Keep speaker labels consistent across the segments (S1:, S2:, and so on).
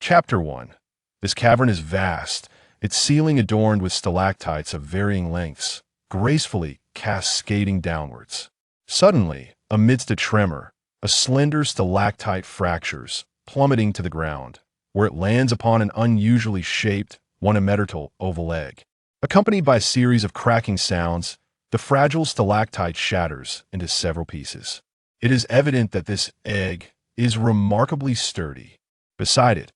S1: Chapter 1. This cavern is vast, its ceiling adorned with stalactites of varying lengths, gracefully cascading downwards. Suddenly, amidst a tremor, a slender stalactite fractures, plummeting to the ground, where it lands upon an unusually shaped, one-dimensional oval egg. Accompanied by a series of cracking sounds, the fragile stalactite shatters into several pieces. It is evident that this egg is remarkably sturdy. Beside it,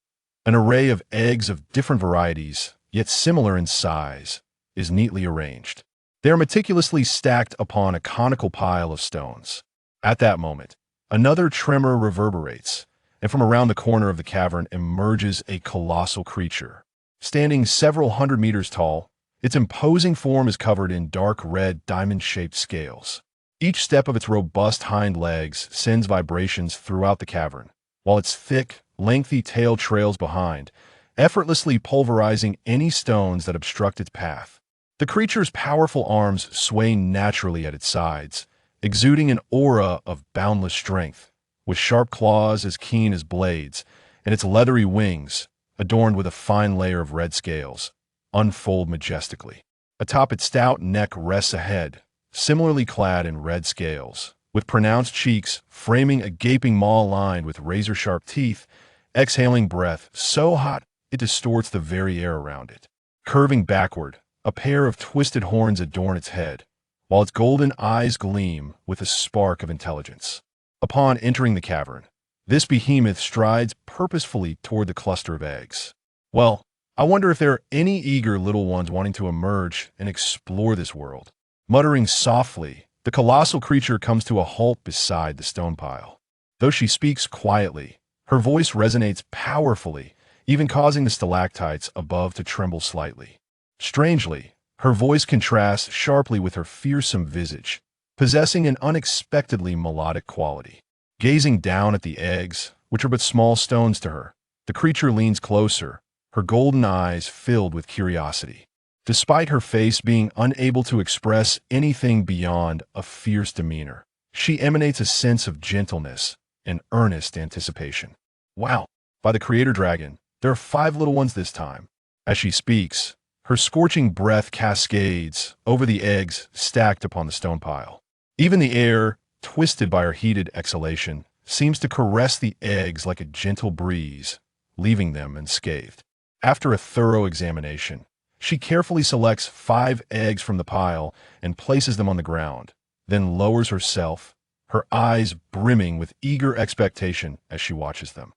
S1: an array of eggs of different varieties, yet similar in size, is neatly arranged. They are meticulously stacked upon a conical pile of stones. At that moment, another tremor reverberates, and from around the corner of the cavern emerges a colossal creature. Standing several hundred meters tall, its imposing form is covered in dark red diamond-shaped scales. Each step of its robust hind legs sends vibrations throughout the cavern, while its thick, lengthy tail trails behind, effortlessly pulverizing any stones that obstruct its path. The creature's powerful arms sway naturally at its sides, exuding an aura of boundless strength, with sharp claws as keen as blades, and its leathery wings, adorned with a fine layer of red scales, unfold majestically. Atop its stout neck rests a head, similarly clad in red scales, with pronounced cheeks framing a gaping maw lined with razor-sharp teeth, exhaling breath so hot it distorts the very air around it. Curving backward, a pair of twisted horns adorn its head, while its golden eyes gleam with a spark of intelligence. Upon entering the cavern, this behemoth strides purposefully toward the cluster of eggs. Well, I wonder if there are any eager little ones wanting to emerge and explore this world. Muttering softly, the colossal creature comes to a halt beside the stone pile. Though she speaks quietly, her voice resonates powerfully, even causing the stalactites above to tremble slightly. Strangely, her voice contrasts sharply with her fearsome visage, possessing an unexpectedly melodic quality. Gazing down at the eggs, which are but small stones to her, the creature leans closer, her golden eyes filled with curiosity. Despite her face being unable to express anything beyond a fierce demeanor, she emanates a sense of gentleness and earnest anticipation. Wow, by the creator dragon, there are 5 little ones this time. As she speaks, her scorching breath cascades over the eggs stacked upon the stone pile. Even the air, twisted by her heated exhalation, seems to caress the eggs like a gentle breeze, leaving them unscathed. After a thorough examination, she carefully selects 5 eggs from the pile and places them on the ground, then lowers herself, her eyes brimming with eager expectation as she watches them.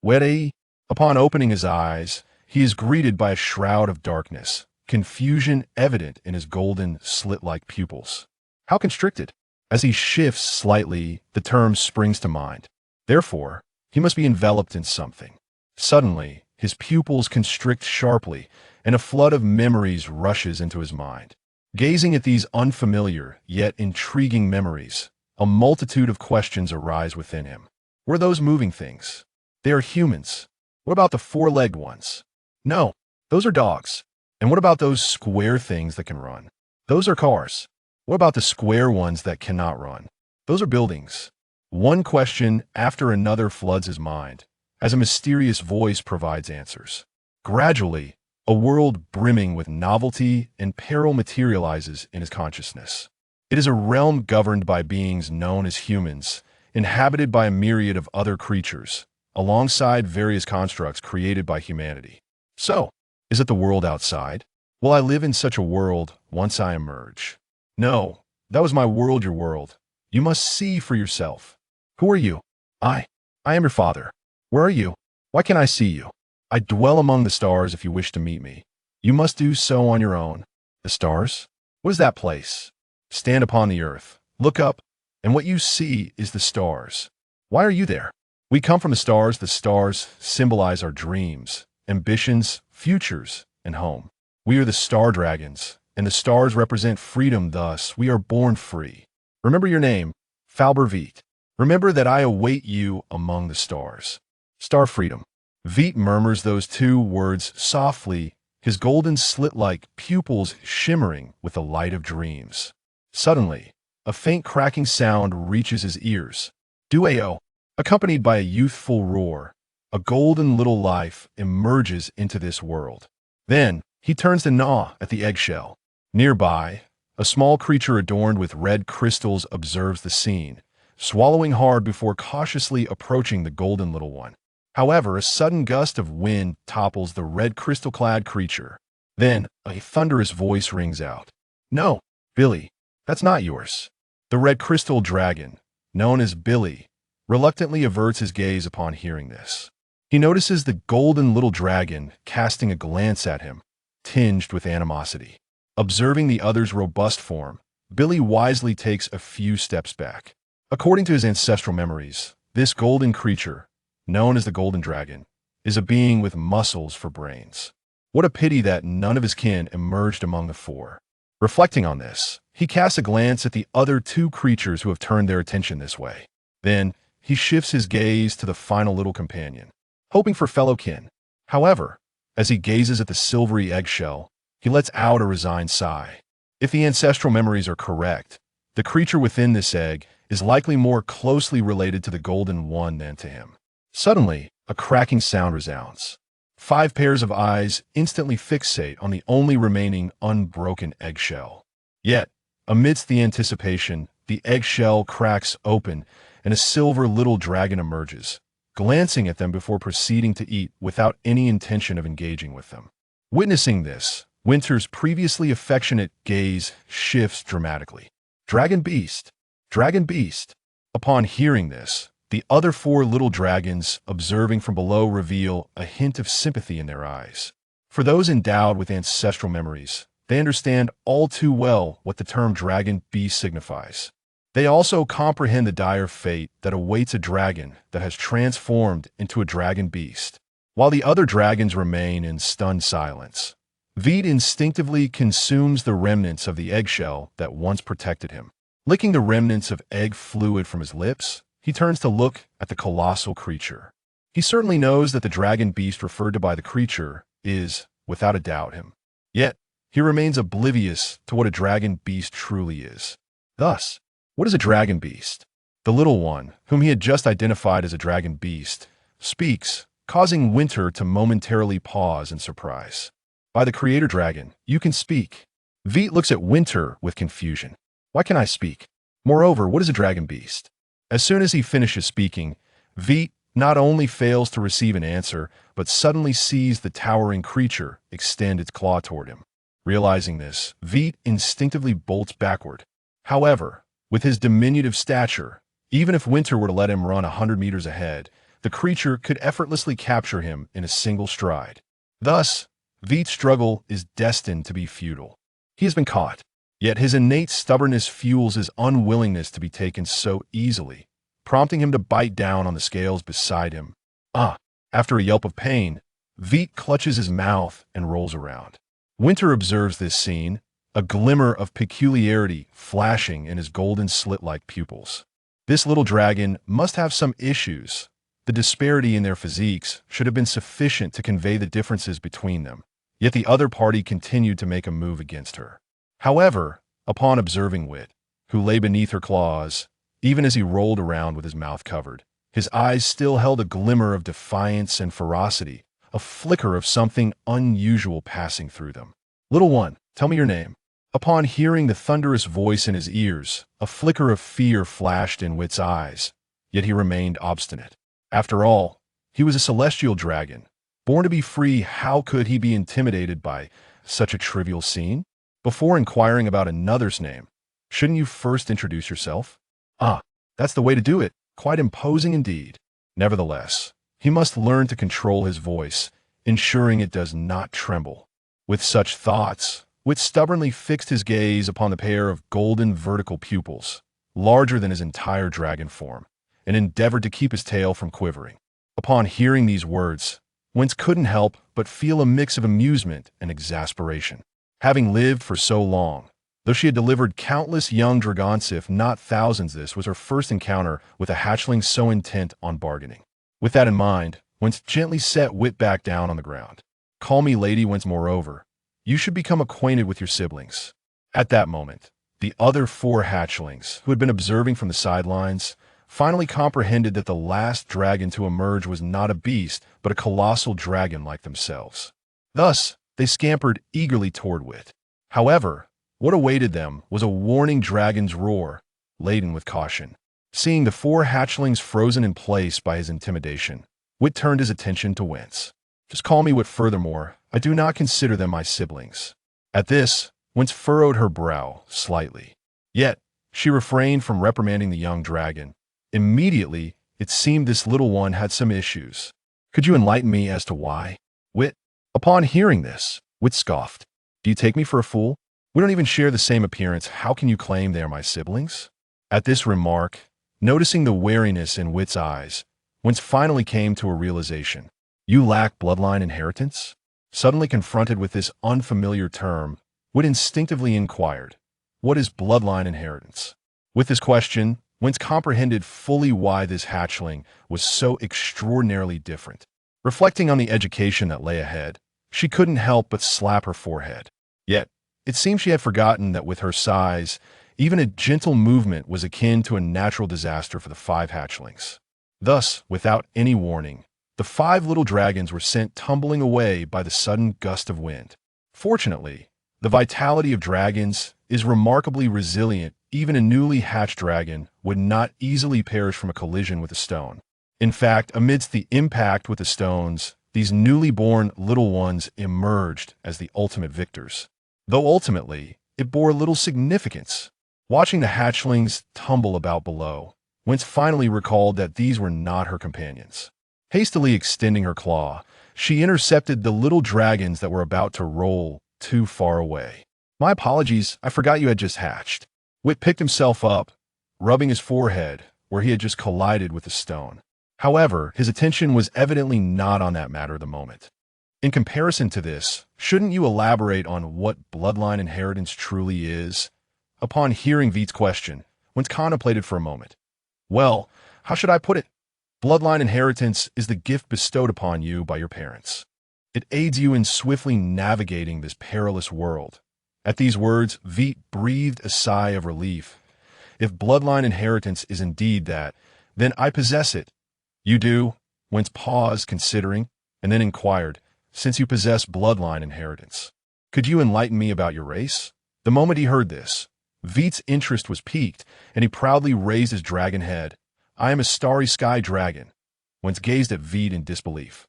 S1: Ready? Upon opening his eyes, he is greeted by a shroud of darkness, confusion evident in his golden, slit-like pupils. How constricted? As he shifts slightly, the term springs to mind. Therefore, he must be enveloped in something. Suddenly, his pupils constrict sharply, and a flood of memories rushes into his mind. Gazing at these unfamiliar, yet intriguing memories, a multitude of questions arise within him. Were those moving things? They are humans. What about the 4-legged ones? No, those are dogs. And what about those square things that can run? Those are cars. What about the square ones that cannot run? Those are buildings. One question after another floods his mind, as a mysterious voice provides answers. Gradually, a world brimming with novelty and peril materializes in his consciousness. It is a realm governed by beings known as humans, inhabited by a myriad of other creatures, alongside various constructs created by humanity. So, is it the world outside? Will I live in such a world once I emerge? No, that was my world, your world. You must see for yourself. Who are you? I am your father. Where are you? Why can't I see you? I dwell among the stars if you wish to meet me. You must do so on your own. The stars? What is that place? Stand upon the earth, look up, and what you see is the stars. Why are you there? We come from the stars. The stars symbolize our dreams, ambitions, futures, and home. We are the star dragons, and the stars represent freedom. Thus, we are born free. Remember your name, Vite. Remember that I await you among the stars. Star freedom. Vite murmurs those 2 words softly, his golden slit-like pupils shimmering with the light of dreams. Suddenly, a faint cracking sound reaches his ears. Dueo, accompanied by a youthful roar. A golden little life emerges into this world. Then, he turns to gnaw at the eggshell. Nearby, a small creature adorned with red crystals observes the scene, swallowing hard before cautiously approaching the golden little one. However, a sudden gust of wind topples the red crystal-clad creature. Then, a thunderous voice rings out. "No, Billy, that's not yours." The red crystal dragon, known as Billy, reluctantly averts his gaze upon hearing this. He notices the golden little dragon casting a glance at him, tinged with animosity. Observing the other's robust form, Billy wisely takes a few steps back. According to his ancestral memories, this golden creature, known as the golden dragon, is a being with muscles for brains. What a pity that none of his kin emerged among the four. Reflecting on this, he casts a glance at the other two creatures who have turned their attention this way. Then, he shifts his gaze to the final little companion, hoping for fellow kin. However, as he gazes at the silvery eggshell, he lets out a resigned sigh. If the ancestral memories are correct, the creature within this egg is likely more closely related to the golden one than to him. Suddenly, a cracking sound resounds. 5 pairs of eyes instantly fixate on the only remaining unbroken eggshell. Yet, amidst the anticipation, the eggshell cracks open and a silver little dragon emerges, glancing at them before proceeding to eat without any intention of engaging with them. Witnessing this, Winter's previously affectionate gaze shifts dramatically. "Dragon beast! Dragon beast!" Upon hearing this, the other 4 little dragons observing from below reveal a hint of sympathy in their eyes. For those endowed with ancestral memories, they understand all too well what the term dragon beast signifies. They also comprehend the dire fate that awaits a dragon that has transformed into a dragon beast. While the other dragons remain in stunned silence, Vite instinctively consumes the remnants of the eggshell that once protected him. Licking the remnants of egg fluid from his lips, he turns to look at the colossal creature. He certainly knows that the dragon beast referred to by the creature is, without a doubt, him. Yet, he remains oblivious to what a dragon beast truly is. Thus, what is a dragon beast? The little one, whom he had just identified as a dragon beast, speaks, causing Winter to momentarily pause in surprise. "By the creator dragon, you can speak." Vite looks at Winter with confusion. "Why can I speak? Moreover, what is a dragon beast?" As soon as he finishes speaking, Vite not only fails to receive an answer, but suddenly sees the towering creature extend its claw toward him. Realizing this, Vite instinctively bolts backward. However, with his diminutive stature, even if Winter were to let him run 100 meters ahead, the creature could effortlessly capture him in a single stride. Thus, Vite's struggle is destined to be futile. He has been caught, yet his innate stubbornness fuels his unwillingness to be taken so easily, prompting him to bite down on the scales beside him. After a yelp of pain, Vite clutches his mouth and rolls around. Winter observes this scene, a glimmer of peculiarity flashing in his golden slit-like pupils. This little dragon must have some issues. The disparity in their physiques should have been sufficient to convey the differences between them, yet the other party continued to make a move against her. However, upon observing Wit, who lay beneath her claws, even as he rolled around with his mouth covered, his eyes still held a glimmer of defiance and ferocity, a flicker of something unusual passing through them. "Little one, tell me your name." Upon hearing the thunderous voice in his ears, a flicker of fear flashed in Wit's eyes, yet he remained obstinate. After all, he was a celestial dragon. Born to be free, how could he be intimidated by such a trivial scene? Before inquiring about another's name, shouldn't you first introduce yourself? That's the way to do it. Quite imposing indeed. Nevertheless, he must learn to control his voice, ensuring it does not tremble. With such thoughts, Wit stubbornly fixed his gaze upon the pair of golden vertical pupils, larger than his entire dragon form, and endeavored to keep his tail from quivering. Upon hearing these words, Wentz couldn't help but feel a mix of amusement and exasperation. Having lived for so long, though she had delivered countless young dragons, if not thousands, this was her first encounter with a hatchling so intent on bargaining. With that in mind, Wentz gently set Wit back down on the ground. "Call me Lady Wentz. Moreover, you should become acquainted with your siblings." At that moment, the other 4 hatchlings, who had been observing from the sidelines, finally comprehended that the last dragon to emerge was not a beast, but a colossal dragon like themselves. Thus, they scampered eagerly toward Wit. However, what awaited them was a warning dragon's roar, laden with caution. Seeing the four hatchlings frozen in place by his intimidation, Wit turned his attention to Wince. Just call me Wit. Furthermore, I do not consider them my siblings. At this, Wince furrowed her brow slightly. Yet, she refrained from reprimanding the young dragon. Immediately, it seemed this little one had some issues. Could you enlighten me as to why? Wit. Upon hearing this, Wit scoffed. Do you take me for a fool? We don't even share the same appearance. How can you claim they are my siblings? At this remark, noticing the wariness in Wit's eyes, Wince finally came to a realization. You lack bloodline inheritance? Suddenly confronted with this unfamiliar term, Wit instinctively inquired, what is bloodline inheritance? With this question, Wince comprehended fully why this hatchling was so extraordinarily different. Reflecting on the education that lay ahead, she couldn't help but slap her forehead. Yet, it seemed she had forgotten that with her size, even a gentle movement was akin to a natural disaster for the five hatchlings. Thus, without any warning, the five little dragons were sent tumbling away by the sudden gust of wind. Fortunately, the vitality of dragons is remarkably resilient. Even a newly hatched dragon would not easily perish from a collision with a stone. In fact, amidst the impact with the stones, these newly born little ones emerged as the ultimate victors. Though ultimately, it bore little significance. Watching the hatchlings tumble about below, Wince finally recalled that these were not her companions. Hastily extending her claw, she intercepted the little dragons that were about to roll too far away. My apologies, I forgot you had just hatched. Wit picked himself up, rubbing his forehead where he had just collided with the stone. However, his attention was evidently not on that matter at the moment. In comparison to this, shouldn't you elaborate on what bloodline inheritance truly is? Upon hearing Vite's question, Wince contemplated for a moment. Well, how should I put it? Bloodline inheritance is the gift bestowed upon you by your parents. It aids you in swiftly navigating this perilous world. At these words, Vite breathed a sigh of relief. If bloodline inheritance is indeed that, then I possess it. You do? Wince paused, considering, and then inquired, since you possess bloodline inheritance, could you enlighten me about your race? The moment he heard this, Vite's interest was piqued, and he proudly raised his dragon head. I am a starry sky dragon. Wince gazed at Vite in disbelief.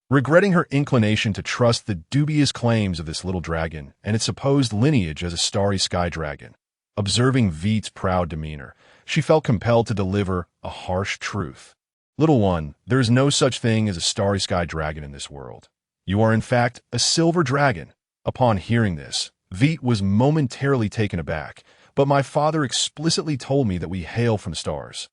S1: Regretting her inclination to trust the dubious claims of this little dragon and its supposed lineage as a starry sky dragon, observing Vite's proud demeanor, she felt compelled to deliver a harsh truth. Little one, there is no such thing as a starry sky dragon in this world. You are in fact a silver dragon. Upon hearing this, Vite was momentarily taken aback, but my father explicitly told me that we hail from the stars,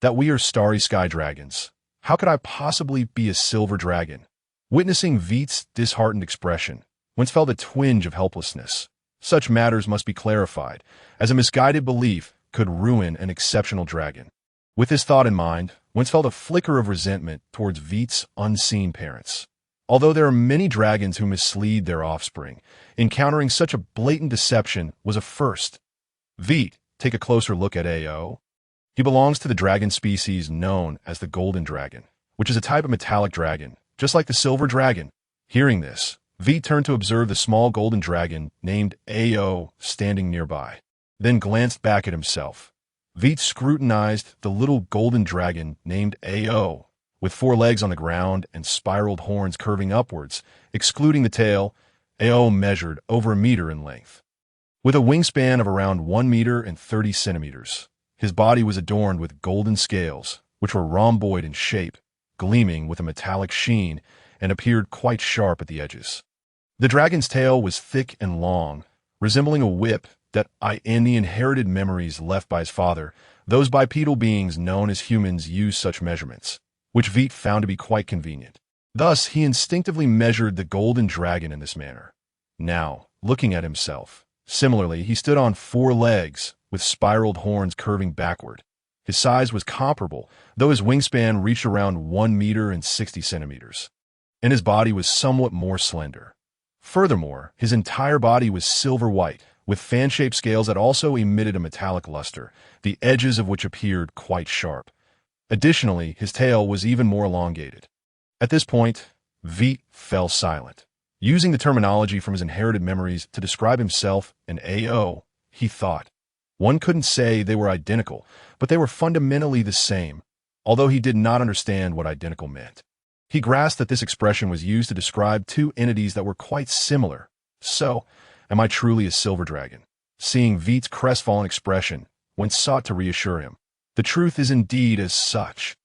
S1: that we are starry sky dragons. How could I possibly be a silver dragon? Witnessing Vite's disheartened expression, Wince felt a twinge of helplessness. Such matters must be clarified, as a misguided belief could ruin an exceptional dragon. With this thought in mind, Wince felt a flicker of resentment towards Vite's unseen parents. Although there are many dragons who mislead their offspring, encountering such a blatant deception was a first. Vite, take a closer look at AO. He belongs to the dragon species known as the golden dragon, which is a type of metallic dragon, just like the silver dragon. Hearing this, Vite turned to observe the small golden dragon named AO standing nearby, then glanced back at himself. Vite scrutinized the little golden dragon named AO. With 4 legs on the ground and spiraled horns curving upwards, excluding the tail, AO measured over a meter in length. With a wingspan of around 1 meter and 30 centimeters, his body was adorned with golden scales, which were rhomboid in shape, gleaming with a metallic sheen, and appeared quite sharp at the edges. The dragon's tail was thick and long, resembling a whip that in the inherited memories left by his father, those bipedal beings known as humans use such measurements, which Vite found to be quite convenient. Thus, he instinctively measured the golden dragon in this manner. Now, looking at himself, similarly, he stood on 4 legs, with spiraled horns curving backward. His size was comparable, though his wingspan reached around 1 meter and 60 centimeters, and his body was somewhat more slender. Furthermore, his entire body was silver white, with fan-shaped scales that also emitted a metallic luster, the edges of which appeared quite sharp. Additionally, his tail was even more elongated. At this point, Vite fell silent. Using the terminology from his inherited memories to describe himself and AO, he thought. One couldn't say they were identical, but they were fundamentally the same, although he did not understand what identical meant. He grasped that this expression was used to describe two entities that were quite similar. So, am I truly a silver dragon? Seeing Vite's crestfallen expression, Wentz sought to reassure him. The truth is indeed as such.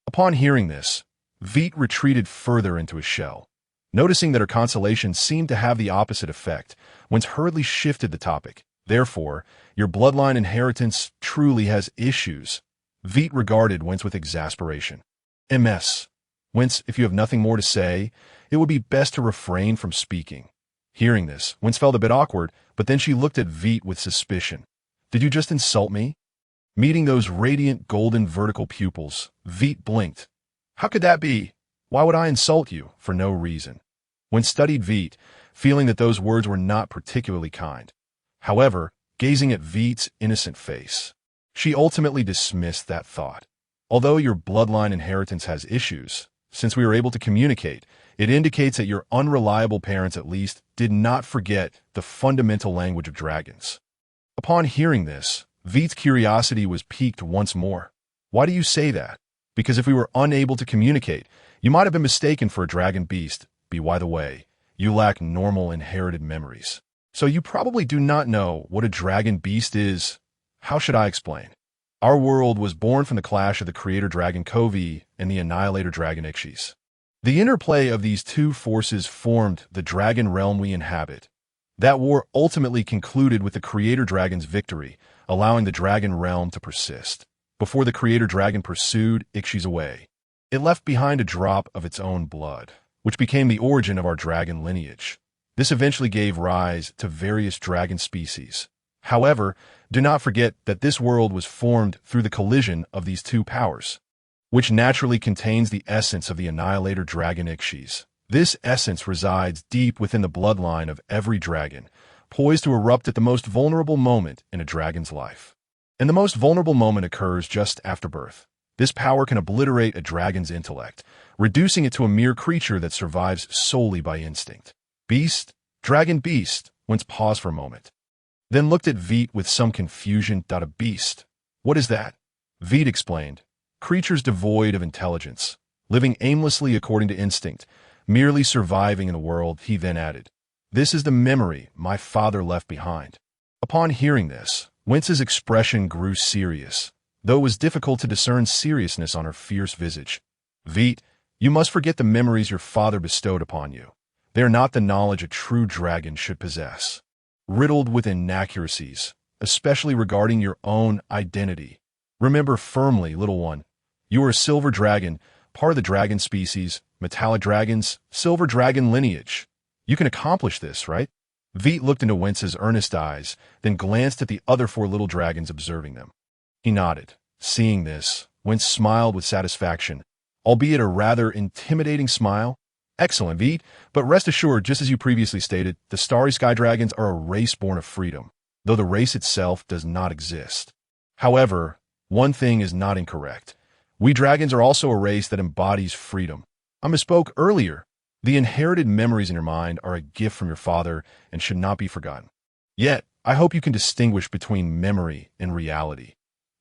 S1: Upon hearing this, Vite retreated further into his shell. Noticing that her consolation seemed to have the opposite effect, Wentz hurriedly shifted the topic. Therefore, your bloodline inheritance truly has issues. Vite regarded Wentz with exasperation. MS. Wentz, if you have nothing more to say, it would be best to refrain from speaking. Hearing this, Wentz felt a bit awkward, but then she looked at Vite with suspicion. Did you just insult me? Meeting those radiant golden vertical pupils, Vite blinked. How could that be? Why would I insult you? For no reason. Wentz studied Vite, feeling that those words were not particularly kind. However, gazing at Vite's innocent face, she ultimately dismissed that thought. Although your bloodline inheritance has issues, since we were able to communicate, it indicates that your unreliable parents at least did not forget the fundamental language of dragons. Upon hearing this, Vite's curiosity was piqued once more. Why do you say that? Because if we were unable to communicate, you might have been mistaken for a dragon beast. By the way, you lack normal inherited memories. So you probably do not know what a dragon beast is. How should I explain? Our world was born from the clash of the creator dragon Kovi and the annihilator dragon Ixis. The interplay of these two forces formed the dragon realm we inhabit. That war ultimately concluded with the creator dragon's victory, allowing the dragon realm to persist. Before the creator dragon pursued Ixis away, it left behind a drop of its own blood, which became the origin of our dragon lineage. This eventually gave rise to various dragon species. However, do not forget that this world was formed through the collision of these two powers, which naturally contains the essence of the annihilator dragon Ixis. This essence resides deep within the bloodline of every dragon, poised to erupt at the most vulnerable moment in a dragon's life. And the most vulnerable moment occurs just after birth. This power can obliterate a dragon's intellect, reducing it to a mere creature that survives solely by instinct. Beast? Dragon beast? Wentz paused for a moment, then looked at Vite with some confusion. A beast? What is that? Vite explained. Creatures devoid of intelligence, living aimlessly according to instinct, merely surviving in the world. He then added, this is the memory my father left behind. Upon hearing this, Wentz's expression grew serious, though it was difficult to discern seriousness on her fierce visage. Vite, you must forget the memories your father bestowed upon you. They are not the knowledge a true dragon should possess. Riddled with inaccuracies, especially regarding your own identity. Remember firmly, little one, you are a silver dragon, part of the dragon species, metallic dragons, silver dragon lineage. You can accomplish this, right? Vite looked into Wentz's earnest eyes, then glanced at the other four little dragons observing them. He nodded. Seeing this, Wentz smiled with satisfaction, albeit a rather intimidating smile. Excellent, Vite, but rest assured, just as you previously stated, the starry sky dragons are a race born of freedom, though the race itself does not exist. However, one thing is not incorrect. We dragons are also a race that embodies freedom. I misspoke earlier. The inherited memories in your mind are a gift from your father and should not be forgotten. Yet, I hope you can distinguish between memory and reality.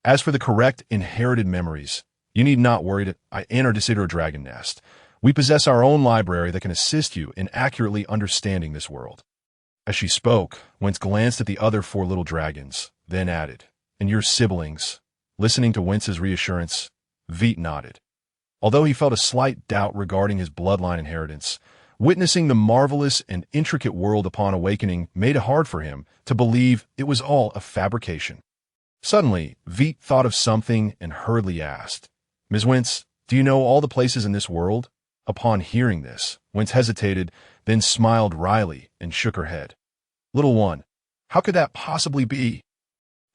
S1: As for the correct inherited memories, you need not worry that I enter Disidero Dragon Nest. We possess our own library that can assist you in accurately understanding this world. As she spoke, Wentz glanced at the other four little dragons, then added, and your siblings. Listening to Wentz's reassurance, Vite nodded. Although he felt a slight doubt regarding his bloodline inheritance, witnessing the marvelous and intricate world upon awakening made it hard for him to believe it was all a fabrication. Suddenly, Vite thought of something and hurriedly asked, Ms. Wentz, do you know all the places in this world? Upon hearing this, Wentz hesitated, then smiled wryly and shook her head. Little one, how could that possibly be?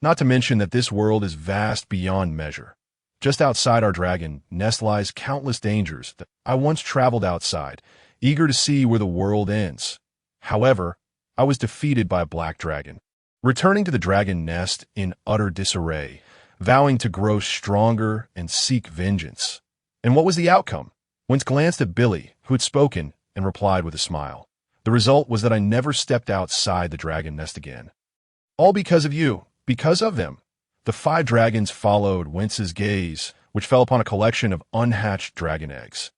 S1: Not to mention that this world is vast beyond measure. Just outside our dragon nest lies countless dangers that I once traveled outside, eager to see where the world ends. However, I was defeated by a black dragon. Returning to the dragon nest in utter disarray, vowing to grow stronger and seek vengeance. And what was the outcome? Wentz glanced at Billy, who had spoken, and replied with a smile. The result was that I never stepped outside the dragon nest again. All because of you, because of them. The 5 dragons followed Wentz's gaze, which fell upon a collection of unhatched dragon eggs.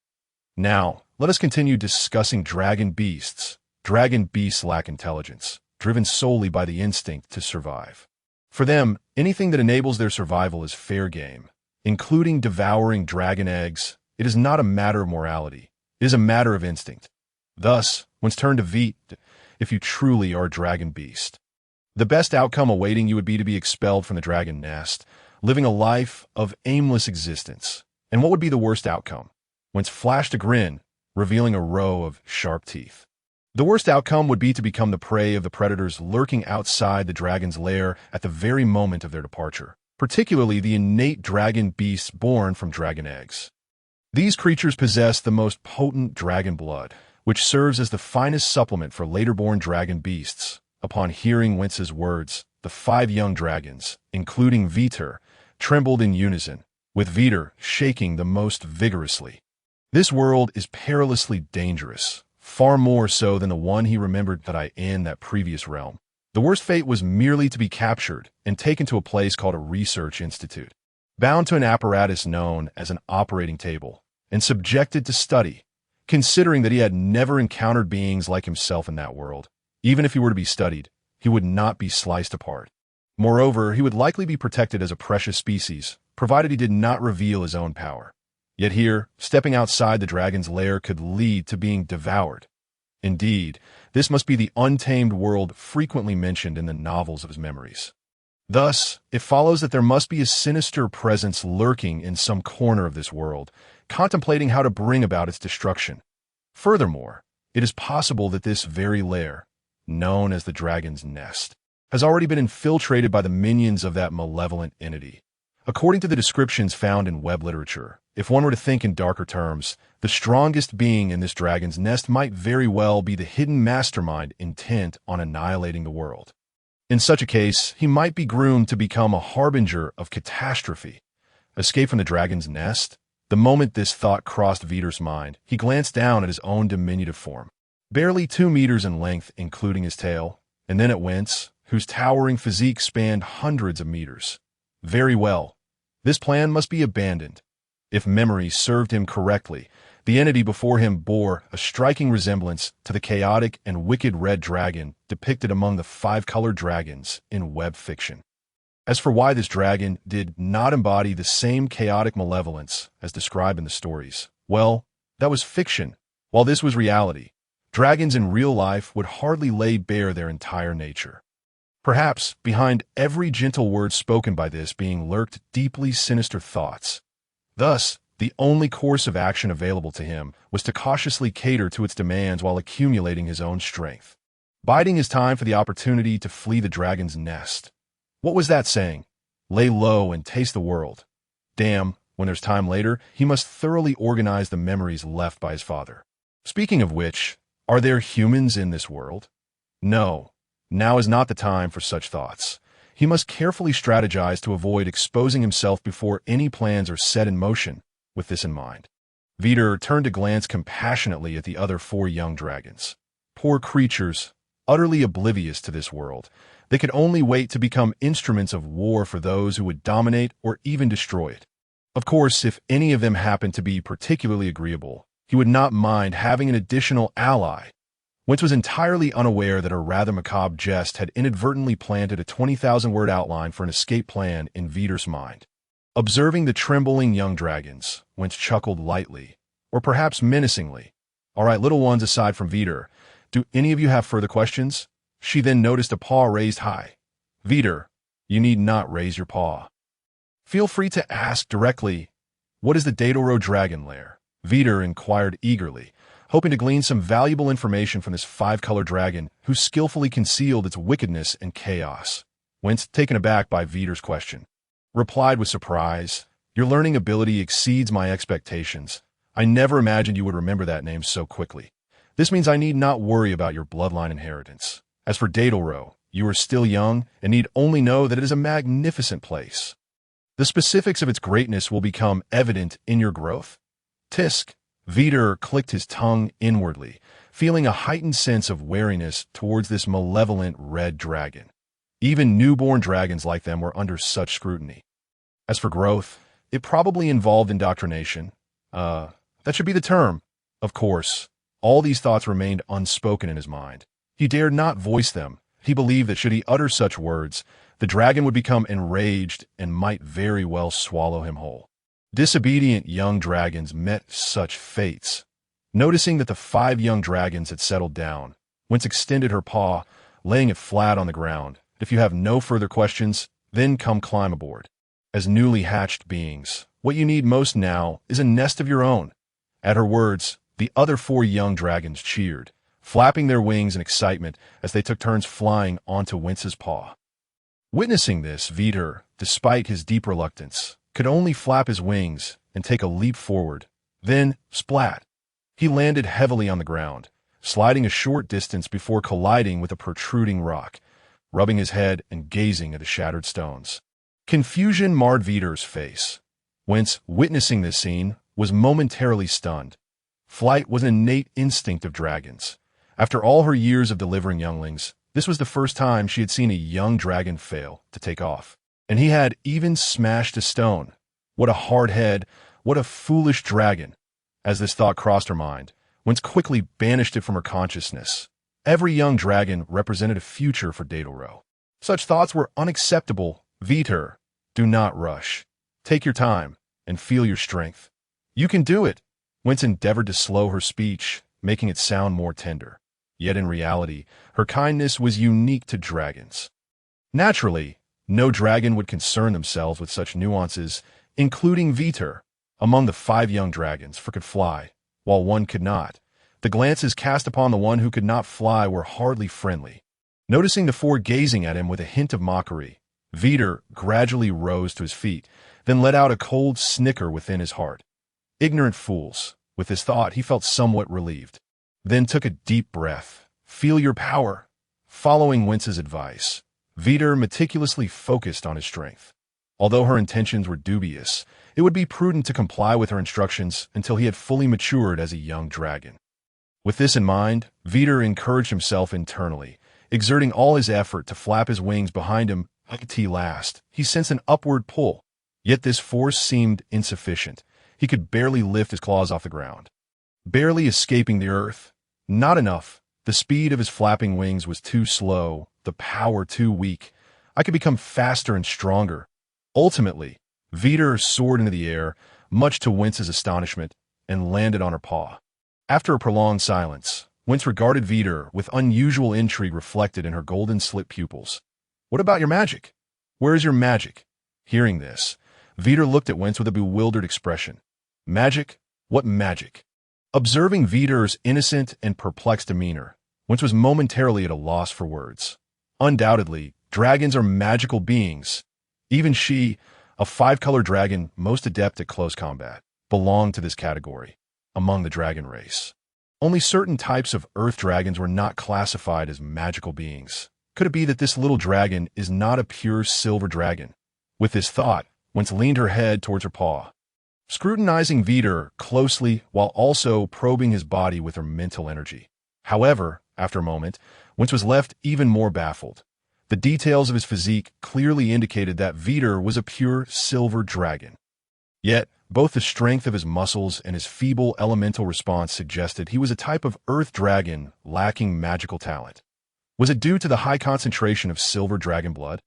S1: Now, let us continue discussing dragon beasts. Dragon beasts lack intelligence, driven solely by the instinct to survive. For them, anything that enables their survival is fair game, including devouring dragon eggs. It is not a matter of morality. It is a matter of instinct. Thus, Wentz turned to Vite, if you truly are a dragon beast. The best outcome awaiting you would be to be expelled from the dragon nest, living a life of aimless existence. And what would be the worst outcome? Wentz flashed a grin, revealing a row of sharp teeth. The worst outcome would be to become the prey of the predators lurking outside the dragon's lair at the very moment of their departure, particularly the innate dragon beasts born from dragon eggs. These creatures possess the most potent dragon blood, which serves as the finest supplement for later-born dragon beasts. Upon hearing Wentz's words, the 5 young dragons, including Vite, trembled in unison, with Vite shaking the most vigorously. This world is perilously dangerous, far more so than the one he remembered in that previous realm. The worst fate was merely to be captured and taken to a place called a research institute, bound to an apparatus known as an operating table, and subjected to study, considering that he had never encountered beings like himself in that world. Even if he were to be studied, he would not be sliced apart. Moreover, he would likely be protected as a precious species, provided he did not reveal his own power. Yet here, stepping outside the dragon's lair could lead to being devoured. Indeed, this must be the untamed world frequently mentioned in the novels of his memories. Thus, it follows that there must be a sinister presence lurking in some corner of this world, contemplating how to bring about its destruction. Furthermore, it is possible that this very lair, known as the dragon's nest, has already been infiltrated by the minions of that malevolent entity. According to the descriptions found in web literature, if one were to think in darker terms, the strongest being in this dragon's nest might very well be the hidden mastermind intent on annihilating the world. In such a case, he might be groomed to become a harbinger of catastrophe. Escape from the dragon's nest? The moment this thought crossed Vite's mind, he glanced down at his own diminutive form, barely 2 meters in length, including his tail, and then at Wentz, whose towering physique spanned hundreds of meters. Very well. This plan must be abandoned. If memory served him correctly, the entity before him bore a striking resemblance to the chaotic and wicked red dragon depicted among the 5-colored dragons in web fiction. As for why this dragon did not embody the same chaotic malevolence as described in the stories, well, that was fiction, while this was reality. Dragons in real life would hardly lay bare their entire nature. Perhaps behind every gentle word spoken by this being lurked deeply sinister thoughts. Thus, the only course of action available to him was to cautiously cater to its demands while accumulating his own strength, biding his time for the opportunity to flee the dragon's nest. What was that saying? Lay low and taste the world. Damn, when there's time later, he must thoroughly organize the memories left by his father. Speaking of which, are there humans in this world? No. Now is not the time for such thoughts. He must carefully strategize to avoid exposing himself before any plans are set in motion. With this in mind, Vite turned to glance compassionately at the other 4 young dragons. Poor creatures, utterly oblivious to this world. They could only wait to become instruments of war for those who would dominate or even destroy it. Of course, if any of them happened to be particularly agreeable, he would not mind having an additional ally. Wentz was entirely unaware that a rather macabre jest had inadvertently planted a 20,000-word outline for an escape plan in Vite's mind. Observing the trembling young dragons, Wentz chuckled lightly, or perhaps menacingly. All right, little ones aside from Vite, do any of you have further questions? She then noticed a paw raised high. Vite, you need not raise your paw. Feel free to ask directly. What is the Datoro dragon lair? Vite inquired eagerly, hoping to glean some valuable information from this 5-colored dragon who skillfully concealed its wickedness and chaos. Wentz, taken aback by Vite's question, replied with surprise, "Your learning ability exceeds my expectations. I never imagined you would remember that name so quickly. This means I need not worry about your bloodline inheritance. As for Datoro, you are still young and need only know that it is a magnificent place." The specifics of its greatness will become evident in your growth. Tisk. Vite clicked his tongue inwardly, feeling a heightened sense of wariness towards this malevolent red dragon. Even newborn dragons like them were under such scrutiny. As for growth, it probably involved indoctrination. That should be the term. Of course, all these thoughts remained unspoken in his mind. He dared not voice them. He believed that should he utter such words, the dragon would become enraged and might very well swallow him whole. Disobedient young dragons met such fates. Noticing that the 5 young dragons had settled down, Whence extended her paw, laying it flat on the ground. If you have no further questions, then come climb aboard. As newly hatched beings, what you need most now is a nest of your own. At her words, the other 4 young dragons cheered, flapping their wings in excitement as they took turns flying onto Wince's paw. Witnessing this, Vite, despite his deep reluctance, could only flap his wings and take a leap forward. Then, splat! He landed heavily on the ground, sliding a short distance before colliding with a protruding rock, rubbing his head and gazing at the shattered stones. Confusion marred Vite's face. Wince, witnessing this scene, was momentarily stunned. Flight was an innate instinct of dragons. After all her years of delivering younglings, this was the first time she had seen a young dragon fail to take off. And he had even smashed a stone. What a hard head, what a foolish dragon. As this thought crossed her mind, Wince quickly banished it from her consciousness. Every young dragon represented a future for Datoro. Such thoughts were unacceptable. Vite, do not rush. Take your time and feel your strength. You can do it. Wince endeavored to slow her speech, making it sound more tender. Yet in reality, her kindness was unique to dragons. Naturally, no dragon would concern themselves with such nuances, including Vite. Among the 5 young dragons, for could fly, while one could not. The glances cast upon the one who could not fly were hardly friendly. Noticing the 4 gazing at him with a hint of mockery, Vite gradually rose to his feet, then let out a cold snicker within his heart. Ignorant fools. With this thought, he felt somewhat relieved. Then took a deep breath. Feel your power. Following Wince's advice, Vite meticulously focused on his strength. Although her intentions were dubious, it would be prudent to comply with her instructions until he had fully matured as a young dragon. With this in mind, Vite encouraged himself internally, exerting all his effort to flap his wings behind him. At last, he sensed an upward pull. Yet this force seemed insufficient. He could barely lift his claws off the ground. Barely escaping the earth. Not enough. The speed of his flapping wings was too slow, the power too weak. I could become faster and stronger. Ultimately, Vite soared into the air, much to Wince's astonishment, and landed on her paw. After a prolonged silence, Wince regarded Vite with unusual intrigue reflected in her golden-slit pupils. What about your magic? Where is your magic? Hearing this, Vite looked at Wince with a bewildered expression. Magic? What magic? Observing Vite's innocent and perplexed demeanor, Wince was momentarily at a loss for words. Undoubtedly, dragons are magical beings. Even she, a 5-color dragon most adept at close combat, belonged to this category. Among the dragon race, only certain types of earth dragons were not classified as magical beings. Could it be that this little dragon is not a pure silver dragon? With this thought, Wince leaned her head towards her paw, scrutinizing Vite closely while also probing his body with her mental energy. However, after a moment, Wince was left even more baffled. The details of his physique clearly indicated that Vite was a pure silver dragon. Yet, both the strength of his muscles and his feeble elemental response suggested he was a type of earth dragon lacking magical talent. Was it due to the high concentration of silver dragon blood?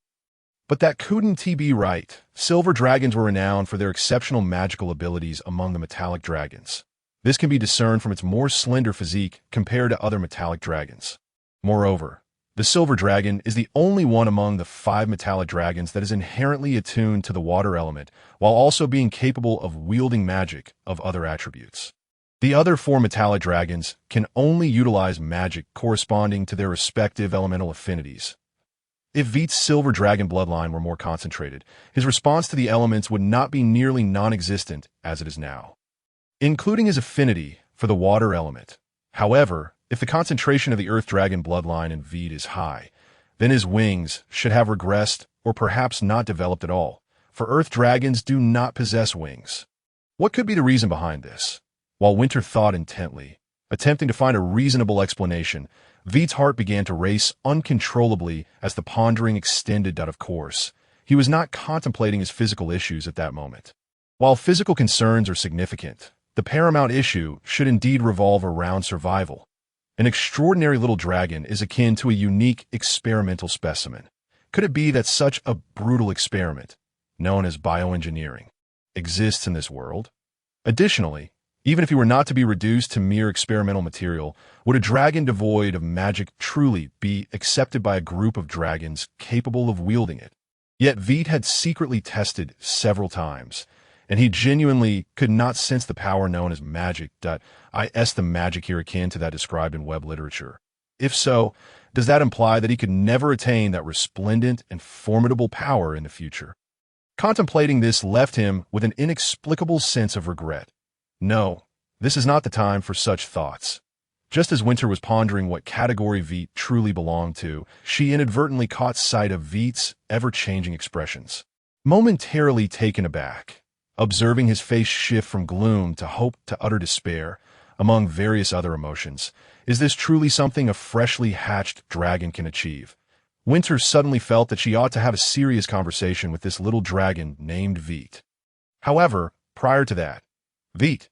S1: But that couldn't be right. Silver dragons were renowned for their exceptional magical abilities among the metallic dragons. This can be discerned from its more slender physique compared to other metallic dragons. Moreover, the silver dragon is the only one among the 5 metallic dragons that is inherently attuned to the water element, while also being capable of wielding magic of other attributes. The other 4 metallic dragons can only utilize magic corresponding to their respective elemental affinities. If Vite's silver dragon bloodline were more concentrated, his response to the elements would not be nearly non-existent as it is now, including his affinity for the water element. However, if the concentration of the earth dragon bloodline in Vite is high, then his wings should have regressed or perhaps not developed at all, for earth dragons do not possess wings. What could be the reason behind this? While Winter thought intently, attempting to find a reasonable explanation, Vite's heart began to race uncontrollably as the pondering extended out of course. He was not contemplating his physical issues at that moment. While physical concerns are significant, the paramount issue should indeed revolve around survival. An extraordinary little dragon is akin to a unique experimental specimen. Could it be that such a brutal experiment, known as bioengineering, exists in this world? Additionally, even if he were not to be reduced to mere experimental material, would a dragon devoid of magic truly be accepted by a group of dragons capable of wielding it? Yet Vite had secretly tested several times, and he genuinely could not sense the power known as magic. Is the magic here akin to that described in web literature? If so, does that imply that he could never attain that resplendent and formidable power in the future? Contemplating this left him with an inexplicable sense of regret. No, this is not the time for such thoughts. Just as Winter was pondering what category Vite truly belonged to, she inadvertently caught sight of Vite's ever-changing expressions. Momentarily taken aback, observing his face shift from gloom to hope to utter despair, among various other emotions, is this truly something a freshly hatched dragon can achieve? Winter suddenly felt that she ought to have a serious conversation with this little dragon named Vite. However, prior to that, Vite,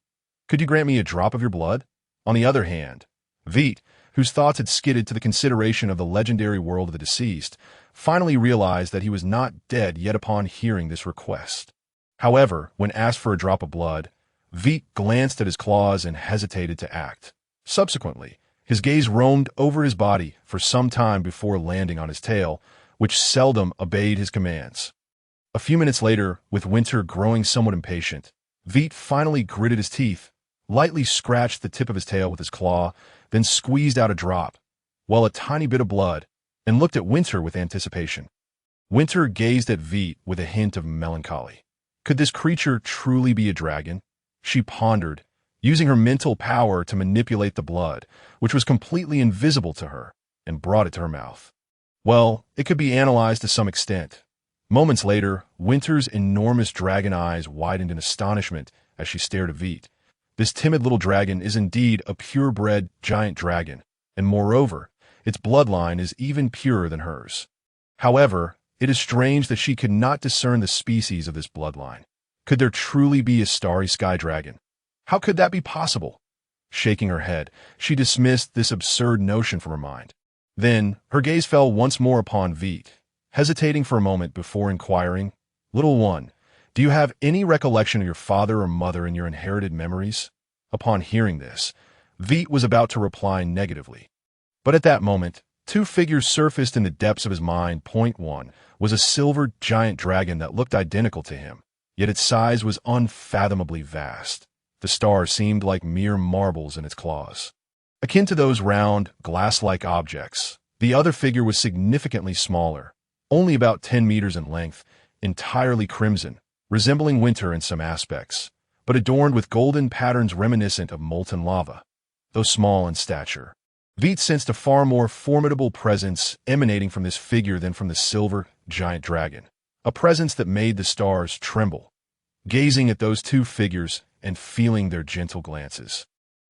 S1: could you grant me a drop of your blood? On the other hand, Vite, whose thoughts had skidded to the consideration of the legendary world of the deceased, finally realized that he was not dead yet upon hearing this request. However, when asked for a drop of blood, Vite glanced at his claws and hesitated to act. Subsequently, his gaze roamed over his body for some time before landing on his tail, which seldom obeyed his commands. A few minutes later, with Winter growing somewhat impatient, Vite finally gritted his teeth, lightly scratched the tip of his tail with his claw, then squeezed out a drop, a tiny bit of blood, and looked at Winter with anticipation. Winter gazed at Vite with a hint of melancholy. Could this creature truly be a dragon? She pondered, using her mental power to manipulate the blood, which was completely invisible to her, and brought it to her mouth. Well, it could be analyzed to some extent. Moments later, Winter's enormous dragon eyes widened in astonishment as she stared at Vite. This timid little dragon is indeed a purebred giant dragon, and moreover, its bloodline is even purer than hers. However, it is strange that she could not discern the species of this bloodline. Could there truly be a starry sky dragon? How could that be possible? Shaking her head, she dismissed this absurd notion from her mind. Then, her gaze fell once more upon Vite, hesitating for a moment before inquiring, "Little one, do you have any recollection of your father or mother in your inherited memories?" Upon hearing this, Vite was about to reply negatively. But at that moment, two figures surfaced in the depths of his mind. Point one was a silver giant dragon that looked identical to him, yet its size was unfathomably vast. The stars seemed like mere marbles in its claws. Akin to those round, glass-like objects, the other figure was significantly smaller, only about 10 meters in length, entirely crimson, resembling Winter in some aspects, but adorned with golden patterns reminiscent of molten lava. Though small in stature, Vite sensed a far more formidable presence emanating from this figure than from the silver giant dragon, a presence that made the stars tremble. Gazing at those two figures and feeling their gentle glances,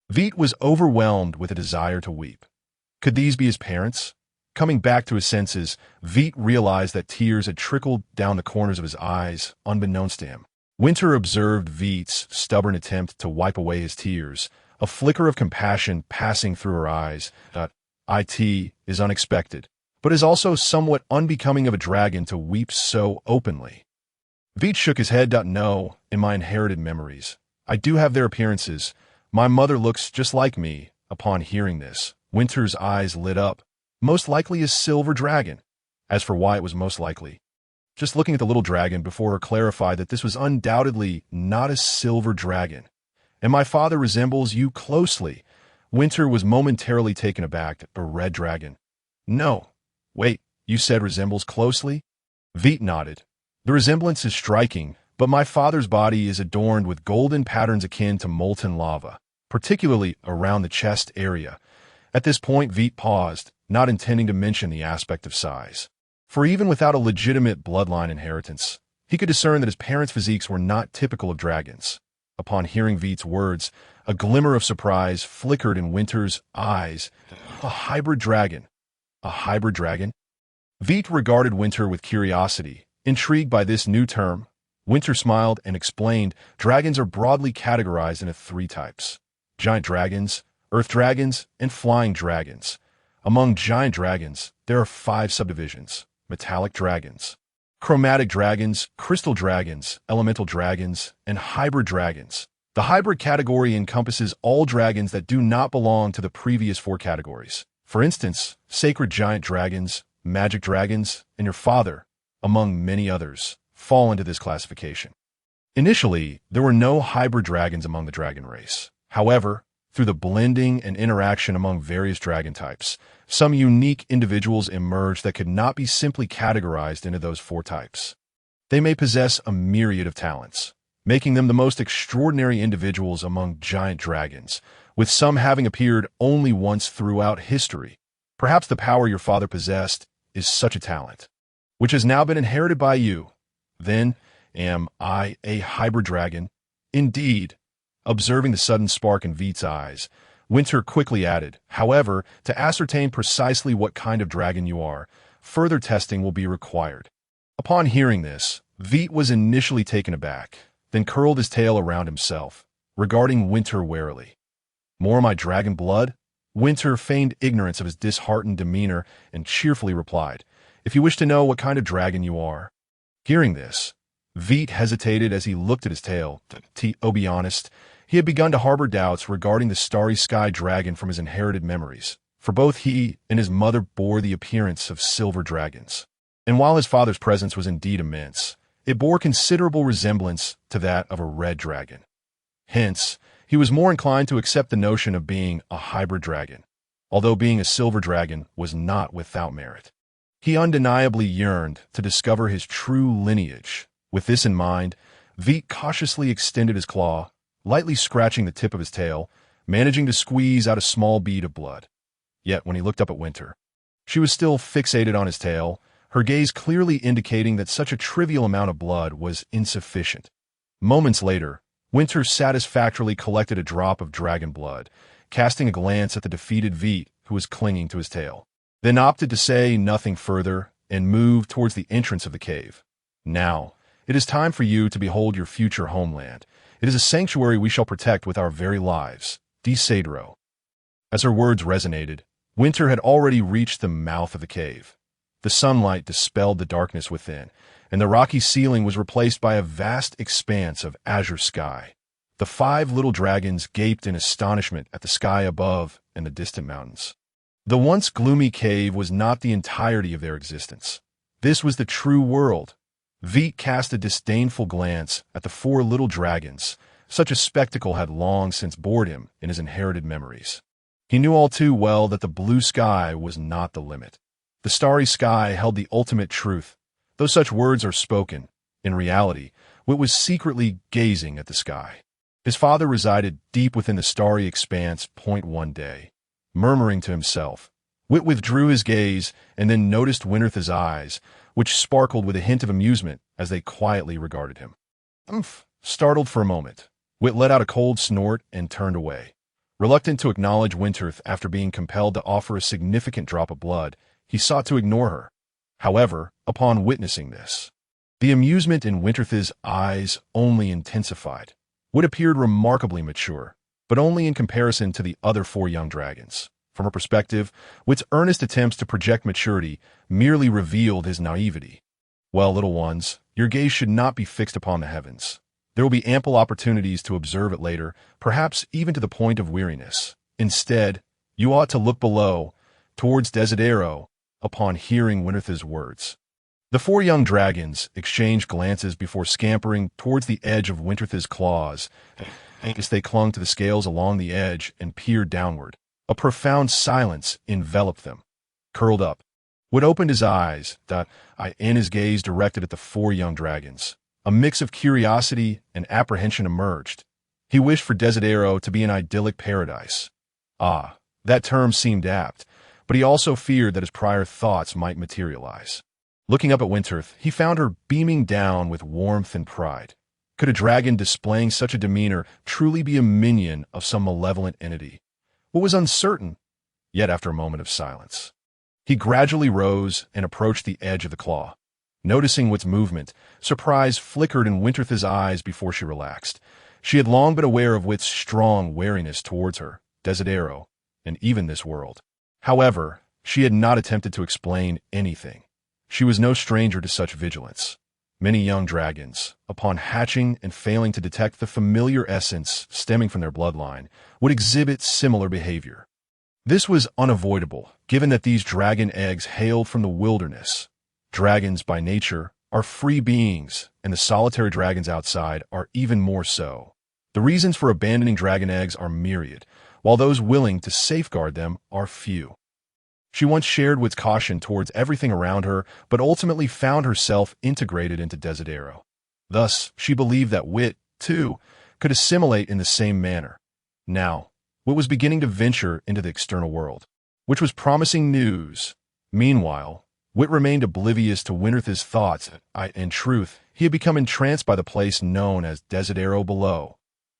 S1: Vite was overwhelmed with a desire to weep. Could these be his parents? Coming back to his senses, Vite realized that tears had trickled down the corners of his eyes, unbeknownst to him. Winter observed Vite's stubborn attempt to wipe away his tears, a flicker of compassion passing through her eyes. It is unexpected, but is also somewhat unbecoming of a dragon to weep so openly. Vite shook his head. No, in my inherited memories, I do have their appearances. My mother looks just like me. Upon hearing this, Winter's eyes lit up. Most likely a silver dragon. As for why it was most likely, just looking at the little dragon before her clarified that this was undoubtedly not a silver dragon. And my father resembles you closely. Winter was momentarily taken aback. A red dragon. No. Wait, you said resembles closely? Vite nodded. The resemblance is striking, but my father's body is adorned with golden patterns akin to molten lava, particularly around the chest area. At this point, Vite paused, not intending to mention the aspect of size. For even without a legitimate bloodline inheritance, He could discern that his parents' physiques were not typical of dragons. Upon hearing Vite's words, a glimmer of surprise flickered in Winter's eyes. A hybrid dragon. A hybrid dragon? Vite regarded Winter with curiosity, intrigued by this new term. Winter smiled and explained, dragons are broadly categorized into three types: giant dragons, earth dragons, and flying dragons. Among giant dragons, there are 5 subdivisions: metallic dragons, chromatic dragons, crystal dragons, elemental dragons, and hybrid dragons. The hybrid category encompasses all dragons that do not belong to the previous 4 categories. For instance, sacred giant dragons, magic dragons, and your father, among many others, fall into this classification. Initially, there were no hybrid dragons among the dragon race. However, through the blending and interaction among various dragon types, some unique individuals emerged that could not be simply categorized into those 4 types. They may possess a myriad of talents, making them the most extraordinary individuals among giant dragons, with some having appeared only once throughout history. Perhaps the power your father possessed is such a talent, which has now been inherited by you. Then, am I a hybrid dragon? Indeed. Observing the sudden spark in Vite's eyes, Winter quickly added, however, to ascertain precisely what kind of dragon you are, further testing will be required. Upon hearing this, Vite was initially taken aback, then curled his tail around himself, regarding Winter warily. More of my dragon blood? Winter feigned ignorance of his disheartened demeanor and cheerfully replied, if you wish to know what kind of dragon you are. Hearing this, Vite hesitated as he looked at his tail. To be honest, he had begun to harbor doubts regarding the starry sky dragon from his inherited memories, for both he and his mother bore the appearance of silver dragons. And while his father's presence was indeed immense, it bore considerable resemblance to that of a red dragon. Hence, he was more inclined to accept the notion of being a hybrid dragon, although being a silver dragon was not without merit. He undeniably yearned to discover his true lineage. With this in mind, Vite cautiously extended his claw, lightly scratching the tip of his tail, managing to squeeze out a small bead of blood. Yet when he looked up at Winter, she was still fixated on his tail, her gaze clearly indicating that such a trivial amount of blood was insufficient. Moments later, Winter satisfactorily collected a drop of dragon blood, casting a glance at the defeated Vite, who was clinging to his tail, then opted to say nothing further and moved towards the entrance of the cave. Now, it is time for you to behold your future homeland. It is a sanctuary we shall protect with our very lives. Di Cedro. As her words resonated, Winter had already reached the mouth of the cave. The sunlight dispelled the darkness within, and the rocky ceiling was replaced by a vast expanse of azure sky. The 5 little dragons gaped in astonishment at the sky above and the distant mountains. The once gloomy cave was not the entirety of their existence. This was the true world. Vite cast a disdainful glance at the 4 little dragons. Such a spectacle had long since bored him in his inherited memories. He knew all too well that the blue sky was not the limit. The starry sky held the ultimate truth. Though such words are spoken, in reality, Wit was secretly gazing at the sky. His father resided deep within the starry expanse. One day, murmuring to himself, Wit withdrew his gaze and then noticed Winter's eyes, which sparkled with a hint of amusement as they quietly regarded him. Startled for a moment, Wit let out a cold snort and turned away. Reluctant to acknowledge Winterth after being compelled to offer a significant drop of blood, he sought to ignore her. However, upon witnessing this, the amusement in Winterth's eyes only intensified. Wit appeared remarkably mature, but only in comparison to the other 4 young dragons. From her perspective, Wit's earnest attempts to project maturity merely revealed his naivety. Well, little ones, your gaze should not be fixed upon the heavens. There will be ample opportunities to observe it later, perhaps even to the point of weariness. Instead, you ought to look below, towards Desidero, upon hearing Winterth's words. The 4 young dragons exchanged glances before scampering towards the edge of Winterth's claws, as they clung to the scales along the edge and peered downward. A profound silence enveloped them. Curled up, Wit opened his eyes, and his gaze directed at the 4 young dragons. A mix of curiosity and apprehension emerged. He wished for Desidero to be an idyllic paradise. That term seemed apt, but he also feared that his prior thoughts might materialize. Looking up at Winterth, he found her beaming down with warmth and pride. Could a dragon displaying such a demeanor truly be a minion of some malevolent entity? What was uncertain, yet after a moment of silence. He gradually rose and approached the edge of the claw. Noticing Wit's movement, surprise flickered in Winterth's eyes before she relaxed. She had long been aware of Wit's strong wariness towards her, Desidero, and even this world. However, she had not attempted to explain anything. She was no stranger to such vigilance. Many young dragons, upon hatching and failing to detect the familiar essence stemming from their bloodline, would exhibit similar behavior. This was unavoidable, given that these dragon eggs hailed from the wilderness. Dragons, by nature, are free beings, and the solitary dragons outside are even more so. The reasons for abandoning dragon eggs are myriad, while those willing to safeguard them are few. She once shared Wit's caution towards everything around her, but ultimately found herself integrated into Desidero. Thus, she believed that Wit, too, could assimilate in the same manner. Now, Wit was beginning to venture into the external world, which was promising news. Meanwhile, Wit remained oblivious to Winterth's thoughts. In truth, he had become entranced by the place known as Desidero below.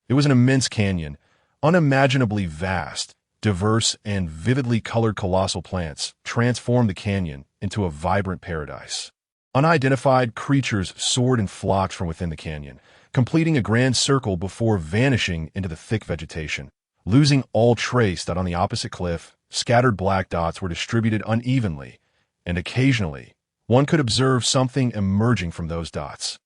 S1: It was an immense canyon, unimaginably vast. Diverse and vividly colored colossal plants transformed the canyon into a vibrant paradise. Unidentified creatures soared in flocks from within the canyon, completing a grand circle before vanishing into the thick vegetation. Losing all trace that on the opposite cliff, scattered black dots were distributed unevenly, and occasionally, one could observe something emerging from those dots.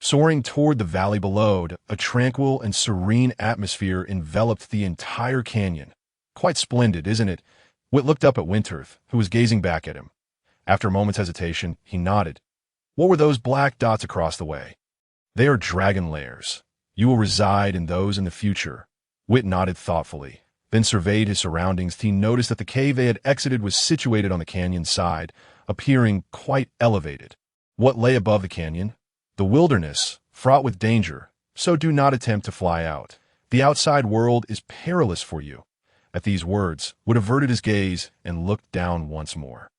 S1: Soaring toward the valley below, a tranquil and serene atmosphere enveloped the entire canyon. Quite splendid, isn't it? Wit looked up at Winterth, who was gazing back at him. After a moment's hesitation, he nodded. What were those black dots across the way? They are dragon lairs. You will reside in those in the future. Wit nodded thoughtfully, then surveyed his surroundings. He noticed that the cave they had exited was situated on the canyon side, appearing quite elevated. What lay above the canyon? The wilderness, fraught with danger, so do not attempt to fly out. The outside world is perilous for you. At these words, Wit averted his gaze and looked down once more.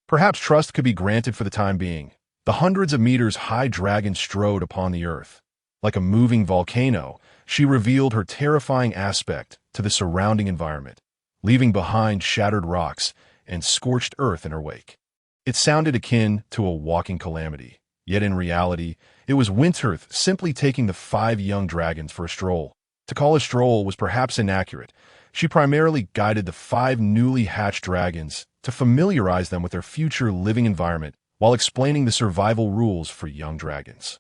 S1: Perhaps trust could be granted for the time being. The hundreds of meters high dragon strode upon the earth. Like a moving volcano, she revealed her terrifying aspect to the surrounding environment, leaving behind shattered rocks and scorched earth in her wake. It sounded akin to a walking calamity, yet in reality, it was Winterth simply taking the 5 young dragons for a stroll. To call a stroll was perhaps inaccurate. She primarily guided the 5 newly hatched dragons to familiarize them with their future living environment while explaining the survival rules for young dragons.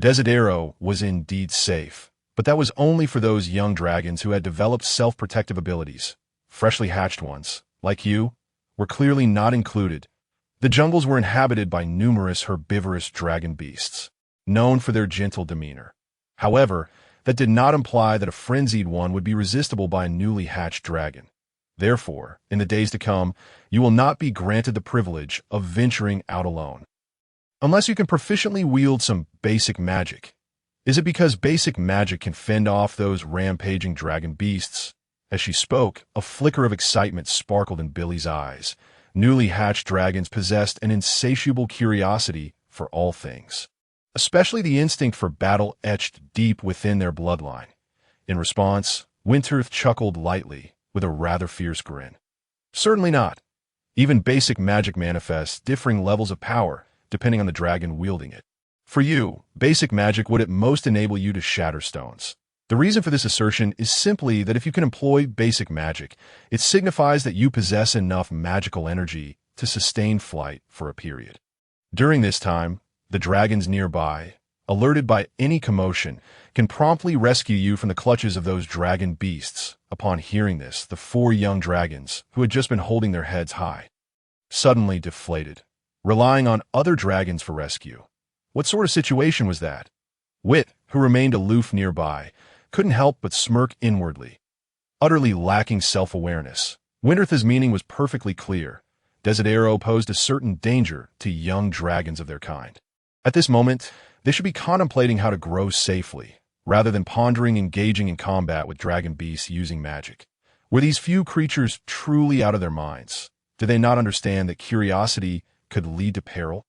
S1: Desidero was indeed safe, but that was only for those young dragons who had developed self-protective abilities. Freshly hatched ones, like you, were clearly not included. The jungles were inhabited by numerous herbivorous dragon beasts, known for their gentle demeanor. However, that did not imply that a frenzied one would be resistible by a newly hatched dragon. Therefore, in the days to come, you will not be granted the privilege of venturing out alone. Unless you can proficiently wield some basic magic. Is it because basic magic can fend off those rampaging dragon beasts? As she spoke, a flicker of excitement sparkled in Billy's eyes. Newly hatched dragons possessed an insatiable curiosity for all things, especially the instinct for battle etched deep within their bloodline. In response, Winterth chuckled lightly, with a rather fierce grin. Certainly not. Even basic magic manifests differing levels of power, depending on the dragon wielding it. For you, basic magic would at most enable you to shatter stones. The reason for this assertion is simply that if you can employ basic magic, it signifies that you possess enough magical energy to sustain flight for a period. During this time, the dragons nearby, alerted by any commotion, can promptly rescue you from the clutches of those dragon beasts. Upon hearing this, the 4 young dragons, who had just been holding their heads high, suddenly deflated, relying on other dragons for rescue. What sort of situation was that? Wit, who remained aloof nearby, couldn't help but smirk inwardly. Utterly lacking self-awareness, Winterth's meaning was perfectly clear. Desidero posed a certain danger to young dragons of their kind. At this moment, they should be contemplating how to grow safely, rather than pondering engaging in combat with dragon beasts using magic. Were these few creatures truly out of their minds? Did they not understand that curiosity could lead to peril?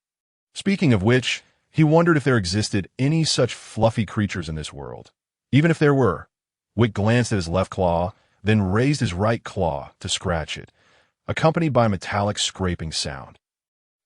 S1: Speaking of which, he wondered if there existed any such fluffy creatures in this world. Even if there were, Witt glanced at his left claw, then raised his right claw to scratch it, accompanied by a metallic scraping sound.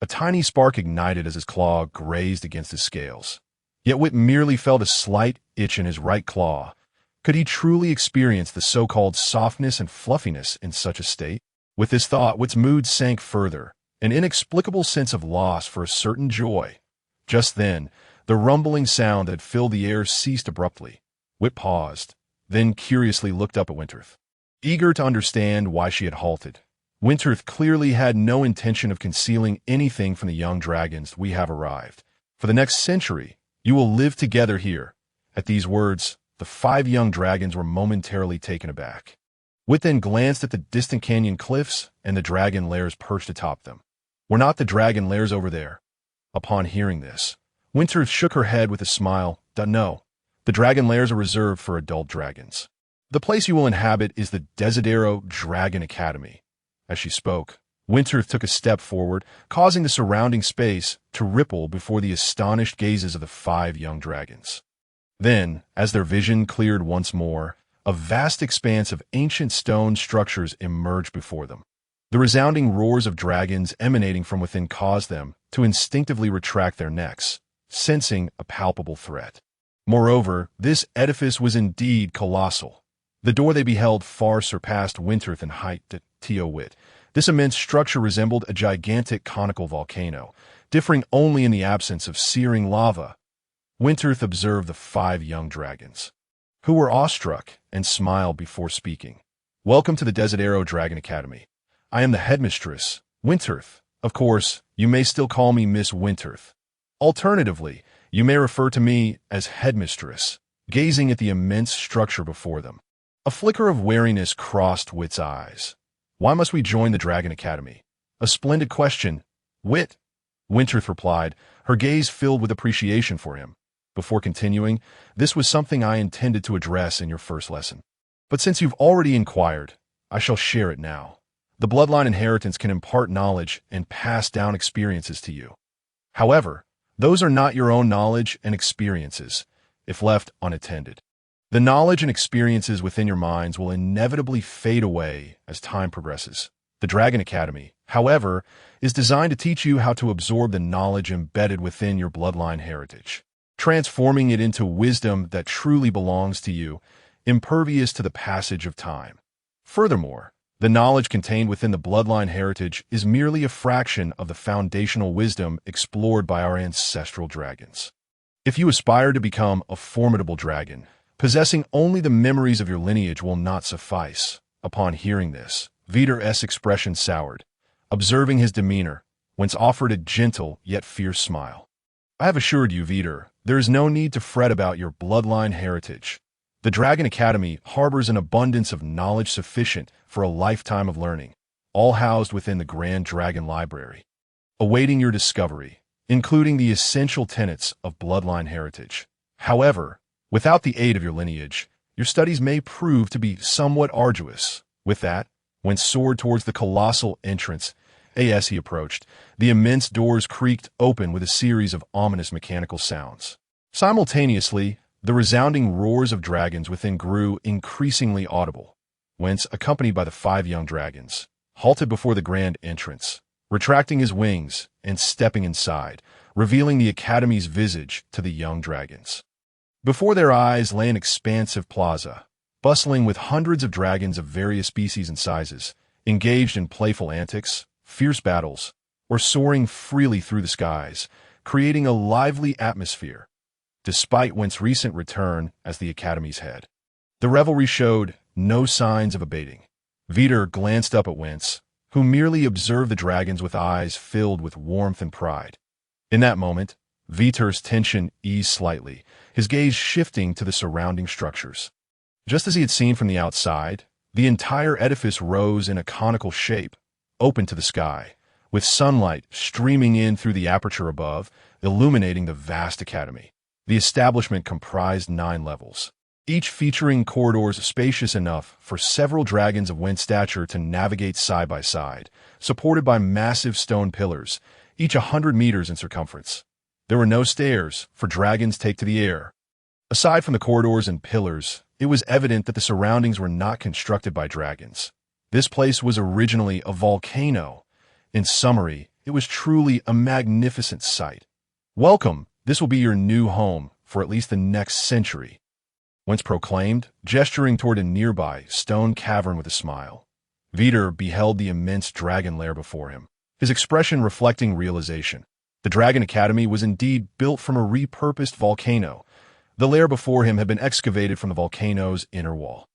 S1: A tiny spark ignited as his claw grazed against his scales. Yet Witt merely felt a slight itch in his right claw. Could he truly experience the so-called softness and fluffiness in such a state? With this thought, Witt's mood sank further, an inexplicable sense of loss for a certain joy. Just then, the rumbling sound that filled the air ceased abruptly. Witt paused, then curiously looked up at Winterth, eager to understand why she had halted. Winterth clearly had no intention of concealing anything from the young dragons. "We have arrived. For the next century, you will live together here." At these words, the 5 young dragons were momentarily taken aback. Witt then glanced at the distant canyon cliffs and the dragon lairs perched atop them. "Were not the dragon lairs over there?" Upon hearing this, Winterth shook her head with a smile. "No, the dragon lairs are reserved for adult dragons. The place you will inhabit is the Desidero Dragon Academy." As she spoke, Winterth took a step forward, causing the surrounding space to ripple before the astonished gazes of the 5 young dragons. Then, as their vision cleared once more, a vast expanse of ancient stone structures emerged before them. The resounding roars of dragons emanating from within caused them to instinctively retract their necks, sensing a palpable threat. Moreover, this edifice was indeed colossal. The door they beheld far surpassed Winterth in height to Witt. This immense structure resembled a gigantic conical volcano, differing only in the absence of searing lava. Winterth observed the 5 young dragons, who were awestruck and smiled before speaking. "Welcome to the Desidero Dragon Academy. I am the headmistress, Winterth. Of course, you may still call me Miss Winterth. Alternatively, you may refer to me as headmistress." Gazing at the immense structure before them, a flicker of wariness crossed Witt's eyes. "Why must we join the Dragon Academy?" "A splendid question, Witt," Winterth replied, her gaze filled with appreciation for him. Before continuing, "This was something I intended to address in your first lesson. But since you've already inquired, I shall share it now. The bloodline inheritance can impart knowledge and pass down experiences to you. However, those are not your own knowledge and experiences, if left unattended. The knowledge and experiences within your minds will inevitably fade away as time progresses. The Dragon Academy, however, is designed to teach you how to absorb the knowledge embedded within your bloodline heritage, transforming it into wisdom that truly belongs to you, impervious to the passage of time. Furthermore, the knowledge contained within the bloodline heritage is merely a fraction of the foundational wisdom explored by our ancestral dragons. If you aspire to become a formidable dragon, possessing only the memories of your lineage will not suffice." Upon hearing this, Vite's expression soured, observing his demeanor, whence offered a gentle yet fierce smile. "I have assured you, Vite, there is no need to fret about your bloodline heritage. The Dragon Academy harbors an abundance of knowledge sufficient for a lifetime of learning, all housed within the Grand Dragon Library, awaiting your discovery, including the essential tenets of bloodline heritage. However, without the aid of your lineage, your studies may prove to be somewhat arduous." With that, went soared towards the colossal entrance. As he approached, the immense doors creaked open with a series of ominous mechanical sounds. Simultaneously, the resounding roars of dragons within grew increasingly audible, whence, accompanied by the 5 young dragons, halted before the grand entrance, retracting his wings and stepping inside, revealing the Academy's visage to the young dragons. Before their eyes lay an expansive plaza, bustling with hundreds of dragons of various species and sizes, engaged in playful antics, fierce battles, or soaring freely through the skies, creating a lively atmosphere. Despite Went's recent return as the Academy's head, the revelry showed no signs of abating. Vite glanced up at Wentz, who merely observed the dragons with eyes filled with warmth and pride. In that moment, Vite's tension eased slightly, his gaze shifting to the surrounding structures. Just as he had seen from the outside, the entire edifice rose in a conical shape, open to the sky, with sunlight streaming in through the aperture above, illuminating the vast academy. The establishment comprised 9 levels, each featuring corridors spacious enough for several dragons of Went's stature to navigate side by side, supported by massive stone pillars. each 100 meters in circumference. There were no stairs, for dragons take to the air. Aside from the corridors and pillars, it was evident that the surroundings were not constructed by dragons. This place was originally a volcano. In summary, it was truly a magnificent sight. Welcome, this will be your new home for at least the next century, Wentz proclaimed, gesturing toward a nearby stone cavern with a smile. Vite beheld the immense dragon lair before him, his expression reflecting realization. The Dragon Academy was indeed built from a repurposed volcano. The lair before him had been excavated from the volcano's inner wall.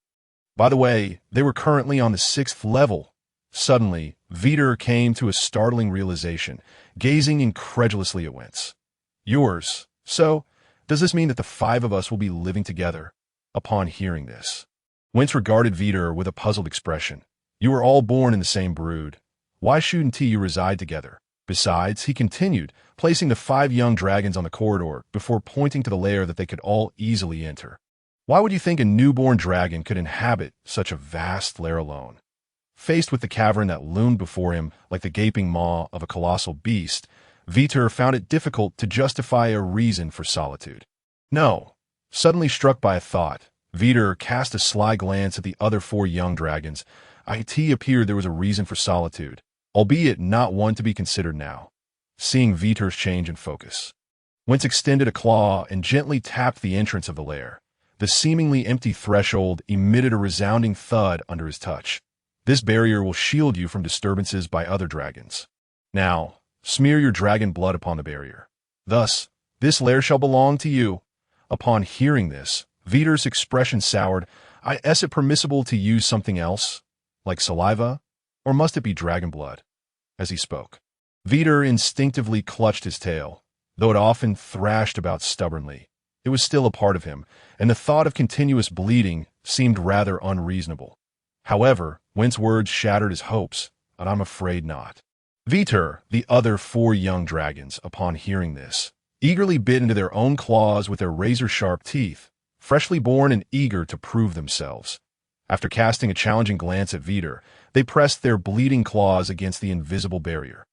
S1: By the way, they were currently on the 6th level. Suddenly, Vite came to a startling realization, gazing incredulously at Wentz. Yours. So, does this mean that the 5 of us will be living together? Upon hearing this, Wentz regarded Vite with a puzzled expression. You were all born in the same brood. Why shouldn't you reside together? Besides, he continued, placing the 5 young dragons on the corridor before pointing to the lair that they could all easily enter. Why would you think a newborn dragon could inhabit such a vast lair alone? Faced with the cavern that loomed before him like the gaping maw of a colossal beast, Vite found it difficult to justify a reason for solitude. No. Suddenly struck by a thought, Vite cast a sly glance at the other 4 young dragons. It appeared there was a reason for solitude, albeit not one to be considered now. Seeing Vite's change in focus, Wentz extended a claw and gently tapped the entrance of the lair. The seemingly empty threshold emitted a resounding thud under his touch. This barrier will shield you from disturbances by other dragons. Now, smear your dragon blood upon the barrier. Thus, this lair shall belong to you. Upon hearing this, Vite's expression soured. Is it permissible to use something else, like saliva, or must it be dragon blood? As he spoke, Vite instinctively clutched his tail. Though it often thrashed about stubbornly, it was still a part of him, and the thought of continuous bleeding seemed rather unreasonable. However, Wentz's words shattered his hopes, and I'm afraid not. Vite, the other 4 young dragons, upon hearing this, eagerly bit into their own claws with their razor-sharp teeth, freshly born and eager to prove themselves. After casting a challenging glance at Vite, they pressed their bleeding claws against the invisible barrier.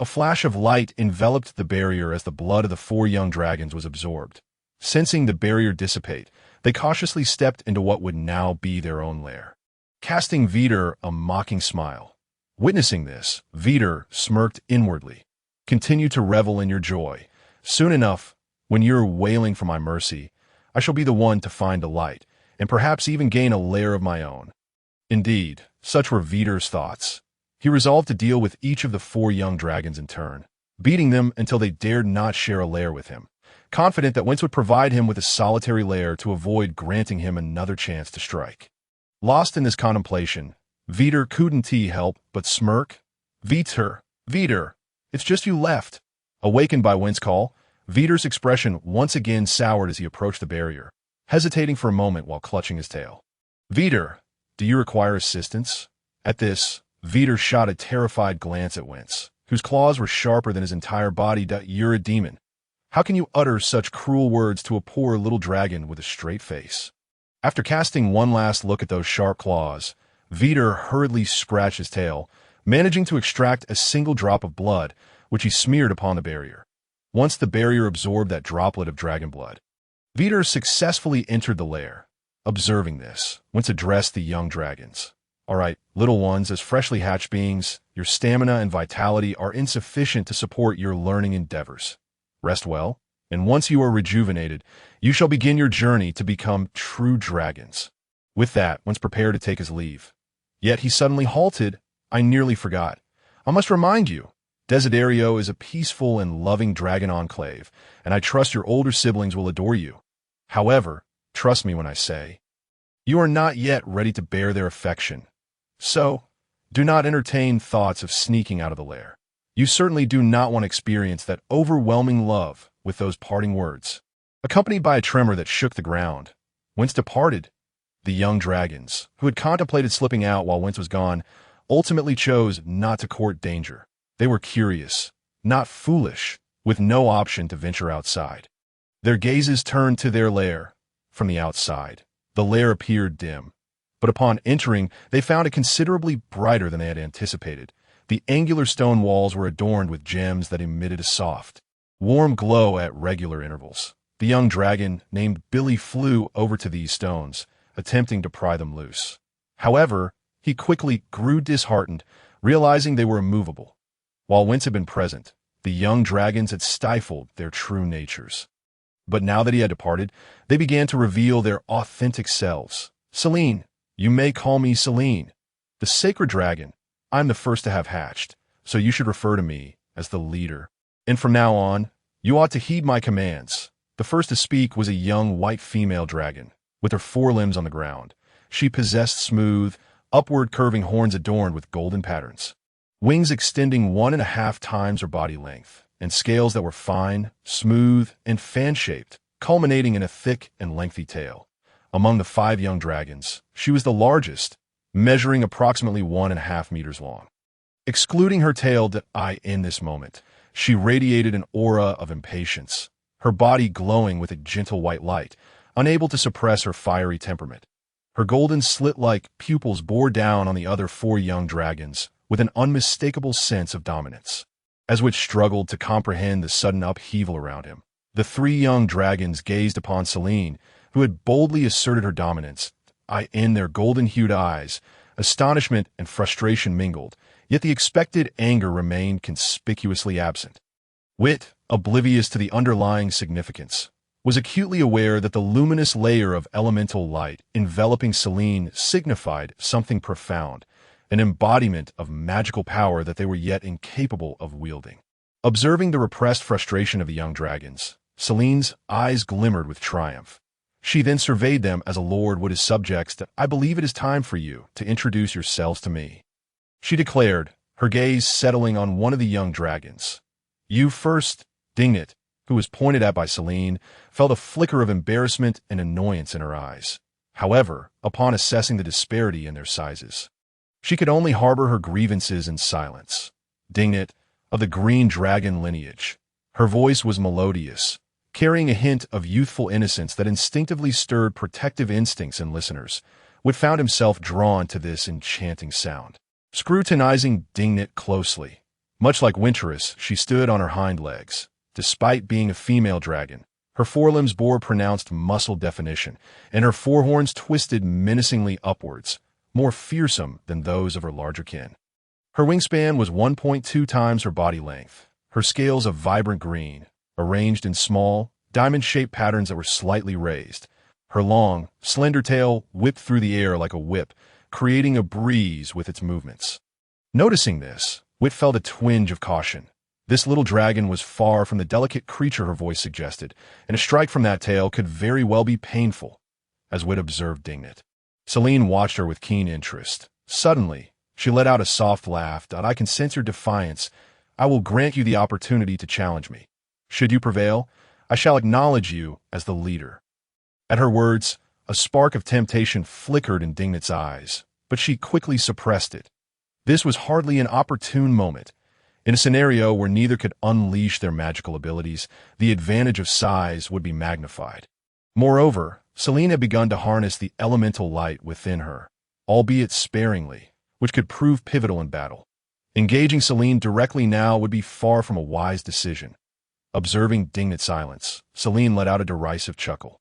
S1: A flash of light enveloped the barrier as the blood of the 4 young dragons was absorbed. Sensing the barrier dissipate, they cautiously stepped into what would now be their own lair, casting Vite a mocking smile. Witnessing this, Vite smirked inwardly. Continue to revel in your joy. Soon enough, when you're wailing for my mercy, I shall be the one to find a light, and perhaps even gain a lair of my own. Indeed, such were Vite's thoughts. He resolved to deal with each of the 4 young dragons in turn, beating them until they dared not share a lair with him, confident that Wentz would provide him with a solitary lair to avoid granting him another chance to strike. Lost in this contemplation, Vite couldn't help but smirk. Vite, it's just you left. Awakened by Wentz's call, Vite's expression once again soured as he approached the barrier, hesitating for a moment while clutching his tail. Vite, do you require assistance? At this, Vite shot a terrified glance at Wentz, whose claws were sharper than his entire body. You're a demon. How can you utter such cruel words to a poor little dragon with a straight face? After casting one last look at those sharp claws, Vite hurriedly scratched his tail, managing to extract a single drop of blood, which he smeared upon the barrier. Once the barrier absorbed that droplet of dragon blood, Vite successfully entered the lair. Observing this, Wentz addressed the young dragons. All right, little ones, as freshly hatched beings, your stamina and vitality are insufficient to support your learning endeavors. Rest well, and once you are rejuvenated, you shall begin your journey to become true dragons. With that, Wentz prepared to take his leave. Yet he suddenly halted. I nearly forgot. I must remind you, Desiderio is a peaceful and loving dragon enclave, and I trust your older siblings will adore you. However, trust me when I say, you are not yet ready to bear their affection. So, do not entertain thoughts of sneaking out of the lair. You certainly do not want to experience that overwhelming love with those parting words. Accompanied by a tremor that shook the ground, Wentz departed. The young dragons, who had contemplated slipping out while Wentz was gone, ultimately chose not to court danger. They were curious, not foolish, with no option to venture outside. Their gazes turned to their lair. From the outside, the lair appeared dim, but upon entering, they found it considerably brighter than they had anticipated. The angular stone walls were adorned with gems that emitted a soft, warm glow at regular intervals. The young dragon, named Billy, flew over to these stones, attempting to pry them loose. However, he quickly grew disheartened, realizing they were immovable. While Wince had been present, the young dragons had stifled their true natures. But now that he had departed, they began to reveal their authentic selves. Selene, you may call me Selene, the sacred dragon. I'm the first to have hatched, so you should refer to me as the leader. And from now on, you ought to heed my commands. The first to speak was a young white female dragon, with her forelimbs on the ground. She possessed smooth, upward curving horns adorned with golden patterns, wings extending 1.5 times her body length, and scales that were fine, smooth, and fan-shaped, culminating in a thick and lengthy tail. Among the 5 young dragons, she was the largest, measuring approximately 1.5 meters long. Excluding her tail in this moment, she radiated an aura of impatience, her body glowing with a gentle white light, unable to suppress her fiery temperament. Her golden slit-like pupils bore down on the other 4 young dragons with an unmistakable sense of dominance. As Witch struggled to comprehend the sudden upheaval around him, the 3 young dragons gazed upon Selene, who had boldly asserted her dominance. In their golden-hued eyes, astonishment and frustration mingled, yet the expected anger remained conspicuously absent. Wit, oblivious to the underlying significance, was acutely aware that the luminous layer of elemental light enveloping Selene signified something profound, an embodiment of magical power that they were yet incapable of wielding. Observing the repressed frustration of the young dragons, Selene's eyes glimmered with triumph. She then surveyed them as a lord would his subjects. I believe it is time for you to introduce yourselves to me, she declared, her gaze settling on one of the young dragons. You first, Dingnit, who was pointed at by Selene, felt a flicker of embarrassment and annoyance in her eyes. However, upon assessing the disparity in their sizes, she could only harbor her grievances in silence. Dingnit, of the green dragon lineage. Her voice was melodious, carrying a hint of youthful innocence that instinctively stirred protective instincts in listeners. Wit found himself drawn to this enchanting sound. Scrutinizing Dingnit closely, much like Winterous, she stood on her hind legs. Despite being a female dragon, her forelimbs bore pronounced muscle definition, and her forehorns twisted menacingly upwards, more fearsome than those of her larger kin. Her wingspan was 1.2 times her body length, her scales of vibrant green, arranged in small, diamond-shaped patterns that were slightly raised. Her long, slender tail whipped through the air like a whip, creating a breeze with its movements. Noticing this, Wit felt a twinge of caution. This little dragon was far from the delicate creature her voice suggested, and a strike from that tail could very well be painful, as Wit observed Dingnit. Selene watched her with keen interest. Suddenly, she let out a soft laugh. I can sense your defiance. I will grant you the opportunity to challenge me. Should you prevail, I shall acknowledge you as the leader. At her words, a spark of temptation flickered in Dingnit's eyes, but she quickly suppressed it. This was hardly an opportune moment. In a scenario where neither could unleash their magical abilities, the advantage of size would be magnified. Moreover, Selene had begun to harness the elemental light within her, albeit sparingly, which could prove pivotal in battle. Engaging Selene directly now would be far from a wise decision. Observing Dingnit's silence, Selene let out a derisive chuckle.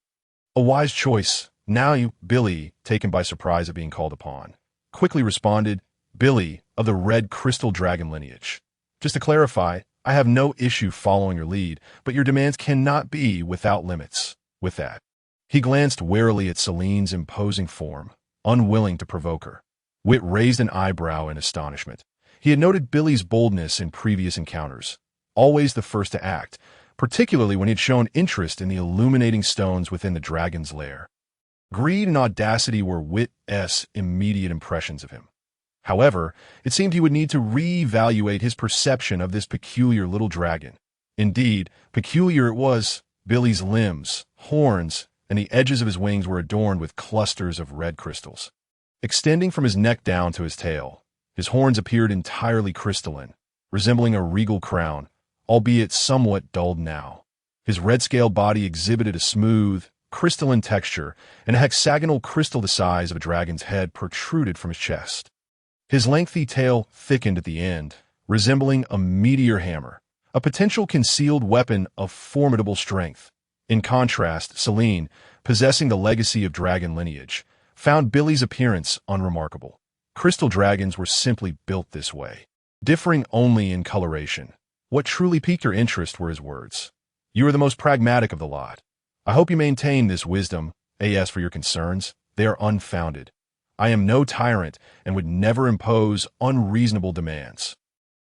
S1: A wise choice. Now you, Billy, taken by surprise at being called upon, quickly responded, Billy, of the red crystal dragon lineage. Just to clarify, I have no issue following your lead, but your demands cannot be without limits. With that, he glanced warily at Selene's imposing form, unwilling to provoke her. Wit raised an eyebrow in astonishment. He had noted Billy's boldness in previous encounters, always the first to act, particularly when he had shown interest in the illuminating stones within the dragon's lair. Greed and audacity were Wit's immediate impressions of him. However, it seemed he would need to re-evaluate his perception of this peculiar little dragon. Indeed, peculiar it was. Billy's limbs, horns, and the edges of his wings were adorned with clusters of red crystals. Extending from his neck down to his tail, his horns appeared entirely crystalline, resembling a regal crown, albeit somewhat dulled now. His red-scaled body exhibited a smooth, crystalline texture, and a hexagonal crystal the size of a dragon's head protruded from his chest. His lengthy tail thickened at the end, resembling a meteor hammer, a potential concealed weapon of formidable strength. In contrast, Selene, possessing the legacy of dragon lineage, found Billy's appearance unremarkable. Crystal dragons were simply built this way, differing only in coloration. What truly piqued her interest were his words. "You are the most pragmatic of the lot. I hope you maintain this wisdom. As for your concerns, they are unfounded. I am no tyrant and would never impose unreasonable demands."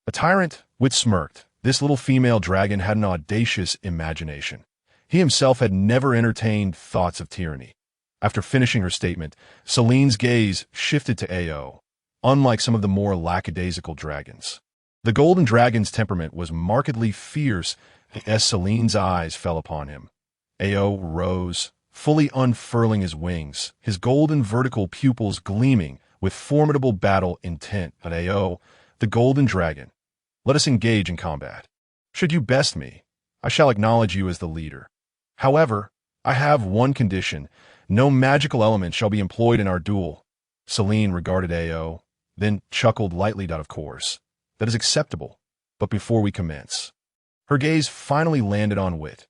S1: A tyrant? Wit smirked. This little female dragon had an audacious imagination. He himself had never entertained thoughts of tyranny. After finishing her statement, Selene's gaze shifted to Ao, unlike some of the more lackadaisical dragons. The golden dragon's temperament was markedly fierce as Selene's eyes fell upon him. Ao rose, fully unfurling his wings, his golden vertical pupils gleaming with formidable battle intent. At Ao, the golden dragon, "Let us engage in combat. Should you best me, I shall acknowledge you as the leader. However, I have one condition. No magical element shall be employed in our duel." Selene regarded Ao, then chuckled lightly. "Of course, that is acceptable. But before we commence..." Her gaze finally landed on Wit.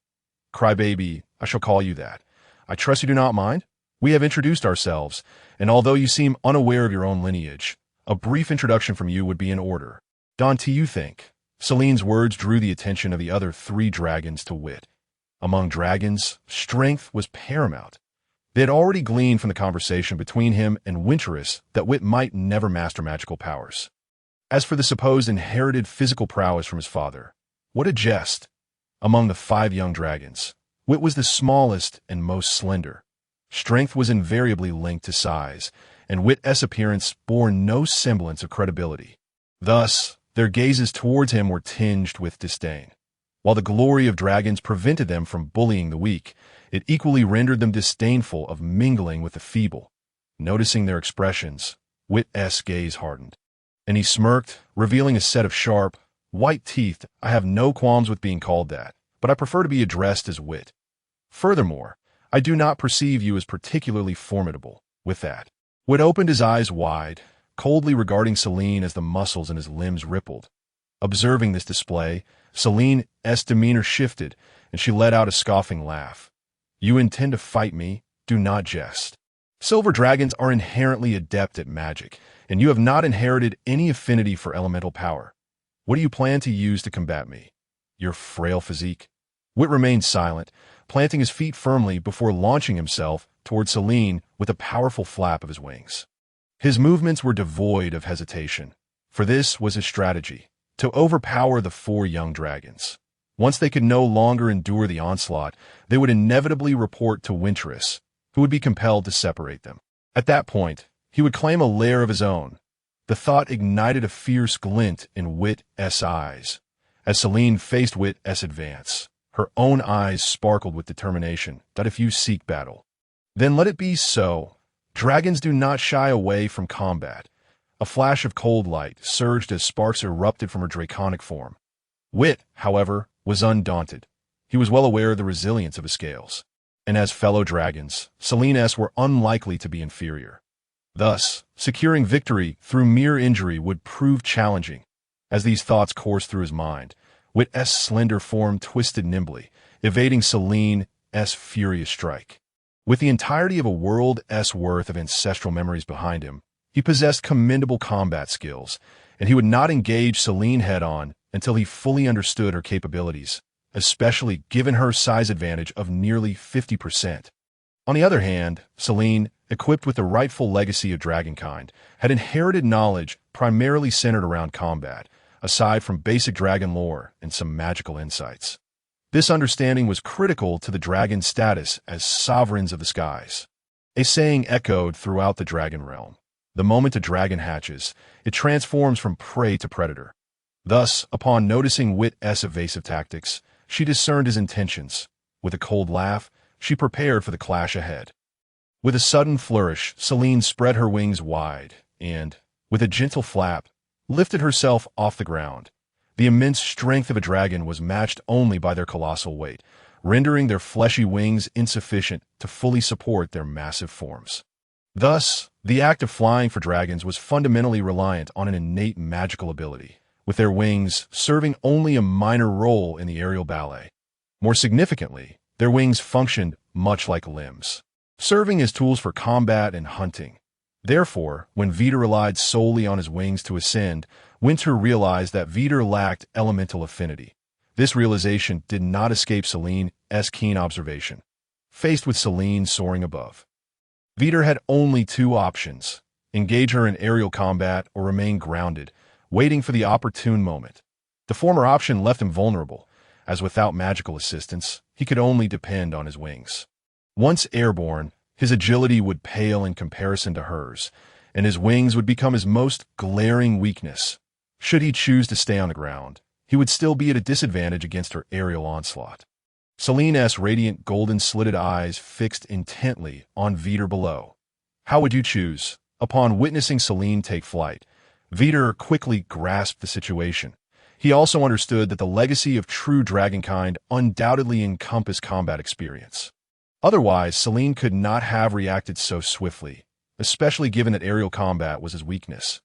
S1: "Crybaby, I shall call you that. I trust you do not mind? We have introduced ourselves, and although you seem unaware of your own lineage, a brief introduction from you would be in order. Don't you think?" Selene's words drew the attention of the other three dragons to Wit. Among dragons, strength was paramount. They had already gleaned from the conversation between him and Winterus that Wit might never master magical powers. As for the supposed inherited physical prowess from his father, what a jest! Among the 5 young dragons, Wit was the smallest and most slender. Strength was invariably linked to size, and Wit's appearance bore no semblance of credibility. Thus, their gazes towards him were tinged with disdain. While the glory of dragons prevented them from bullying the weak, it equally rendered them disdainful of mingling with the feeble. Noticing their expressions, Wit's gaze hardened, and he smirked, revealing a set of sharp, white teeth. "I have no qualms with being called that, but I prefer to be addressed as Wit. Furthermore, I do not perceive you as particularly formidable." With that, Wit opened his eyes wide, coldly regarding Selene as the muscles in his limbs rippled. Observing this display, Selene's demeanor shifted, and she let out a scoffing laugh. "You intend to fight me? Do not jest. Silver dragons are inherently adept at magic, and you have not inherited any affinity for elemental power. What do you plan to use to combat me? Your frail physique?" Wit remained silent, planting his feet firmly before launching himself toward Selene with a powerful flap of his wings. His movements were devoid of hesitation, for this was his strategy: to overpower the 4 young dragons. Once they could no longer endure the onslaught, they would inevitably report to Winterus, who would be compelled to separate them. At that point, he would claim a lair of his own. The thought ignited a fierce glint in Wit's eyes. As Selene faced Wit's advance, her own eyes sparkled with determination. "If you seek battle, then let it be so. Dragons do not shy away from combat." A flash of cold light surged as sparks erupted from her draconic form. Wit, however, was undaunted. He was well aware of the resilience of his scales, and as fellow dragons, Selene's were unlikely to be inferior. Thus, securing victory through mere injury would prove challenging. As these thoughts coursed through his mind, Wit's slender form twisted nimbly, evading Selene's furious strike. With the entirety of a world's worth of ancestral memories behind him, he possessed commendable combat skills, and he would not engage Selene head-on until he fully understood her capabilities, especially given her size advantage of nearly 50%. On the other hand, Selene, equipped with the rightful legacy of dragonkind, had inherited knowledge primarily centered around combat, aside from basic dragon lore and some magical insights. This understanding was critical to the dragon's status as sovereigns of the skies. A saying echoed throughout the dragon realm: the moment a dragon hatches, it transforms from prey to predator. Thus, upon noticing Wit's evasive tactics, she discerned his intentions. With a cold laugh, she prepared for the clash ahead. With a sudden flourish, Selene spread her wings wide and, with a gentle flap, lifted herself off the ground. The immense strength of a dragon was matched only by their colossal weight, rendering their fleshy wings insufficient to fully support their massive forms. Thus, the act of flying for dragons was fundamentally reliant on an innate magical ability, with their wings serving only a minor role in the aerial ballet. More significantly, their wings functioned much like limbs, serving as tools for combat and hunting. Therefore, when Vite relied solely on his wings to ascend, Winter realized that Vite lacked elemental affinity. This realization did not escape Celine's keen observation. Faced with Celine soaring above, Vite had only two options: engage her in aerial combat or remain grounded, waiting for the opportune moment. The former option left him vulnerable, as without magical assistance, he could only depend on his wings. Once airborne, his agility would pale in comparison to hers, and his wings would become his most glaring weakness. Should he choose to stay on the ground, he would still be at a disadvantage against her aerial onslaught. Celine's radiant golden-slitted eyes fixed intently on Vite below. How would you choose? Upon witnessing Celine take flight, Vite quickly grasped the situation. He also understood that the legacy of true dragonkind undoubtedly encompassed combat experience. Otherwise, Celine could not have reacted so swiftly, especially given that aerial combat was his weakness.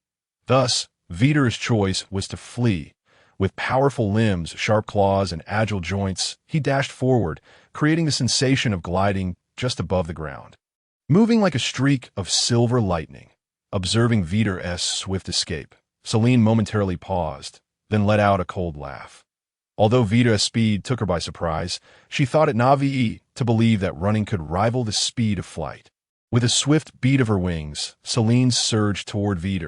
S1: Thus, Vite's choice was to flee. With powerful limbs, sharp claws, and agile joints, he dashed forward, creating the sensation of gliding just above the ground. Moving like a streak of silver lightning, observing Vite's swift escape, Celine momentarily paused, then let out a cold laugh. Although Vite's speed took her by surprise, she thought it naive to believe that running could rival the speed of flight. With a swift beat of her wings, Celine surged toward Vite,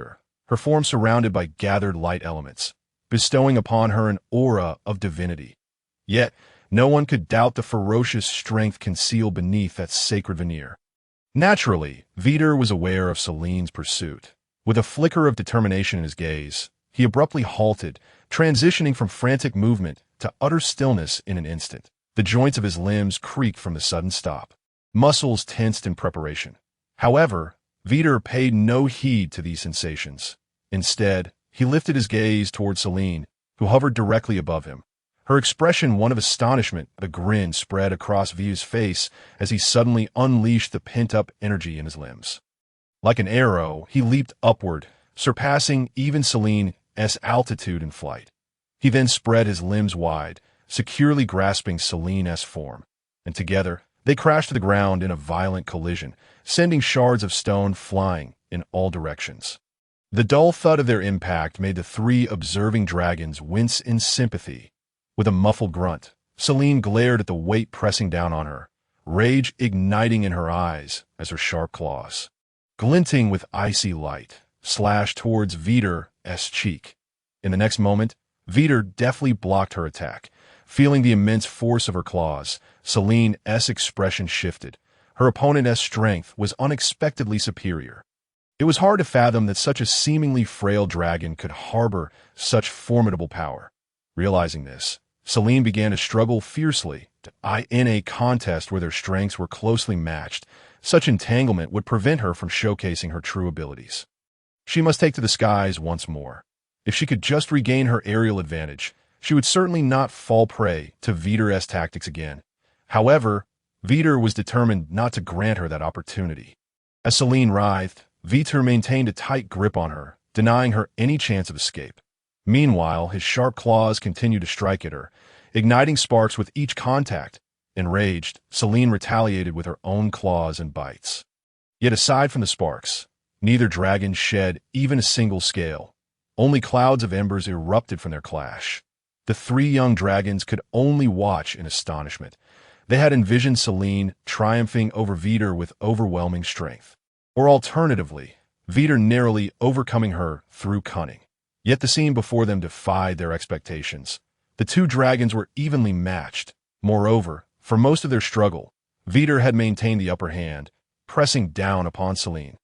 S1: her form surrounded by gathered light elements, bestowing upon her an aura of divinity. Yet, no one could doubt the ferocious strength concealed beneath that sacred veneer. Naturally, Vite was aware of Celine's pursuit. With a flicker of determination in his gaze, he abruptly halted, transitioning from frantic movement to utter stillness in an instant. The joints of his limbs creaked from the sudden stop. Muscles tensed in preparation. However, Vite paid no heed to these sensations. Instead, he lifted his gaze toward Celine, who hovered directly above him. Her expression one of astonishment, a grin spread across Vite's face as he suddenly unleashed the pent-up energy in his limbs. Like an arrow, he leaped upward, surpassing even Celine's altitude in flight. He then spread his limbs wide, securely grasping Celine's form, and together they crashed to the ground in a violent collision, sending shards of stone flying in all directions. The dull thud of their impact made the three observing dragons wince in sympathy. With a muffled grunt, Celine glared at the weight pressing down on her, rage igniting in her eyes as her sharp claws, glinting with icy light, slashed towards Vite's cheek. In the next moment, Vite deftly blocked her attack. Feeling the immense force of her claws, Celine's expression shifted. Her opponent's strength was unexpectedly superior. It was hard to fathom that such a seemingly frail dragon could harbor such formidable power. Realizing this, Celine began to struggle fiercely in a contest where their strengths were closely matched. Such entanglement would prevent her from showcasing her true abilities. She must take to the skies once more. If she could just regain her aerial advantage, she would certainly not fall prey to Vite's tactics again. However, Vite was determined not to grant her that opportunity. As Celine writhed, Vite maintained a tight grip on her, denying her any chance of escape. Meanwhile, his sharp claws continued to strike at her, igniting sparks with each contact. Enraged, Celine retaliated with her own claws and bites. Yet aside from the sparks, neither dragon shed even a single scale. Only clouds of embers erupted from their clash. The three young dragons could only watch in astonishment. They had envisioned Celine triumphing over Vite with overwhelming strength, or alternatively, Vite narrowly overcoming her through cunning. Yet the scene before them defied their expectations. The two dragons were evenly matched. Moreover, for most of their struggle, Vite had maintained the upper hand, pressing down upon Celine.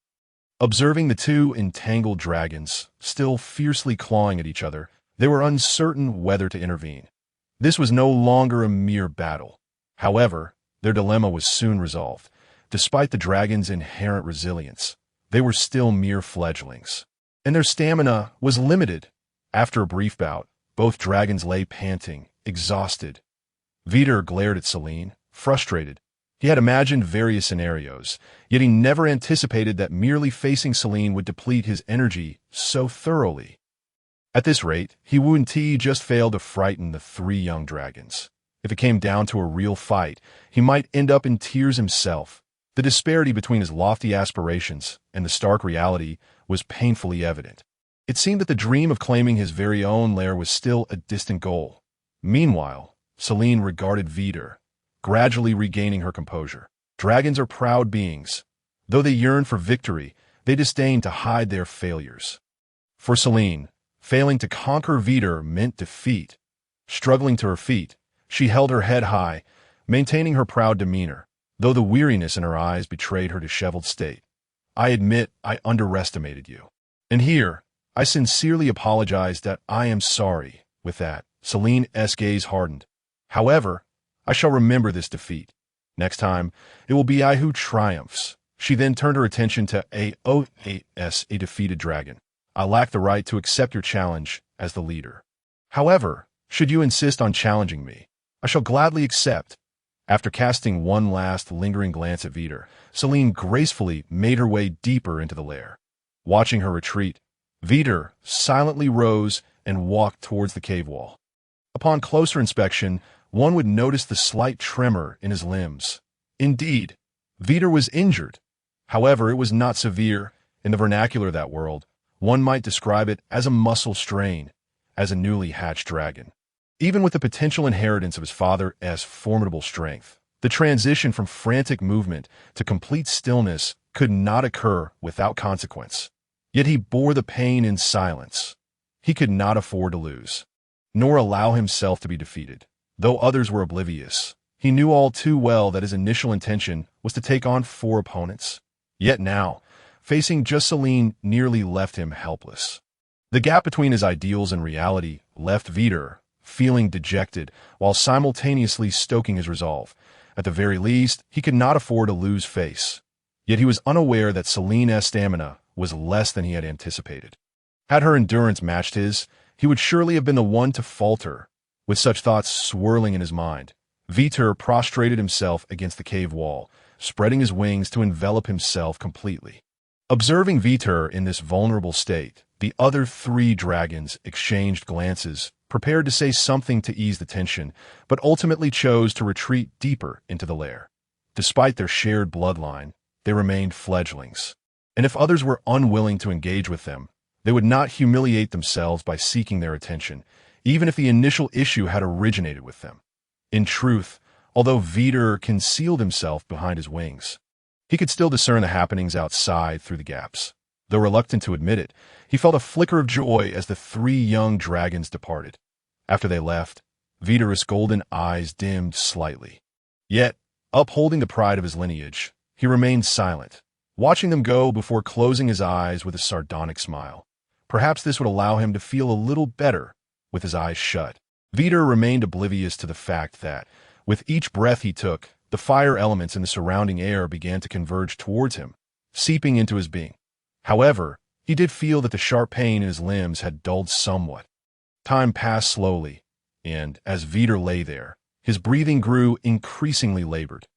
S1: Observing the two entangled dragons, still fiercely clawing at each other, they were uncertain whether to intervene. This was no longer a mere battle. However, their dilemma was soon resolved. Despite the dragons' inherent resilience, they were still mere fledglings, and their stamina was limited. After a brief bout, both dragons lay panting, exhausted. Vite glared at Celine, frustrated. He had imagined various scenarios, yet he never anticipated that merely facing Celine would deplete his energy so thoroughly. At this rate, he wouldn't just fail to frighten the three young dragons. If it came down to a real fight, he might end up in tears himself. The disparity between his lofty aspirations and the stark reality was painfully evident. It seemed that the dream of claiming his very own lair was still a distant goal. Meanwhile, Celine regarded Vite, gradually regaining her composure. Dragons are proud beings. Though they yearn for victory, they disdain to hide their failures. For Celine, failing to conquer Vite meant defeat. Struggling to her feet, she held her head high, maintaining her proud demeanor, though the weariness in her eyes betrayed her disheveled state. I admit I underestimated you. And here, I sincerely apologize that I am sorry. With that, Celine's gaze hardened. However, I shall remember this defeat. Next time, it will be I who triumphs. She then turned her attention to a defeated dragon. I lack the right to accept your challenge as the leader. However, should you insist on challenging me, I shall gladly accept. After casting one last lingering glance at Vite, Celine gracefully made her way deeper into the lair. Watching her retreat, Vite silently rose and walked towards the cave wall. Upon closer inspection, one would notice the slight tremor in his limbs. Indeed, Vite was injured. However, it was not severe. In the vernacular of that world, one might describe it as a muscle strain, as a newly hatched dragon. Even with the potential inheritance of his father's formidable strength, the transition from frantic movement to complete stillness could not occur without consequence. Yet he bore the pain in silence. He could not afford to lose, nor allow himself to be defeated. Though others were oblivious, he knew all too well that his initial intention was to take on 4 opponents. Yet now, facing just Celine nearly left him helpless. The gap between his ideals and reality left Vite feeling dejected while simultaneously stoking his resolve. At the very least, he could not afford to lose face. Yet he was unaware that Celine's stamina was less than he had anticipated. Had her endurance matched his, he would surely have been the one to falter. With such thoughts swirling in his mind, Vite prostrated himself against the cave wall, spreading his wings to envelop himself completely. Observing Vite in this vulnerable state, the other 3 dragons exchanged glances, prepared to say something to ease the tension, but ultimately chose to retreat deeper into the lair. Despite their shared bloodline, they remained fledglings, and if others were unwilling to engage with them, they would not humiliate themselves by seeking their attention, even if the initial issue had originated with them. In truth, although Vite concealed himself behind his wings, he could still discern the happenings outside through the gaps. Though reluctant to admit it, he felt a flicker of joy as the 3 young dragons departed. After they left, Vite's golden eyes dimmed slightly. Yet, upholding the pride of his lineage, he remained silent, watching them go before closing his eyes with a sardonic smile. Perhaps this would allow him to feel a little better with his eyes shut. Vite remained oblivious to the fact that, with each breath he took, the fire elements in the surrounding air began to converge towards him, seeping into his being. However, he did feel that the sharp pain in his limbs had dulled somewhat. Time passed slowly, and as Vite lay there, his breathing grew increasingly labored.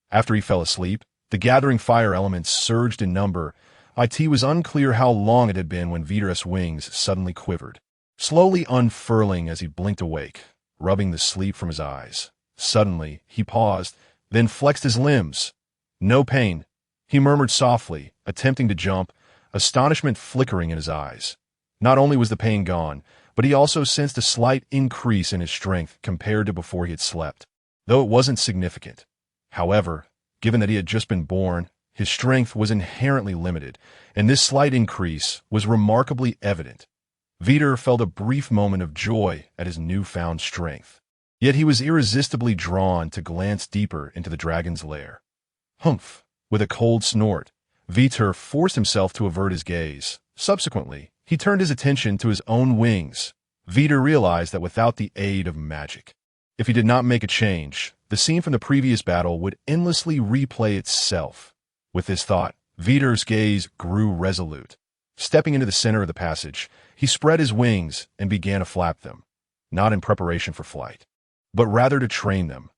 S1: After he fell asleep, the gathering fire elements surged in number. It was unclear how long it had been when Vite's wings suddenly quivered, slowly unfurling as he blinked awake, rubbing the sleep from his eyes. Suddenly, he paused, then flexed his limbs. No pain, he murmured softly, attempting to jump, astonishment flickering in his eyes. Not only was the pain gone, but he also sensed a slight increase in his strength compared to before he had slept, though it wasn't significant. However, given that he had just been born, his strength was inherently limited, and this slight increase was remarkably evident. Vite felt a brief moment of joy at his newfound strength. Yet he was irresistibly drawn to glance deeper into the dragon's lair. Humph! With a cold snort, Vite forced himself to avert his gaze. Subsequently, he turned his attention to his own wings. Vite realized that without the aid of magic, if he did not make a change, the scene from the previous battle would endlessly replay itself. With this thought, Vite's gaze grew resolute. Stepping into the center of the passage, he spread his wings and began to flap them, not in preparation for flight, but rather to train them.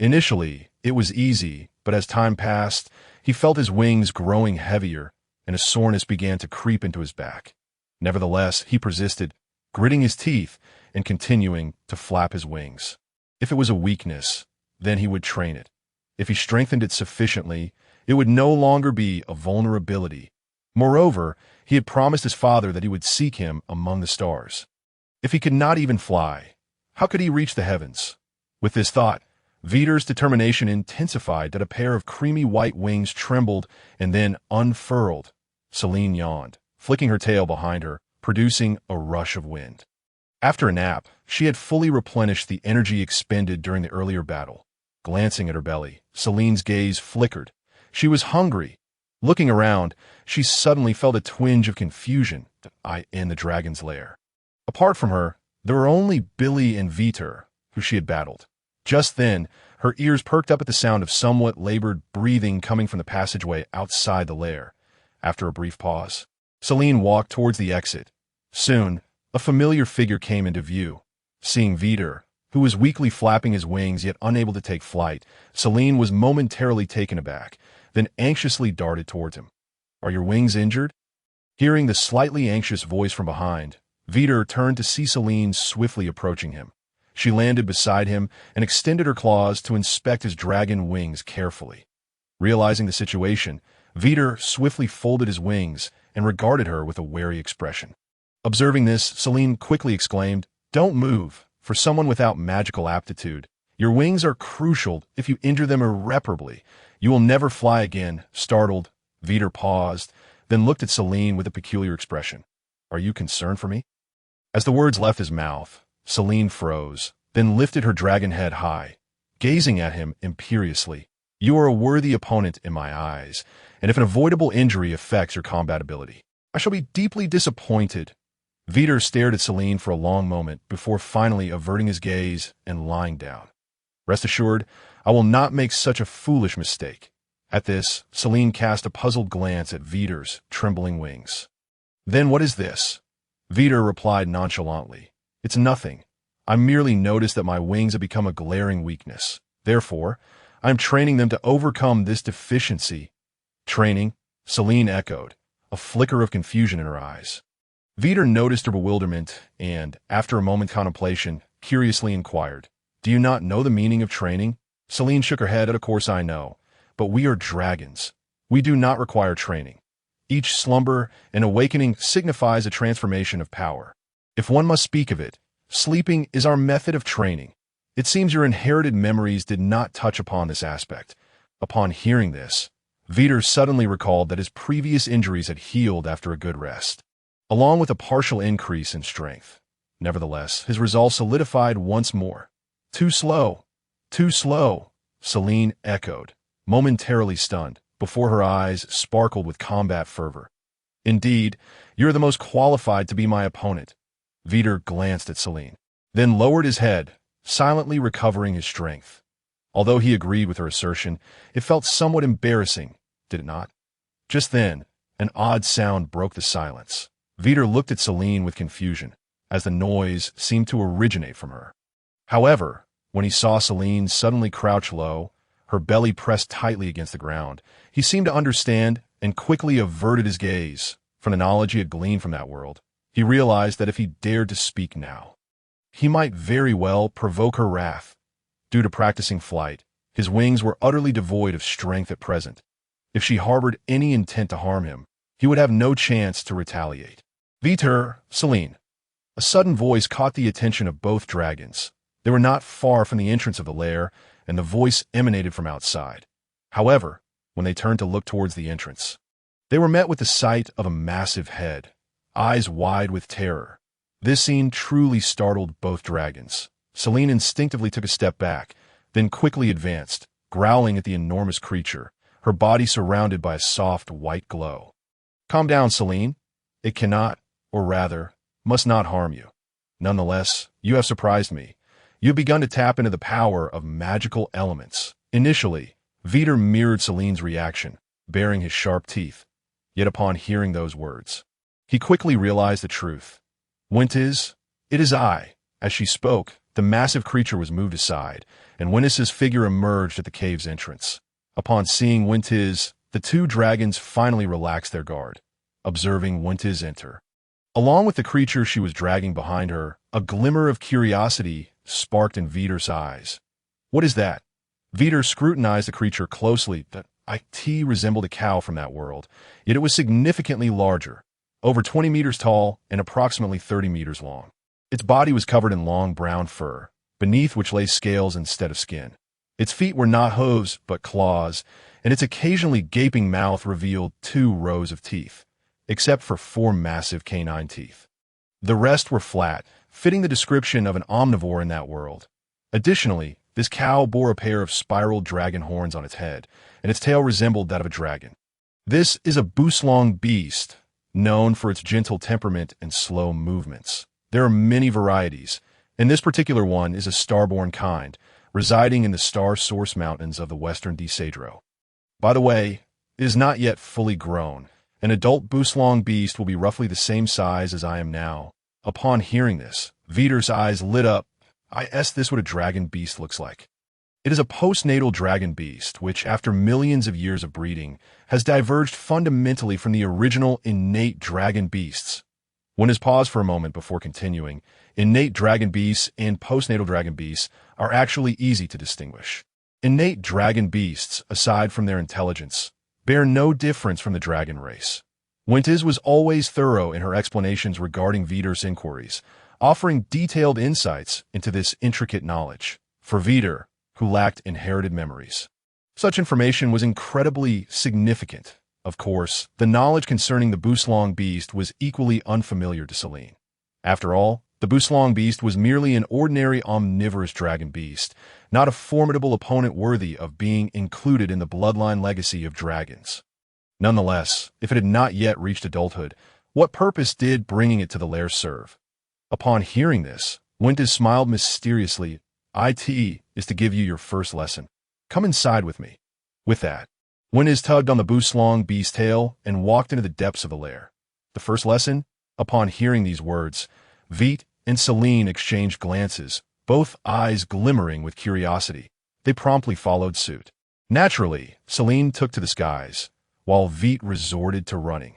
S1: Initially, it was easy, but as time passed, he felt his wings growing heavier, and a soreness began to creep into his back. Nevertheless, he persisted, gritting his teeth and continuing to flap his wings. If it was a weakness, then he would train it. If he strengthened it sufficiently, it would no longer be a vulnerability. Moreover, he had promised his father that he would seek him among the stars. If he could not even fly, how could he reach the heavens? With this thought, Vite's determination intensified that a pair of creamy white wings trembled and then unfurled. Selene yawned, flicking her tail behind her, producing a rush of wind. After a nap, she had fully replenished the energy expended during the earlier battle. Glancing at her belly, Selene's gaze flickered. She was hungry. Looking around, she suddenly felt a twinge of confusion in the dragon's lair. Apart from her, there were only Billy and Vite, who she had battled. Just then, her ears perked up at the sound of somewhat labored breathing coming from the passageway outside the lair. After a brief pause, Selene walked towards the exit. Soon, a familiar figure came into view. Seeing Vite, who was weakly flapping his wings yet unable to take flight, Selene was momentarily taken aback, then anxiously darted towards him. "Are your wings injured?" Hearing the slightly anxious voice from behind, Vite turned to see Selene swiftly approaching him. She landed beside him and extended her claws to inspect his dragon wings carefully. Realizing the situation, Vite swiftly folded his wings and regarded her with a wary expression. Observing this, Selene quickly exclaimed, "Don't move. For someone without magical aptitude, your wings are crucial. If you injure them irreparably, you will never fly again." Startled, Vite paused, then looked at Selene with a peculiar expression. "Are you concerned for me?" As the words left his mouth, Selene froze, then lifted her dragon head high, gazing at him imperiously. "You are a worthy opponent in my eyes, and if an avoidable injury affects your combat ability, I shall be deeply disappointed." Vite stared at Selene for a long moment before finally averting his gaze and lying down. "Rest assured, I will not make such a foolish mistake." At this, Selene cast a puzzled glance at Vite's trembling wings. "Then what is this?" Vite replied nonchalantly. "It's nothing. I merely noticed that my wings have become a glaring weakness. Therefore, I am training them to overcome this deficiency." "Training?" Selene echoed, a flicker of confusion in her eyes. Vite noticed her bewilderment and, after a moment's contemplation, curiously inquired, "Do you not know the meaning of training?" Selene shook her head. "Of course I know, but we are dragons. We do not require training. Each slumber and awakening signifies a transformation of power. If one must speak of it, sleeping is our method of training. It seems your inherited memories did not touch upon this aspect." Upon hearing this, Vite suddenly recalled that his previous injuries had healed after a good rest, along with a partial increase in strength. Nevertheless, his resolve solidified once more. "Too slow, too slow," Selene echoed, momentarily stunned, before her eyes sparkled with combat fervor. "Indeed, you are the most qualified to be my opponent." Vite glanced at Selene, then lowered his head, silently recovering his strength. Although he agreed with her assertion, it felt somewhat embarrassing, did it not? Just then, an odd sound broke the silence. Vite looked at Selene with confusion, as the noise seemed to originate from her. However, when he saw Selene suddenly crouch low, her belly pressed tightly against the ground, he seemed to understand and quickly averted his gaze. From the knowledge he had gleaned from that world, he realized that if he dared to speak now, he might very well provoke her wrath. Due to practicing flight, his wings were utterly devoid of strength at present. If she harbored any intent to harm him, he would have no chance to retaliate. "Vite, Selene." A sudden voice caught the attention of both dragons. They were not far from the entrance of the lair, and the voice emanated from outside. However, when they turned to look towards the entrance, they were met with the sight of a massive head, eyes wide with terror. This scene truly startled both dragons. Selene instinctively took a step back, then quickly advanced, growling at the enormous creature, her body surrounded by a soft white glow. "Calm down, Selene. It cannot, or rather, must not harm you. Nonetheless, you have surprised me. You have begun to tap into the power of magical elements." Initially, Vite mirrored Selene's reaction, baring his sharp teeth. Yet upon hearing those words, he quickly realized the truth. "Wintiz, it is I." As she spoke, the massive creature was moved aside, and Wintis's figure emerged at the cave's entrance. Upon seeing Wintiz, the two dragons finally relaxed their guard, observing Wintiz enter. Along with the creature she was dragging behind her, a glimmer of curiosity sparked in Vite's eyes. "What is that?" Vite scrutinized the creature closely. The IT resembled a cow from that world, yet it was significantly larger, over 20 meters tall and approximately 30 meters long. Its body was covered in long brown fur, beneath which lay scales instead of skin. Its feet were not hooves, but claws, and its occasionally gaping mouth revealed 2 rows of teeth, except for 4 massive canine teeth. The rest were flat, fitting the description of an omnivore in that world. Additionally, this cow bore a pair of spiral dragon horns on its head, and its tail resembled that of a dragon. This is a buslong beast, known for its gentle temperament and slow movements. There are many varieties, and this particular one is a starborn kind, residing in the Star Source Mountains of the western Desadro. By the way, it is not yet fully grown. An adult buslong beast will be roughly the same size as I am now. Upon hearing this, Vite's eyes lit up. I asked this what a dragon beast looks like. It is a postnatal dragon beast, which, after millions of years of breeding, has diverged fundamentally from the original innate dragon beasts. Wintiz paused for a moment before continuing. Innate dragon beasts and postnatal dragon beasts are actually easy to distinguish. Innate dragon beasts, aside from their intelligence, bear no difference from the dragon race. Wintiz was always thorough in her explanations regarding Vite's inquiries, offering detailed insights into this intricate knowledge. For Vite, who lacked inherited memories, such information was incredibly significant. Of course, the knowledge concerning the buslong beast was equally unfamiliar to Selene. After all, the buslong beast was merely an ordinary omnivorous dragon beast, not a formidable opponent worthy of being included in the bloodline legacy of dragons. Nonetheless, if it had not yet reached adulthood, what purpose did bringing it to the lair serve? Upon hearing this, Wintiz smiled mysteriously. "It is to give you your first lesson. Come inside with me." With that, Wintiz tugged on the buslong beast's tail and walked into the depths of the lair. The first lesson? Upon hearing these words, Vite and Selene exchanged glances, both eyes glimmering with curiosity. They promptly followed suit. Naturally, Selene took to the skies, while Vite resorted to running.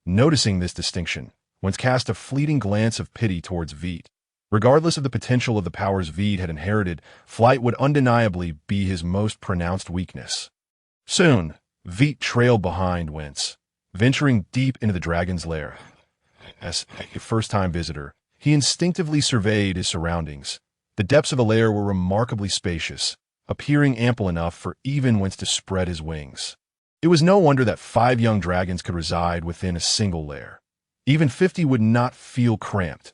S1: Noticing this distinction, Wintiz cast a fleeting glance of pity towards Vite. Regardless of the potential of the powers Vite had inherited, flight would undeniably be his most pronounced weakness. Soon, Vite trailed behind Wintiz, venturing deep into the dragon's lair. As a first-time visitor, he instinctively surveyed his surroundings. The depths of the lair were remarkably spacious, appearing ample enough for even Wintiz to spread his wings. It was no wonder that 5 young dragons could reside within a single lair. Even 50 would not feel cramped.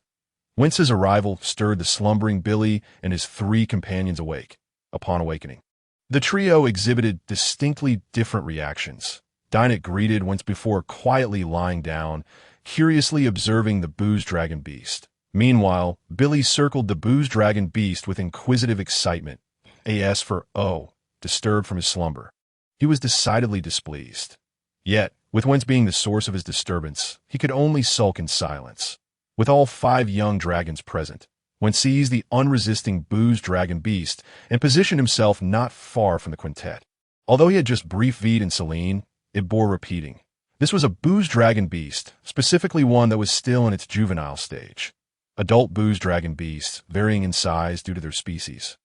S1: Wintiz's arrival stirred the slumbering Billy and his 3 companions awake. Upon awakening, the trio exhibited distinctly different reactions. Dinah greeted Wintiz before quietly lying down, curiously observing the booze dragon beast. Meanwhile, Billy circled the booze dragon beast with inquisitive excitement. As for O, disturbed from his slumber. He was decidedly displeased. Yet, with Wintiz being the source of his disturbance, he could only sulk in silence. With all 5 young dragons present, Wintiz seized the unresisting booze dragon beast and positioned himself not far from the quintet. Although he had just briefed Vite and Selene, it bore repeating. This was a booze dragon beast, specifically one that was still in its juvenile stage. Adult booze dragon beasts, varying in size due to their species,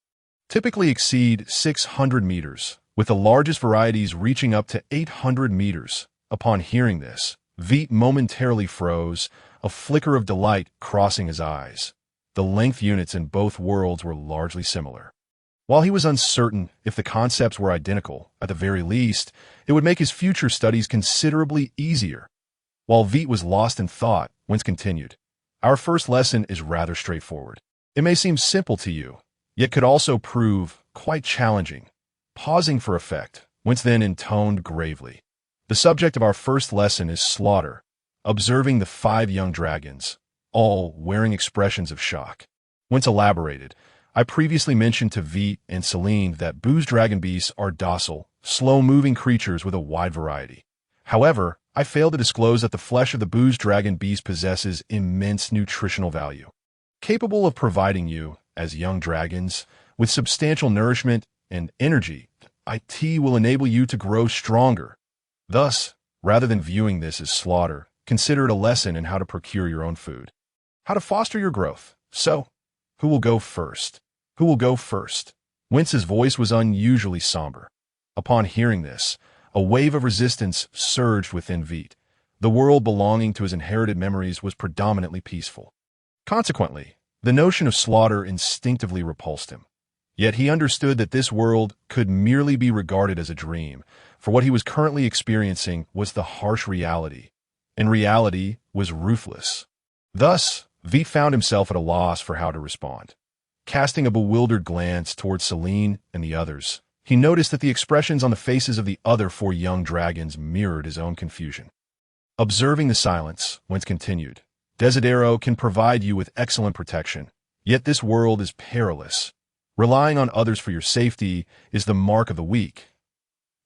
S1: typically exceed 600 meters, with the largest varieties reaching up to 800 meters. Upon hearing this, Vite momentarily froze, a flicker of delight crossing his eyes. The length units in both worlds were largely similar. While he was uncertain if the concepts were identical, at the very least, it would make his future studies considerably easier. While Vite was lost in thought, Wintiz continued. Our first lesson is rather straightforward. It may seem simple to you, yet could also prove quite challenging. Pausing for effect, Wintiz then intoned gravely. The subject of our first lesson is slaughter, observing the 5 young dragons, all wearing expressions of shock. Wintiz elaborated. I previously mentioned to Vite and Selene that booze dragon beasts are docile, slow-moving creatures with a wide variety. However, I failed to disclose that the flesh of the booze dragon beast possesses immense nutritional value, capable of providing you, as young dragons, with substantial nourishment and energy. IT will enable you to grow stronger. Thus, rather than viewing this as slaughter, consider it a lesson in how to procure your own food, how to foster your growth. So, who will go first? Who will go first? Wince's voice was unusually somber. Upon hearing this, a wave of resistance surged within Vite. The world belonging to his inherited memories was predominantly peaceful. Consequently, the notion of slaughter instinctively repulsed him. Yet he understood that this world could merely be regarded as a dream, for what he was currently experiencing was the harsh reality, and reality was ruthless. Thus, Vite found himself at a loss for how to respond. Casting a bewildered glance towards Celine and the others, he noticed that the expressions on the faces of the other 4 young dragons mirrored his own confusion. Observing the silence, Wentz continued, Desidero can provide you with excellent protection, yet this world is perilous. Relying on others for your safety is the mark of the weak.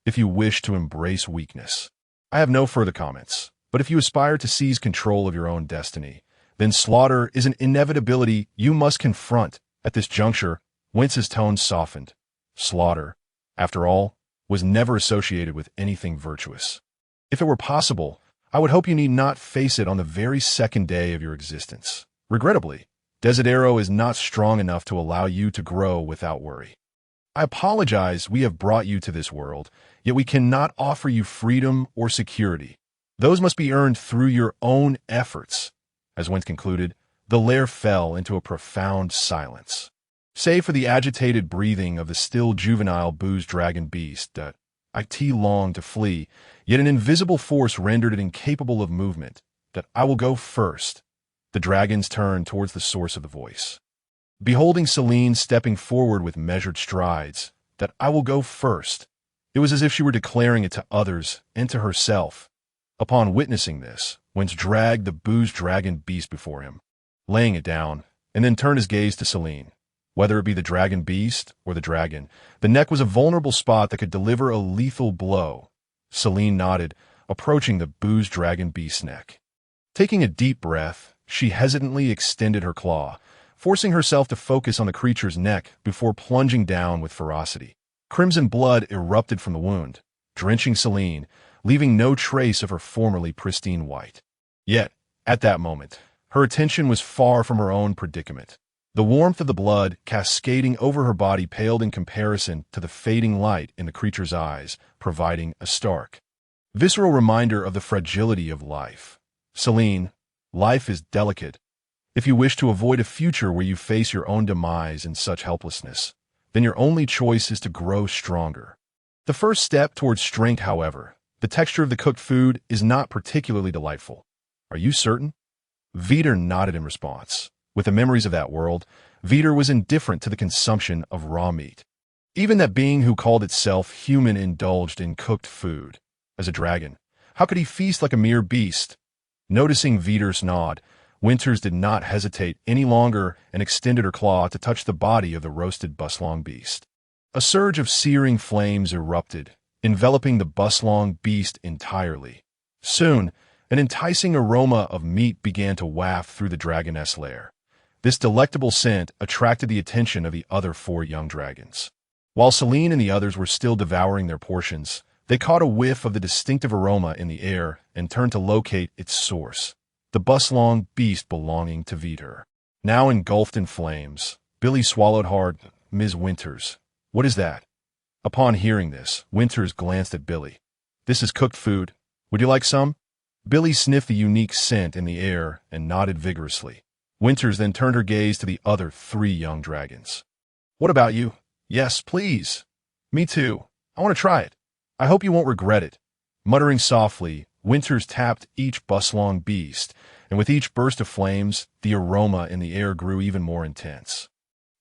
S1: If you wish to embrace weakness, I have no further comments, but if you aspire to seize control of your own destiny, then slaughter is an inevitability you must confront. At this juncture, Wentz's tone softened. Slaughter, after all, was never associated with anything virtuous. If it were possible, I would hope you need not face it on the very second day of your existence. Regrettably, Desidero is not strong enough to allow you to grow without worry. I apologize we have brought you to this world, yet we cannot offer you freedom or security. Those must be earned through your own efforts. As Wentz concluded, the lair fell into a profound silence. Save for the agitated breathing of the still juvenile booze dragon beast that IT longed to flee, yet an invisible force rendered it incapable of movement. That I will go first. The dragons turned towards the source of the voice. Beholding Celine stepping forward with measured strides, that I will go first. It was as if she were declaring it to others and to herself. Upon witnessing this, Wentz dragged the booze dragon beast before him, laying it down, and then turned his gaze to Celine. Whether it be the dragon beast or the dragon, the neck was a vulnerable spot that could deliver a lethal blow. Celine nodded, approaching the booze dragon beast's neck. Taking a deep breath, she hesitantly extended her claw, forcing herself to focus on the creature's neck before plunging down with ferocity. Crimson blood erupted from the wound, drenching Celine, leaving no trace of her formerly pristine white. Yet, at that moment, her attention was far from her own predicament. The warmth of the blood cascading over her body paled in comparison to the fading light in the creature's eyes, providing a stark, visceral reminder of the fragility of life. Celine, life is delicate. If you wish to avoid a future where you face your own demise in such helplessness, then your only choice is to grow stronger. The first step towards strength, however, the texture of the cooked food is not particularly delightful. Are you certain? Vite nodded in response. With the memories of that world, Vite was indifferent to the consumption of raw meat. Even that being who called itself human indulged in cooked food. As a dragon, how could he feast like a mere beast? Noticing Vite's nod, Winters did not hesitate any longer and extended her claw to touch the body of the roasted buslong beast. A surge of searing flames erupted, enveloping the buslong beast entirely. Soon, an enticing aroma of meat began to waft through the dragoness lair. This delectable scent attracted the attention of the other 4 young dragons. While Celine and the others were still devouring their portions, they caught a whiff of the distinctive aroma in the air and turned to locate its source. The buslong beast belonging to Vite. Now engulfed in flames, Billy swallowed hard. Ms. Winters, what is that? Upon hearing this, Winters glanced at Billy. This is cooked food. Would you like some? Billy sniffed the unique scent in the air and nodded vigorously. Winters then turned her gaze to the other 3 young dragons. What about you? Yes, please. Me too. I want to try it. I hope you won't regret it. Muttering softly, Winters tapped each buslong beast, and with each burst of flames, the aroma in the air grew even more intense.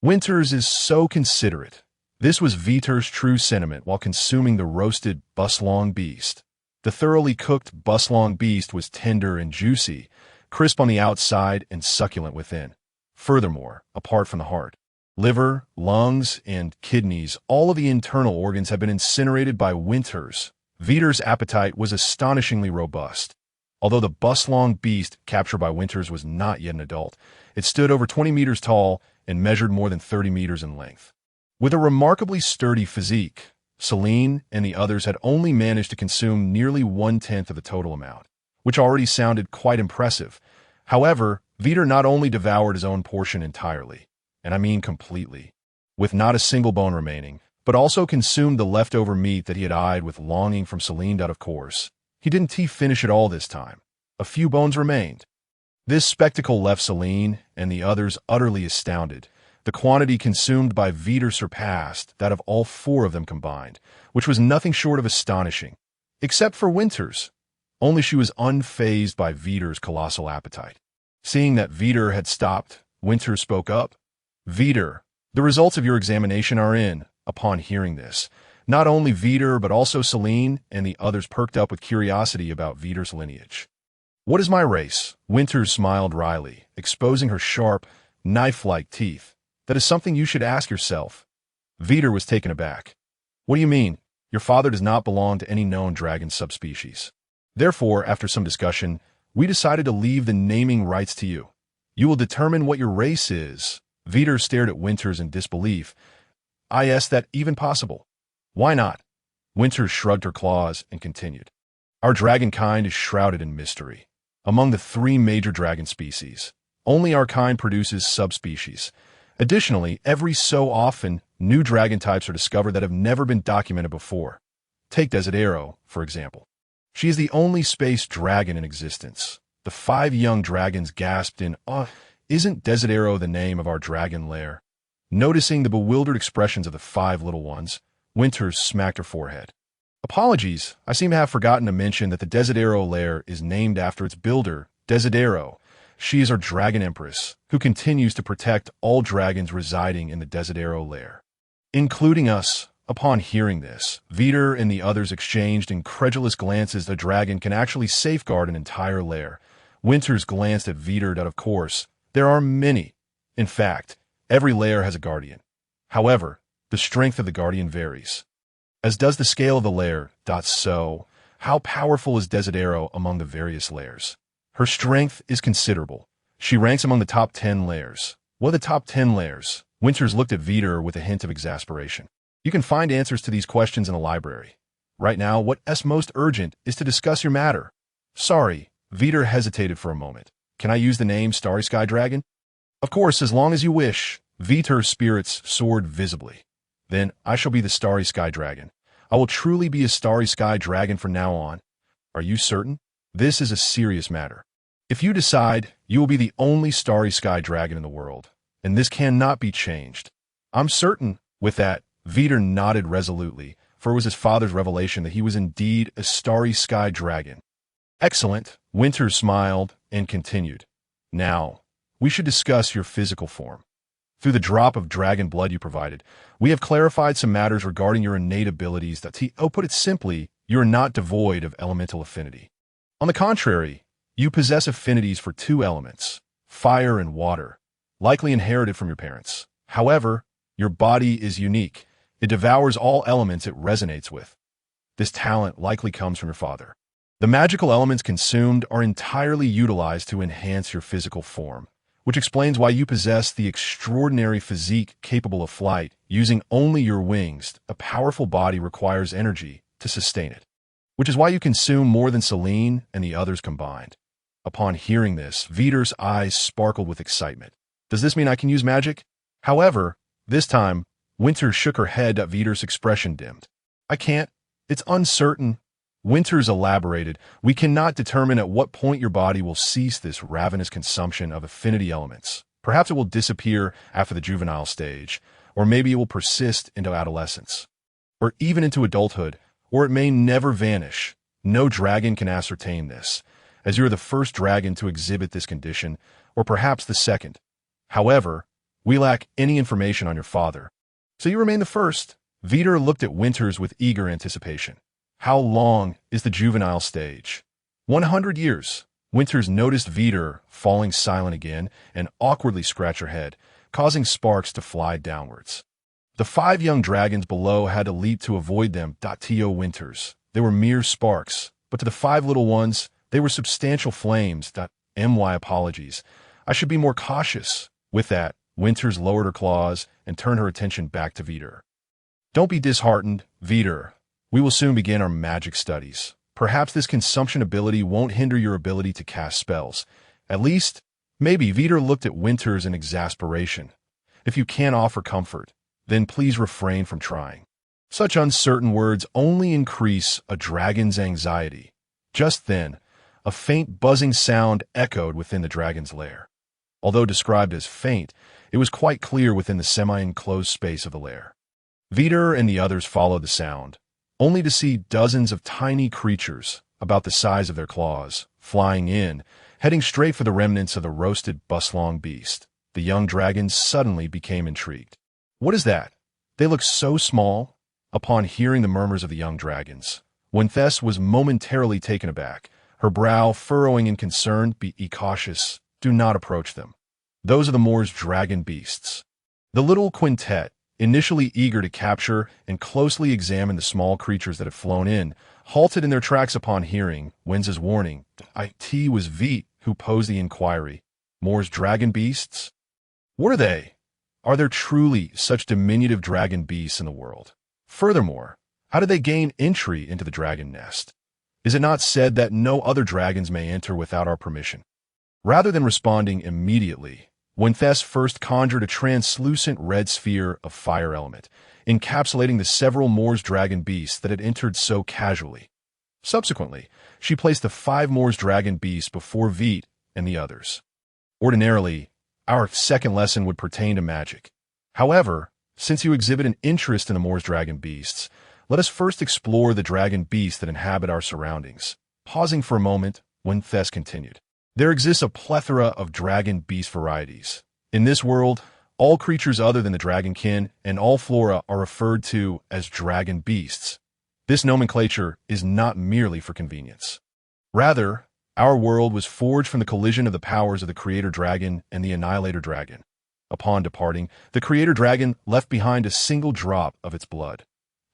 S1: Winters is so considerate. This was Vite's true sentiment while consuming the roasted buslong beast. The thoroughly cooked buslong beast was tender and juicy, crisp on the outside and succulent within. Furthermore, apart from the heart, liver, lungs, and kidneys, all of the internal organs have been incinerated by Winters. Vite's appetite was astonishingly robust. Although the buslong beast captured by Winters was not yet an adult, it stood over 20 meters tall and measured more than 30 meters in length. With a remarkably sturdy physique, Selene and the others had only managed to consume nearly 1/10 of the total amount, which already sounded quite impressive. However, Vite not only devoured his own portion entirely, and I mean completely, with not a single bone remaining, but also consumed the leftover meat that he had eyed with longing from Selene. Of course, he didn't finish it all this time. A few bones remained. This spectacle left Selene and the others utterly astounded. The quantity consumed by Vite surpassed that of all four of them combined, which was nothing short of astonishing. Except for Winters. Only she was unfazed by Vite's colossal appetite. Seeing that Vite had stopped, Winters spoke up. "Vite, the results of your examination are in." Upon hearing this, not only Vite but also Selene and the others perked up with curiosity about Vite's lineage. "What is my race?" Winters smiled wryly, exposing her sharp, knife-like teeth. "That is something you should ask yourself." Vite was taken aback. "What do you mean? Your father does not belong to any known dragon subspecies. Therefore, after some discussion, we decided to leave the naming rights to you. You will determine what your race is." Vite stared at Winters in disbelief. "Is that even possible?" "Why not?" Winters shrugged her claws and continued. "Our dragon kind is shrouded in mystery. Among the 3 major dragon species, only our kind produces subspecies. Additionally, every so often, new dragon types are discovered that have never been documented before. Take Desidero, for example. She is the only space dragon in existence." The 5 young dragons gasped in awe. "Isn't Desidero the name of our dragon lair?" Noticing the bewildered expressions of the 5 little ones, Winters smacked her forehead. "Apologies, I seem to have forgotten to mention that the Desidero lair is named after its builder, Desidero. She is our dragon empress, who continues to protect all dragons residing in the Desidero lair, including us." Upon hearing this, Vite and the others exchanged incredulous glances. The dragon can actually safeguard an entire lair. Winters glanced at Vite. Of course, there are many. In fact, every lair has a guardian. However, the strength of the guardian varies, as does the scale of the lair. So, how powerful is Desidero among the various lairs? Her strength is considerable. She ranks among the top 10 lairs. What are the top 10 lairs? Winters looked at Vite with a hint of exasperation. "You can find answers to these questions in a library. Right now, what's most urgent is to discuss your matter." "Sorry," Vite hesitated for a moment. "Can I use the name Starry Sky Dragon?" "Of course, as long as you wish." Vite's spirits soared visibly. "Then I shall be the Starry Sky Dragon. I will truly be a Starry Sky Dragon from now on." "Are you certain? This is a serious matter. If you decide, you will be the only Starry Sky Dragon in the world, and this cannot be changed." "I'm certain." With that, Vite nodded resolutely, for it was his father's revelation that he was indeed a Starry Sky Dragon. "Excellent." Winters smiled and continued. "Now, we should discuss your physical form. Through the drop of dragon blood you provided, we have clarified some matters regarding your innate abilities. To put it simply, you are not devoid of elemental affinity. On the contrary, you possess affinities for 2 elements, fire and water, likely inherited from your parents. However, your body is unique. It devours all elements it resonates with. This talent likely comes from your father. The magical elements consumed are entirely utilized to enhance your physical form, which explains why you possess the extraordinary physique capable of flight using only your wings. A powerful body requires energy to sustain it, which is why you consume more than Selene and the others combined." Upon hearing this, Vite's eyes sparkled with excitement. "Does this mean I can use magic?" However, this time, Winters shook her head. Vite's expression dimmed. "I can't. It's uncertain." Winters elaborated. "We cannot determine at what point your body will cease this ravenous consumption of affinity elements. Perhaps it will disappear after the juvenile stage, or maybe it will persist into adolescence, or even into adulthood, or it may never vanish. No dragon can ascertain this, as you are the first dragon to exhibit this condition, or perhaps the second. However, we lack any information on your father. So you remain the first." Vite looked at Winters with eager anticipation. "How long is the juvenile stage?" 100 years. Winters noticed Vite falling silent again and awkwardly scratched her head, causing sparks to fly downwards. The 5 young dragons below had to leap to avoid them. To Winters, they were mere sparks, but to the 5 little ones, they were substantial flames. My apologies. I should be more cautious. With that, Winters lowered her claws and turned her attention back to Vite. Don't be disheartened, Vite. We will soon begin our magic studies. Perhaps this consumption ability won't hinder your ability to cast spells. At least, maybe Vite looked at Winters in exasperation. If you can't offer comfort, then please refrain from trying. Such uncertain words only increase a dragon's anxiety. Just then, a faint buzzing sound echoed within the dragon's lair. Although described as faint, it was quite clear within the semi-enclosed space of the lair. Vite and the others followed the sound, only to see dozens of tiny creatures, about the size of their claws, flying in, heading straight for the remnants of the roasted buslong beast. The young dragons suddenly became intrigued. What is that? They look so small. Upon hearing the murmurs of the young dragons, Winthes was momentarily taken aback, her brow furrowing in concern. Be cautious, do not approach them. Those are the Moor's dragon beasts. The little quintet, initially eager to capture and closely examine the small creatures that had flown in, halted in their tracks upon hearing Wenz's warning. It was Vite who posed the inquiry. Moor's dragon beasts? What are they? Are there truly such diminutive dragon beasts in the world? Furthermore, how did they gain entry into the dragon nest? Is it not said that no other dragons may enter without our permission? Rather than responding immediately, Winthes first conjured a translucent red sphere of fire element, encapsulating the several Moor's dragon beasts that had entered so casually. Subsequently, she placed the 5 Moor's dragon beasts before Vite and the others. Ordinarily, our second lesson would pertain to magic. However, since you exhibit an interest in the Moor's dragon beasts, let us first explore the dragon beasts that inhabit our surroundings. Pausing for a moment, Winthes continued. There exists a plethora of dragon beast varieties. In this world, all creatures other than the dragonkin and all flora are referred to as dragon beasts. This nomenclature is not merely for convenience. Rather, our world was forged from the collision of the powers of the creator dragon and the annihilator dragon. Upon departing, the creator dragon left behind a single drop of its blood.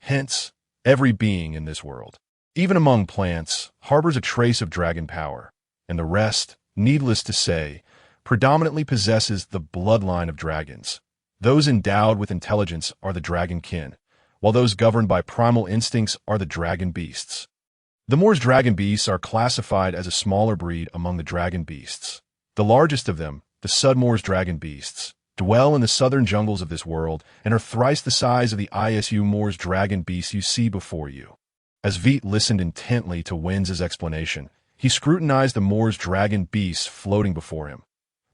S1: Hence, every being in this world, even among plants, harbors a trace of dragon power, and the rest, needless to say, predominantly possesses the bloodline of dragons. Those endowed with intelligence are the dragonkin, while those governed by primal instincts are the dragon beasts. The Moor's dragon beasts are classified as a smaller breed among the dragon beasts. The largest of them, the Sudmoor's dragon beasts, dwell in the southern jungles of this world and are thrice the size of the ISU Moor's dragon beasts you see before you. As Vite listened intently to Wenz's explanation, he scrutinized the Moor's dragon beasts floating before him.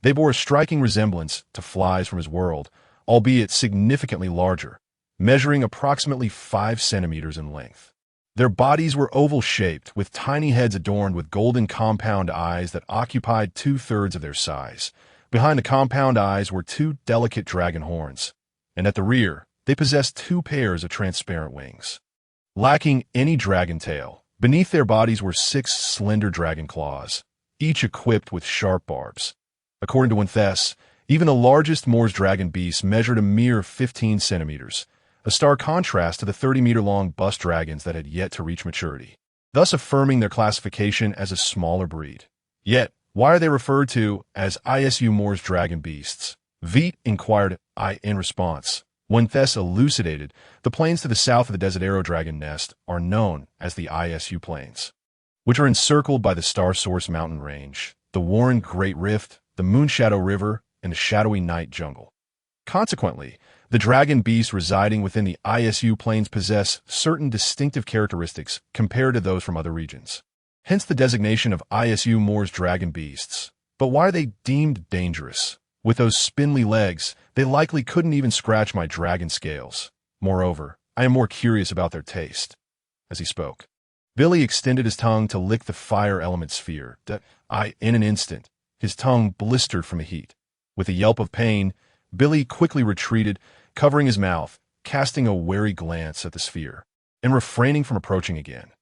S1: They bore a striking resemblance to flies from his world, albeit significantly larger, measuring approximately 5 centimeters in length. Their bodies were oval-shaped, with tiny heads adorned with golden compound eyes that occupied 2/3 of their size. Behind the compound eyes were 2 delicate dragon horns, and at the rear, they possessed 2 pairs of transparent wings. Lacking any dragon tail, beneath their bodies were 6 slender dragon claws, each equipped with sharp barbs. According to Winthes, even the largest Moor's dragon beasts measured a mere 15 centimeters, a stark contrast to the 30-meter-long bust dragons that had yet to reach maturity, thus affirming their classification as a smaller breed. Yet, why are they referred to as ISU Moor's dragon beasts? Vite inquired in response. Winthes elucidated, the plains to the south of the Desidero dragon nest are known as the ISU Plains, which are encircled by the Star Source mountain range, the Warren Great Rift, the Moonshadow River, and the Shadowy Night Jungle. Consequently, the dragon beasts residing within the ISU Plains possess certain distinctive characteristics compared to those from other regions. Hence the designation of ISU Moor's dragon beasts. But why are they deemed dangerous? With those spindly legs, they likely couldn't even scratch my dragon scales. Moreover, I am more curious about their taste. As he spoke, Billy extended his tongue to lick the fire element sphere. In an instant, his tongue blistered from the heat. With a yelp of pain, Billy quickly retreated, covering his mouth, casting a wary glance at the sphere, and refraining from approaching again.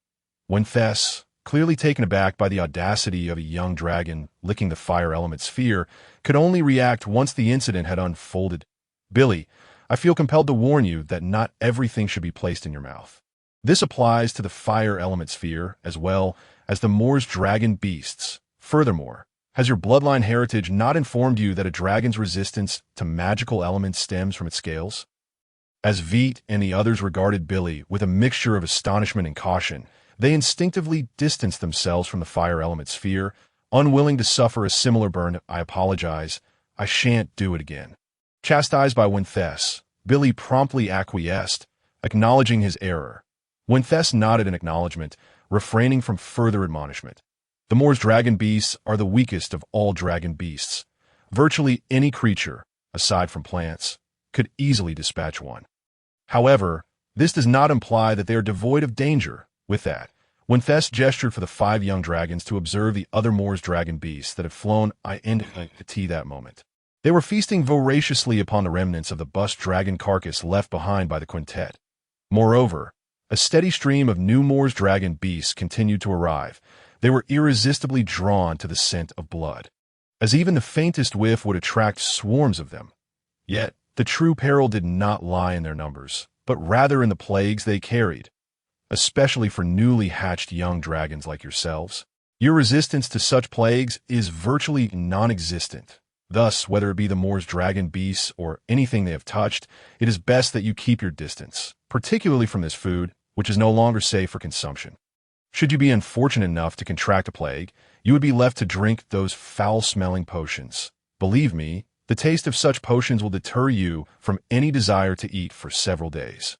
S1: Winthes, clearly taken aback by the audacity of a young dragon licking the fire element sphere, could only react once the incident had unfolded. Billy, I feel compelled to warn you that not everything should be placed in your mouth. This applies to the fire element sphere as well as the Moor's dragon beasts. Furthermore, has your bloodline heritage not informed you that a dragon's resistance to magical elements stems from its scales? As Vite and the others regarded Billy with a mixture of astonishment and caution, they instinctively distanced themselves from the fire element sphere, unwilling to suffer a similar burn. "I apologize. I shan't do it again." Chastised by Winthes, Billy promptly acquiesced, acknowledging his error. Winthes nodded in acknowledgement, refraining from further admonishment. The Moor's dragon beasts are the weakest of all dragon beasts. Virtually any creature, aside from plants, could easily dispatch one. However, this does not imply that they are devoid of danger. With that, Winthes gestured for the 5 young dragons to observe the other Moor's dragon beasts that had flown into tea that moment. They were feasting voraciously upon the remnants of the bust dragon carcass left behind by the quintet. Moreover, a steady stream of new Moor's dragon beasts continued to arrive. They were irresistibly drawn to the scent of blood, as even the faintest whiff would attract swarms of them. Yet, the true peril did not lie in their numbers, but rather in the plagues they carried, especially for newly hatched young dragons like yourselves. Your resistance to such plagues is virtually non-existent. Thus, whether it be the Moor's dragon beasts or anything they have touched, it is best that you keep your distance, particularly from this food, which is no longer safe for consumption. Should you be unfortunate enough to contract a plague, you would be left to drink those foul-smelling potions. Believe me, the taste of such potions will deter you from any desire to eat for several days.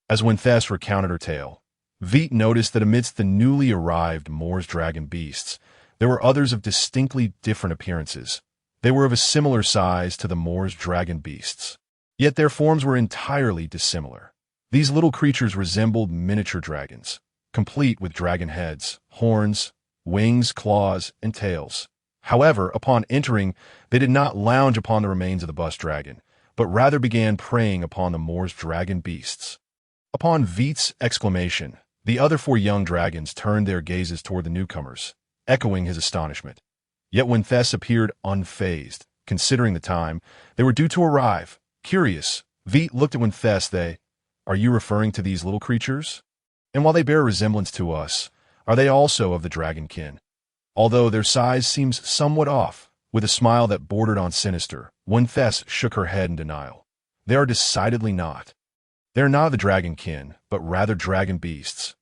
S1: As Winthes recounted her tale, Vite noticed that amidst the newly arrived Moor's dragon beasts, there were others of distinctly different appearances. They were of a similar size to the Moor's dragon beasts, yet their forms were entirely dissimilar. These little creatures resembled miniature dragons, complete with dragon heads, horns, wings, claws, and tails. However, upon entering, they did not lounge upon the remains of the bust dragon, but rather began preying upon the Moor's dragon beasts. Upon Vite's exclamation, the other 4 young dragons turned their gazes toward the newcomers, echoing his astonishment. Yet Winthes appeared unfazed. Considering the time, they were due to arrive. Curious, Vite looked at Winthes. "Are you referring to these little creatures? And while they bear a resemblance to us, are they also of the dragon kin? Although their size seems somewhat off." With a smile that bordered on sinister, Winthes shook her head in denial. "They are decidedly not. They are not of the dragon kin, but rather dragon beasts.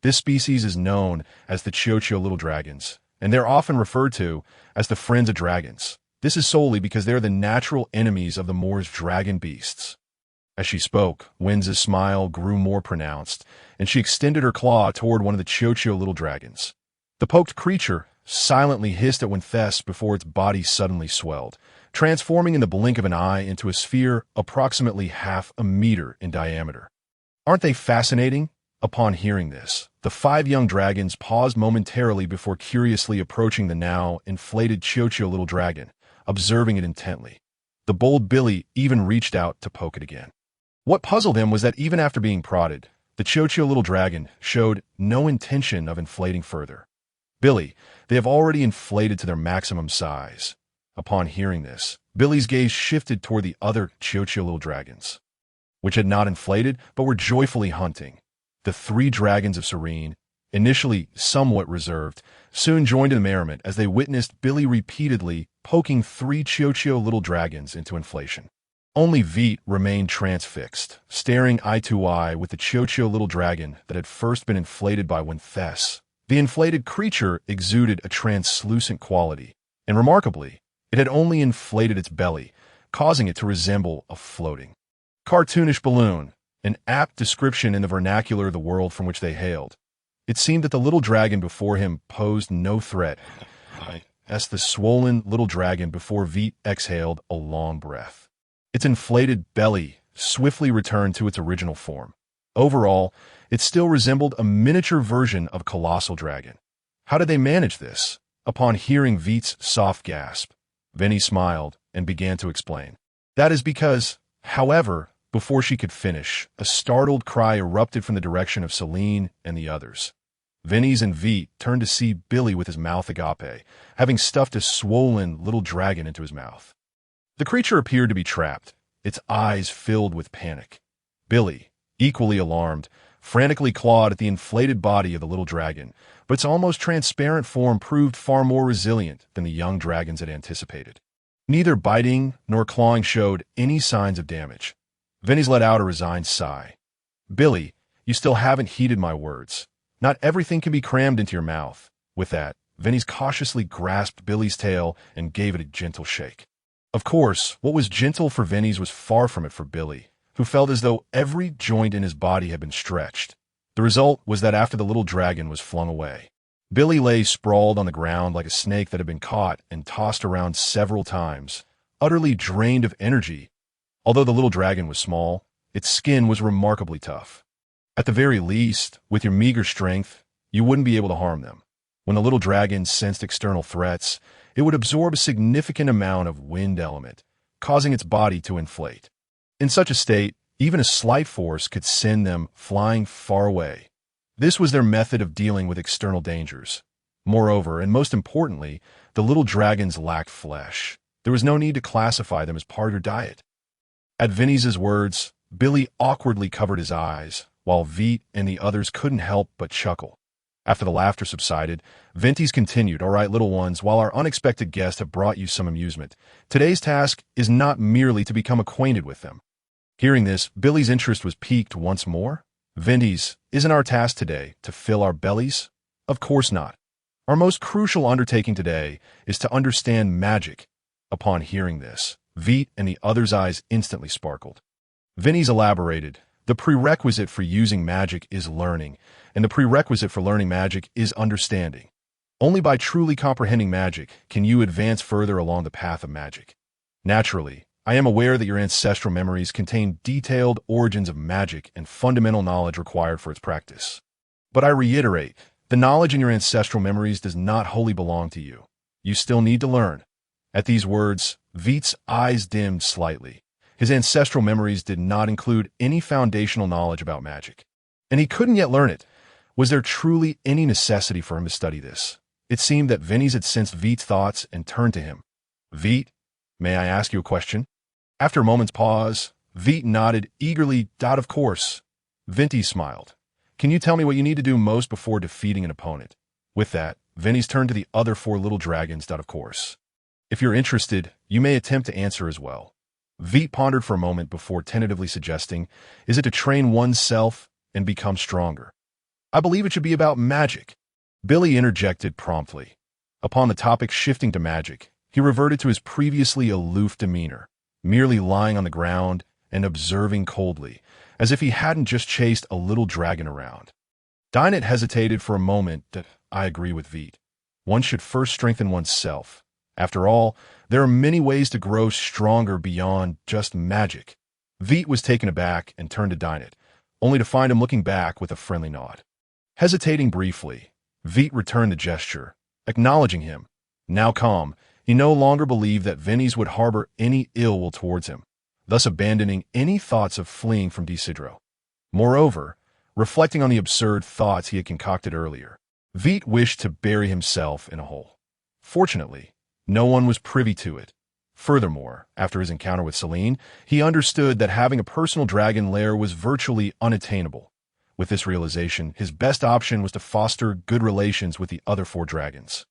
S1: This species is known as the Chocho little dragons, and they are often referred to as the friends of dragons. This is solely because they are the natural enemies of the Moor's dragon beasts." As she spoke, Win's smile grew more pronounced, and she extended her claw toward one of the Chocho little dragons. The poked creature silently hissed at Winthes before its body suddenly swelled, transforming in the blink of an eye into a sphere approximately half a meter in diameter. "Aren't they fascinating?" Upon hearing this, the 5 young dragons paused momentarily before curiously approaching the now inflated Chocho little dragon, observing it intently. The bold Billy even reached out to poke it again. What puzzled him was that even after being prodded, the Chocho little dragon showed no intention of inflating further. "Billy, they have already inflated to their maximum size." Upon hearing this, Billy's gaze shifted toward the other Chocho little dragons, which had not inflated but were joyfully hunting. The 3 dragons of Serene, initially somewhat reserved, soon joined in the merriment as they witnessed Billy repeatedly poking 3 Chocho little dragons into inflation. Only Vite remained transfixed, staring eye to eye with the Chocho little dragon that had first been inflated by Winthes. The inflated creature exuded a translucent quality, and remarkably, it had only inflated its belly, causing it to resemble a floating, cartoonish balloon, an apt description in the vernacular of the world from which they hailed. It seemed that the little dragon before him posed no threat, as the swollen little dragon before Vite exhaled a long breath. Its inflated belly swiftly returned to its original form. Overall, it still resembled a miniature version of a colossal dragon. How did they manage this? Upon hearing Vite's soft gasp, Vite smiled and began to explain. "That is because," however, before she could finish, a startled cry erupted from the direction of Celine and the others. Vite and Vite turned to see Billy with his mouth agape, having stuffed a swollen little dragon into his mouth. The creature appeared to be trapped, its eyes filled with panic. Billy, equally alarmed, frantically clawed at the inflated body of the little dragon, but its almost transparent form proved far more resilient than the young dragons had anticipated. Neither biting nor clawing showed any signs of damage. Vinny's let out a resigned sigh. Billy, you still haven't heeded my words. Not everything can be crammed into your mouth. With that, Vinny's cautiously grasped Billy's tail and gave it a gentle shake. Of course, what was gentle for Vinny's was far from it for Billy, who felt as though every joint in his body had been stretched. The result was that after the little dragon was flung away, Billy lay sprawled on the ground like a snake that had been caught and tossed around several times, utterly drained of energy. Although the little dragon was small, its skin was remarkably tough. At the very least, with your meager strength, you wouldn't be able to harm them. When the little dragon sensed external threats, it would absorb a significant amount of wind element, causing its body to inflate. In such a state, even a slight force could send them flying far away. This was their method of dealing with external dangers. Moreover, and most importantly, the little dragons lacked flesh. There was no need to classify them as part of your diet. At Vinny's words, Billy awkwardly covered his eyes, while Vite and the others couldn't help but chuckle. After the laughter subsided, Vinny's continued, "All right, little ones, while our unexpected guests have brought you some amusement, today's task is not merely to become acquainted with them." Hearing this, Billy's interest was piqued once more. "Vinny's, isn't our task today to fill our bellies? Of course not. Our most crucial undertaking today is to understand magic." Upon hearing this, Vite and the others' eyes instantly sparkled. Vinny's elaborated, "The prerequisite for using magic is learning, and the prerequisite for learning magic is understanding. Only by truly comprehending magic can you advance further along the path of magic. Naturally, I am aware that your ancestral memories contain detailed origins of magic and fundamental knowledge required for its practice. But I reiterate, the knowledge in your ancestral memories does not wholly belong to you. You still need to learn." At these words, Vite's eyes dimmed slightly. His ancestral memories did not include any foundational knowledge about magic, and he couldn't yet learn it. Was there truly any necessity for him to study this? It seemed that Vinny's had sensed Vite's thoughts and turned to him. "Vite, may I ask you a question?" After a moment's pause, Vite nodded eagerly. "Of course." Vinny smiled. "Can you tell me what you need to do most before defeating an opponent?" With that, Vinny's turned to the other four little dragons. "Of course. If you're interested, you may attempt to answer as well." Vite pondered for a moment before tentatively suggesting, "Is it to train oneself and become stronger?" "I believe it should be about magic." Billy interjected promptly. Upon the topic shifting to magic, he reverted to his previously aloof demeanor, merely lying on the ground and observing coldly, as if he hadn't just chased a little dragon around. Dinah hesitated for a moment. "I agree with Vite. One should first strengthen oneself. After all, there are many ways to grow stronger beyond just magic." Vite was taken aback and turned to Dinah, only to find him looking back with a friendly nod. Hesitating briefly, Vite returned the gesture, acknowledging him. Now calm, he no longer believed that Vinny's would harbor any ill will towards him, thus abandoning any thoughts of fleeing from Decidro. Moreover, reflecting on the absurd thoughts he had concocted earlier, Vite wished to bury himself in a hole. Fortunately, no one was privy to it. Furthermore, after his encounter with Celine, he understood that having a personal dragon lair was virtually unattainable. With this realization, his best option was to foster good relations with the other four dragons,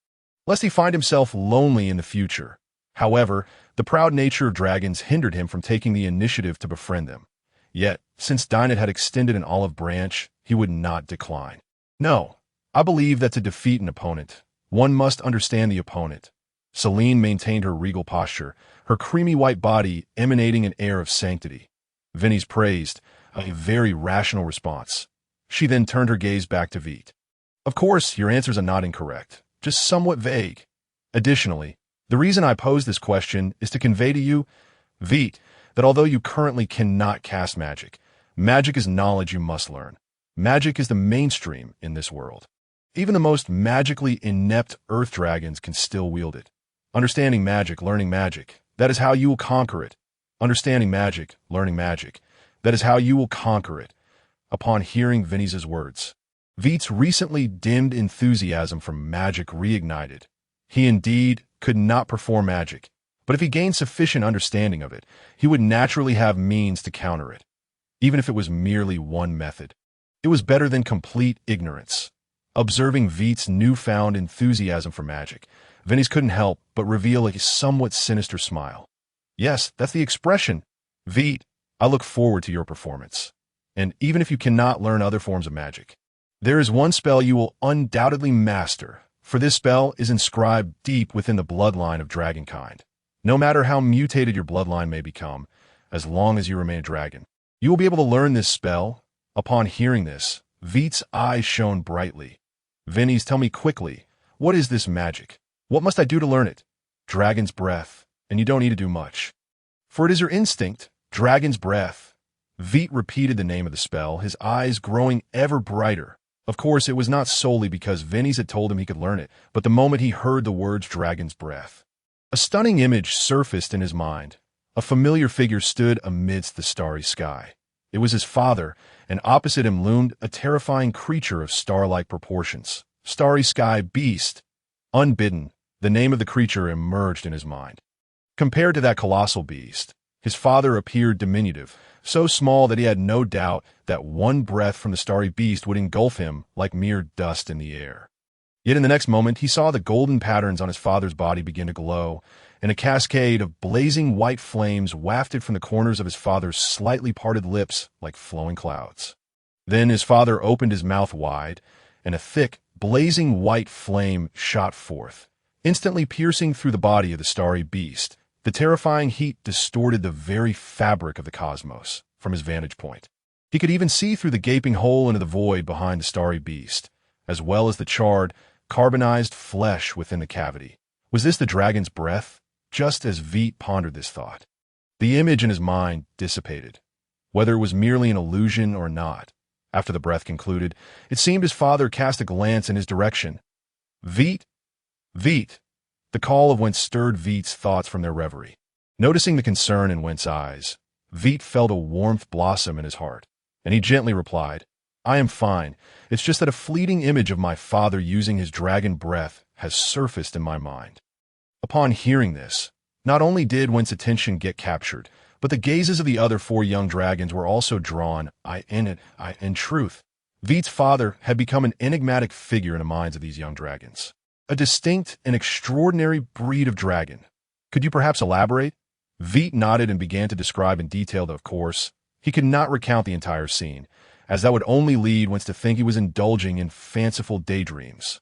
S1: lest he find himself lonely in the future. However, the proud nature of dragons hindered him from taking the initiative to befriend them. Yet, since Dinah had extended an olive branch, he would not decline. "No, I believe that to defeat an opponent, one must understand the opponent." Celine maintained her regal posture, her creamy white body emanating an air of sanctity. Vinny's praised, a very rational response. She then turned her gaze back to Vite. "Of course, your answers are not incorrect, just somewhat vague. Additionally, the reason I pose this question is to convey to you, Vite, that although you currently cannot cast magic, magic is knowledge you must learn. Magic is the mainstream in this world. Even the most magically inept earth dragons can still wield it. Understanding magic, learning magic, that is how you will conquer it. Understanding magic, learning magic, that is how you will conquer it." Upon hearing Vinny's words, Vite's recently dimmed enthusiasm for magic reignited. He indeed could not perform magic, but if he gained sufficient understanding of it, he would naturally have means to counter it. Even if it was merely one method, it was better than complete ignorance. Observing Vite's newfound enthusiasm for magic, Vinny's couldn't help but reveal a somewhat sinister smile. "Yes, that's the expression. Vite, I look forward to your performance. And even if you cannot learn other forms of magic, there is one spell you will undoubtedly master, for this spell is inscribed deep within the bloodline of dragonkind. No matter how mutated your bloodline may become, as long as you remain a dragon, you will be able to learn this spell. Upon hearing this, Vite's eyes shone brightly. Vinny's, tell me quickly, what is this magic? What must I do to learn it? Dragon's breath, and you don't need to do much. For it is your instinct, dragon's breath. Vite repeated the name of the spell, his eyes growing ever brighter. Of course, it was not solely because Vinny's had told him he could learn it, but the moment he heard the words dragon's breath, a stunning image surfaced in his mind. A familiar figure stood amidst the starry sky. It was his father, and opposite him loomed a terrifying creature of star-like proportions. Starry sky beast. Unbidden, the name of the creature emerged in his mind. Compared to that colossal beast, his father appeared diminutive, so small that he had no doubt that one breath from the starry beast would engulf him like mere dust in the air. Yet in the next moment, he saw the golden patterns on his father's body begin to glow, and a cascade of blazing white flames wafted from the corners of his father's slightly parted lips like flowing clouds. Then his father opened his mouth wide, and a thick, blazing white flame shot forth, instantly piercing through the body of the starry beast. The terrifying heat distorted the very fabric of the cosmos from his vantage point. He could even see through the gaping hole into the void behind the starry beast, as well as the charred, carbonized flesh within the cavity. Was this the dragon's breath? Just as Vite pondered this thought, the image in his mind dissipated. Whether it was merely an illusion or not, after the breath concluded, it seemed his father cast a glance in his direction. Vite! Vite! The call of Wentz stirred Vite's thoughts from their reverie. Noticing the concern in Wentz's eyes, Vite felt a warmth blossom in his heart, and he gently replied, I am fine. It's just that a fleeting image of my father using his dragon breath has surfaced in my mind. Upon hearing this, not only did Wentz's attention get captured, but the gazes of the other 4 young dragons were also drawn. In truth, Vite's father had become an enigmatic figure in the minds of these young dragons. A distinct and extraordinary breed of dragon. Could you perhaps elaborate? Vite nodded and began to describe in detail that, of course, he could not recount the entire scene, as that would only lead Wentz to think he was indulging in fanciful daydreams.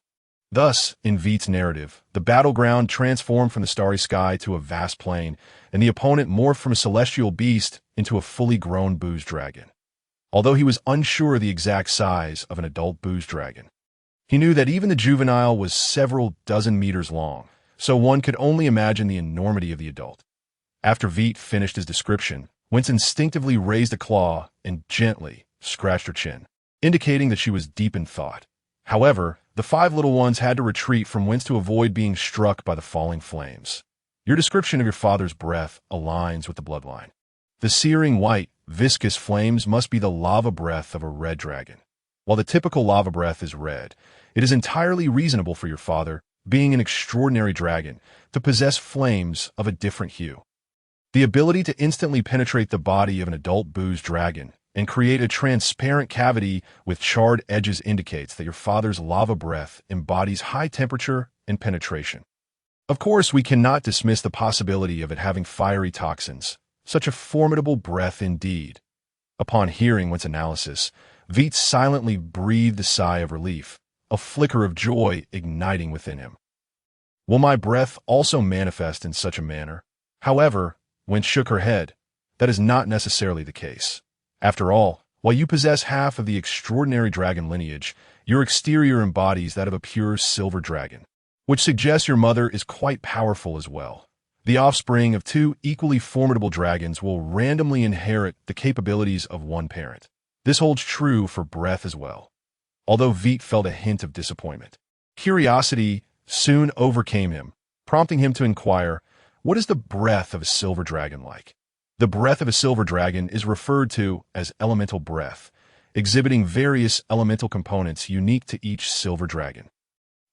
S1: Thus, in Vite's narrative, the battleground transformed from the starry sky to a vast plain, and the opponent morphed from a celestial beast into a fully grown booze dragon. Although he was unsure of the exact size of an adult booze dragon, he knew that even the juvenile was several dozen meters long, so one could only imagine the enormity of the adult. After Vite finished his description, Wentz instinctively raised a claw and gently scratched her chin, indicating that she was deep in thought. However, the 5 little ones had to retreat from Wentz to avoid being struck by the falling flames. Your description of your father's breath aligns with the bloodline. The searing white, viscous flames must be the lava breath of a red dragon. While the typical lava breath is red, it is entirely reasonable for your father, being an extraordinary dragon, to possess flames of a different hue. The ability to instantly penetrate the body of an adult booze dragon and create a transparent cavity with charred edges indicates that your father's lava breath embodies high temperature and penetration. Of course, we cannot dismiss the possibility of it having fiery toxins. Such a formidable breath indeed. Upon hearing Wentz's analysis, Vite silently breathed a sigh of relief, a flicker of joy igniting within him. Will my breath also manifest in such a manner? However, Wentz shook her head. That is not necessarily the case. After all, while you possess half of the extraordinary dragon lineage, your exterior embodies that of a pure silver dragon, which suggests your mother is quite powerful as well. The offspring of 2 equally formidable dragons will randomly inherit the capabilities of one parent. This holds true for breath as well. Although Vite felt a hint of disappointment, curiosity soon overcame him, prompting him to inquire, what is the breath of a silver dragon like? The breath of a silver dragon is referred to as elemental breath, exhibiting various elemental components unique to each silver dragon.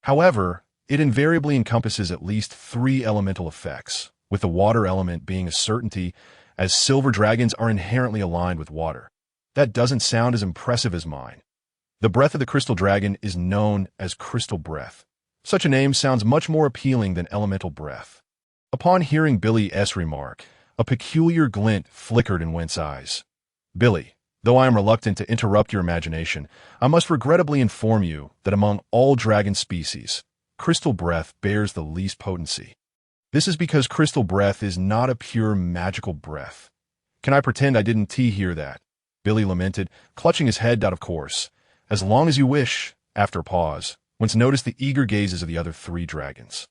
S1: However, it invariably encompasses at least 3 elemental effects, with the water element being a certainty, as silver dragons are inherently aligned with water. That doesn't sound as impressive as mine. The breath of the crystal dragon is known as crystal breath. Such a name sounds much more appealing than elemental breath. Upon hearing Billy S. remark, A peculiar glint flickered in Went's eyes. Billy, though I am reluctant to interrupt your imagination, I must regrettably inform you that among all dragon species, crystal breath bears the least potency. This is because crystal breath is not a pure magical breath. Can I pretend I didn't hear that? Billy lamented, clutching his head. Of course. As long as you wish. After a pause, Wentz noticed the eager gazes of the other three dragons.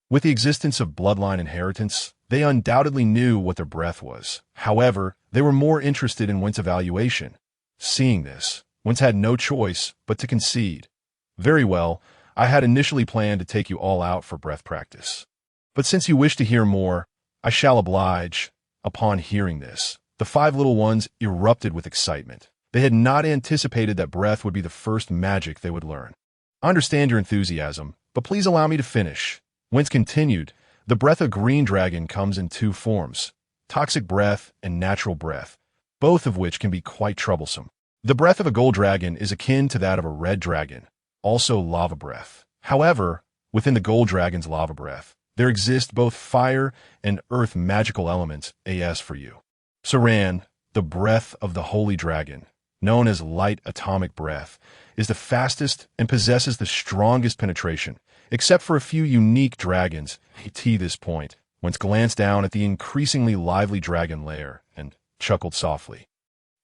S1: With the existence of bloodline inheritance, they undoubtedly knew what their breath was. However, they were more interested in Wentz's evaluation. Seeing this, Wentz had no choice but to concede. Very well, I had initially planned to take you all out for breath practice. But since you wish to hear more, I shall oblige. Upon hearing this, the five little ones erupted with excitement. They had not anticipated that breath would be the first magic they would learn. I understand your enthusiasm, but please allow me to finish. Wentz continued, the breath of green dragon comes in two forms, toxic breath and natural breath, both of which can be quite troublesome. The breath of a gold dragon is akin to that of a red dragon, also lava breath. However, within the gold dragon's lava breath, there exist both fire and earth magical elements, as for you. Saran, the breath of the holy dragon, known as light atomic breath, is the fastest and possesses the strongest penetration, except for a few unique dragons. At this point, Wentz glanced down at the increasingly lively dragon lair and chuckled softly.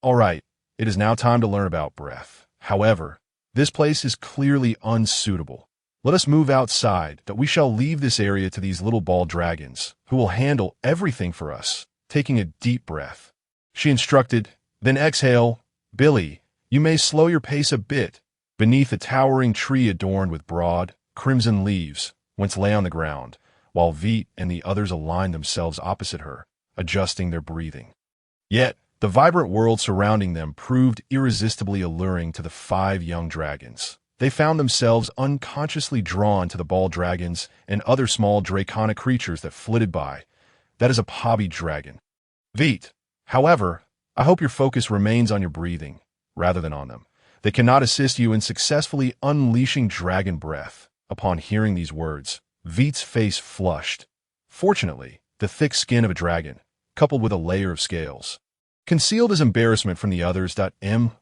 S1: All right, it is now time to learn about breath. However, this place is clearly unsuitable. Let us move outside, that we shall leave this area to these little ball dragons, who will handle everything for us. Taking a deep breath, she instructed, then exhale. Billy, you may slow your pace a bit. Beneath a towering tree adorned with broad, crimson leaves, Wentz lay on the ground, while Vite and the others aligned themselves opposite her, adjusting their breathing. Yet, the vibrant world surrounding them proved irresistibly alluring to the five young dragons. They found themselves unconsciously drawn to the ball dragons and other small draconic creatures that flitted by. That is a pobby dragon. Vite, however, I hope your focus remains on your breathing, rather than on them. They cannot assist you in successfully unleashing dragon breath. Upon hearing these words, Vite's face flushed. Fortunately, the thick skin of a dragon, coupled with a layer of scales, concealed his embarrassment from the others.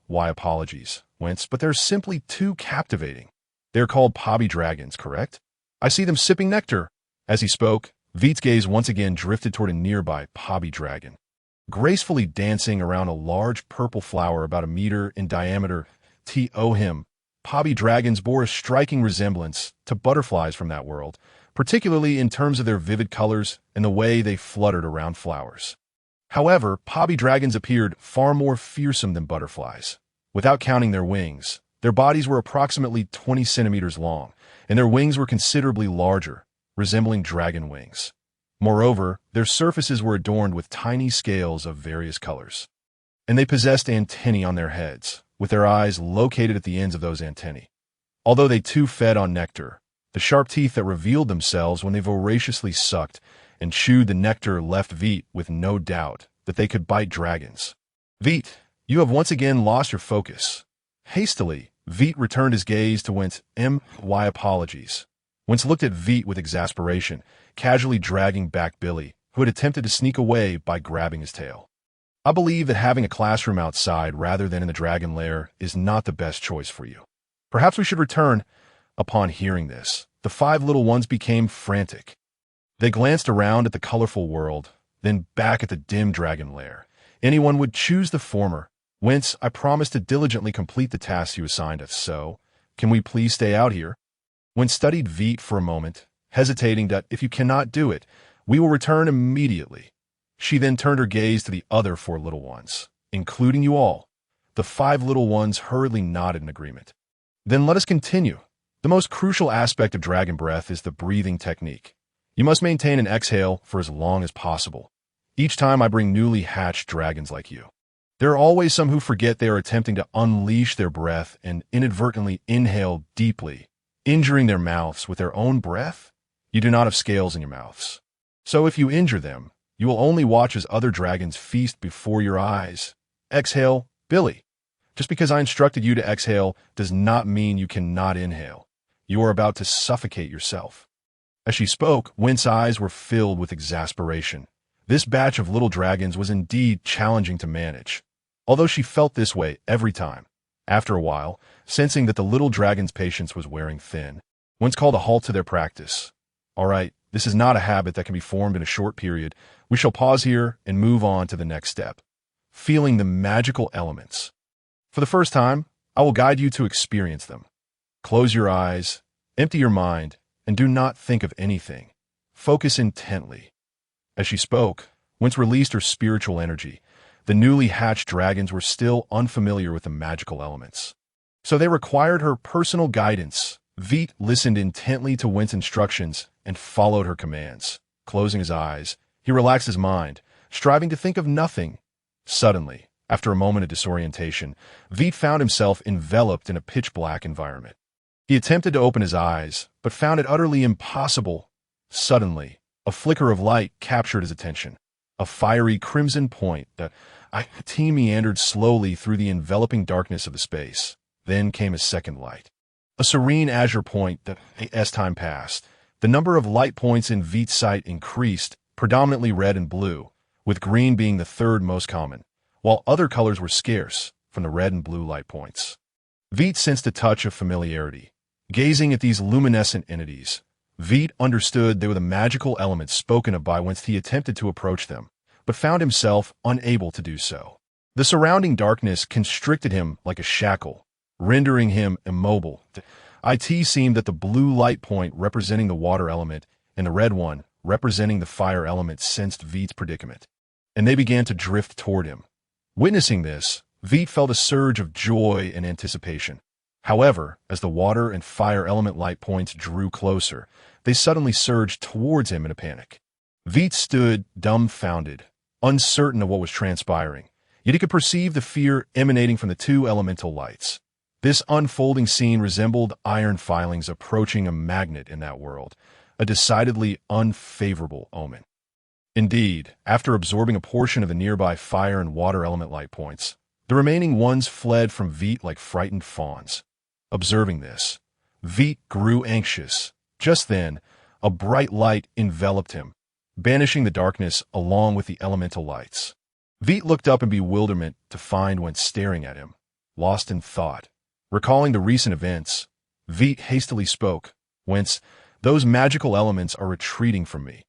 S1: My apologies, Wentz, but they're simply too captivating. They're called pobby dragons, correct? I see them sipping nectar. As he spoke, Vite's gaze once again drifted toward a nearby pobby dragon, gracefully dancing around a large purple flower about a meter in diameter. To him, pobby dragons bore a striking resemblance to butterflies from that world, particularly in terms of their vivid colors and the way they fluttered around flowers. However, pobby dragons appeared far more fearsome than butterflies. Without counting their wings, their bodies were approximately 20 centimeters long, and their wings were considerably larger, resembling dragon wings. Moreover, their surfaces were adorned with tiny scales of various colors, and they possessed antennae on their heads, with their eyes located at the ends of those antennae. Although they too fed on nectar, the sharp teeth that revealed themselves when they voraciously sucked and chewed the nectar left Vite with no doubt that they could bite dragons. Vite, you have once again lost your focus. Hastily, Vite returned his gaze to Wentz. My apologies. Wentz looked at Vite with exasperation, casually dragging back Billy, who had attempted to sneak away by grabbing his tail. I believe that having a classroom outside rather than in the dragon lair is not the best choice for you. Perhaps we should return. Upon hearing this, the five little ones became frantic. They glanced around at the colorful world, then back at the dim dragon lair. Anyone would choose the former. Wentz, I promise to diligently complete the tasks you assigned us, so can we please stay out here? Wentz studied Vite for a moment, hesitating that if you cannot do it, we will return immediately. She then turned her gaze to the other four little ones, including you all. The five little ones hurriedly nodded in agreement. Then let us continue. The most crucial aspect of dragon breath is the breathing technique. You must maintain an exhale for as long as possible. Each time I bring newly hatched dragons like you, there are always some who forget they are attempting to unleash their breath and inadvertently inhale deeply, injuring their mouths with their own breath. You do not have scales in your mouths, so if you injure them, you will only watch as other dragons feast before your eyes. Exhale, Billy. Just because I instructed you to exhale does not mean you cannot inhale. You are about to suffocate yourself. As she spoke, Wentz's eyes were filled with exasperation. This batch of little dragons was indeed challenging to manage, although she felt this way every time. After a while, sensing that the little dragon's patience was wearing thin, Wince called a halt to their practice. All right, this is not a habit that can be formed in a short period. We shall pause here and move on to the next step. Feeling the magical elements. For the first time, I will guide you to experience them. Close your eyes, empty your mind, and do not think of anything. Focus intently. As she spoke, Wince released her spiritual energy. The newly hatched dragons were still unfamiliar with the magical elements, so they required her personal guidance. Vite listened intently to Wince's instructions and followed her commands. Closing his eyes, he relaxed his mind, striving to think of nothing. Suddenly, after a moment of disorientation, Vite found himself enveloped in a pitch-black environment. He attempted to open his eyes, but found it utterly impossible. Suddenly, a flicker of light captured his attention. A fiery crimson point that meandered slowly through the enveloping darkness of the space. Then came a second light. A serene azure point that, as time passed, the number of light points in Vite's sight increased, predominantly red and blue, with green being the third most common, while other colors were scarce from the red and blue light points. Vite sensed a touch of familiarity. Gazing at these luminescent entities, Vite understood they were the magical elements spoken of by whence he attempted to approach them, but found himself unable to do so. The surrounding darkness constricted him like a shackle, rendering him immobile. It seemed that the blue light point representing the water element and the red one representing the fire element sensed Vite's predicament, and they began to drift toward him. Witnessing this, Vite felt a surge of joy and anticipation. However, as the water and fire element light points drew closer, they suddenly surged towards him in a panic. Vite stood dumbfounded, uncertain of what was transpiring, yet he could perceive the fear emanating from the two elemental lights. This unfolding scene resembled iron filings approaching a magnet in that world, a decidedly unfavorable omen. Indeed, after absorbing a portion of the nearby fire and water element light points, the remaining ones fled from Vite like frightened fawns. Observing this, Vite grew anxious. Just then, a bright light enveloped him, banishing the darkness along with the elemental lights. Vite looked up in bewilderment to find Wince staring at him, lost in thought. Recalling the recent events, Vite hastily spoke. Wince, those magical elements are retreating from me.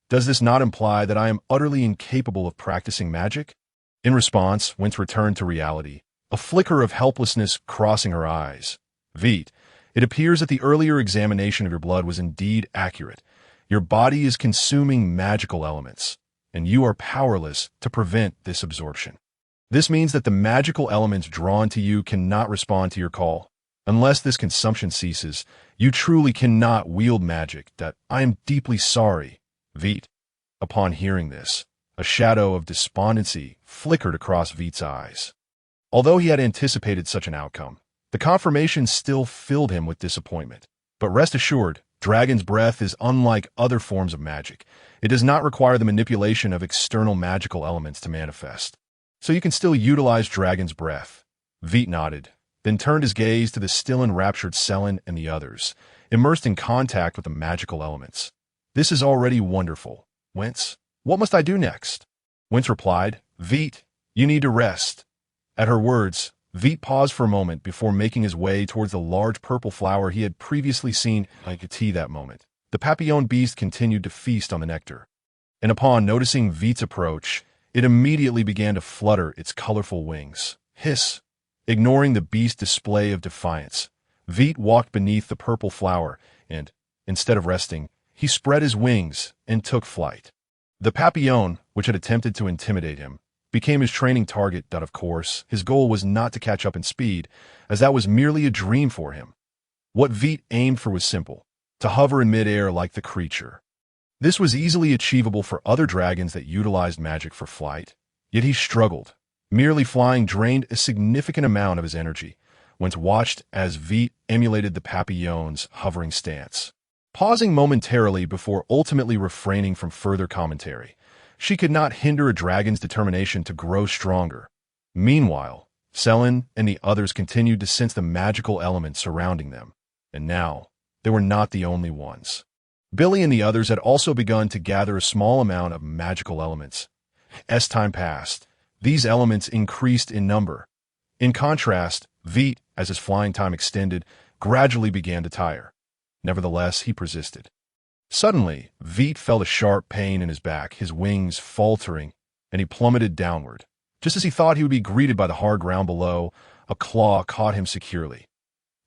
S1: Does this not imply that I am utterly incapable of practicing magic? In response, Wince returned to reality, a flicker of helplessness crossing her eyes. Vite, it appears that the earlier examination of your blood was indeed accurate. Your body is consuming magical elements, and you are powerless to prevent this absorption. This means that the magical elements drawn to you cannot respond to your call. Unless this consumption ceases, you truly cannot wield magic. I am deeply sorry, Vite. Upon hearing this, a shadow of despondency flickered across Vite's eyes. Although he had anticipated such an outcome, the confirmation still filled him with disappointment. But rest assured, Dragon's Breath is unlike other forms of magic. It does not require the manipulation of external magical elements to manifest. So you can still utilize Dragon's Breath. Vite nodded, then turned his gaze to the still enraptured Selene and the others, immersed in contact with the magical elements. This is already wonderful. Wince, what must I do next? Wince replied, Vite, you need to rest. At her words, Vite paused for a moment before making his way towards the large purple flower he had previously seen that moment. The papillon beast continued to feast on the nectar, and upon noticing Vite's approach, it immediately began to flutter its colorful wings. Hiss! Ignoring the beast's display of defiance, Vite walked beneath the purple flower and, instead of resting, he spread his wings and took flight. The papillon, which had attempted to intimidate him, became his training target. Of course, his goal was not to catch up in speed, as that was merely a dream for him. What Vite aimed for was simple, to hover in midair like the creature. This was easily achievable for other dragons that utilized magic for flight, yet he struggled. Merely flying drained a significant amount of his energy, Wince watched as Vite emulated the papillon's hovering stance. Pausing momentarily before ultimately refraining from further commentary, she could not hinder a dragon's determination to grow stronger. Meanwhile, Selene and the others continued to sense the magical elements surrounding them, and now they were not the only ones. Billy and the others had also begun to gather a small amount of magical elements. As time passed, these elements increased in number. In contrast, Vite, as his flying time extended, gradually began to tire. Nevertheless, he persisted. Suddenly, Vite felt a sharp pain in his back, his wings faltering, and he plummeted downward. Just as he thought he would be greeted by the hard ground below, a claw caught him securely.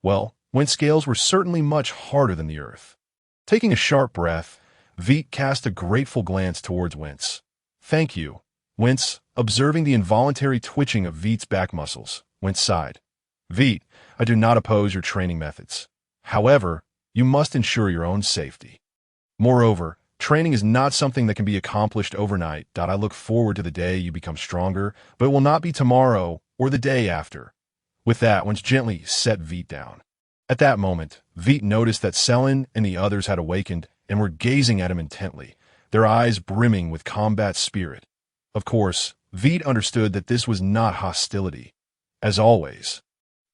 S1: Well, Went's scales were certainly much harder than the earth. Taking a sharp breath, Vite cast a grateful glance towards Wentz. "Thank you." Wentz, observing the involuntary twitching of Vite's back muscles, Wentz sighed. "Vite, I do not oppose your training methods. However, you must ensure your own safety. Moreover, training is not something that can be accomplished overnight. I look forward to the day you become stronger, but it will not be tomorrow or the day after." With that, Wentz gently set Vite down. At that moment, Vite noticed that Selin and the others had awakened and were gazing at him intently, their eyes brimming with combat spirit. Of course, Vite understood that this was not hostility. As always,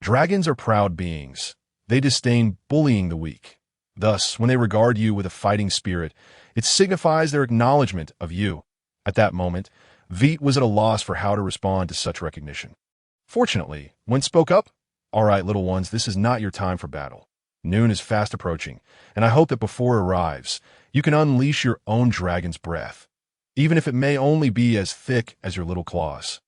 S1: dragons are proud beings. They disdain bullying the weak. Thus, when they regard you with a fighting spirit, it signifies their acknowledgement of you. At that moment, Vite was at a loss for how to respond to such recognition. Fortunately, Wentz spoke up. "All right, little ones, this is not your time for battle. Noon is fast approaching, and I hope that before it arrives, you can unleash your own dragon's breath, even if it may only be as thick as your little claws."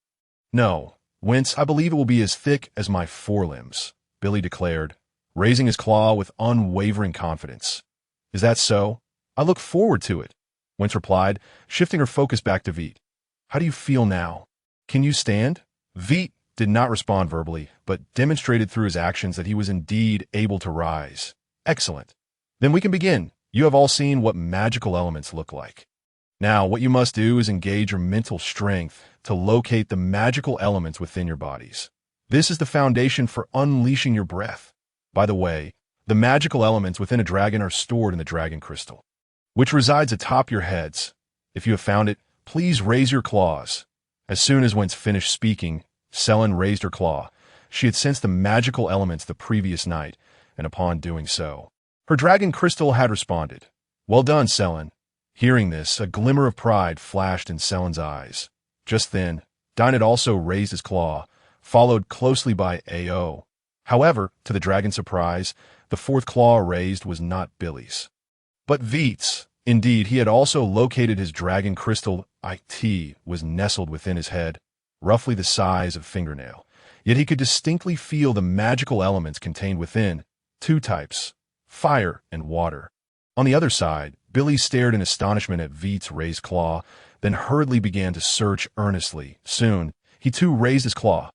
S1: "No, Wentz, I believe it will be as thick as my forelimbs," Billy declared, raising his claw with unwavering confidence. "Is that so? I look forward to it," Wentz replied, shifting her focus back to Vite. "How do you feel now? Can you stand?" Vite did not respond verbally, but demonstrated through his actions that he was indeed able to rise. "Excellent. Then we can begin. You have all seen what magical elements look like. Now, what you must do is engage your mental strength to locate the magical elements within your bodies. This is the foundation for unleashing your breath. By the way, the magical elements within a dragon are stored in the dragon crystal, which resides atop your heads. If you have found it, please raise your claws." As soon as Wentz finished speaking, Selin raised her claw. She had sensed the magical elements the previous night, and upon doing so, her dragon crystal had responded. "Well done, Selin." Hearing this, a glimmer of pride flashed in Selin's eyes. Just then, Dine had also raised his claw, followed closely by Ao. However, to the dragon's surprise, the fourth claw raised was not Billy's, but Vite's. Indeed, he had also located his dragon crystal. It was nestled within his head, roughly the size of a fingernail. Yet he could distinctly feel the magical elements contained within, two types, fire and water. On the other side, Billy stared in astonishment at Vite's raised claw, then hurriedly began to search earnestly. Soon, he too raised his claw.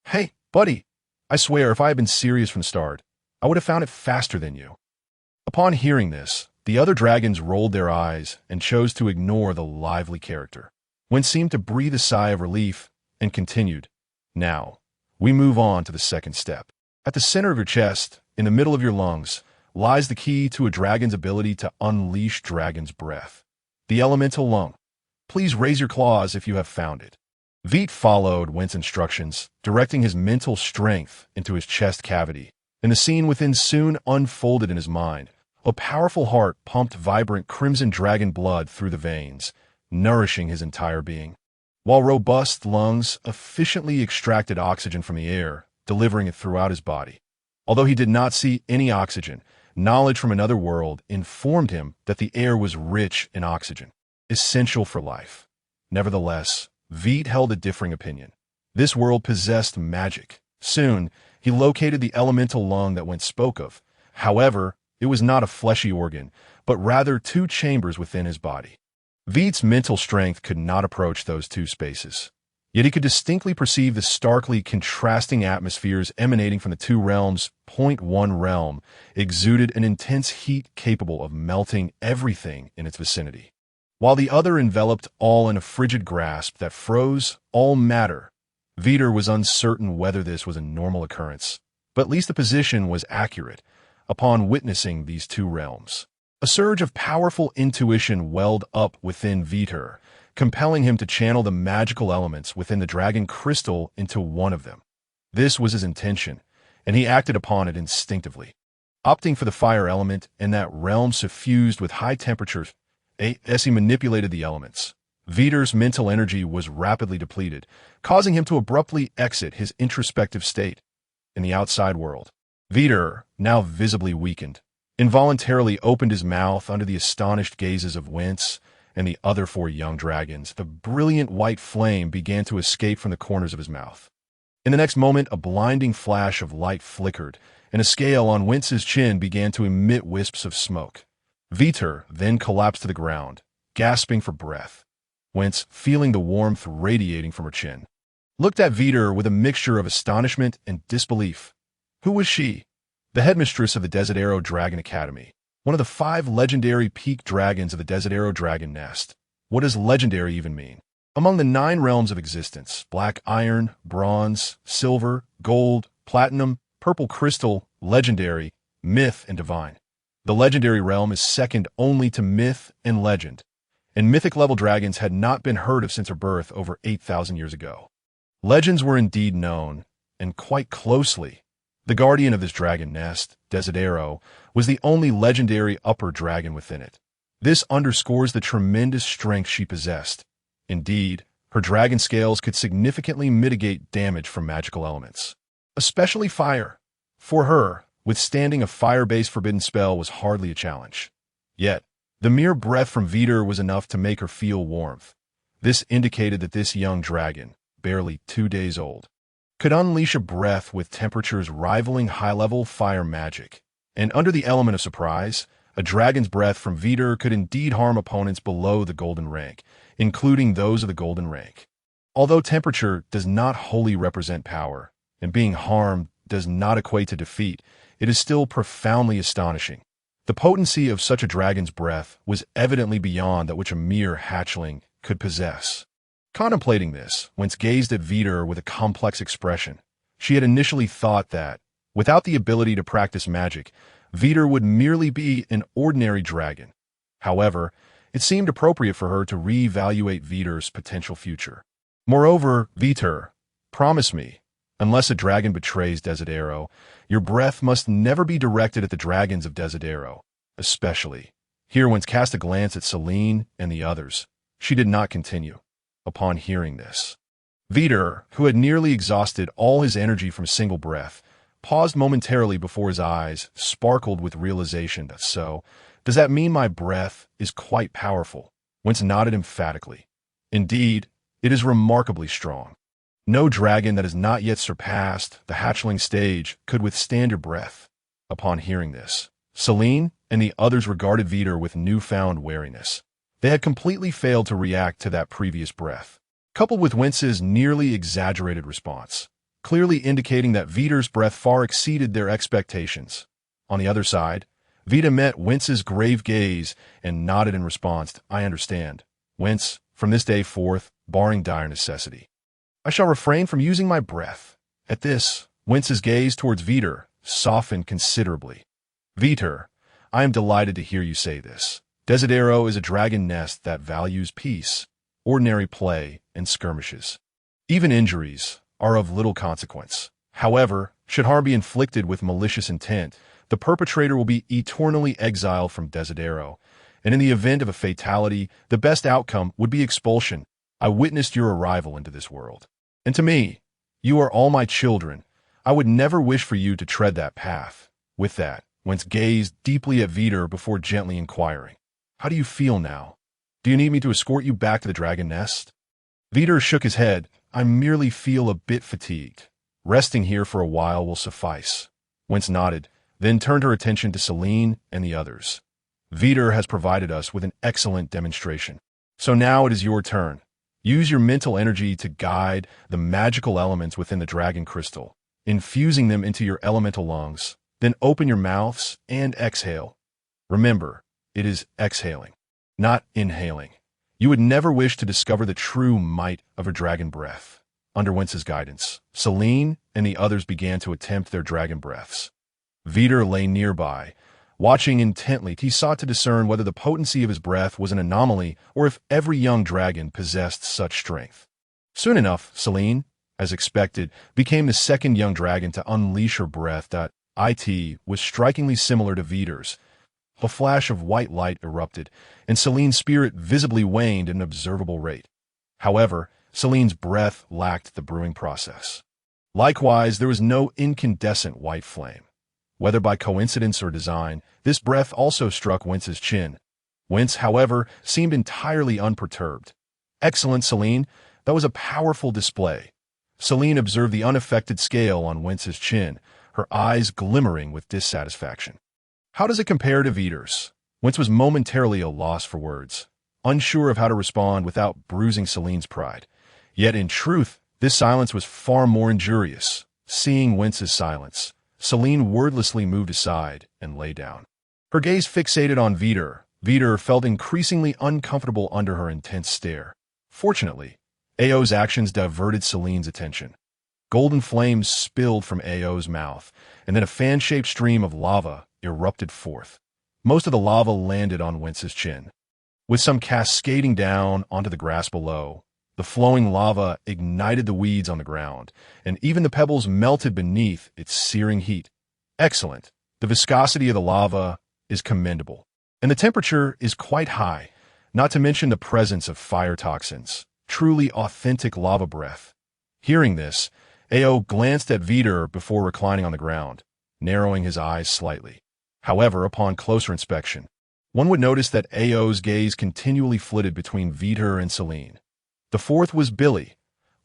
S1: "Hey, buddy, I swear if I had been serious from the start, I would have found it faster than you." Upon hearing this, the other dragons rolled their eyes and chose to ignore the lively character. Wentz seemed to breathe a sigh of relief and continued, "Now, we move on to the second step. At the center of your chest, in the middle of your lungs, lies the key to a dragon's ability to unleash dragon's breath. The elemental lung. Please raise your claws if you have found it." Vite followed Wentz's instructions, directing his mental strength into his chest cavity, and the scene within soon unfolded in his mind. A powerful heart pumped vibrant crimson dragon blood through the veins, nourishing his entire being, while robust lungs efficiently extracted oxygen from the air, delivering it throughout his body. Although he did not see any oxygen, knowledge from another world informed him that the air was rich in oxygen, essential for life. Nevertheless, Vite held a differing opinion. This world possessed magic. Soon, he located the elemental lung that Wentz spoke of. However, it was not a fleshy organ, but rather two chambers within his body. Vite's mental strength could not approach those two spaces. Yet he could distinctly perceive the starkly contrasting atmospheres emanating from the two realms. One realm exuded an intense heat capable of melting everything in its vicinity, while the other enveloped all in a frigid grasp that froze all matter. Vite was uncertain whether this was a normal occurrence, but at least the position was accurate. Upon witnessing these two realms, a surge of powerful intuition welled up within Vite, compelling him to channel the magical elements within the dragon crystal into one of them. This was his intention, and he acted upon it instinctively. opting for the fire element in that realm suffused with high temperatures. As he manipulated the elements, Vite's mental energy was rapidly depleted, causing him to abruptly exit his introspective state. In the outside world, Vite, now visibly weakened, involuntarily opened his mouth under the astonished gazes of Wince and the other four young dragons. The brilliant white flame began to escape from the corners of his mouth. In the next moment, a blinding flash of light flickered, and a scale on Wince's chin began to emit wisps of smoke. Vite then collapsed to the ground, gasping for breath. Wince, feeling the warmth radiating from her chin, looked at Vite with a mixture of astonishment and disbelief. Who was she? The headmistress of the Desidero Dragon Academy, one of the 5 legendary peak dragons of the Desidero Dragon Nest. What does legendary even mean? Among the 9 realms of existence, black iron, bronze, silver, gold, platinum, purple crystal, legendary, myth, and divine. The legendary realm is second only to myth and legend, and mythic-level dragons had not been heard of since her birth over 8,000 years ago. Legends were indeed known, and quite closely. The guardian of this dragon nest, Desidero, was the only legendary upper dragon within it. This underscores the tremendous strength she possessed. Indeed, her dragon scales could significantly mitigate damage from magical elements, especially fire. For her, withstanding a fire-based forbidden spell was hardly a challenge. Yet, the mere breath from Vite was enough to make her feel warmth. This indicated that this young dragon, barely 2 days old, could unleash a breath with temperatures rivaling high-level fire magic. And under the element of surprise, a dragon's breath from Vite could indeed harm opponents below the golden rank, including those of the golden rank. Although temperature does not wholly represent power, and being harmed does not equate to defeat, it is still profoundly astonishing. The potency of such a dragon's breath was evidently beyond that which a mere hatchling could possess. Contemplating this, Wince gazed at Vite with a complex expression. She had initially thought that, without the ability to practice magic, Vite would merely be an ordinary dragon. However, it seemed appropriate for her to re-evaluate Vite's potential future. Moreover, Vite, promise me, unless a dragon betrays Desidero, your breath must never be directed at the dragons of Desidero, especially. Here Wince cast a glance at Celine and the others. She did not continue. Upon hearing this, Vite, who had nearly exhausted all his energy from a single breath, paused momentarily before his eyes sparkled with realization that does that mean my breath is quite powerful? Wince nodded emphatically. Indeed, it is remarkably strong. No dragon that has not yet surpassed the hatchling stage could withstand your breath. Upon hearing this, Celine and the others regarded Vite with newfound wariness. They had completely failed to react to that previous breath, coupled with Wince's nearly exaggerated response, clearly indicating that Vite's breath far exceeded their expectations. On the other side, Vite met Wince's grave gaze and nodded in response. I understand. Wince, from this day forth, barring dire necessity, I shall refrain from using my breath. At this, Wince's gaze towards Vite softened considerably. Vite, I am delighted to hear you say this. Desidero is a dragon nest that values peace, ordinary play, and skirmishes. Even injuries are of little consequence. However, should harm be inflicted with malicious intent, the perpetrator will be eternally exiled from Desidero, and in the event of a fatality, the best outcome would be expulsion. I witnessed your arrival into this world. And to me, you are all my children. I would never wish for you to tread that path. With that, Wince gazed deeply at Vite before gently inquiring, how do you feel now? Do you need me to escort you back to the dragon nest? Vite shook his head. I merely feel a bit fatigued. Resting here for a while will suffice. Wince nodded, then turned her attention to Celine and the others. Vite has provided us with an excellent demonstration. So now it is your turn. Use your mental energy to guide the magical elements within the dragon crystal, infusing them into your elemental lungs. Then open your mouths and exhale. Remember, it is exhaling, not inhaling. You would never wish to discover the true might of a dragon breath. Under Wince's guidance, Celine and the others began to attempt their dragon breaths. Vite lay nearby, watching intently. He sought to discern whether the potency of his breath was an anomaly or if every young dragon possessed such strength. Soon enough, Celine, as expected, became the second young dragon to unleash her breath. It was strikingly similar to Vite's. A flash of white light erupted, and Celine's spirit visibly waned at an observable rate. However, Celine's breath lacked the brewing process. Likewise, there was no incandescent white flame. Whether by coincidence or design, this breath also struck Wentz's chin. Wentz, however, seemed entirely unperturbed. "Excellent, Celine. That was a powerful display." Celine observed the unaffected scale on Wentz's chin, her eyes glimmering with dissatisfaction. "How does it compare to Vite's?" Wentz was momentarily at a loss for words, unsure of how to respond without bruising Celine's pride. Yet in truth, this silence was far more injurious. Seeing Wentz's silence, Celine wordlessly moved aside and lay down. Her gaze fixated on Vite. Vite felt increasingly uncomfortable under her intense stare. Fortunately, Ao's actions diverted Celine's attention. Golden flames spilled from Ao's mouth, and then a fan-shaped stream of lava erupted forth. Most of the lava landed on Wentz's chin, with some cascading down onto the grass below. The flowing lava ignited the weeds on the ground, and even the pebbles melted beneath its searing heat. Excellent. The viscosity of the lava is commendable, and the temperature is quite high, not to mention the presence of fire toxins. Truly authentic lava breath. Hearing this, Ao glanced at Vite before reclining on the ground, narrowing his eyes slightly. However, upon closer inspection, one would notice that Ao's gaze continually flitted between Vite and Celine. The fourth was Billy.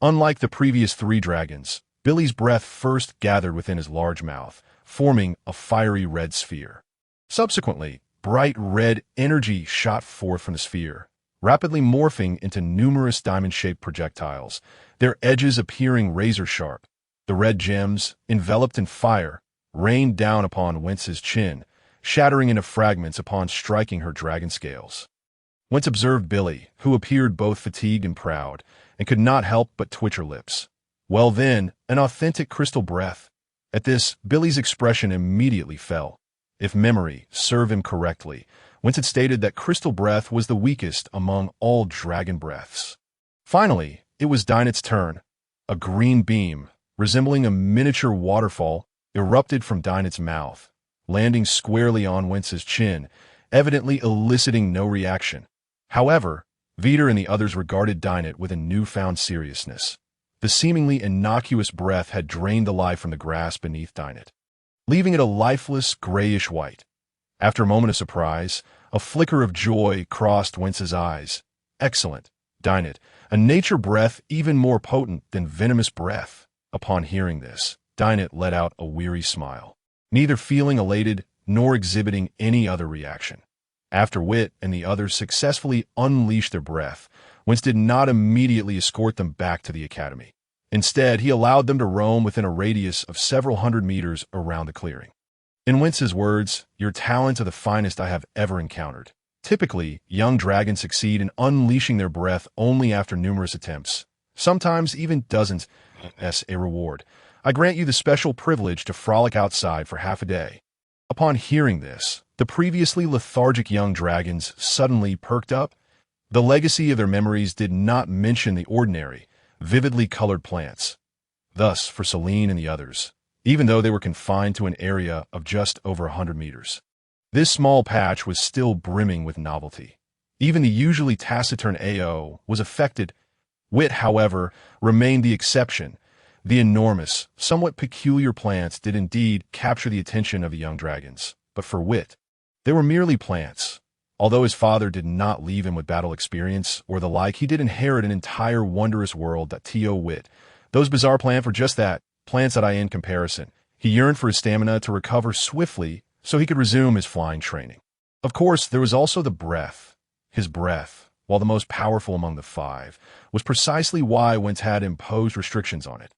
S1: Unlike the previous three dragons, Billy's breath first gathered within his large mouth, forming a fiery red sphere. Subsequently, bright red energy shot forth from the sphere, rapidly morphing into numerous diamond-shaped projectiles, their edges appearing razor-sharp. The red gems, enveloped in fire, rained down upon Wentz's chin, shattering into fragments upon striking her dragon scales. Wentz observed Billy, who appeared both fatigued and proud, and could not help but twitch her lips. Well then, an authentic crystal breath. At this, Billy's expression immediately fell. If memory served him correctly, Wentz had stated that crystal breath was the weakest among all dragon breaths. Finally, it was Dynet's turn. A green beam, resembling a miniature waterfall, erupted from Dynet's mouth, landing squarely on Wentz's chin, evidently eliciting no reaction. However, Vite and the others regarded Dynet with a newfound seriousness. The seemingly innocuous breath had drained the life from the grass beneath Dynet, leaving it a lifeless, grayish white. After a moment of surprise, a flicker of joy crossed Wentz's eyes. Excellent, Dynet, a nature breath even more potent than venomous breath. Upon hearing this, Dynet let out a weary smile, neither feeling elated nor exhibiting any other reaction. After Wit and the others successfully unleashed their breath, Wentz did not immediately escort them back to the academy. Instead, he allowed them to roam within a radius of several hundred meters around the clearing. In Wentz's words, "Your talents are the finest I have ever encountered." Typically, young dragons succeed in unleashing their breath only after numerous attempts, sometimes even dozens, as a reward. I grant you the special privilege to frolic outside for half a day. Upon hearing this, the previously lethargic young dragons suddenly perked up. The legacy of their memories did not mention the ordinary, vividly colored plants. Thus, for Celine and the others, even though they were confined to an area of just over 100 meters, this small patch was still brimming with novelty. Even the usually taciturn Ao was affected. Wit, however, remained the exception. The enormous, somewhat peculiar plants did indeed capture the attention of the young dragons, but for Wit, they were merely plants. Although his father did not leave him with battle experience or the like, he did inherit an entire wondrous world that T.O. Wit. Those bizarre plants were just that, plants that in comparison. He yearned for his stamina to recover swiftly so he could resume his flying training. Of course, there was also the breath. His breath, while the most powerful among the five, was precisely why Wentz had imposed restrictions on it.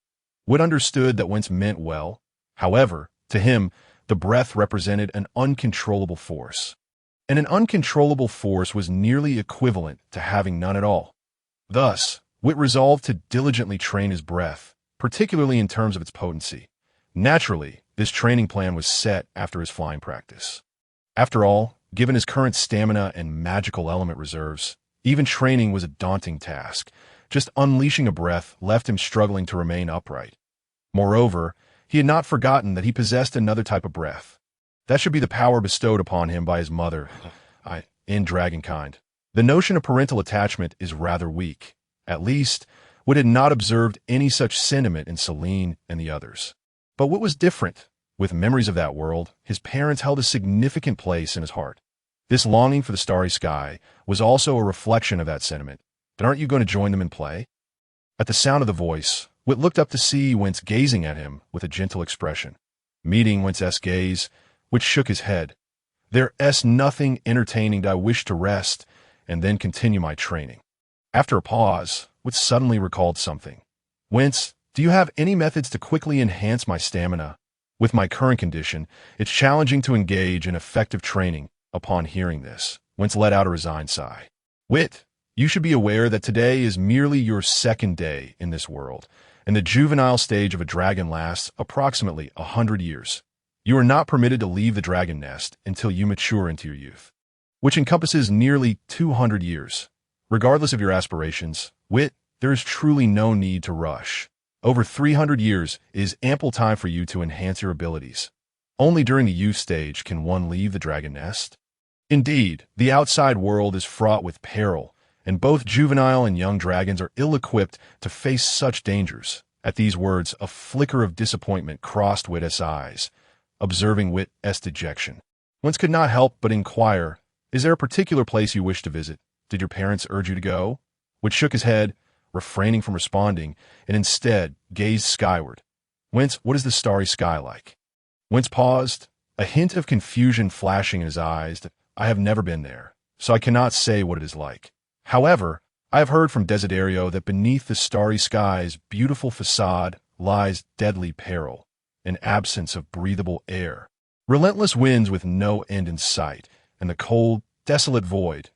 S1: Wit understood that Wentz meant well. However, to him, the breath represented an uncontrollable force. And an uncontrollable force was nearly equivalent to having none at all. Thus, Wit resolved to diligently train his breath, particularly in terms of its potency. Naturally, this training plan was set after his flying practice. After all, given his current stamina and magical element reserves, even training was a daunting task. Just unleashing a breath left him struggling to remain upright. Moreover, He had not forgotten that he possessed another type of breath. That should be the power bestowed upon him by his mother, in dragonkind. The notion of parental attachment is rather weak. At least, Wit had not observed any such sentiment in Celine and the others. But what was different? With memories of that world, his parents held a significant place in his heart. This longing for the starry sky was also a reflection of that sentiment. Then aren't you going to join them in play? At the sound of the voice, Wit looked up to see Wentz gazing at him with a gentle expression. Meeting Wentz's gaze, Wit shook his head. There's nothing entertaining that I wish to rest and then continue my training. After a pause, Wit suddenly recalled something. Wentz, do you have any methods to quickly enhance my stamina? With my current condition, it's challenging to engage in effective training. Upon hearing this, Wentz let out a resigned sigh. Wit, you should be aware that today is merely your second day in this world, and the juvenile stage of a dragon lasts approximately 100 years. You are not permitted to leave the dragon nest until you mature into your youth, which encompasses nearly 200 years. Regardless of your aspirations, Wit, there is truly no need to rush. Over 300 years is ample time for you to enhance your abilities. Only during the youth stage can one leave the dragon nest. Indeed, the outside world is fraught with peril, and both juvenile and young dragons are ill-equipped to face such dangers. At these words, a flicker of disappointment crossed Wit's eyes, observing Wit's dejection. Wentz could not help but inquire, is there a particular place you wish to visit? Did your parents urge you to go? Wit shook his head, refraining from responding, and instead gazed skyward. Wentz, what is the starry sky like? Wentz paused, a hint of confusion flashing in his eyes. I have never been there, so I cannot say what it is like. However, I have heard from Desiderio that beneath the starry sky's beautiful facade lies deadly peril, an absence of breathable air, relentless winds with no end in sight, and the cold, desolate void.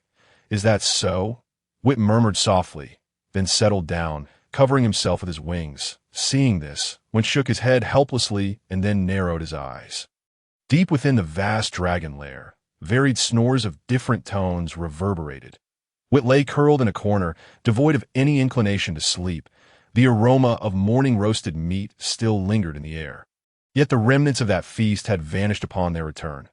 S1: Is that so? Wit murmured softly, then settled down, covering himself with his wings. Seeing this, Wentz shook his head helplessly and then narrowed his eyes. Deep within the vast dragon lair, varied snores of different tones reverberated. Wit lay curled in a corner, devoid of any inclination to sleep. The aroma of morning roasted meat still lingered in the air. Yet the remnants of that feast had vanished upon their return.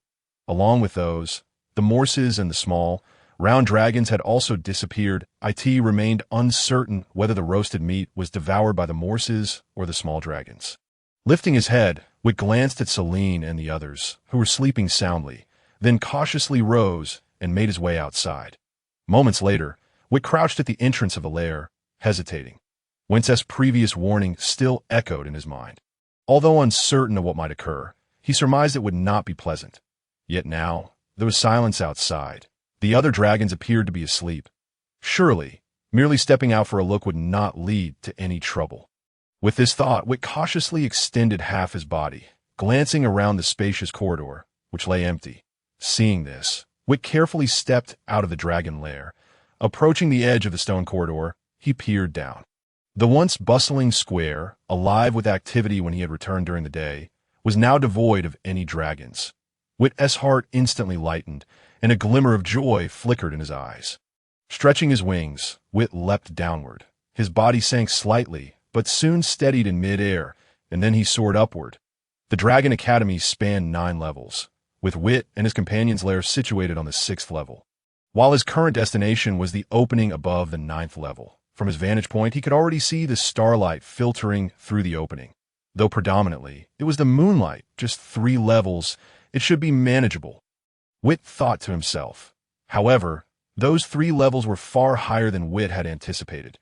S1: Along with those, the morses and the small, round dragons had also disappeared. It remained uncertain whether the roasted meat was devoured by the morses or the small dragons. Lifting his head, Wit glanced at Celine and the others, who were sleeping soundly, then cautiously rose and made his way outside. Moments later, Wit crouched at the entrance of the lair, hesitating. Wentz's previous warning still echoed in his mind. Although uncertain of what might occur, he surmised it would not be pleasant. Yet now, there was silence outside. The other dragons appeared to be asleep. Surely, merely stepping out for a look would not lead to any trouble. With this thought, Wit cautiously extended half his body, glancing around the spacious corridor, which lay empty. Seeing this, Wit carefully stepped out of the dragon lair. Approaching the edge of the stone corridor, he peered down. The once bustling square, alive with activity when he had returned during the day, was now devoid of any dragons. Wit's heart instantly lightened, and a glimmer of joy flickered in his eyes. Stretching his wings, Wit leapt downward. His body sank slightly, but soon steadied in mid-air, and then he soared upward. The Dragon Academy spanned 9 levels, with Wit and his companion's lair situated on the 6th level, while his current destination was the opening above the 9th level. From his vantage point, he could already see the starlight filtering through the opening. Though predominantly, it was the moonlight, just 3 levels. It should be manageable, Wit thought to himself. However, those 3 levels were far higher than Wit had anticipated.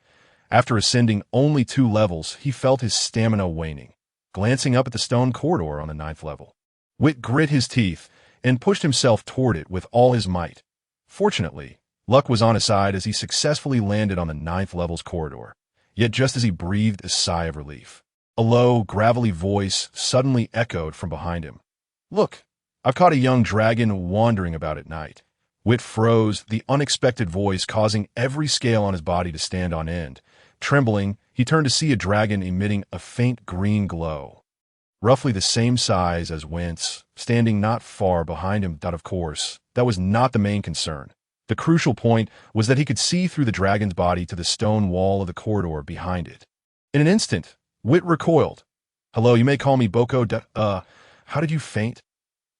S1: After ascending only 2 levels, he felt his stamina waning. Glancing up at the stone corridor on the 9th level, Wit grit his teeth and pushed himself toward it with all his might. Fortunately, luck was on his side as he successfully landed on the 9th level's corridor. Yet just as he breathed a sigh of relief, a low, gravelly voice suddenly echoed from behind him. Look, I've caught a young dragon wandering about at night. Wit froze, the unexpected voice causing every scale on his body to stand on end. Trembling, he turned to see a dragon emitting a faint green glow. Roughly the same size as Wentz, standing not far behind him. Of course, that was not the main concern. The crucial point was that he could see through the dragon's body to the stone wall of the corridor behind it. In an instant, Wit recoiled. Hello, you may call me Boko how did you faint?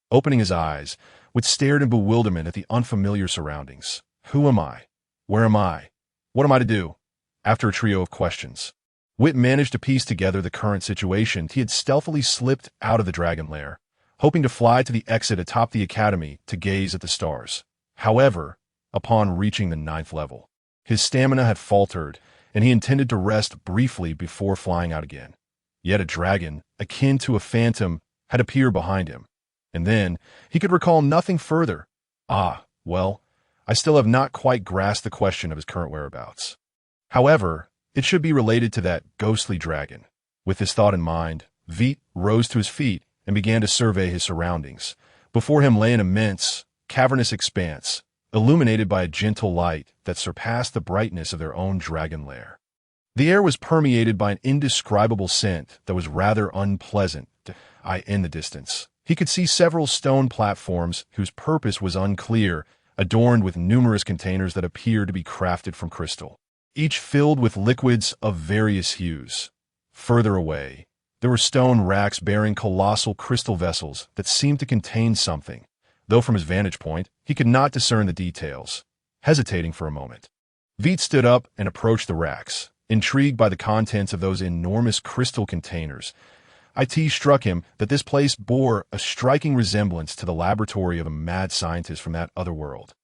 S1: Opening his eyes, Wit stared in bewilderment at the unfamiliar surroundings. Who am I? Where am I? What am I to do? After a trio of questions, Wit managed to piece together the current situation. He had stealthily slipped out of the dragon lair, hoping to fly to the exit atop the academy to gaze at the stars. However, upon reaching the 9th level, his stamina had faltered, and he intended to rest briefly before flying out again. Yet a dragon, akin to a phantom, had appeared behind him. And then, he could recall nothing further. Well, I still have not quite grasped the question of his current whereabouts. However, it should be related to that ghostly dragon. With this thought in mind, Vite rose to his feet and began to survey his surroundings. Before him lay an immense, cavernous expanse, illuminated by a gentle light that surpassed the brightness of their own dragon lair. The air was permeated by an indescribable scent that was rather unpleasant. In the distance, he could see several stone platforms whose purpose was unclear, adorned with numerous containers that appeared to be crafted from crystal, each filled with liquids of various hues. Further away, there were stone racks bearing colossal crystal vessels that seemed to contain something, though from his vantage point, he could not discern the details. Hesitating for a moment, Vite stood up and approached the racks. Intrigued by the contents of those enormous crystal containers, it struck him that this place bore a striking resemblance to the laboratory of a mad scientist from that other world.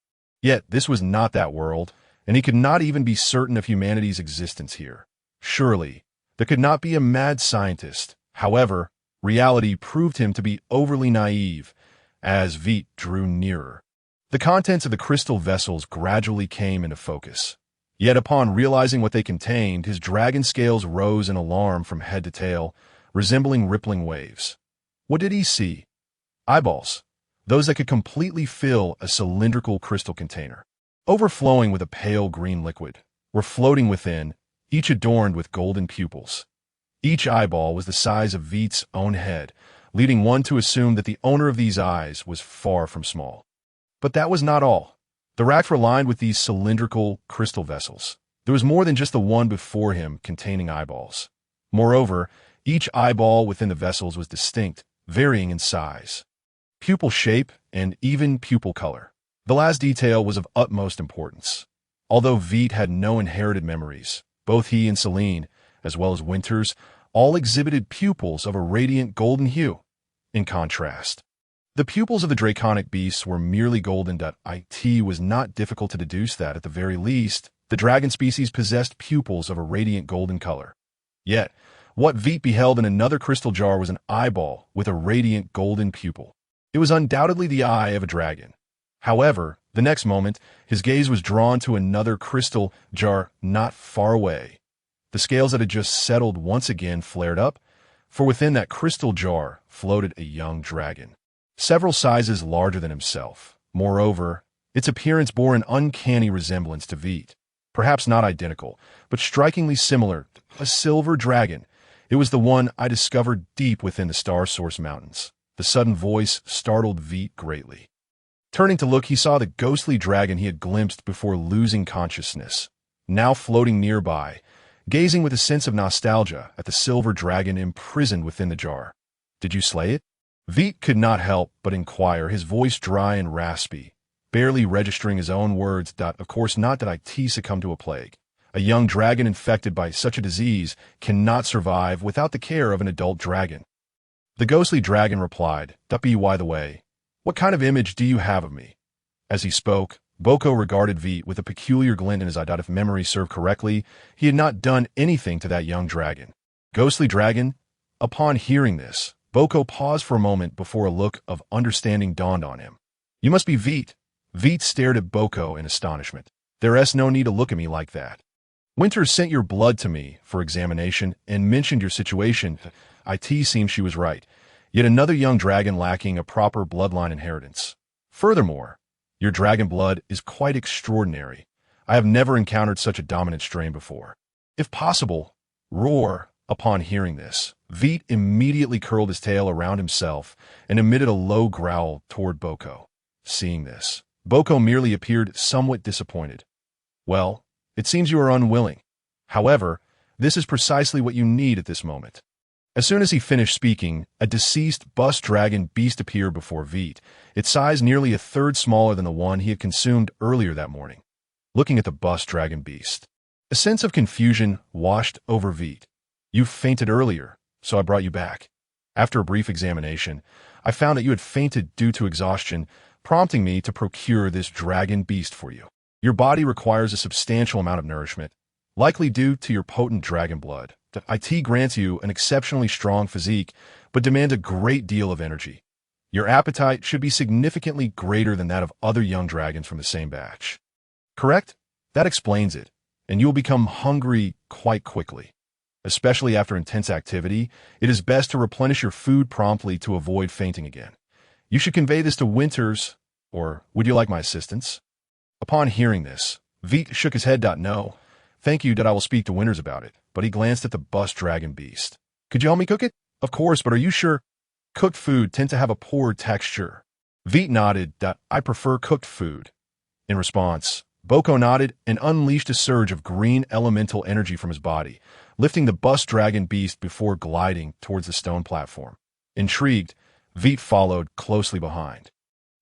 S1: Yet this was not that world, and he could not even be certain of humanity's existence here. Surely, there could not be a mad scientist. However, reality proved him to be overly naive as Vite drew nearer. The contents of the crystal vessels gradually came into focus. Yet upon realizing what they contained, his dragon scales rose in alarm from head to tail, resembling rippling waves. What did he see? Eyeballs, those that could completely fill a cylindrical crystal container, overflowing with a pale green liquid, were floating within, each adorned with golden pupils. Each eyeball was the size of Vite's own head, leading one to assume that the owner of these eyes was far from small. But that was not all. The racks were lined with these cylindrical crystal vessels. There was more than just the one before him containing eyeballs. Moreover, each eyeball within the vessels was distinct, varying in size, pupil shape, and even pupil color. The last detail was of utmost importance. Although Vite had no inherited memories, both he and Celine, as well as Winters, all exhibited pupils of a radiant golden hue. In contrast, the pupils of the draconic beasts were merely golden. It was not difficult to deduce that, at the very least, the dragon species possessed pupils of a radiant golden color. Yet, what Vite beheld in another crystal jar was an eyeball with a radiant golden pupil. It was undoubtedly the eye of a dragon. However, the next moment, his gaze was drawn to another crystal jar not far away. The scales that had just settled once again flared up, for within that crystal jar floated a young dragon, several sizes larger than himself. Moreover, its appearance bore an uncanny resemblance to Vite. Perhaps not identical, but strikingly similar. A silver dragon. It was the one I discovered deep within the Star Source Mountains. The sudden voice startled Vite greatly. Turning to look, he saw the ghostly dragon he had glimpsed before losing consciousness, now floating nearby, gazing with a sense of nostalgia at the silver dragon imprisoned within the jar. "Did you slay it?" Vite could not help but inquire, his voice dry and raspy, barely registering his own words. Of course not did I succumb to a plague. A young dragon infected by such a disease cannot survive without the care of an adult dragon. The ghostly dragon replied, By the way, what kind of image do you have of me? As he spoke, Boko regarded Vite with a peculiar glint in his eye. If memory served correctly, he had not done anything to that young dragon. Ghostly dragon? Upon hearing this, Boko paused for a moment before a look of understanding dawned on him. You must be Vite. Vite stared at Boko in astonishment. There's no need to look at me like that. Winters sent your blood to me for examination and mentioned your situation. It seems she was right. Yet another young dragon lacking a proper bloodline inheritance. Furthermore, your dragon blood is quite extraordinary. I have never encountered such a dominant strain before. If possible, roar. Upon hearing this, Vite immediately curled his tail around himself and emitted a low growl toward Boko. Seeing this, Boko merely appeared somewhat disappointed. Well, it seems you are unwilling. However, this is precisely what you need at this moment. As soon as he finished speaking, a deceased bus dragon beast appeared before Vite, its size nearly a third smaller than the one he had consumed earlier that morning. Looking at the bus dragon beast, a sense of confusion washed over Vite. You fainted earlier, so I brought you back. After a brief examination, I found that you had fainted due to exhaustion, prompting me to procure this dragon beast for you. Your body requires a substantial amount of nourishment, likely due to your potent dragon blood. It grants you an exceptionally strong physique, but demands a great deal of energy. Your appetite should be significantly greater than that of other young dragons from the same batch. Correct? That explains it, and you will become hungry quite quickly. Especially after intense activity, it is best to replenish your food promptly to avoid fainting again. You should convey this to Winters, or would you like my assistance? Upon hearing this, Vite shook his head. No, thank you, I will speak to Winters about it, but he glanced at the bus dragon beast. Could you help me cook it? Of course, but are you sure? Cooked food tend to have a poor texture. Vite nodded. I prefer cooked food. In response, Boko nodded and unleashed a surge of green elemental energy from his body, lifting the bus dragon beast before gliding towards the stone platform. Intrigued, Vite followed closely behind.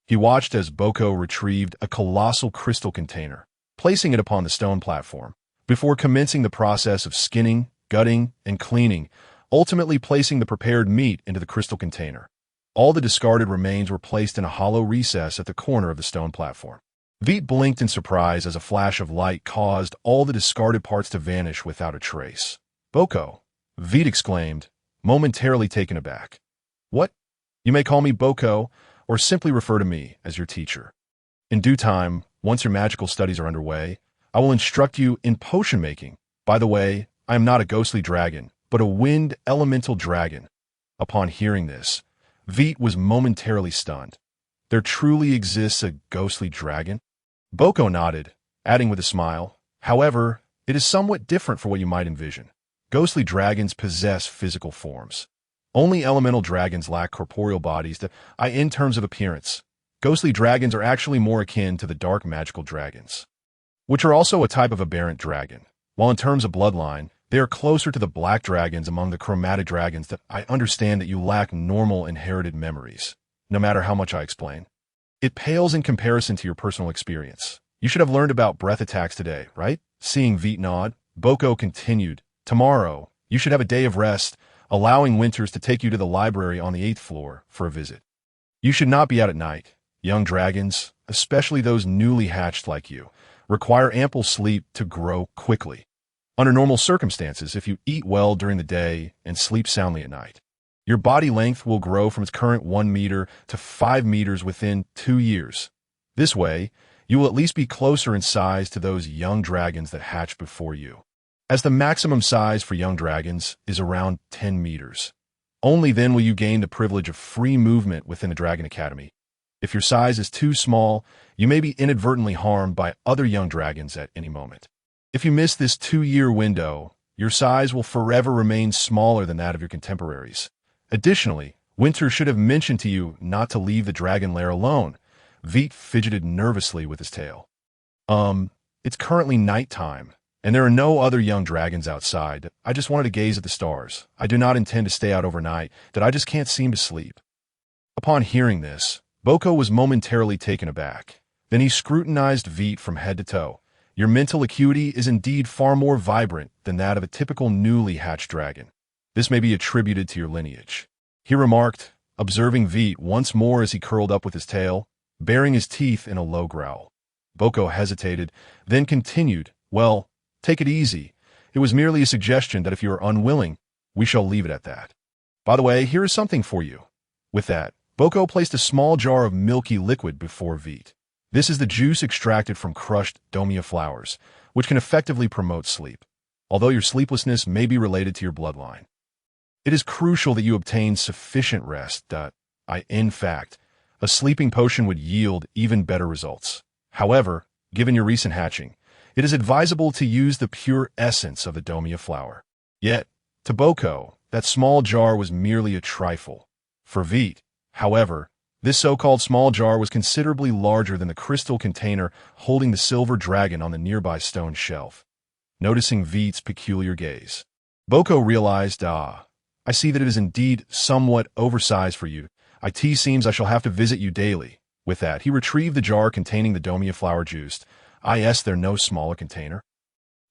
S1: He watched as Boko retrieved a colossal crystal container, placing it upon the stone platform, before commencing the process of skinning, gutting, and cleaning, ultimately placing the prepared meat into the crystal container. All the discarded remains were placed in a hollow recess at the corner of the stone platform. Vite blinked in surprise as a flash of light caused all the discarded parts to vanish without a trace. Boko, Vite exclaimed, momentarily taken aback. What? You may call me Boko, or simply refer to me as your teacher. In due time, once your magical studies are underway, I will instruct you in potion making. By the way, I am not a ghostly dragon, but a wind elemental dragon. Upon hearing this, Vite was momentarily stunned. There truly exists a ghostly dragon? Boko nodded, adding with a smile, however, it is somewhat different from what you might envision. Ghostly dragons possess physical forms. Only elemental dragons lack corporeal bodies in terms of appearance. Ghostly dragons are actually more akin to the dark magical dragons, which are also a type of aberrant dragon. While in terms of bloodline, they are closer to the black dragons among the chromatic dragons. I understand that you lack normal inherited memories, no matter how much I explain. It pales in comparison to your personal experience. You should have learned about breath attacks today, right? Seeing Vite nod, Boko continued, tomorrow, you should have a day of rest, allowing Winters to take you to the library on the 8th floor for a visit. You should not be out at night. Young dragons, especially those newly hatched like you, require ample sleep to grow quickly. Under normal circumstances, if you eat well during the day and sleep soundly at night, your body length will grow from its current 1 meter to 5 meters within 2 years. This way, you will at least be closer in size to those young dragons that hatched before you, as the maximum size for young dragons is around 10 meters. Only then will you gain the privilege of free movement within the Dragon Academy. If your size is too small, you may be inadvertently harmed by other young dragons at any moment. If you miss this 2-year window, your size will forever remain smaller than that of your contemporaries. Additionally, Winter should have mentioned to you not to leave the dragon lair alone. Vite fidgeted nervously with his tail. It's currently nighttime, and there are no other young dragons outside. I just wanted to gaze at the stars. I do not intend to stay out overnight, I just can't seem to sleep. Upon hearing this, Boko was momentarily taken aback. Then he scrutinized Vite from head to toe. Your mental acuity is indeed far more vibrant than that of a typical newly hatched dragon. This may be attributed to your lineage, he remarked, observing Vite once more as he curled up with his tail, baring his teeth in a low growl. Boko hesitated, then continued, well, take it easy. It was merely a suggestion that if you are unwilling, we shall leave it at that. By the way, here is something for you. With that, Boko placed a small jar of milky liquid before Vite. This is the juice extracted from crushed domia flowers, which can effectively promote sleep, although your sleeplessness may be related to your bloodline. It is crucial that you obtain sufficient rest. In fact, a sleeping potion would yield even better results. However, given your recent hatching, it is advisable to use the pure essence of the domia flower. Yet, to Boko, that small jar was merely a trifle. For Vite, however, this so-called small jar was considerably larger than the crystal container holding the silver dragon on the nearby stone shelf. Noticing Vite's peculiar gaze, Boko realized, I see that it is indeed somewhat oversized for you. It seems I shall have to visit you daily. With that, he retrieved the jar containing the domia flower juice. There no smaller container?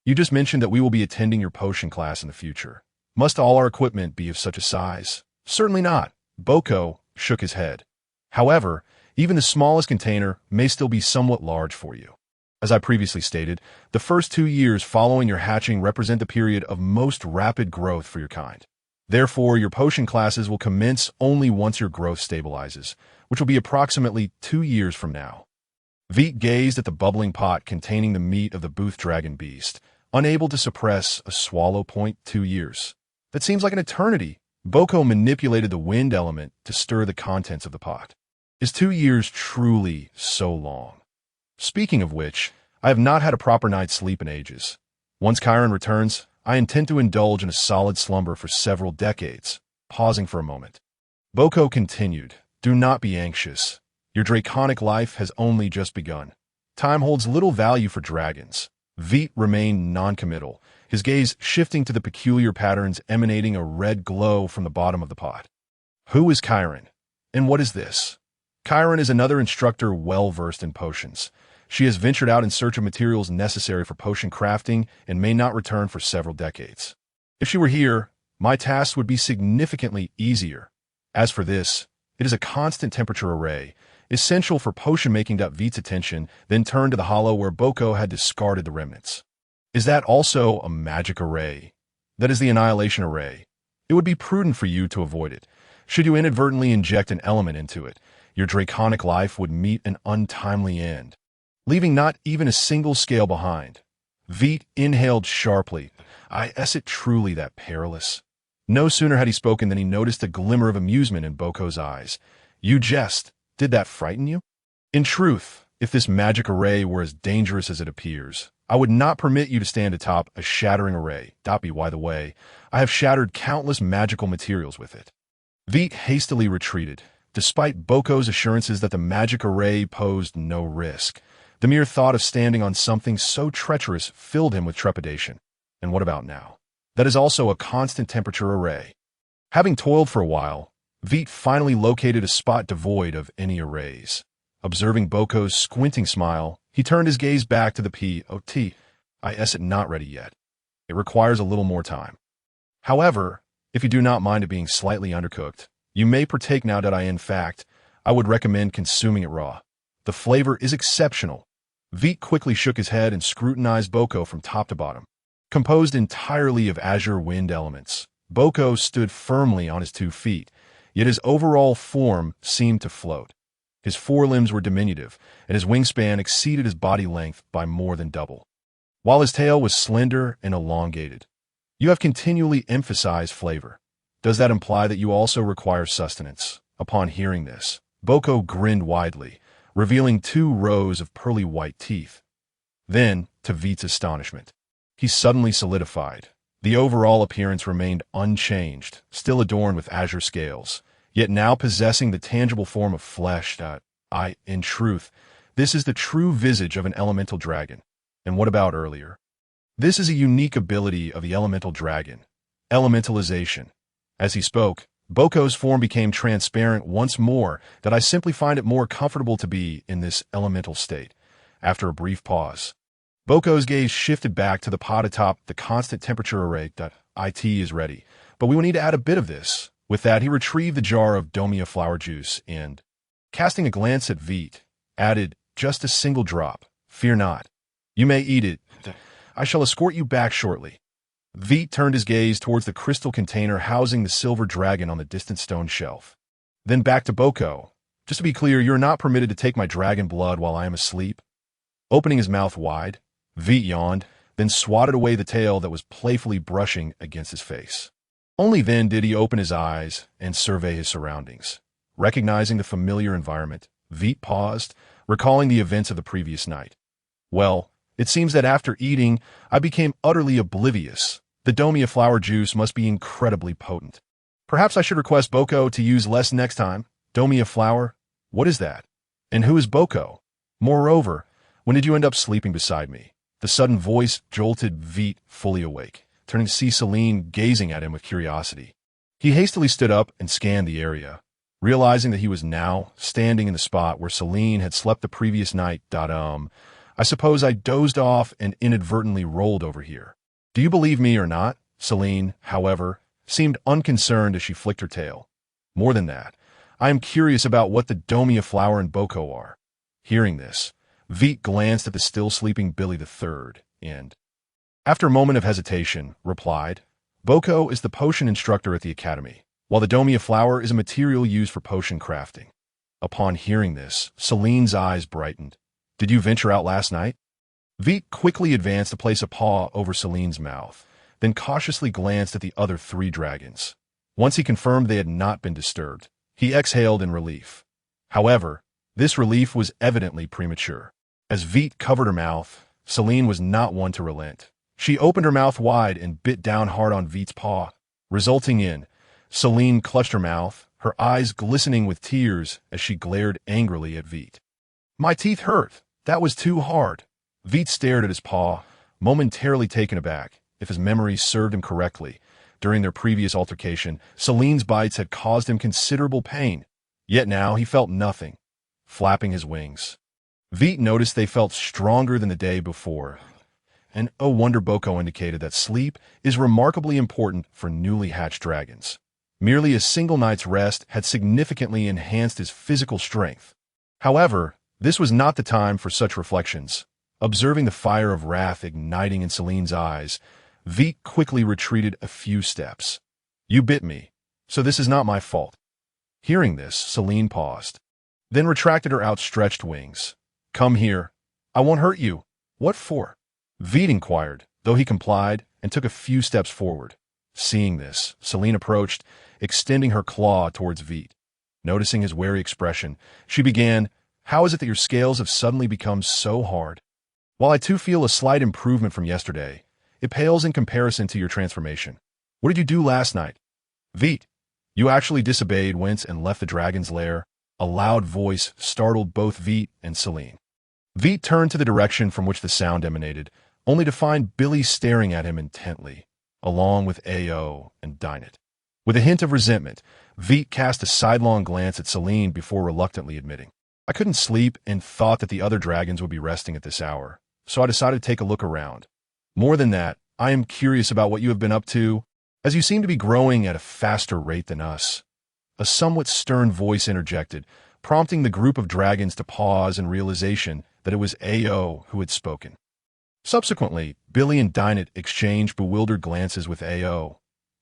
S1: You just mentioned that we will be attending your potion class in the future. Must all our equipment be of such a size? Certainly not. Boko shook his head. However, even the smallest container may still be somewhat large for you. As I previously stated, the first 2 years following your hatching represent the period of most rapid growth for your kind. Therefore, your potion classes will commence only once your growth stabilizes, which will be approximately 2 years from now. Vite gazed at the bubbling pot containing the meat of the booth dragon beast, unable to suppress a swallow. 2 years. That seems like an eternity. Boko manipulated the wind element to stir the contents of the pot. Is 2 years truly so long? Speaking of which, I have not had a proper night's sleep in ages. Once Chiron returns, I intend to indulge in a solid slumber for several decades. Pausing for a moment, Boko continued, do not be anxious. Your draconic life has only just begun. Time holds little value for dragons. Vite remained non-committal, his gaze shifting to the peculiar patterns emanating a red glow from the bottom of the pot. Who is Chiron? And what is this? Chiron is another instructor well-versed in potions. She has ventured out in search of materials necessary for potion crafting and may not return for several decades. If she were here, my tasks would be significantly easier. As for this, it is a constant temperature array, essential for potion making. Vite's attention then turned to the hollow where Boko had discarded the remnants. Is that also a magic array? That is the annihilation array. It would be prudent for you to avoid it. Should you inadvertently inject an element into it, your draconic life would meet an untimely end, leaving not even a single scale behind. Vite inhaled sharply. Is it truly that perilous? No sooner had he spoken than he noticed a glimmer of amusement in Boko's eyes. You jest. Did that frighten you? In truth, if this magic array were as dangerous as it appears, I would not permit you to stand atop a shattering array. By the way, I have shattered countless magical materials with it. Vite hastily retreated, despite Boko's assurances that the magic array posed no risk. The mere thought of standing on something so treacherous filled him with trepidation. And what about now? That is also a constant temperature array. Having toiled for a while, Vite finally located a spot devoid of any arrays. Observing Boko's squinting smile, he turned his gaze back to the pot. It not ready yet. It requires a little more time. However, if you do not mind it being slightly undercooked, you may partake now. In fact, I would recommend consuming it raw. The flavor is exceptional. Vite quickly shook his head and scrutinized Boko from top to bottom. Composed entirely of azure wind elements, Boko stood firmly on his 2 feet, yet his overall form seemed to float. His forelimbs were diminutive, and his wingspan exceeded his body length by more than double, while his tail was slender and elongated. You have continually emphasized flavor. Does that imply that you also require sustenance? Upon hearing this, Boko grinned widely, revealing 2 rows of pearly white teeth. Then, to Vite's astonishment, he suddenly solidified. The overall appearance remained unchanged, still adorned with azure scales, yet now possessing the tangible form of flesh. In truth, this is the true visage of an elemental dragon. And what about earlier? This is a unique ability of the elemental dragon, elementalization. As he spoke, Boko's form became transparent once more. I simply find it more comfortable to be in this elemental state. After a brief pause, Boko's gaze shifted back to the pot atop the constant temperature array. It is ready, but we will need to add a bit of this. With that, he retrieved the jar of domia flower juice and, casting a glance at Vite, added, just a single drop. Fear not. You may eat it. I shall escort you back shortly. Vite turned his gaze towards the crystal container housing the silver dragon on the distant stone shelf. Then back to Boko. Just to be clear, you're not permitted to take my dragon blood while I am asleep. Opening his mouth wide, Vite yawned, then swatted away the tail that was playfully brushing against his face. Only then did he open his eyes and survey his surroundings. Recognizing the familiar environment, Vite paused, recalling the events of the previous night. Well, it seems that after eating, I became utterly oblivious. The domia flower juice must be incredibly potent. Perhaps I should request Boko to use less next time. Domia flower? What is that? And who is Boko? Moreover, when did you end up sleeping beside me? The sudden voice jolted Vite fully awake, turning to see Celine gazing at him with curiosity. He hastily stood up and scanned the area, realizing that he was now standing in the spot where Celine had slept the previous night. I suppose I dozed off and inadvertently rolled over here. Do you believe me or not? Celine, however, seemed unconcerned as she flicked her tail. More than that, I am curious about what the Domia flower and Boko are. Hearing this, Vite glanced at the still sleeping Billy III, and, after a moment of hesitation, replied, Boko is the potion instructor at the academy, while the Domia flower is a material used for potion crafting. Upon hearing this, Celine's eyes brightened. Did you venture out last night? Vite quickly advanced to place a paw over Celine's mouth, then cautiously glanced at the other 3 dragons. Once he confirmed they had not been disturbed, he exhaled in relief. However, this relief was evidently premature. As Vite covered her mouth, Celine was not one to relent. She opened her mouth wide and bit down hard on Vite's paw, resulting in Celine clutched her mouth, her eyes glistening with tears as she glared angrily at Vite. My teeth hurt. That was too hard. Vite stared at his paw, momentarily taken aback. If his memory served him correctly, during their previous altercation, Celine's bites had caused him considerable pain. Yet now he felt nothing, flapping his wings. Vite noticed they felt stronger than the day before, and oh wonder Boko indicated that sleep is remarkably important for newly hatched dragons. Merely a single night's rest had significantly enhanced his physical strength. However, this was not the time for such reflections. Observing the fire of wrath igniting in Celine's eyes, Vite quickly retreated a few steps. You bit me, so this is not my fault. Hearing this, Celine paused, then retracted her outstretched wings. Come here. I won't hurt you. What for? Vite inquired, though he complied and took a few steps forward. Seeing this, Celine approached, extending her claw towards Vite. Noticing his wary expression, she began, How is it that your scales have suddenly become so hard? While I too feel a slight improvement from yesterday, it pales in comparison to your transformation. What did you do last night? Vite, you actually disobeyed Wentz and left the dragon's lair. A loud voice startled both Vite and Celine. Vite turned to the direction from which the sound emanated, only to find Billy staring at him intently, along with Ao and Dinah. With a hint of resentment, Vite cast a sidelong glance at Celine before reluctantly admitting, I couldn't sleep and thought that the other dragons would be resting at this hour, so I decided to take a look around. More than that, I am curious about what you have been up to, as you seem to be growing at a faster rate than us. A somewhat stern voice interjected, prompting the group of dragons to pause in realization that it was Ao who had spoken. Subsequently, Billy and Dinah exchanged bewildered glances with Ao.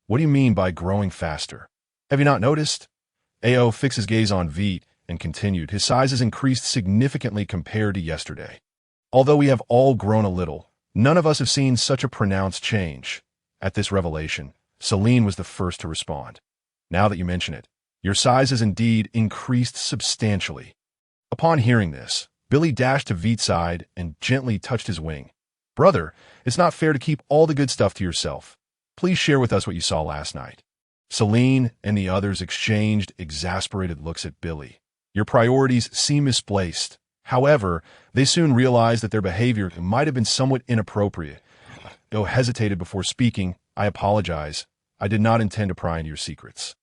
S1: What do you mean by growing faster? Have you not noticed? Ao fixed his gaze on Vite and continued, his size has increased significantly compared to yesterday. Although we have all grown a little, none of us have seen such a pronounced change. At this revelation, Celine was the first to respond. Now that you mention it, your size has indeed increased substantially. Upon hearing this, Billy dashed to Vite's side and gently touched his wing. Brother, it's not fair to keep all the good stuff to yourself. Please share with us what you saw last night. Celine and the others exchanged exasperated looks at Billy. Your priorities seem misplaced. However, they soon realized that their behavior might have been somewhat inappropriate. Though hesitated before speaking, I apologize. I did not intend to pry into your secrets.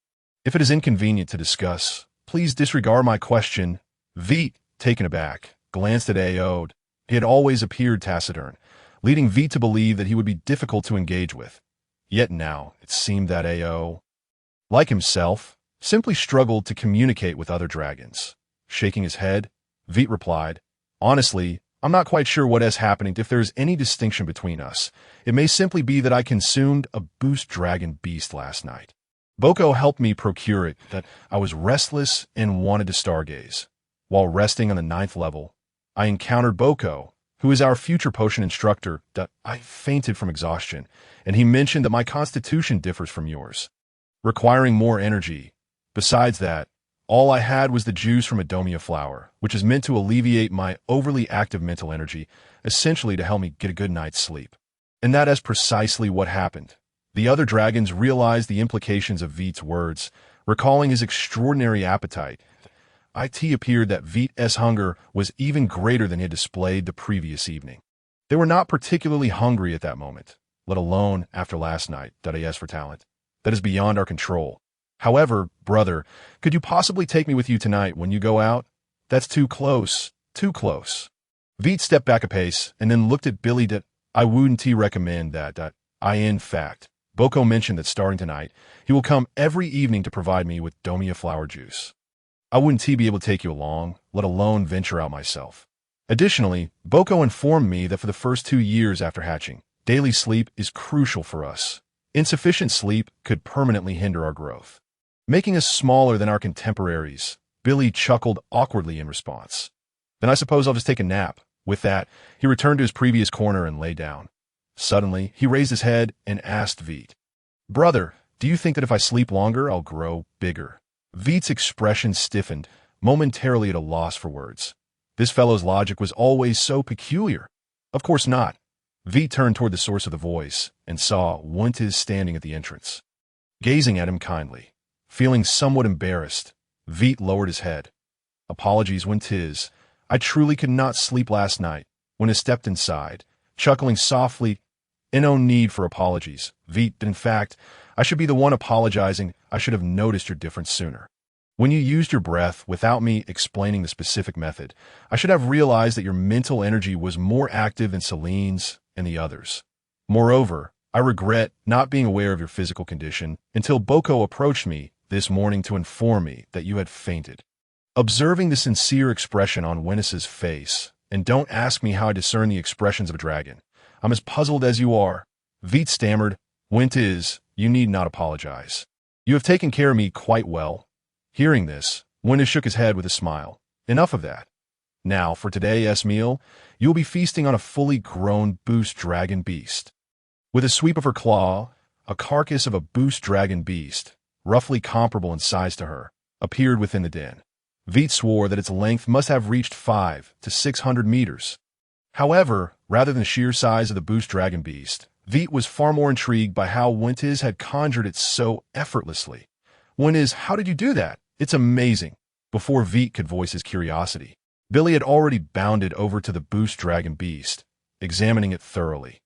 S1: If it is inconvenient to discuss, please disregard my question. Vite, taken aback, glanced at Ao. He had always appeared taciturn, leading Vite to believe that he would be difficult to engage with. Yet now, it seemed that Ao, like himself, simply struggled to communicate with other dragons. Shaking his head, Vite replied, Honestly, I'm not quite sure what is happening if there is any distinction between us. It may simply be that I consumed a boost dragon beast last night. Boko helped me procure it, that I was restless and wanted to stargaze. While resting on the 9th level, I encountered Boko, who is our future potion instructor, that I fainted from exhaustion, and he mentioned that my constitution differs from yours, requiring more energy. Besides that, all I had was the juice from a Domia flower, which is meant to alleviate my overly active mental energy, essentially to help me get a good night's sleep. And that is precisely what happened. The other dragons realized the implications of Vite's words, recalling his extraordinary appetite. It appeared that Vite's hunger was even greater than he had displayed the previous evening. They were not particularly hungry at that moment, let alone after last night. As for talent, that is beyond our control. However, brother, could you possibly take me with you tonight when you go out? That's too close, too close. Vite stepped back a pace and then looked at Billy. I wouldn't recommend that. In fact, Boko mentioned that starting tonight, he will come every evening to provide me with domia flower juice. I wouldn't be able to take you along, let alone venture out myself. Additionally, Boko informed me that for the first 2 years after hatching, daily sleep is crucial for us. Insufficient sleep could permanently hinder our growth, making us smaller than our contemporaries. Billy chuckled awkwardly in response. Then I suppose I'll just take a nap. With that, he returned to his previous corner and lay down. Suddenly, he raised his head and asked Vite, "Brother, do you think that if I sleep longer, I'll grow bigger?" Vite's expression stiffened, momentarily at a loss for words. This fellow's logic was always so peculiar. Of course not. Vite turned toward the source of the voice and saw Wintiz standing at the entrance, gazing at him kindly. Feeling somewhat embarrassed, Vite lowered his head. "Apologies, Wintiz. I truly could not sleep last night." Wintiz stepped inside, chuckling softly. "No need for apologies, Vite. In fact, I should be the one apologizing. I should have noticed your difference sooner. When you used your breath without me explaining the specific method, I should have realized that your mental energy was more active than Celine's and the others. Moreover, I regret not being aware of your physical condition until Boko approached me this morning to inform me that you had fainted." Observing the sincere expression on Wintis's face, and don't ask me how I discern the expressions of a dragon. I'm as puzzled as you are. Vite stammered, "Wintiz, you need not apologize. You have taken care of me quite well." Hearing this, Wintiz shook his head with a smile. "Enough of that. Now, for today's meal, you will be feasting on a fully grown boost dragon beast." With a sweep of her claw, a carcass of a boost dragon beast, roughly comparable in size to her, appeared within the den. Vite swore that its length must have reached 500 to 600 meters. However, rather than the sheer size of the boost dragon beast, Vite was far more intrigued by how Wintiz had conjured it so effortlessly. "Wintiz, how did you do that? It's amazing." Before Vite could voice his curiosity, Billy had already bounded over to the boost dragon beast, examining it thoroughly.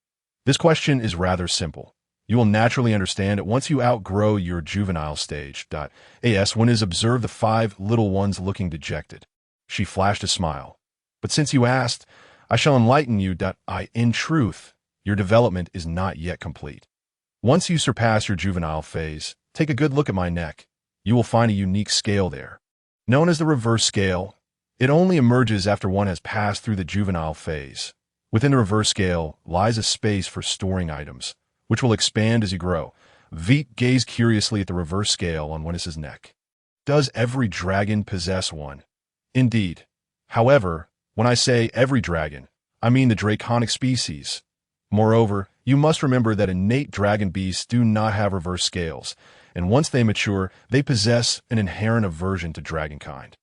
S1: "This question is rather simple. You will naturally understand it once you outgrow your juvenile stage." Wintiz observed the 5 little ones looking dejected. She flashed a smile. "But since you asked, I shall enlighten you. In truth, your development is not yet complete. Once you surpass your juvenile phase, take a good look at my neck. You will find a unique scale there. Known as the reverse scale, it only emerges after one has passed through the juvenile phase. Within the reverse scale lies a space for storing items, which will expand as you grow." Vite gazed curiously at the reverse scale on Wintis's neck. "Does every dragon possess one?" "Indeed. However, when I say every dragon, I mean the draconic species. Moreover, you must remember that innate dragon beasts do not have reverse scales, and once they mature, they possess an inherent aversion to dragonkind.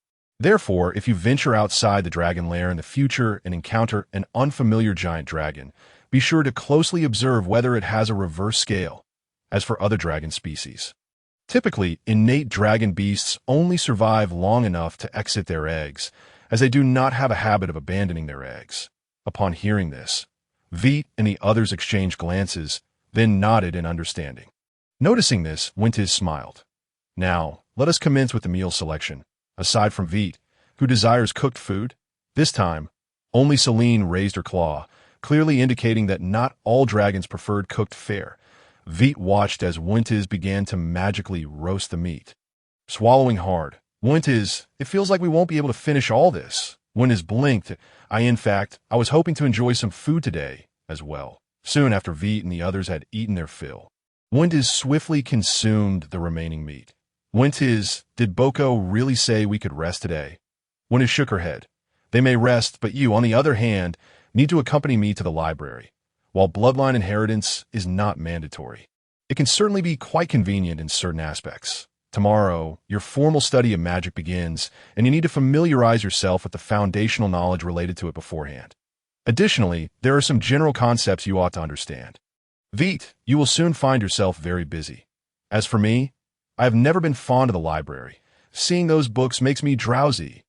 S1: Therefore, if you venture outside the dragon lair in the future and encounter an unfamiliar giant dragon, be sure to closely observe whether it has a reverse scale, as for other dragon species. Typically, innate dragon beasts only survive long enough to exit their eggs, as they do not have a habit of abandoning their eggs." Upon hearing this, Vite and the others exchanged glances, then nodded in understanding. Noticing this, Wintiz smiled. "Now, let us commence with the meal selection. Aside from Vite, who desires cooked food?" This time, only Celine raised her claw, clearly indicating that not all dragons preferred cooked fare. Vite watched as Wintiz began to magically roast the meat. Swallowing hard, "Wintiz, it feels like we won't be able to finish all this." Wintiz blinked. In fact, I was hoping to enjoy some food today as well." Soon after Vite and the others had eaten their fill, Wintiz swiftly consumed the remaining meat. "Wintiz, did Boko really say we could rest today?" Wintiz shook her head. "They may rest, but you, on the other hand, need to accompany me to the library. While bloodline inheritance is not mandatory, it can certainly be quite convenient in certain aspects. Tomorrow, your formal study of magic begins, and you need to familiarize yourself with the foundational knowledge related to it beforehand. Additionally, there are some general concepts you ought to understand. Vite, you will soon find yourself very busy. As for me, I have never been fond of the library. Seeing those books makes me drowsy."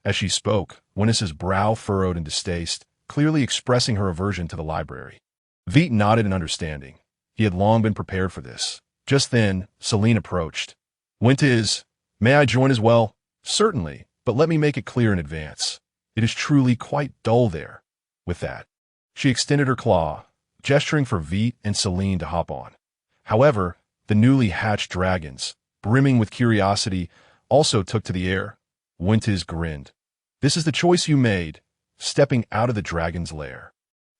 S1: As she spoke, Wintis's brow furrowed in distaste, clearly expressing her aversion to the library. Vite nodded in understanding. He had long been prepared for this. Just then, Celine approached. Went is, may I join as well? Certainly, but let me make it clear in advance. It is truly quite dull there. With that, she extended her claw, gesturing for Vite and Celine to hop on. However, the newly hatched dragons, brimming with curiosity, also took to the air. Wintez grinned. This is the choice you made, stepping out of the dragon's lair.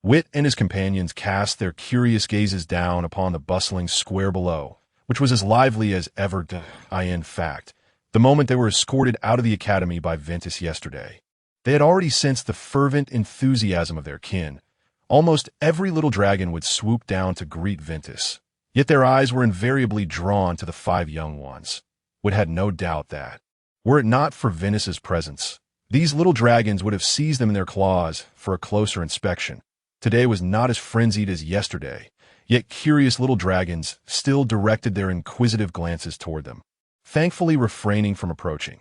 S1: Wit and his companions cast their curious gazes down upon the bustling square below, which was as lively as ever. In fact, the moment they were escorted out of the academy by Ventus yesterday, they had already sensed the fervent enthusiasm of their kin. Almost every little dragon would swoop down to greet Ventus, yet their eyes were invariably drawn to the 5 young ones. Wit had no doubt that, were it not for Ventus's presence, these little dragons would have seized them in their claws for a closer inspection. Today was not as frenzied as yesterday, yet curious little dragons still directed their inquisitive glances toward them, thankfully refraining from approaching.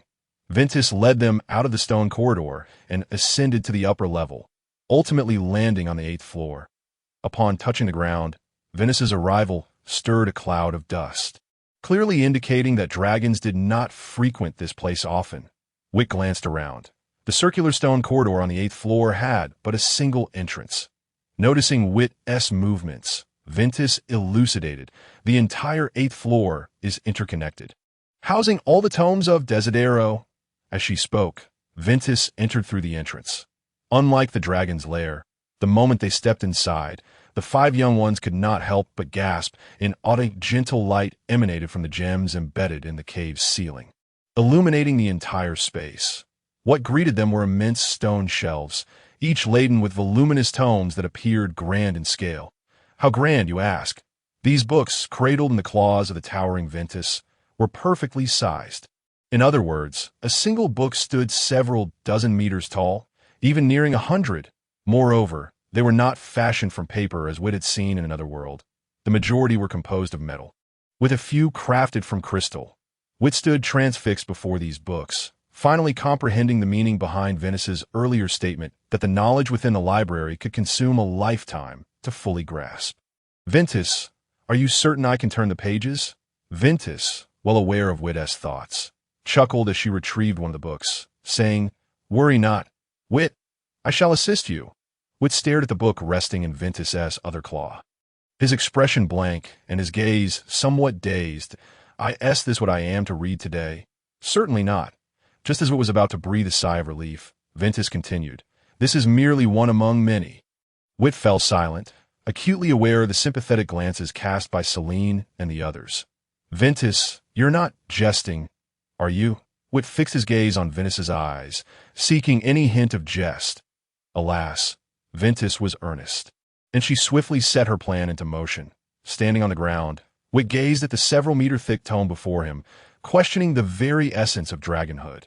S1: Ventus led them out of the stone corridor and ascended to the upper level, ultimately landing on the 8th floor. Upon touching the ground, Ventus's arrival stirred a cloud of dust, clearly indicating that dragons did not frequent this place often. Wit glanced around. The circular stone corridor on the 8th floor had but a single entrance. Noticing Wit's movements, Ventus elucidated, the entire 8th floor is interconnected, housing all the tomes of Desidero. As she spoke, Ventus entered through the entrance. Unlike the dragon's lair, the moment they stepped inside, the 5 young ones could not help but gasp in awe. Gentle light emanated from the gems embedded in the cave's ceiling, illuminating the entire space. What greeted them were immense stone shelves, each laden with voluminous tomes that appeared grand in scale. How grand, you ask? These books, cradled in the claws of the towering Ventus, were perfectly sized. In other words, a single book stood several dozen meters tall, even nearing 100. Moreover, they were not fashioned from paper as Wit had seen in another world. The majority were composed of metal, with a few crafted from crystal. Wit stood transfixed before these books, finally comprehending the meaning behind Ventus's earlier statement that the knowledge within the library could consume a lifetime to fully grasp. Ventus, are you certain I can turn the pages? Ventus, well aware of Wit's thoughts, chuckled as she retrieved one of the books, saying, Worry not, Wit, I shall assist you. Wit stared at the book resting in Ventus's other claw, his expression blank and his gaze somewhat dazed. Is this what I am to read today? Certainly not. Just as Wit was about to breathe a sigh of relief, Ventus continued, This is merely one among many. Wit fell silent, acutely aware of the sympathetic glances cast by Celine and the others. Ventus, you're not jesting, are you? Wit fixed his gaze on Ventus's eyes, seeking any hint of jest. Alas, Ventus was earnest, and she swiftly set her plan into motion. Standing on the ground, Wit gazed at the several-meter-thick tome before him, questioning the very essence of dragonhood.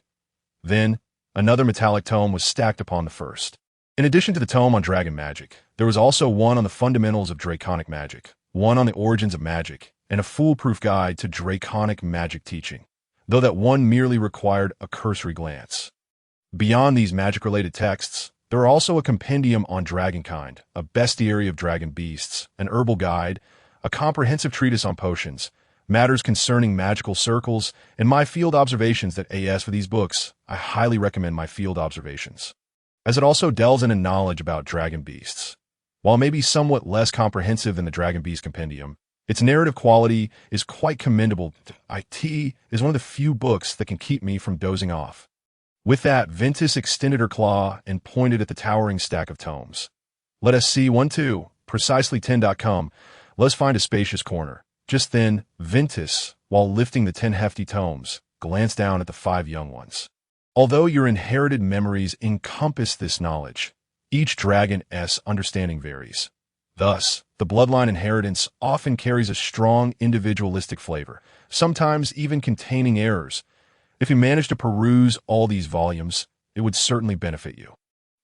S1: Then, another metallic tome was stacked upon the first. In addition to the tome on dragon magic, there was also one on the fundamentals of draconic magic, one on the origins of magic, and a foolproof guide to draconic magic teaching, though that one merely required a cursory glance. Beyond these magic-related texts, there are also a compendium on dragonkind, a bestiary of dragon beasts, an herbal guide, a comprehensive treatise on potions, matters concerning magical circles, and my field observations. As for these books, I highly recommend my field observations, as it also delves into knowledge about dragon beasts. While maybe somewhat less comprehensive than the Dragon Beast Compendium, its narrative quality is quite commendable. It is one of the few books that can keep me from dozing off. With that, Ventus extended her claw and pointed at the towering stack of tomes. Let us see 1-2, precisely 10.com. Let's find a spacious corner. Just then, Ventus, while lifting the 10 hefty tomes, glanced down at the 5 young ones. Although your inherited memories encompass this knowledge, each dragon's understanding varies. Thus, the bloodline inheritance often carries a strong individualistic flavor, sometimes even containing errors. If you manage to peruse all these volumes, it would certainly benefit you.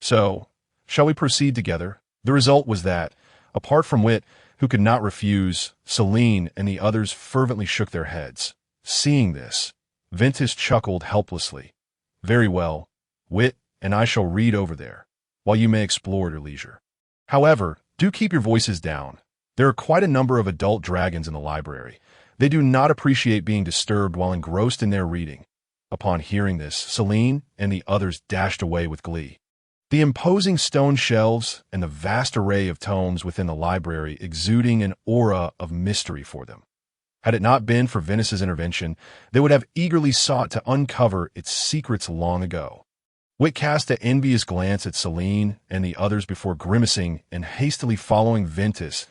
S1: So, shall we proceed together? The result was that, apart from Wit, who could not refuse, Celine and the others fervently shook their heads. Seeing this, Ventus chuckled helplessly. Very well, Wit and I shall read over there, while you may explore at your leisure. However, do keep your voices down. There are quite a number of adult dragons in the library. They do not appreciate being disturbed while engrossed in their reading. Upon hearing this, Celine and the others dashed away with glee. The imposing stone shelves and the vast array of tomes within the library exuding an aura of mystery for them. Had it not been for Venice's intervention, they would have eagerly sought to uncover its secrets long ago. Wit cast an envious glance at Celine and the others before grimacing and hastily following Ventus.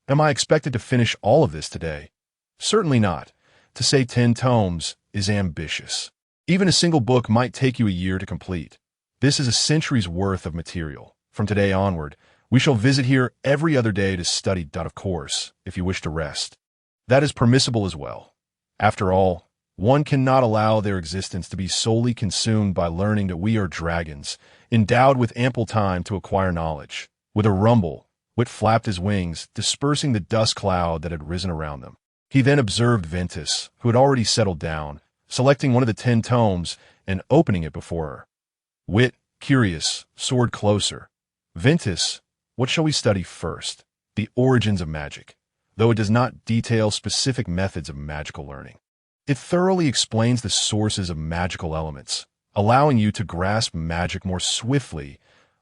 S1: Am I expected to finish all of this today? Certainly not. To say 10 tomes is ambitious. Even a single book might take you a year to complete. This is a century's worth of material. From today onward, we shall visit here every other day to study. Of course, if you wish to rest. That is permissible as well. After all, one cannot allow their existence to be solely consumed by learning that we are dragons, endowed with ample time to acquire knowledge. With a rumble, Wit flapped his wings, dispersing the dust cloud that had risen around them. He then observed Ventus, who had already settled down, selecting one of the 10 tomes and opening it before her. Wit, curious, soared closer. Ventus, what shall we study first? The origins of magic, though it does not detail specific methods of magical learning. It thoroughly explains the sources of magical elements, allowing you to grasp magic more swiftly,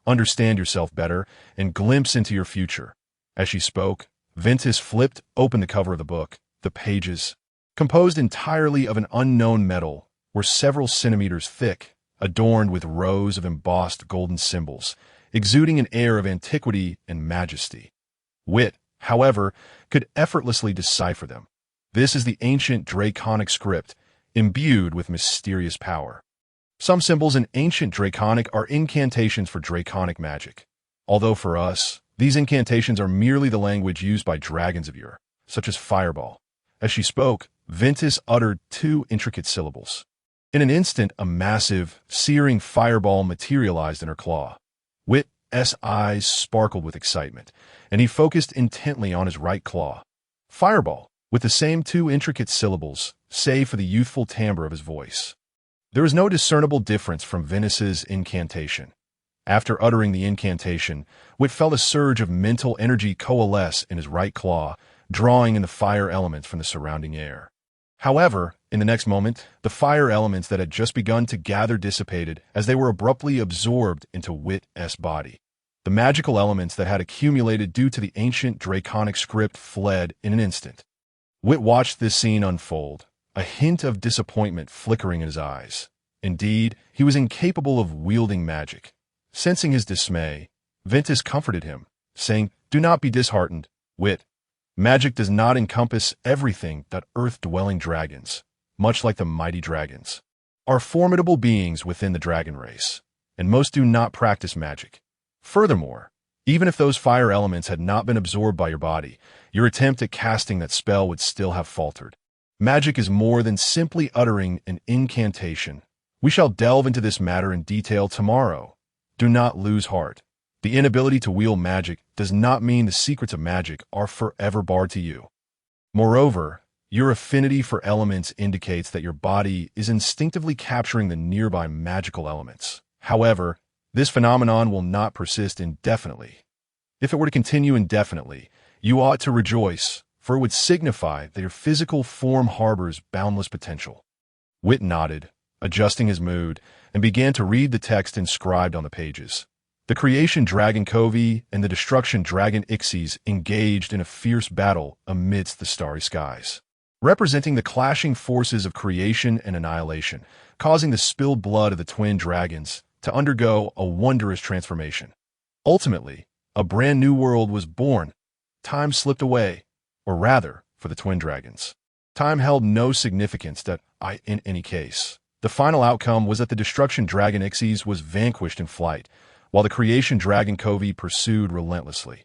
S1: understand yourself better, and glimpse into your future. As she spoke, Ventus flipped open the cover of the book. The pages, composed entirely of an unknown metal, were several centimeters thick, adorned with rows of embossed golden symbols, exuding an air of antiquity and majesty. Wit, however, could effortlessly decipher them. This is the ancient Draconic script, imbued with mysterious power. Some symbols in ancient Draconic are incantations for Draconic magic, although for us, these incantations are merely the language used by dragons of yore, such as fireball. As she spoke, Ventus uttered 2 intricate syllables. In an instant, a massive, searing fireball materialized in her claw. Wit's eyes sparkled with excitement, and he focused intently on his right claw. Fireball, with the same 2 intricate syllables, save for the youthful timbre of his voice. There was no discernible difference from Venus's incantation. After uttering the incantation, Wit felt a surge of mental energy coalesce in his right claw, drawing in the fire elements from the surrounding air. However, in the next moment, the fire elements that had just begun to gather dissipated as they were abruptly absorbed into Wit's body. The magical elements that had accumulated due to the ancient Draconic script fled in an instant. Wit watched this scene unfold, a hint of disappointment flickering in his eyes. Indeed, he was incapable of wielding magic. Sensing his dismay, Ventus comforted him, saying, "Do not be disheartened, Wit. Magic does not encompass everything that earth-dwelling dragons, much like the mighty dragons, are formidable beings within the dragon race, and most do not practice magic. Furthermore, even if those fire elements had not been absorbed by your body, your attempt at casting that spell would still have faltered. Magic is more than simply uttering an incantation. We shall delve into this matter in detail tomorrow. Do not lose heart. The inability to wield magic does not mean the secrets of magic are forever barred to you. Moreover, your affinity for elements indicates that your body is instinctively capturing the nearby magical elements. However, this phenomenon will not persist indefinitely. If it were to continue indefinitely, you ought to rejoice, for it would signify that your physical form harbors boundless potential." Wit nodded, adjusting his mood, and began to read the text inscribed on the pages. The creation dragon Covey and the destruction dragon Ixies engaged in a fierce battle amidst the starry skies, representing the clashing forces of creation and annihilation, causing the spilled blood of the twin dragons to undergo a wondrous transformation. Ultimately, a brand new world was born. Time slipped away, or rather, for the twin dragons. Time held no significance in any case. The final outcome was that the destruction dragon Ixies was vanquished in flight, while the creation dragon Covey pursued relentlessly.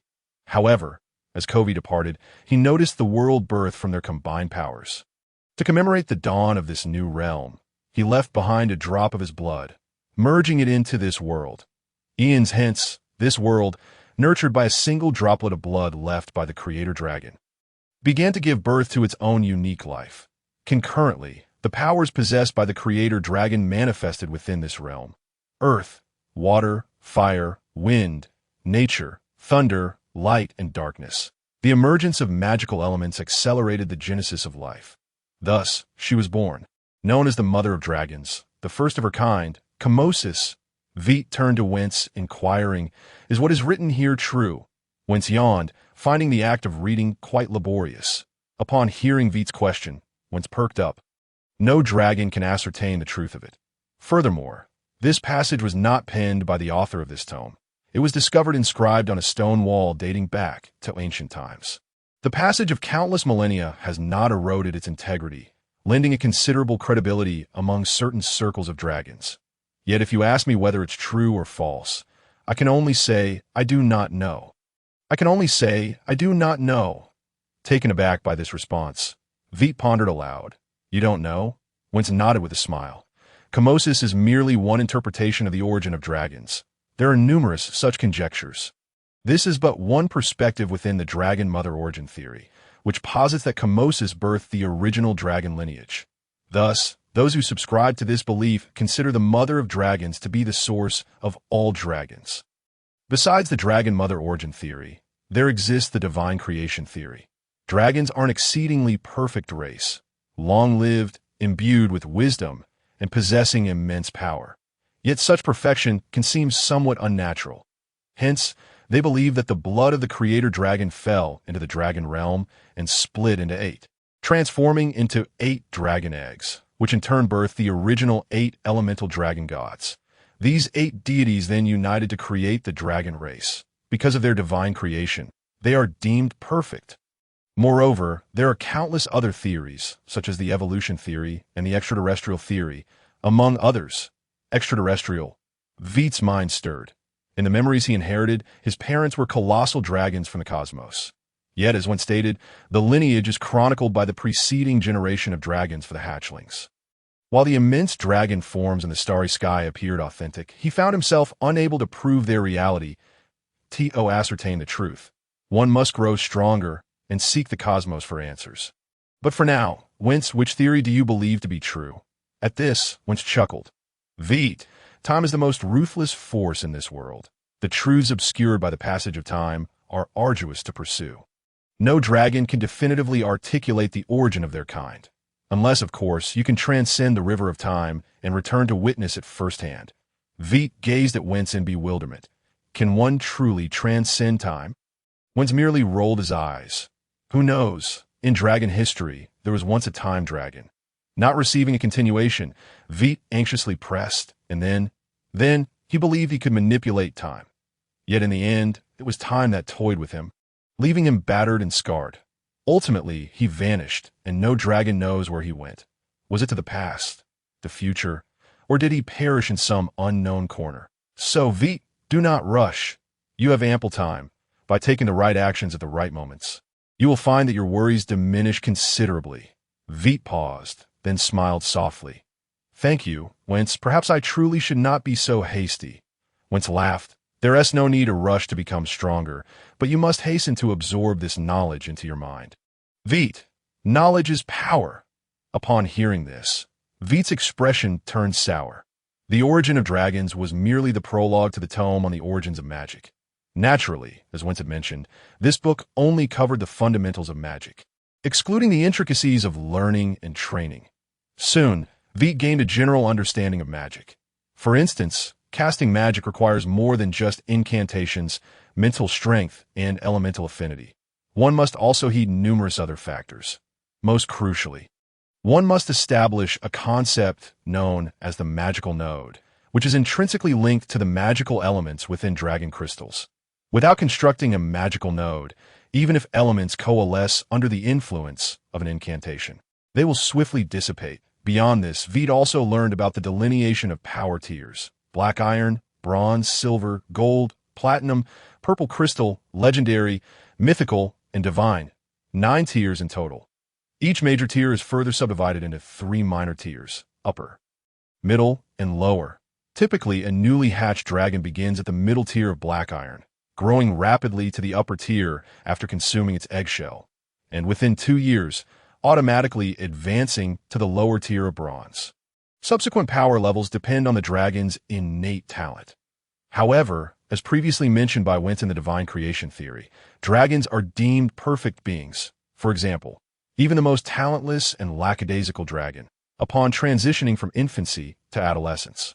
S1: However, as Covey departed, he noticed the world birth from their combined powers. To commemorate the dawn of this new realm, he left behind a drop of his blood, merging it into this world. Eons hence, this world, nurtured by a single droplet of blood left by the creator dragon, began to give birth to its own unique life. Concurrently, the powers possessed by the creator dragon manifested within this realm. Earth, water, fire, wind, nature, thunder, light, and darkness. The emergence of magical elements accelerated the genesis of life. Thus, she was born. Known as the mother of dragons, the first of her kind, chemosis, Vite turned to Wentz, inquiring, "Is what is written here true?" Wentz yawned, finding the act of reading quite laborious. Upon hearing Vite's question, Wentz perked up. No dragon can ascertain the truth of it. Furthermore, this passage was not penned by the author of this tome. It was discovered inscribed on a stone wall dating back to ancient times. The passage of countless millennia has not eroded its integrity, lending it considerable credibility among certain circles of dragons. Yet if you ask me whether it's true or false, I can only say I do not know. Taken aback by this response, Vite pondered aloud. "You don't know?" Wentz nodded with a smile. Chemosis is merely one interpretation of the origin of dragons. There are numerous such conjectures. This is but one perspective within the dragon mother origin theory, which posits that chemosis birthed the original dragon lineage. Thus, those who subscribe to this belief consider the mother of dragons to be the source of all dragons. Besides the dragon mother origin theory, there exists the divine creation theory. Dragons are an exceedingly perfect race, long-lived, imbued with wisdom, and possessing immense power. Yet such perfection can seem somewhat unnatural. Hence, they believe that the blood of the creator dragon fell into the dragon realm and split into 8, transforming into 8 dragon eggs, which in turn birthed the original 8 elemental dragon gods. These 8 deities then united to create the dragon race. Because of their divine creation, they are deemed perfect. Moreover, there are countless other theories, such as the evolution theory and the extraterrestrial theory, among others. Extraterrestrial. Vite's mind stirred. In the memories he inherited, his parents were colossal dragons from the cosmos. Yet, as once stated, the lineage is chronicled by the preceding generation of dragons for the hatchlings. While the immense dragon forms in the starry sky appeared authentic, he found himself unable to prove their reality, to ascertain the truth. One must grow stronger and seek the cosmos for answers. But for now, Wentz, which theory do you believe to be true? At this, Wentz chuckled. Vite, time is the most ruthless force in this world. The truths obscured by the passage of time are arduous to pursue. No dragon can definitively articulate the origin of their kind, unless, of course, you can transcend the river of time and return to witness it firsthand. Vite gazed at Wentz in bewilderment. Can one truly transcend time? Wentz merely rolled his eyes. Who knows? In dragon history, there was once a time dragon. Not receiving a continuation, Vite anxiously pressed, and then he believed he could manipulate time. Yet in the end, it was time that toyed with him, leaving him battered and scarred. Ultimately, he vanished, and no dragon knows where he went. Was it to the past, the future, or did he perish in some unknown corner? So, Vite, do not rush. You have ample time. By taking the right actions at the right moments, you will find that your worries diminish considerably. Vite paused, then smiled softly. Thank you, Wentz. Perhaps I truly should not be so hasty. Wentz laughed. There is no need to rush to become stronger, but you must hasten to absorb this knowledge into your mind. Vite, knowledge is power. Upon hearing this, Vite's expression turned sour. The origin of dragons was merely the prologue to the tome on the origins of magic. Naturally, as Wentz had mentioned, this book only covered the fundamentals of magic, excluding the intricacies of learning and training. Soon, Vite gained a general understanding of magic. For instance, casting magic requires more than just incantations, mental strength, and elemental affinity. One must also heed numerous other factors. Most crucially, one must establish a concept known as the magical node, which is intrinsically linked to the magical elements within dragon crystals. Without constructing a magical node, even if elements coalesce under the influence of an incantation, they will swiftly dissipate. Beyond this, Vite also learned about the delineation of power tiers: black iron, bronze, silver, gold, platinum, purple crystal, legendary, mythical, and divine. 9 tiers in total. Each major tier is further subdivided into 3 minor tiers: upper, middle, and lower. Typically, a newly hatched dragon begins at the middle tier of black iron, growing rapidly to the upper tier after consuming its eggshell, and within 2 years, automatically advancing to the lower tier of bronze. Subsequent power levels depend on the dragon's innate talent. However, As previously mentioned by Vite in the divine creation theory, dragons are deemed perfect beings. For example, even the most talentless and lackadaisical dragon, upon transitioning from infancy to adolescence,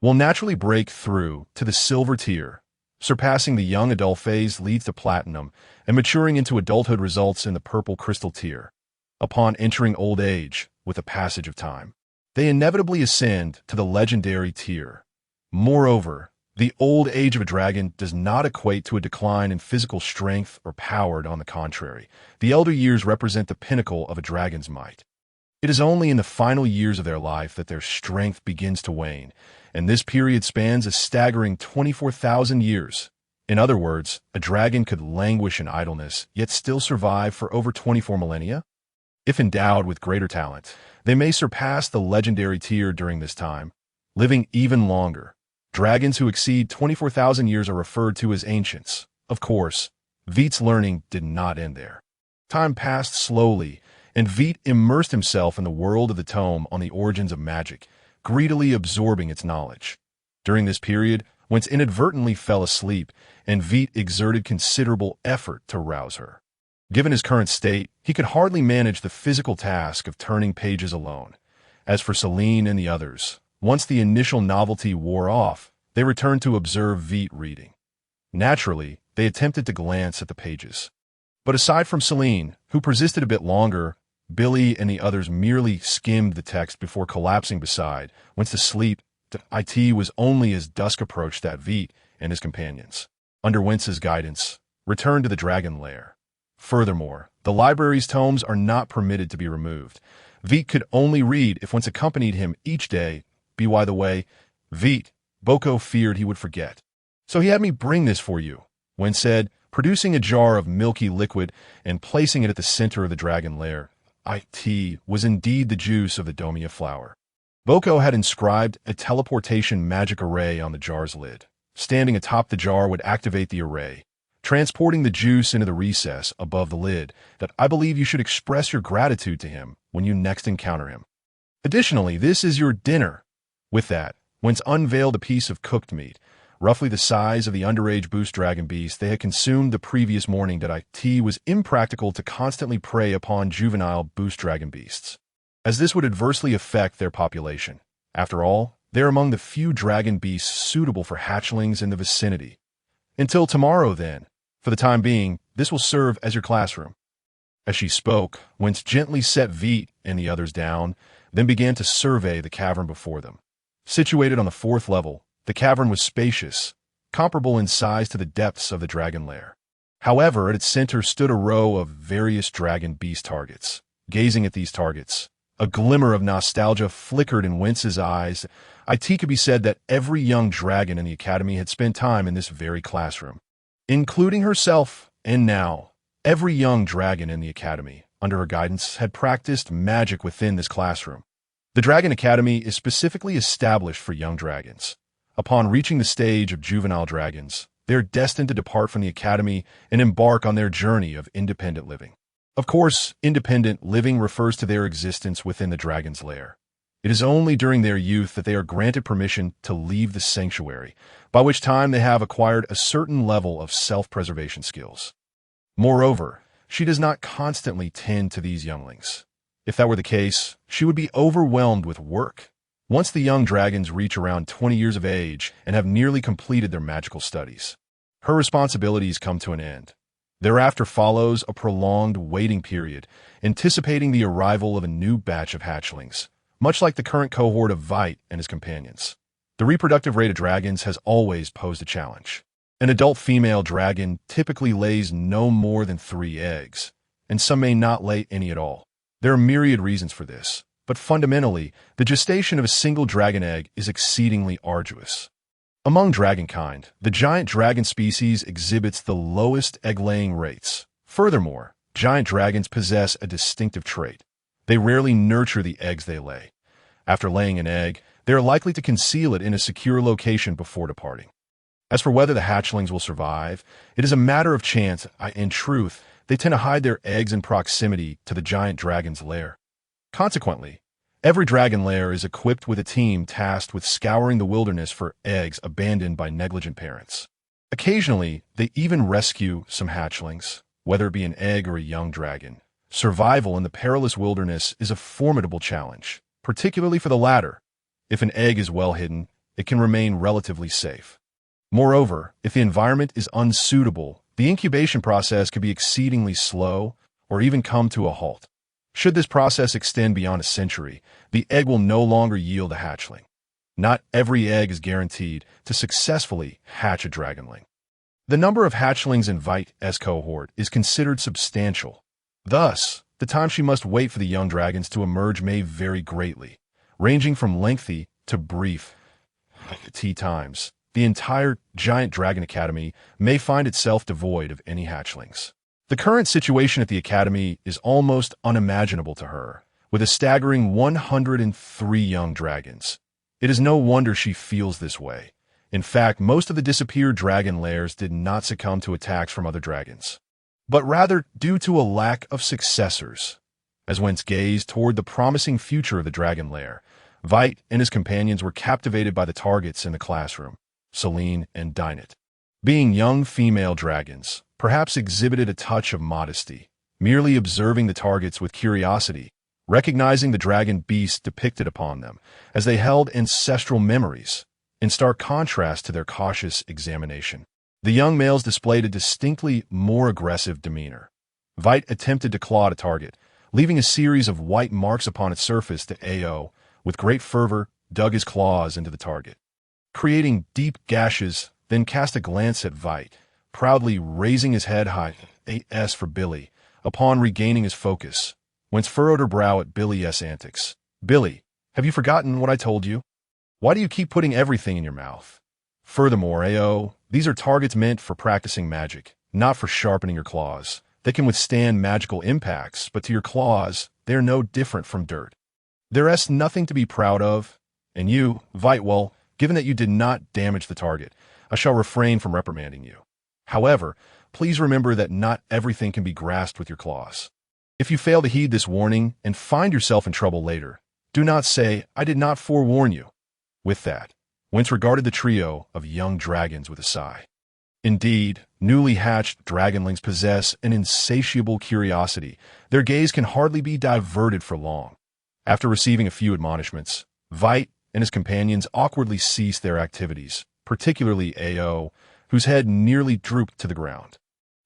S1: will naturally break through to the silver tier. Surpassing the young adult phase leads to platinum, and maturing into adulthood results in the purple crystal tier. Upon entering old age, with the passage of time, they inevitably ascend to the legendary tier. Moreover, the old age of a dragon does not equate to a decline in physical strength or power. On the contrary, the elder years represent the pinnacle of a dragon's might. It is only in the final years of their life that their strength begins to wane, and this period spans a staggering 24,000 years. In other words, a dragon could languish in idleness, yet still survive for over 24 millennia. If endowed with greater talent, they may surpass the legendary tier during this time, living even longer. Dragons who exceed 24,000 years are referred to as ancients. Of course, Vite's learning did not end there. Time passed slowly, and Vite immersed himself in the world of the tome on the origins of magic, greedily absorbing its knowledge. During this period, Wentz inadvertently fell asleep, and Vite exerted considerable effort to rouse her. Given his current state, he could hardly manage the physical task of turning pages alone. As for Celine and the others, once the initial novelty wore off, they returned to observe Vite reading. Naturally, they attempted to glance at the pages. But aside from Celine, who persisted a bit longer, Billy and the others merely skimmed the text before collapsing beside, went to sleep. It was only as dusk approached that Vite and his companions, under Wentz's guidance, returned to the dragon lair. Furthermore, the library's tomes are not permitted to be removed. Vite could only read if Wentz accompanied him each day. By the way, Vite, Boko feared he would forget. So he had me bring this for you, Wentz said, producing a jar of milky liquid and placing it at the center of the dragon lair. It was indeed the juice of the domia flower. Boko had inscribed a teleportation magic array on the jar's lid. Standing atop the jar would activate the array, transporting the juice into the recess above the lid. That I believe you should express your gratitude to him when you next encounter him. Additionally, this is your dinner. With that, Wentz unveiled a piece of cooked meat, roughly the size of the underage boost dragon beast they had consumed the previous morning. It was impractical to constantly prey upon juvenile boost dragon beasts, as this would adversely affect their population. After all, they are among the few dragon beasts suitable for hatchlings in the vicinity. Until tomorrow, then. For the time being, this will serve as your classroom. As she spoke, Wentz gently set Vite and the others down, then began to survey the cavern before them. Situated on the 4th level, the cavern was spacious, comparable in size to the depths of the dragon lair. However, at its center stood a row of various dragon beast targets. Gazing at these targets, a glimmer of nostalgia flickered in Wentz's eyes. It could be said that every young dragon in the academy had spent time in this very classroom, including herself, and now, every young dragon in the academy, under her guidance, had practiced magic within this classroom. The Dragon Academy is specifically established for young dragons. Upon reaching the stage of juvenile dragons, they are destined to depart from the academy and embark on their journey of independent living. Of course, independent living refers to their existence within the dragon's lair. It is only during their youth that they are granted permission to leave the sanctuary, by which time they have acquired a certain level of self-preservation skills. Moreover, she does not constantly tend to these younglings. If that were the case, she would be overwhelmed with work. Once the young dragons reach around 20 years of age and have nearly completed their magical studies, her responsibilities come to an end. Thereafter follows a prolonged waiting period, anticipating the arrival of a new batch of hatchlings, much like the current cohort of Vite and his companions. The reproductive rate of dragons has always posed a challenge. An adult female dragon typically lays no more than 3 eggs, and some may not lay any at all. There are myriad reasons for this, but fundamentally, the gestation of a single dragon egg is exceedingly arduous. Among dragonkind, the giant dragon species exhibits the lowest egg-laying rates. Furthermore, giant dragons possess a distinctive trait. They rarely nurture the eggs they lay. After laying an egg, they are likely to conceal it in a secure location before departing. As for whether the hatchlings will survive, it is a matter of chance. In truth, they tend to hide their eggs in proximity to the giant dragon's lair. Consequently, every dragon lair is equipped with a team tasked with scouring the wilderness for eggs abandoned by negligent parents. Occasionally, they even rescue some hatchlings, whether it be an egg or a young dragon. Survival in the perilous wilderness is a formidable challenge, particularly for the latter. If an egg is well hidden, it can remain relatively safe. Moreover, if the environment is unsuitable, the incubation process could be exceedingly slow or even come to a halt. Should this process extend beyond a century, the egg will no longer yield a hatchling. Not every egg is guaranteed to successfully hatch a dragonling. The number of hatchlings in Vite's cohort is considered substantial. Thus, the time she must wait for the young dragons to emerge may vary greatly, ranging from lengthy to brief times. The entire giant dragon academy may find itself devoid of any hatchlings. The current situation at the academy is almost unimaginable to her, with a staggering 103 young dragons. It is no wonder she feels this way. In fact, most of the disappeared dragon lairs did not succumb to attacks from other dragons, but rather due to a lack of successors. As Wentz gazed toward the promising future of the dragon lair, Vite and his companions were captivated by the targets in the classroom, Celine and Dinette. Being young female dragons, perhaps exhibited a touch of modesty, merely observing the targets with curiosity, recognizing the dragon beasts depicted upon them, as they held ancestral memories, in stark contrast to their cautious examination. The young males displayed a distinctly more aggressive demeanor. Vite attempted to claw at a target, leaving a series of white marks upon its surface that AO, with great fervor, dug his claws into the target, creating deep gashes, then cast a glance at Vite, proudly raising his head high, AS for Billy, upon regaining his focus. Wentz furrowed her brow at Billy's antics. Billy, have you forgotten what I told you? Why do you keep putting everything in your mouth? Furthermore, AO, these are targets meant for practicing magic, not for sharpening your claws. They can withstand magical impacts, but to your claws, they are no different from dirt. There's nothing to be proud of. And you, Vite, well, given that you did not damage the target, I shall refrain from reprimanding you. However, please remember that not everything can be grasped with your claws. If you fail to heed this warning and find yourself in trouble later, do not say, I did not forewarn you. With that, Wentz regarded the trio of young dragons with a sigh. Indeed, newly hatched dragonlings possess an insatiable curiosity. Their gaze can hardly be diverted for long. After receiving a few admonishments, Vite and his companions awkwardly ceased their activities, particularly AO, whose head nearly drooped to the ground.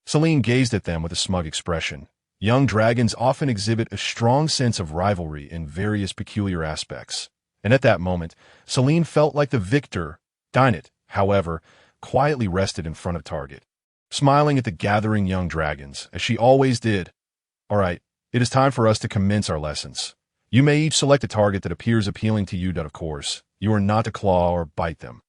S1: Celine gazed at them with a smug expression. Young dragons often exhibit a strong sense of rivalry in various peculiar aspects, and at that moment, Celine felt like the victor. Dinette, however, quietly rested in front of target, smiling at the gathering young dragons, as she always did. All right, it is time for us to commence our lessons. You may each select a target that appears appealing to you, but of course, you are not to claw or bite them,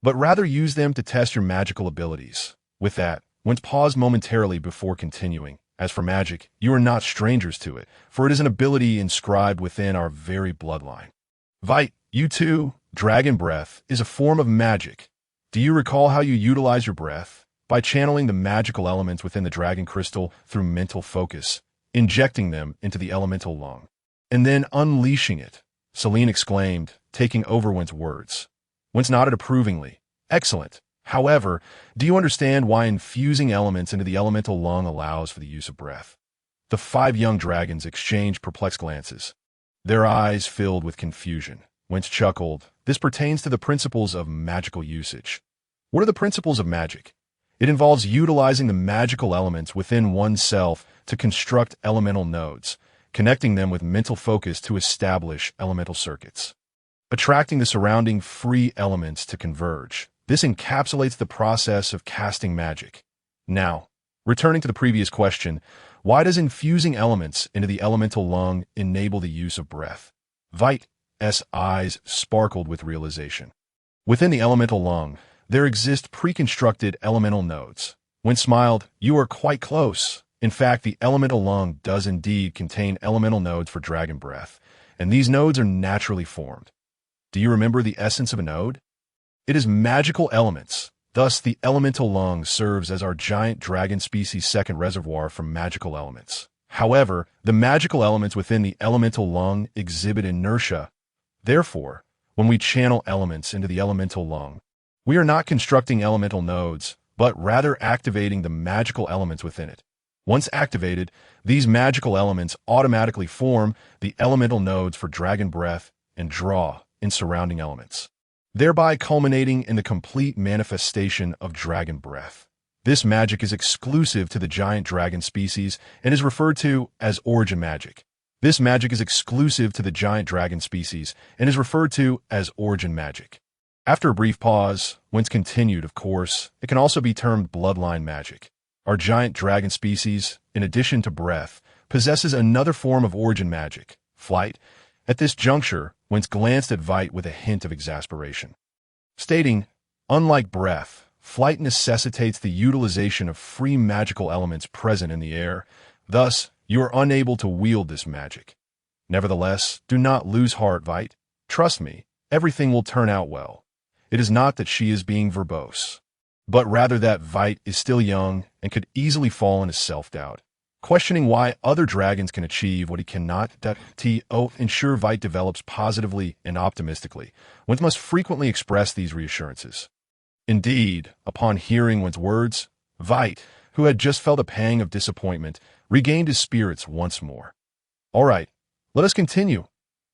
S1: but rather use them to test your magical abilities. With that, Wentz paused momentarily before continuing. As for magic, you are not strangers to it, for it is an ability inscribed within our very bloodline. Vite, you too, dragon breath is a form of magic. Do you recall how you utilize your breath? By channeling the magical elements within the dragon crystal through mental focus, injecting them into the elemental lung, and then unleashing it, Celine exclaimed, taking over Wentz's words. Wentz nodded approvingly. Excellent. However, do you understand why infusing elements into the elemental lung allows for the use of breath? The 5 young dragons exchanged perplexed glances, their eyes filled with confusion. Wentz chuckled. This pertains to the principles of magical usage. What are the principles of magic? It involves utilizing the magical elements within oneself to construct elemental nodes, connecting them with mental focus to establish elemental circuits, attracting the surrounding free elements to converge. This encapsulates the process of casting magic. Now, returning to the previous question, why does infusing elements into the elemental lung enable the use of breath? Vite's eyes sparkled with realization. Within the elemental lung, there exist pre-constructed elemental nodes. Wentz smiled, you are quite close. In fact, the elemental lung does indeed contain elemental nodes for dragon breath, and these nodes are naturally formed. Do you remember the essence of a node? It is magical elements. Thus, the elemental lung serves as our giant dragon species' second reservoir for magical elements. However, the magical elements within the elemental lung exhibit inertia. Therefore, when we channel elements into the elemental lung, we are not constructing elemental nodes, but rather activating the magical elements within it. Once activated, these magical elements automatically form the elemental nodes for dragon breath and draw in surrounding elements, thereby culminating in the complete manifestation of dragon breath. This magic is exclusive to the giant dragon species and is referred to as origin magic. This magic is exclusive to the giant dragon species and is referred to as origin magic. After a brief pause, whence continued, of course, it can also be termed bloodline magic. Our giant dragon species, in addition to breath, possesses another form of origin magic, flight. At this juncture, whence glanced at Vite with a hint of exasperation, stating, unlike breath, flight necessitates the utilization of free magical elements present in the air. Thus, you are unable to wield this magic. Nevertheless, do not lose heart, Vite. Trust me, everything will turn out well. It is not that she is being verbose, but rather that Vite is still young and could easily fall into self-doubt, questioning why other dragons can achieve what he cannot. To ensure Vite develops positively and optimistically, one must frequently express these reassurances. Indeed, upon hearing one's words, Vite, who had just felt a pang of disappointment, regained his spirits once more. All right, let us continue.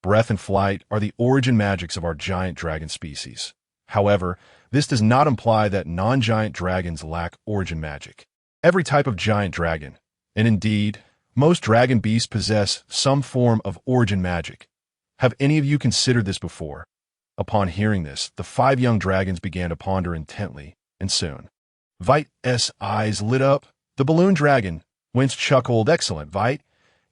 S1: Breath and flight are the origin magics of our giant dragon species. However, this does not imply that non-giant dragons lack origin magic. Every type of giant dragon, and indeed, most dragon beasts possess some form of origin magic. Have any of you considered this before? Upon hearing this, the 5 young dragons began to ponder intently, and soon Vite's eyes lit up. The balloon dragon, whence chuckled, excellent, Vite.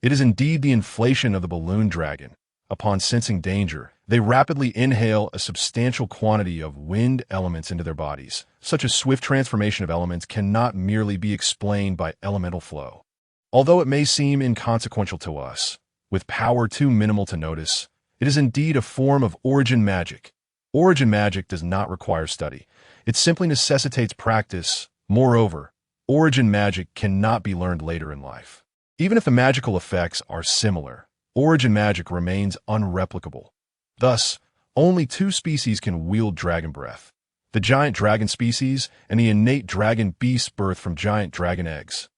S1: It is indeed the inflation of the balloon dragon. Upon sensing danger, they rapidly inhale a substantial quantity of wind elements into their bodies. Such a swift transformation of elements cannot merely be explained by elemental flow. Although it may seem inconsequential to us, with power too minimal to notice, it is indeed a form of origin magic. Origin magic does not require study. It simply necessitates practice. Moreover, origin magic cannot be learned later in life. Even if the magical effects are similar, origin magic remains unreplicable. Thus, only 2 species can wield dragon breath: the giant dragon species and the innate dragon beasts birthed from giant dragon eggs.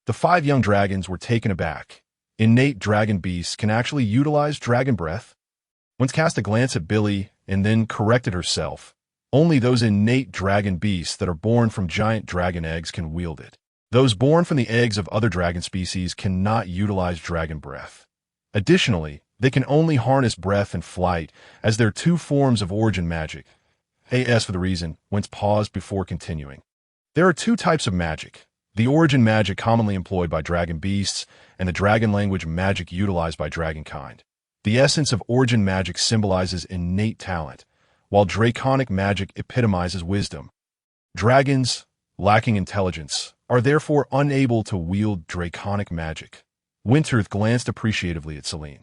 S1: The 5 young dragons were taken aback. Innate dragon beasts can actually utilize dragon breath? Once cast a glance at Billy and then corrected herself. Only those innate dragon beasts that are born from giant dragon eggs can wield it. Those born from the eggs of other dragon species cannot utilize dragon breath. Additionally, they can only harness breath and flight as their 2 forms of origin magic. As for the reason, whence paused before continuing. There are 2 types of magic: the origin magic commonly employed by dragon beasts and the dragon language magic utilized by dragonkind. The essence of origin magic symbolizes innate talent, while draconic magic epitomizes wisdom. Dragons, lacking intelligence, are therefore unable to wield draconic magic. Winterth glanced appreciatively at Celine.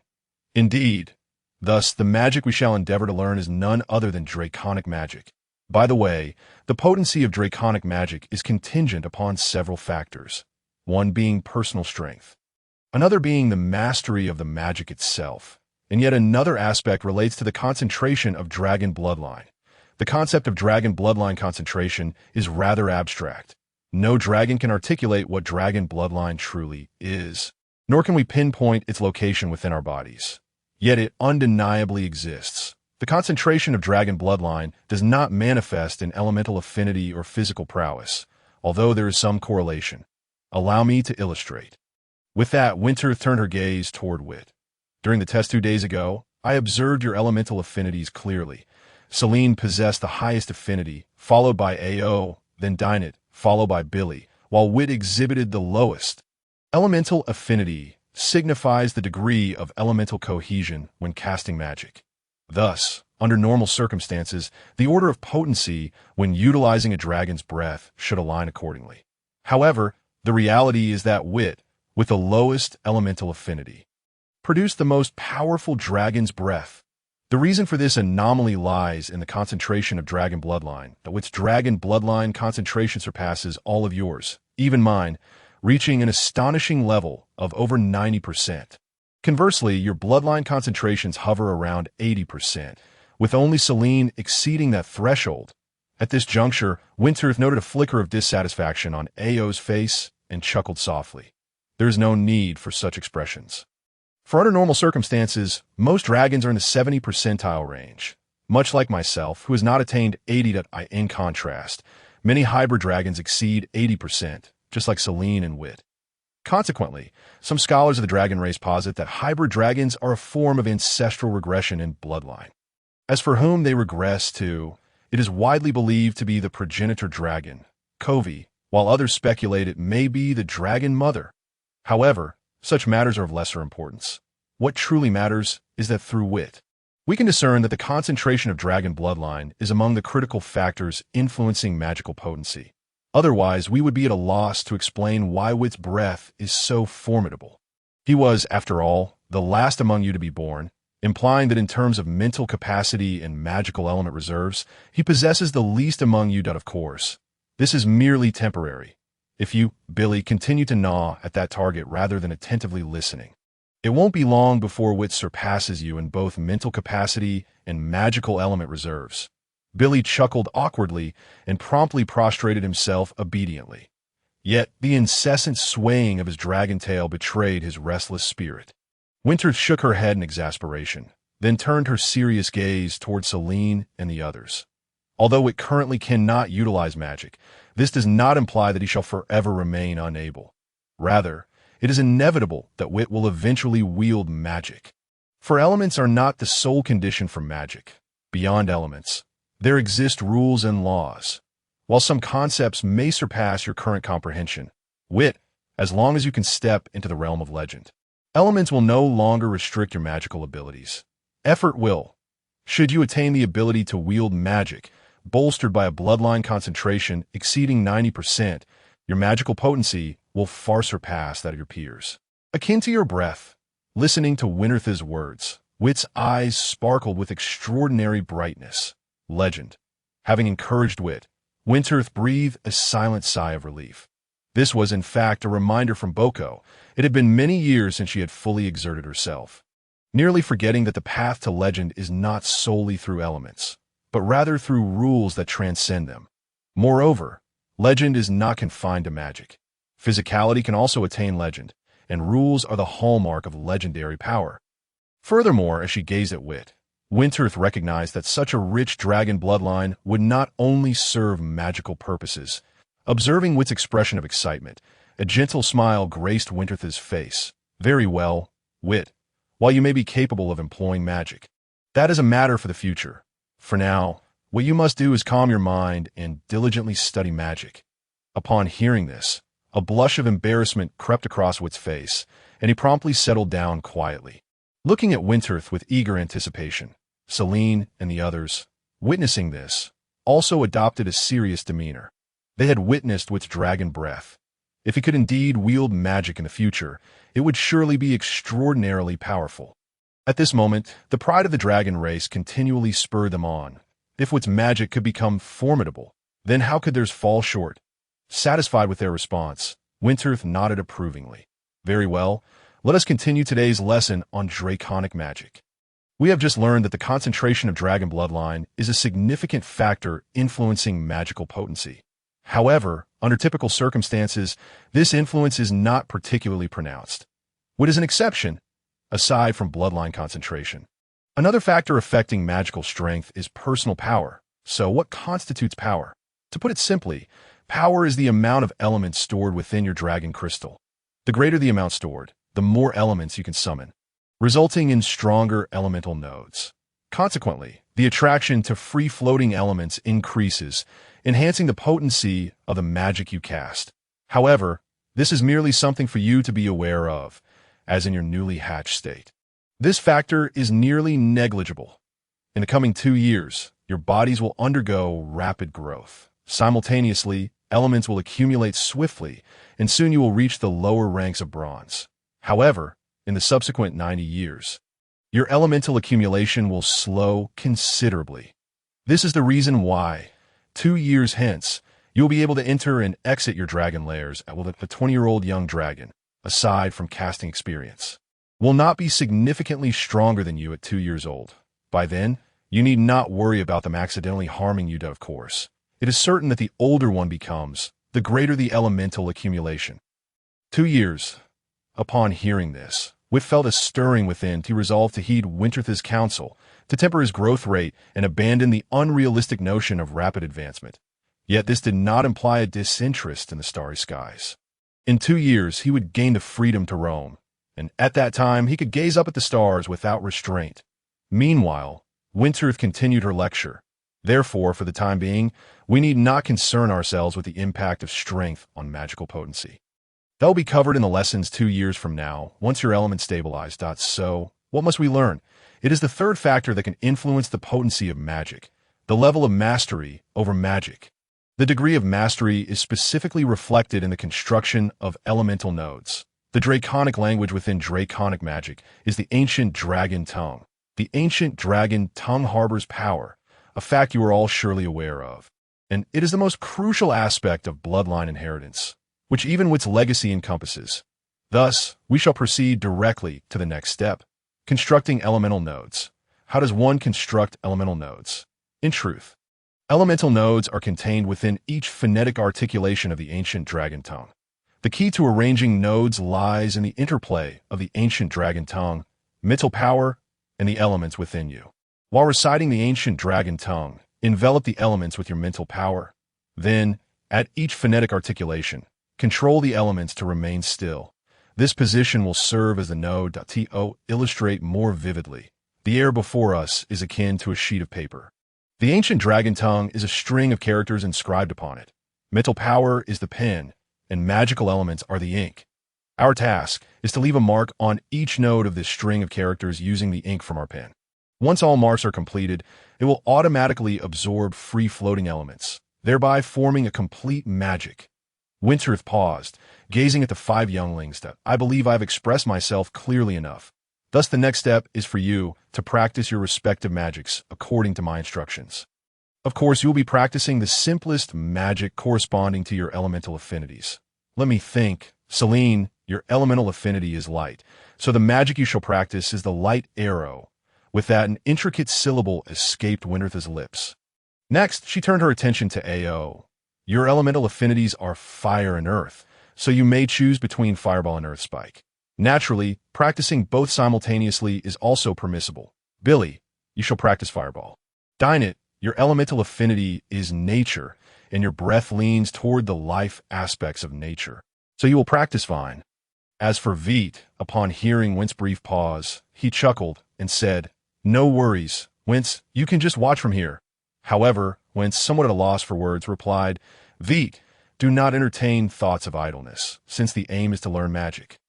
S1: Indeed. Thus, the magic we shall endeavor to learn is none other than draconic magic. By the way, the potency of draconic magic is contingent upon several factors, one being personal strength, another being the mastery of the magic itself, and yet another aspect relates to the concentration of dragon bloodline. The concept of dragon bloodline concentration is rather abstract. No dragon can articulate what dragon bloodline truly is, nor can we pinpoint its location within our bodies. Yet it undeniably exists. The concentration of dragon bloodline does not manifest in elemental affinity or physical prowess, although there is some correlation. Allow me to illustrate. With that, Winter turned her gaze toward Wit. During the test 2 days ago, I observed your elemental affinities clearly. Celine possessed the highest affinity, followed by AO, then Dynit, followed by Billy, while Wit exhibited the lowest. Elemental affinity signifies the degree of elemental cohesion when casting magic. Thus, under normal circumstances, the order of potency when utilizing a dragon's breath should align accordingly. However, the reality is that Wit, with the lowest elemental affinity, produced the most powerful dragon's breath. The reason for this anomaly lies in the concentration of dragon bloodline, Wit's dragon bloodline concentration surpasses all of yours, even mine, reaching an astonishing level of over 90%. Conversely, your bloodline concentrations hover around 80%, with only Celine exceeding that threshold. At this juncture, Wintruth noted a flicker of dissatisfaction on Ao's face and chuckled softly. There is no need for such expressions. For under normal circumstances, most dragons are in the 70 percentile range. Much like myself, who has not attained 80. In contrast, many hybrid dragons exceed 80%, just like Selene and Vite. Consequently, some scholars of the dragon race posit that hybrid dragons are a form of ancestral regression in bloodline. As for whom they regress to, it is widely believed to be the progenitor dragon, Covey, while others speculate it may be the dragon mother. However, such matters are of lesser importance. What truly matters is that through Vite, we can discern that the concentration of dragon bloodline is among the critical factors influencing magical potency. Otherwise, we would be at a loss to explain why Vite's breath is so formidable. He was, after all, the last among you to be born, implying that in terms of mental capacity and magical element reserves, he possesses the least among you. Of course, this is merely temporary. If you, Billy, continue to gnaw at that target rather than attentively listening, it won't be long before Vite surpasses you in both mental capacity and magical element reserves. Billy chuckled awkwardly and promptly prostrated himself obediently. Yet the incessant swaying of his dragon tail betrayed his restless spirit. Wintruth shook her head in exasperation, then turned her serious gaze toward Selene and the others. Although it currently cannot utilize magic, this does not imply that he shall forever remain unable. Rather, it is inevitable that Vite will eventually wield magic. For elements are not the sole condition for magic. Beyond elements, there exist rules and laws. While some concepts may surpass your current comprehension, Vite, as long as you can step into the realm of legend, elements will no longer restrict your magical abilities. Effort will. Should you attain the ability to wield magic, bolstered by a bloodline concentration exceeding 90%, your magical potency will far surpass that of your peers. Akin to your breath, listening to Wintruth's words, Vite's eyes sparkled with extraordinary brightness. Legend. Having encouraged Vite, Wintruth breathed a silent sigh of relief. This was, in fact, a reminder from Boko. It had been many years since she had fully exerted herself, nearly forgetting that the path to legend is not solely through elements, but rather through rules that transcend them. Moreover, legend is not confined to magic. Physicality can also attain legend, and rules are the hallmark of legendary power. Furthermore, as she gazed at Vite, Wintruth recognized that such a rich dragon bloodline would not only serve magical purposes. Observing Vite's expression of excitement, a gentle smile graced Wintruth's face. Very well, Vite, while you may be capable of employing magic, that is a matter for the future. For now, what you must do is calm your mind and diligently study magic. Upon hearing this, a blush of embarrassment crept across Vite's face, and he promptly settled down quietly, looking at Wintruth with eager anticipation. Selene and the others, witnessing this, also adopted a serious demeanor. They had witnessed Vite's dragon breath. If he could indeed wield magic in the future, it would surely be extraordinarily powerful. At this moment, the pride of the dragon race continually spurred them on. If Vite's magic could become formidable, then how could theirs fall short? Satisfied with their response, Wintruth nodded approvingly. Very well, let us continue today's lesson on draconic magic. We have just learned that the concentration of dragon bloodline is a significant factor influencing magical potency. However, under typical circumstances, this influence is not particularly pronounced. Vite is an exception, aside from bloodline concentration. Another factor affecting magical strength is personal power. So what constitutes power? To put it simply, power is the amount of elements stored within your dragon crystal. The greater the amount stored, the more elements you can summon, resulting in stronger elemental nodes. Consequently, the attraction to free-floating elements increases, enhancing the potency of the magic you cast. However, this is merely something for you to be aware of, as in your newly hatched state. This factor is nearly negligible. In the coming 2 years, your bodies will undergo rapid growth. Simultaneously, elements will accumulate swiftly, and soon you will reach the lower ranks of bronze. However, in the subsequent 90 years, your elemental accumulation will slow considerably. This is the reason why, 2 years hence, you will be able to enter and exit your dragon lairs with a 20-year-old young dragon, aside from casting experience, will not be significantly stronger than you at 2 years old. By then, you need not worry about them accidentally harming you, of course. It is certain that the older one becomes, the greater the elemental accumulation. 2 years. Upon hearing this, Wit felt a stirring within. He resolved to heed Winterth's counsel, to temper his growth rate and abandon the unrealistic notion of rapid advancement. Yet this did not imply a disinterest in the starry skies. In 2 years, he would gain the freedom to roam, and at that time he could gaze up at the stars without restraint. Meanwhile, Winterth continued her lecture. Therefore, for the time being, we need not concern ourselves with the impact of strength on magical potency. That will be covered in the lessons 2 years from now, once your element stabilized. So, what must we learn? It is the third factor that can influence the potency of magic, the level of mastery over magic. The degree of mastery is specifically reflected in the construction of elemental nodes. The draconic language within draconic magic is the ancient dragon tongue. The ancient dragon tongue harbors power, a fact you are all surely aware of. And it is the most crucial aspect of bloodline inheritance, which even Wit's legacy encompasses. Thus, we shall proceed directly to the next step, constructing elemental nodes. How does one construct elemental nodes? In truth, elemental nodes are contained within each phonetic articulation of the ancient dragon tongue. The key to arranging nodes lies in the interplay of the ancient dragon tongue, mental power, and the elements within you. While reciting the ancient dragon tongue, envelop the elements with your mental power. Then, at each phonetic articulation, control the elements to remain still. This position will serve as the node to illustrate more vividly. The air before us is akin to a sheet of paper. The ancient dragon tongue is a string of characters inscribed upon it. Mental power is the pen, and magical elements are the ink. Our task is to leave a mark on each node of this string of characters using the ink from our pen. Once all marks are completed, it will automatically absorb free-floating elements, thereby forming a complete magic. Winterth paused, gazing at the 5 younglings. I believe I've expressed myself clearly enough. Thus the next step is for you to practice your respective magics according to my instructions. Of course, you will be practicing the simplest magic corresponding to your elemental affinities. Let me think. Selene, your elemental affinity is light, so the magic you shall practice is the light arrow. With that, an intricate syllable escaped Winterth's lips. Next, she turned her attention to Ao. Your elemental affinities are fire and earth, so you may choose between fireball and earth spike. Naturally, practicing both simultaneously is also permissible. Billy, you shall practice fireball. Dynit, your elemental affinity is nature, and your breath leans toward the life aspects of nature, so you will practice fine. As for Vite, upon hearing Wint's brief pause, he chuckled and said, "No worries, Wint, you can just watch from here." However, Wint, somewhat at a loss for words, replied, "Vite, do not entertain thoughts of idleness, since the aim is to learn magic.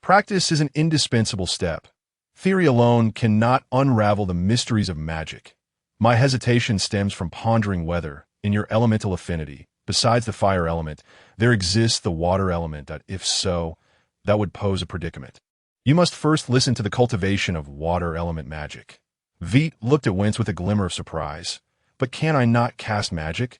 S1: Practice is an indispensable step. Theory alone cannot unravel the mysteries of magic. My hesitation stems from pondering whether, in your elemental affinity, besides the fire element, there exists the water element. If so, that would pose a predicament. You must first listen to the cultivation of water element magic." Vite looked at Wintz with a glimmer of surprise. "But can I not cast magic?"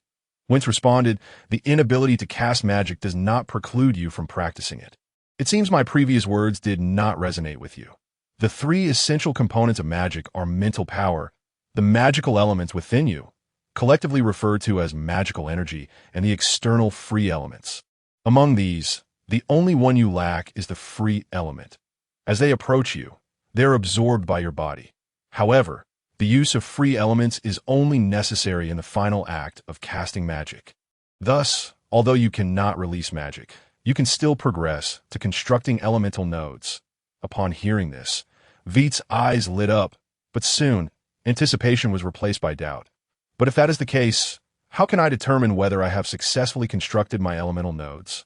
S1: Wintz responded, "The inability to cast magic does not preclude you from practicing it. It seems my previous words did not resonate with you. The 3 essential components of magic are mental power, the magical elements within you, collectively referred to as magical energy, and the external free elements. Among these, the only one you lack is the free element. As they approach you, they are absorbed by your body. However, the use of free elements is only necessary in the final act of casting magic. Thus, although you cannot release magic, you can still progress to constructing elemental nodes." Upon hearing this, Vite's eyes lit up, but soon, anticipation was replaced by doubt. "But if that is the case, how can I determine whether I have successfully constructed my elemental nodes?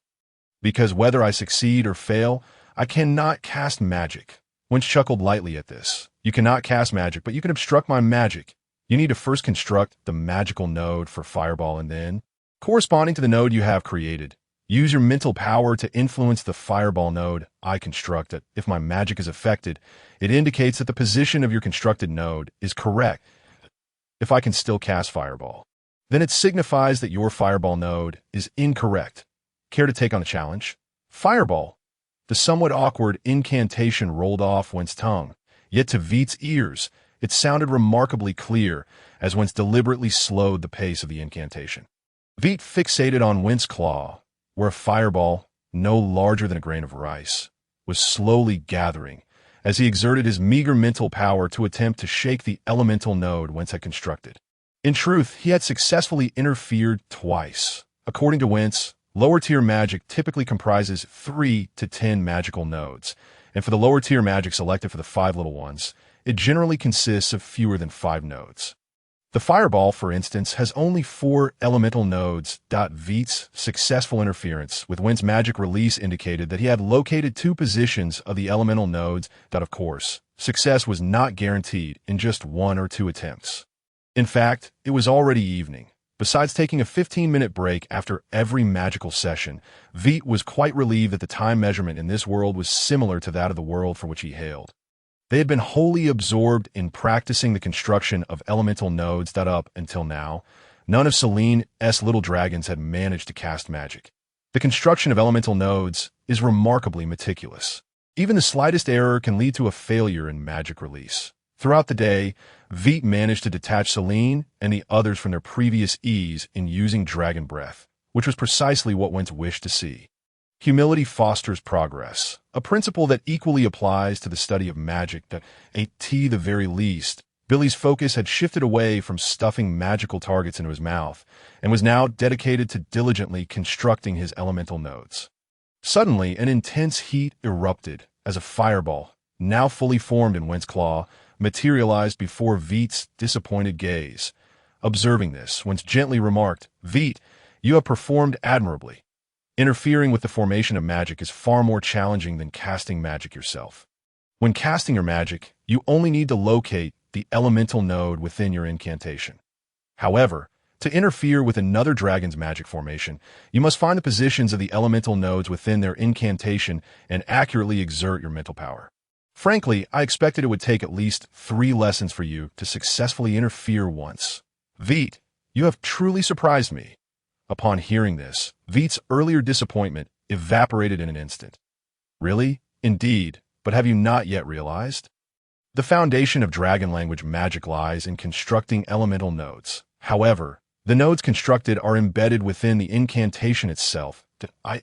S1: Because whether I succeed or fail, I cannot cast magic." Winch chuckled lightly at this. "You cannot cast magic, but you can obstruct my magic. You need to first construct the magical node for fireball and then, corresponding to the node you have created, use your mental power to influence the fireball node I constructed. If my magic is affected, it indicates that the position of your constructed node is correct. If I can still cast fireball, then it signifies that your fireball node is incorrect. Care to take on the challenge?" Fireball. The somewhat awkward incantation rolled off Went's tongue, yet to Vite's ears, it sounded remarkably clear as Wentz deliberately slowed the pace of the incantation. Vite fixated on Wind's claw, where a fireball, no larger than a grain of rice, was slowly gathering as he exerted his meager mental power to attempt to shake the elemental node Wentz had constructed. In truth, he had successfully interfered twice. According to Wentz, lower-tier magic typically comprises 3 to 10 magical nodes, and for the lower-tier magic selected for the 5 little ones, it generally consists of fewer than 5 nodes. The fireball, for instance, has only 4 elemental nodes. Vite's successful interference with Wind's magic release indicated that he had located 2 positions of the elemental nodes. Of course, success was not guaranteed in just 1 or 2 attempts. In fact, it was already evening. Besides taking a 15-minute break after every magical session, Vite was quite relieved that the time measurement in this world was similar to that of the world from which he hailed. They had been wholly absorbed in practicing the construction of elemental nodes. Up until now, none of Selene's little dragons had managed to cast magic. The construction of elemental nodes is remarkably meticulous. Even the slightest error can lead to a failure in magic release. Throughout the day, Vite managed to detach Selene and the others from their previous ease in using dragon breath, which was precisely what Wentz wished to see. Humility fosters progress, a principle that equally applies to the study of magic. At the very least, Billy's focus had shifted away from stuffing magical targets into his mouth and was now dedicated to diligently constructing his elemental nodes. Suddenly, an intense heat erupted as a fireball, now fully formed in Went's claw, materialized before Vite's disappointed gaze. Observing this, Wentz gently remarked, "Vite, you have performed admirably. Interfering with the formation of magic is far more challenging than casting magic yourself. When casting your magic, you only need to locate the elemental node within your incantation. However, to interfere with another dragon's magic formation, you must find the positions of the elemental nodes within their incantation and accurately exert your mental power. Frankly, I expected it would take at least 3 lessons for you to successfully interfere once. Vite, you have truly surprised me." Upon hearing this, Vite's earlier disappointment evaporated in an instant. "Really? Indeed, but have you not yet realized? The foundation of dragon language magic lies in constructing elemental nodes. However, the nodes constructed are embedded within the incantation itself.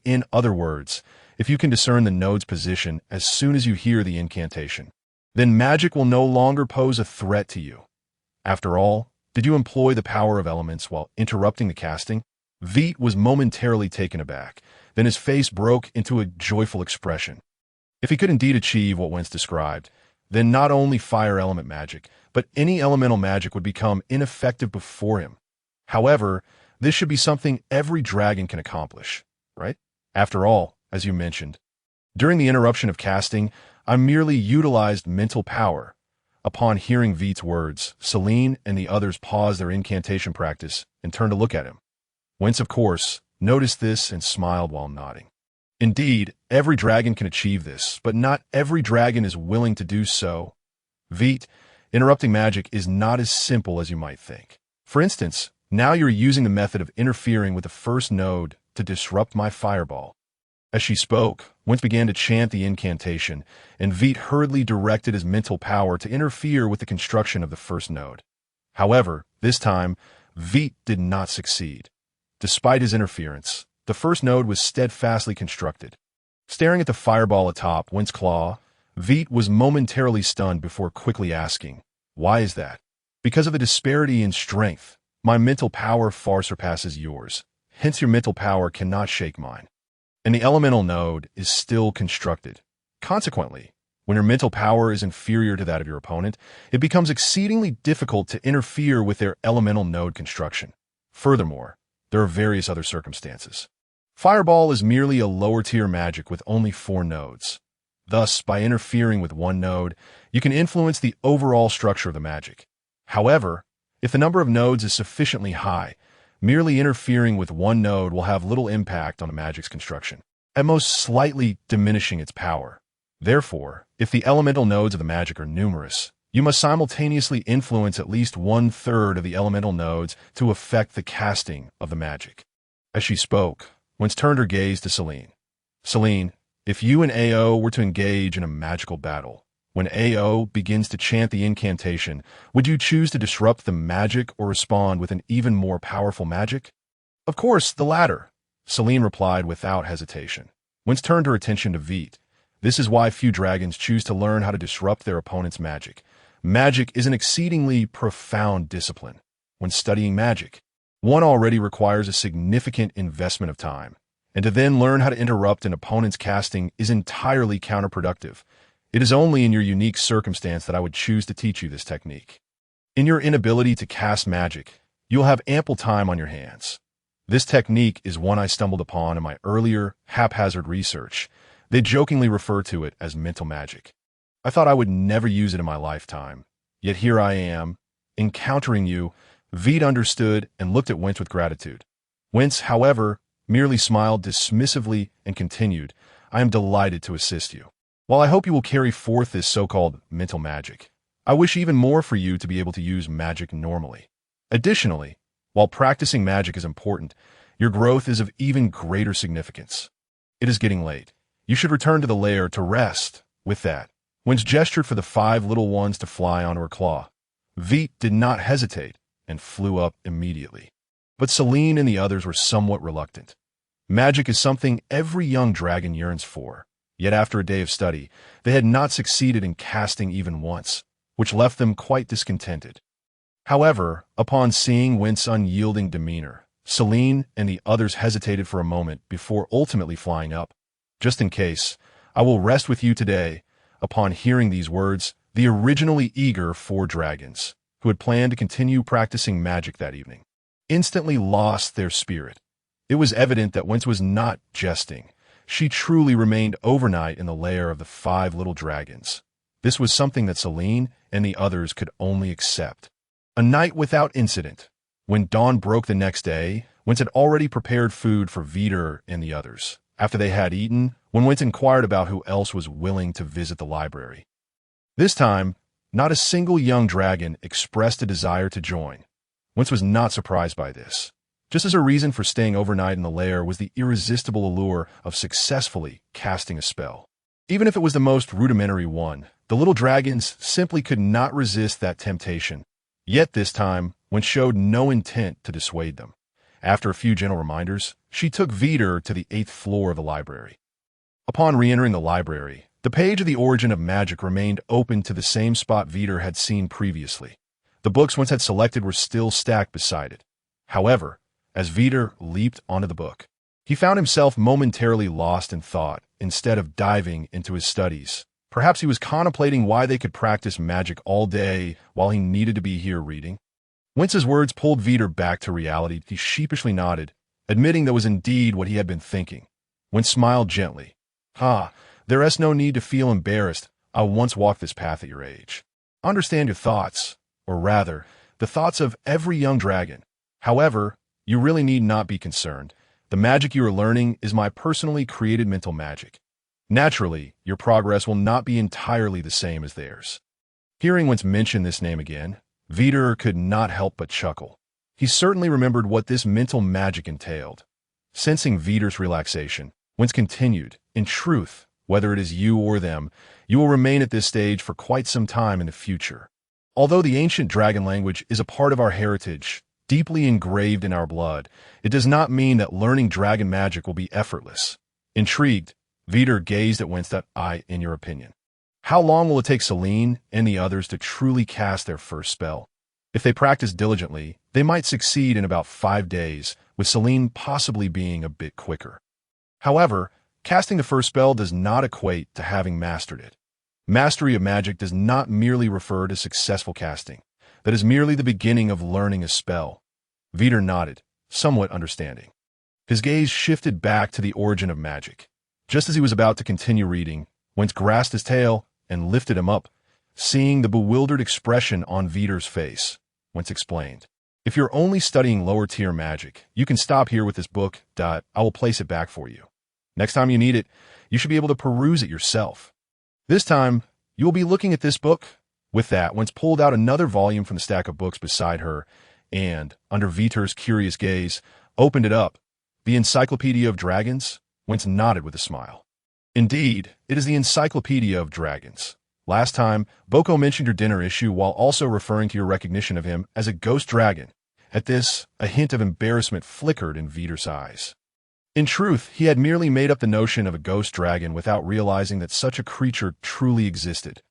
S1: In other words, if you can discern the node's position as soon as you hear the incantation, then magic will no longer pose a threat to you. After all, did you employ the power of elements while interrupting the casting?" Vite was momentarily taken aback. Then his face broke into a joyful expression. If he could indeed achieve what Wentz described, then not only fire element magic, but any elemental magic would become ineffective before him. However, this should be something every dragon can accomplish, right? After all, as you mentioned, during the interruption of casting, I merely utilized mental power. Upon hearing Vite's words, Selene and the others paused their incantation practice and turned to look at him. Wentz, of course, noticed this and smiled while nodding. Indeed, every dragon can achieve this, but not every dragon is willing to do so. Vite, interrupting magic is not as simple as you might think. For instance, now you're using the method of interfering with the first node to disrupt my fireball. As she spoke, Wentz began to chant the incantation, and Vite hurriedly directed his mental power to interfere with the construction of the first node. However, this time, Vite did not succeed. Despite his interference, the first node was steadfastly constructed. Staring at the fireball atop Went's claw, Vite was momentarily stunned before quickly asking, "Why is that?" "Because of the disparity in strength. My mental power far surpasses yours. Hence your mental power cannot shake mine. And the elemental node is still constructed. Consequently, when your mental power is inferior to that of your opponent, it becomes exceedingly difficult to interfere with their elemental node construction. Furthermore, there are various other circumstances. Fireball is merely a lower-tier magic with only 4 nodes. Thus, by interfering with one node, you can influence the overall structure of the magic. However, if the number of nodes is sufficiently high, merely interfering with one node will have little impact on the magic's construction, at most slightly diminishing its power. Therefore, if the elemental nodes of the magic are numerous, you must simultaneously influence at least 1/3 of the elemental nodes to affect the casting of the magic." As she spoke, Wentz turned her gaze to Selene. "Selene, if you and AO were to engage in a magical battle, when AO begins to chant the incantation, would you choose to disrupt the magic or respond with an even more powerful magic?" Of course, the latter, Celine replied without hesitation. Wince turned her attention to Vite. This is why few dragons choose to learn how to disrupt their opponent's magic. Magic is an exceedingly profound discipline. When studying magic, one already requires a significant investment of time, and to then learn how to interrupt an opponent's casting is entirely counterproductive. It is only in your unique circumstance that I would choose to teach you this technique. In your inability to cast magic, you'll have ample time on your hands. This technique is one I stumbled upon in my earlier, haphazard research. They jokingly refer to it as mental magic. I thought I would never use it in my lifetime. Yet here I am, encountering you. Vite understood and looked at Wince with gratitude. Wince, however, merely smiled dismissively and continued, I am delighted to assist you. While I hope you will carry forth this so-called mental magic, I wish even more for you to be able to use magic normally. Additionally, while practicing magic is important, your growth is of even greater significance. It is getting late. You should return to the lair to rest. With that, Wince gestured for the 5 little ones to fly onto her claw. Vite did not hesitate and flew up immediately. But Celine and the others were somewhat reluctant. Magic is something every young dragon yearns for. Yet after a day of study, they had not succeeded in casting even once, which left them quite discontented. However, upon seeing Wince's unyielding demeanor, Celine and the others hesitated for a moment before ultimately flying up. Just in case, I will rest with you today. Upon hearing these words, the originally eager 4 dragons, who had planned to continue practicing magic that evening, instantly lost their spirit. It was evident that Wince was not jesting. She truly remained overnight in the lair of the 5 little dragons. This was something that Celine and the others could only accept. A night without incident. When dawn broke the next day, Wince had already prepared food for Vite and the others. After they had eaten, when Wince inquired about who else was willing to visit the library. This time, not a single young dragon expressed a desire to join. Wince was not surprised by this, just as her reason for staying overnight in the lair was the irresistible allure of successfully casting a spell. Even if it was the most rudimentary one, the little dragons simply could not resist that temptation. Yet this time, Wince showed no intent to dissuade them. After a few gentle reminders, she took Vite to the 8th floor of the library. Upon re-entering the library, the page of the origin of magic remained open to the same spot Vite had seen previously. The books Wince had selected were still stacked beside it. However, as Vite leaped onto the book, he found himself momentarily lost in thought instead of diving into his studies. Perhaps he was contemplating why they could practice magic all day while he needed to be here reading. Wince's words pulled Vite back to reality. He sheepishly nodded, admitting that was indeed what he had been thinking. Wince smiled gently. There is no need to feel embarrassed. I once walked this path at your age. I understand your thoughts, or rather, the thoughts of every young dragon. However, you really need not be concerned. The magic you are learning is my personally created mental magic. Naturally, your progress will not be entirely the same as theirs. Hearing Wince mention this name again, Vite could not help but chuckle. He certainly remembered what this mental magic entailed. Sensing Vite's relaxation, Wince continued, in truth, whether it is you or them, you will remain at this stage for quite some time in the future. Although the ancient dragon language is a part of our heritage, deeply engraved in our blood, it does not mean that learning dragon magic will be effortless. Intrigued, Vite gazed at Wince. In your opinion, how long will it take Celine and the others to truly cast their first spell? If they practice diligently, they might succeed in about 5 days, with Celine possibly being a bit quicker. However, casting the first spell does not equate to having mastered it. Mastery of magic does not merely refer to successful casting. That is merely the beginning of learning a spell. Vite nodded, somewhat understanding. His gaze shifted back to the origin of magic. Just as he was about to continue reading, Wince grasped his tail and lifted him up. Seeing the bewildered expression on Vite's face, Wince explained, if you're only studying lower-tier magic, you can stop here with this book. I will place it back for you. Next time you need it, you should be able to peruse it yourself. This time, you will be looking at this book. With that, Wince pulled out another volume from the stack of books beside her and, under Vite's curious gaze, opened it up. The Encyclopedia of Dragons? Wince nodded with a smile. Indeed, it is the Encyclopedia of Dragons. Last time, Boko mentioned your dinner issue while also referring to your recognition of him as a ghost dragon. At this, a hint of embarrassment flickered in Vite's eyes. In truth, he had merely made up the notion of a ghost dragon without realizing that such a creature truly existed.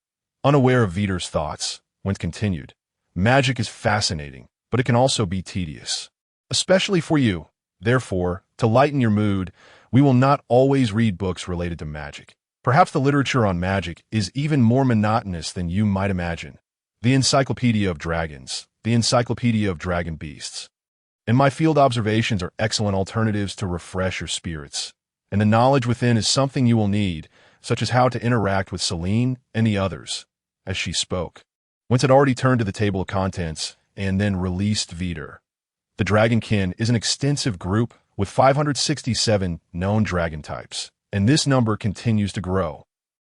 S1: Unaware of Vite's thoughts, Wentz continued, "Magic is fascinating, but it can also be tedious. Especially for you. Therefore, to lighten your mood, we will not always read books related to magic. Perhaps the literature on magic is even more monotonous than you might imagine. The Encyclopedia of Dragons, the Encyclopedia of Dragon Beasts. And my field observations are excellent alternatives to refresh your spirits. And the knowledge within is something you will need, such as how to interact with Celine and the others." As she spoke, Wentz had already turned to the table of contents and then released Vite. The Dragonkin is an extensive group with 567 known dragon types, and this number continues to grow.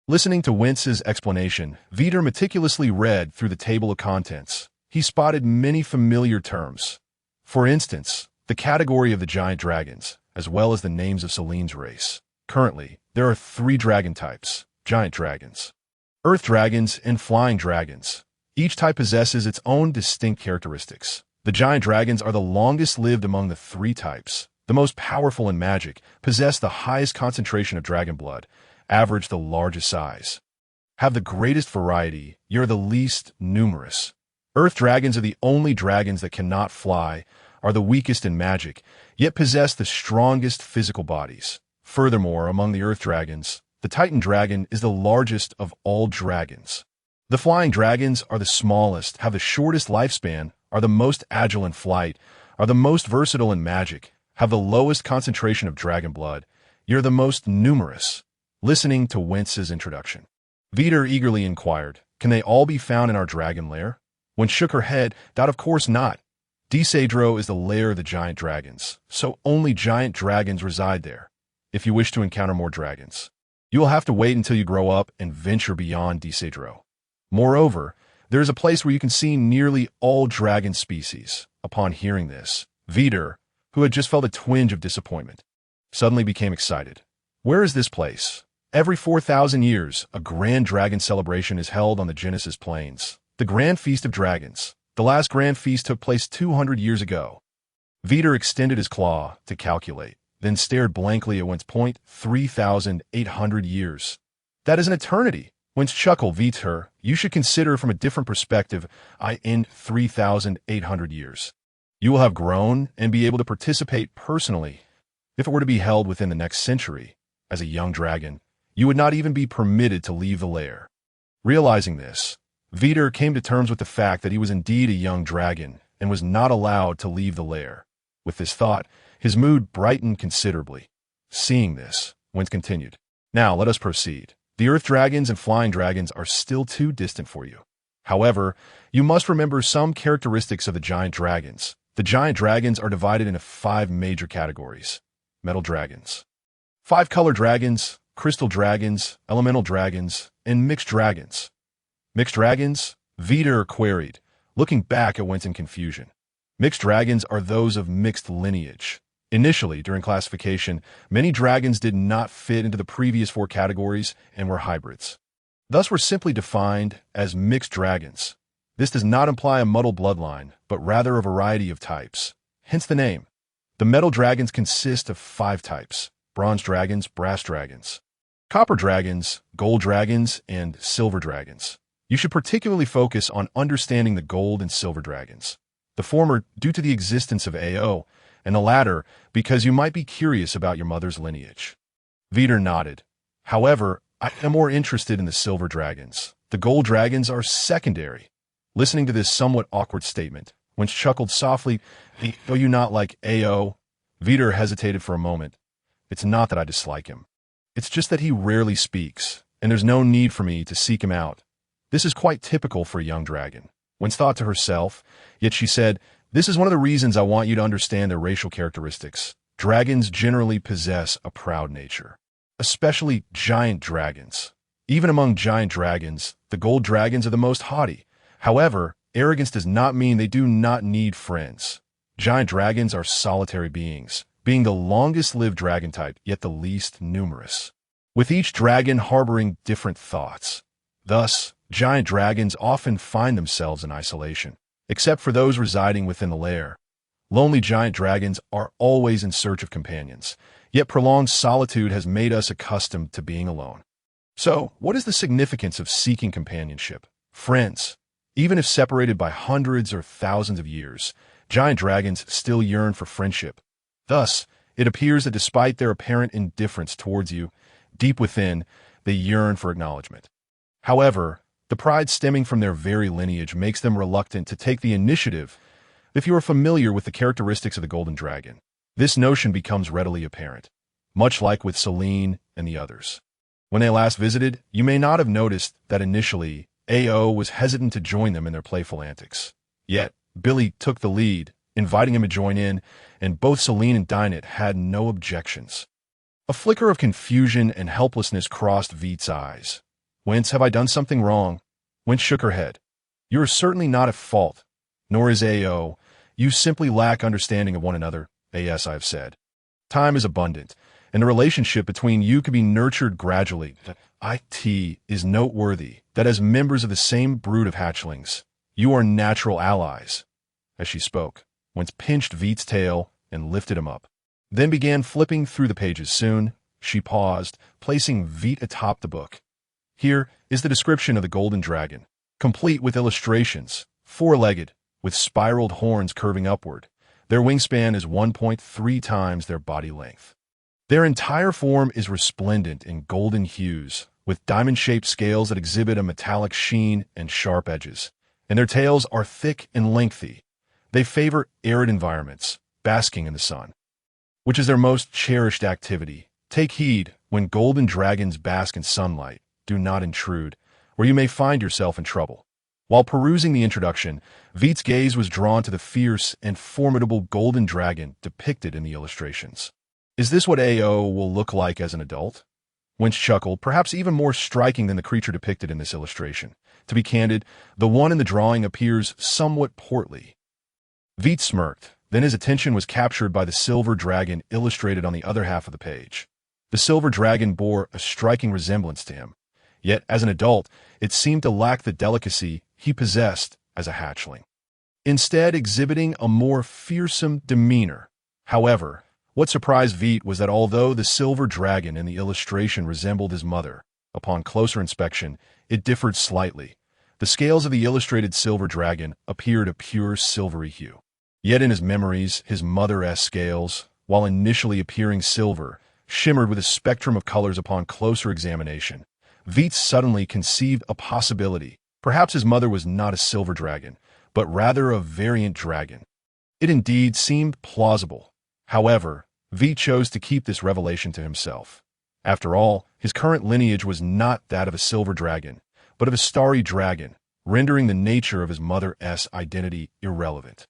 S1: Listening to Wentz's explanation, Vite meticulously read through the table of contents. He spotted many familiar terms. For instance, the category of the giant dragons, as well as the names of Celine's race. Currently, there are 3 dragon types: giant dragons, earth dragons, and flying dragons. Each type possesses its own distinct characteristics. The giant dragons are the longest lived among the 3 types, the most powerful in magic, possess the highest concentration of dragon blood, average the largest size, have the greatest variety, yet are the least numerous. Earth dragons are the only dragons that cannot fly, are the weakest in magic, yet possess the strongest physical bodies. Furthermore, among the earth dragons, the Titan dragon is the largest of all dragons. The flying dragons are the smallest, have the shortest lifespan, are the most agile in flight, are the most versatile in magic, have the lowest concentration of dragon blood, yet are the most numerous. Listening to Wentz's introduction, Vite eagerly inquired, "Can they all be found in our dragon lair?" Wentz shook her head, "That of course not. Disadro is the lair of the giant dragons, so only giant dragons reside there. If you wish to encounter more dragons, you will have to wait until you grow up and venture beyond Disadro. Moreover, there is a place where you can see nearly all dragon species." Upon hearing this, Vite, who had just felt a twinge of disappointment, suddenly became excited. "Where is this place?" "Every 4,000 years, a grand dragon celebration is held on the Genesis Plains. The Grand Feast of Dragons. The last grand feast took place 200 years ago." Vite extended his claw to calculate, then stared blankly at Wentz. 3,800 years. "That is an eternity." Wentz chuckled. "Vite, you should consider from a different perspective. In 3,800 years, you will have grown and be able to participate personally. If it were to be held within the next century, as a young dragon, you would not even be permitted to leave the lair." Realizing this, Vite came to terms with the fact that he was indeed a young dragon and was not allowed to leave the lair. With this thought, his mood brightened considerably. Seeing this, Wentz continued, "Now let us proceed. The earth dragons and flying dragons are still too distant for you. However, you must remember some characteristics of the giant dragons. The giant dragons are divided into 5 major categories: metal dragons, 5-color dragons, crystal dragons, elemental dragons, and mixed dragons." "Mixed dragons?" Vite queried, looking back at Wentz in confusion. Mixed dragons are those of mixed lineage. Initially, during classification, many dragons did not fit into the previous 4 categories and were hybrids. Thus were simply defined as mixed dragons. This does not imply a muddled bloodline, but rather a variety of types. Hence the name. The metal dragons consist of 5 types: bronze dragons, brass dragons, copper dragons, gold dragons, and silver dragons. You should particularly focus on understanding the gold and silver dragons. The former due to the existence of AO, and the latter because you might be curious about your mother's lineage. Vite nodded. "However, I am more interested in the silver dragons. The gold dragons are secondary." Listening to this somewhat awkward statement, Wentz chuckled softly. "Though you not like AO?" Vite hesitated for a moment. "It's not that I dislike him. It's just that he rarely speaks, and there's no need for me to seek him out. This is quite typical for a young dragon." Wentz thought to herself, yet she said, "This is one of the reasons I want you to understand their racial characteristics. Dragons generally possess a proud nature, especially giant dragons. Even among giant dragons, the gold dragons are the most haughty. However, arrogance does not mean they do not need friends. Giant dragons are solitary beings, being the longest-lived dragon type, yet the least numerous, with each dragon harboring different thoughts. Thus, giant dragons often find themselves in isolation, except for those residing within the lair. Lonely giant dragons are always in search of companions, yet prolonged solitude has made us accustomed to being alone. So, what is the significance of seeking companionship? Friends, even if separated by hundreds or thousands of years, giant dragons still yearn for friendship. Thus, it appears that despite their apparent indifference towards you, deep within, they yearn for acknowledgement. However, the pride stemming from their very lineage makes them reluctant to take the initiative. If you are familiar with the characteristics of the golden dragon, this notion becomes readily apparent, much like with Selene and the others. When they last visited, you may not have noticed that initially, AO was hesitant to join them in their playful antics. Yet, Billy took the lead, inviting him to join in, and both Selene and Dinette had no objections. A flicker of confusion and helplessness crossed Vite's eyes. Whence, have I done something wrong? Whence shook her head. You are certainly not at fault, nor is AO. You simply lack understanding of one another, as I have said. Time is abundant, and the relationship between you can be nurtured gradually. It is noteworthy that as members of the same brood of hatchlings, you are natural allies. As she spoke, Whence pinched Vite's tail and lifted him up. Then began flipping through the pages. Soon, she paused, placing Vite atop the book. Here is the description of the golden dragon, complete with illustrations, four-legged, with spiraled horns curving upward. Their wingspan is 1.3 times their body length. Their entire form is resplendent in golden hues, with diamond-shaped scales that exhibit a metallic sheen and sharp edges, and their tails are thick and lengthy. They favor arid environments, basking in the sun, which is their most cherished activity. Take heed, when golden dragons bask in sunlight, do not intrude, or you may find yourself in trouble. While perusing the introduction, Vite's gaze was drawn to the fierce and formidable golden dragon depicted in the illustrations. Is this what AO will look like as an adult? Winch chuckled, perhaps even more striking than the creature depicted in this illustration. To be candid, the one in the drawing appears somewhat portly. Vite smirked, then his attention was captured by the silver dragon illustrated on the other half of the page. The silver dragon bore a striking resemblance to him, yet as an adult, it seemed to lack the delicacy he possessed as a hatchling, instead exhibiting a more fearsome demeanor. However, what surprised Vite was that although the silver dragon in the illustration resembled his mother, upon closer inspection, it differed slightly. The scales of the illustrated silver dragon appeared a pure silvery hue. Yet in his memories, his mother-esque scales, while initially appearing silver, shimmered with a spectrum of colors upon closer examination. Vite suddenly conceived a possibility. Perhaps his mother was not a silver dragon, but rather a variant dragon. It indeed seemed plausible. However, Vite chose to keep this revelation to himself. After all, his current lineage was not that of a silver dragon, but of a starry dragon, rendering the nature of his mother's identity irrelevant.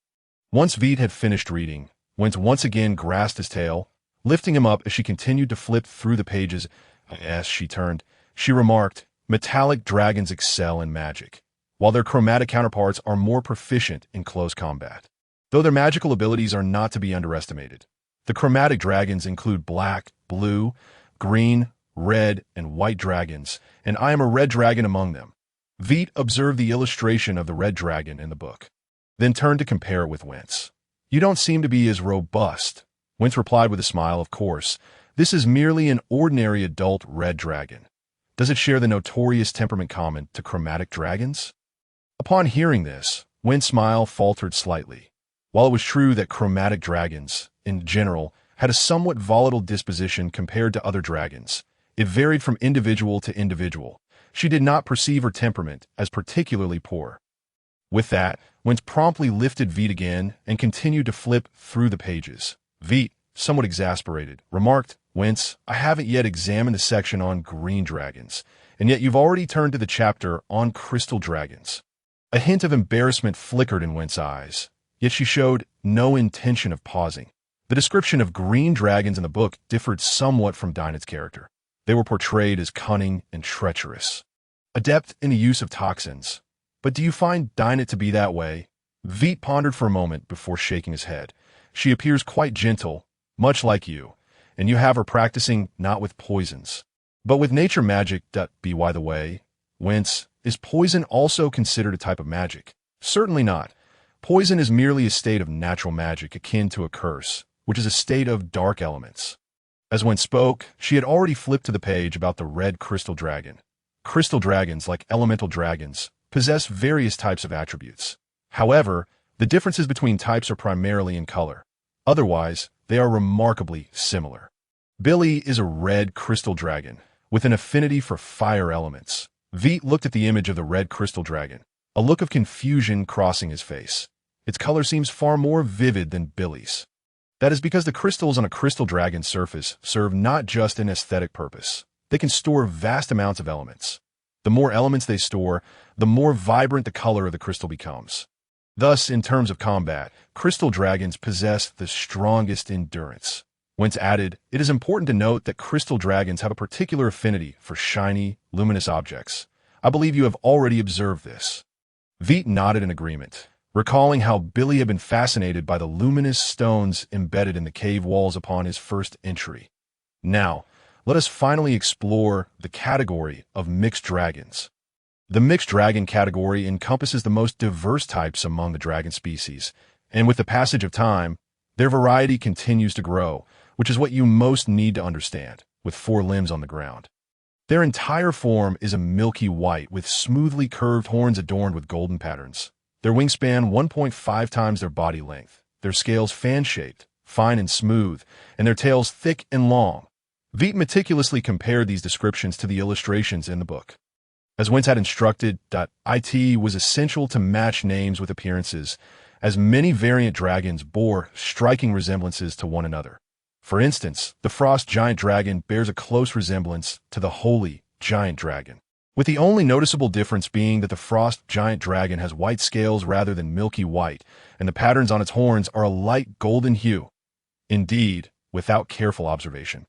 S1: Once Vite had finished reading, Whence once again grasped his tail, lifting him up as she continued to flip through the pages. As she turned, she remarked, "Metallic dragons excel in magic, while their chromatic counterparts are more proficient in close combat. Though their magical abilities are not to be underestimated. The chromatic dragons include black, blue, green, red, and white dragons, and I am a red dragon among them." Vite observed the illustration of the red dragon in the book, then turned to compare it with Whence. "You don't seem to be as robust." Whence replied with a smile, "Of course, this is merely an ordinary adult red dragon. Does it share the notorious temperament common to chromatic dragons?" Upon hearing this, Whence's smile faltered slightly. While it was true that chromatic dragons, in general, had a somewhat volatile disposition compared to other dragons, it varied from individual to individual. She did not perceive her temperament as particularly poor. With that, Whence promptly lifted Vite again and continued to flip through the pages. Vite, somewhat exasperated, remarked, "Whence, I haven't yet examined the section on green dragons, and yet you've already turned to the chapter on crystal dragons." A hint of embarrassment flickered in Whence's eyes, yet she showed no intention of pausing. The description of green dragons in the book differed somewhat from Dinette's character. They were portrayed as cunning and treacherous, adept in the use of toxins. But do you find Dinette to be that way? Vite pondered for a moment before shaking his head. She appears quite gentle, much like you, and you have her practicing not with poisons, but with nature magic. By the way, Whence, is poison also considered a type of magic? Certainly not. Poison is merely a state of natural magic akin to a curse, which is a state of dark elements. As Went spoke, she had already flipped to the page about the red crystal dragon. Crystal dragons, like elemental dragons, possess various types of attributes. However, the differences between types are primarily in color. Otherwise, they are remarkably similar. Billy is a red crystal dragon, with an affinity for fire elements. Vite looked at the image of the red crystal dragon, a look of confusion crossing his face. Its color seems far more vivid than Billy's. That is because the crystals on a crystal dragon's surface serve not just an aesthetic purpose. They can store vast amounts of elements. The more elements they store, the more vibrant the color of the crystal becomes. Thus, in terms of combat, crystal dragons possess the strongest endurance. Whence added, it is important to note that crystal dragons have a particular affinity for shiny, luminous objects. I believe you have already observed this. Vite nodded in agreement, recalling how Billy had been fascinated by the luminous stones embedded in the cave walls upon his first entry. Now, let us finally explore the category of mixed dragons. The mixed dragon category encompasses the most diverse types among the dragon species, and with the passage of time, their variety continues to grow, which is what you most need to understand, with 4 limbs on the ground. Their entire form is a milky white with smoothly curved horns adorned with golden patterns. Their wingspan 1.5 times their body length, their scales fan-shaped, fine and smooth, and their tails thick and long. Vite meticulously compared these descriptions to the illustrations in the book. As Wentz had instructed, it was essential to match names with appearances, as many variant dragons bore striking resemblances to one another. For instance, the Frost Giant Dragon bears a close resemblance to the Holy Giant Dragon, with the only noticeable difference being that the Frost Giant Dragon has white scales rather than milky white, and the patterns on its horns are a light golden hue. Indeed, without careful observation,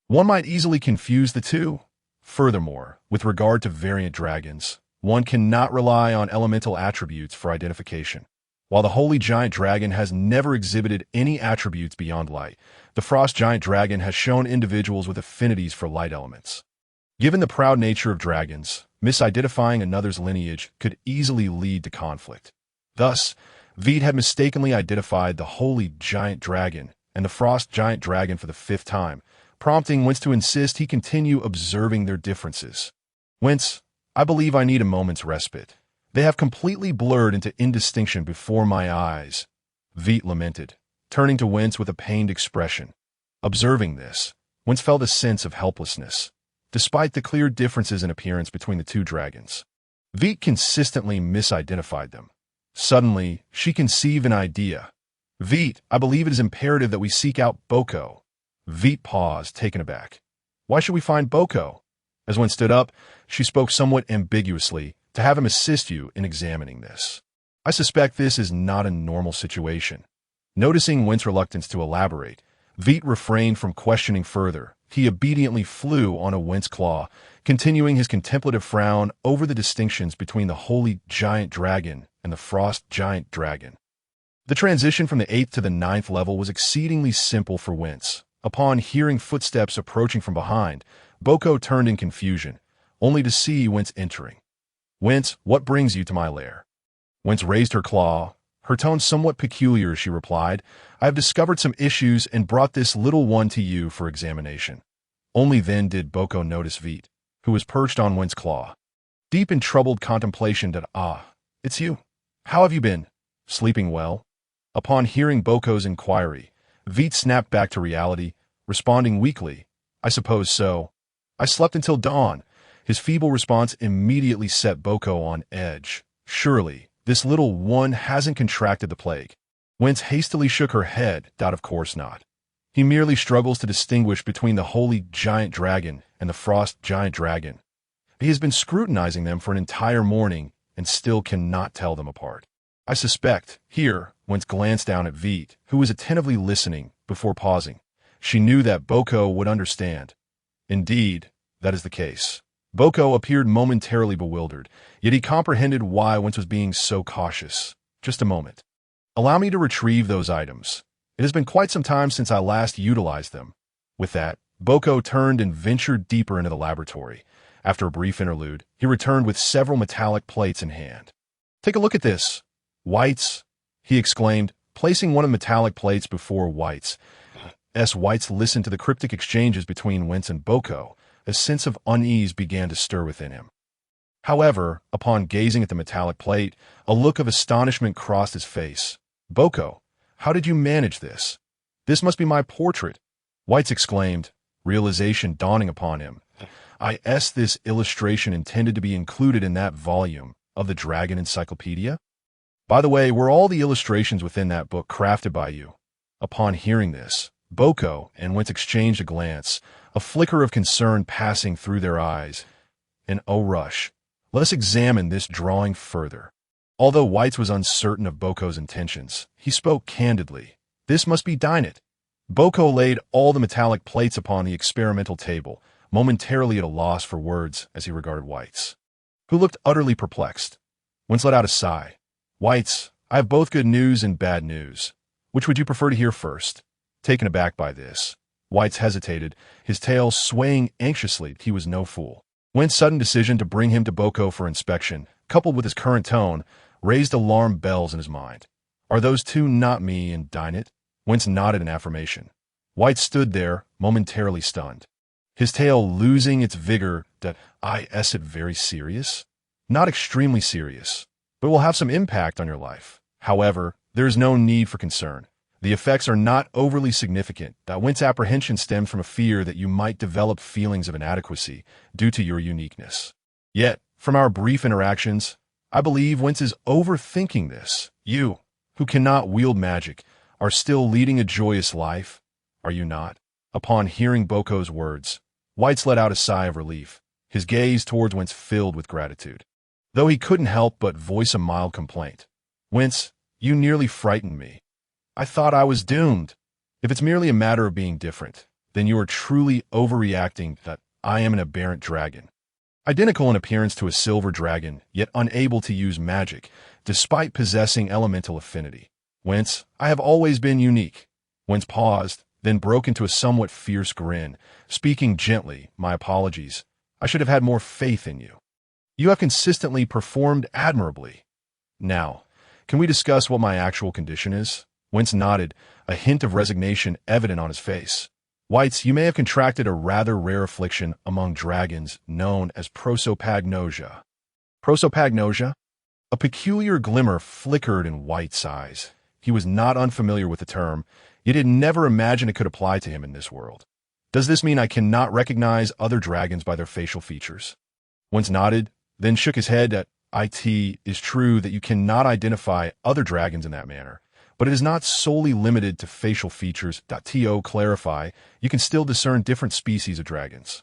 S1: one might easily confuse the two. Furthermore, with regard to variant dragons, one cannot rely on elemental attributes for identification. While the Holy Giant Dragon has never exhibited any attributes beyond light, the Frost Giant Dragon has shown individuals with affinities for light elements. Given the proud nature of dragons, misidentifying another's lineage could easily lead to conflict. Thus, Vite had mistakenly identified the Holy Giant Dragon and the Frost Giant Dragon for the 5th time, prompting Wentz to insist he continue observing their differences. Wentz, I believe I need a moment's respite. They have completely blurred into indistinction before my eyes, Vite lamented, turning to Wentz with a pained expression. Observing this, Wentz felt a sense of helplessness, despite the clear differences in appearance between the 2 dragons. Vite consistently misidentified them. Suddenly, she conceived an idea. Vite, I believe it is imperative that we seek out Boko. Vite paused, taken aback. Why should we find Boko? As Wentz stood up, she spoke somewhat ambiguously, to have him assist you in examining this. I suspect this is not a normal situation. Noticing Wentz's reluctance to elaborate, Vite refrained from questioning further. He obediently flew on a Wentz claw, continuing his contemplative frown over the distinctions between the Holy Giant Dragon and the Frost Giant Dragon. The transition from the 8th to the 9th level was exceedingly simple for Wentz. Upon hearing footsteps approaching from behind, Boko turned in confusion, only to see Wentz entering. Wentz, what brings you to my lair? Wentz raised her claw, her tone somewhat peculiar as she replied, I have discovered some issues and brought this little one to you for examination. Only then did Boko notice Vite, who was perched on Wentz's claw. Deep in troubled contemplation it's you. How have you been? Sleeping well? Upon hearing Boko's inquiry, Vite snapped back to reality, responding weakly, I suppose so. I slept until dawn. His feeble response immediately set Boko on edge. Surely, this little one hasn't contracted the plague. Wentz hastily shook her head, of course not. He merely struggles to distinguish between the Holy Giant Dragon and the Frost Giant Dragon. He has been scrutinizing them for an entire morning and still cannot tell them apart. I suspect, here, Wentz glanced down at Vite, who was attentively listening, before pausing. She knew that Boko would understand. Indeed, that is the case. Boko appeared momentarily bewildered, yet he comprehended why Wentz was being so cautious. Just a moment. Allow me to retrieve those items. It has been quite some time since I last utilized them. With that, Boko turned and ventured deeper into the laboratory. After a brief interlude, he returned with several metallic plates in hand. Take a look at this. Whites, he exclaimed, placing one of the metallic plates before Vite's. Vite listened to the cryptic exchanges between Wentz and Boko. A sense of unease began to stir within him. However, upon gazing at the metallic plate, a look of astonishment crossed his face. Boko, how did you manage this? This must be my portrait, Vite exclaimed, realization dawning upon him. This illustration intended to be included in that volume of the Dragon Encyclopedia? By the way, were all the illustrations within that book crafted by you? Upon hearing this, Boko and Wentz exchanged a glance, a flicker of concern passing through their eyes. And oh rush, let us examine this drawing further. Although Vite was uncertain of Boko's intentions, he spoke candidly. This must be Vite. Boko laid all the metallic plates upon the experimental table, momentarily at a loss for words as he regarded Vite, who looked utterly perplexed. Wentz let out a sigh. Vite, I have both good news and bad news. Which would you prefer to hear first? Taken aback by this, Vite hesitated, his tail swaying anxiously. He was no fool. Wentz's sudden decision to bring him to Boko for inspection, coupled with his current tone, raised alarm bells in his mind. Are those two not me and Vite? Wentz nodded in affirmation. Vite stood there, momentarily stunned. His tail losing its vigor. Is it very serious? Not extremely serious, but will have some impact on your life. However, there is no need for concern. The effects are not overly significant. Wentz's apprehension stems from a fear that you might develop feelings of inadequacy due to your uniqueness. Yet, from our brief interactions, I believe Wentz is overthinking this. You, who cannot wield magic, are still leading a joyous life, are you not? Upon hearing Boko's words, Vite let out a sigh of relief, his gaze towards Wentz filled with gratitude. Though he couldn't help but voice a mild complaint. Wentz, you nearly frightened me. I thought I was doomed. If it's merely a matter of being different, then you are truly overreacting. I am an aberrant dragon. Identical in appearance to a silver dragon, yet unable to use magic, despite possessing elemental affinity. Wentz, I have always been unique. Wentz paused, then broke into a somewhat fierce grin, speaking gently, my apologies. I should have had more faith in you. You have consistently performed admirably. Now, can we discuss what my actual condition is? Wentz nodded, a hint of resignation evident on his face. Vite, you may have contracted a rather rare affliction among dragons known as prosopagnosia. Prosopagnosia? A peculiar glimmer flickered in Vite's eyes. He was not unfamiliar with the term, yet had never imagined it could apply to him in this world. Does this mean I cannot recognize other dragons by their facial features? Wentz nodded, then shook his head at it is true that you cannot identify other dragons in that manner, but it is not solely limited to facial features. To clarify, you can still discern different species of dragons.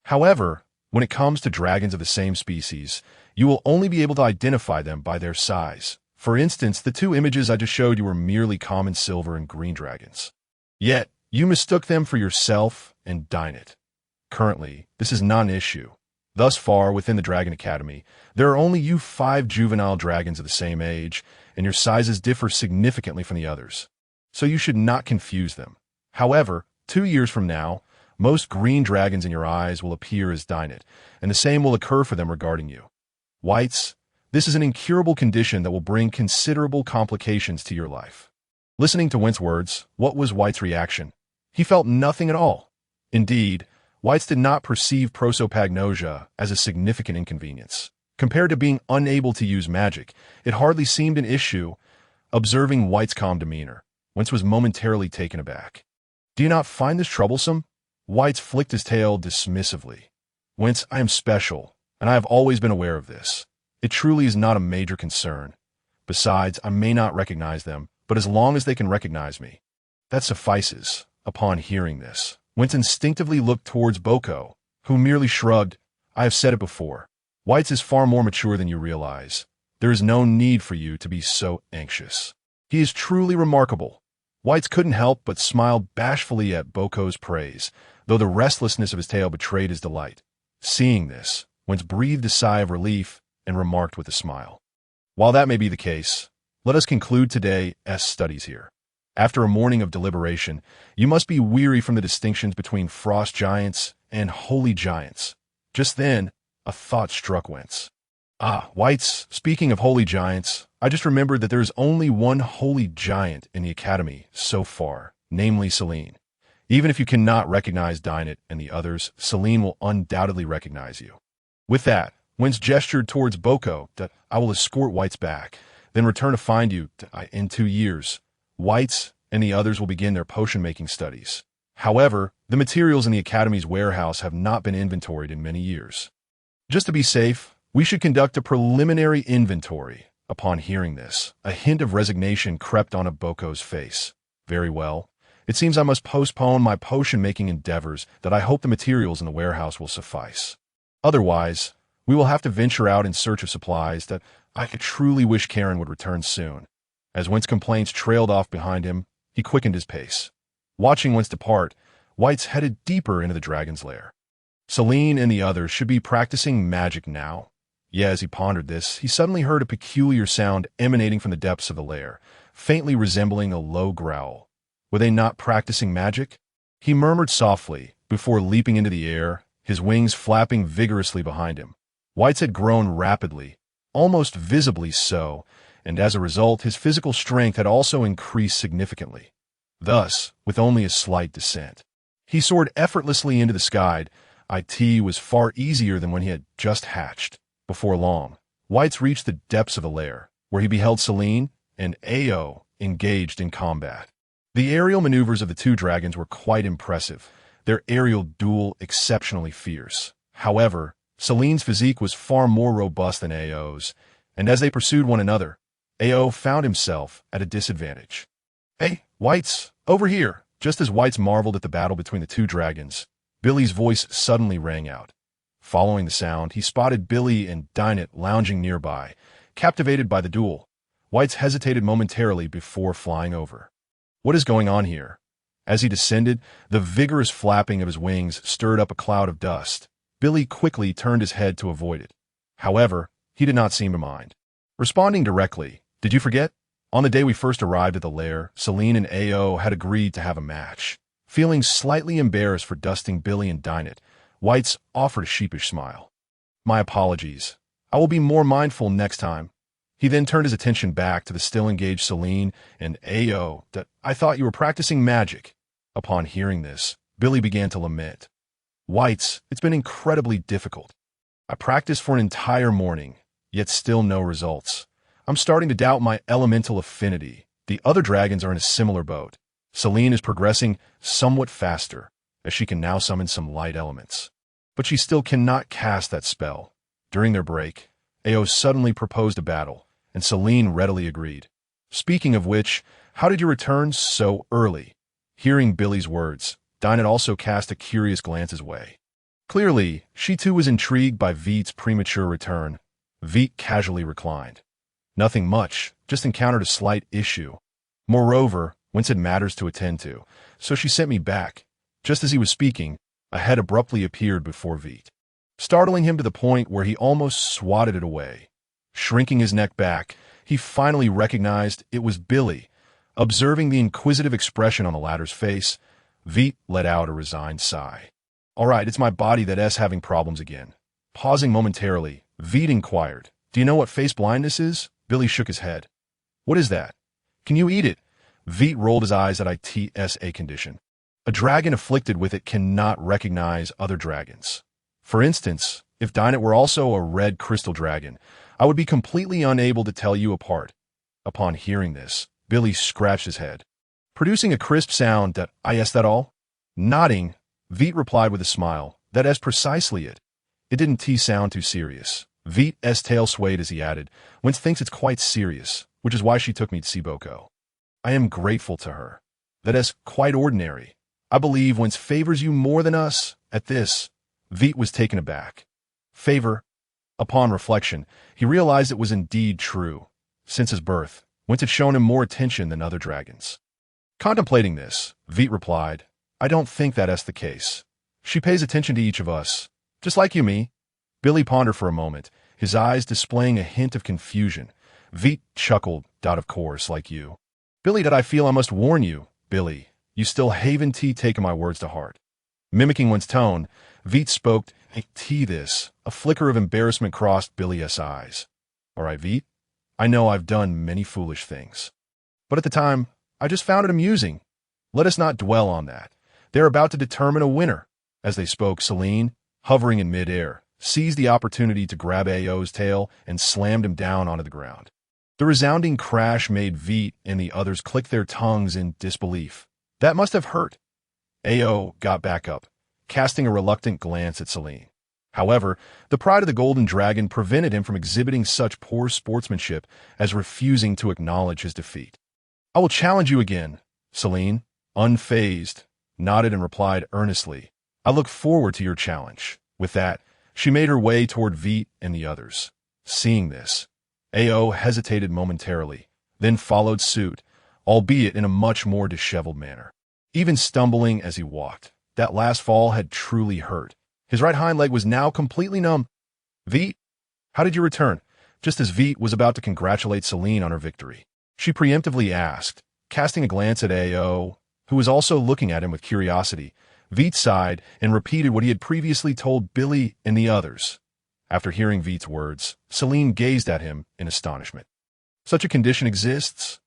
S1: However, when it comes to dragons of the same species, you will only be able to identify them by their size. For instance, the two images I just showed you were merely common silver and green dragons. Yet, you mistook them for yourself and Vite. Currently, this is not an issue. Thus far, within the Dragon Academy, there are only you 5 juvenile dragons of the same age, and your sizes differ significantly from the others. So you should not confuse them. However, 2 years from now, most green dragons in your eyes will appear as Vite, and the same will occur for them regarding you. Vite, this is an incurable condition that will bring considerable complications to your life. Listening to Wentz's words, what was Vite's reaction? He felt nothing at all. Indeed, Vite did not perceive prosopagnosia as a significant inconvenience. Compared to being unable to use magic, it hardly seemed an issue. Observing Vite's calm demeanor, Wentz was momentarily taken aback. Do you not find this troublesome? Vite flicked his tail dismissively. Wentz, I am special, and I have always been aware of this. It truly is not a major concern. Besides, I may not recognize them, but as long as they can recognize me, that suffices. Upon hearing this, Wentz instinctively looked towards Boko, who merely shrugged. I have said it before. Vite is far more mature than you realize. There is no need for you to be so anxious. He is truly remarkable. Vite couldn't help but smile bashfully at Boko's praise, though the restlessness of his tail betrayed his delight. Seeing this, Wentz breathed a sigh of relief and remarked with a smile. While that may be the case, let us conclude today's studies here. After a morning of deliberation, you must be weary from the distinctions between frost giants and holy giants. Just then, a thought struck Wentz. Ah, Whites, speaking of holy giants, I just remembered that there is only one holy giant in the Academy so far, namely Selene. Even if you cannot recognize Dinah and the others, Selene will undoubtedly recognize you. With that, Wentz gestured towards Boko that I will escort Whites back, then return to find you in 2 years. Whites and the others will begin their potion-making studies. However, the materials in the Academy's warehouse have not been inventoried in many years. Just to be safe, we should conduct a preliminary inventory. Upon hearing this, a hint of resignation crept onto Boko's face. Very well. It seems I must postpone my potion-making endeavors that I hope the materials in the warehouse will suffice. Otherwise, we will have to venture out in search of supplies that I could truly wish Karen would return soon. As Wentz complaints trailed off behind him, he quickened his pace. Watching Wentz depart, Whites headed deeper into the dragon's lair. Selene and the others should be practicing magic now. Yet as he pondered this, he suddenly heard a peculiar sound emanating from the depths of the lair, faintly resembling a low growl. Were they not practicing magic? He murmured softly, before leaping into the air, his wings flapping vigorously behind him. Whites had grown rapidly, almost visibly so, and as a result, his physical strength had also increased significantly. Thus, with only a slight descent, he soared effortlessly into the sky. It was far easier than when he had just hatched. Before long, Whites reached the depths of the lair, where he beheld Selene and Ao engaged in combat. The aerial maneuvers of the two dragons were quite impressive, their aerial duel exceptionally fierce. However, Selene's physique was far more robust than Ao's, and as they pursued one another, Ao found himself at a disadvantage. "Hey, Whites, over here!" Just as Whites marveled at the battle between the two dragons, Billy's voice suddenly rang out. Following the sound, he spotted Billy and Dinah lounging nearby, captivated by the duel. Whites hesitated momentarily before flying over. What is going on here? As he descended, the vigorous flapping of his wings stirred up a cloud of dust. Billy quickly turned his head to avoid it. However, he did not seem to mind. Responding directly, "Did you forget? On the day we first arrived at the lair, Selene and Ao had agreed to have a match." Feeling slightly embarrassed for dusting Billy and Dinah, Whites offered a sheepish smile. "My apologies. I will be more mindful next time." He then turned his attention back to the still engaged Selene and Ao. "I thought you were practicing magic." Upon hearing this, Billy began to lament. "Whites, it's been incredibly difficult. I practiced for an entire morning, yet still no results. I'm starting to doubt my elemental affinity. The other dragons are in a similar boat. Selene is progressing somewhat faster, as she can now summon some light elements. But she still cannot cast that spell." During their break, Ao suddenly proposed a battle, and Selene readily agreed. "Speaking of which, how did you return so early?" Hearing Billy's words, Dinah also cast a curious glance his way. Clearly, she too was intrigued by Vite's premature return. Vite casually reclined. "Nothing much, just encountered a slight issue. Moreover, Wentz had matters to attend to, so she sent me back." Just as he was speaking, a head abruptly appeared before Vite, startling him to the point where he almost swatted it away. Shrinking his neck back, he finally recognized it was Billy. Observing the inquisitive expression on the latter's face, Vite let out a resigned sigh. "All right, it's my body that's having problems again." Pausing momentarily, Vite inquired, "Do you know what face blindness is?" Billy shook his head. "What is that? Can you eat it?" Vite rolled his eyes at its a condition. A dragon afflicted with it cannot recognize other dragons. For instance, if Dinah were also a red crystal dragon, I would be completely unable to tell you apart. Upon hearing this, Billy scratched his head, producing a crisp sound. "Is that all?" Nodding, Vite replied with a smile, "That is precisely it." It didn't sound too serious. Vite's tail swayed as he added, "Wentz thinks it's quite serious, which is why she took me to see Boko. I am grateful to her. That is quite ordinary. I believe Wentz favors you more than us." At this, Vite was taken aback. Favor? Upon reflection, he realized it was indeed true. Since his birth, Wentz had shown him more attention than other dragons. Contemplating this, Vite replied, "I don't think that's the case. She pays attention to each of us, just like you, me." Billy pondered for a moment, his eyes displaying a hint of confusion. Vite chuckled, "Of course, like you." "Billy, I feel I must warn you." "Billy, you still haven't taken my words to heart." Mimicking one's tone, Vite spoke, "Hey, tea this." A flicker of embarrassment crossed Billy's eyes. "All right, Vite, I know I've done many foolish things. But at the time, I just found it amusing. Let us not dwell on that. They're about to determine a winner." As they spoke, Celine, hovering in midair, seized the opportunity to grab Ao's tail and slammed him down onto the ground. The resounding crash made Vite and the others click their tongues in disbelief. That must have hurt. Ao got back up, casting a reluctant glance at Celine. However, the pride of the Golden Dragon prevented him from exhibiting such poor sportsmanship as refusing to acknowledge his defeat. "I will challenge you again." Celine, unfazed, nodded and replied earnestly, "I look forward to your challenge." With that, she made her way toward Vite and the others. Seeing this, Ao hesitated momentarily, then followed suit, albeit in a much more disheveled manner. Even stumbling as he walked, that last fall had truly hurt. His right hind leg was now completely numb. "Vite, how did you return?" Just as Vite was about to congratulate Celine on her victory, she preemptively asked, casting a glance at Ao, who was also looking at him with curiosity. Vite sighed and repeated what he had previously told Billy and the others. After hearing Vite's words, Celine gazed at him in astonishment. "Such a condition exists?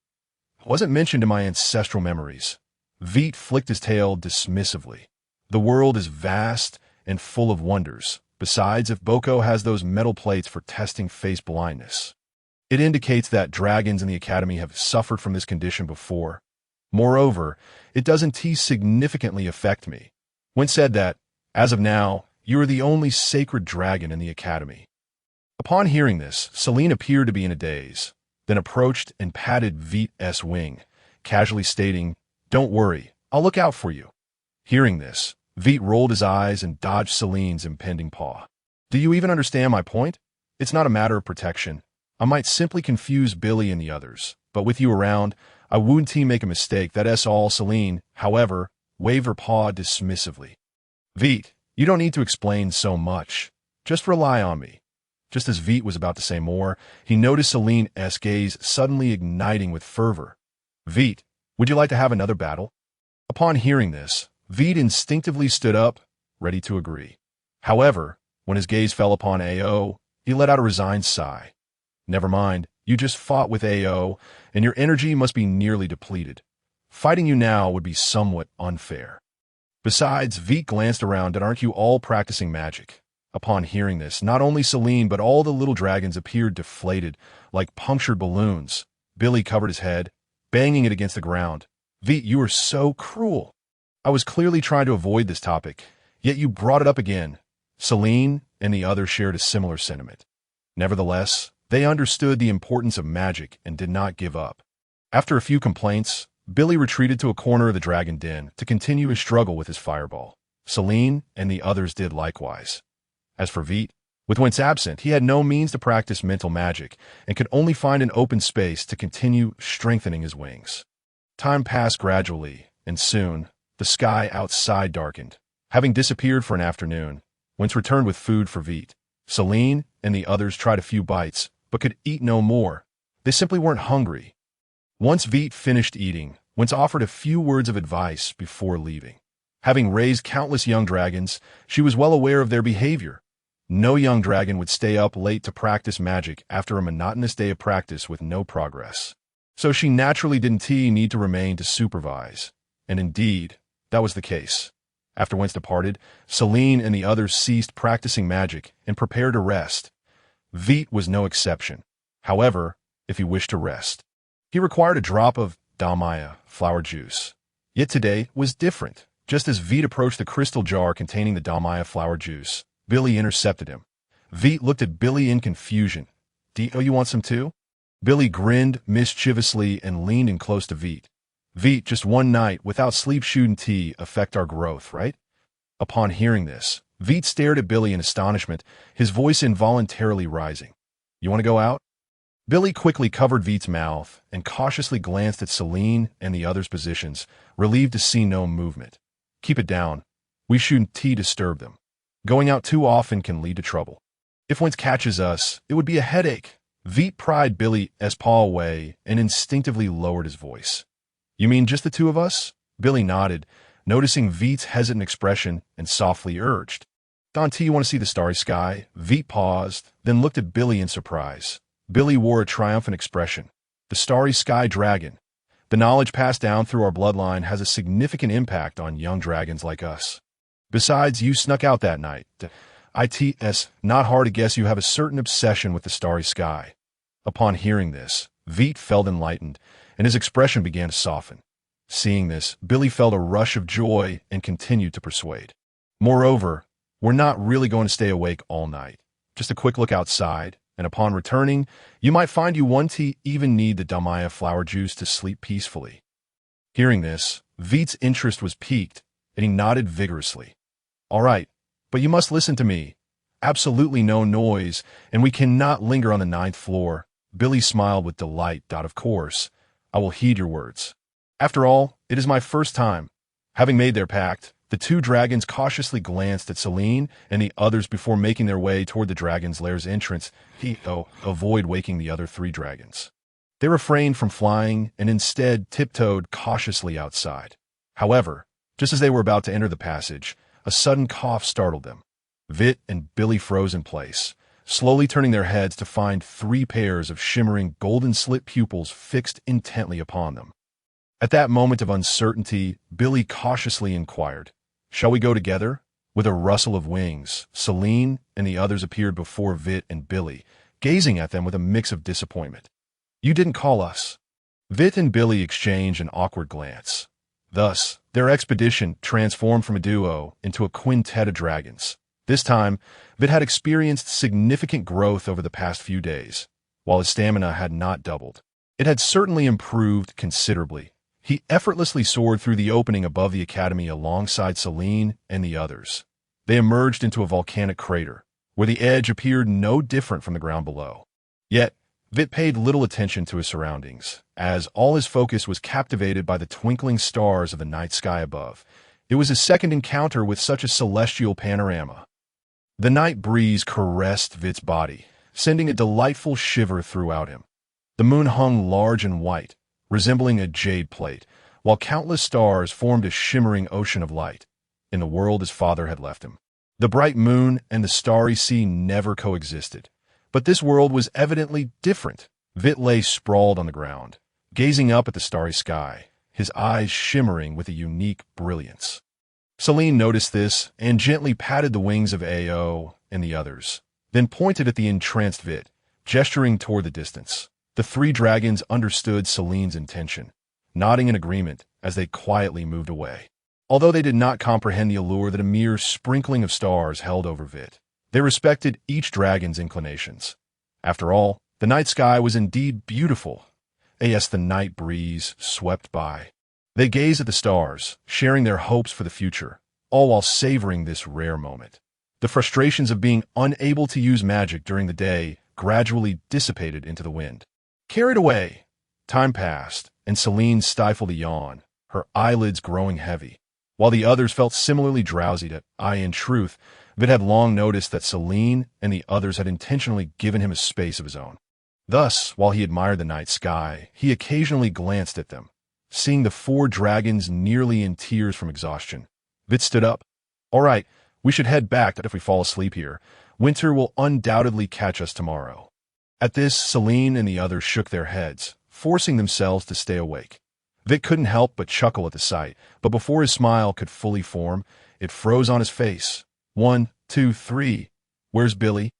S1: It wasn't mentioned in my ancestral memories." Vite flicked his tail dismissively. "The world is vast and full of wonders. Besides, if Boko has those metal plates for testing face blindness, it indicates that dragons in the academy have suffered from this condition before. Moreover, it doesn't significantly affect me. When said that, as of now, you are the only sacred dragon in the academy." Upon hearing this, Celine appeared to be in a daze, then approached and patted Vite's wing, casually stating, "Don't worry, I'll look out for you." Hearing this, Vite rolled his eyes and dodged Celine's impending paw. "Do you even understand my point? It's not a matter of protection. I might simply confuse Billy and the others, but with you around, I wouldn't make a mistake, that's all." Celine, however, waved her paw dismissively. "Vite, you don't need to explain so much. Just rely on me." Just as Vite was about to say more, he noticed Celine's gaze suddenly igniting with fervor. "Vite, would you like to have another battle?" Upon hearing this, Vite instinctively stood up, ready to agree. However, when his gaze fell upon Ao, he let out a resigned sigh. "Never mind, you just fought with Ao, and your energy must be nearly depleted. Fighting you now would be somewhat unfair. Besides," Vite glanced around, "and aren't you all practicing magic?" Upon hearing this, not only Celine but all the little dragons appeared deflated, like punctured balloons. Billy covered his head, banging it against the ground. "Vite, you are so cruel. I was clearly trying to avoid this topic, yet you brought it up again." Celine and the others shared a similar sentiment. Nevertheless, they understood the importance of magic and did not give up. After a few complaints, Billy retreated to a corner of the dragon den to continue his struggle with his fireball. Celine and the others did likewise. As for Vite, with once absent, he had no means to practice mental magic and could only find an open space to continue strengthening his wings. Time passed gradually, and soon, the sky outside darkened. Having disappeared for an afternoon, whence returned with food for Vite, Celine and the others tried a few bites, but could eat no more. They simply weren't hungry. Once Vite finished eating, whence offered a few words of advice before leaving. Having raised countless young dragons, she was well aware of their behavior. No young dragon would stay up late to practice magic after a monotonous day of practice with no progress. So she naturally didn't need to remain to supervise. And indeed, that was the case. After whence departed, Celine and the others ceased practicing magic and prepared to rest. Vite was no exception. However, if he wished to rest, he required a drop of dalmaya flower juice. Yet today was different. Just as Vite approached the crystal jar containing the dalmaya flower juice, Billy intercepted him. Vite looked at Billy in confusion. "Do you want some too?" Billy grinned mischievously and leaned in close to Vite. "Vite, just one night without sleep shouldn't affect our growth, right?" Upon hearing this, Vite stared at Billy in astonishment, his voice involuntarily rising. "You want to go out?" Billy quickly covered Vite's mouth and cautiously glanced at Celine and the others' positions, relieved to see no movement. "Keep it down. We shouldn't disturb them. Going out too often can lead to trouble. If one catches us, it would be a headache." Vite pried Billy's paw away and instinctively lowered his voice. "You mean just the two of us?" Billy nodded, noticing Vite's hesitant expression and softly urged, "Dante, you want to see the starry sky?" Vite paused, then looked at Billy in surprise. Billy wore a triumphant expression. "The starry sky dragon. The knowledge passed down through our bloodline has a significant impact on young dragons like us. Besides, you snuck out that night. It's not hard to guess you have a certain obsession with the starry sky." Upon hearing this, Vite felt enlightened, and his expression began to soften. Seeing this, Billy felt a rush of joy and continued to persuade. "Moreover, we're not really going to stay awake all night. Just a quick look outside, and upon returning, you might find you won't even need the Damaya flower juice to sleep peacefully." Hearing this, Vite's interest was piqued, and he nodded vigorously. "All right, but you must listen to me. Absolutely no noise, and we cannot linger on the 9th floor." Billy smiled with delight. "Of course, I will heed your words. After all, it is my first time." Having made their pact, the two dragons cautiously glanced at Celine and the others before making their way toward the dragon's lair's entrance to avoid waking the other 3 dragons. They refrained from flying and instead tiptoed cautiously outside. However, just as they were about to enter the passage, a sudden cough startled them. Vite and Billy froze in place, slowly turning their heads to find 3 pairs of shimmering golden-slit pupils fixed intently upon them. At that moment of uncertainty, Billy cautiously inquired, "Shall we go together?" With a rustle of wings, Celine and the others appeared before Vite and Billy, gazing at them with a mix of disappointment. "You didn't call us." Vite and Billy exchanged an awkward glance. Thus, their expedition transformed from a duo into a quintet of dragons. This time, Vite had experienced significant growth over the past few days. While his stamina had not doubled, it had certainly improved considerably. He effortlessly soared through the opening above the academy alongside Celine and the others. They emerged into a volcanic crater, where the edge appeared no different from the ground below. Yet, Vite paid little attention to his surroundings, as all his focus was captivated by the twinkling stars of the night sky above. It was his second encounter with such a celestial panorama. The night breeze caressed Vite's body, sending a delightful shiver throughout him. The moon hung large and white, resembling a jade plate, while countless stars formed a shimmering ocean of light, in the world his father had left him. The bright moon and the starry sea never coexisted, but this world was evidently different. Vite lay sprawled on the ground, gazing up at the starry sky, his eyes shimmering with a unique brilliance. Celine noticed this and gently patted the wings of Ao and the others, then pointed at the entranced Vite, gesturing toward the distance. The 3 dragons understood Celine's intention, nodding in agreement as they quietly moved away. Although they did not comprehend the allure that a mere sprinkling of stars held over Vite, they respected each dragon's inclinations. After all, the night sky was indeed beautiful. As the night breeze swept by, they gazed at the stars, sharing their hopes for the future, all while savoring this rare moment. The frustrations of being unable to use magic during the day gradually dissipated into the wind. Carried away, time passed, and Celine stifled a yawn, her eyelids growing heavy, while the others felt similarly drowsy. In truth, Vite had long noticed that Celine and the others had intentionally given him a space of his own. Thus, while he admired the night sky, he occasionally glanced at them, seeing the 4 dragons nearly in tears from exhaustion. Vite stood up. "All right, we should head back if we fall asleep here. Winter will undoubtedly catch us tomorrow." At this, Celine and the others shook their heads, forcing themselves to stay awake. Vite couldn't help but chuckle at the sight, but before his smile could fully form, it froze on his face. 1, 2, 3. "Where's Billy?"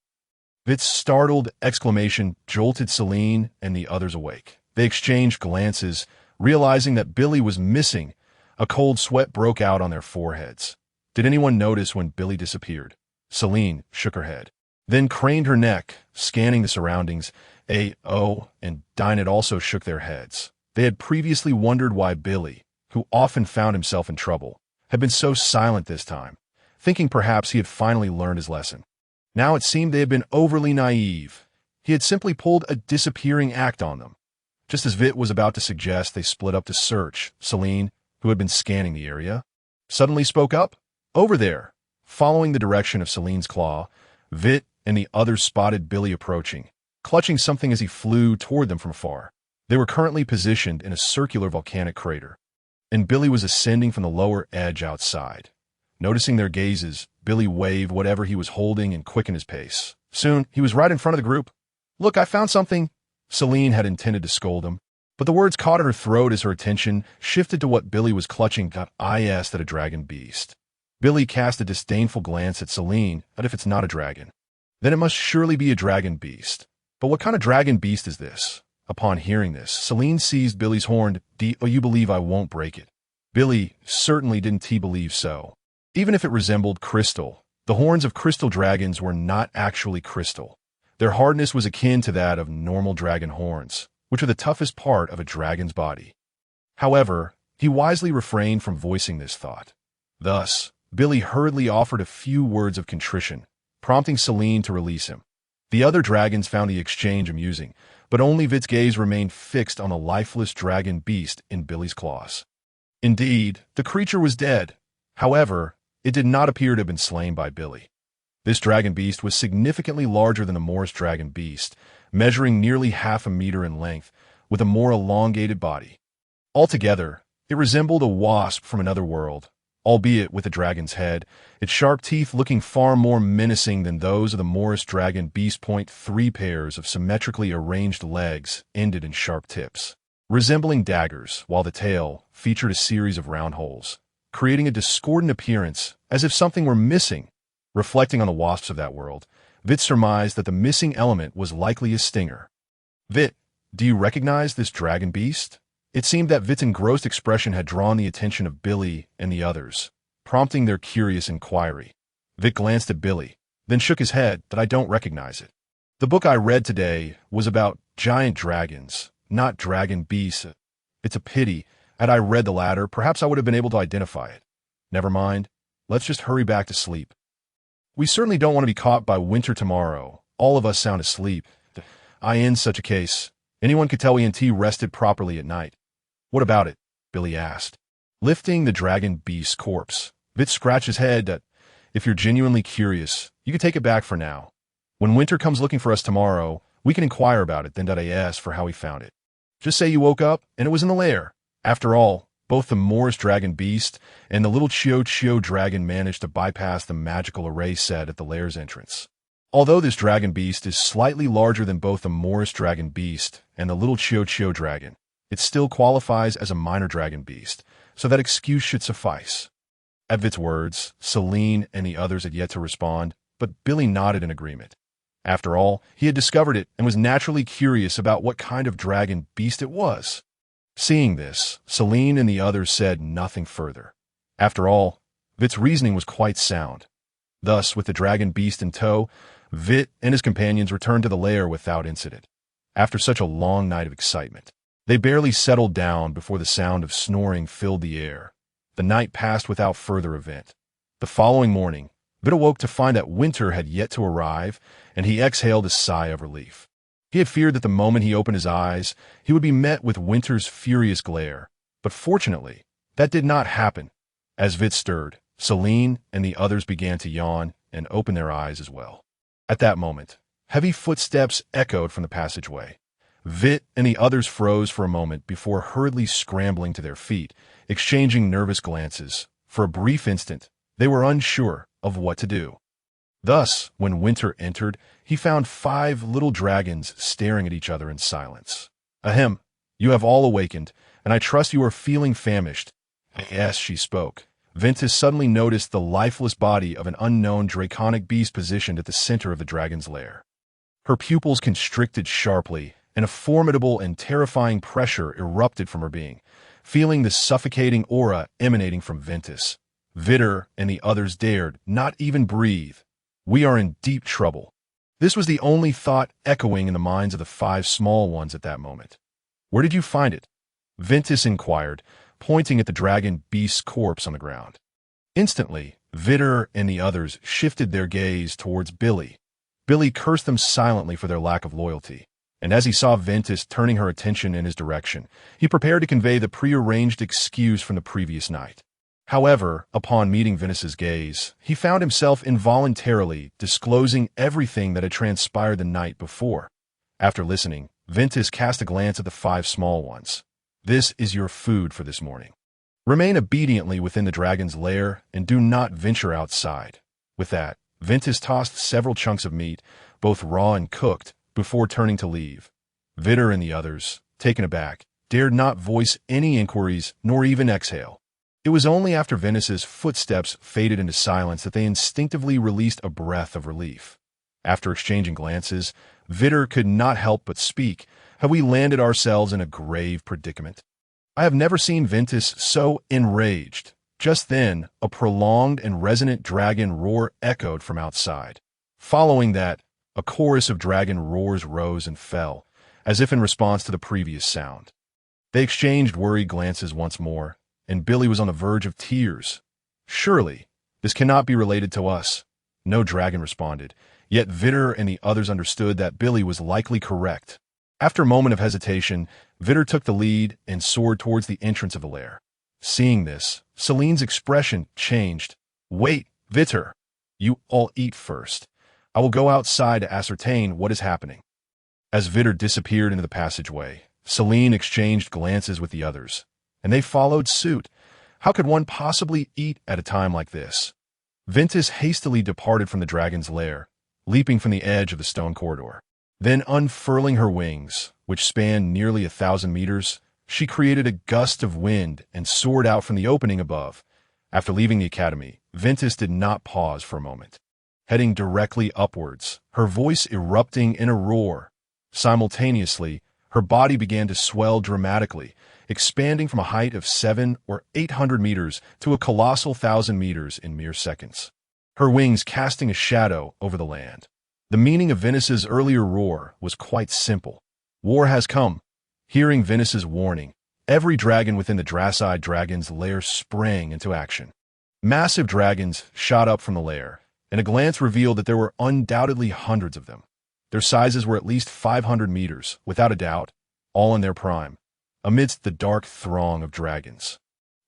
S1: Vite's startled exclamation jolted Celine and the others awake. They exchanged glances, realizing that Billy was missing. A cold sweat broke out on their foreheads. Did anyone notice when Billy disappeared? Celine shook her head, then craned her neck, scanning the surroundings. Ao and Dinah also shook their heads. They had previously wondered why Billy, who often found himself in trouble, had been so silent this time, thinking perhaps he had finally learned his lesson. Now it seemed they had been overly naive. He had simply pulled a disappearing act on them. Just as Vite was about to suggest they split up to search, Celine, who had been scanning the area, suddenly spoke up. "Over there." Following the direction of Celine's claw, Vite and the others spotted Billy approaching, clutching something as he flew toward them from afar. They were currently positioned in a circular volcanic crater. and Billy was ascending from the lower edge outside. Noticing their gazes, Billy waved whatever he was holding and quickened his pace. Soon, he was right in front of the group. "Look, I found something!" Celine had intended to scold him, but the words caught at her throat as her attention shifted to what Billy was clutching. "I asked at a dragon beast." Billy cast a disdainful glance at Celine, as if it's not a dragon. Then it must surely be a dragon beast. But what kind of dragon beast is this? Upon hearing this, Celine seized Billy's horn. "Do you believe I won't break it?" Billy certainly didn't believe so. Even if it resembled crystal, the horns of crystal dragons were not actually crystal. Their hardness was akin to that of normal dragon horns, which are the toughest part of a dragon's body. However, he wisely refrained from voicing this thought. Thus, Billy hurriedly offered a few words of contrition, prompting Celine to release him. The other dragons found the exchange amusing, but only Vite's gaze remained fixed on the lifeless dragon beast in Billy's claws. Indeed, the creature was dead. However, it did not appear to have been slain by Billy. This dragon beast was significantly larger than the Morris dragon beast, measuring nearly half a meter in length, with a more elongated body. Altogether, it resembled a wasp from another world, albeit with a dragon's head, its sharp teeth looking far more menacing than those of the Morris dragon beast. 3 pairs of symmetrically arranged legs ended in sharp tips, resembling daggers, while the tail featured a series of round holes, creating a discordant appearance as if something were missing. Reflecting on the wasps of that world, Vite surmised that the missing element was likely a stinger. "Vite, do you recognize this dragon beast?" It seemed that Vite's engrossed expression had drawn the attention of Billy and the others, prompting their curious inquiry. Vite glanced at Billy, then shook his head. "That I don't recognize it. The book I read today was about giant dragons, not dragon beasts. It's a pity. Had I read the latter, perhaps I would have been able to identify it. Never mind. Let's just hurry back to sleep. We certainly don't want to be caught by winter tomorrow. All of us sound asleep. In such a case, anyone could tell we rested properly at night." "What about it?" Billy asked. Lifting the dragon beast's corpse, Vite scratched his head. "If you're genuinely curious, you can take it back for now. When winter comes looking for us tomorrow, we can inquire about it, then ask for how he found it. Just say you woke up and it was in the lair. After all, both the Morris dragon beast and the little Chio dragon managed to bypass the magical array set at the lair's entrance. Although this dragon beast is slightly larger than both the Morris dragon beast and the little Chio dragon, it still qualifies as a minor dragon beast, so that excuse should suffice." At Vite's words, Celine and the others had yet to respond, but Billy nodded in agreement. After all, he had discovered it and was naturally curious about what kind of dragon beast it was. Seeing this, Celine and the others said nothing further. After all, Vite's reasoning was quite sound. Thus, with the dragon beast in tow, Vite and his companions returned to the lair without incident. After such a long night of excitement, they barely settled down before the sound of snoring filled the air. The night passed without further event. The following morning, Vite awoke to find that winter had yet to arrive, and he exhaled a sigh of relief. He had feared that the moment he opened his eyes, he would be met with winter's furious glare, but fortunately, that did not happen. As Vite stirred, Celine and the others began to yawn and open their eyes as well. At that moment, heavy footsteps echoed from the passageway. Vite and the others froze for a moment before hurriedly scrambling to their feet, exchanging nervous glances. For a brief instant, they were unsure of what to do. Thus, when winter entered, he found 5 little dragons staring at each other in silence. "Ahem, you have all awakened, and I trust you are feeling famished." "Yes," she spoke. Ventus suddenly noticed the lifeless body of an unknown draconic beast positioned at the center of the dragon's lair. Her pupils constricted sharply, and a formidable and terrifying pressure erupted from her being, feeling the suffocating aura emanating from Ventus. Vite and the others dared not even breathe. "We are in deep trouble." This was the only thought echoing in the minds of the 5 small ones at that moment. "Where did you find it?" Ventus inquired, pointing at the dragon beast's corpse on the ground. Instantly, Vite and the others shifted their gaze towards Billy. Billy cursed them silently for their lack of loyalty, and as he saw Ventus turning her attention in his direction, he prepared to convey the prearranged excuse from the previous night. However, upon meeting Ventus's gaze, he found himself involuntarily disclosing everything that had transpired the night before. After listening, Ventus cast a glance at the 5 small ones. "This is your food for this morning." Remain obediently within the dragon's lair and do not venture outside. With that, Ventus tossed several chunks of meat, both raw and cooked, before turning to leave. Vitter and the others, taken aback, dared not voice any inquiries nor even exhale. It was only after Ventus's footsteps faded into silence that they instinctively released a breath of relief. After exchanging glances, Vitter could not help but speak. Have we landed ourselves in a grave predicament? I have never seen Ventus so enraged. Just then, a prolonged and resonant dragon roar echoed from outside. Following that, a chorus of dragon roars rose and fell, as if in response to the previous sound. They exchanged worried glances once more, and Billy was on the verge of tears. Surely, this cannot be related to us. No dragon responded, yet Vitter and the others understood that Billy was likely correct. After a moment of hesitation, Vitter took the lead and soared towards the entrance of the lair. Seeing this, Celine's expression changed. Wait, Vitter. You all eat first. I will go outside to ascertain what is happening. As Vitter disappeared into the passageway, Celine exchanged glances with the others, and they followed suit. How could one possibly eat at a time like this? Ventus hastily departed from the dragon's lair, leaping from the edge of the stone corridor. Then, unfurling her wings, which spanned nearly 1,000 meters, she created a gust of wind and soared out from the opening above. After leaving the academy, Ventus did not pause for a moment. Heading directly upwards, her voice erupting in a roar. Simultaneously, her body began to swell dramatically, expanding from a height of 700 or 800 meters to a colossal 1,000 meters in mere seconds. Her wings casting a shadow over the land. The meaning of Venus's earlier roar was quite simple. War has come. Hearing Venus's warning, every dragon within the Drasside dragon's lair sprang into action. Massive dragons shot up from the lair, and a glance revealed that there were undoubtedly hundreds of them. Their sizes were at least 500 meters, without a doubt, all in their prime, amidst the dark throng of dragons.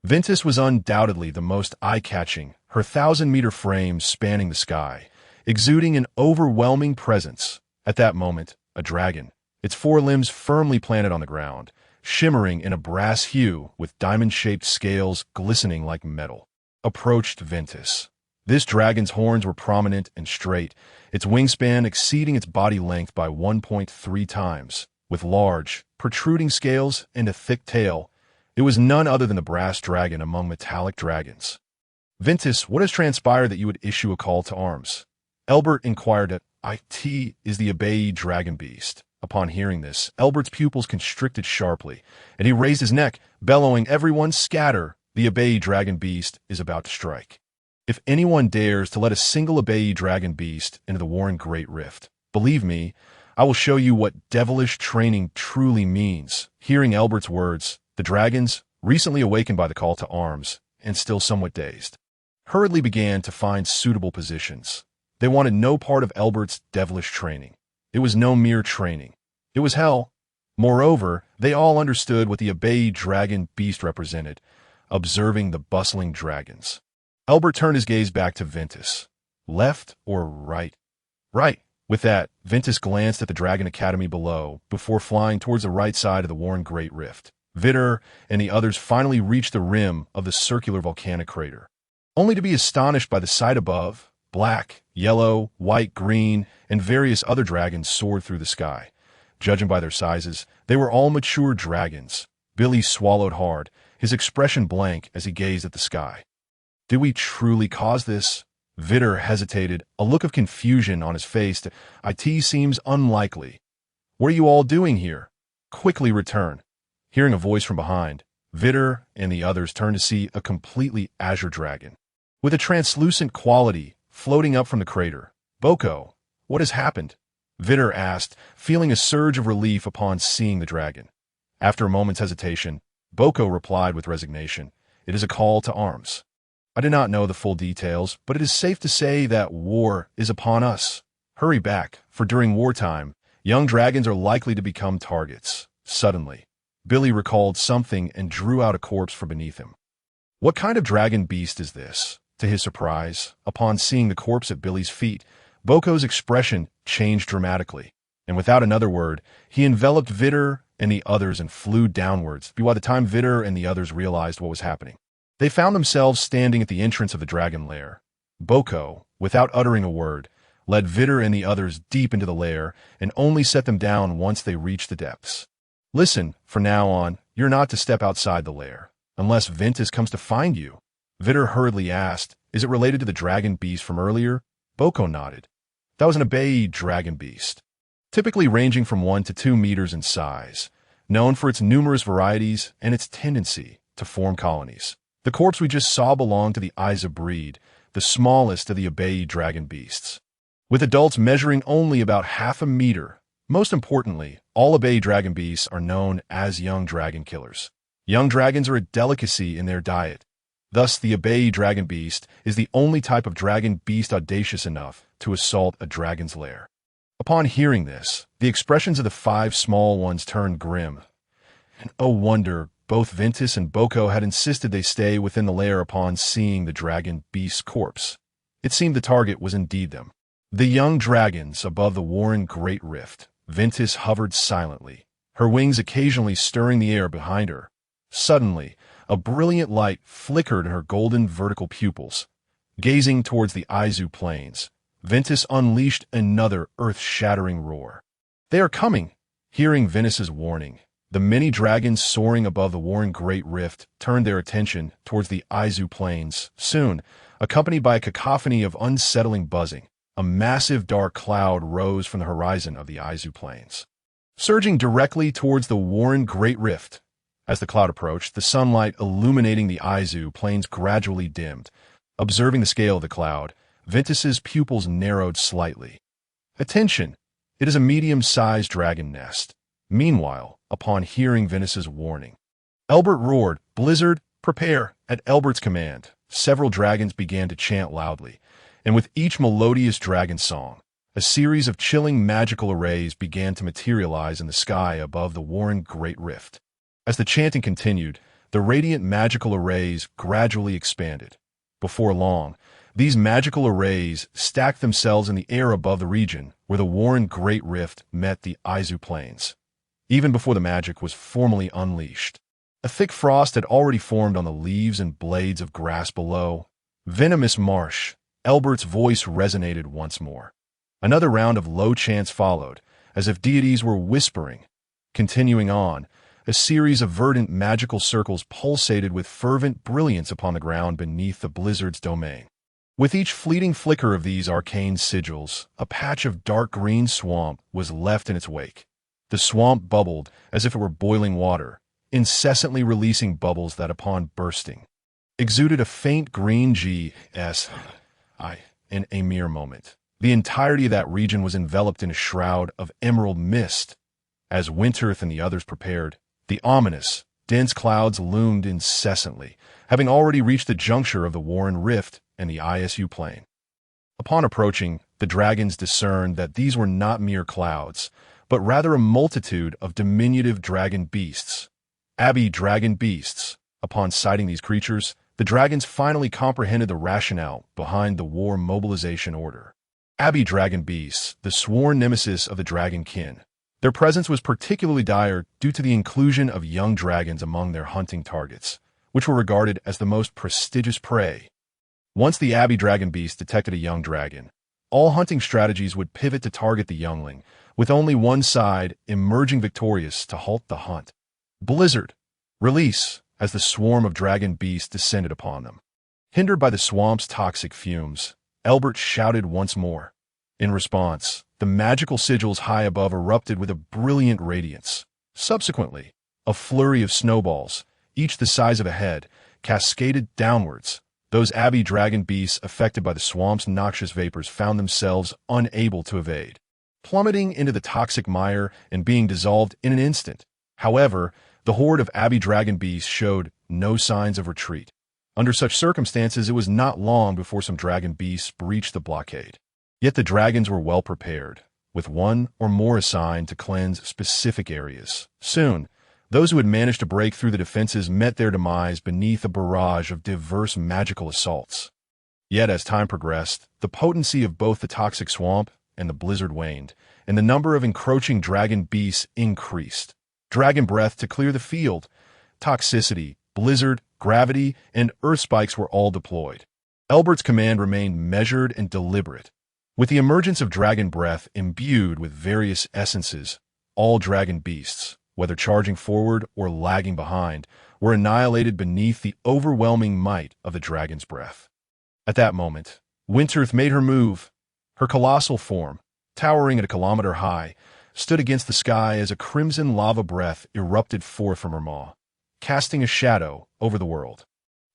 S1: Ventus was undoubtedly the most eye-catching, her 1,000-meter frame spanning the sky, exuding an overwhelming presence. At that moment, a dragon, its forelimbs firmly planted on the ground, shimmering in a brass hue with diamond-shaped scales glistening like metal, approached Ventus. This dragon's horns were prominent and straight, its wingspan exceeding its body length by 1.3 times. With large, protruding scales and a thick tail, it was none other than the brass dragon among metallic dragons. Ventus, what has transpired that you would issue a call to arms? Elbert inquired at It is the embody dragon beast. Upon hearing this, Elbert's pupils constricted sharply, and he raised his neck, bellowing, "Everyone scatter! The embody dragon beast is about to strike. If anyone dares to let a single embody dragon beast into the Warren Great Rift, believe me, I will show you what devilish training truly means." Hearing Elbert's words, the dragons, recently awakened by the call to arms, and still somewhat dazed, hurriedly began to find suitable positions. They wanted no part of Elbert's devilish training. It was no mere training. It was hell. Moreover, they all understood what the embody dragon beast represented, observing the bustling dragons. Elbert turned his gaze back to Ventus. Left or right? Right. With that, Ventus glanced at the Dragon Academy below before flying towards the right side of the Warren Great Rift. Vitter and the others finally reached the rim of the circular volcanic crater, only to be astonished by the sight above. Black, yellow, white, green, and various other dragons soared through the sky. Judging by their sizes, they were all mature dragons. Billy swallowed hard, his expression blank as he gazed at the sky. Did we truly cause this? Vitter hesitated, a look of confusion on his face. It seems unlikely. What are you all doing here? Quickly return. Hearing a voice from behind, Vitter and the others turned to see a completely azure dragon, with a translucent quality, floating up from the crater. Boko, what has happened? Vitter asked, feeling a surge of relief upon seeing the dragon. After a moment's hesitation, Boko replied with resignation, "It is a call to arms. I do not know the full details, but it is safe to say that war is upon us. Hurry back, for during wartime, young dragons are likely to become targets." Suddenly, Billy recalled something and drew out a corpse from beneath him. What kind of dragon beast is this? To his surprise, upon seeing the corpse at Billy's feet, Boko's expression changed dramatically, and without another word, he enveloped Vitter and the others and flew downwards. By the time Vitter and the others realized what was happening, They found themselves standing at the entrance of the dragon lair. Boko, without uttering a word, led Vite and the others deep into the lair and only set them down once they reached the depths. Listen, from now on, you're not to step outside the lair, unless Ventus comes to find you. Vite hurriedly asked, is it related to the dragon beast from earlier? Boko nodded. That was an embody dragon beast, typically ranging from 1 to 2 meters in size, known for its numerous varieties and its tendency to form colonies. The corpse we just saw belonged to the Isa breed, the smallest of the embody dragon beasts, with adults measuring only about half a meter. Most importantly, all embody dragon beasts are known as young dragon killers. Young dragons are a delicacy in their diet. Thus, the embody dragon beast is the only type of dragon beast audacious enough to assault a dragon's lair. Upon hearing this, the expressions of the 5 small ones turned grim. And oh wonder, both Ventus and Boko had insisted they stay within the lair upon seeing the dragon beast's corpse. It seemed the target was indeed them. The young dragons above the Warren Great Rift. Ventus hovered silently, her wings occasionally stirring the air behind her. Suddenly, a brilliant light flickered in her golden vertical pupils. Gazing towards the Izu plains, Ventus unleashed another earth-shattering roar. They are coming! Hearing Ventus's warning, the many dragons soaring above the Warren Great Rift turned their attention towards the Izu plains. Soon, accompanied by a cacophony of unsettling buzzing, a massive dark cloud rose from the horizon of the Izu plains, surging directly towards the Warren Great Rift. As the cloud approached, the sunlight illuminating the Izu plains gradually dimmed. Observing the scale of the cloud, Ventus's pupils narrowed slightly. Attention! It is a medium-sized dragon nest. Meanwhile, upon hearing Ventus's warning, Elbert roared, "Blizzard, prepare!" At Elbert's command, several dragons began to chant loudly, and with each melodious dragon song, a series of chilling magical arrays began to materialize in the sky above the Warren Great Rift. As the chanting continued, the radiant magical arrays gradually expanded. Before long, these magical arrays stacked themselves in the air above the region where the Warren Great Rift met the Izu plains. Even before the magic was formally unleashed, a thick frost had already formed on the leaves and blades of grass below. Venomous marsh! Elbert's voice resonated once more. Another round of low chants followed, as if deities were whispering. Continuing on, a series of verdant magical circles pulsated with fervent brilliance upon the ground beneath the blizzard's domain. With each fleeting flicker of these arcane sigils, a patch of dark green swamp was left in its wake. The swamp bubbled as if it were boiling water, incessantly releasing bubbles that, upon bursting, exuded a faint green in a mere moment. The entirety of that region was enveloped in a shroud of emerald mist. As Winterth and the others prepared, the ominous, dense clouds loomed incessantly, having already reached the juncture of the Warren Rift and the Isu plain. Upon approaching, the dragons discerned that these were not mere clouds, but rather a multitude of diminutive dragon beasts. Abbey dragon beasts. Upon sighting these creatures, the dragons finally comprehended the rationale behind the war mobilization order. Abbey dragon beasts, the sworn nemesis of the dragon kin. Their presence was particularly dire due to the inclusion of young dragons among their hunting targets, which were regarded as the most prestigious prey. Once the Abbey dragon beast detected a young dragon, all hunting strategies would pivot to target the youngling, with only one side emerging victorious to halt the hunt. Blizzard! Release! As the swarm of dragon beasts descended upon them. Hindered by the swamp's toxic fumes, Elbert shouted once more. In response, the magical sigils high above erupted with a brilliant radiance. Subsequently, a flurry of snowballs, each the size of a head, cascaded downwards. Those Abbey dragon beasts affected by the swamp's noxious vapors found themselves unable to evade, plummeting into the toxic mire and being dissolved in an instant. However, the horde of Abbey dragon beasts showed no signs of retreat. Under such circumstances, it was not long before some dragon beasts breached the blockade. Yet the dragons were well prepared, with one or more assigned to cleanse specific areas. Soon, those who had managed to break through the defenses met their demise beneath a barrage of diverse magical assaults. Yet as time progressed, the potency of both the toxic swamp and the blizzard waned, and the number of encroaching dragon beasts increased. Dragon breath to clear the field. Toxicity, blizzard, gravity, and earth spikes were all deployed. Elbert's command remained measured and deliberate. With the emergence of dragon breath imbued with various essences, all dragon beasts, whether charging forward or lagging behind, were annihilated beneath the overwhelming might of the dragon's breath. At that moment, Winterth made her move. Her colossal form, towering at a kilometer high, stood against the sky as a crimson lava breath erupted forth from her maw, casting a shadow over the world.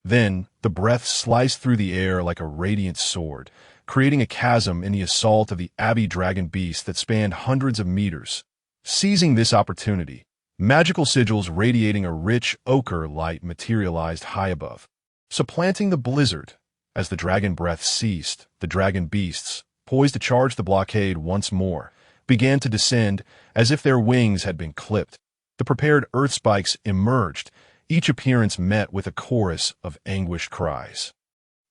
S1: Then, the breath sliced through the air like a radiant sword, creating a chasm in the assault of the Abbey dragon beast that spanned hundreds of meters. Seizing this opportunity, magical sigils radiating a rich ochre light materialized high above, supplanting the blizzard. As the dragon breath ceased, the dragon beasts, poised to charge the blockade once more, began to descend as if their wings had been clipped. The prepared earth spikes emerged, each appearance met with a chorus of anguished cries.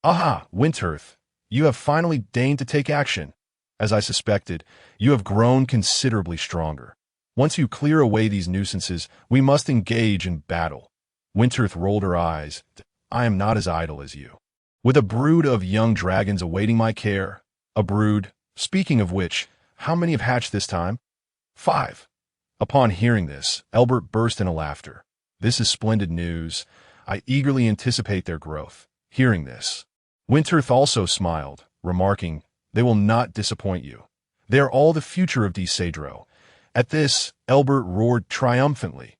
S1: "Aha, Winterth, you have finally deigned to take action. As I suspected, you have grown considerably stronger. Once you clear away these nuisances, we must engage in battle." Winterth rolled her eyes. "I am not as idle as you. With a brood of young dragons awaiting my care, a brood, speaking of which, how many have hatched this time?" "5. Upon hearing this, Elbert burst into laughter. "This is splendid news. I eagerly anticipate their growth." Hearing this, Winterth also smiled, remarking, "They will not disappoint you. They are all the future of Cedro." At this, Elbert roared triumphantly.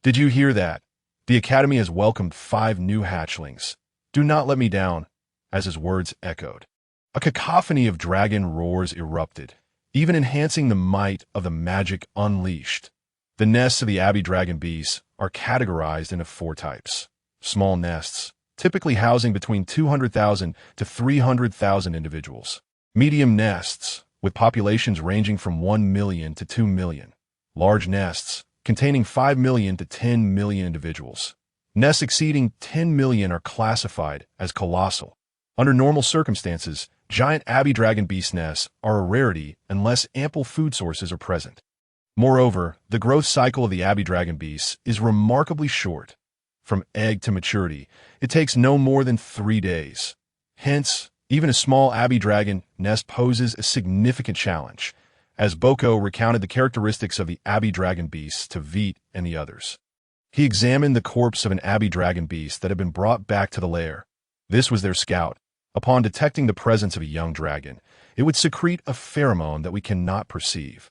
S1: "Did you hear that? The Academy has welcomed 5 new hatchlings. Do not let me down," as his words echoed. A cacophony of dragon roars erupted, even enhancing the might of the magic unleashed. The nests of the Abbey dragon beasts are categorized into 4 types. Small nests, typically housing between 200,000 to 300,000 individuals. Medium nests, with populations ranging from 1 million to 2 million. Large nests, containing 5 million to 10 million individuals. Nests exceeding 10 million are classified as colossal. Under normal circumstances, giant Abbey dragon beast nests are a rarity unless ample food sources are present. Moreover, the growth cycle of the Abbey dragon beasts is remarkably short. From egg to maturity, it takes no more than 3 days. Hence, even a small Abbey dragon nest poses a significant challenge, as Boko recounted the characteristics of the Abbey dragon beasts to Vite and the others. He examined the corpse of an Abbey dragon beast that had been brought back to the lair. This was their scout. Upon detecting the presence of a young dragon, it would secrete a pheromone that we cannot perceive.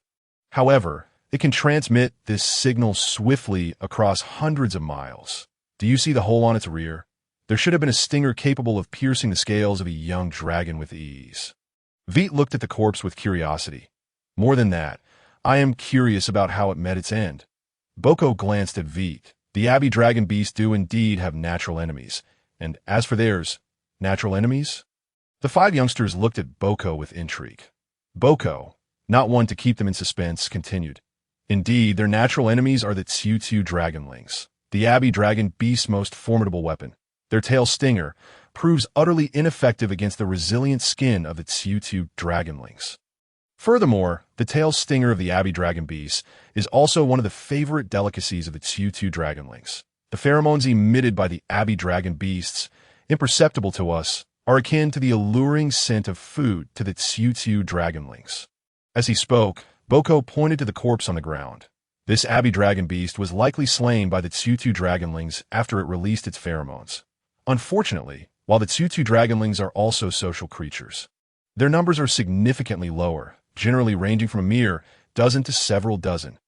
S1: However, it can transmit this signal swiftly across hundreds of miles. Do you see the hole on its rear? There should have been a stinger capable of piercing the scales of a young dragon with ease. Vite looked at the corpse with curiosity. More than that, I am curious about how it met its end. Boko glanced at Vite. The Abbey dragon beasts do indeed have natural enemies, and as for theirs, natural enemies? The 5 youngsters looked at Boko with intrigue. Boko, not one to keep them in suspense, continued. Indeed, their natural enemies are the Tsu dragonlings, the Abbey dragon beast's most formidable weapon. Their tail stinger proves utterly ineffective against the resilient skin of the Tsu dragonlings. Furthermore, the tail stinger of the Abbey dragon beast is also one of the favorite delicacies of the Tsu dragonlings. The pheromones emitted by the Abbey dragon beasts, imperceptible to us, are akin to the alluring scent of food to the Tsu dragonlings. As he spoke, Boko pointed to the corpse on the ground. This Abbey dragon beast was likely slain by the Tsu dragonlings after it released its pheromones. Unfortunately, while the Tsu dragonlings are also social creatures, their numbers are significantly lower, generally ranging from a mere dozen to several dozen.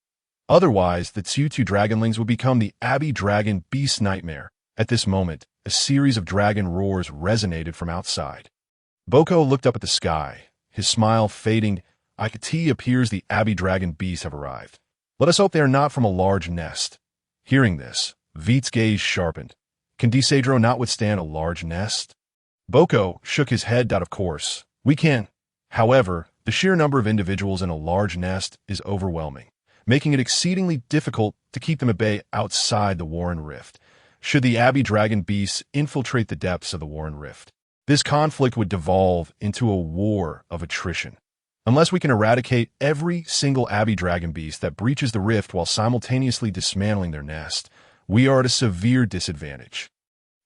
S1: Otherwise, the Tsu dragonlings would become the Abbey dragon beast nightmare. At this moment, a series of dragon roars resonated from outside. Boko looked up at the sky, his smile fading. "It appears the Abbey dragon beasts have arrived. Let us hope they are not from a large nest." Hearing this, Vite's gaze sharpened. "Can Cedro not withstand a large nest?" Boko shook his head. "Of course, we can. However, the sheer number of individuals in a large nest is overwhelming, making it exceedingly difficult to keep them at bay outside the Warren Rift. Should the Abbey dragon beasts infiltrate the depths of the Warren Rift, this conflict would devolve into a war of attrition. Unless we can eradicate every single Abbey dragon beast that breaches the rift while simultaneously dismantling their nest, we are at a severe disadvantage.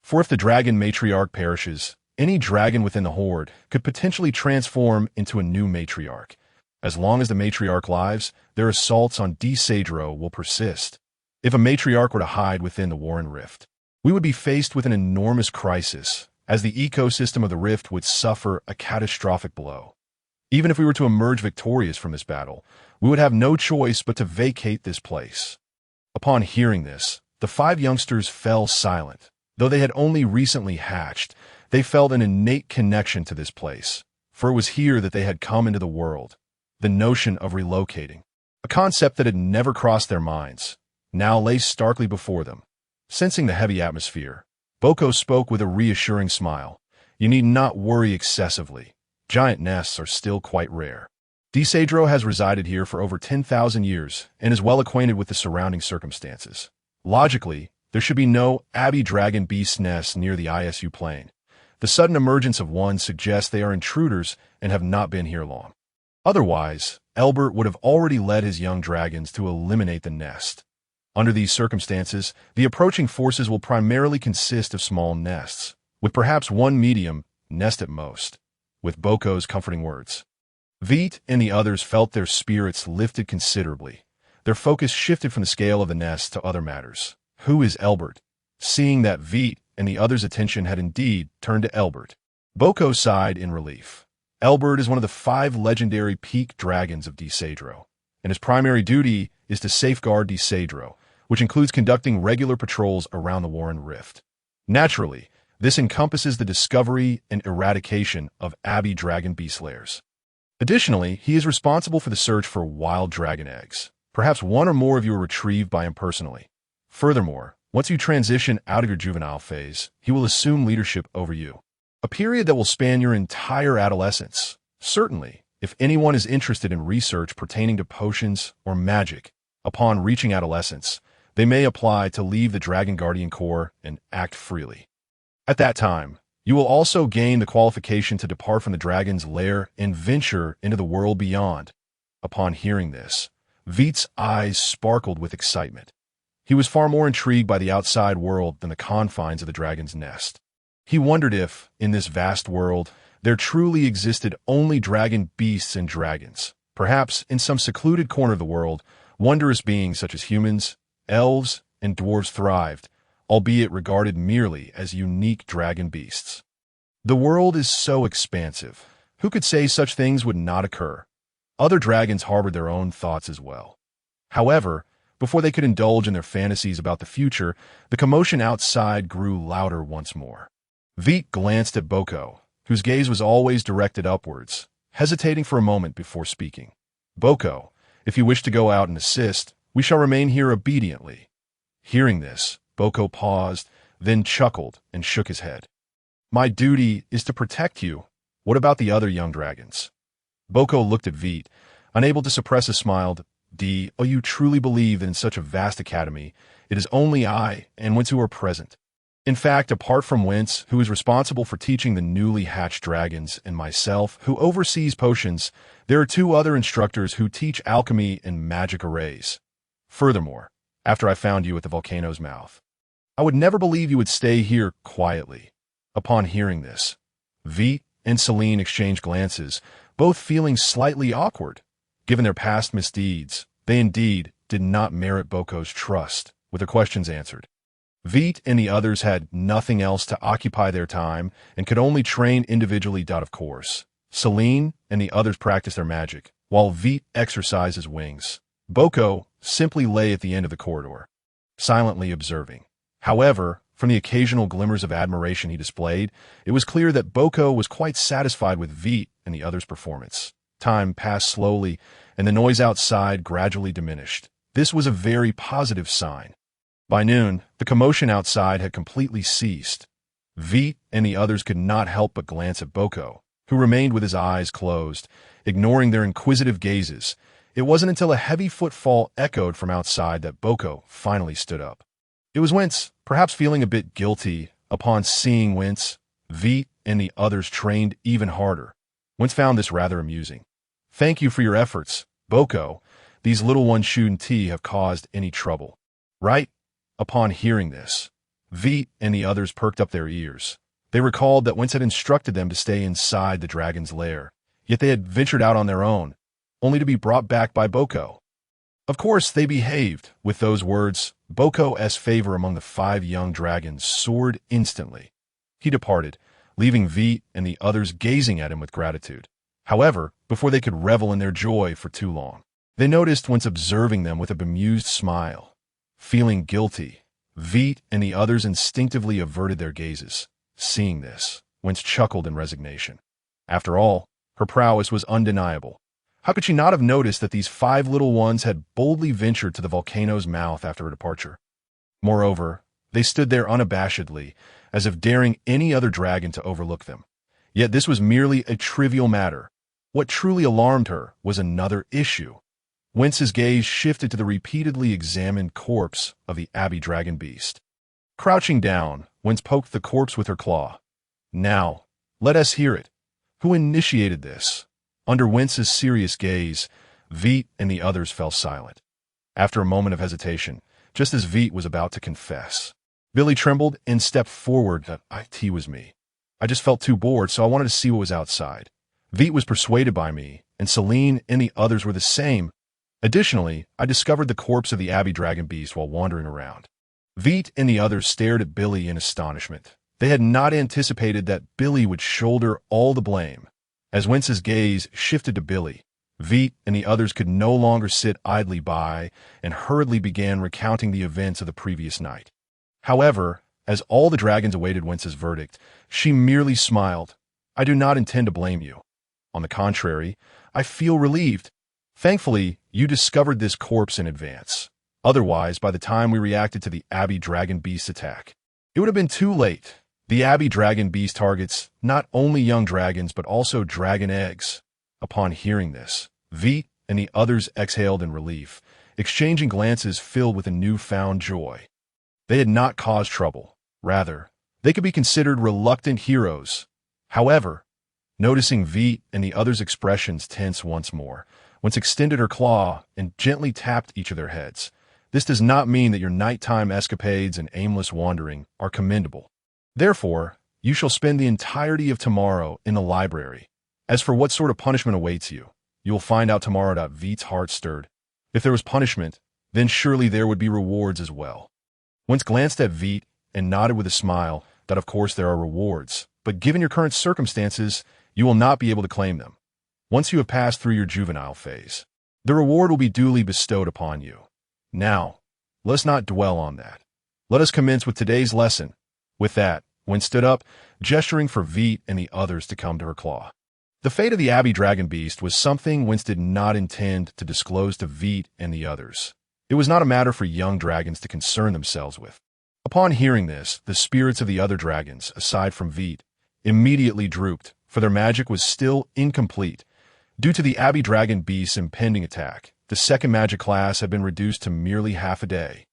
S1: For if the dragon matriarch perishes, any dragon within the horde could potentially transform into a new matriarch. As long as the matriarch lives, their assaults on Disadro will persist. If a matriarch were to hide within the Warren Rift, we would be faced with an enormous crisis, as the ecosystem of the rift would suffer a catastrophic blow. Even if we were to emerge victorious from this battle, we would have no choice but to vacate this place. Upon hearing this, the 5 youngsters fell silent. Though they had only recently hatched, they felt an innate connection to this place, for it was here that they had come into the world. The notion of relocating, a concept that had never crossed their minds, now lay starkly before them. Sensing the heavy atmosphere, Boko spoke with a reassuring smile. You need not worry excessively. Giant nests are still quite rare. Disadro has resided here for over 10,000 years and is well acquainted with the surrounding circumstances. Logically, there should be no Abbey dragon beast nests near the ISU plane. The sudden emergence of one suggests they are intruders and have not been here long. Otherwise, Elbert would have already led his young dragons to eliminate the nest. Under these circumstances, the approaching forces will primarily consist of small nests, with perhaps one medium nest at most. With Boko's comforting words, Vite and the others felt their spirits lifted considerably. Their focus shifted from the scale of the nest to other matters. Who is Elbert? Seeing that Vite and the others' attention had indeed turned to Elbert, Boko sighed in relief. Elbert is one of the 5 legendary peak dragons of Disadro, and his primary duty is to safeguard Disadro, which includes conducting regular patrols around the Warren Rift. Naturally, this encompasses the discovery and eradication of Abbey dragon beast lairs. Additionally, he is responsible for the search for wild dragon eggs. Perhaps one or more of you are retrieved by him personally. Furthermore, once you transition out of your juvenile phase, he will assume leadership over you. A period that will span your entire adolescence. Certainly, if anyone is interested in research pertaining to potions or magic, upon reaching adolescence, they may apply to leave the Dragon Guardian Corps and act freely. At that time, you will also gain the qualification to depart from the dragon's lair and venture into the world beyond. Upon hearing this, Vite's eyes sparkled with excitement. He was far more intrigued by the outside world than the confines of the dragon's nest. He wondered if, in this vast world, there truly existed only dragon beasts and dragons. Perhaps, in some secluded corner of the world, wondrous beings such as humans, elves, and dwarves thrived, albeit regarded merely as unique dragon beasts. The world is so expansive. Who could say such things would not occur? Other dragons harbored their own thoughts as well. However, before they could indulge in their fantasies about the future, the commotion outside grew louder once more. Vite glanced at Boko, whose gaze was always directed upwards, hesitating for a moment before speaking. Boko, if you wish to go out and assist, we shall remain here obediently. Hearing this, Boko paused, then chuckled and shook his head. My duty is to protect you. What about the other young dragons? Boko looked at Vite, unable to suppress a smile. Oh, you truly believe that in such a vast academy, it is only I and Wentz who are present. In fact, apart from Wentz, who is responsible for teaching the newly hatched dragons, and myself, who oversees potions, there are 2 other instructors who teach alchemy and magic arrays. Furthermore, after I found you at the volcano's mouth, I would never believe you would stay here quietly. Upon hearing this, Vite and Celine exchanged glances, both feeling slightly awkward. Given their past misdeeds, they indeed did not merit Boko's trust, with their questions answered. Vite and the others had nothing else to occupy their time and could only train individually. Of course, Celine and the others practiced their magic, while Vite exercised his wings. Boko simply lay at the end of the corridor, silently observing. However, from the occasional glimmers of admiration he displayed, it was clear that Boko was quite satisfied with Vite and the others' performance. Time passed slowly, and the noise outside gradually diminished. This was a very positive sign. By noon, the commotion outside had completely ceased. Vite and the others could not help but glance at Boko, who remained with his eyes closed, ignoring their inquisitive gazes. It wasn't until a heavy footfall echoed from outside that Boko finally stood up. It was Wentz, perhaps feeling a bit guilty. Upon seeing Wentz, Vite and the others trained even harder. Wentz found this rather amusing. Thank you for your efforts, Boko. These little ones shouldn't have caused any trouble. Right? Upon hearing this, Vite and the others perked up their ears. They recalled that Wince had instructed them to stay inside the dragon's lair, yet they had ventured out on their own, only to be brought back by Boko. Of course, they behaved. With those words, Boko's favor among the 5 young dragons soared instantly. He departed, leaving Vite and the others gazing at him with gratitude. However, before they could revel in their joy for too long, they noticed Wince observing them with a bemused smile. Feeling guilty, Vite and the others instinctively averted their gazes. Seeing this, Wince chuckled in resignation. After all, her prowess was undeniable. How could she not have noticed that these 5 little ones had boldly ventured to the volcano's mouth after her departure? Moreover, they stood there unabashedly, as if daring any other dragon to overlook them. Yet this was merely a trivial matter. What truly alarmed her was another issue. Wince's gaze shifted to the repeatedly examined corpse of the Abbey dragon beast. Crouching down, Wince poked the corpse with her claw. Now, let us hear it. Who initiated this? Under Wince's serious gaze, Vite and the others fell silent. After a moment of hesitation, just as Vite was about to confess, Billy trembled and stepped forward. It was me. I just felt too bored, so I wanted to see what was outside. Vite was persuaded by me, and Celine and the others were the same. Additionally, I discovered the corpse of the Abbey dragon beast while wandering around. Vite and the others stared at Billy in astonishment. They had not anticipated that Billy would shoulder all the blame. As Wince's gaze shifted to Billy, Vite and the others could no longer sit idly by and hurriedly began recounting the events of the previous night. However, as all the dragons awaited Wince's verdict, she merely smiled. I do not intend to blame you. On the contrary, I feel relieved. Thankfully, you discovered this corpse in advance. Otherwise, by the time we reacted to the Abbey dragon beast attack, it would have been too late. The Abbey dragon beast targets not only young dragons but also dragon eggs. Upon hearing this, Vite and the others exhaled in relief, exchanging glances filled with a newfound joy. They had not caused trouble. Rather, they could be considered reluctant heroes. However, noticing Vite and the others' expressions tense once more, Wince extended her claw and gently tapped each of their heads. This does not mean that your nighttime escapades and aimless wandering are commendable. Therefore, you shall spend the entirety of tomorrow in the library. As for what sort of punishment awaits you, you will find out tomorrow. Vite's heart stirred. If there was punishment, then surely there would be rewards as well. Wince glanced at Vite and nodded with a smile that of course there are rewards, but given your current circumstances, you will not be able to claim them. Once you have passed through your juvenile phase, the reward will be duly bestowed upon you. Now, let us not dwell on that. Let us commence with today's lesson. With that, Wince stood up, gesturing for Vite and the others to come to her claw. The fate of the Abbey dragon beast was something Wince did not intend to disclose to Vite and the others. It was not a matter for young dragons to concern themselves with. Upon hearing this, the spirits of the other dragons, aside from Vite, immediately drooped, for their magic was still incomplete. Due to the Abbey dragon beast's impending attack, the second magic class had been reduced to merely half a day.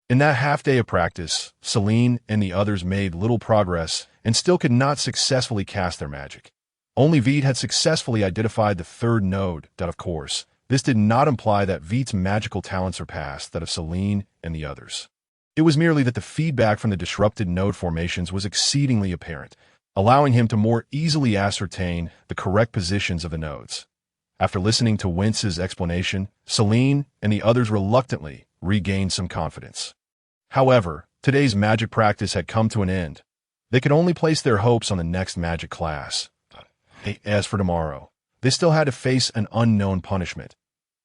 S1: In that half day of practice, Celine and the others made little progress and still could not successfully cast their magic. Only Vite had successfully identified the third node. Of course, this did not imply that Vite's magical talent surpassed that of Celine and the others. It was merely that the feedback from the disrupted node formations was exceedingly apparent, allowing him to more easily ascertain the correct positions of the nodes. After listening to Wince's explanation, Celine and the others reluctantly regained some confidence. However, today's magic practice had come to an end. They could only place their hopes on the next magic class. As for tomorrow, they still had to face an unknown punishment.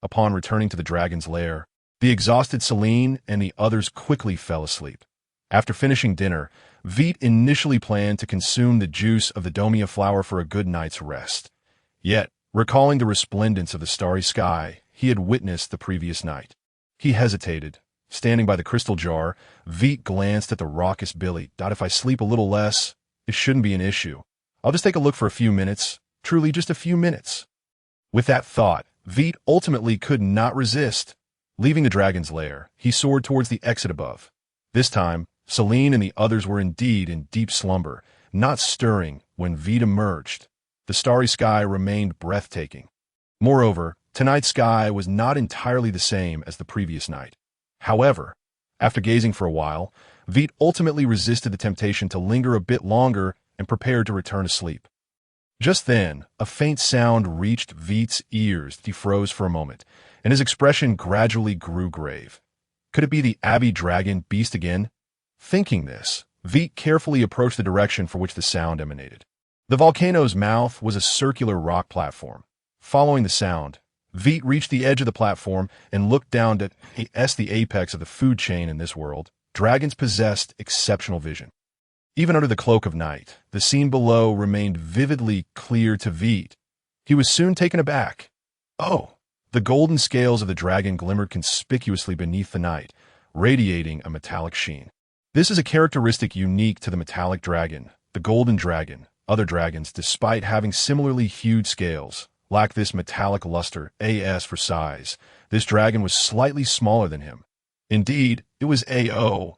S1: Upon returning to the dragon's lair, the exhausted Celine and the others quickly fell asleep. After finishing dinner, Vite initially planned to consume the juice of the domia flower for a good night's rest. Yet, recalling the resplendence of the starry sky he had witnessed the previous night, he hesitated. Standing by the crystal jar, Vite glanced at the raucous Billy. If I sleep a little less, it shouldn't be an issue. I'll just take a look for a few minutes, truly just a few minutes. With that thought, Vite ultimately could not resist. Leaving the dragon's lair, he soared towards the exit above. This time, Celine and the others were indeed in deep slumber, not stirring when Vite emerged. The starry sky remained breathtaking. Moreover, tonight's sky was not entirely the same as the previous night. However, After gazing for a while, Vite ultimately resisted the temptation to linger a bit longer and prepared to return to sleep. Just then, a faint sound reached Vite's ears. He froze for a moment, and his expression gradually grew grave. Could it be the Abbey dragon beast again? Thinking this, Vite carefully approached the direction for which the sound emanated. The volcano's mouth was a circular rock platform. Following the sound, Vite reached the edge of the platform and looked down at the apex of the food chain in this world. Dragons possessed exceptional vision. Even under the cloak of night, the scene below remained vividly clear to Vite. He was soon taken aback. Oh! The golden scales of the dragon glimmered conspicuously beneath the night, radiating a metallic sheen. This is a characteristic unique to the metallic dragon, the golden dragon. Other dragons, despite having similarly huge scales, lack this metallic luster. As for size, this dragon was slightly smaller than him. Indeed, it was AO.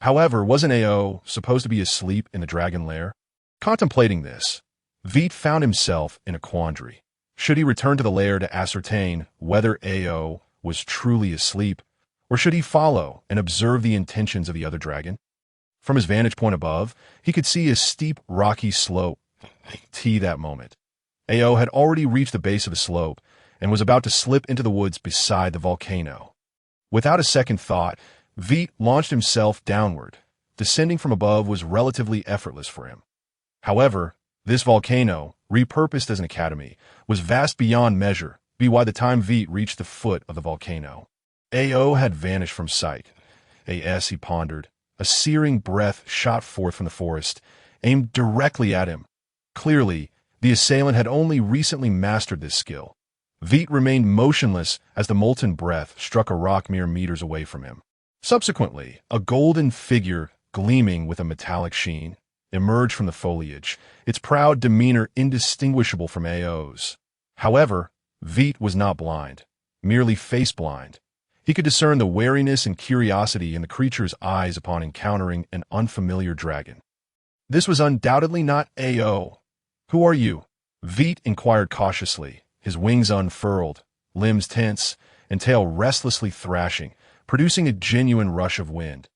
S1: However, wasn't AO supposed to be asleep in the dragon lair? Contemplating this, Vite found himself in a quandary. Should he return to the lair to ascertain whether AO was truly asleep, or should he follow and observe the intentions of the other dragon? From his vantage point above, he could see a steep, rocky slope. That moment, AO had already reached the base of the slope and was about to slip into the woods beside the volcano. Without a second thought, Vite launched himself downward. Descending from above was relatively effortless for him. However, this volcano, repurposed as an academy, was vast beyond measure. By the time Vite reached the foot of the volcano, AO had vanished from sight. He pondered. A searing breath shot forth from the forest, aimed directly at him. Clearly, the assailant had only recently mastered this skill. Vite remained motionless as the molten breath struck a rock mere meters away from him. Subsequently, a golden figure, gleaming with a metallic sheen, emerged from the foliage, its proud demeanor indistinguishable from AO's. However, Vite was not blind, merely face-blind. He could discern the wariness and curiosity in the creature's eyes upon encountering an unfamiliar dragon. This was undoubtedly not AO. "Who are you?" Vite inquired cautiously, his wings unfurled, limbs tense, and tail restlessly thrashing, producing a genuine rush of wind.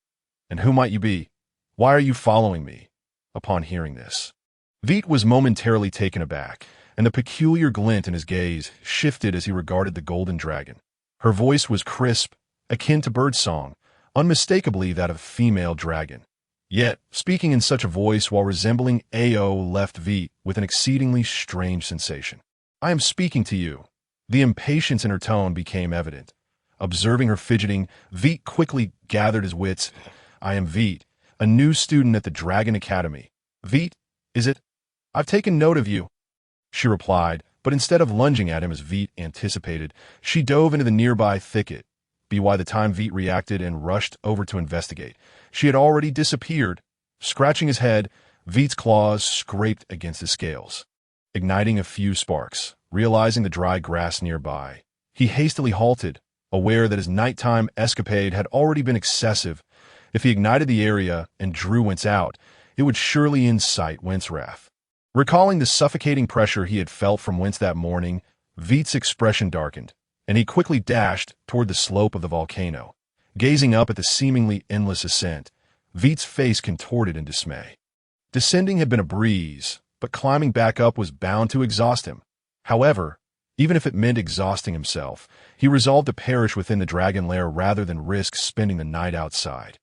S1: "And who might you be? Why are you following me?" Upon hearing this, Vite was momentarily taken aback, and the peculiar glint in his gaze shifted as he regarded the golden dragon. Her voice was crisp, akin to birdsong, unmistakably that of a female dragon. Yet, speaking in such a voice while resembling AO left Vite with an exceedingly strange sensation. "I am speaking to you." The impatience in her tone became evident. Observing her fidgeting, Vite quickly gathered his wits. "I am Vite, a new student at the Dragon Academy." "Vite, is it? I've taken note of you," she replied, but instead of lunging at him as Vite anticipated, she dove into the nearby thicket. By the time Vite reacted and rushed over to investigate, she had already disappeared. Scratching his head, Vite's claws scraped against his scales, igniting a few sparks. Realizing the dry grass nearby, he hastily halted, aware that his nighttime escapade had already been excessive. If he ignited the area and drew Wentz out, it would surely incite Wentz's wrath. Recalling the suffocating pressure he had felt from Wentz that morning, Vite's expression darkened, and he quickly dashed toward the slope of the volcano. Gazing up at the seemingly endless ascent, Vite's face contorted in dismay. Descending had been a breeze, but climbing back up was bound to exhaust him. However, even if it meant exhausting himself, he resolved to perish within the dragon lair rather than risk spending the night outside.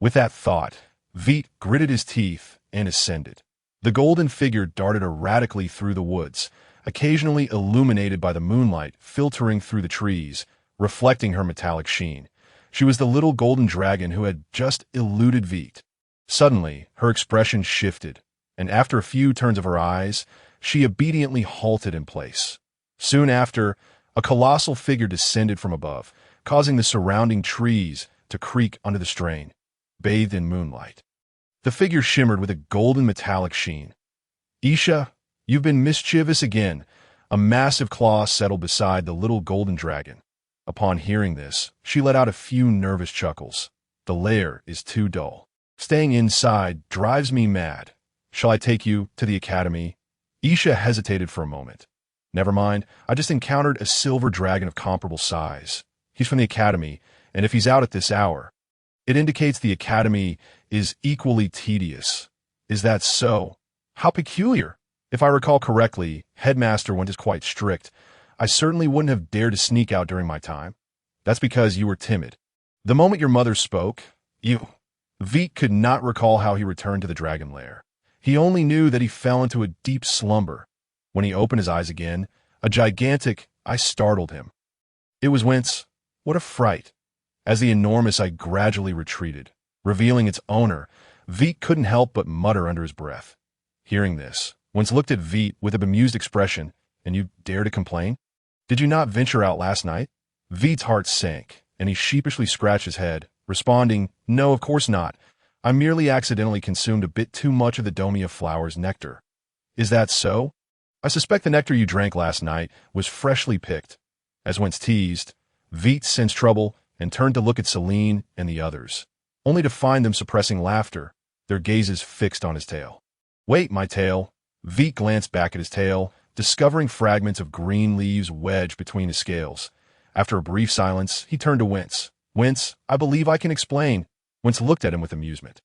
S1: With that thought, Vite gritted his teeth and ascended. The golden figure darted erratically through the woods, occasionally illuminated by the moonlight filtering through the trees, reflecting her metallic sheen. She was the little golden dragon who had just eluded Vite. Suddenly, her expression shifted, and after a few turns of her eyes, she obediently halted in place. Soon after, a colossal figure descended from above, causing the surrounding trees to creak under the strain, bathed in moonlight. The figure shimmered with a golden metallic sheen. "Isha, you've been mischievous again." A massive claw settled beside the little golden dragon. Upon hearing this, she let out a few nervous chuckles. "The lair is too dull. Staying inside drives me mad. Shall I take you to the academy?" Isha hesitated for a moment. "Never mind, I just encountered a silver dragon of comparable size. He's from the academy, and if he's out at this hour..." It indicates the academy is equally tedious. Is that so? How peculiar. If I recall correctly, Headmaster Wint is quite strict. I certainly wouldn't have dared to sneak out during my time. That's because you were timid. The moment your mother spoke, Vite could not recall how he returned to the dragon lair. He only knew that he fell into a deep slumber. When he opened his eyes again, a gigantic eye startled him. It was Wint's. What a fright. As the enormous eye gradually retreated, revealing its owner, Vite couldn't help but mutter under his breath. Hearing this, Wintz looked at Vite with a bemused expression. And you dare to complain? Did you not venture out last night? Vite's heart sank, and he sheepishly scratched his head, responding, No, of course not. I merely accidentally consumed a bit too much of the Domia flower's nectar. Is that so? I suspect the nectar you drank last night was freshly picked. As Wintz teased, Vite sensed trouble and turned to look at Celine and the others, only to find them suppressing laughter, their gazes fixed on his tail. Wait, my tail. Vite glanced back at his tail, discovering fragments of green leaves wedged between his scales. After a brief silence, he turned to Wintz. Wintz, I believe I can explain. Wintz looked at him with amusement.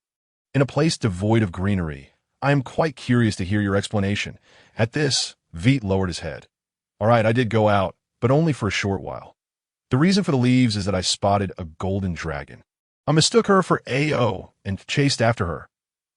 S1: In a place devoid of greenery, I am quite curious to hear your explanation. At this, Vite lowered his head. All right, I did go out, but only for a short while. The reason for the leaves is that I spotted a golden dragon. I mistook her for Ao and chased after her.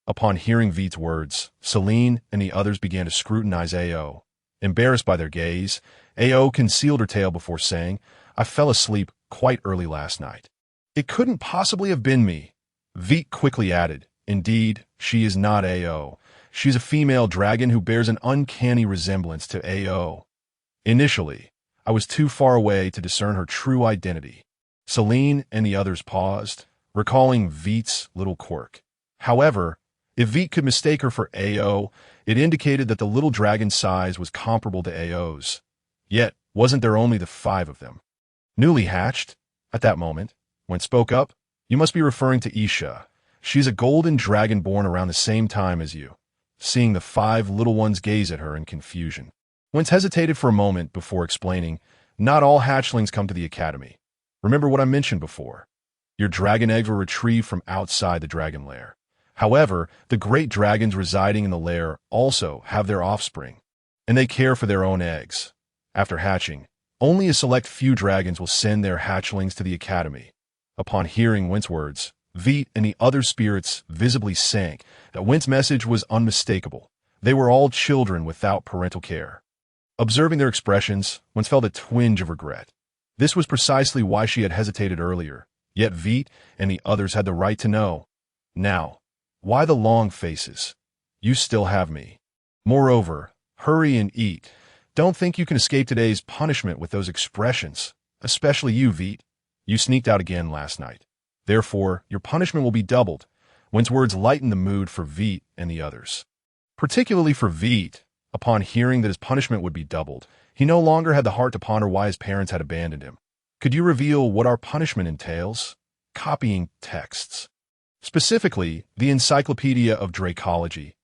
S1: Upon hearing Vite's words, Celine and the others began to scrutinize Ao. Embarrassed by their gaze, Ao concealed her tail before saying, I fell asleep quite early last night. It couldn't possibly have been me. Vite quickly added, Indeed, she is not Ao. She's a female dragon who bears an uncanny resemblance to Ao. Initially, I was too far away to discern her true identity. Celine and the others paused, recalling Vite's little quirk. However, if Vite could mistake her for Ao, it indicated that the little dragon's size was comparable to Ao's. Yet, wasn't there only the 5 of them? Newly hatched? At that moment, when spoke up, you must be referring to Isha. She's a golden dragon born around the same time as you. Seeing the 5 little ones gaze at her in confusion, Wintz hesitated for a moment before explaining, Not all hatchlings come to the academy. Remember what I mentioned before. Your dragon eggs were retrieved from outside the dragon lair. However, the great dragons residing in the lair also have their offspring, and they care for their own eggs. After hatching, only a select few dragons will send their hatchlings to the academy. Upon hearing Wintz's words, Vite and the other spirits visibly sank. That Wintz's message was unmistakable. They were all children without parental care. Observing their expressions, Wintz felt a twinge of regret. This was precisely why she had hesitated earlier, yet Vite and the others had the right to know. Now, why the long faces? You still have me. Moreover, hurry and eat. Don't think you can escape today's punishment with those expressions, especially you, Vite. You sneaked out again last night. Therefore, your punishment will be doubled. Wintz's words lightened the mood for Vite and the others. Particularly for Vite, upon hearing that his punishment would be doubled, he no longer had the heart to ponder why his parents had abandoned him. Could you reveal what our punishment entails? Copying texts. Specifically, the Encyclopedia of Dracology.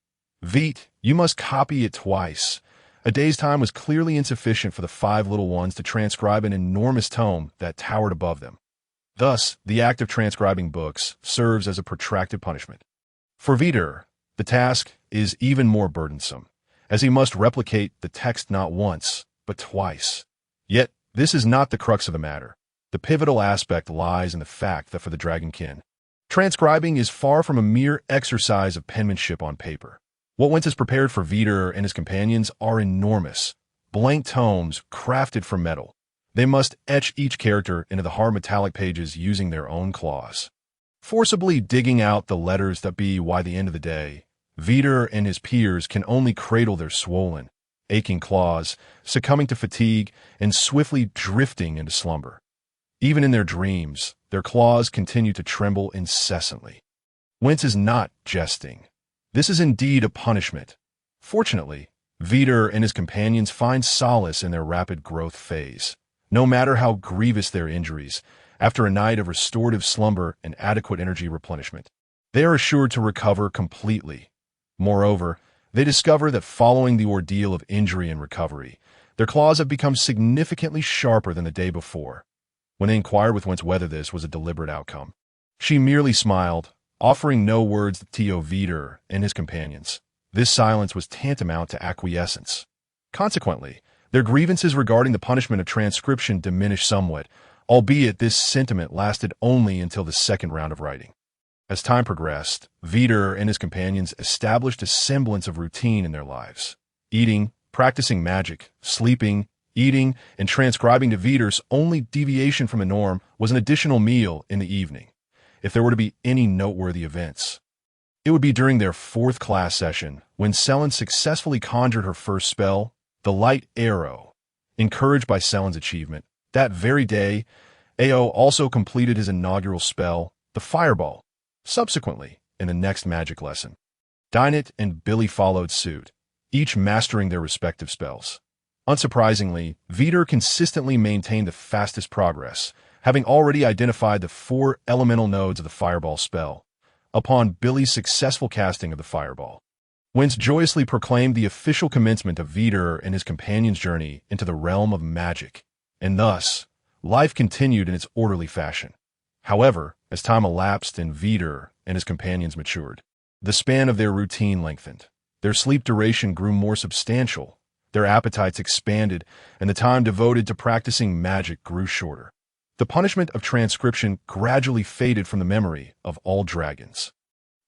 S1: Vite, you must copy it twice. A day's time was clearly insufficient for the 5 little ones to transcribe an enormous tome that towered above them. Thus, the act of transcribing books serves as a protracted punishment. For Vite, the task is even more burdensome, as he must replicate the text not once, but twice. Yet, this is not the crux of the matter. The pivotal aspect lies in the fact that for the dragonkin, transcribing is far from a mere exercise of penmanship on paper. What Wintz has prepared for Vite and his companions are enormous, blank tomes crafted from metal. They must etch each character into the hard metallic pages using their own claws, forcibly digging out the letters that be why the end of the day, Vite and his peers can only cradle their swollen, aching claws, succumbing to fatigue and swiftly drifting into slumber. Even in their dreams, their claws continue to tremble incessantly. Wintz is not jesting. This is indeed a punishment. Fortunately, Vite and his companions find solace in their rapid growth phase. No matter how grievous their injuries, after a night of restorative slumber and adequate energy replenishment, they are assured to recover completely. Moreover, they discover that following the ordeal of injury and recovery, their claws have become significantly sharper than the day before. When they inquired with Wintz whether this was a deliberate outcome, She merely smiled, offering no words to Vite and his companions. This silence was tantamount to acquiescence. Consequently, their grievances regarding the punishment of transcription diminished somewhat, albeit this sentiment lasted only until the second round of writing. As time progressed, Vite and his companions established a semblance of routine in their lives. Eating, practicing magic, sleeping, eating, and transcribing to Vite's only deviation from the norm was an additional meal in the evening. If there were to be any noteworthy events, it would be during their fourth class session, when Selene successfully conjured her first spell, the light arrow. Encouraged by Selene's achievement, that very day, Ao also completed his inaugural spell, the fireball. Subsequently, in the next magic lesson, Dinah and Billy followed suit, each mastering their respective spells. Unsurprisingly, Vite consistently maintained the fastest progress, having already identified the 4 elemental nodes of the fireball spell, upon Billy's successful casting of the fireball. Wentz joyously proclaimed the official commencement of Vite and his companion's journey into the realm of magic, and thus, life continued in its orderly fashion. However, as time elapsed and Vite and his companions matured, the span of their routine lengthened. Their sleep duration grew more substantial, their appetites expanded, and the time devoted to practicing magic grew shorter. The punishment of transcription gradually faded from the memory of all dragons,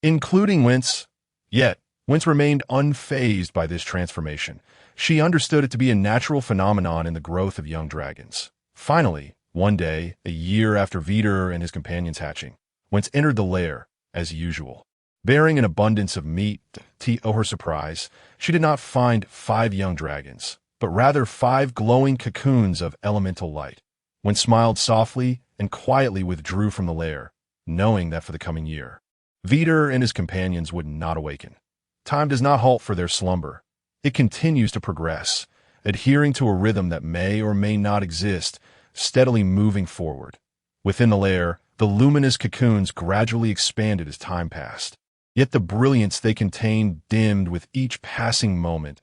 S1: including Wentz. Yet, Wentz remained unfazed by this transformation. She understood it to be a natural phenomenon in the growth of young dragons. Finally, one day, a year after Vite and his companions' hatching, Wentz entered the lair, as usual. Bearing an abundance of meat, to her surprise, she did not find 5 young dragons, but rather 5 glowing cocoons of elemental light. Wentz smiled softly and quietly withdrew from the lair, knowing that for the coming year, Vite and his companions would not awaken. Time does not halt for their slumber. It continues to progress, adhering to a rhythm that may or may not exist, steadily moving forward. Within the lair, the luminous cocoons gradually expanded as time passed. Yet the brilliance they contained dimmed with each passing moment.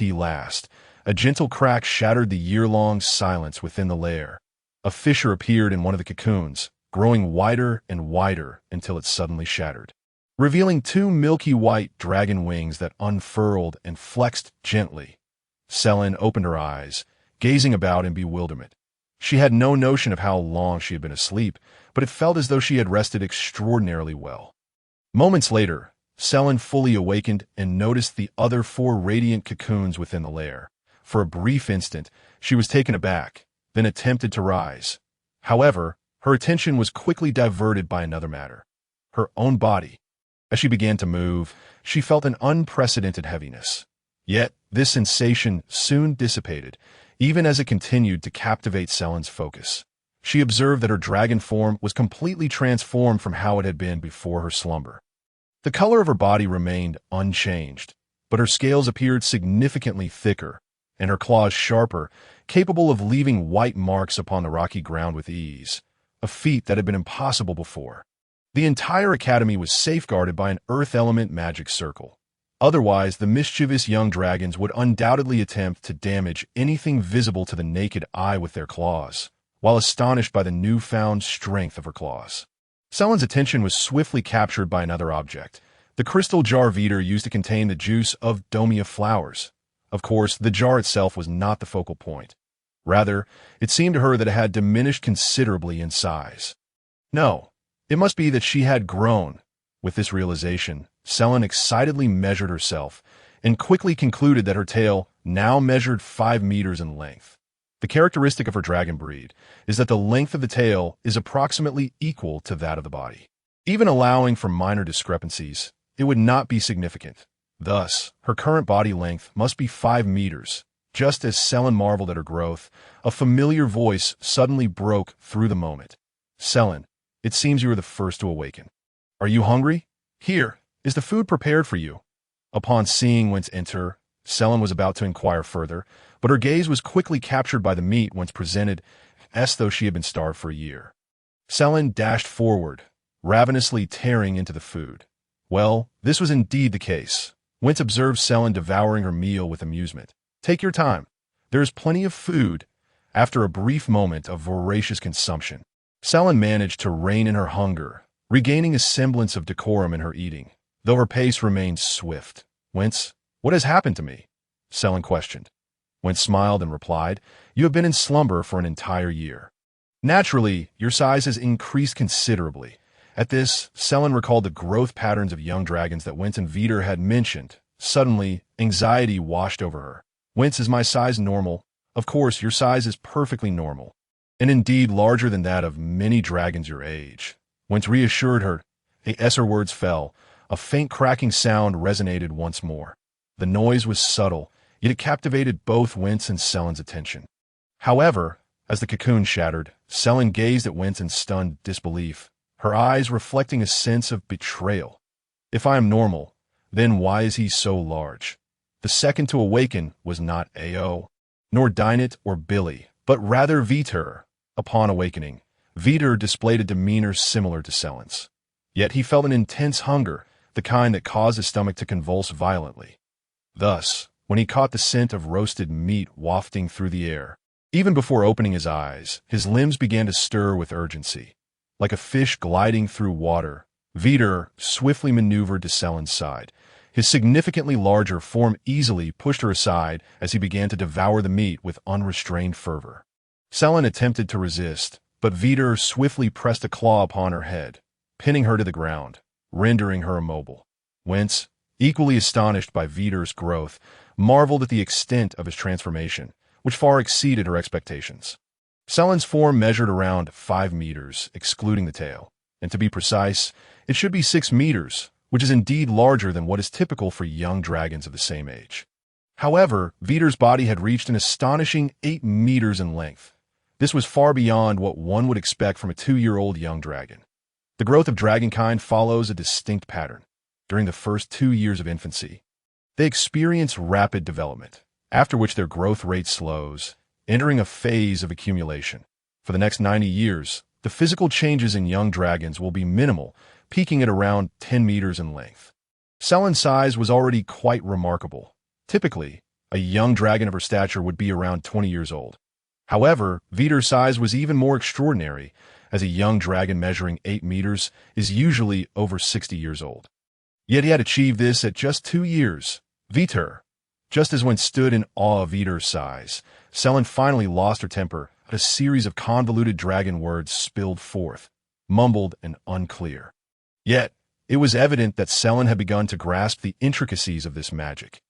S1: Last, a gentle crack shattered the year-long silence within the lair. A fissure appeared in one of the cocoons, growing wider and wider until it suddenly shattered, revealing 2 milky white dragon wings that unfurled and flexed gently. Selene opened her eyes, gazing about in bewilderment. She had no notion of how long she had been asleep, but it felt as though she had rested extraordinarily well. Moments later, Selene fully awakened and noticed the other 4 radiant cocoons within the lair. For a brief instant, she was taken aback, then attempted to rise. However, her attention was quickly diverted by another matter: her own body. As she began to move, she felt an unprecedented heaviness. Yet, this sensation soon dissipated, even as it continued to captivate Selene's focus. She observed that her dragon form was completely transformed from how it had been before her slumber. The color of her body remained unchanged, but her scales appeared significantly thicker, and her claws sharper, capable of leaving white marks upon the rocky ground with ease, a feat that had been impossible before. The entire academy was safeguarded by an earth element magic circle. Otherwise, the mischievous young dragons would undoubtedly attempt to damage anything visible to the naked eye with their claws, while astonished by the newfound strength of her claws. Selene's attention was swiftly captured by another object, the crystal jar Vite used to contain the juice of domia flowers. Of course, the jar itself was not the focal point. Rather, it seemed to her that it had diminished considerably in size. No, it must be that she had grown. With this realization, Selene excitedly measured herself and quickly concluded that her tail now measured 5 meters in length. The characteristic of her dragon breed is that the length of the tail is approximately equal to that of the body. Even allowing for minor discrepancies, it would not be significant. Thus, her current body length must be 5 meters. Just as Selene marveled at her growth, a familiar voice suddenly broke through the moment. "Selene, it seems you are the first to awaken. Are you hungry? Here, is the food prepared for you?" Upon seeing Wentz enter, Selene was about to inquire further, but her gaze was quickly captured by the meat Wentz presented, as though she had been starved for a year. Selene dashed forward, ravenously tearing into the food. Well, this was indeed the case. Wentz observed Selene devouring her meal with amusement. "Take your time. There is plenty of food." After a brief moment of voracious consumption, Selin managed to rein in her hunger, regaining a semblance of decorum in her eating, though her pace remained swift. "Wince, what has happened to me?" Selin questioned. Wince smiled and replied, "You have been in slumber for an entire year. Naturally, your size has increased considerably." At this, Selin recalled the growth patterns of young dragons that Wince and Vite had mentioned. Suddenly, anxiety washed over her. "Wince, is my size normal?" "Of course, your size is perfectly normal, and indeed larger than that of many dragons your age." Wince reassured her. As her words fell, a faint cracking sound resonated once more. The noise was subtle, yet it captivated both Wince and Selin's attention. However, as the cocoon shattered, Selin gazed at Wince in stunned disbelief, her eyes reflecting a sense of betrayal. "If I am normal, then why is he so large?" The second to awaken was not Ao, nor Dinah or Billy, but rather Vite. Upon awakening, Vite displayed a demeanor similar to Selin's. Yet he felt an intense hunger, the kind that caused his stomach to convulse violently. Thus, when he caught the scent of roasted meat wafting through the air, even before opening his eyes, his limbs began to stir with urgency. Like a fish gliding through water, Vite swiftly maneuvered to Selin's side. His significantly larger form easily pushed her aside as he began to devour the meat with unrestrained fervor. Selin attempted to resist, but Vite swiftly pressed a claw upon her head, pinning her to the ground, rendering her immobile. Wince, equally astonished by Vite's growth, marveled at the extent of his transformation, which far exceeded her expectations. Selin's form measured around 5 meters, excluding the tail, and to be precise, it should be 6 meters, which is indeed larger than what is typical for young dragons of the same age. However, Vite's body had reached an astonishing 8 meters in length. This was far beyond what one would expect from a 2-year-old young dragon. The growth of dragonkind follows a distinct pattern. During the first 2 years of infancy, they experience rapid development, after which their growth rate slows, entering a phase of accumulation. For the next 90 years, the physical changes in young dragons will be minimal, peaking at around 10 meters in length. Selin's size was already quite remarkable. Typically, a young dragon of her stature would be around 20 years old. However, Vite's size was even more extraordinary, as a young dragon measuring 8 meters is usually over 60 years old. Yet he had achieved this at just 2 years. Vite. Just as when stood in awe of Vite's size, Selin finally lost her temper as a series of convoluted dragon words spilled forth, mumbled and unclear. Yet, it was evident that Selin had begun to grasp the intricacies of this magic.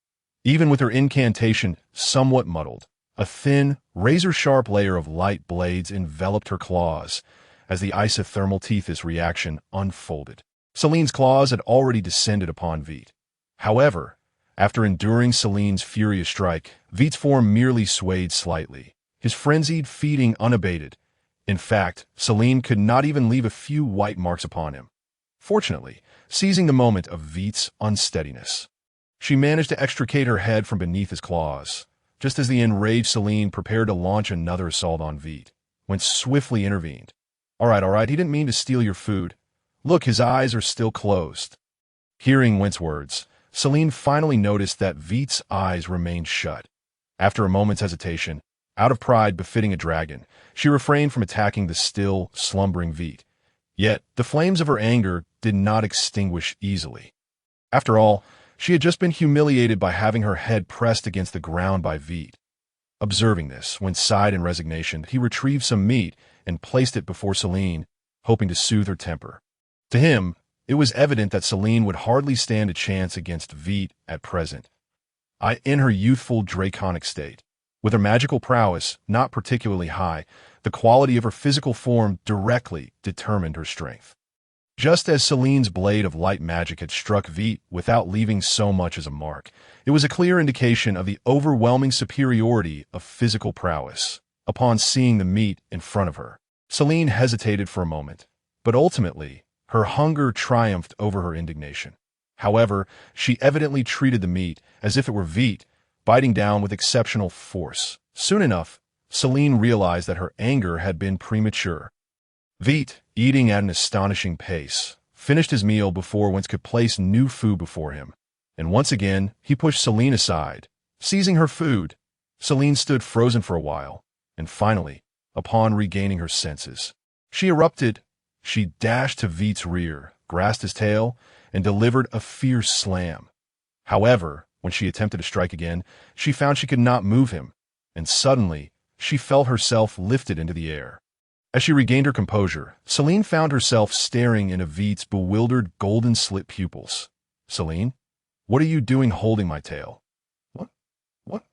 S1: Even with her incantation somewhat muddled, a thin, razor-sharp layer of light blades enveloped her claws as the isothermal tethys reaction unfolded. Selene's claws had already descended upon Vite. However, after enduring Selene's furious strike, Vite's form merely swayed slightly, his frenzied feeding unabated. In fact, Selene could not even leave a few white marks upon him. Fortunately, seizing the moment of Vite's unsteadiness, she managed to extricate her head from beneath his claws, just as the enraged Selene prepared to launch another assault on Vite, when swiftly intervened. All right, he didn't mean to steal your food. Look, his eyes are still closed." Hearing Wince's words, Selene finally noticed that Vite's eyes remained shut. After a moment's hesitation, out of pride befitting a dragon, she refrained from attacking the still, slumbering Vite. Yet, the flames of her anger did not extinguish easily. After all, she had just been humiliated by having her head pressed against the ground by Vite. Observing this, Wince sighed in resignation, he retrieved some meat and placed it before Selene, hoping to soothe her temper. To him, it was evident that Selene would hardly stand a chance against Vite at present. In her youthful draconic state, with her magical prowess not particularly high, the quality of her physical form directly determined her strength. Just as Selene's blade of light magic had struck Vite without leaving so much as a mark, it was a clear indication of the overwhelming superiority of physical prowess. Upon seeing the meat in front of her, Selene hesitated for a moment, but ultimately, her hunger triumphed over her indignation. However, she evidently treated the meat as if it were Vite, biting down with exceptional force. Soon enough, Selene realized that her anger had been premature. Vite, eating at an astonishing pace, finished his meal before Wince could place new food before him, and once again he pushed Selene aside. Seizing her food, Selene stood frozen for a while, and finally, upon regaining her senses, She erupted. She dashed to Vite's rear, grasped his tail, and delivered a fierce slam. However, when she attempted to strike again, she found she could not move him, and suddenly, she felt herself lifted into the air. As she regained her composure, Celine found herself staring into Vite's bewildered golden-slit pupils. "Celine, what are you doing holding my tail?" "What? What?"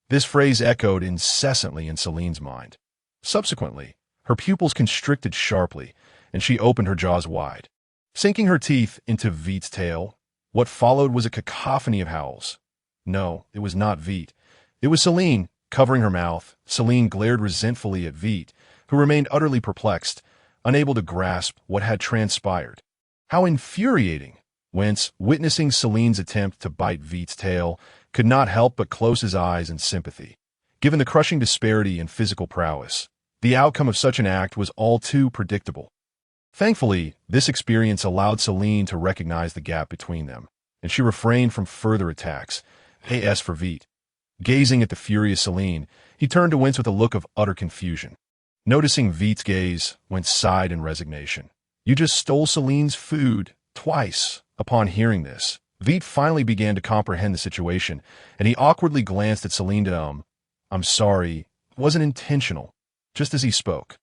S1: This phrase echoed incessantly in Celine's mind. Subsequently, her pupils constricted sharply, and she opened her jaws wide. Sinking her teeth into Vite's tail, what followed was a cacophony of howls. No, it was not Vite. It was Celine. Covering her mouth, Celine glared resentfully at Vite, who remained utterly perplexed, unable to grasp what had transpired. How infuriating! Whence, witnessing Celine's attempt to bite Vite's tail, could not help but close his eyes in sympathy. Given the crushing disparity in physical prowess, the outcome of such an act was all too predictable. Thankfully, this experience allowed Celine to recognize the gap between them, and she refrained from further attacks. As for Vite, gazing at the furious Celine, he turned to Wince with a look of utter confusion. Noticing Vite's gaze, Wince sighed in resignation. "You just stole Celine's food, twice." Upon hearing this, Vite finally began to comprehend the situation, and he awkwardly glanced at Celine to "I'm sorry, it wasn't intentional," just as he spoke.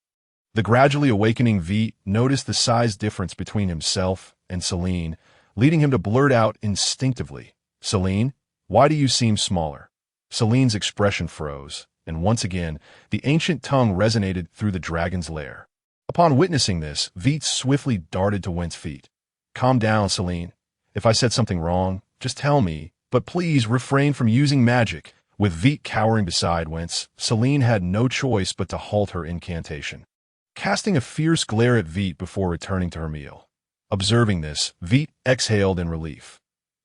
S1: The gradually awakening Vite noticed the size difference between himself and Celine, leading him to blurt out instinctively, "Celine, why do you seem smaller?" Celine's expression froze, and once again, the ancient tongue resonated through the dragon's lair. Upon witnessing this, Vite swiftly darted to Wince's feet. "Calm down, Celine. If I said something wrong, just tell me, but please refrain from using magic." With Vite cowering beside Wince, Celine had no choice but to halt her incantation, casting a fierce glare at Vite before returning to her meal. Observing this, Vite exhaled in relief.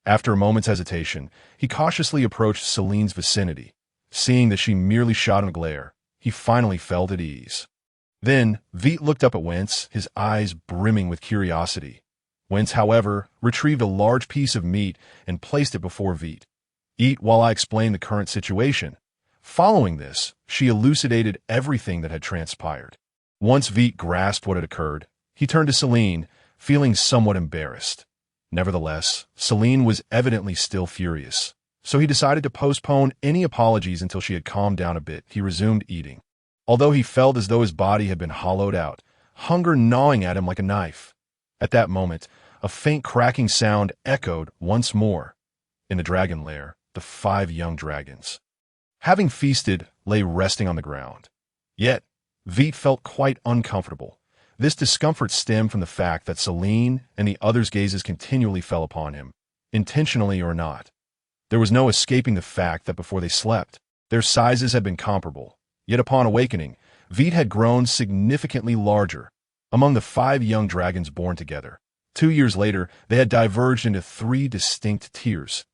S1: After a moment's hesitation, he cautiously approached Celine's vicinity. Seeing that she merely shot him a glare, he finally felt at ease. Then, Vite looked up at Wince, his eyes brimming with curiosity. Wince, however, retrieved a large piece of meat and placed it before Vite. "Eat while I explain the current situation." Following this, she elucidated everything that had transpired. Once Vite grasped what had occurred, he turned to Celine, feeling somewhat embarrassed. Nevertheless, Celine was evidently still furious, so he decided to postpone any apologies until she had calmed down a bit. He resumed eating. Although he felt as though his body had been hollowed out, hunger gnawing at him like a knife. At that moment, a faint cracking sound echoed once more. In the dragon lair, the 5 young dragons, having feasted, lay resting on the ground. Yet, Vite felt quite uncomfortable. This discomfort stemmed from the fact that Celine and the others' gazes continually fell upon him, intentionally or not. There was no escaping the fact that before they slept, their sizes had been comparable. Yet upon awakening, Vite had grown significantly larger. Among the 5 young dragons born together, 2 years later, they had diverged into 3 distinct tiers.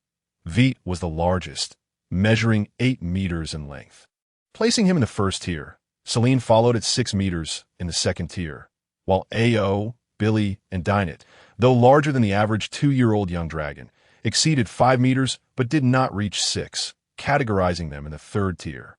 S1: Vite was the largest, measuring 8 meters in length. Placing him in the first tier, Celine followed at 6 meters in the second tier, while Ao, Billy, and Dinette, though larger than the average 2-year-old young dragon, exceeded 5 meters but did not reach 6, categorizing them in the third tier.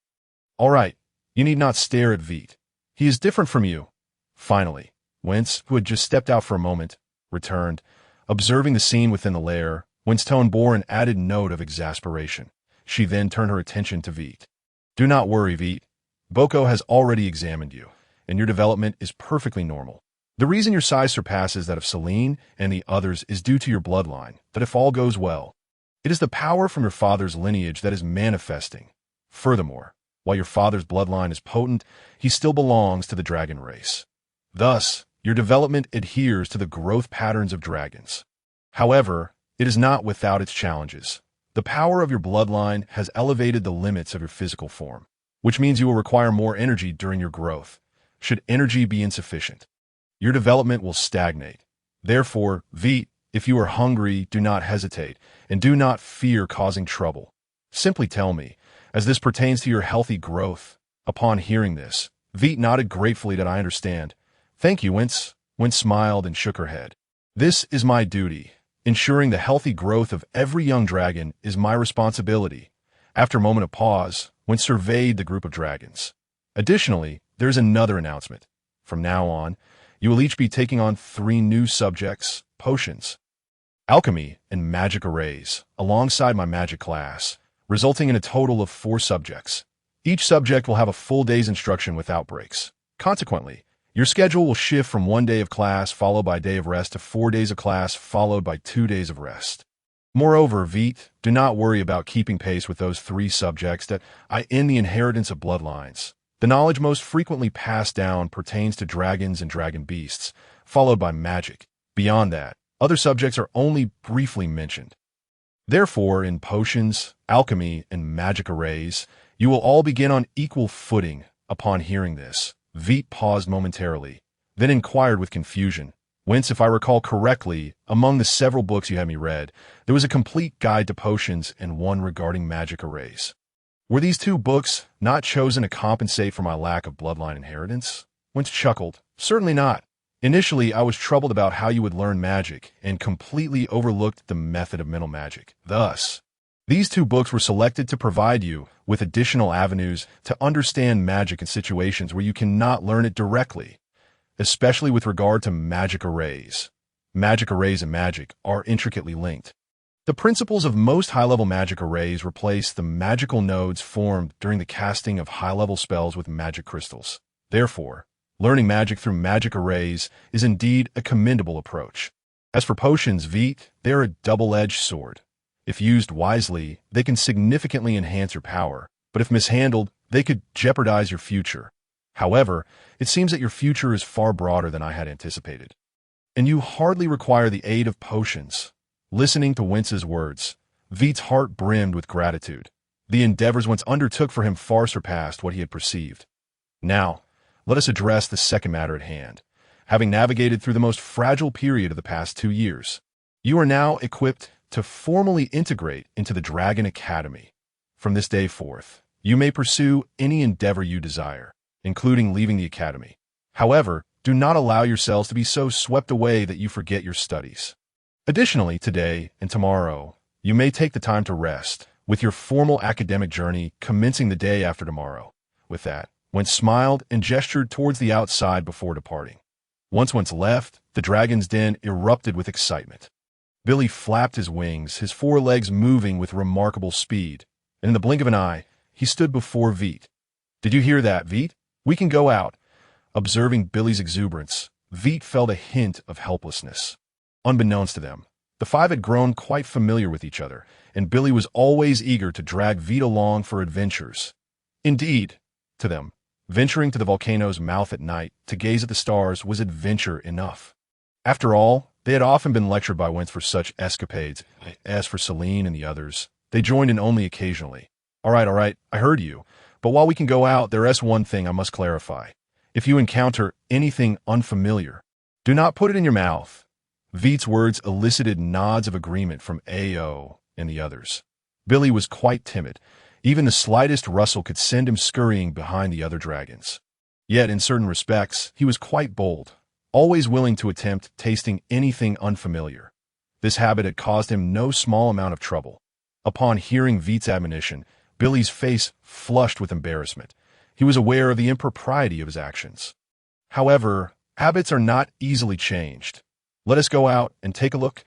S1: "All right, you need not stare at Vite. He is different from you." Finally, Wince, who had just stepped out for a moment, returned. Observing the scene within the lair, Wince's tone bore an added note of exasperation. She then turned her attention to Vite. "Do not worry, Vite. Boko has already examined you, and your development is perfectly normal. The reason your size surpasses that of Celine and the others is due to your bloodline, that if all goes well, it is the power from your father's lineage that is manifesting. Furthermore, while your father's bloodline is potent, he still belongs to the dragon race. Thus, your development adheres to the growth patterns of dragons. However, it is not without its challenges. The power of your bloodline has elevated the limits of your physical form, which means you will require more energy during your growth. Should energy be insufficient, your development will stagnate. Therefore, Vite, if you are hungry, do not hesitate, and do not fear causing trouble. Simply tell me, as this pertains to your healthy growth." Upon hearing this, Vite nodded gratefully that I understand. "Thank you, Wince." Wince smiled and shook her head. "This is my duty. Ensuring the healthy growth of every young dragon is my responsibility." After a moment of pause, Wince surveyed the group of dragons. "Additionally, there is another announcement. From now on, you will each be taking on 3 new subjects, potions, alchemy, and magic arrays, alongside my magic class, resulting in a total of 4 subjects. Each subject will have a full day's instruction without breaks. Consequently, your schedule will shift from 1 day of class followed by a day of rest to 4 days of class followed by 2 days of rest. Moreover, Vite, do not worry about keeping pace with those 3 subjects that I in the inheritance of bloodlines. The knowledge most frequently passed down pertains to dragons and dragon beasts, followed by magic. Beyond that, other subjects are only briefly mentioned. Therefore, in potions, alchemy, and magic arrays, you will all begin on equal footing. Upon hearing this, Vite paused momentarily, then inquired with confusion, whence, if I recall correctly, among the several books you had me read, there was a complete guide to potions and one regarding magic arrays. Were these 2 books not chosen to compensate for my lack of bloodline inheritance? Whence chuckled, certainly not. Initially, I was troubled about how you would learn magic and completely overlooked the method of mental magic. Thus, these 2 books were selected to provide you with additional avenues to understand magic in situations where you cannot learn it directly, especially with regard to magic arrays. Magic arrays and magic are intricately linked. The principles of most high-level magic arrays replace the magical nodes formed during the casting of high-level spells with magic crystals. Therefore, learning magic through magic arrays is indeed a commendable approach. As for potions, Vite, they are a double-edged sword. If used wisely, they can significantly enhance your power, but if mishandled, they could jeopardize your future. However, it seems that your future is far broader than I had anticipated, and you hardly require the aid of potions. Listening to Wence's words, Vite's heart brimmed with gratitude. The endeavors Wence undertook for him far surpassed what he had perceived. Now, let us address the second matter at hand. Having navigated through the most fragile period of the past 2 years, you are now equipped to formally integrate into the Dragon Academy. From this day forth, you may pursue any endeavor you desire, including leaving the academy. However, do not allow yourselves to be so swept away that you forget your studies. Additionally, today and tomorrow, you may take the time to rest, with your formal academic journey commencing the day after tomorrow. With that, Wence smiled and gestured towards the outside before departing. Once Wence left, the dragon's den erupted with excitement. Billy flapped his wings, his 4 legs moving with remarkable speed, and in the blink of an eye, he stood before Vite. "Did you hear that, Vite? We can go out." Observing Billy's exuberance, Vite felt a hint of helplessness. Unbeknownst to them, the 5 had grown quite familiar with each other, and Billy was always eager to drag Vite along for adventures. Indeed, to them, venturing to the volcano's mouth at night to gaze at the stars was adventure enough. After all, they had often been lectured by Wence for such escapades. As for Celine and the others, they joined in only occasionally. All right, I heard you. But while we can go out, there is one thing I must clarify. If you encounter anything unfamiliar, do not put it in your mouth." Vite's words elicited nods of agreement from A.O. and the others. Billy was quite timid. Even the slightest rustle could send him scurrying behind the other dragons. Yet, in certain respects, he was quite bold, always willing to attempt tasting anything unfamiliar. This habit had caused him no small amount of trouble. Upon hearing Vite's admonition, Billy's face flushed with embarrassment. He was aware of the impropriety of his actions. However, habits are not easily changed. Let us go out and take a look.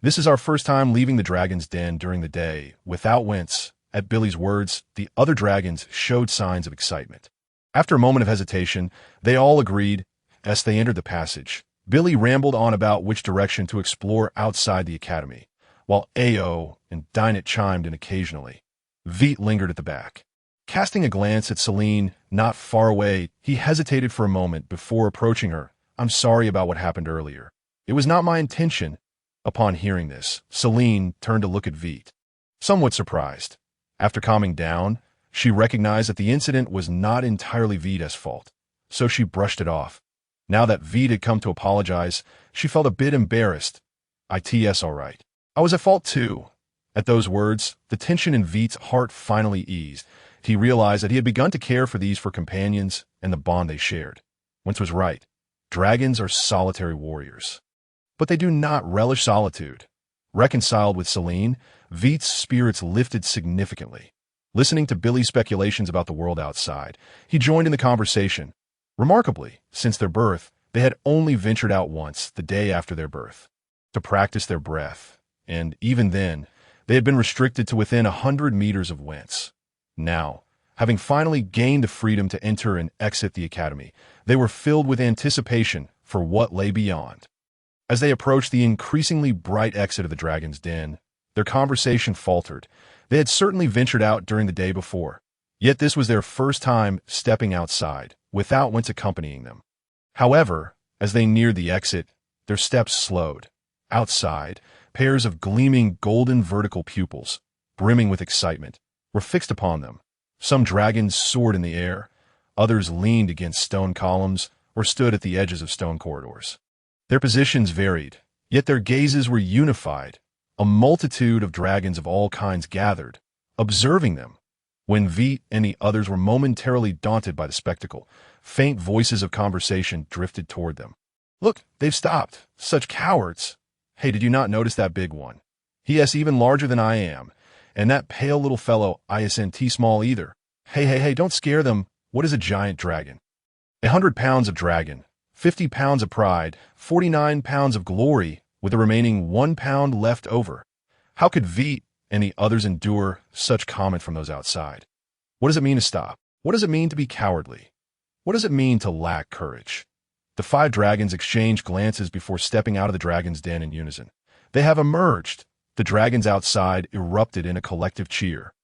S1: This is our first time leaving the dragon's den during the day, without Wence. At Billy's words, the other dragons showed signs of excitement. After a moment of hesitation, they all agreed. As they entered the passage, Billy rambled on about which direction to explore outside the academy, while A.O. and Dinah chimed in occasionally. Vite lingered at the back. Casting a glance at Celine, not far away, he hesitated for a moment before approaching her. "I'm sorry about what happened earlier. It was not my intention." Upon hearing this, Celine turned to look at Vite, somewhat surprised. After calming down, she recognized that the incident was not entirely Vite's fault, so she brushed it off. Now that Vite had come to apologize, she felt a bit embarrassed. "It's all right. I was at fault too." At those words, the tension in Vite's heart finally eased. He realized that he had begun to care for these 4 companions and the bond they shared. Wence was right. Dragons are solitary warriors, but they do not relish solitude. Reconciled with Celine, Vite's spirits lifted significantly. Listening to Billy's speculations about the world outside, he joined in the conversation. Remarkably, since their birth, they had only ventured out once, the day after their birth, to practice their breath, and even then, they had been restricted to within 100 meters of Wentz. Now, having finally gained the freedom to enter and exit the academy, they were filled with anticipation for what lay beyond. As they approached the increasingly bright exit of the dragon's den, their conversation faltered. They had certainly ventured out during the day before, yet this was their first time stepping outside, without Wentz accompanying them. However, as they neared the exit, their steps slowed. Outside, pairs of gleaming golden vertical pupils, brimming with excitement, were fixed upon them. Some dragons soared in the air, others leaned against stone columns or stood at the edges of stone corridors. Their positions varied, yet their gazes were unified. A multitude of dragons of all kinds gathered, observing them. When Vite and the others were momentarily daunted by the spectacle, faint voices of conversation drifted toward them. "Look, they've stopped. Such cowards. Hey, did you not notice that big one? He is even larger than I am. And that pale little fellow isn't small either. Hey, don't scare them. What is a giant dragon? 100 pounds of dragon, 50 pounds of pride, 49 pounds of glory, with the remaining 1 pound left over." How could Vite and the others endure such comment from those outside? What does it mean to stop? What does it mean to be cowardly? What does it mean to lack courage? The 5 dragons exchanged glances before stepping out of the dragon's den in unison. They have emerged. The dragons outside erupted in a collective cheer,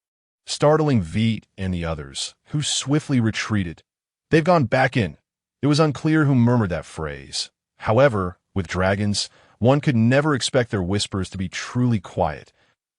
S1: startling Vite and the others, who swiftly retreated. "They've gone back in." It was unclear who murmured that phrase. However, with dragons, one could never expect their whispers to be truly quiet.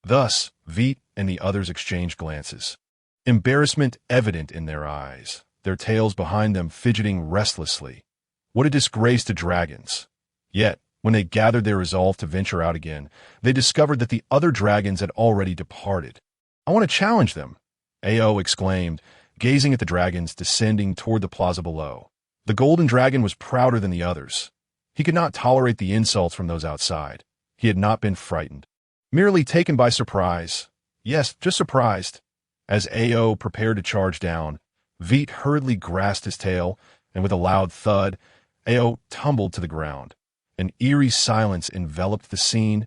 S1: Thus, Vite and the others exchanged glances, embarrassment evident in their eyes, their tails behind them fidgeting restlessly. What a disgrace to dragons! Yet, when they gathered their resolve to venture out again, they discovered that the other dragons had already departed. "I want to challenge them," Ao exclaimed, gazing at the dragons descending toward the plaza below. The golden dragon was prouder than the others. He could not tolerate the insults from those outside. He had not been frightened, merely taken by surprise. Yes, just surprised. As Ao prepared to charge down, Vite hurriedly grasped his tail, and with a loud thud, Ao tumbled to the ground. An eerie silence enveloped the scene.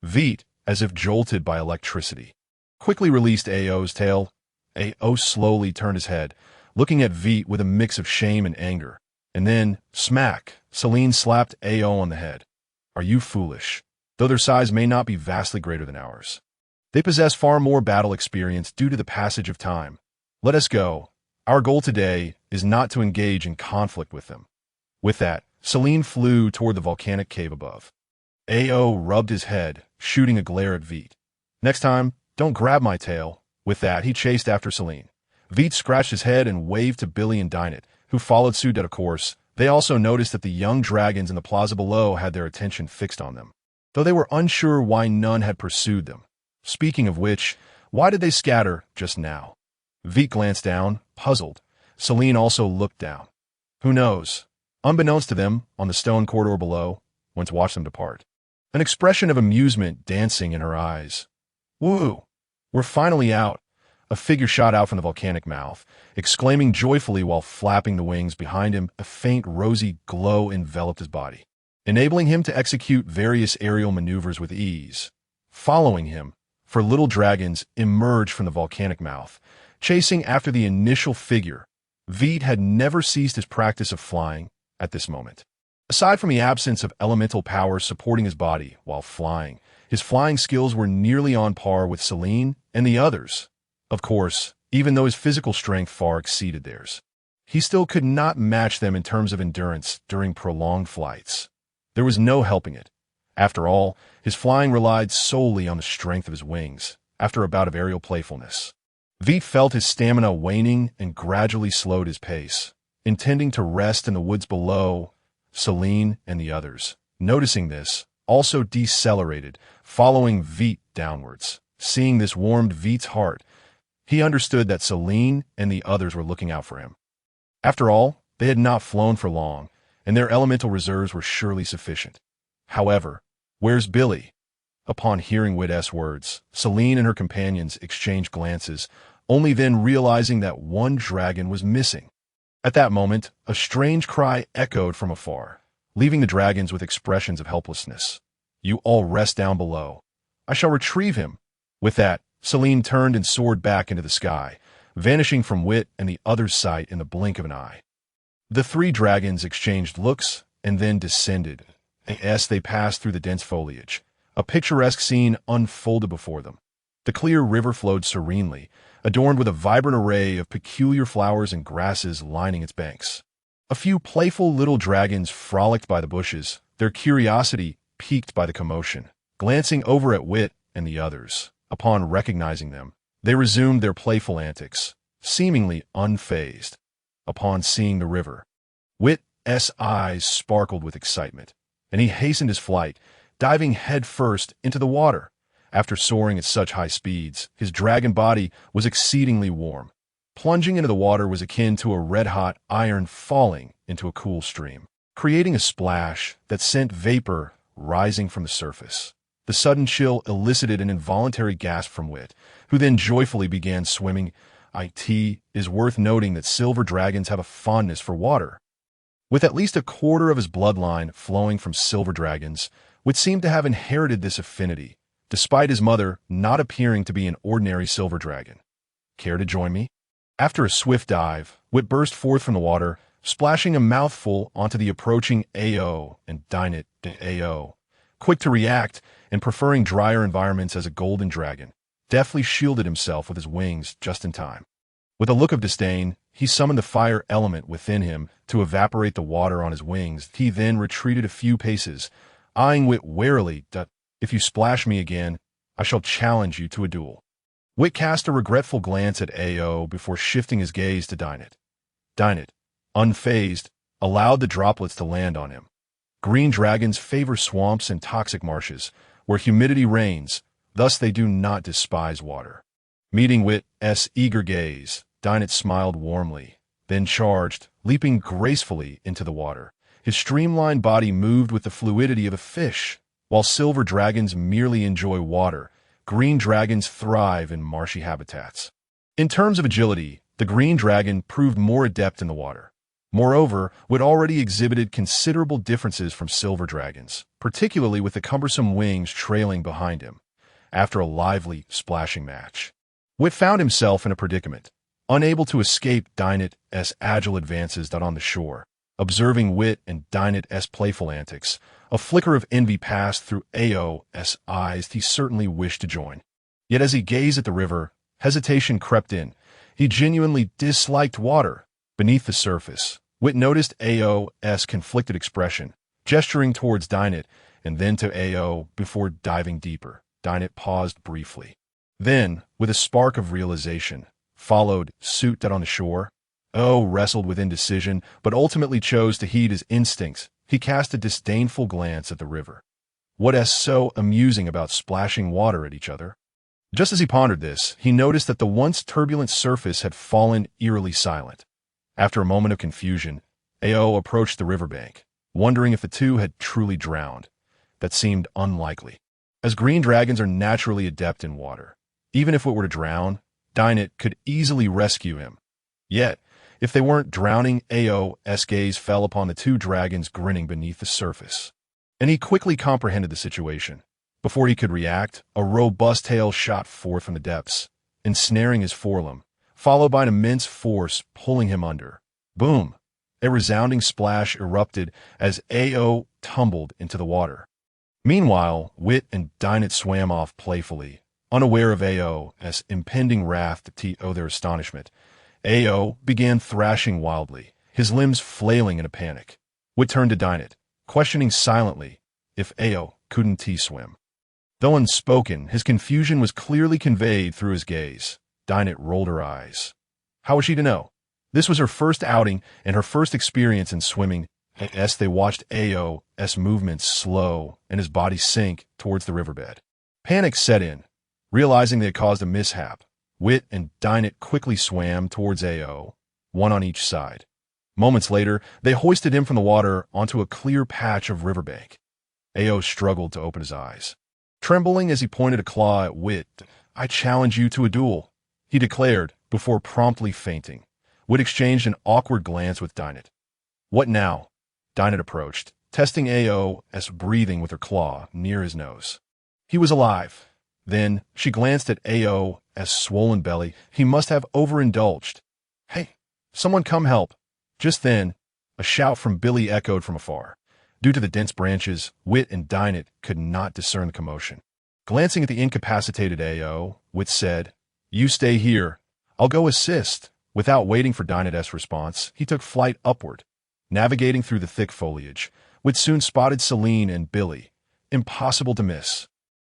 S1: Vite, as if jolted by electricity, quickly released Ao's tail. Ao slowly turned his head, looking at Vite with a mix of shame and anger. And then, smack, Celine slapped Ao on the head. "Are you foolish? Though their size may not be vastly greater than ours, they possess far more battle experience due to the passage of time. Let us go. Our goal today is not to engage in conflict with them." With that, Celine flew toward the volcanic cave above. Ao rubbed his head, shooting a glare at Vite. "Next time, don't grab my tail." With that, he chased after Celine. Vite scratched his head and waved to Billy and Dinette, who followed suit. Of course, they also noticed that the young dragons in the plaza below had their attention fixed on them, though they were unsure why none had pursued them. Speaking of which, why did they scatter just now? Vite glanced down, puzzled. Celine also looked down. Who knows? Unbeknownst to them, on the stone corridor below, Wentz watched them depart, an expression of amusement dancing in her eyes. "Woo! We're finally out." A figure shot out from the volcanic mouth, exclaiming joyfully while flapping the wings behind him. A faint rosy glow enveloped his body, enabling him to execute various aerial maneuvers with ease. Following him, 4 little dragons emerged from the volcanic mouth, chasing after the initial figure. Vite had never ceased his practice of flying at this moment. Aside from the absence of elemental power supporting his body while flying, his flying skills were nearly on par with Celine and the others. Of course, even though his physical strength far exceeded theirs, he still could not match them in terms of endurance during prolonged flights. There was no helping it. After all, his flying relied solely on the strength of his wings after a bout of aerial playfulness. Vite felt his stamina waning and gradually slowed his pace, intending to rest in the woods below. Celine and the others, noticing this, also decelerated, following Vite downwards. Seeing this warmed Vite's heart. He understood that Celine and the others were looking out for him. After all, they had not flown for long, and their elemental reserves were surely sufficient. However, where's Billy? Upon hearing Vite's words, Celine and her companions exchanged glances, only then realizing that one dragon was missing. At that moment, a strange cry echoed from afar, leaving the dragons with expressions of helplessness. "You all rest down below. I shall retrieve him." With that, Selim turned and soared back into the sky, vanishing from Wit and the other's sight in the blink of an eye. The three dragons exchanged looks and then descended. As they passed through the dense foliage, a picturesque scene unfolded before them. The clear river flowed serenely, adorned with a vibrant array of peculiar flowers and grasses lining its banks. A few playful little dragons frolicked by the bushes, their curiosity piqued by the commotion. Glancing over at Wit and the others, upon recognizing them, they resumed their playful antics, seemingly unfazed. Upon seeing the river, Wit's eyes sparkled with excitement, and he hastened his flight, diving headfirst into the water. After soaring at such high speeds, his dragon body was exceedingly warm. Plunging into the water was akin to a red-hot iron falling into a cool stream, creating a splash that sent vapor rising from the surface. The sudden chill elicited an involuntary gasp from Wit, who then joyfully began swimming. It is worth noting that silver dragons have a fondness for water. With at least a quarter of his bloodline flowing from silver dragons, Wit seemed to have inherited this affinity, despite his mother not appearing to be an ordinary silver dragon. Care to join me? After a swift dive, Wit burst forth from the water, splashing a mouthful onto the approaching Ao and Dinit Ao. Quick to react and preferring drier environments as a golden dragon, deftly shielded himself with his wings just in time. With a look of disdain, he summoned the fire element within him to evaporate the water on his wings. He then retreated a few paces, eyeing Wit warily. "If you splash me again, I shall challenge you to a duel." Wit cast a regretful glance at Ao before shifting his gaze to Dinit. Dinit, unfazed, allowed the droplets to land on him. Green dragons favor swamps and toxic marshes, where humidity reigns, thus they do not despise water. Meeting Wit's eager gaze, Dinit smiled warmly, then charged, leaping gracefully into the water. His streamlined body moved with the fluidity of a fish. While silver dragons merely enjoy water, green dragons thrive in marshy habitats. In terms of agility, the green dragon proved more adept in the water. Moreover, Wit already exhibited considerable differences from silver dragons, particularly with the cumbersome wings trailing behind him. After a lively, splashing match, Wit found himself in a predicament, unable to escape Dinit's agile advances on the shore. Observing Wit and Dinit's playful antics, a flicker of envy passed through Ao's eyes. He certainly wished to join. Yet as he gazed at the river, hesitation crept in. He genuinely disliked water. Beneath the surface, Wit noticed Ao's conflicted expression, gesturing towards Dinit and then to Ao before diving deeper. Dinit paused briefly. Then, with a spark of realization, followed suit on the shore. Ao wrestled with indecision, but ultimately chose to heed his instincts. He cast a disdainful glance at the river. What's so amusing about splashing water at each other? Just as he pondered this, he noticed that the once turbulent surface had fallen eerily silent. After a moment of confusion, Ao approached the riverbank, wondering if the two had truly drowned. That seemed unlikely, as green dragons are naturally adept in water. Even if it were to drown, Dinit could easily rescue him. Yet, if they weren't drowning, Ao's gaze fell upon the two dragons grinning beneath the surface, and he quickly comprehended the situation. Before he could react, a robust tail shot forth from the depths, ensnaring his forelimb, followed by an immense force pulling him under. Boom! A resounding splash erupted as Ao tumbled into the water. Meanwhile, Wit and Dinit swam off playfully, unaware of Ao's impending wrath. To their astonishment, Ao began thrashing wildly, his limbs flailing in a panic. Wit turned to Dinit, questioning silently if Ao couldn't swim. Though unspoken, his confusion was clearly conveyed through his gaze. Dinit rolled her eyes. How was she to know? This was her first outing and her first experience in swimming. As they watched Ao's movements slow and his body sink towards the riverbed, panic set in. Realizing they had caused a mishap, Wit and Dinit quickly swam towards Ao, one on each side. Moments later, they hoisted him from the water onto a clear patch of riverbank. Ao struggled to open his eyes, trembling as he pointed a claw at Wit. "I challenge you to a duel," he declared before promptly fainting. Wit exchanged an awkward glance with Dinah. What now? Dinah approached, testing AO's breathing with her claw near his nose. He was alive. Then she glanced at AO's swollen belly. He must have overindulged. Hey, someone come help. Just then, a shout from Billy echoed from afar. Due to the dense branches, Wit and Dinah could not discern the commotion. Glancing at the incapacitated AO, Wit said, "You stay here. I'll go assist." Without waiting for Dinah's response, he took flight upward. Navigating through the thick foliage, Wit soon spotted Celine and Billy. Impossible to miss.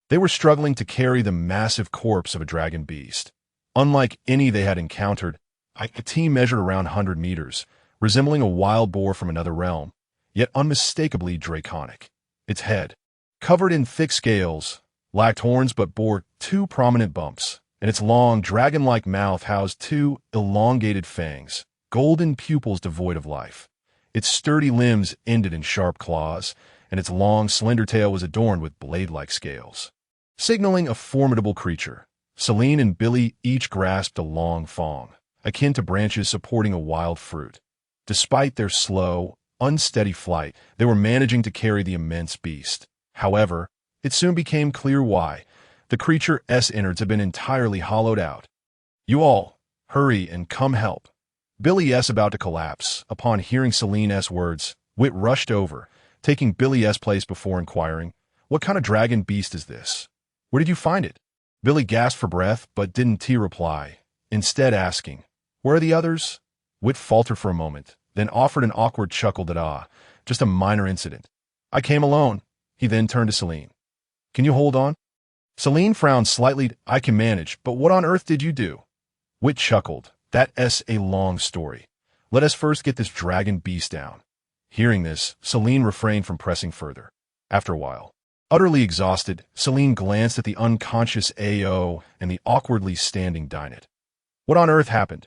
S1: They were struggling to carry the massive corpse of a dragon beast. Unlike any they had encountered, the team measured around 100 meters, resembling a wild boar from another realm, yet unmistakably draconic. Its head, covered in thick scales, lacked horns but bore 2 prominent bumps, and its long, dragon-like mouth housed 2 elongated fangs, golden pupils devoid of life. Its sturdy limbs ended in sharp claws, and its long, slender tail was adorned with blade-like scales. Signaling a formidable creature, Celine and Billy each grasped a long thong, akin to branches supporting a wild fruit. Despite their slow, unsteady flight, they were managing to carry the immense beast. However, it soon became clear why. The creature's innards had been entirely hollowed out. "You all, hurry and come help." Billy's about to collapse. Upon hearing Celine's words, Wit rushed over, taking Billy's place before inquiring, "What kind of dragon beast is this? Where did you find it?" Billy gasped for breath, but didn't reply, instead asking, "Where are the others?" Wit faltered for a moment, then offered an awkward chuckle that, just a minor incident. "I came alone." He then turned to Celine. "Can you hold on?" Celine frowned slightly. "I can manage, but what on earth did you do?" Wit chuckled. "That's a long story. Let us first get this dragon beast down." Hearing this, Celine refrained from pressing further. After a while, utterly exhausted, Celine glanced at the unconscious AO and the awkwardly standing Dinah. "What on earth happened?"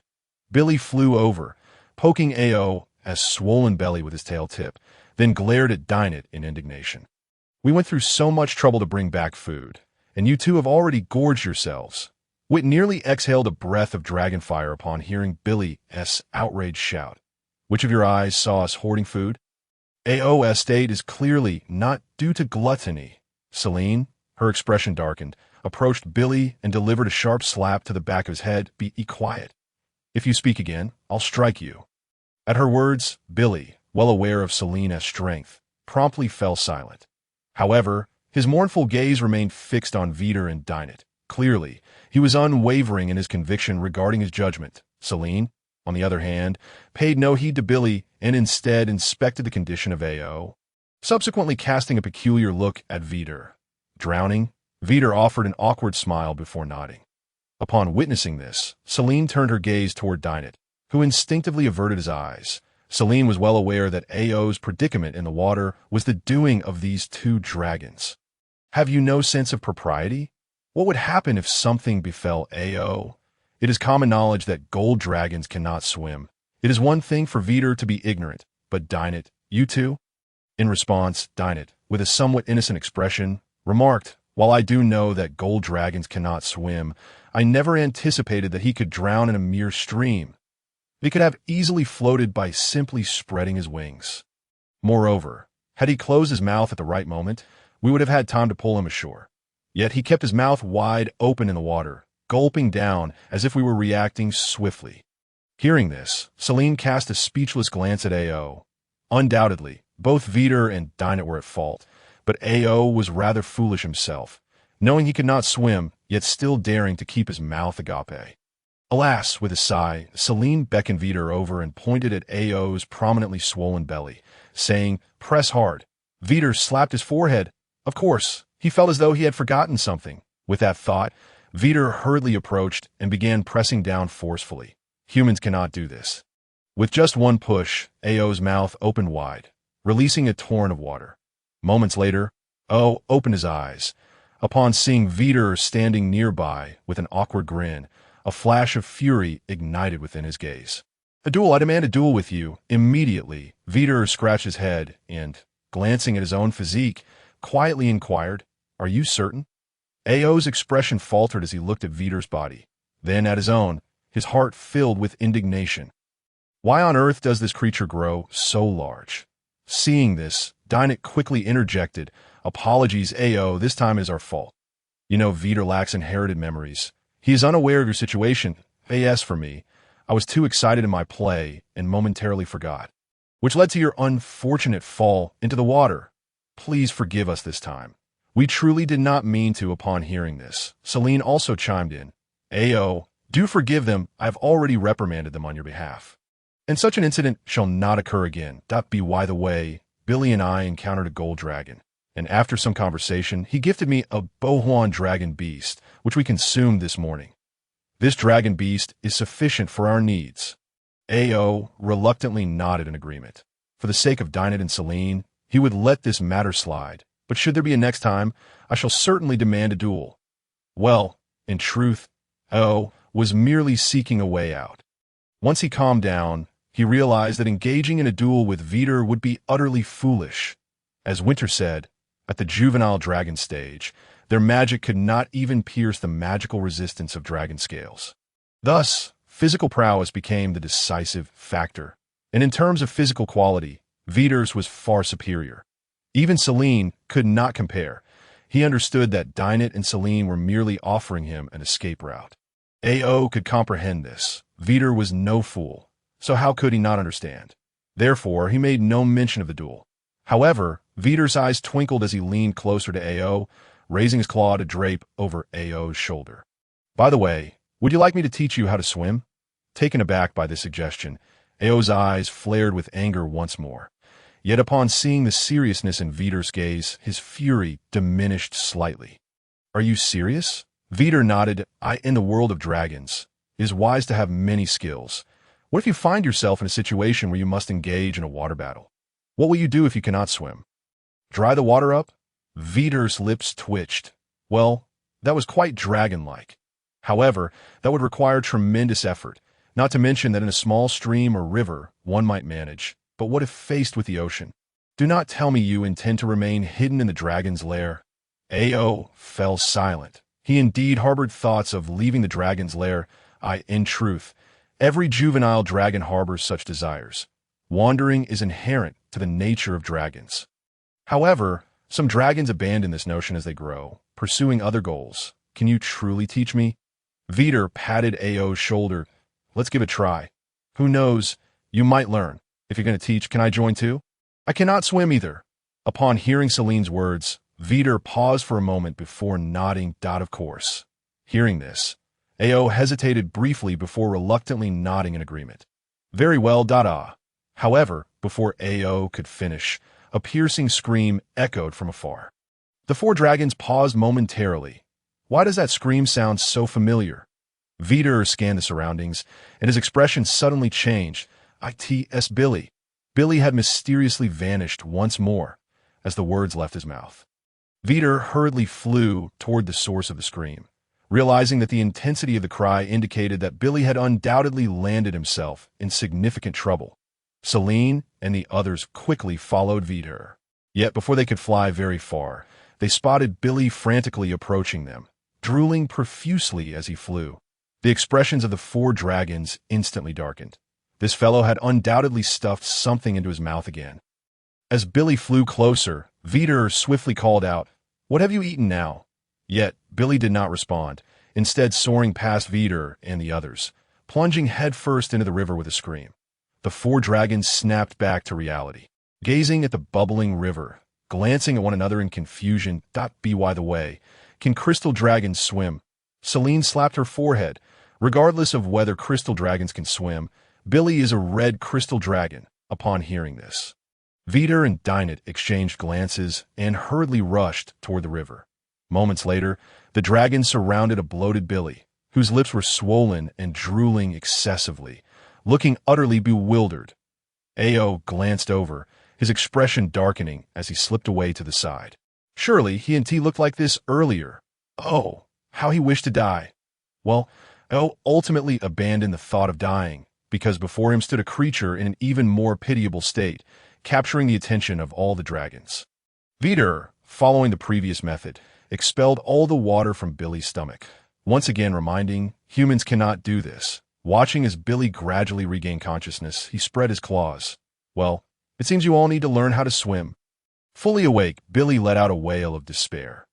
S1: Billy flew over, poking AO's swollen belly with his tail tip, then glared at Dinah in indignation. "We went through so much trouble to bring back food, and you two have already gorged yourselves." Wit nearly exhaled a breath of dragon fire upon hearing Billy's outraged shout. "Which of your eyes saw us hoarding food?" AO's state is clearly not due to gluttony. Celine, her expression darkened, approached Billy and delivered a sharp slap to the back of his head. "Be quiet. If you speak again, I'll strike you." At her words, Billy, well aware of Celine's strength, promptly fell silent. However, his mournful gaze remained fixed on Vite and Dinah. Clearly, he was unwavering in his conviction regarding his judgment. Celine, on the other hand, paid no heed to Billy and instead inspected the condition of AO, subsequently casting a peculiar look at Vite. Drowning, Vite offered an awkward smile before nodding. Upon witnessing this, Celine turned her gaze toward Dinah, who instinctively averted his eyes. Celine was well aware that AO's predicament in the water was the doing of these 2 dragons. "Have you no sense of propriety? What would happen if something befell AO? It is common knowledge that gold dragons cannot swim. It is one thing for Vite to be ignorant, but Dinah, you too?" In response, Dinah, with a somewhat innocent expression, remarked, "While I do know that gold dragons cannot swim, I never anticipated that he could drown in a mere stream. He could have easily floated by simply spreading his wings. Moreover, had he closed his mouth at the right moment, we would have had time to pull him ashore. Yet he kept his mouth wide open in the water, gulping down as if we were reacting swiftly." Hearing this, Celine cast a speechless glance at AO. Undoubtedly, both Vite and Dinah were at fault, but AO was rather foolish himself, knowing he could not swim, yet still daring to keep his mouth agape. Alas, with a sigh, Celine beckoned Vite over and pointed at AO's prominently swollen belly, saying, "Press hard." Vite slapped his forehead. Of course, he felt as though he had forgotten something. With that thought, Vite hurriedly approached and began pressing down forcefully. Humans cannot do this. With just one push, AO's mouth opened wide, releasing a torrent of water. Moments later, O opened his eyes. Upon seeing Vite standing nearby with an awkward grin, a flash of fury ignited within his gaze. "A duel, I demand a duel with you." Immediately, Vite scratched his head and, glancing at his own physique, quietly inquired, "Are you certain?" AO's expression faltered as he looked at Vite's body, then at his own, his heart filled with indignation. Why on earth does this creature grow so large? Seeing this, Dinah quickly interjected, "Apologies, AO, this time is our fault. You know, Vite lacks inherited memories. He is unaware of your situation. AS for me. I was too excited in my play and momentarily forgot, which led to your unfortunate fall into the water. Please forgive us this time. We truly did not mean to." Upon hearing this, Celine also chimed in, "AO, do forgive them. I have already reprimanded them on your behalf. And such an incident shall not occur again. By the way, Billy and I encountered a gold dragon, and after some conversation, he gifted me a Bohuan dragon beast, which we consumed this morning. This dragon beast is sufficient for our needs." AO reluctantly nodded in agreement. For the sake of Dinah and Celine, he would let this matter slide, but should there be a next time, I shall certainly demand a duel. Well, in truth, AO was merely seeking a way out. Once he calmed down, he realized that engaging in a duel with Vite would be utterly foolish. As Winter said, at the juvenile dragon stage, their magic could not even pierce the magical resistance of dragon scales. Thus, physical prowess became the decisive factor, and in terms of physical quality, Vite's was far superior. Even Celine could not compare. He understood that Dinah and Celine were merely offering him an escape route. AO could comprehend this. Vite was no fool, so how could he not understand? Therefore, he made no mention of the duel. However, Vite's eyes twinkled as he leaned closer to AO, raising his claw to drape over AO's shoulder. "By the way, would you like me to teach you how to swim?" Taken aback by this suggestion, AO's eyes flared with anger once more. Yet upon seeing the seriousness in Vite's gaze, his fury diminished slightly. "Are you serious?" Vite nodded. In the world of dragons, it is wise to have many skills. What if you find yourself in a situation where you must engage in a water battle? What will you do if you cannot swim? Dry the water up?" Vite's lips twitched. Well, that was quite dragon-like. However, that would require tremendous effort, not to mention that in a small stream or river one might manage. But what if faced with the ocean? "Do not tell me you intend to remain hidden in the dragon's lair." AO fell silent. He indeed harbored thoughts of leaving the dragon's lair. In truth, every juvenile dragon harbors such desires. Wandering is inherent to the nature of dragons. However, some dragons abandon this notion as they grow, pursuing other goals. "Can you truly teach me?" Vite patted AO's shoulder. "Let's give it a try. Who knows, you might learn. If you're going to teach, can I join too?" "I cannot swim either." Upon hearing Celine's words, Vite paused for a moment before nodding. Of course. Hearing this, AO hesitated briefly before reluctantly nodding in agreement. "Very well, However, before AO could finish, a piercing scream echoed from afar. The four dragons paused momentarily. Why does that scream sound so familiar? Vite scanned the surroundings, and his expression suddenly changed. It's Billy. Billy had mysteriously vanished once more as the words left his mouth. Vite hurriedly flew toward the source of the scream, realizing that the intensity of the cry indicated that Billy had undoubtedly landed himself in significant trouble. Celine and the others quickly followed Vite. Yet before they could fly very far, they spotted Billy frantically approaching them, drooling profusely as he flew. The expressions of the four dragons instantly darkened. This fellow had undoubtedly stuffed something into his mouth again. As Billy flew closer, Vite swiftly called out, "What have you eaten now?" Yet Billy did not respond, instead soaring past Vite and the others, plunging headfirst into the river with a scream. The four dragons snapped back to reality, gazing at the bubbling river, glancing at one another in confusion. By the way, can crystal dragons swim? Celine slapped her forehead. Regardless of whether crystal dragons can swim, Billy is a red crystal dragon. Upon hearing this, Vite and Dinah exchanged glances and hurriedly rushed toward the river. Moments later, the dragons surrounded a bloated Billy, whose lips were swollen and drooling excessively, looking utterly bewildered. AO glanced over, his expression darkening as he slipped away to the side. Surely he and T looked like this earlier. Oh, how he wished to die. Well, AO ultimately abandoned the thought of dying, because before him stood a creature in an even more pitiable state, capturing the attention of all the dragons. Vite, following the previous method, expelled all the water from Billy's stomach, once again reminding humans cannot do this. Watching as Billy gradually regained consciousness, he spread his claws. Well, it seems you all need to learn how to swim. Fully awake, Billy let out a wail of despair.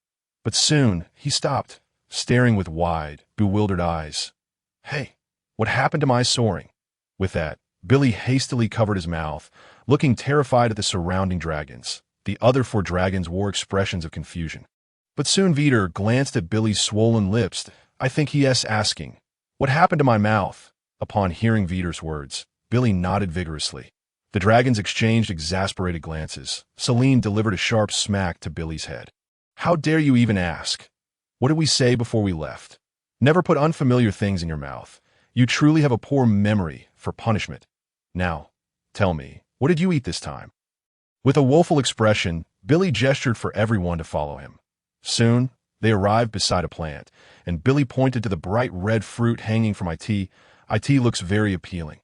S1: But soon, he stopped, staring with wide, bewildered eyes. Hey, what happened to my soaring? With that, Billy hastily covered his mouth, looking terrified at the surrounding dragons. The other 4 dragons wore expressions of confusion. But soon Vite glanced at Billy's swollen lips, I think he is asking, what happened to my mouth? Upon hearing Vite's words, Billy nodded vigorously. The dragons exchanged exasperated glances. Celine delivered a sharp smack to Billy's head. How dare you even ask? What did we say before we left? Never put unfamiliar things in your mouth. You truly have a poor memory for punishment. Now, tell me, what did you eat this time? With a woeful expression, Billy gestured for everyone to follow him. Soon, they arrived beside a plant, and Billy pointed to the bright red fruit hanging from It. It looks very appealing.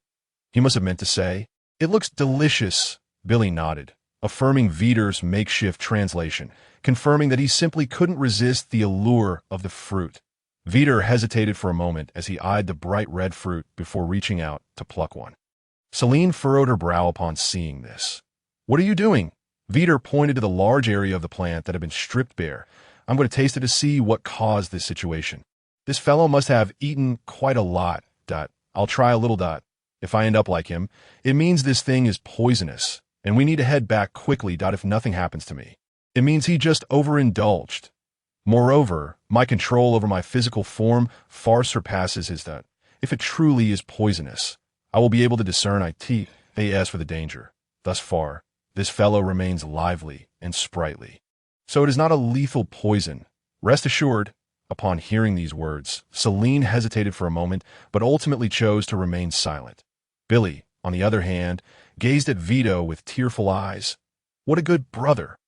S1: He must have meant to say, it looks delicious. Billy nodded, affirming Vite's makeshift translation, confirming that he simply couldn't resist the allure of the fruit. Vite hesitated for a moment as he eyed the bright red fruit before reaching out to pluck one. Celine furrowed her brow upon seeing this. What are you doing? Vite pointed to the large area of the plant that had been stripped bare. I'm going to taste it to see what caused this situation. This fellow must have eaten quite a lot. I'll try a little. If I end up like him, it means this thing is poisonous, and we need to head back quickly. If nothing happens to me, it means he just overindulged. Moreover, my control over my physical form far surpasses his. If it truly is poisonous, I will be able to discern as for the danger. Thus far, this fellow remains lively and sprightly. So it is not a lethal poison. Rest assured. Upon hearing these words, Celine hesitated for a moment, but ultimately chose to remain silent. Billy, on the other hand, gazed at Vite with tearful eyes. What a good brother!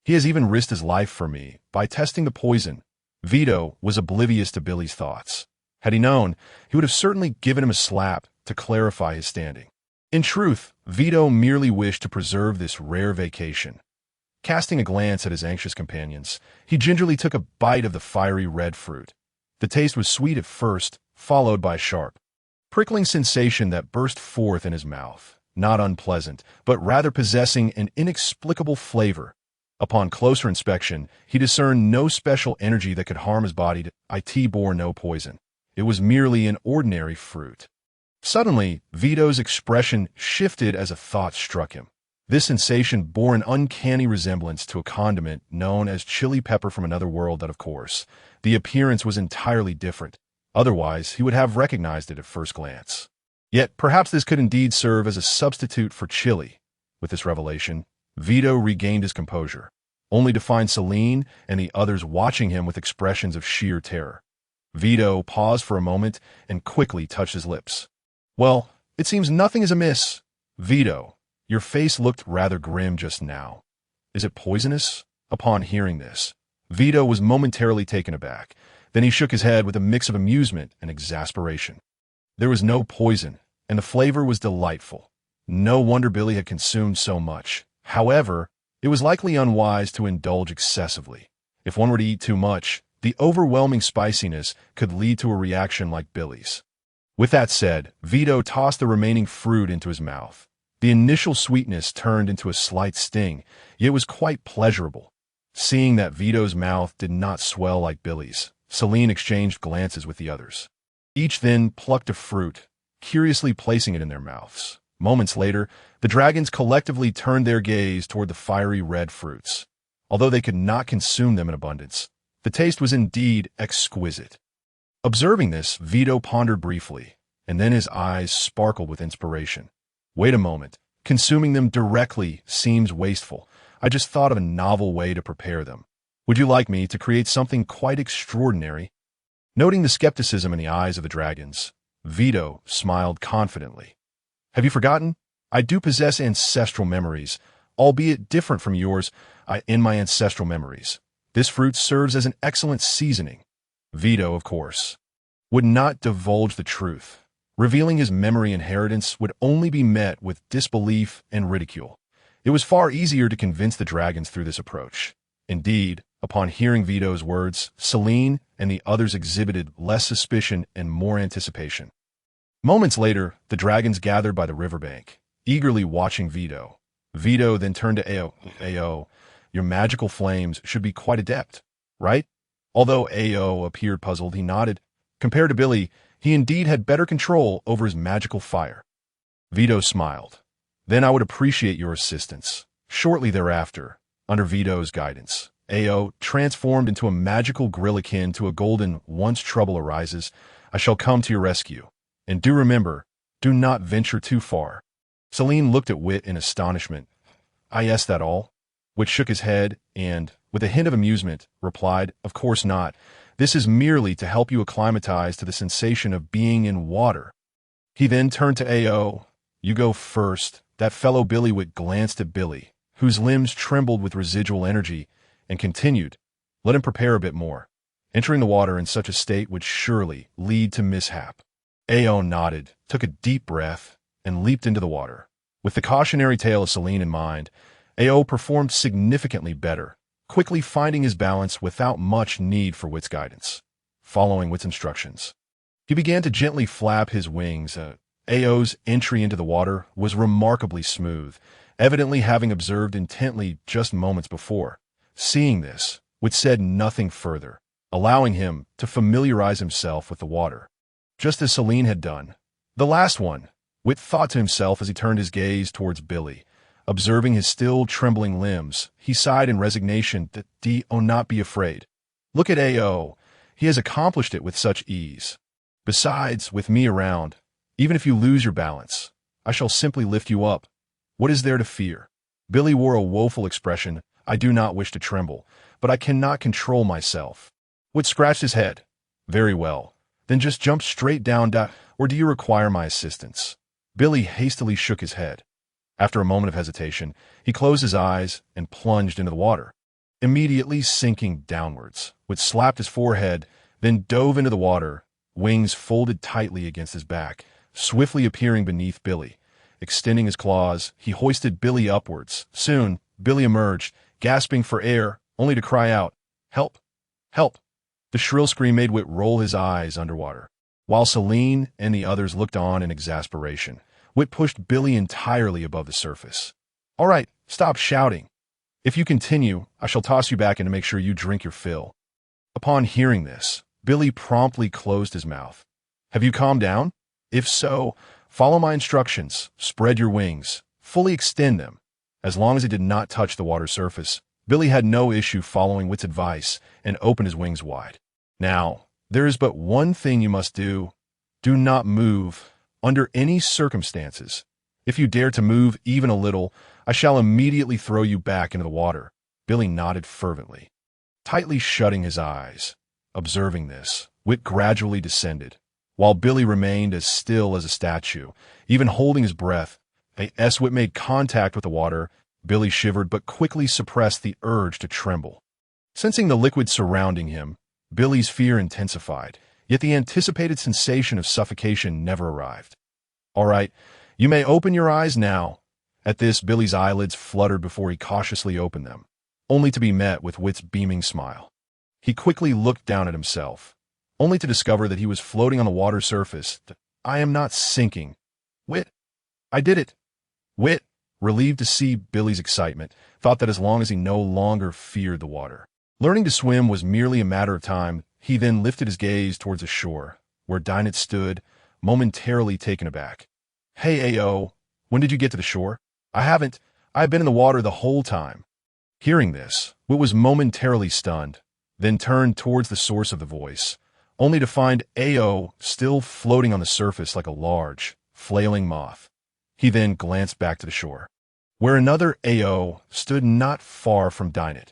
S1: He has even risked his life for me by testing the poison. Vite was oblivious to Billy's thoughts. Had he known, he would have certainly given him a slap to clarify his standing. In truth, Vite merely wished to preserve this rare vacation. Casting a glance at his anxious companions, he gingerly took a bite of the fiery red fruit. The taste was sweet at first, followed by a sharp, prickling sensation that burst forth in his mouth, not unpleasant, but rather possessing an inexplicable flavor. Upon closer inspection, he discerned no special energy that could harm his body. It bore no poison. It was merely an ordinary fruit. Suddenly, Vito's expression shifted as a thought struck him. This sensation bore an uncanny resemblance to a condiment known as chili pepper from another world. Of course, the appearance was entirely different. Otherwise, he would have recognized it at first glance. Yet, perhaps this could indeed serve as a substitute for chili. With this revelation, Vite regained his composure, only to find Celine and the others watching him with expressions of sheer terror. Vite paused for a moment and quickly touched his lips. Well, it seems nothing is amiss. Vite, your face looked rather grim just now. Is it poisonous? Upon hearing this, Vite was momentarily taken aback. Then he shook his head with a mix of amusement and exasperation. There was no poison, and the flavor was delightful. No wonder Billy had consumed so much. However, it was likely unwise to indulge excessively. If one were to eat too much, the overwhelming spiciness could lead to a reaction like Billy's. With that said, Vite tossed the remaining fruit into his mouth. The initial sweetness turned into a slight sting, yet it was quite pleasurable. Seeing that Vito's mouth did not swell like Billy's, Celine exchanged glances with the others. Each then plucked a fruit, curiously placing it in their mouths. Moments later, the dragons collectively turned their gaze toward the fiery red fruits. Although they could not consume them in abundance, the taste was indeed exquisite. Observing this, Vite pondered briefly, and then his eyes sparkled with inspiration. Wait a moment. Consuming them directly seems wasteful. I just thought of a novel way to prepare them. Would you like me to create something quite extraordinary? Noting the skepticism in the eyes of the dragons, Vite smiled confidently. Have you forgotten? I do possess ancestral memories, albeit different from yours. In my ancestral memories, this fruit serves as an excellent seasoning. Vite, of course, would not divulge the truth. Revealing his memory inheritance would only be met with disbelief and ridicule. It was far easier to convince the dragons through this approach. Indeed, upon hearing Vito's words, Celine and the others exhibited less suspicion and more anticipation. Moments later, the dragons gathered by the riverbank, eagerly watching Vito. Vito then turned to Ao. Ao, your magical flames should be quite adept, right? Although Ao appeared puzzled, he nodded. Compared to Billy, he indeed had better control over his magical fire. Vito smiled. Then I would appreciate your assistance. Shortly thereafter, under Vito's guidance, Ao transformed into a magical grill akin to a golden once trouble arises, I shall come to your rescue. And do remember, do not venture too far. Celine looked at Wit in astonishment. Ah, yes, that all? Wit shook his head and, with a hint of amusement, replied, Of course not. This is merely to help you acclimatize to the sensation of being in water. He then turned to Ao. You go first. That fellow Billy Wit glanced at Billy, whose limbs trembled with residual energy, and continued, Let him prepare a bit more. Entering the water in such a state would surely lead to mishap. Ao nodded, took a deep breath, and leaped into the water. With the cautionary tale of Celine in mind, Ao performed significantly better, quickly finding his balance without much need for Wit's guidance. Following Wit's instructions, he began to gently flap his wings. Ao's entry into the water was remarkably smooth, evidently having observed intently just moments before. Seeing this, Wit said nothing further, allowing him to familiarize himself with the water. Just as Celine had done. The last one, Wit thought to himself as he turned his gaze towards Billy. Observing his still trembling limbs, he sighed in resignation that D.O. not be afraid. Look at A.O. He has accomplished it with such ease. Besides, with me around, even if you lose your balance, I shall simply lift you up. What is there to fear? Billy wore a woeful expression. I do not wish to tremble, but I cannot control myself. Wit scratched his head. Very well. Then just jump straight down, or do you require my assistance? Billy hastily shook his head. After a moment of hesitation, he closed his eyes and plunged into the water, immediately sinking downwards. Wit slapped his forehead, then dove into the water, wings folded tightly against his back, swiftly appearing beneath Billy. Extending his claws, he hoisted Billy upwards. Soon, Billy emerged, gasping for air, only to cry out, Help! Help! The shrill scream made Wit roll his eyes underwater, while Celine and the others looked on in exasperation. Wit pushed Billy entirely above the surface. All right, stop shouting. If you continue, I shall toss you back in to make sure you drink your fill. Upon hearing this, Billy promptly closed his mouth. Have you calmed down? If so, follow my instructions. Spread your wings. Fully extend them. As long as it did not touch the water surface, Billy had no issue following Wit's advice and opened his wings wide. Now, there is but one thing you must do. Do not move. Under any circumstances. If you dare to move even a little, I shall immediately throw you back into the water. Billy nodded fervently, tightly shutting his eyes. Observing this, Wit gradually descended, while Billy remained as still as a statue, even holding his breath. As Wit made contact with the water, Billy shivered but quickly suppressed the urge to tremble. Sensing the liquid surrounding him, Billy's fear intensified. Yet the anticipated sensation of suffocation never arrived. All right, you may open your eyes now. At this, Billy's eyelids fluttered before he cautiously opened them, only to be met with Wit's beaming smile. He quickly looked down at himself, only to discover that he was floating on the water surface. I am not sinking. Wit, I did it. Wit, relieved to see Billy's excitement, thought that as long as he no longer feared the water, learning to swim was merely a matter of time. He then lifted his gaze towards the shore, where Dinah stood, momentarily taken aback. Hey, A.O., when did you get to the shore? I haven't. I've been in the water the whole time. Hearing this, Wit was momentarily stunned, then turned towards the source of the voice, only to find A.O. still floating on the surface like a large, flailing moth. He then glanced back to the shore, where another A.O. stood not far from Dinah.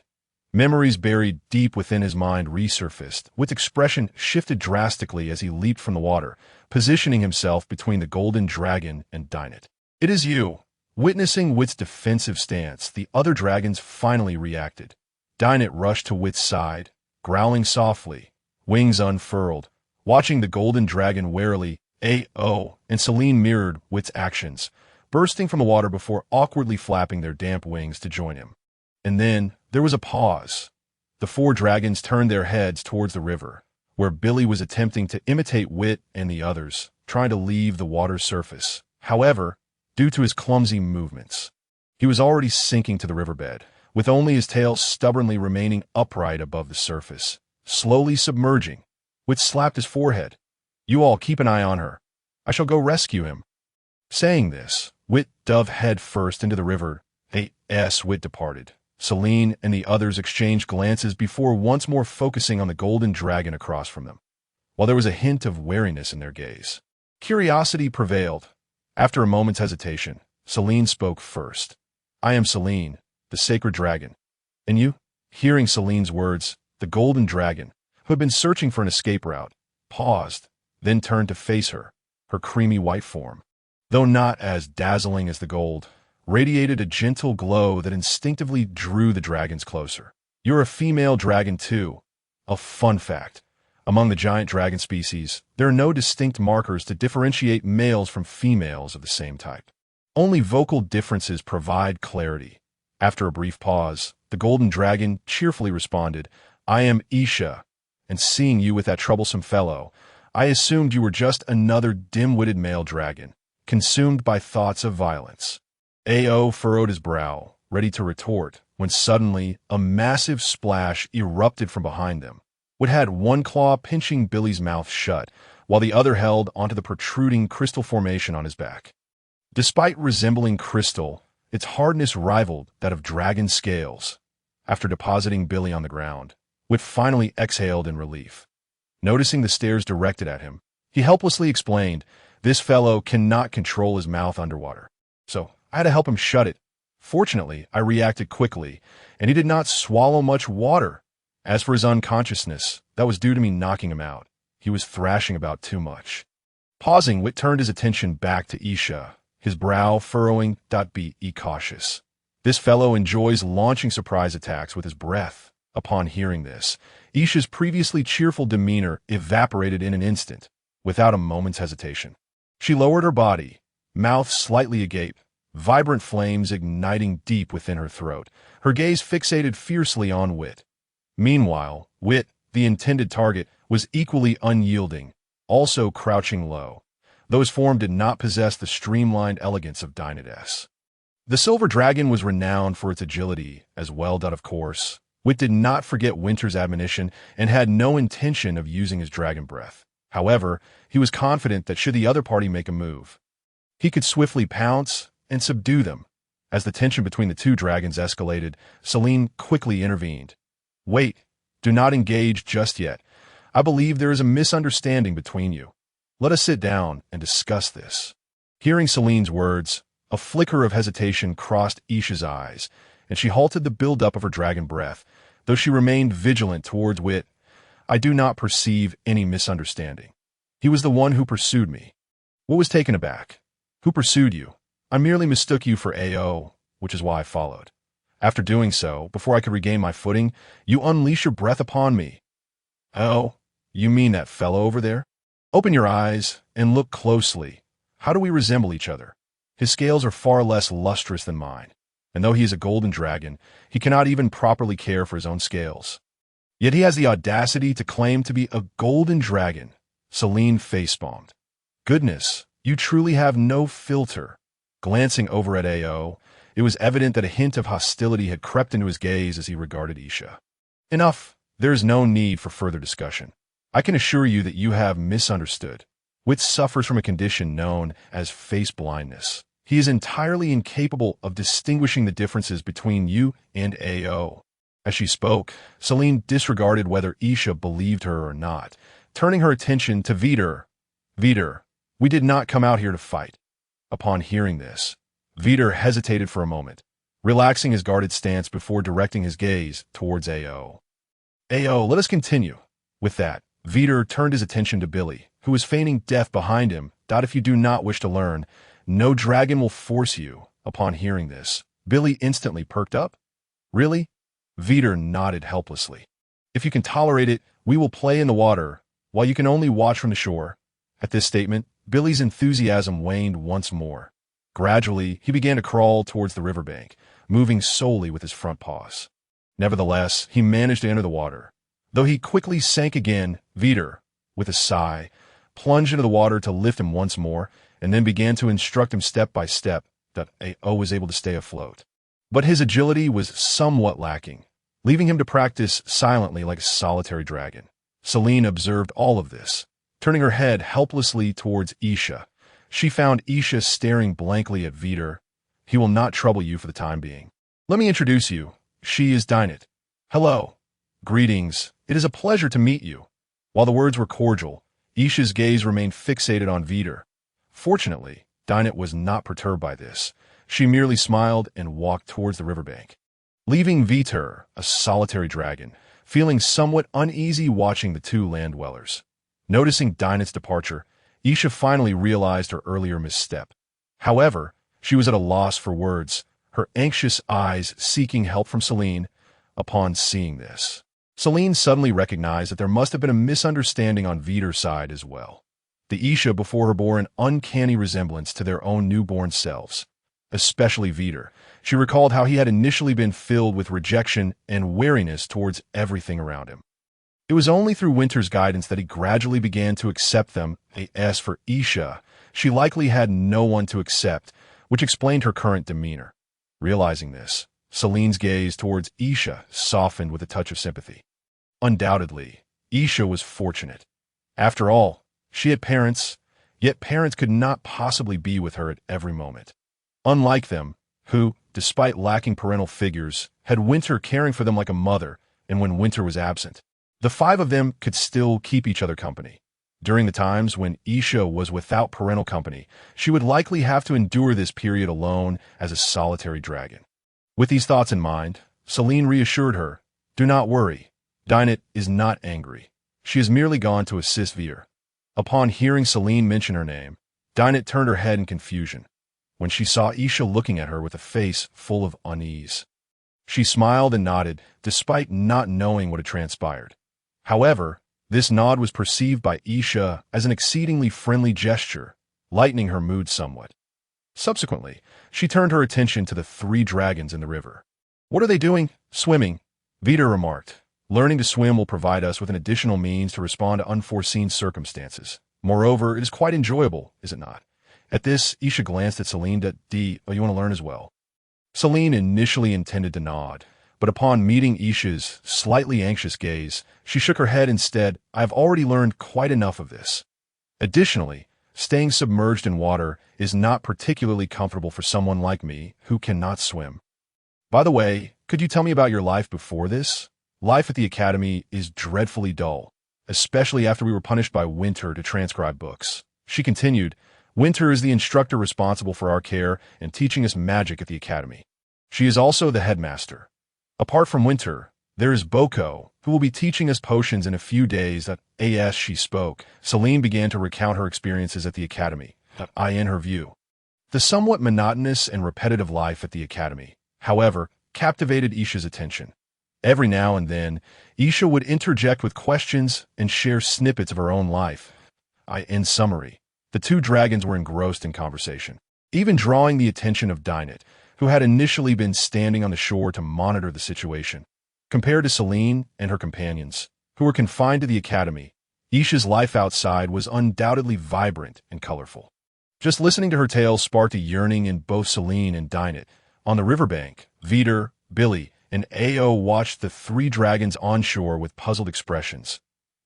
S1: Memories buried deep within his mind resurfaced. Wit's expression shifted drastically as he leaped from the water, positioning himself between the golden dragon and Dinah. It is you. Witnessing Wit's defensive stance, the other dragons finally reacted. Dinah rushed to Wit's side, growling softly, wings unfurled, watching the golden dragon warily. A.O. and Celine mirrored Wit's actions, bursting from the water before awkwardly flapping their damp wings to join him. And then there was a pause. The four dragons turned their heads towards the river, where Billy was attempting to imitate Wit and the others, trying to leave the water's surface. However, due to his clumsy movements, he was already sinking to the riverbed, with only his tail stubbornly remaining upright above the surface, slowly submerging. Wit slapped his forehead. "You all keep an eye on her. I shall go rescue him." Saying this, Wit dove head first into the river. Wit departed. Celine and the others exchanged glances before once more focusing on the golden dragon across from them, while there was a hint of wariness in their gaze. Curiosity prevailed. After a moment's hesitation, Celine spoke first. "I am Celine, the sacred dragon. And you?" Hearing Celine's words, the golden dragon, who had been searching for an escape route, paused, then turned to face her. Her creamy white form, though not as dazzling as the gold, radiated a gentle glow that instinctively drew the dragons closer. "You're a female dragon too. A fun fact. Among the giant dragon species, there are no distinct markers to differentiate males from females of the same type. Only vocal differences provide clarity." After a brief pause, the golden dragon cheerfully responded, "I am Isha, and seeing you with that troublesome fellow, I assumed you were just another dim-witted male dragon, consumed by thoughts of violence." Ao furrowed his brow, ready to retort, when suddenly a massive splash erupted from behind them. Wit had one claw pinching Billy's mouth shut, while the other held onto the protruding crystal formation on his back. Despite resembling crystal, its hardness rivaled that of dragon scales. After depositing Billy on the ground, Wit finally exhaled in relief. Noticing the stares directed at him, he helplessly explained, "This fellow cannot control his mouth underwater, so I had to help him shut it. Fortunately, I reacted quickly, and he did not swallow much water. As for his unconsciousness, that was due to me knocking him out. He was thrashing about too much." Pausing, Wit turned his attention back to Isha, his brow furrowing. "Be cautious. This fellow enjoys launching surprise attacks with his breath." Upon hearing this, Isha's previously cheerful demeanor evaporated in an instant, without a moment's hesitation. She lowered her body, mouth slightly agape, vibrant flames igniting deep within her throat, her gaze fixated fiercely on Wit. Meanwhile, Wit, the intended target, was equally unyielding, also crouching low, though his form did not possess the streamlined elegance of Dynades. The silver dragon was renowned for its agility, as well. Of course, Wit did not forget Winter's admonition and had no intention of using his dragon breath. However, he was confident that should the other party make a move, he could swiftly pounce and subdue them. As the tension between the two dragons escalated, Celine quickly intervened. "Wait, do not engage just yet. I believe there is a misunderstanding between you. Let us sit down and discuss this." Hearing Celine's words, a flicker of hesitation crossed Isha's eyes, and she halted the buildup of her dragon breath, though she remained vigilant towards Wit. "I do not perceive any misunderstanding. He was the one who pursued me." What was taken aback? "Who pursued you?" "I merely mistook you for Ao, which is why I followed. After doing so, before I could regain my footing, you unleash your breath upon me." "Oh, you mean that fellow over there? Open your eyes and look closely. How do we resemble each other? His scales are far less lustrous than mine, and though he is a golden dragon, he cannot even properly care for his own scales. Yet he has the audacity to claim to be a golden dragon." Celine facepalmed. "Goodness, you truly have no filter." Glancing over at Ao, it was evident that a hint of hostility had crept into his gaze as he regarded Isha. "Enough. There is no need for further discussion. I can assure you that you have misunderstood. Wit suffers from a condition known as face blindness. He is entirely incapable of distinguishing the differences between you and Ao." As she spoke, Celine disregarded whether Isha believed her or not, turning her attention to Vite. "Vite, we did not come out here to fight." Upon hearing this, Vite hesitated for a moment, relaxing his guarded stance before directing his gaze towards Ao. "Ao, let us continue." With that, Vite turned his attention to Billy, who was feigning death behind him. "If you do not wish to learn, no dragon will force you." Upon hearing this, Billy instantly perked up. "Really?" Vite nodded helplessly. "If you can tolerate it, we will play in the water, while you can only watch from the shore." At this statement, Billy's enthusiasm waned once more. Gradually, he began to crawl towards the riverbank, moving solely with his front paws. Nevertheless, he managed to enter the water. Though he quickly sank again, Vite, with a sigh, plunged into the water to lift him once more, and then began to instruct him step by step that A.O. was able to stay afloat. But his agility was somewhat lacking, leaving him to practice silently like a solitary dragon. Celine observed all of this, turning her head helplessly towards Isha. She found Isha staring blankly at Vite. He will not trouble you for the time being. Let me introduce you. She is Vite. Hello. Greetings. It is a pleasure to meet you. While the words were cordial, Isha's gaze remained fixated on Vite. Fortunately, Vite was not perturbed by this. She merely smiled and walked towards the riverbank, leaving Vite, a solitary dragon, feeling somewhat uneasy watching the two land dwellers. Noticing Vite's departure, Isha finally realized her earlier misstep. However, she was at a loss for words, her anxious eyes seeking help from Celine. Upon seeing this, Celine suddenly recognized that there must have been a misunderstanding on Vite's side as well. The Isha before her bore an uncanny resemblance to their own newborn selves, especially Vite. She recalled how he had initially been filled with rejection and wariness towards everything around him. It was only through Winter's guidance that he gradually began to accept them. As for Isha, she likely had no one to accept, which explained her current demeanor. Realizing this, Celine's gaze towards Isha softened with a touch of sympathy. Undoubtedly, Isha was fortunate. After all, she had parents, yet parents could not possibly be with her at every moment. Unlike them, who, despite lacking parental figures, had Winter caring for them like a mother, and when Winter was absent, the five of them could still keep each other company. During the times when Isha was without parental company, she would likely have to endure this period alone as a solitary dragon. With these thoughts in mind, Celine reassured her, "Do not worry. Vite is not angry. She has merely gone to assist Vite." Upon hearing Celine mention her name, Vite turned her head in confusion when she saw Isha looking at her with a face full of unease. She smiled and nodded, despite not knowing what had transpired. However, this nod was perceived by Isha as an exceedingly friendly gesture, lightening her mood somewhat. Subsequently, she turned her attention to the three dragons in the river. "What are they doing?" "Swimming," Vite remarked. "Learning to swim will provide us with an additional means to respond to unforeseen circumstances. Moreover, it is quite enjoyable, is it not?" At this, Isha glanced at Celine. You want to learn as well?" Celine initially intended to nod, but upon meeting Isha's slightly anxious gaze, she shook her head instead. "I have already learned quite enough of this. Additionally, staying submerged in water is not particularly comfortable for someone like me who cannot swim. By the way, could you tell me about your life before this? Life at the academy is dreadfully dull, especially after we were punished by Winter to transcribe books." She continued, "Winter is the instructor responsible for our care and teaching us magic at the academy. She is also the headmaster. Apart from Winter, there is Boko, who will be teaching us potions in a few days." As she spoke, Celine began to recount her experiences at the academy. In her view, the somewhat monotonous and repetitive life at the academy, however, captivated Isha's attention. Every now and then, Isha would interject with questions and share snippets of her own life. In summary, the two dragons were engrossed in conversation, even drawing the attention of Vite, who had initially been standing on the shore to monitor the situation. Compared to Celine and her companions, who were confined to the academy, Isha's life outside was undoubtedly vibrant and colorful. Just listening to her tale sparked a yearning in both Celine and Vite. On the riverbank, Vite, Billy, and A.O. watched the three dragons onshore with puzzled expressions.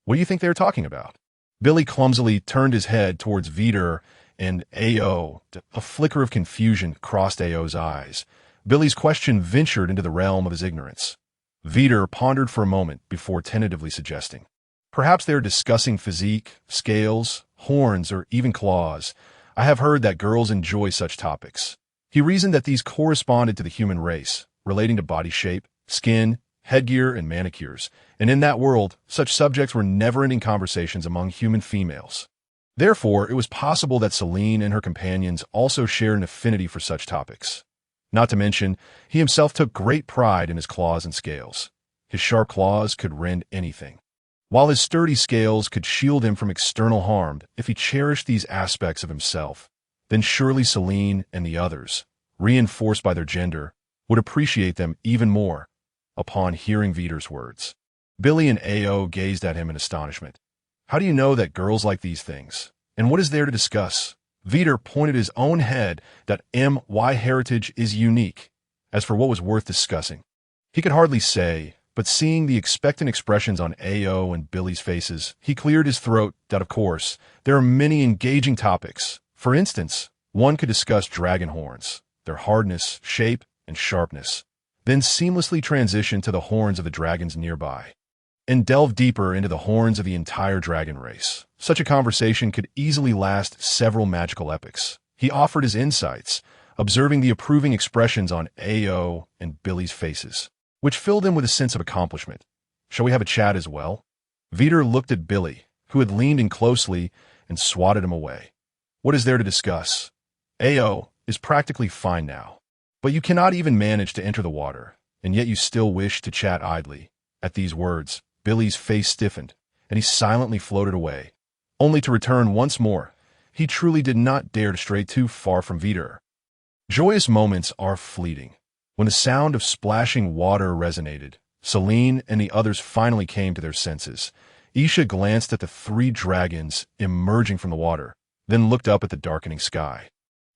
S1: "What do you think they were talking about?" Billy clumsily turned his head towards Vite and A.O. A flicker of confusion crossed A.O.'s eyes. Billy's question ventured into the realm of his ignorance. Vite pondered for a moment before tentatively suggesting, "Perhaps they are discussing physique, scales, horns, or even claws. I have heard that girls enjoy such topics." He reasoned that these corresponded to the human race, relating to body shape, skin, headgear, and manicures, and in that world, such subjects were never-ending conversations among human females. Therefore, it was possible that Celine and her companions also shared an affinity for such topics. Not to mention, he himself took great pride in his claws and scales. His sharp claws could rend anything, while his sturdy scales could shield him from external harm. If he cherished these aspects of himself, then surely Celine and the others, reinforced by their gender, would appreciate them even more. Upon hearing Vite's words, Billy and A.O. gazed at him in astonishment. How do you know that girls like these things? And what is there to discuss? Vite pointed his own head that my heritage is unique. As for what was worth discussing, he could hardly say, but seeing the expectant expressions on Ao and Billy's faces, he cleared his throat that, of course, there are many engaging topics. For instance, one could discuss dragon horns, their hardness, shape, and sharpness, then seamlessly transition to the horns of the dragons nearby, and delve deeper into the horns of the entire dragon race. Such a conversation could easily last several magical epochs. He offered his insights, observing the approving expressions on Ao and Billy's faces, which filled him with a sense of accomplishment. Shall we have a chat as well? Vite looked at Billy, who had leaned in closely, and swatted him away. What is there to discuss? Ao is practically fine now, but you cannot even manage to enter the water, and yet you still wish to chat idly. At these words, Billy's face stiffened, and he silently floated away, only to return once more. He truly did not dare to stray too far from Vite. Joyous moments are fleeting. When the sound of splashing water resonated, Celine and the others finally came to their senses. Isha glanced at the three dragons emerging from the water, then looked up at the darkening sky,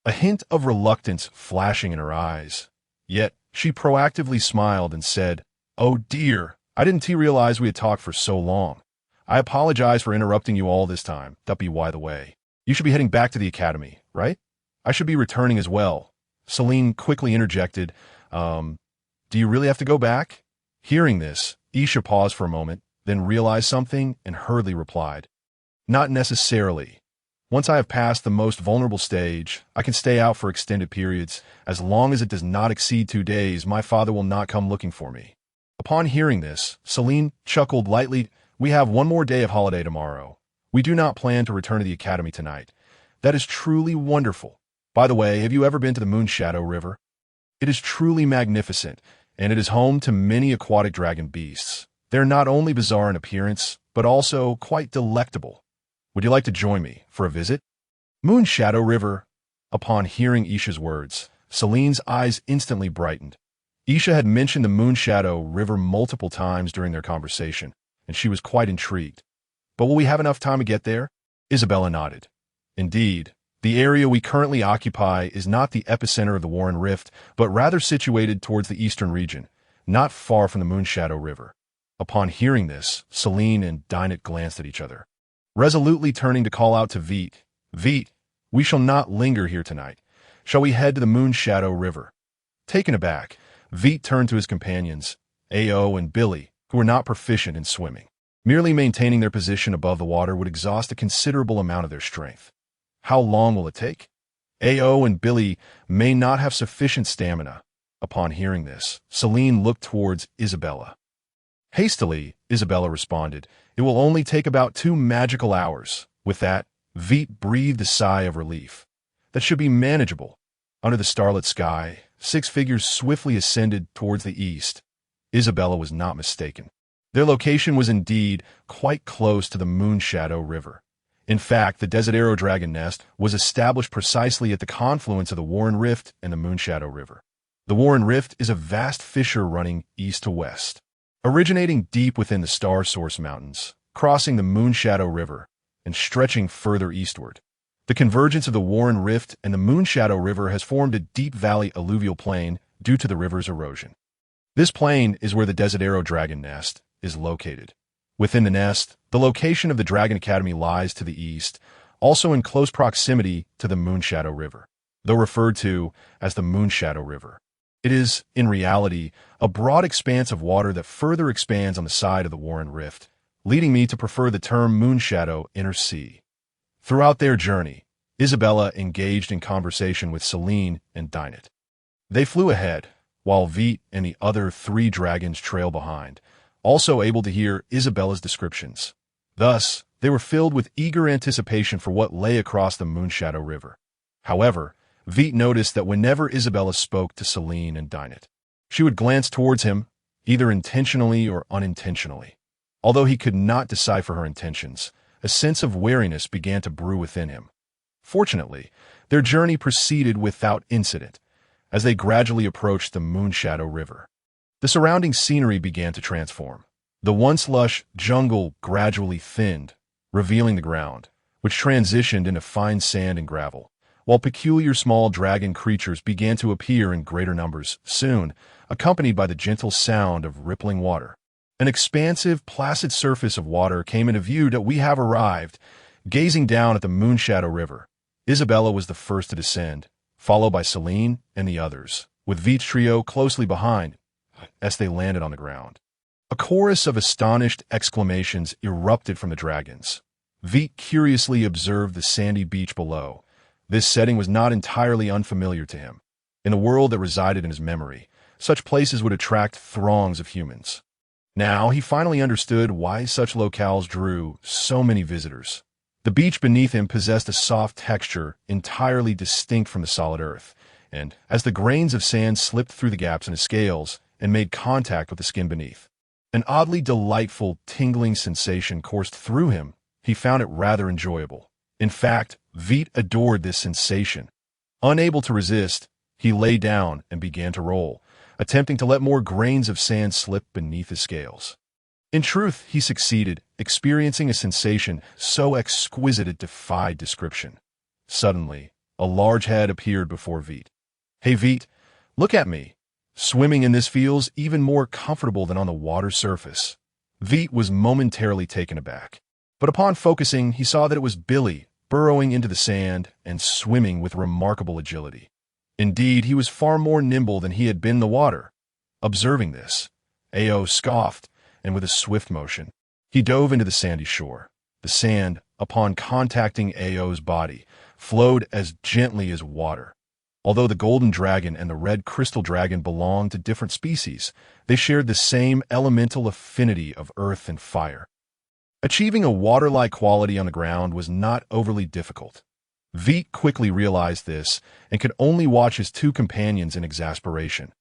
S1: a hint of reluctance flashing in her eyes. Yet, she proactively smiled and said, "Oh dear, I didn't realize we had talked for so long. I apologize for interrupting you all this time. That be by the way. You should be heading back to the academy, right? I should be returning as well." Celine quickly interjected, do you really have to go back? Hearing this, Isha paused for a moment, then realized something and hurriedly replied, "Not necessarily. Once I have passed the most vulnerable stage, I can stay out for extended periods. As long as it does not exceed 2 days, my father will not come looking for me." Upon hearing this, Celine chuckled lightly. "We have one more day of holiday tomorrow. We do not plan to return to the academy tonight. That is truly wonderful. By the way, have you ever been to the Moonshadow River? It is truly magnificent, and it is home to many aquatic dragon beasts. They're not only bizarre in appearance, but also quite delectable. Would you like to join me for a visit?" Moonshadow River. Upon hearing Isha's words, Celine's eyes instantly brightened. Isha had mentioned the Moonshadow River multiple times during their conversation, and she was quite intrigued. "But will we have enough time to get there?" Isabella nodded. "Indeed. The area we currently occupy is not the epicenter of the Warren Rift, but rather situated towards the eastern region, not far from the Moonshadow River." Upon hearing this, Celine and Dinah glanced at each other, resolutely turning to call out to Vite, "Vite, we shall not linger here tonight. Shall we head to the Moonshadow River?" Taken aback, Vite turned to his companions, Ao and Billy, who were not proficient in swimming. Merely maintaining their position above the water would exhaust a considerable amount of their strength. How long will it take? Ao and Billy may not have sufficient stamina. Upon hearing this, Celine looked towards Isabella. Hastily, Isabella responded, "It will only take about 2 magical hours." With that, Vite breathed a sigh of relief. That should be manageable. Under the starlit sky, 6 figures swiftly ascended towards the east. Isabella was not mistaken. Their location was indeed quite close to the Moonshadow River. In fact, the Desert Arrow Dragon Nest was established precisely at the confluence of the Warren Rift and the Moonshadow River. The Warren Rift is a vast fissure running east to west, originating deep within the Star Source Mountains, crossing the Moonshadow River, and stretching further eastward. The convergence of the Warren Rift and the Moonshadow River has formed a deep valley alluvial plain due to the river's erosion. This plain is where the Desert Arrow Dragon Nest is located. Within the nest, the location of the Dragon Academy lies to the east, also in close proximity to the Moonshadow River, though referred to as the Moonshadow River. It is, in reality, a broad expanse of water that further expands on the side of the Warren Rift, leading me to prefer the term Moonshadow Inner Sea. Throughout their journey, Isabella engaged in conversation with Celine and Dinah. They flew ahead, while Vite and the other 3 dragons trailed behind, also able to hear Isabella's descriptions. Thus, they were filled with eager anticipation for what lay across the Moonshadow River. However, Vite noticed that whenever Isabella spoke to Celine and Dinah, she would glance towards him, either intentionally or unintentionally. Although he could not decipher her intentions, a sense of wariness began to brew within him. Fortunately, their journey proceeded without incident, as they gradually approached the Moonshadow River. The surrounding scenery began to transform. The once lush jungle gradually thinned, revealing the ground, which transitioned into fine sand and gravel, while peculiar small dragon creatures began to appear in greater numbers, soon, accompanied by the gentle sound of rippling water. An expansive, placid surface of water came into view that we have arrived, gazing down at the Moonshadow River. Isabella was the first to descend, followed by Celine and the others, with Vite's trio closely behind, as they landed on the ground. A chorus of astonished exclamations erupted from the dragons. Vite curiously observed the sandy beach below. This setting was not entirely unfamiliar to him. In the world that resided in his memory, such places would attract throngs of humans. Now he finally understood why such locales drew so many visitors. The beach beneath him possessed a soft texture entirely distinct from the solid earth, and as the grains of sand slipped through the gaps in his scales and made contact with the skin beneath, an oddly delightful, tingling sensation coursed through him. He found it rather enjoyable. In fact, Vite adored this sensation. Unable to resist, he lay down and began to roll, attempting to let more grains of sand slip beneath his scales. In truth, he succeeded, experiencing a sensation so exquisite it defied description. Suddenly, a large head appeared before Vite. "Hey Vite, look at me. Swimming in this feels even more comfortable than on the water surface." Vite was momentarily taken aback, but upon focusing, he saw that it was Billy, burrowing into the sand and swimming with remarkable agility. Indeed, he was far more nimble than he had been in the water. Observing this, Ao scoffed, and with a swift motion, he dove into the sandy shore. The sand, upon contacting Ao's body, flowed as gently as water. Although the golden dragon and the red crystal dragon belonged to different species, they shared the same elemental affinity of earth and fire. Achieving a water-like quality on the ground was not overly difficult. Vite quickly realized this and could only watch his two companions in exasperation.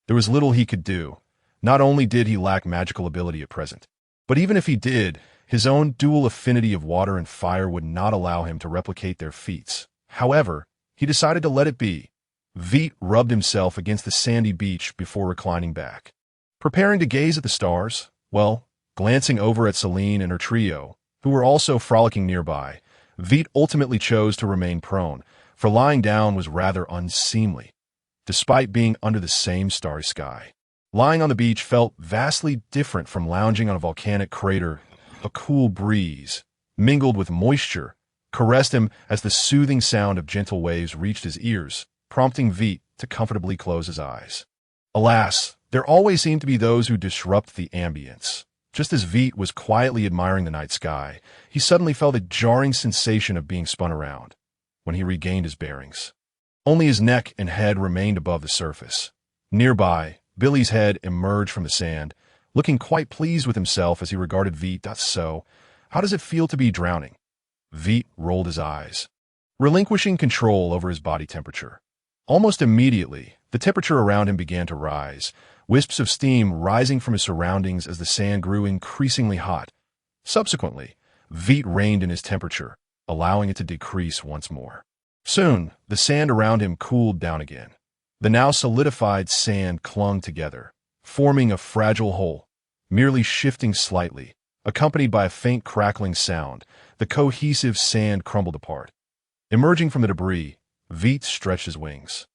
S1: There was little he could do. Not only did he lack magical ability at present, but even if he did, his own dual affinity of water and fire would not allow him to replicate their feats. However, he decided to let it be. Vite rubbed himself against the sandy beach before reclining back. Preparing to gaze at the stars, glancing over at Celine and her trio, who were also frolicking nearby, Vite ultimately chose to remain prone, for lying down was rather unseemly. Despite being under the same starry sky, lying on the beach felt vastly different from lounging on a volcanic crater. A cool breeze, mingled with moisture, caressed him as the soothing sound of gentle waves reached his ears, prompting Vite to comfortably close his eyes. Alas, there always seemed to be those who disrupt the ambience. Just as Vite was quietly admiring the night sky, he suddenly felt a jarring sensation of being spun around. When he regained his bearings, only his neck and head remained above the surface. Nearby, Billy's head emerged from the sand, looking quite pleased with himself as he regarded Vite. "So, how does it feel to be drowning?" Vite rolled his eyes, relinquishing control over his body temperature. Almost immediately, the temperature around him began to rise, wisps of steam rising from his surroundings as the sand grew increasingly hot. Subsequently, Vite reined in his temperature, allowing it to decrease once more. Soon, the sand around him cooled down again. The now solidified sand clung together, forming a fragile whole, merely shifting slightly. Accompanied by a faint crackling sound, the cohesive sand crumbled apart. Emerging from the debris, Vite stretched his wings,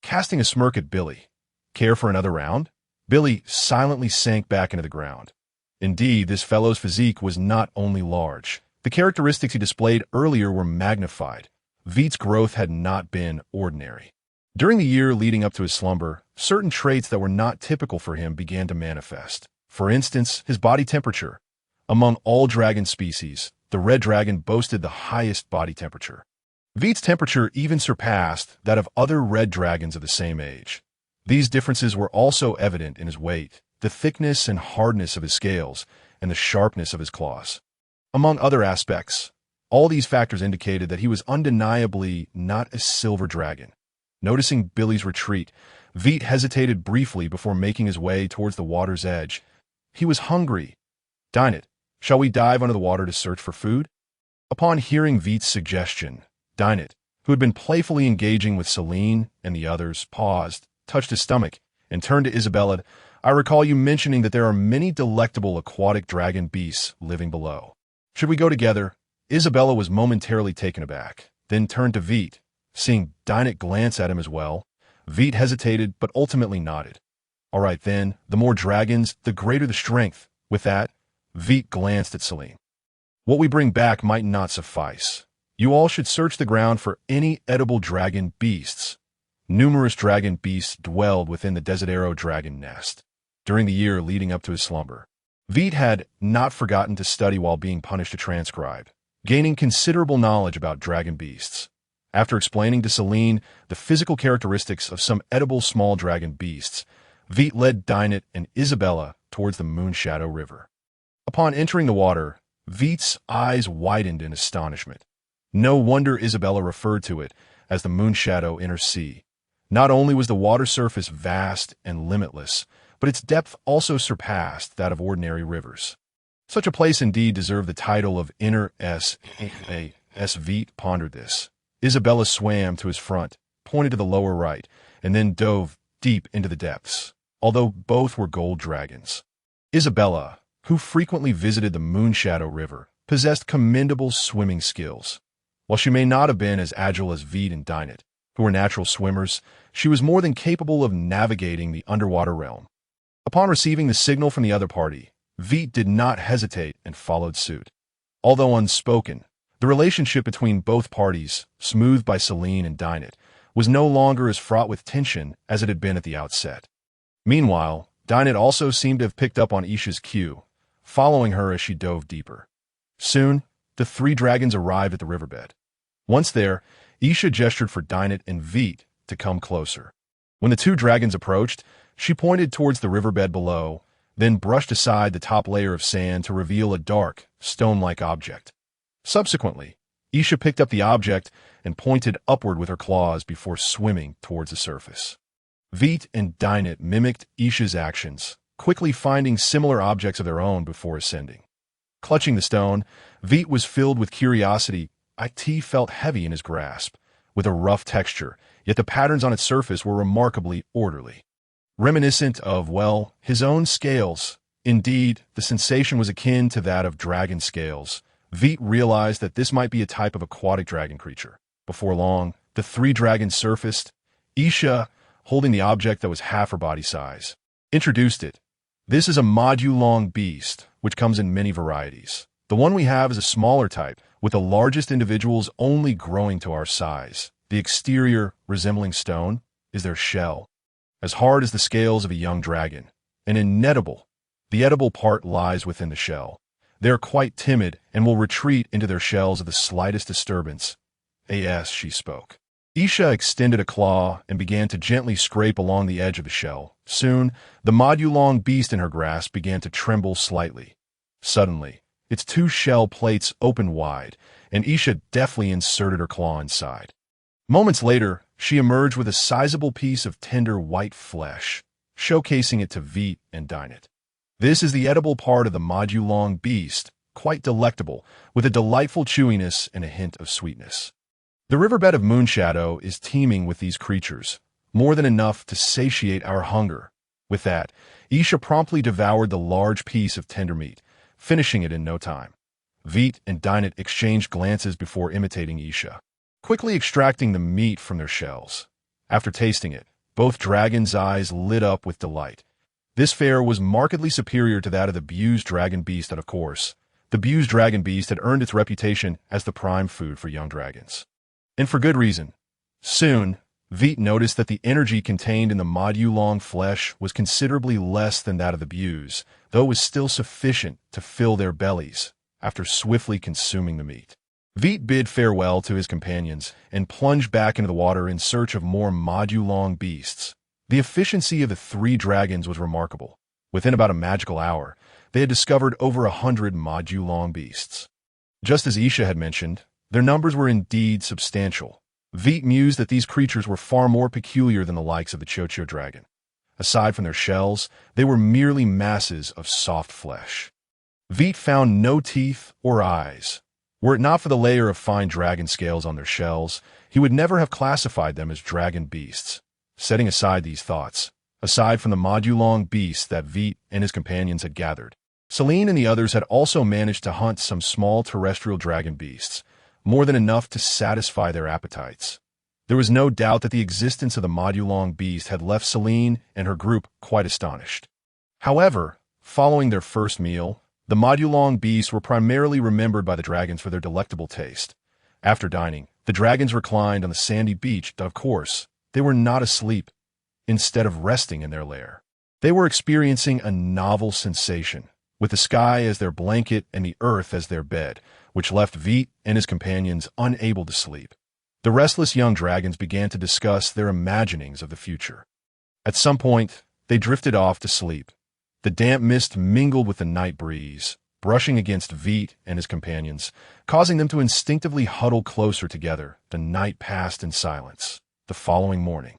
S1: casting a smirk at Billy. "Care for another round?" Billy silently sank back into the ground. Indeed, this fellow's physique was not only large. The characteristics he displayed earlier were magnified. Vite's growth had not been ordinary. During the year leading up to his slumber, certain traits that were not typical for him began to manifest. For instance, his body temperature. Among all dragon species, the red dragon boasted the highest body temperature. Vite's temperature even surpassed that of other red dragons of the same age. These differences were also evident in his weight, the thickness and hardness of his scales, and the sharpness of his claws. Among other aspects, all these factors indicated that he was undeniably not a silver dragon. Noticing Billy's retreat, Vite hesitated briefly before making his way towards the water's edge. He was hungry. "Dine it. Shall we dive under the water to search for food?" Upon hearing Vite's suggestion, Dine it, who had been playfully engaging with Celine and the others, paused, touched his stomach, and turned to Isabella. "I recall you mentioning that there are many delectable aquatic dragon beasts living below. Should we go together? Isabella was momentarily taken aback, then turned to Vite. Seeing Dinah glance at him as well, Vite hesitated but ultimately nodded. All right then, the more dragons, the greater the strength. With that, Vite glanced at Celine. What we bring back might not suffice. You all should search the ground for any edible dragon beasts. Numerous dragon beasts dwelled within the Desidero dragon nest during the year leading up to his slumber. Vite had not forgotten to study while being punished to transcribe, gaining considerable knowledge about dragon beasts. After explaining to Celine the physical characteristics of some edible small dragon beasts, Vite led Dinah and Isabella towards the Moonshadow River. Upon entering the water, Vite's eyes widened in astonishment. No wonder Isabella referred to it as the Moonshadow Inner Sea. Not only was the water surface vast and limitless, but its depth also surpassed that of ordinary rivers. Such a place indeed deserved the title of Inner S. Vite pondered this. Isabella swam to his front, pointed to the lower right, and then dove deep into the depths, although both were gold dragons. Isabella, who frequently visited the Moonshadow River, possessed commendable swimming skills. While she may not have been as agile as Vite and Dinah, who were natural swimmers, she was more than capable of navigating the underwater realm. Upon receiving the signal from the other party, Vite did not hesitate and followed suit. Although unspoken, the relationship between both parties, smoothed by Celine and Dinah, was no longer as fraught with tension as it had been at the outset. Meanwhile, Dinah also seemed to have picked up on Isha's cue, following her as she dove deeper. Soon, the three dragons arrived at the riverbed. Once there, Isha gestured for Dinah and Vite to come closer. When the two dragons approached, she pointed towards the riverbed below, then brushed aside the top layer of sand to reveal a dark, stone-like object. Subsequently, Isha picked up the object and pointed upward with her claws before swimming towards the surface. Vite and Dinah mimicked Isha's actions, quickly finding similar objects of their own before ascending. Clutching the stone, Vite was filled with curiosity. It felt heavy in his grasp, with a rough texture, yet the patterns on its surface were remarkably orderly. Reminiscent of, well, his own scales. Indeed, the sensation was akin to that of dragon scales. Vite realized that this might be a type of aquatic dragon creature. Before long, the three dragons surfaced, Isha, holding the object that was half her body size, introduced it. This is a modulong beast, which comes in many varieties. The one we have is a smaller type, with the largest individuals only growing to our size. The exterior, resembling stone, is their shell, as hard as the scales of a young dragon, and inedible. The edible part lies within the shell. They are quite timid and will retreat into their shells at the slightest disturbance. She spoke. Isha extended a claw and began to gently scrape along the edge of the shell. Soon, the modulong beast in her grasp began to tremble slightly. Suddenly, its two shell plates opened wide, and Isha deftly inserted her claw inside. Moments later, she emerged with a sizable piece of tender white flesh, showcasing it to Vite and Dinah. This is the edible part of the modulong beast, quite delectable, with a delightful chewiness and a hint of sweetness. The riverbed of Moonshadow is teeming with these creatures, more than enough to satiate our hunger. With that, Isha promptly devoured the large piece of tender meat, finishing it in no time. Vite and Dinah exchanged glances before imitating Isha, quickly extracting the meat from their shells. After tasting it, both dragons' eyes lit up with delight. This fare was markedly superior to that of the Buse dragon beast, and of course, the Buse dragon beast had earned its reputation as the prime food for young dragons. And for good reason. Soon, Vite noticed that the energy contained in the modulong flesh was considerably less than that of the Buse, though it was still sufficient to fill their bellies after swiftly consuming the meat. Vite bid farewell to his companions and plunged back into the water in search of more modulong beasts. The efficiency of the three dragons was remarkable. Within about a magical hour, they had discovered over 100 modulong beasts. Just as Isha had mentioned, their numbers were indeed substantial. Vite mused that these creatures were far more peculiar than the likes of the Chocho dragon. Aside from their shells, they were merely masses of soft flesh. Vite found no teeth or eyes. Were it not for the layer of fine dragon scales on their shells, he would never have classified them as dragon beasts. Setting aside these thoughts, aside from the modulong beasts that Vite and his companions had gathered, Selene and the others had also managed to hunt some small terrestrial dragon beasts, more than enough to satisfy their appetites. There was no doubt that the existence of the modulong beast had left Selene and her group quite astonished. However, following their first meal, the modulong beasts were primarily remembered by the dragons for their delectable taste. After dining, the dragons reclined on the sandy beach, but of course, they were not asleep. Instead of resting in their lair, they were experiencing a novel sensation, with the sky as their blanket and the earth as their bed, which left Vite and his companions unable to sleep. The restless young dragons began to discuss their imaginings of the future. At some point, they drifted off to sleep. The damp mist mingled with the night breeze, brushing against Vite and his companions, causing them to instinctively huddle closer together. The night passed in silence. The following morning,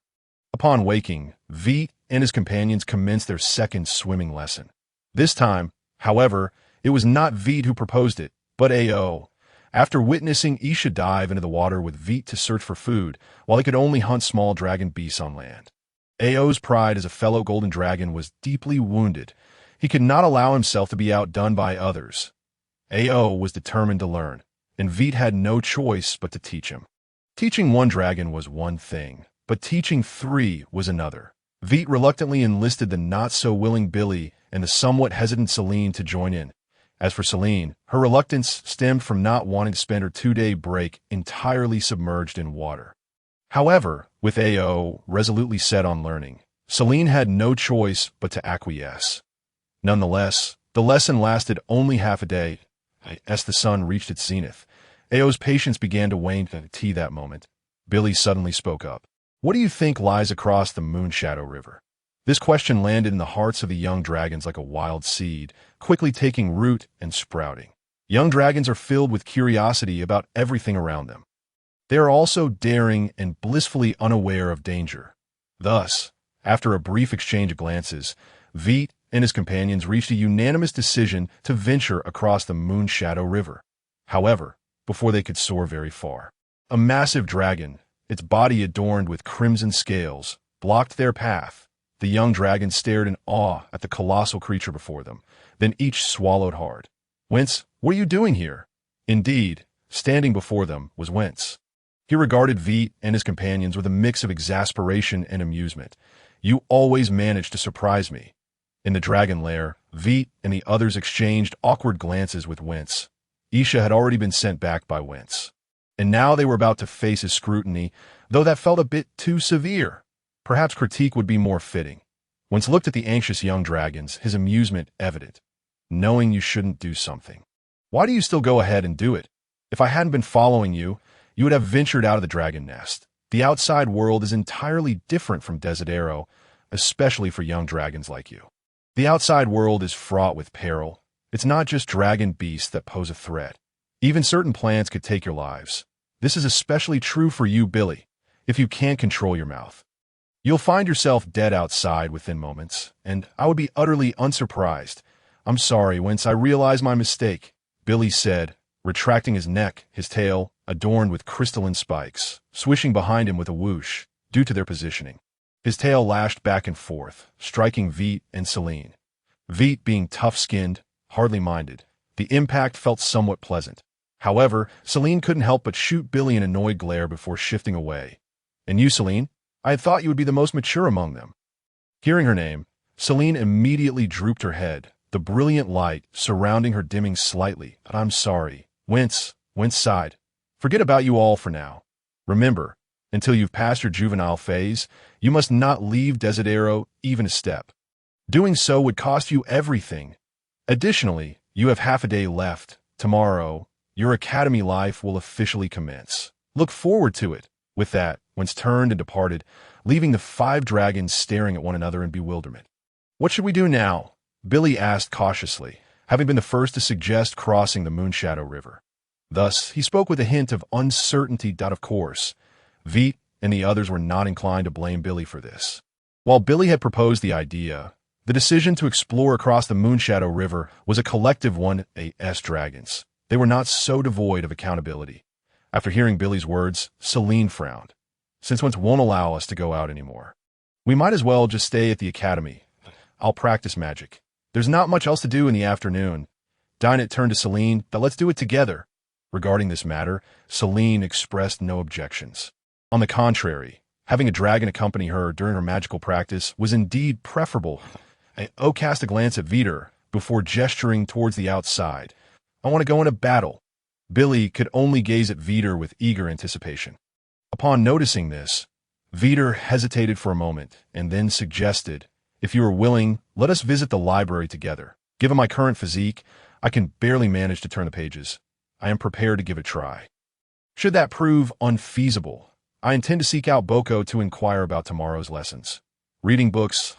S1: upon waking, Vite and his companions commenced their second swimming lesson. This time, however, it was not Vite who proposed it, but Ao. After witnessing Isha dive into the water with Vite to search for food, while he could only hunt small dragon beasts on land. Ao's pride as a fellow golden dragon was deeply wounded. He could not allow himself to be outdone by others. Ao was determined to learn, and Vite had no choice but to teach him. Teaching one dragon was one thing, but teaching three was another. Vite reluctantly enlisted the not-so-willing Billy and the somewhat hesitant Selene to join in. As for Selene, her reluctance stemmed from not wanting to spend her 2-day break entirely submerged in water. However, with Ao resolutely set on learning, Selene had no choice but to acquiesce. Nonetheless, the lesson lasted only half a day. As the sun reached its zenith, Ao's patience began to wane at tea that moment. Billy suddenly spoke up. "What do you think lies across the Moonshadow River?" This question landed in the hearts of the young dragons like a wild seed, quickly taking root and sprouting. Young dragons are filled with curiosity about everything around them. They are also daring and blissfully unaware of danger. Thus, after a brief exchange of glances, Vite and his companions reached a unanimous decision to venture across the Moonshadow River. However, before they could soar very far, a massive dragon, its body adorned with crimson scales, blocked their path. The young dragons stared in awe at the colossal creature before them. Then each swallowed hard. "Whence, what are you doing here?" Indeed, standing before them was Whence. He regarded Vite and his companions with a mix of exasperation and amusement. "You always manage to surprise me." In the dragon lair, Vite and the others exchanged awkward glances with Whence. Isha had already been sent back by Whence, and now they were about to face his scrutiny, though that felt a bit too severe. Perhaps critique would be more fitting. Whence looked at the anxious young dragons, his amusement evident. "Knowing you shouldn't do something, why do you still go ahead and do it? If I hadn't been following you, you would have ventured out of the dragon nest. The outside world is entirely different from Desidero, especially for young dragons like you. The outside world is fraught with peril. It's not just dragon beasts that pose a threat. Even certain plants could take your lives. This is especially true for you, Billy, if you can't control your mouth. You'll find yourself dead outside within moments, and I would be utterly unsurprised. I'm sorry, Whence I realize my mistake," Billy said, retracting his neck, his tail, adorned with crystalline spikes, swishing behind him with a whoosh, due to their positioning. His tail lashed back and forth, striking Vite and Selene. Vite, being tough-skinned, hardly minded. The impact felt somewhat pleasant. However, Selene couldn't help but shoot Billy an annoyed glare before shifting away. "And you, Selene? I had thought you would be the most mature among them." Hearing her name, Selene immediately drooped her head, the brilliant light surrounding her dimming slightly. "I'm sorry." Whence sighed. "Forget about you all for now. Remember, until you've passed your juvenile phase, you must not leave Desidero even a step. Doing so would cost you everything. Additionally, you have half a day left. Tomorrow, your academy life will officially commence. Look forward to it." With that, Whence turned and departed, leaving the 5 dragons staring at one another in bewilderment. "What should we do now?" Billy asked cautiously, having been the first to suggest crossing the Moonshadow River. Thus, he spoke with a hint of uncertainty. Of course, Vite and the others were not inclined to blame Billy for this. While Billy had proposed the idea, the decision to explore across the Moonshadow River was a collective one. As dragons, they were not so devoid of accountability. After hearing Billy's words, Selene frowned. "Since Whence won't allow us to go out anymore, we might as well just stay at the academy. I'll practice magic." There's not much else to do in the afternoon. Dinah turned to Celine, but let's do it together. Regarding this matter, Celine expressed no objections. On the contrary, having a dragon accompany her during her magical practice was indeed preferable. O cast a glance at Vite before gesturing towards the outside. I want to go into battle. Billy could only gaze at Vite with eager anticipation. Upon noticing this, Vite hesitated for a moment and then suggested, if you are willing, let us visit the library together. Given my current physique, I can barely manage to turn the pages. I am prepared to give it a try. Should that prove unfeasible, I intend to seek out Boko to inquire about tomorrow's lessons. Reading books,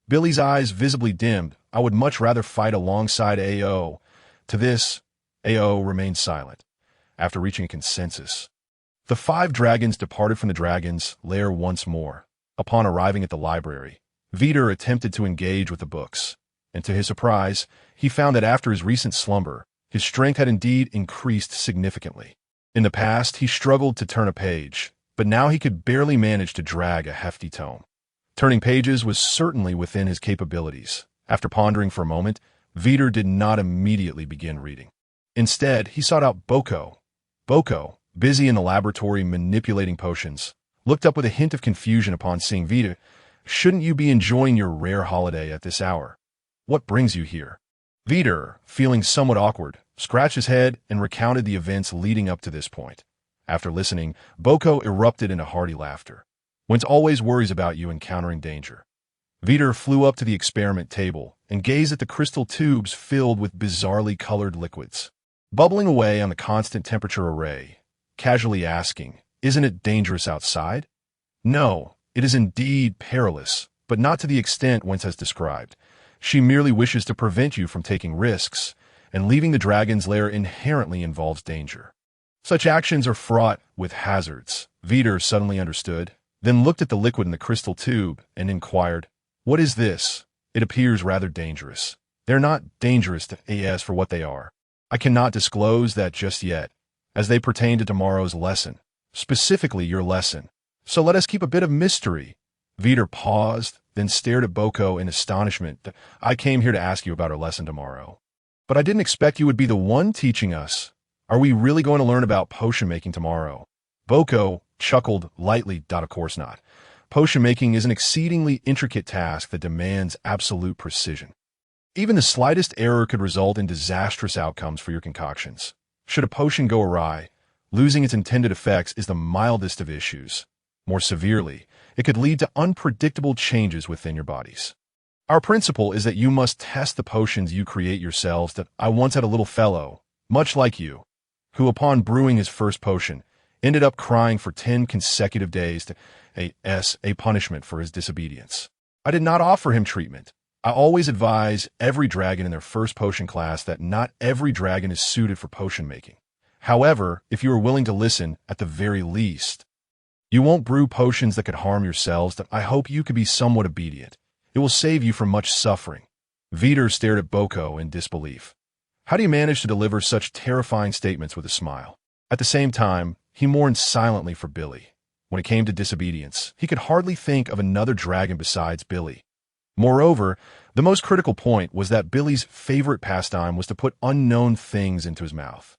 S1: Billy's eyes visibly dimmed. I would much rather fight alongside A.O. To this, A.O. remained silent. After reaching a consensus, the 5 dragons departed from the dragon's lair once more. Upon arriving at the library, Vite attempted to engage with the books, and to his surprise, he found that after his recent slumber, his strength had indeed increased significantly. In the past, he struggled to turn a page, but now he could barely manage to drag a hefty tome. Turning pages was certainly within his capabilities. After pondering for a moment, Vite did not immediately begin reading. Instead, he sought out Boko. Boko, busy in the laboratory manipulating potions, looked up with a hint of confusion upon seeing Vite. Shouldn't you be enjoying your rare holiday at this hour? What brings you here? Vite, feeling somewhat awkward, scratched his head and recounted the events leading up to this point. After listening, Boko erupted into hearty laughter. One's always worries about you encountering danger. Vite flew up to the experiment table and gazed at the crystal tubes filled with bizarrely colored liquids, bubbling away on the constant temperature array, casually asking, isn't it dangerous outside? No, it is indeed perilous, but not to the extent Wentz has described. She merely wishes to prevent you from taking risks, and leaving the dragon's lair inherently involves danger. Such actions are fraught with hazards. Vite suddenly understood, then looked at the liquid in the crystal tube and inquired, what is this? It appears rather dangerous. They're not dangerous to AS for what they are. I cannot disclose that just yet, as they pertain to tomorrow's lesson, specifically your lesson. So let us keep a bit of mystery. Vite paused, then stared at Boko in astonishment. I came here to ask you about our lesson tomorrow. But I didn't expect you would be the one teaching us. Are we really going to learn about potion making tomorrow? Boko chuckled lightly. Of course not. Potion making is an exceedingly intricate task that demands absolute precision. Even the slightest error could result in disastrous outcomes for your concoctions. Should a potion go awry, losing its intended effects is the mildest of issues. More severely, it could lead to unpredictable changes within your bodies. Our principle is that you must test the potions you create yourselves. That I once had a little fellow, much like you, who upon brewing his first potion, ended up crying for 10 consecutive days to a punishment for his disobedience. I did not offer him treatment. I always advise every dragon in their first potion class that not every dragon is suited for potion making. However, if you are willing to listen, at the very least, you won't brew potions that could harm yourselves. That I hope you could be somewhat obedient. It will save you from much suffering. Vite stared at Boko in disbelief. How do you manage to deliver such terrifying statements with a smile? At the same time, he mourned silently for Billy. When it came to disobedience, he could hardly think of another dragon besides Billy. Moreover, the most critical point was that Billy's favorite pastime was to put unknown things into his mouth.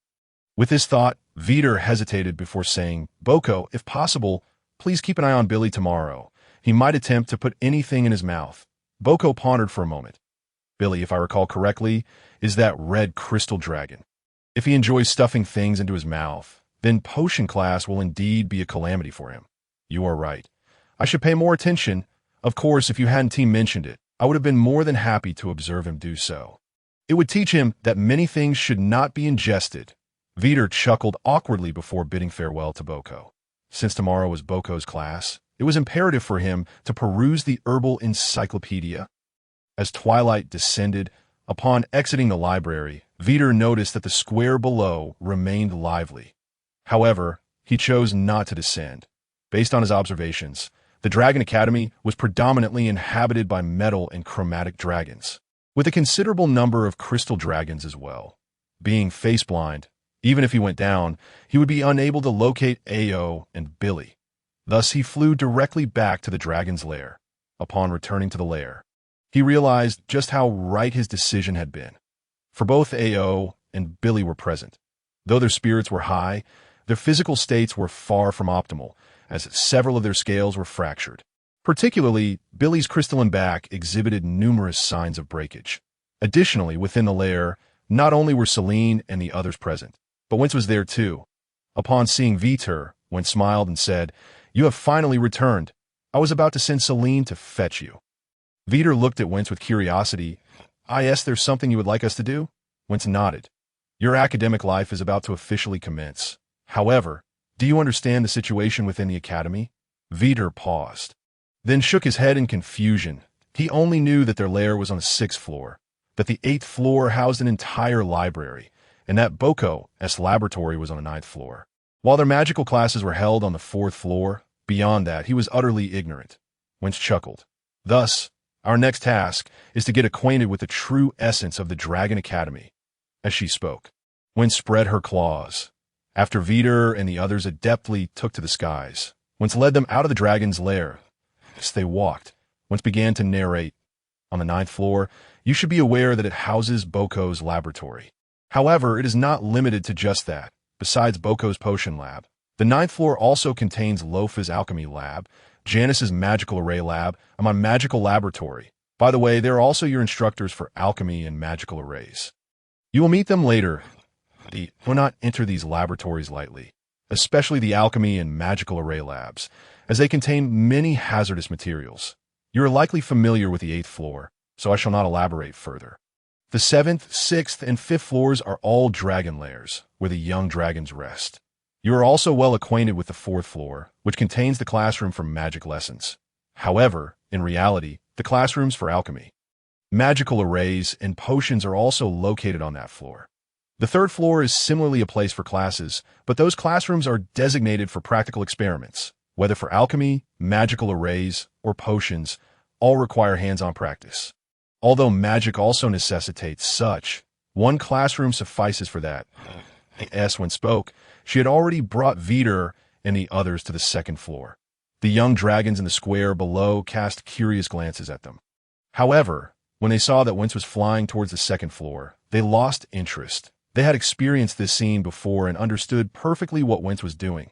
S1: With this thought, Vite hesitated before saying, Boko, if possible, please keep an eye on Billy tomorrow. He might attempt to put anything in his mouth. Boko pondered for a moment. Billy, if I recall correctly, is that red crystal dragon. If he enjoys stuffing things into his mouth, then potion class will indeed be a calamity for him. You are right. I should pay more attention. Of course, if you hadn't mentioned it, I would have been more than happy to observe him do so. It would teach him that many things should not be ingested. Vite chuckled awkwardly before bidding farewell to Boko. Since tomorrow was Boko's class, it was imperative for him to peruse the herbal encyclopedia. As twilight descended, upon exiting the library, Vite noticed that the square below remained lively. However, he chose not to descend. Based on his observations, the Dragon Academy was predominantly inhabited by metal and chromatic dragons, with a considerable number of crystal dragons as well. Being face-blind, even if he went down, he would be unable to locate A.O. and Billy. Thus he flew directly back to the dragon's lair. Upon returning to the lair, He realized just how right his decision had been. For both A.O. and Billy were present. Though their spirits were high, their physical states were far from optimal, as several of their scales were fractured. Particularly, Billy's crystalline back exhibited numerous signs of breakage. Additionally, within the lair, not only were Celine and the others present, but Wentz was there too. Upon seeing Vite, Wentz smiled and said, "You have finally returned. I was about to send Celine to fetch you." Vite looked at Wentz with curiosity. "Is there something you would like us to do?" Wentz nodded. "Your academic life is about to officially commence. However, do you understand the situation within the academy?" Vite paused, then shook his head in confusion. He only knew that their lair was on the 6th floor, that the 8th floor housed an entire library, and that Boko's laboratory was on the 9th floor. While their magical classes were held on the 4th floor, beyond that he was utterly ignorant. Wentz chuckled. "Thus, our next task is to get acquainted with the true essence of the Dragon Academy." As she spoke, Wentz spread her claws. After Vite and the others adeptly took to the skies, Wentz led them out of the dragon's lair. As they walked, Wentz began to narrate. "On the 9th floor, you should be aware that it houses Boko's laboratory. However, it is not limited to just that. Besides Boko's potion lab, the 9th floor also contains Lofa's alchemy lab, Janice's magical array lab, and my magical laboratory. By the way, they are also your instructors for alchemy and magical arrays. You will meet them later. Do not enter these laboratories lightly, especially the alchemy and magical array labs, as they contain many hazardous materials. You are likely familiar with the 8th floor, so I shall not elaborate further. The 7th, 6th, and 5th floors are all dragon lairs, where the young dragons rest. You are also well acquainted with the 4th floor, which contains the classroom for magic lessons. However, in reality, the classrooms for alchemy, magical arrays, and potions are also located on that floor. The 3rd floor is similarly a place for classes, but those classrooms are designated for practical experiments, whether for alchemy, magical arrays, or potions, all require hands-on practice. Although magic also necessitates such, one classroom suffices for that." As when spoke, she had already brought Vite and the others to the 2nd floor. The young dragons in the square below cast curious glances at them. However, when they saw that Wentz was flying towards the 2nd floor, they lost interest. They had experienced this scene before and understood perfectly what Wentz was doing.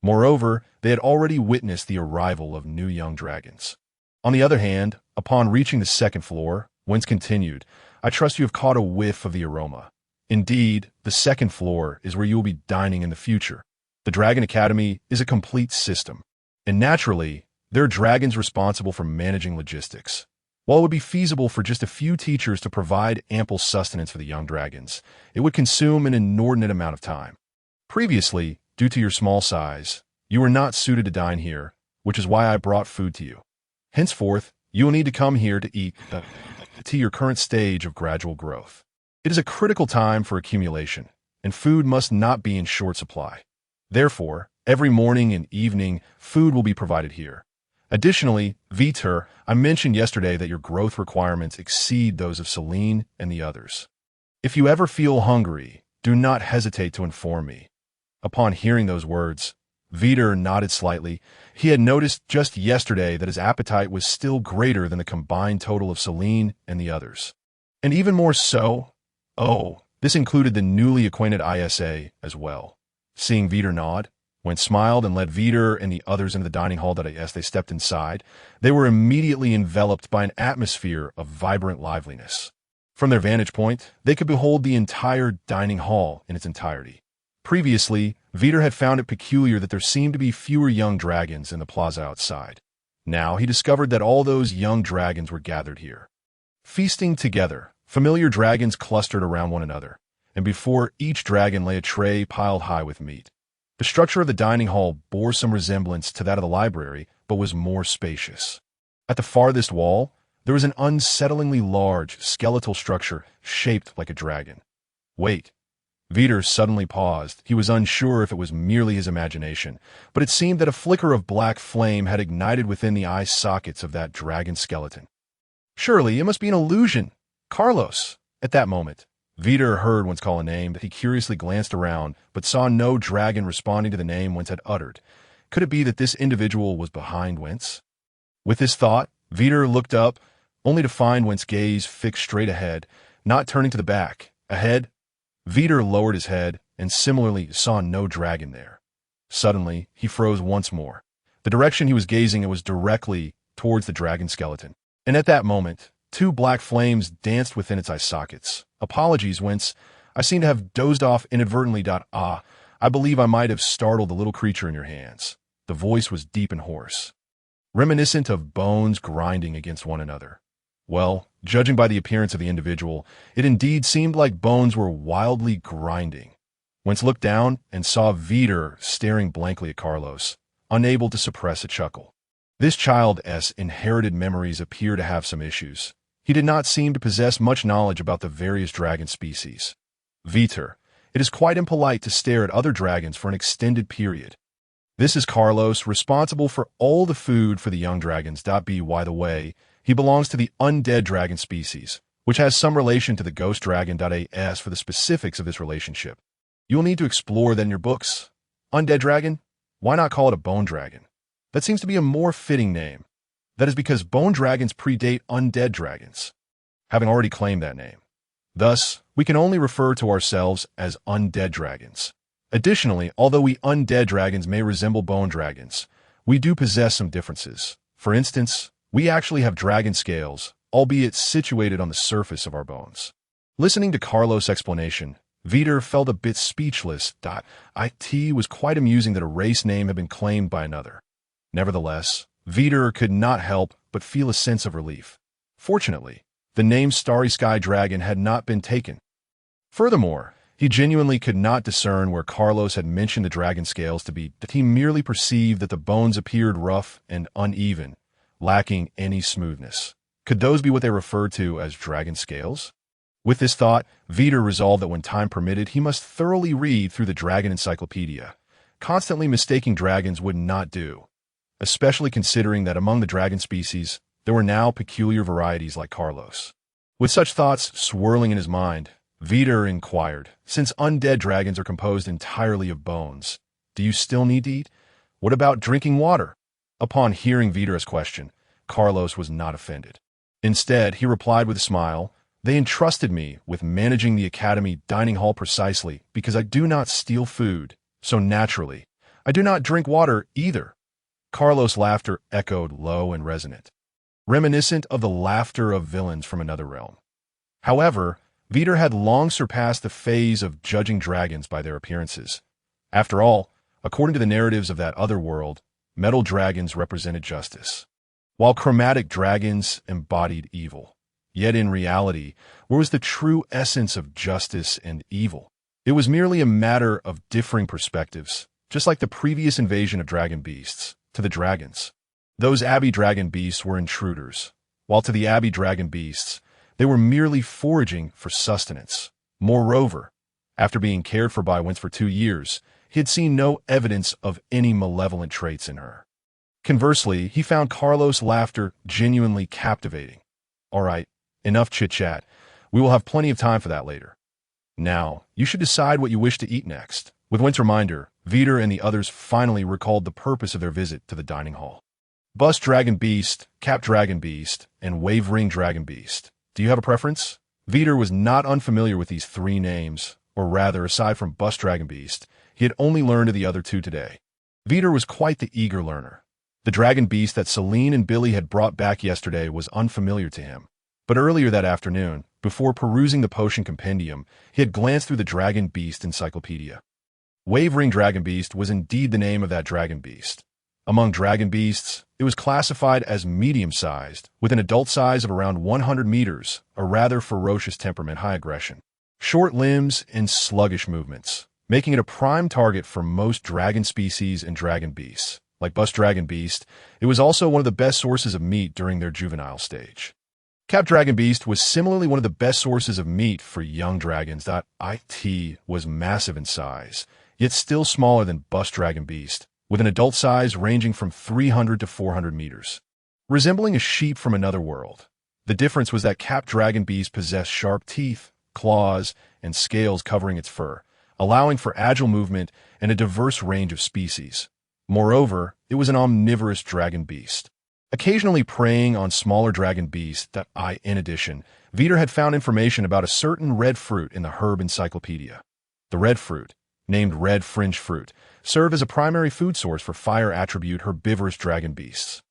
S1: Moreover, they had already witnessed the arrival of new young dragons. On the other hand, upon reaching the 2nd floor, Wentz continued, "I trust you have caught a whiff of the aroma. Indeed, the 2nd floor is where you will be dining in the future. The Dragon Academy is a complete system, and naturally, there are dragons responsible for managing logistics. While it would be feasible for just a few teachers to provide ample sustenance for the young dragons, it would consume an inordinate amount of time. Previously, due to your small size, you were not suited to dine here, which is why I brought food to you. Henceforth, you will need to come here to eat to your current stage of gradual growth. It is a critical time for accumulation, and food must not be in short supply. Therefore, every morning and evening, food will be provided here. Additionally, Vite, I mentioned yesterday that your growth requirements exceed those of Celine and the others. If you ever feel hungry, do not hesitate to inform me." Upon hearing those words, Vite nodded slightly. He had noticed just yesterday that his appetite was still greater than the combined total of Celine and the others. And even more so, this included the newly acquainted Isa as well. Seeing Vite nod, Wentz smiled and led Vite and the others into the dining hall that as they stepped inside, they were immediately enveloped by an atmosphere of vibrant liveliness. From their vantage point, they could behold the entire dining hall in its entirety. Previously, Vite had found it peculiar that there seemed to be fewer young dragons in the plaza outside. Now he discovered that all those young dragons were gathered here. Feasting together, familiar dragons clustered around one another, and before each dragon lay a tray piled high with meat. The structure of the dining hall bore some resemblance to that of the library, but was more spacious. At the farthest wall, there was an unsettlingly large, skeletal structure shaped like a dragon. Wait. Vite suddenly paused. He was unsure if it was merely his imagination, but it seemed that a flicker of black flame had ignited within the eye sockets of that dragon skeleton. Surely, it must be an illusion. Carlos! At that moment, Vite heard Wentz call a name. He curiously glanced around, but saw no dragon responding to the name Wentz had uttered. Could it be that this individual was behind Wentz? With this thought, Vite looked up. only to find Went's gaze fixed straight ahead, not turning to the back. Ahead, Vite lowered his head and similarly saw no dragon there. Suddenly, he froze once more. The direction he was gazing was directly towards the dragon skeleton. And at that moment, two black flames danced within its eye sockets. Apologies, Wentz. I seem to have dozed off inadvertently. I believe I might have startled the little creature in your hands. The voice was deep and hoarse, reminiscent of bones grinding against one another. Well, judging by the appearance of the individual, it indeed seemed like bones were wildly grinding. Wentz looked down and saw Vite staring blankly at Carlos, unable to suppress a chuckle. This child's inherited memories appear to have some issues. He did not seem to possess much knowledge about the various dragon species. Vite, it is quite impolite to stare at other dragons for an extended period. This is Carlos, responsible for all the food for the young dragons. By the way, he belongs to the undead dragon species, which has some relation to the ghost dragon. As for the specifics of this relationship, you will need to explore that in your books. Undead dragon? Why not call it a bone dragon? That seems to be a more fitting name. That is because bone dragons predate undead dragons, having already claimed that name. Thus, we can only refer to ourselves as undead dragons. Additionally, although we undead dragons may resemble bone dragons, we do possess some differences. For instance, we actually have dragon scales, albeit situated on the surface of our bones. Listening to Carlos' explanation, Vite felt a bit speechless. It was quite amusing that a race name had been claimed by another. Nevertheless, Vite could not help but feel a sense of relief. Fortunately, the name Starry Sky Dragon had not been taken. Furthermore, he genuinely could not discern where Carlos had mentioned the dragon scales to be, that he merely perceived that the bones appeared rough and uneven, lacking any smoothness. Could those be what they referred to as dragon scales? With this thought, Vite resolved that when time permitted, he must thoroughly read through the dragon encyclopedia. Constantly mistaking dragons would not do, especially considering that among the dragon species, there were now peculiar varieties like Carlos. With such thoughts swirling in his mind, Vite inquired, since undead dragons are composed entirely of bones, do you still need to eat? What about drinking water? Upon hearing Vite's question, Carlos was not offended. Instead, he replied with a smile, they entrusted me with managing the academy dining hall precisely because I do not steal food, so naturally, I do not drink water either. Carlos' laughter echoed low and resonant, reminiscent of the laughter of villains from another realm. However, Vite had long surpassed the phase of judging dragons by their appearances. After all, according to the narratives of that other world, metal dragons represented justice, while chromatic dragons embodied evil. Yet in reality, where was the true essence of justice and evil? It was merely a matter of differing perspectives, just like the previous invasion of dragon beasts, to the dragons. Those abbey dragon beasts were intruders, while to the abbey dragon beasts, they were merely foraging for sustenance. Moreover, after being cared for by Wentz for 2 years, he had seen no evidence of any malevolent traits in her. Conversely, he found Carlos' laughter genuinely captivating. All right, enough chit-chat. We will have plenty of time for that later. Now, you should decide what you wish to eat next. With Wentz's reminder, Vite and the others finally recalled the purpose of their visit to the dining hall. Bust Dragon Beast, Cap Dragon Beast, and Wavering Dragon Beast. Do you have a preference? Vite was not unfamiliar with these 3 names, or rather, aside from Bust Dragon Beast, he had only learned of the other 2 today. Vite was quite the eager learner. The dragon beast that Celine and Billy had brought back yesterday was unfamiliar to him. But earlier that afternoon, before perusing the potion compendium, he had glanced through the Dragon Beast encyclopedia. Wavering Dragon Beast was indeed the name of that dragon beast. Among dragon beasts, it was classified as medium-sized, with an adult size of around 100 meters, a rather ferocious temperament, high aggression, short limbs, and sluggish movements, making it a prime target for most dragon species and dragon beasts. Like Bust Dragon Beast, it was also one of the best sources of meat during their juvenile stage. Cap Dragon Beast was similarly one of the best sources of meat for young dragons. It was massive in size, yet still smaller than Bust Dragon Beast, with an adult size ranging from 300 to 400 meters. Resembling a sheep from another world, the difference was that Cap Dragon Beast possessed sharp teeth, claws, and scales covering its fur, allowing for agile movement and a diverse range of species. Moreover, it was an omnivorous dragon beast. occasionally preying on smaller dragon beasts that in addition, Vite had found information about a certain red fruit in the herb encyclopedia. The red fruit, named red fringe fruit, served as a primary food source for fire attribute herbivorous dragon beasts.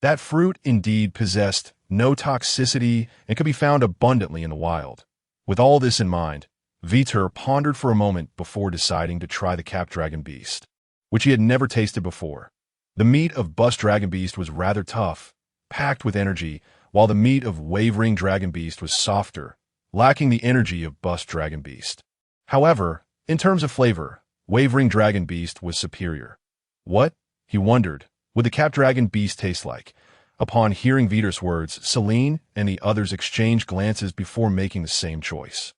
S1: That fruit indeed possessed no toxicity and could be found abundantly in the wild. With all this in mind, Vite pondered for a moment before deciding to try the cap dragon beast, which he had never tasted before. The meat of bust dragon beast was rather tough, packed with energy, while the meat of wavering dragon beast was softer, lacking the energy of bust dragon beast. However, in terms of flavor, wavering dragon beast was superior. What, he wondered, would the cap dragon beast taste like? Upon hearing Vite's words, Celine and the others exchanged glances before making the same choice.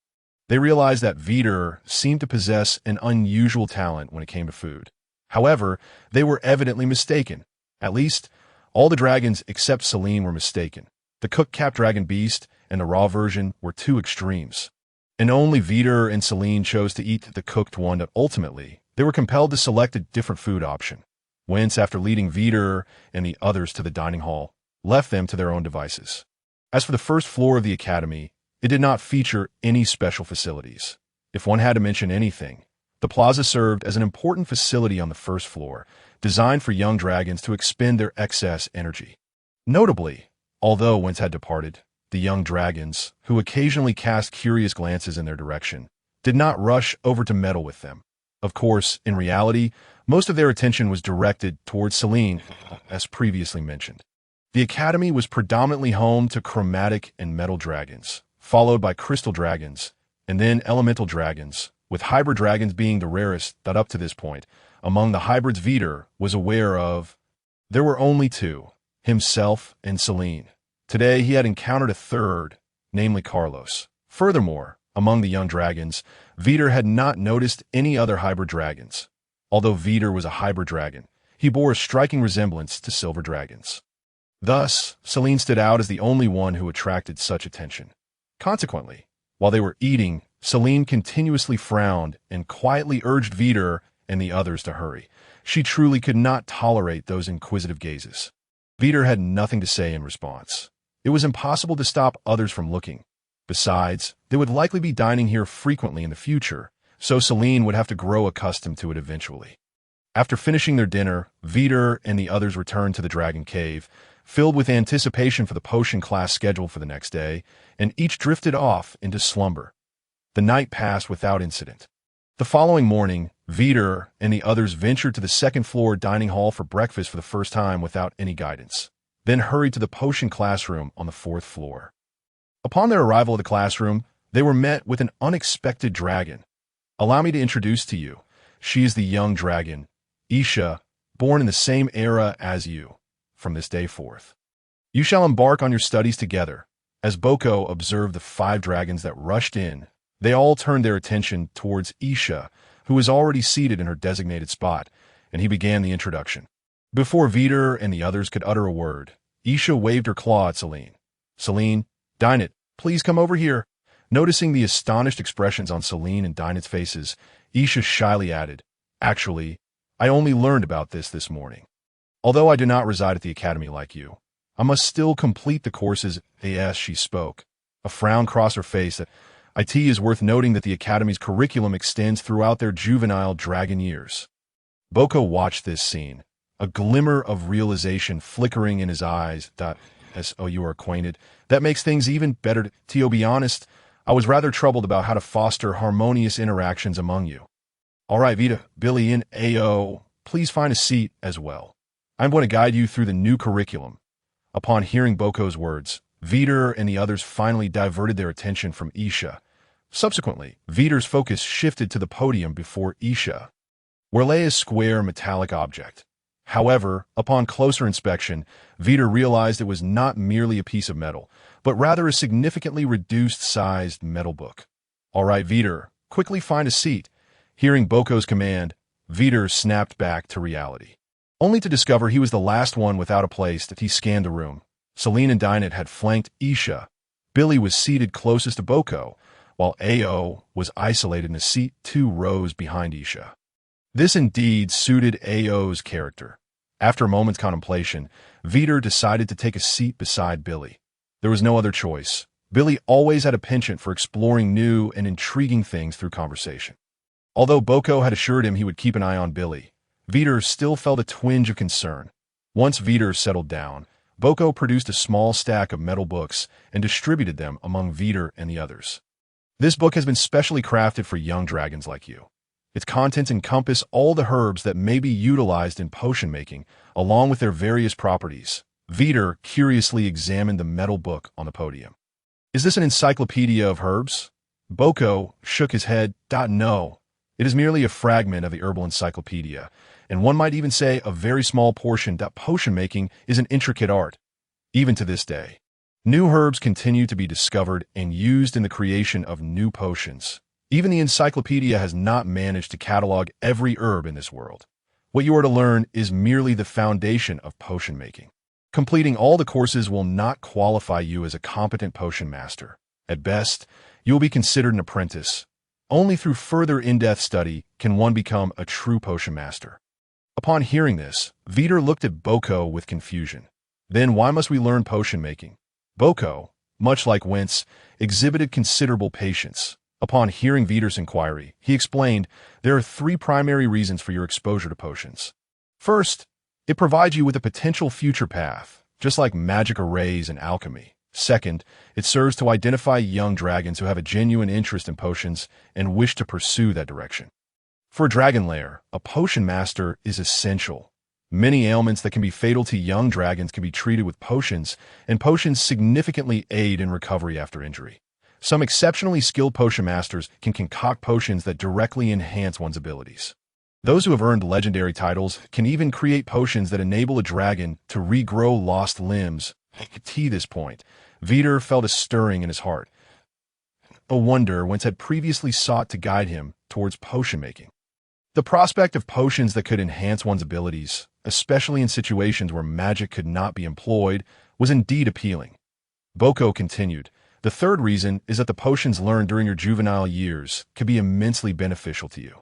S1: They realized that Vite seemed to possess an unusual talent when it came to food. However, they were evidently mistaken. At least, all the dragons except Celine were mistaken. The cooked cap dragon beast and the raw version were two extremes. And only Vite and Celine chose to eat the cooked one that ultimately, they were compelled to select a different food option. Whence, after leading Vite and the others to the dining hall, left them to their own devices. As for the first floor of the academy, it did not feature any special facilities. If one had to mention anything, the plaza served as an important facility on the first floor, designed for young dragons to expend their excess energy. Notably, although whence had departed, the young dragons, who occasionally cast curious glances in their direction, did not rush over to meddle with them. Of course, in reality, most of their attention was directed towards Celine, as previously mentioned. The academy was predominantly home to chromatic and metal dragons, followed by crystal dragons, and then elemental dragons, with hybrid dragons being the rarest that up to this point. Among the hybrids Vite was aware of, there were only two, himself and Celine. Today he had encountered a third, namely Carlos. Furthermore, among the young dragons, Vite had not noticed any other hybrid dragons. Although Vite was a hybrid dragon, he bore a striking resemblance to silver dragons. Thus, Celine stood out as the only one who attracted such attention. Consequently, while they were eating, Celine continuously frowned and quietly urged Vite and the others to hurry. She truly could not tolerate those inquisitive gazes. Vite had nothing to say in response. It was impossible to stop others from looking. Besides, they would likely be dining here frequently in the future, so Celine would have to grow accustomed to it eventually. After finishing their dinner, Vite and the others returned to the Dragon Cave, filled with anticipation for the potion class scheduled for the next day, and each drifted off into slumber. The night passed without incident. The following morning, Vite and the others ventured to the second-floor dining hall for breakfast for the first time without any guidance, then hurried to the potion classroom on the fourth floor. Upon their arrival at the classroom, they were met with an unexpected dragon. Allow me to introduce to you. She is the young dragon, Isha, born in the same era as you. From this day forth, you shall embark on your studies together. As Boko observed the 5 dragons that rushed in, they all turned their attention towards Isha, who was already seated in her designated spot, and he began the introduction. Before Vite and the others could utter a word, Isha waved her claw at Celine. Celine, Dinah, please come over here. Noticing the astonished expressions on Celine and Dinah's faces, Isha shyly added, Actually, I only learned about this morning. Although I do not reside at the academy like you, I must still complete the courses as she spoke. A frown crossed her face. That it is worth noting that the academy's curriculum extends throughout their juvenile dragon years. Boko watched this scene, a glimmer of realization flickering in his eyes. You are acquainted. That makes things even better. To be honest, I was rather troubled about how to foster harmonious interactions among you. All right, Vite, Billy, and Ao, please find a seat as well. I'm going to guide you through the new curriculum. Upon hearing Boko's words, Vite and the others finally diverted their attention from Isha. Subsequently, Vite's focus shifted to the podium before Isha, where lay a square metallic object. However, upon closer inspection, Vite realized it was not merely a piece of metal, but rather a significantly reduced-sized metal book. All right, Vite, quickly find a seat. Hearing Boko's command, Vite snapped back to reality, only to discover he was the last one without a place. That he scanned the room. Celine and Dinah had flanked Isha. Billy was seated closest to Boko, while Ao was isolated in a seat 2 rows behind Isha. This indeed suited Ao's character. After a moment's contemplation, Vite decided to take a seat beside Billy. There was no other choice. Billy always had a penchant for exploring new and intriguing things through conversation. Although Boko had assured him he would keep an eye on Billy, Vite still felt a twinge of concern. Once Vite settled down, Boko produced a small stack of metal books and distributed them among Vite and the others. This book has been specially crafted for young dragons like you. Its contents encompass all the herbs that may be utilized in potion making, along with their various properties. Vite curiously examined the metal book on the podium. Is this an encyclopedia of herbs? Boko shook his head. No, it is merely a fragment of the herbal encyclopedia, and one might even say a very small portion. Potion making is an intricate art. Even to this day, new herbs continue to be discovered and used in the creation of new potions. Even the encyclopedia has not managed to catalog every herb in this world. What you are to learn is merely the foundation of potion making. Completing all the courses will not qualify you as a competent potion master. At best, you will be considered an apprentice. Only through further in-depth study can one become a true potion master. Upon hearing this, Vite looked at Boko with confusion. Then why must we learn potion making? Boko, much like Wentz, exhibited considerable patience. Upon hearing Vite's inquiry, he explained, there are 3 primary reasons for your exposure to potions. First, it provides you with a potential future path, just like magic arrays and alchemy. Second, it serves to identify young dragons who have a genuine interest in potions and wish to pursue that direction. For a dragon lair, a potion master is essential. Many ailments that can be fatal to young dragons can be treated with potions, and potions significantly aid in recovery after injury. Some exceptionally skilled potion masters can concoct potions that directly enhance one's abilities. Those who have earned legendary titles can even create potions that enable a dragon to regrow lost limbs. To this point, Vite felt a stirring in his heart, a wonder Wentz had previously sought to guide him towards potion making. The prospect of potions that could enhance one's abilities, especially in situations where magic could not be employed, was indeed appealing. Boko continued, the third reason is that the potions learned during your juvenile years can be immensely beneficial to you.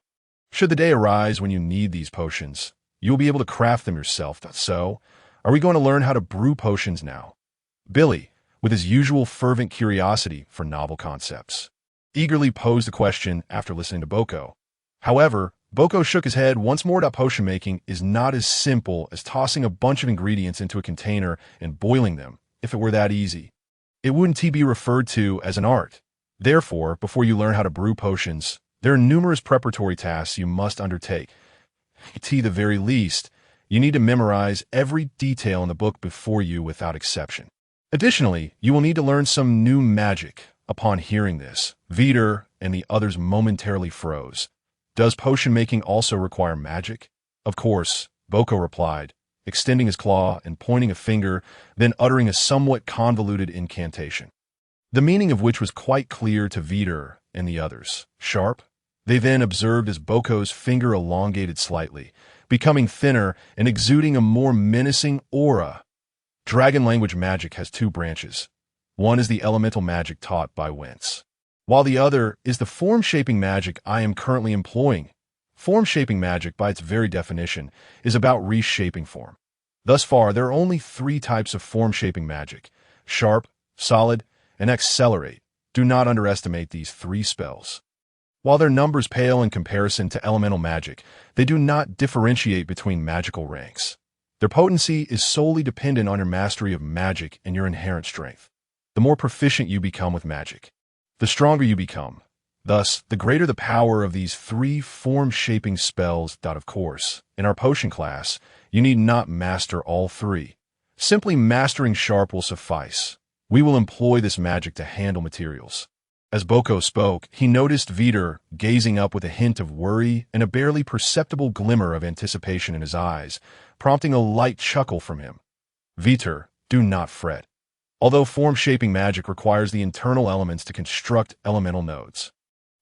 S1: Should the day arise when you need these potions, you will be able to craft them yourself. So, are we going to learn how to brew potions now? Billy, with his usual fervent curiosity for novel concepts, eagerly posed a question after listening to Boko. However, Boko shook his head once more. Potion making is not as simple as tossing a bunch of ingredients into a container and boiling them. If it were that easy, it wouldn't be referred to as an art. Therefore, before you learn how to brew potions, there are numerous preparatory tasks you must undertake. At the very least, you need to memorize every detail in the book before you without exception. Additionally, you will need to learn some new magic. Upon hearing this, Vite and the others momentarily froze. Does potion making also require magic? Of course, Boko replied, extending his claw and pointing a finger, then uttering a somewhat convoluted incantation, the meaning of which was quite clear to Vite and the others. Sharp? They then observed as Boko's finger elongated slightly, becoming thinner and exuding a more menacing aura. Dragon language magic has 2 branches. One is the elemental magic taught by Wentz, while the other is the form-shaping magic I am currently employing. Form-shaping magic, by its very definition, is about reshaping form. Thus far, there are only 3 types of form-shaping magic: sharp, solid, and accelerate. Do not underestimate these 3 spells. While their numbers pale in comparison to elemental magic, they do not differentiate between magical ranks. Their potency is solely dependent on your mastery of magic and your inherent strength. The more proficient you become with magic, the stronger you become. Thus, the greater the power of these 3 form-shaping spells. Of course, in our potion class, you need not master all 3. Simply mastering sharp will suffice. We will employ this magic to handle materials. As Boko spoke, he noticed Vite gazing up with a hint of worry and a barely perceptible glimmer of anticipation in his eyes, prompting a light chuckle from him. Vite, do not fret. Although form-shaping magic requires the internal elements to construct elemental nodes,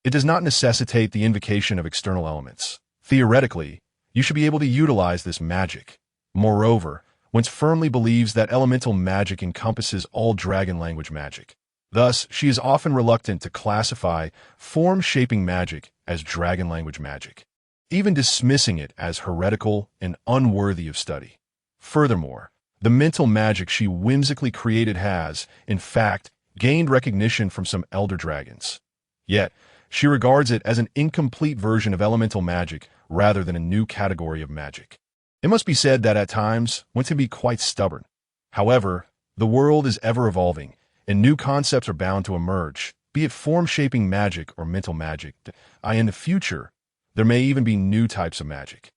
S1: it does not necessitate the invocation of external elements. Theoretically, you should be able to utilize this magic. Moreover, Wentz firmly believes that elemental magic encompasses all dragon language magic. Thus, she is often reluctant to classify form-shaping magic as dragon language magic, even dismissing it as heretical and unworthy of study. Furthermore, the mental magic she whimsically created has, in fact, gained recognition from some elder dragons. Yet, she regards it as an incomplete version of elemental magic rather than a new category of magic. It must be said that at times, one can be quite stubborn. However, the world is ever evolving, and new concepts are bound to emerge, be it form-shaping magic or mental magic. In the future, there may even be new types of magic.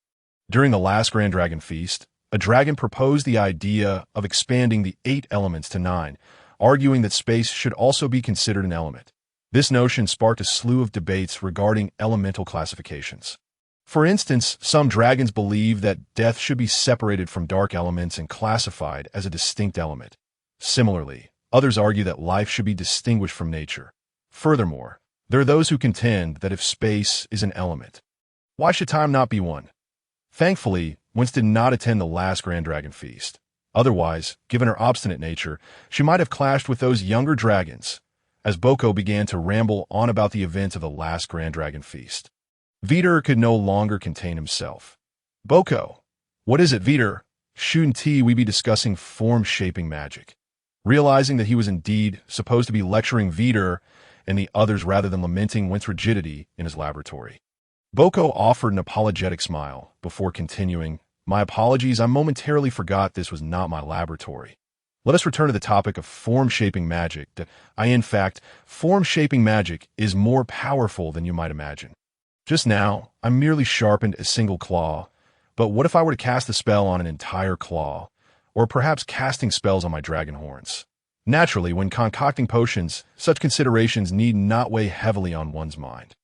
S1: During the last Grand Dragon Feast, a dragon proposed the idea of expanding the 8 elements to 9, arguing that space should also be considered an element. This notion sparked a slew of debates regarding elemental classifications. For instance, some dragons believe that death should be separated from dark elements and classified as a distinct element. Similarly, others argue that life should be distinguished from nature. Furthermore, there are those who contend that if space is an element, why should time not be one? Thankfully, Wince did not attend the last Grand Dragon Feast. Otherwise, given her obstinate nature, she might have clashed with those younger dragons, as Boko began to ramble on about the events of the last Grand Dragon Feast. Vite could no longer contain himself. Boko, what is it, Vite? Shouldn't we be discussing form-shaping magic? Realizing that he was indeed supposed to be lecturing Vite and the others rather than lamenting Wince's rigidity in his laboratory. Boko offered an apologetic smile before continuing, "My apologies, I momentarily forgot this was not my laboratory. Let us return to the topic of form-shaping magic. In fact, form-shaping magic is more powerful than you might imagine. Just now, I merely sharpened a single claw, but what if I were to cast a spell on an entire claw, or perhaps casting spells on my dragon horns? Naturally, when concocting potions, such considerations need not weigh heavily on one's mind.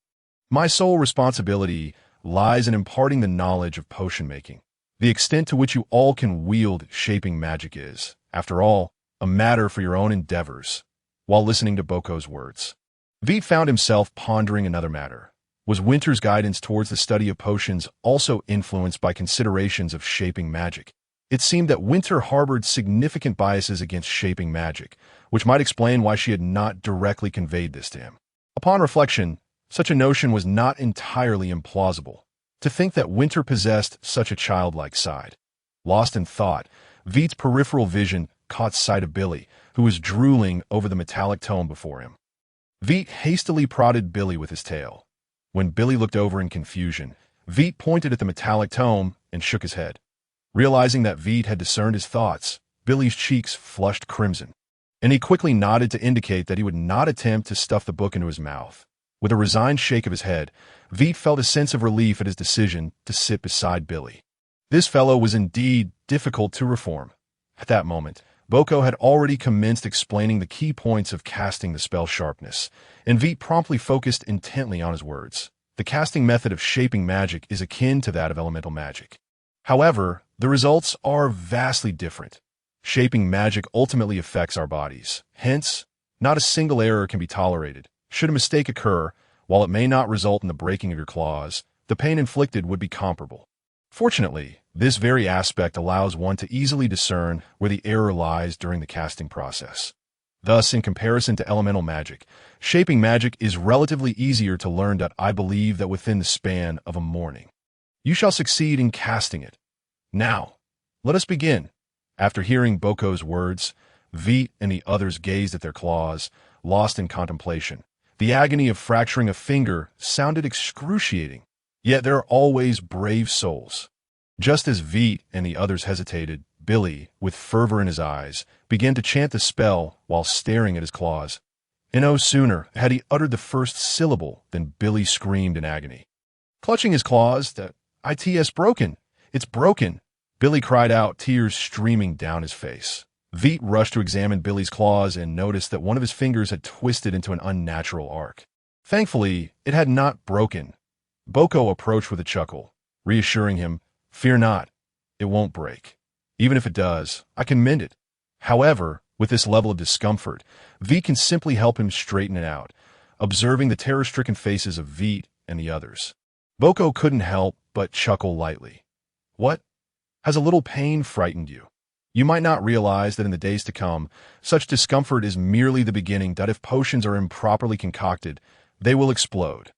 S1: My sole responsibility lies in imparting the knowledge of potion making. The extent to which you all can wield shaping magic is, after all, a matter for your own endeavors." While listening to Boko's words, Vite found himself pondering another matter. Was Winter's guidance towards the study of potions also influenced by considerations of shaping magic? It seemed that Winter harbored significant biases against shaping magic, which might explain why she had not directly conveyed this to him. Upon reflection, such a notion was not entirely implausible. To think that Winter possessed such a childlike side. Lost in thought, Vite's peripheral vision caught sight of Billy, who was drooling over the metallic tome before him. Vite hastily prodded Billy with his tail. When Billy looked over in confusion, Vite pointed at the metallic tome and shook his head. Realizing that Vite had discerned his thoughts, Billy's cheeks flushed crimson, and he quickly nodded to indicate that he would not attempt to stuff the book into his mouth. With a resigned shake of his head, Vite felt a sense of relief at his decision to sit beside Billy. This fellow was indeed difficult to reform. At that moment, Boko had already commenced explaining the key points of casting the spell sharpness, and Vite promptly focused intently on his words. The casting method of shaping magic is akin to that of elemental magic. However, the results are vastly different. Shaping magic ultimately affects our bodies. Hence, not a single error can be tolerated. Should a mistake occur, while it may not result in the breaking of your claws, the pain inflicted would be comparable. Fortunately, this very aspect allows one to easily discern where the error lies during the casting process. Thus, in comparison to elemental magic, shaping magic is relatively easier to learn. I believe that within the span of a morning, you shall succeed in casting it. Now, let us begin. After hearing Boko's words, Vite and the others gazed at their claws, lost in contemplation. The agony of fracturing a finger sounded excruciating, yet there are always brave souls. Just as Vite and the others hesitated, Billy, with fervor in his eyes, began to chant the spell while staring at his claws. And no sooner had he uttered the first syllable than Billy screamed in agony. Clutching his claws, "It's broken! It's broken!" Billy cried out, tears streaming down his face. Vite rushed to examine Billy's claws and noticed that one of his fingers had twisted into an unnatural arc. Thankfully, it had not broken. Boko approached with a chuckle, reassuring him, "Fear not, it won't break. Even if it does, I can mend it." However, with this level of discomfort, Vite can simply help him straighten it out, observing the terror-stricken faces of Vite and the others. Boko couldn't help but chuckle lightly. "What? Has a little pain frightened you? You might not realize that in the days to come, such discomfort is merely the beginning. If potions are improperly concocted, they will explode.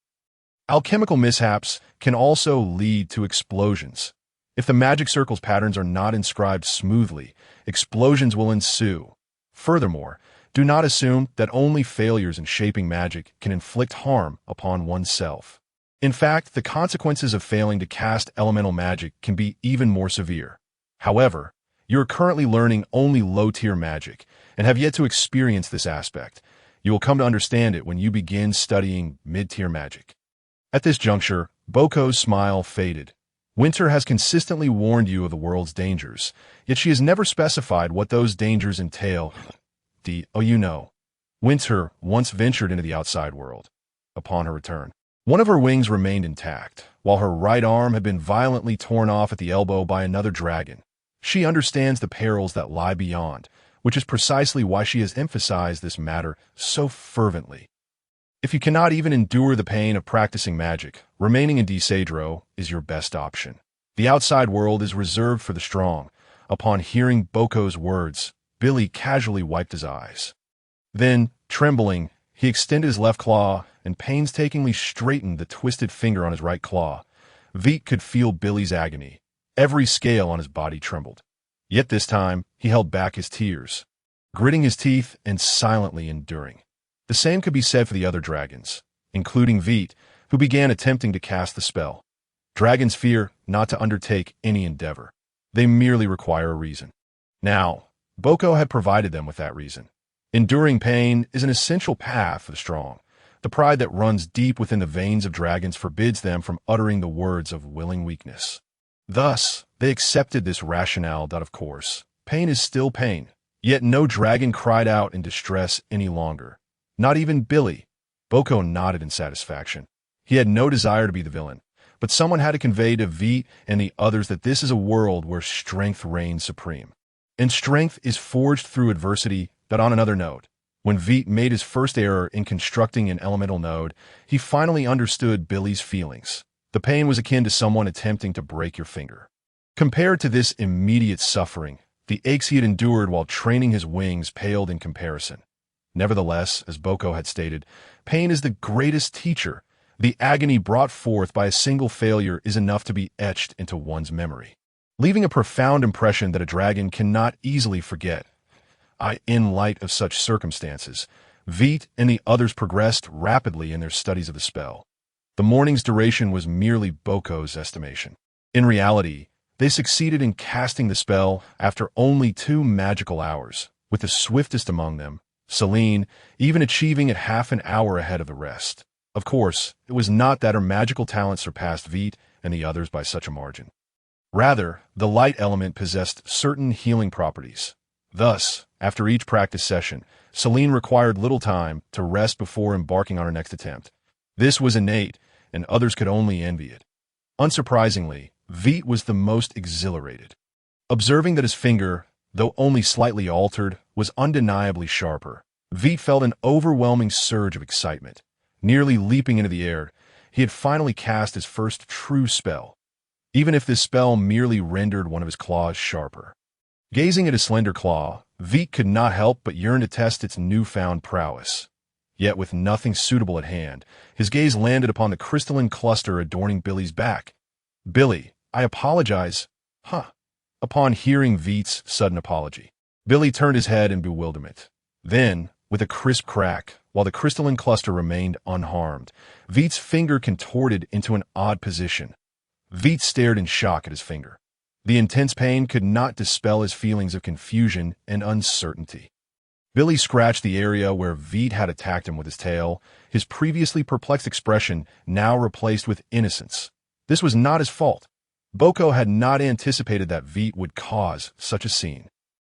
S1: Alchemical mishaps can also lead to explosions. If the magic circle's patterns are not inscribed smoothly, explosions will ensue. Furthermore, do not assume that only failures in shaping magic can inflict harm upon oneself. In fact, the consequences of failing to cast elemental magic can be even more severe. However, you are currently learning only low-tier magic and have yet to experience this aspect. You will come to understand it when you begin studying mid-tier magic. At this juncture, Boko's smile faded. Winter has consistently warned you of the world's dangers, yet she has never specified what those dangers entail. Winter once ventured into the outside world. Upon her return, one of her wings remained intact, while her right arm had been violently torn off at the elbow by another dragon. She understands the perils that lie beyond, which is precisely why she has emphasized this matter so fervently. If you cannot even endure the pain of practicing magic, remaining in Desadro is your best option. The outside world is reserved for the strong. Upon hearing Boko's words, Billy casually wiped his eyes. Then, trembling, he extended his left claw and painstakingly straightened the twisted finger on his right claw. Vite could feel Billy's agony. Every scale on his body trembled. Yet this time, he held back his tears, gritting his teeth and silently enduring. The same could be said for the other dragons, including Vite, who began attempting to cast the spell. Dragons fear not to undertake any endeavor. They merely require a reason. Now, Boko had provided them with that reason. Enduring pain is an essential path for the strong. The pride that runs deep within the veins of dragons forbids them from uttering the words of willing weakness. Thus, they accepted this rationale that, of course, pain is still pain. Yet no dragon cried out in distress any longer. Not even Billy. Boko nodded in satisfaction. He had no desire to be the villain, but someone had to convey to Vite and the others that this is a world where strength reigns supreme. And strength is forged through adversity. But on another note, when Vite made his first error in constructing an elemental node, he finally understood Billy's feelings. The pain was akin to someone attempting to break your finger. Compared to this immediate suffering, the aches he had endured while training his wings paled in comparison. Nevertheless, as Boko had stated, pain is the greatest teacher. The agony brought forth by a single failure is enough to be etched into one's memory, leaving a profound impression that a dragon cannot easily forget. In light of such circumstances, Vite and the others progressed rapidly in their studies of the spell. The morning's duration was merely Boko's estimation. In reality, they succeeded in casting the spell after only 2 magical hours, with the swiftest among them, Celine, even achieving it half an hour ahead of the rest. Of course, it was not that her magical talent surpassed Vite and the others by such a margin. Rather, the light element possessed certain healing properties. Thus, after each practice session, Celine required little time to rest before embarking on her next attempt. This was innate, and others could only envy it. Unsurprisingly, Vite was the most exhilarated. Observing that his finger, though only slightly altered, was undeniably sharper, Vite felt an overwhelming surge of excitement. Nearly leaping into the air, he had finally cast his first true spell, even if this spell merely rendered one of his claws sharper. Gazing at his slender claw, Vite could not help but yearn to test its newfound prowess. Yet with nothing suitable at hand, his gaze landed upon the crystalline cluster adorning Billy's back. "Billy, I apologize." Upon hearing Vite's sudden apology, Billy turned his head in bewilderment. Then, with a crisp crack, while the crystalline cluster remained unharmed, Vite's finger contorted into an odd position. Vite stared in shock at his finger. The intense pain could not dispel his feelings of confusion and uncertainty. Billy scratched the area where Vite had attacked him with his tail, his previously perplexed expression now replaced with innocence. This was not his fault. Boko had not anticipated that Vite would cause such a scene.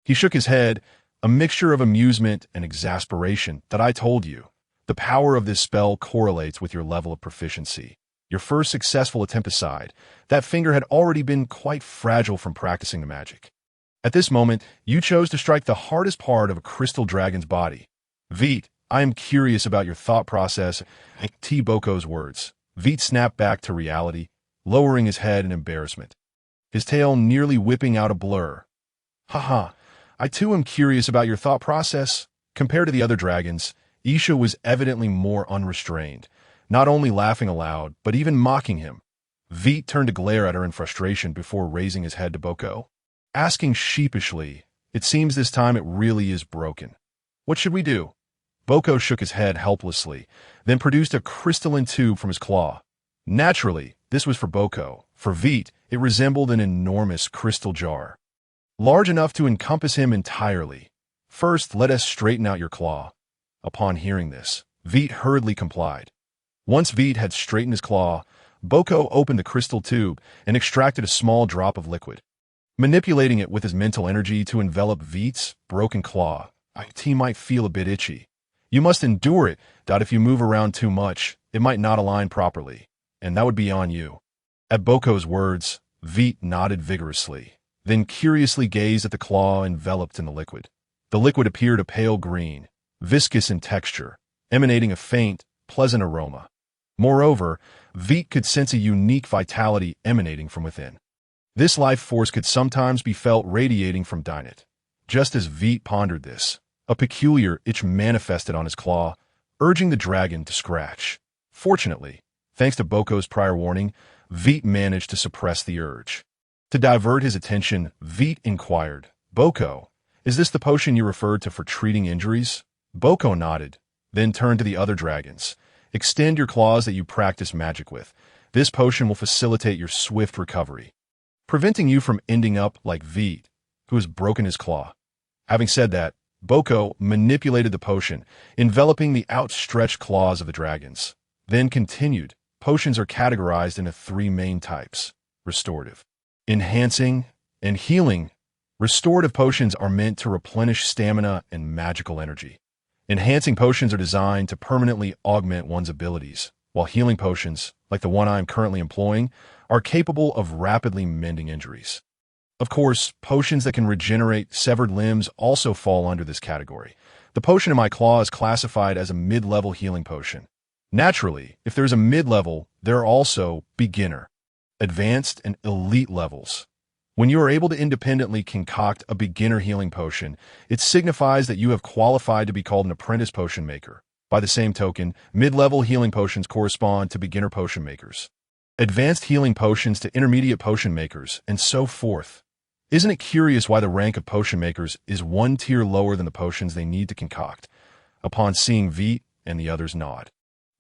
S1: He shook his head, a mixture of amusement and exasperation. "That I told you. The power of this spell correlates with your level of proficiency. Your first successful attempt aside, that finger had already been quite fragile from practicing the magic. At this moment, you chose to strike the hardest part of a crystal dragon's body. Vite, I am curious about your thought process." T. Boko's words. Vite snapped back to reality, lowering his head in embarrassment, his tail nearly whipping out a blur. I too am curious about your thought process." Compared to the other dragons, Isha was evidently more unrestrained, not only laughing aloud, but even mocking him. Vite turned to glare at her in frustration before raising his head to Boko, asking sheepishly, "It seems this time it really is broken. What should we do?" Boko shook his head helplessly, then produced a crystalline tube from his claw. Naturally, this was for Boko. For Vite, it resembled an enormous crystal jar, large enough to encompass him entirely. "First, let us straighten out your claw." Upon hearing this, Vite hurriedly complied. Once Vite had straightened his claw, Boko opened the crystal tube and extracted a small drop of liquid. Manipulating it with his mental energy to envelop Vite's broken claw, "It might feel a bit itchy. You must endure it. If you move around too much, it might not align properly, and that would be on you." At Boko's words, Vite nodded vigorously, then curiously gazed at the claw enveloped in the liquid. The liquid appeared a pale green, viscous in texture, emanating a faint, pleasant aroma. Moreover, Vite could sense a unique vitality emanating from within. This life force could sometimes be felt radiating from Vite. Just as Vite pondered this, a peculiar itch manifested on his claw, urging the dragon to scratch. Fortunately, thanks to Boko's prior warning, Vite managed to suppress the urge. To divert his attention, Vite inquired, "Boko, is this the potion you referred to for treating injuries?" Boko nodded, then turned to the other dragons. "Extend your claws that you practice magic with. This potion will facilitate your swift recovery, preventing you from ending up like Vite, who has broken his claw." Having said that, Boko manipulated the potion, enveloping the outstretched claws of the dragons. Then continued, "Potions are categorized into three main types: restorative, enhancing, and healing. Restorative potions are meant to replenish stamina and magical energy. Enhancing potions are designed to permanently augment one's abilities, while healing potions, like the one I am currently employing, are capable of rapidly mending injuries. Of course, potions that can regenerate severed limbs also fall under this category. The potion in my claw is classified as a mid-level healing potion. Naturally, if there is a mid-level, there are also beginner, advanced, and elite levels. When you are able to independently concoct a beginner healing potion, it signifies that you have qualified to be called an apprentice potion maker. By the same token, mid-level healing potions correspond to beginner potion makers, advanced healing potions to intermediate potion makers, and so forth. Isn't it curious why the rank of potion makers is one tier lower than the potions they need to concoct? Upon seeing Vite and the others nod,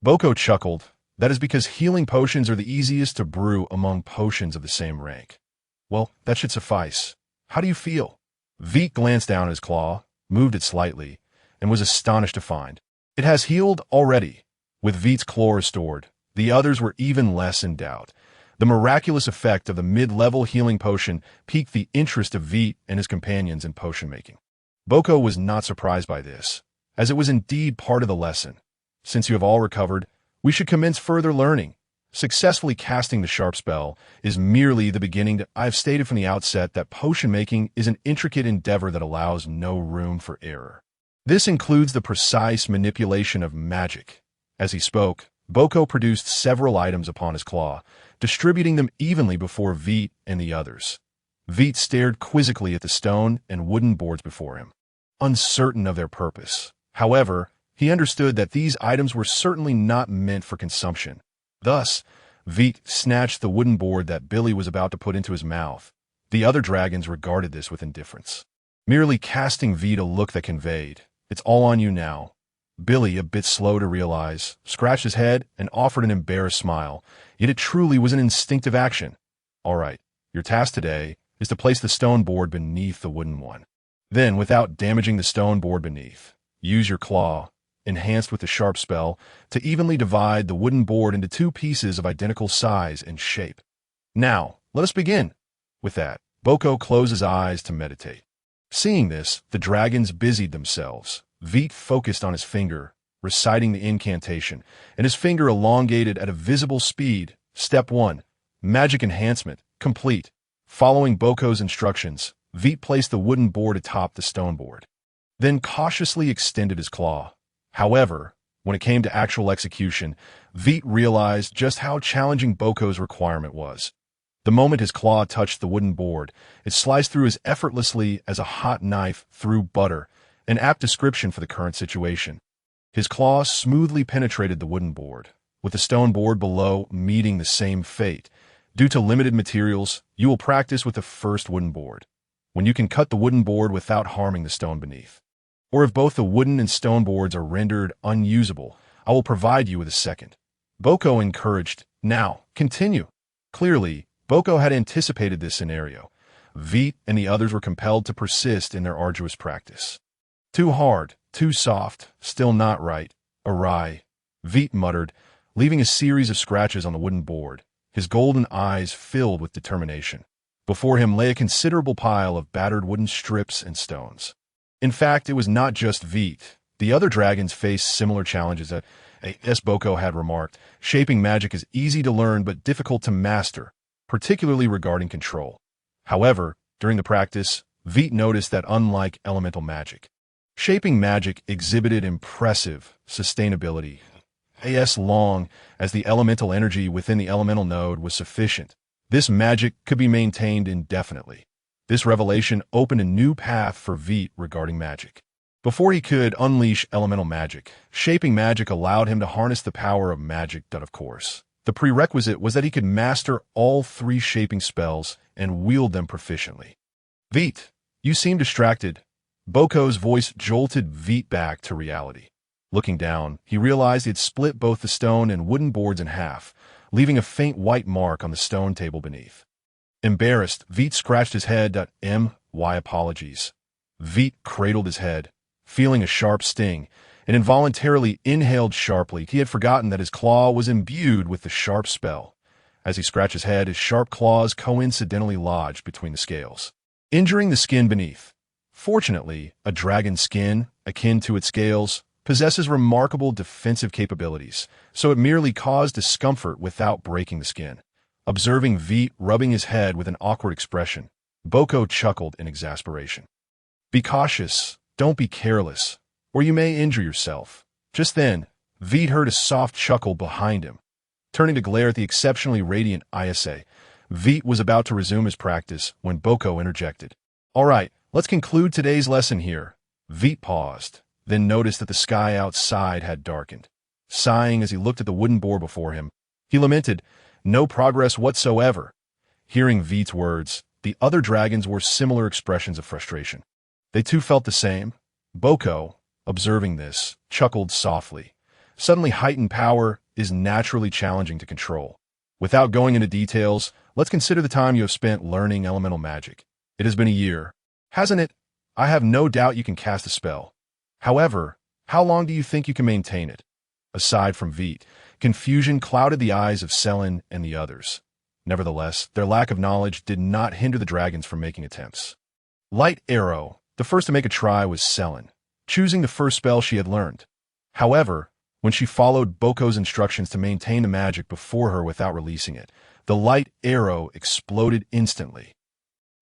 S1: Boko chuckled. "That is because healing potions are the easiest to brew among potions of the same rank." "Well, that should suffice. How do you feel?" Vite glanced down at his claw, moved it slightly, and was astonished to find it has healed already. With Vite's claw restored, the others were even less in doubt. The miraculous effect of the mid-level healing potion piqued the interest of Vite and his companions in potion making. Boko was not surprised by this, as it was indeed part of the lesson. "Since you have all recovered, we should commence further learning. Successfully casting the sharp spell is merely the beginning. I have stated from the outset that potion making is an intricate endeavor that allows no room for error. This includes the precise manipulation of magic." As he spoke, Boko produced several items upon his claw, distributing them evenly before Vite and the others. Vite stared quizzically at the stone and wooden boards before him, uncertain of their purpose. However, he understood that these items were certainly not meant for consumption. Thus, Vite snatched the wooden board that Billy was about to put into his mouth. The other dragons regarded this with indifference, merely casting Vite a look that conveyed, "It's all on you now." Billy, a bit slow to realize, scratched his head and offered an embarrassed smile, yet it truly was an instinctive action. "All right, your task today is to place the stone board beneath the wooden one. Then, without damaging the stone board beneath, use your claw, enhanced with the sharp spell, to evenly divide the wooden board into two pieces of identical size and shape. Now, let us begin." With that, Boko closed his eyes to meditate. Seeing this, the dragons busied themselves. Vite focused on his finger, reciting the incantation, and his finger elongated at a visible speed. Step 1. Magic enhancement, complete. Following Boko's instructions, Vite placed the wooden board atop the stone board, then cautiously extended his claw. However, when it came to actual execution, Vite realized just how challenging Boko's requirement was. The moment his claw touched the wooden board, it sliced through as effortlessly as a hot knife through butter, an apt description for the current situation. His claw smoothly penetrated the wooden board, with the stone board below meeting the same fate. Due to limited materials, you will practice with the first wooden board, when you can cut the wooden board without harming the stone beneath. Or if both the wooden and stone boards are rendered unusable, I will provide you with a second. Boko encouraged, "Now, continue." Clearly, Boko had anticipated this scenario. Vite and the others were compelled to persist in their arduous practice. "Too hard, too soft, still not right, awry," Vite muttered, leaving a series of scratches on the wooden board, his golden eyes filled with determination. Before him lay a considerable pile of battered wooden strips and stones. In fact, it was not just Vite. The other dragons faced similar challenges as Boko had remarked. Shaping magic is easy to learn but difficult to master, particularly regarding control. However, during the practice, Vite noticed that unlike elemental magic, shaping magic exhibited impressive sustainability. As long as the elemental energy within the elemental node was sufficient, this magic could be maintained indefinitely. This revelation opened a new path for Vite regarding magic. Before he could unleash elemental magic, shaping magic allowed him to harness the power of magic. Of course, the prerequisite was that he could master all three shaping spells and wield them proficiently. "Vite, you seem distracted." Boko's voice jolted Vite back to reality. Looking down, he realized he had split both the stone and wooden boards in half, leaving a faint white mark on the stone table beneath. Embarrassed, Vite scratched his head. "My apologies." Vite cradled his head, feeling a sharp sting, and involuntarily inhaled sharply. He had forgotten that his claw was imbued with the sharp spell. As he scratched his head, his sharp claws coincidentally lodged between the scales, injuring the skin beneath. Fortunately, a dragon's skin, akin to its scales, possesses remarkable defensive capabilities, so it merely caused discomfort without breaking the skin. Observing Vite rubbing his head with an awkward expression, Boko chuckled in exasperation. "Be cautious, don't be careless, or you may injure yourself." Just then, Vite heard a soft chuckle behind him. Turning to glare at the exceptionally radiant Isa, Vite was about to resume his practice when Boko interjected. "All right, let's conclude today's lesson here." Vite paused, then noticed that the sky outside had darkened. Sighing as he looked at the wooden board before him, he lamented, "No progress whatsoever." Hearing Vite's words, the other dragons wore similar expressions of frustration. They too felt the same. Boko, observing this, chuckled softly. Suddenly heightened power is naturally challenging to control. Without going into details, let's consider the time you have spent learning elemental magic. It has been a year, hasn't it? I have no doubt you can cast a spell. However, how long do you think you can maintain it? Aside from Vite, confusion clouded the eyes of Selin and the others. Nevertheless, their lack of knowledge did not hinder the dragons from making attempts. Light Arrow, the first to make a try, was Selin, choosing the first spell she had learned. However, when she followed Boko's instructions to maintain the magic before her without releasing it, the light arrow exploded instantly.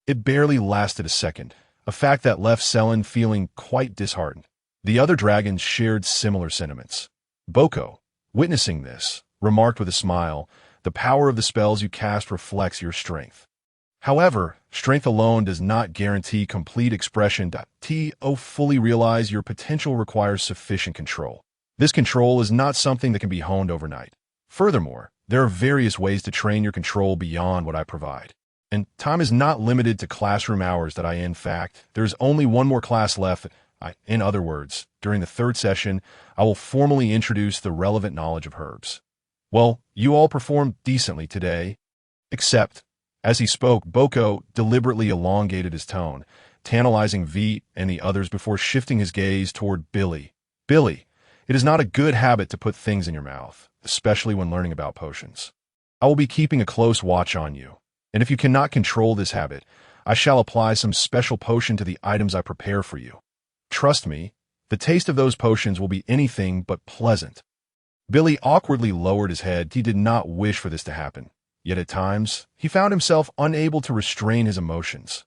S1: It barely lasted a second, a fact that left Selin feeling quite disheartened. The other dragons shared similar sentiments. Boko, witnessing this, remarked with a smile, "The power of the spells you cast reflects your strength. However, strength alone does not guarantee complete expression. To fully realize your potential requires sufficient control. This control is not something that can be honed overnight. Furthermore, there are various ways to train your control beyond what I provide. And time is not limited to classroom hours. In fact, there is only one more class left. In other words, during the third session, I will formally introduce the relevant knowledge of herbs. Well, you all performed decently today, except..." As he spoke, Boko deliberately elongated his tone, tantalizing Vite and the others before shifting his gaze toward Billy. "Billy, it is not a good habit to put things in your mouth, especially when learning about potions. I will be keeping a close watch on you, and if you cannot control this habit, I shall apply some special potion to the items I prepare for you. Trust me, the taste of those potions will be anything but pleasant." Billy awkwardly lowered his head. He did not wish for this to happen, yet at times, he found himself unable to restrain his emotions.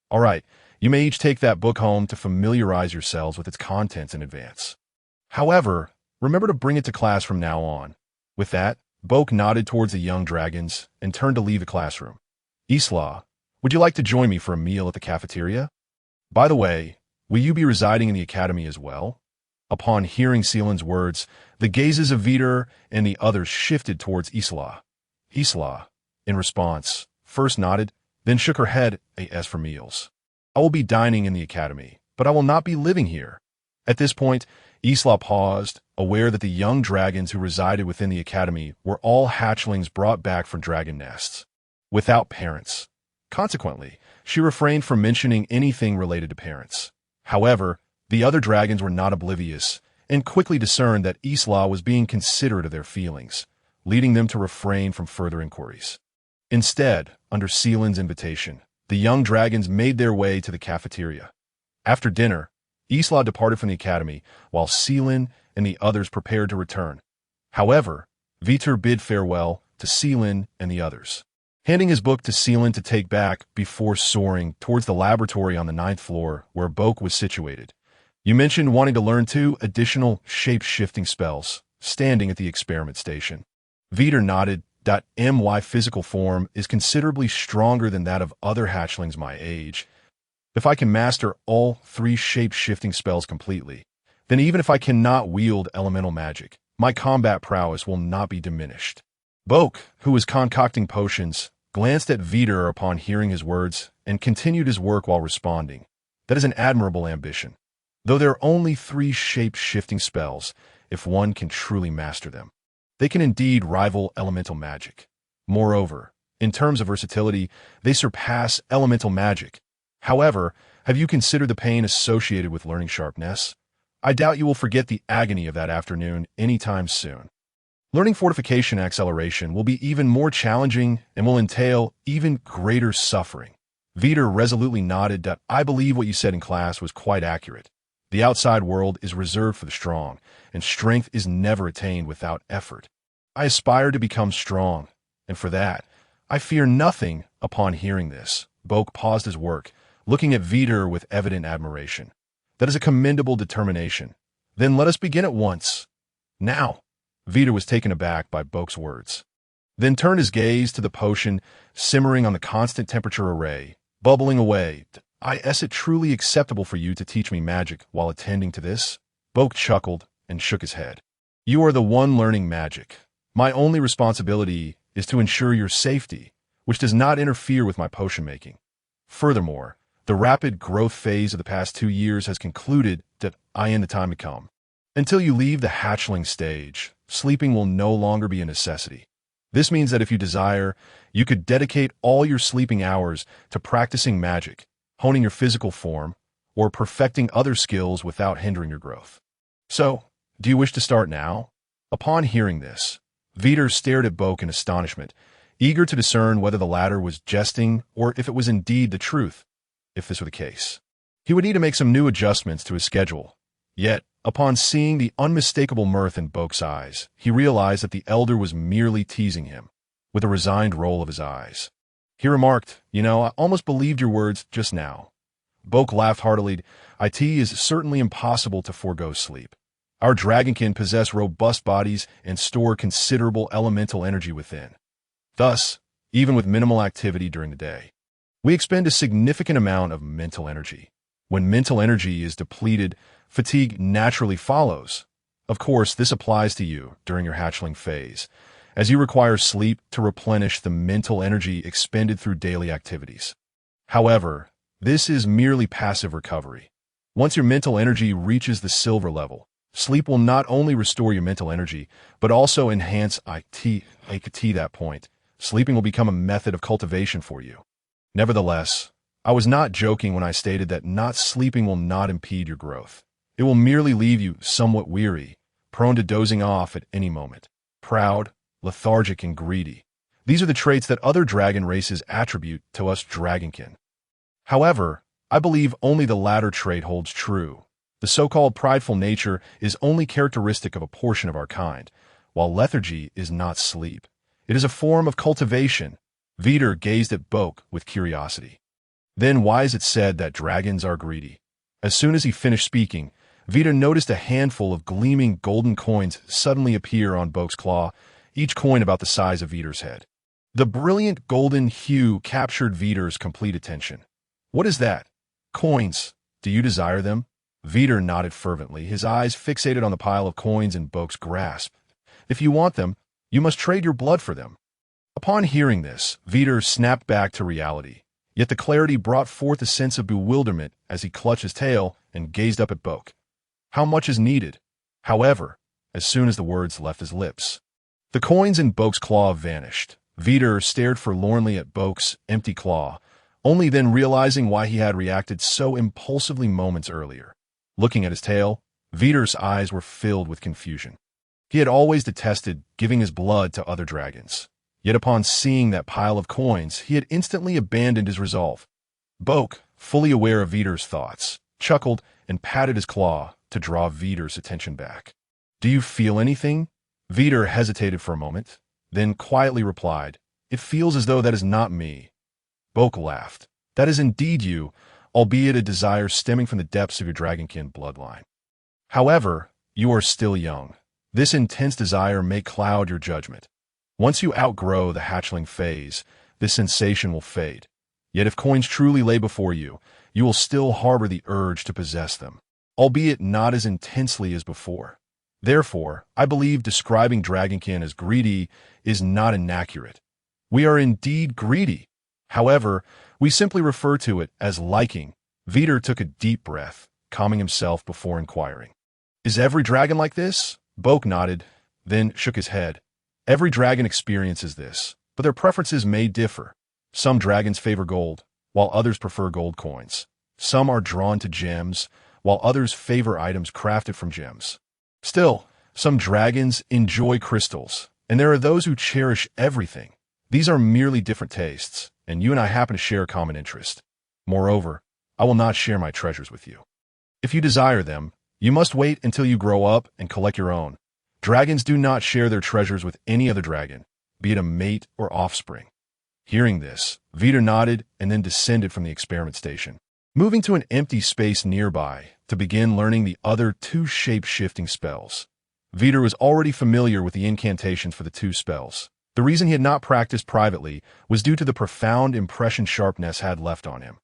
S1: "All right, you may each take that book home to familiarize yourselves with its contents in advance. However, remember to bring it to class from now on." With that, Bok nodded towards the young dragons and turned to leave the classroom. "Isla, would you like to join me for a meal at the cafeteria? By the way, will you be residing in the academy as well?" Upon hearing Selin's words, the gazes of Vite and the others shifted towards Isla. "Isla, In response, first nodded, then shook her head. As for meals, I will be dining in the academy, but I will not be living here. At this point, Isla paused, aware that the young dragons who resided within the academy were all hatchlings brought back from dragon nests, without parents. Consequently, she refrained from mentioning anything related to parents. However, the other dragons were not oblivious, and quickly discerned that Isla was being considerate of their feelings, leading them to refrain from further inquiries. Instead, under Seelan's invitation, the young dragons made their way to the cafeteria. After dinner, Isla departed from the academy, while Seelan and the others prepared to return. However, Vite bid farewell to Seelan and the others, handing his book to Seelan to take back before soaring towards the laboratory on the 9th floor where Boke was situated. You mentioned wanting to learn 2 additional shape-shifting spells, standing at the experiment station. Vite nodded. My physical form is considerably stronger than that of other hatchlings my age. If I can master all 3 shape-shifting spells completely, then even if I cannot wield elemental magic, my combat prowess will not be diminished. Boke, who was concocting potions, glanced at Vite upon hearing his words and continued his work while responding. That is an admirable ambition. Though there are only 3 shape-shifting spells, if one can truly master them, they can indeed rival elemental magic. Moreover, in terms of versatility, they surpass elemental magic. However, have you considered the pain associated with learning sharpness? I doubt you will forget the agony of that afternoon anytime soon. Learning fortification acceleration will be even more challenging and will entail even greater suffering. Vite resolutely nodded. I believe what you said in class was quite accurate. The outside world is reserved for the strong, and strength is never attained without effort. I aspire to become strong, and for that, I fear nothing. Upon hearing this, Boke paused his work, looking at Vite with evident admiration. That is a commendable determination. Then let us begin at once. Now. Vite was taken aback by Boke's words, then turned his gaze to the potion simmering on the constant temperature array, bubbling away. Is it truly acceptable for you to teach me magic while attending to this? Boke chuckled and shook his head. You are the one learning magic. My only responsibility is to ensure your safety, which does not interfere with my potion making. Furthermore, the rapid growth phase of the past 2 years has concluded. In the time to come. Until you leave the hatchling stage, sleeping will no longer be a necessity. This means that if you desire, you could dedicate all your sleeping hours to practicing magic, honing your physical form, or perfecting other skills without hindering your growth. So, do you wish to start now? Upon hearing this, Vite stared at Boke in astonishment, eager to discern whether the latter was jesting or if it was indeed the truth. If this were the case, he would need to make some new adjustments to his schedule. Yet, upon seeing the unmistakable mirth in Boke's eyes, he realized that the elder was merely teasing him, with a resigned roll of his eyes. He remarked, I almost believed your words just now. Boke laughed heartily. It is certainly impossible to forego sleep. Our dragonkin possess robust bodies and store considerable elemental energy within. Thus, even with minimal activity during the day, we expend a significant amount of mental energy. When mental energy is depleted, fatigue naturally follows. Of course, this applies to you during your hatchling phase, as you require sleep to replenish the mental energy expended through daily activities. However, this is merely passive recovery. Once your mental energy reaches the silver level, sleep will not only restore your mental energy, but also enhance that point. Sleeping will become a method of cultivation for you. Nevertheless, I was not joking when I stated that not sleeping will not impede your growth. It will merely leave you somewhat weary, prone to dozing off at any moment, proud, lethargic, and greedy. These are the traits that other dragon races attribute to us dragonkin. However, I believe only the latter trait holds true. The so-called prideful nature is only characteristic of a portion of our kind, while lethargy is not sleep. It is a form of cultivation. Vite gazed at Boke with curiosity. Then why is it said that dragons are greedy? As soon as he finished speaking, Vite noticed a handful of gleaming golden coins suddenly appear on Boke's claw, each coin about the size of Vite's head. The brilliant golden hue captured Vite's complete attention. What is that? Coins. Do you desire them? Vite nodded fervently, his eyes fixated on the pile of coins in Boke's grasp. If you want them, you must trade your blood for them. Upon hearing this, Vite snapped back to reality, yet the clarity brought forth a sense of bewilderment as he clutched his tail and gazed up at Boke. How much is needed? However, as soon as the words left his lips, the coins in Boke's claw vanished. Vite stared forlornly at Boke's empty claw, only then realizing why he had reacted so impulsively moments earlier. Looking at his tail, Vite's eyes were filled with confusion. He had always detested giving his blood to other dragons. Yet upon seeing that pile of coins, he had instantly abandoned his resolve. Boke, fully aware of Vite's thoughts, chuckled and patted his claw to draw Vite's attention back. "Do you feel anything?" Vite hesitated for a moment, then quietly replied, "It feels as though that is not me." Boke laughed. "That is indeed you, albeit a desire stemming from the depths of your dragonkin bloodline. However, you are still young. This intense desire may cloud your judgment. Once you outgrow the hatchling phase, this sensation will fade. Yet if coins truly lay before you, you will still harbor the urge to possess them, albeit not as intensely as before. Therefore, I believe describing dragonkin as greedy is not inaccurate. We are indeed greedy. However, we simply refer to it as liking." Vite took a deep breath, calming himself before inquiring, "Is every dragon like this?" Boke nodded, then shook his head. "Every dragon experiences this, but their preferences may differ. Some dragons favor gold, while others prefer gold coins. Some are drawn to gems, while others favor items crafted from gems. Still, some dragons enjoy crystals, and there are those who cherish everything. These are merely different tastes, and you and I happen to share a common interest. Moreover, I will not share my treasures with you. If you desire them, you must wait until you grow up and collect your own. Dragons do not share their treasures with any other dragon, be it a mate or offspring." Hearing this, Vite nodded and then descended from the experiment station, moving to an empty space nearby to begin learning the other two shape-shifting spells. Vite was already familiar with the incantations for the two spells. The reason he had not practiced privately was due to the profound impression sharpness had left on him.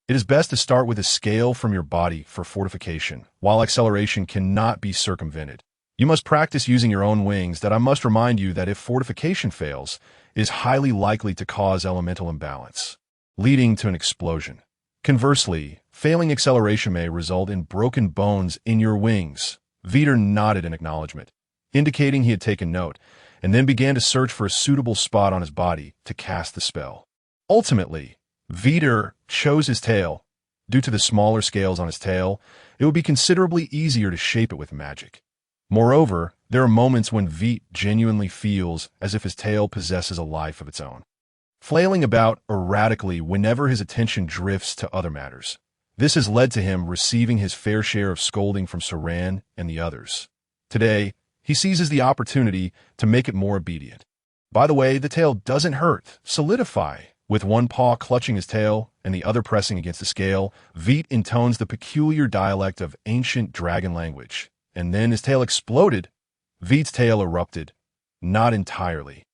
S1: It is best to start with a scale from your body for fortification, while acceleration cannot be circumvented. You must practice using your own wings that I must remind you that if fortification fails, it is highly likely to cause elemental imbalance, leading to an explosion. Conversely, failing acceleration may result in broken bones in your wings. Vite nodded in acknowledgement, indicating he had taken note, and then began to search for a suitable spot on his body to cast the spell. Ultimately, Vite chose his tail. Due to the smaller scales on his tail, it would be considerably easier to shape it with magic. Moreover, there are moments when Vite genuinely feels as if his tail possesses a life of its own, flailing about erratically whenever his attention drifts to other matters. This has led to him receiving his fair share of scolding from Saran and the others. Today, he seizes the opportunity to make it more obedient. By the way, the tail doesn't hurt. Solidify. With one paw clutching his tail and the other pressing against the scale, Vite intones the peculiar dialect of ancient dragon language. And then his tail exploded. Vite's tail erupted. Not entirely,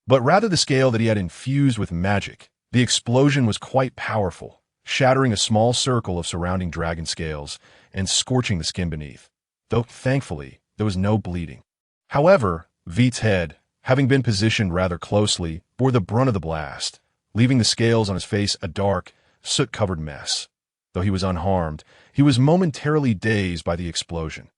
S1: but rather the scale that he had infused with magic. The explosion was quite powerful, shattering a small circle of surrounding dragon scales and scorching the skin beneath, though thankfully there was no bleeding. However, Vite's head, having been positioned rather closely, bore the brunt of the blast, leaving the scales on his face a dark, soot-covered mess. Though he was unharmed, he was momentarily dazed by the explosion.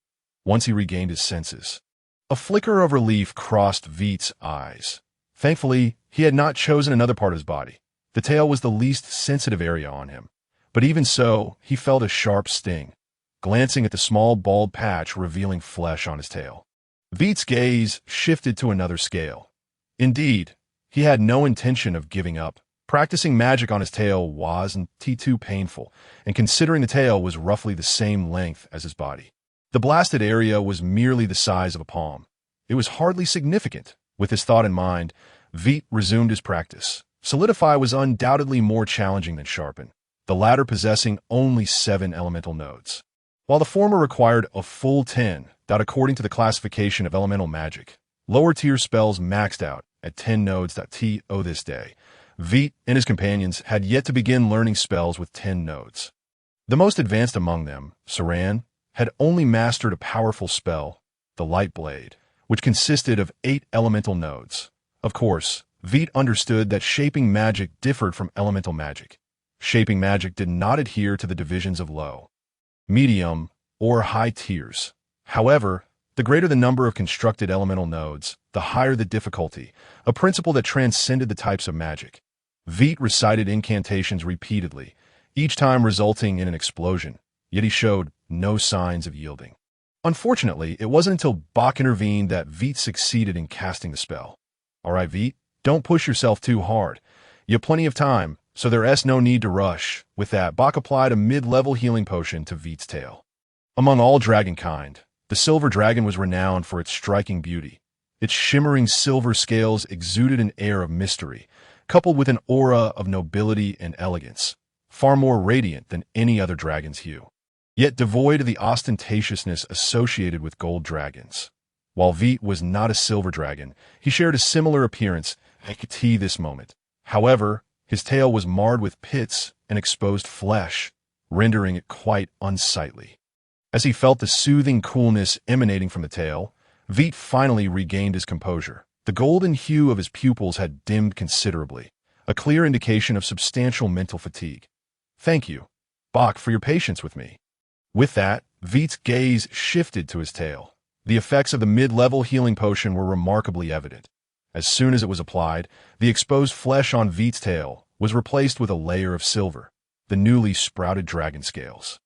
S1: Once he regained his senses, a flicker of relief crossed Vite's eyes. Thankfully, he had not chosen another part of his body. The tail was the least sensitive area on him, but even so, he felt a sharp sting, glancing at the small bald patch revealing flesh on his tail. Vite's gaze shifted to another scale. Indeed, he had no intention of giving up. Practicing magic on his tail wasn't too painful, and considering the tail was roughly the same length as his body, the blasted area was merely the size of a palm. It was hardly significant. With this thought in mind, Vite resumed his practice. Solidify was undoubtedly more challenging than Sharpen, the latter possessing only 7 elemental nodes, while the former required a full 10 that according to the classification of elemental magic. Lower-tier spells maxed out at 10 nodes. This day, Vite and his companions had yet to begin learning spells with 10 nodes. The most advanced among them, Saran, had only mastered a powerful spell, the Light Blade, which consisted of 8 elemental nodes. Of course, Vite understood that shaping magic differed from elemental magic. Shaping magic did not adhere to the divisions of low, medium, or high tiers. However, the greater the number of constructed elemental nodes, the higher the difficulty, a principle that transcended the types of magic. Vite recited incantations repeatedly, each time resulting in an explosion, yet he showed no signs of yielding. Unfortunately, it wasn't until Bach intervened that Vite succeeded in casting the spell. All right, Vite, don't push yourself too hard. You have plenty of time, so there's no need to rush. With that, Bach applied a mid-level healing potion to Vite's tail. Among all dragonkind, the silver dragon was renowned for its striking beauty. Its shimmering silver scales exuded an air of mystery, coupled with an aura of nobility and elegance, far more radiant than any other dragon's hue, yet devoid of the ostentatiousness associated with gold dragons. While Vite was not a silver dragon, he shared a similar appearance at this moment. However, his tail was marred with pits and exposed flesh, rendering it quite unsightly. As he felt the soothing coolness emanating from the tail, Vite finally regained his composure. The golden hue of his pupils had dimmed considerably, a clear indication of substantial mental fatigue. Thank you, Bach, for your patience with me. With that, Vite's gaze shifted to his tail. The effects of the mid-level healing potion were remarkably evident. As soon as it was applied, the exposed flesh on Vite's tail was replaced with a layer of silver, the newly sprouted dragon scales.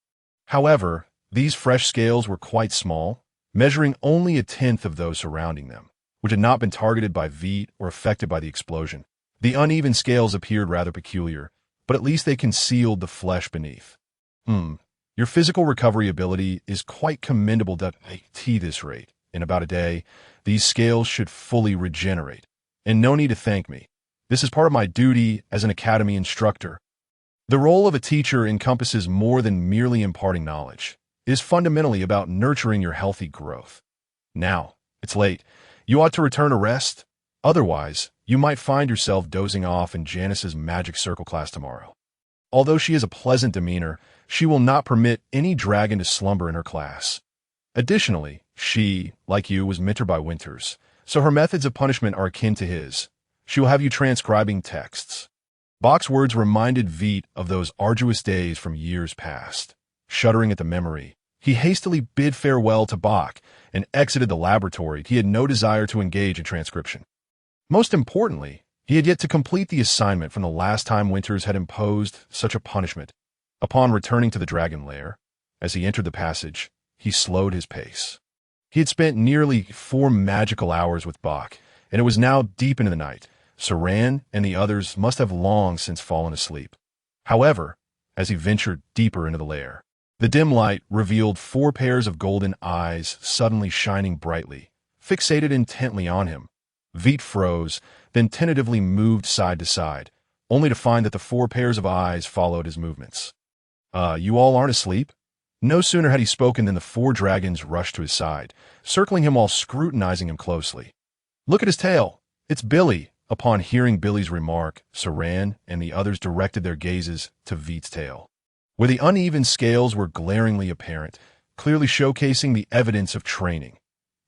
S1: However, these fresh scales were quite small, measuring only a tenth of those surrounding them, which had not been targeted by Vite or affected by the explosion. The uneven scales appeared rather peculiar, but at least they concealed the flesh beneath. Your physical recovery ability is quite commendable at this rate. In about a day, these scales should fully regenerate. And no need to thank me. This is part of my duty as an academy instructor. The role of a teacher encompasses more than merely imparting knowledge. It is fundamentally about nurturing your healthy growth. Now, it's late. You ought to return to rest. Otherwise, you might find yourself dozing off in Janice's magic circle class tomorrow. Although she has a pleasant demeanor, she will not permit any dragon to slumber in her class. Additionally, she, like you, was mentored by Winters, so her methods of punishment are akin to his. She will have you transcribing texts. Bach's words reminded Vite of those arduous days from years past. Shuddering at the memory, he hastily bid farewell to Bach and exited the laboratory. He had no desire to engage in transcription. Most importantly, he had yet to complete the assignment from the last time Winters had imposed such a punishment. Upon returning to the dragon lair, as he entered the passage, he slowed his pace. He had spent nearly 4 magical hours with Bach, and it was now deep into the night. Saran and the others must have long since fallen asleep. However, as he ventured deeper into the lair, the dim light revealed 4 pairs of golden eyes suddenly shining brightly, fixated intently on him. Vite froze, then tentatively moved side to side, only to find that the 4 pairs of eyes followed his movements. You all aren't asleep? No sooner had he spoken than the 4 dragons rushed to his side, circling him while scrutinizing him closely. Look at his tail. It's Billy. Upon hearing Billy's remark, Saran and the others directed their gazes to Vite's tail, where the uneven scales were glaringly apparent, clearly showcasing the evidence of training.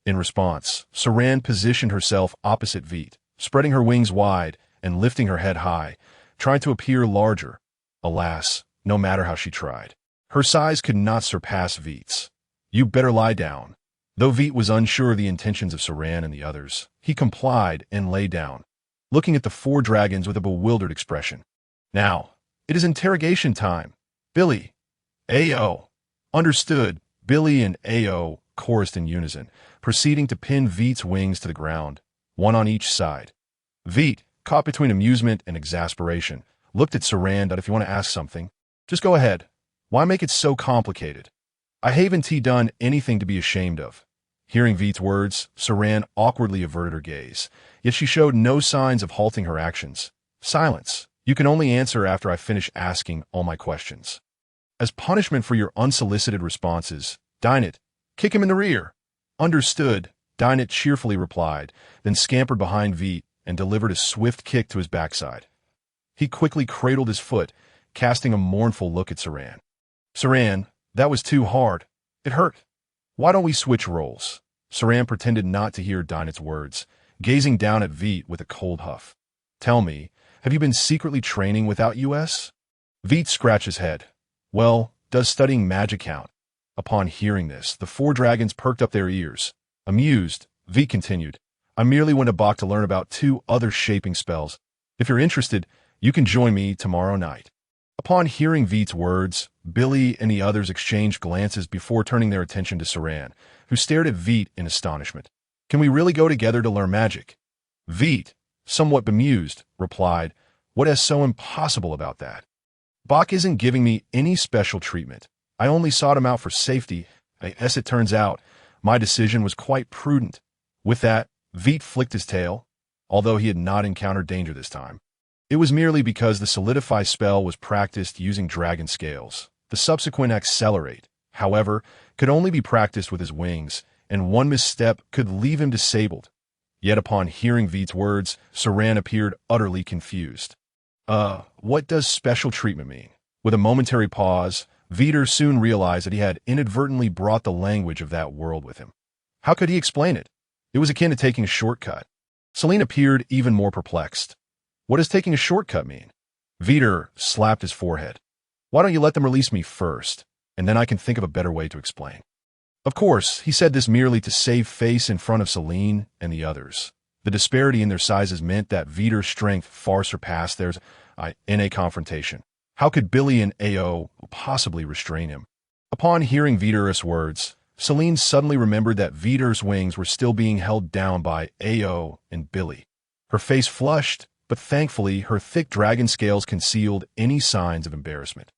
S1: In response, Saran positioned herself opposite Vite, spreading her wings wide and lifting her head high, trying to appear larger. Alas, no matter how she tried, her size could not surpass Vite's. You better lie down. Though Vite was unsure of the intentions of Saran and the others, he complied and lay down, looking at the 4 dragons with a bewildered expression. Now, it is interrogation time. Billy. Ayo. Understood. Billy and Ayo chorused in unison, proceeding to pin Vite's wings to the ground, one on each side. Vite, caught between amusement and exasperation, looked at Saran. If you want to ask something, just go ahead. Why make it so complicated? I haven't done anything to be ashamed of. Hearing Vite's words, Saran awkwardly averted her gaze, yet she showed no signs of halting her actions. Silence. You can only answer after I finish asking all my questions. As punishment for your unsolicited responses, Dinah, kick him in the rear. Understood, Dinah cheerfully replied, then scampered behind Vite and delivered a swift kick to his backside. He quickly cradled his foot, casting a mournful look at Saran. Saran, that was too hard. It hurt. Why don't we switch roles? Saran pretended not to hear Dinah's words, gazing down at Vite with a cold huff. Tell me, have you been secretly training without US? Vite scratched his head. Well, does studying magic count? Upon hearing this, the four dragons perked up their ears. Amused, Vite continued, I merely went to Bach to learn about 2 other shaping spells. If you're interested, you can join me tomorrow night. Upon hearing Vite's words, Billy and the others exchanged glances before turning their attention to Saran, who stared at Vite in astonishment. Can we really go together to learn magic? Vite, somewhat bemused, replied, What is so impossible about that? Bach isn't giving me any special treatment. I only sought him out for safety. As it turns out, my decision was quite prudent. With that, Vite flicked his tail, although he had not encountered danger this time. It was merely because the solidify spell was practiced using dragon scales. The subsequent accelerate, however, could only be practiced with his wings, and one misstep could leave him disabled. Yet upon hearing Vite's words, Saran appeared utterly confused. What does special treatment mean? With a momentary pause, Vite soon realized that he had inadvertently brought the language of that world with him. How could he explain it? It was akin to taking a shortcut. Celine appeared even more perplexed. What does taking a shortcut mean? Vite slapped his forehead. Why don't you let them release me first, and then I can think of a better way to explain. Of course, he said this merely to save face in front of Celine and the others. The disparity in their sizes meant that Vite's strength far surpassed theirs in a confrontation. How could Billy and Ao possibly restrain him? Upon hearing Vite's words, Celine suddenly remembered that Vite's wings were still being held down by Ao and Billy. Her face flushed, but thankfully her thick dragon scales concealed any signs of embarrassment.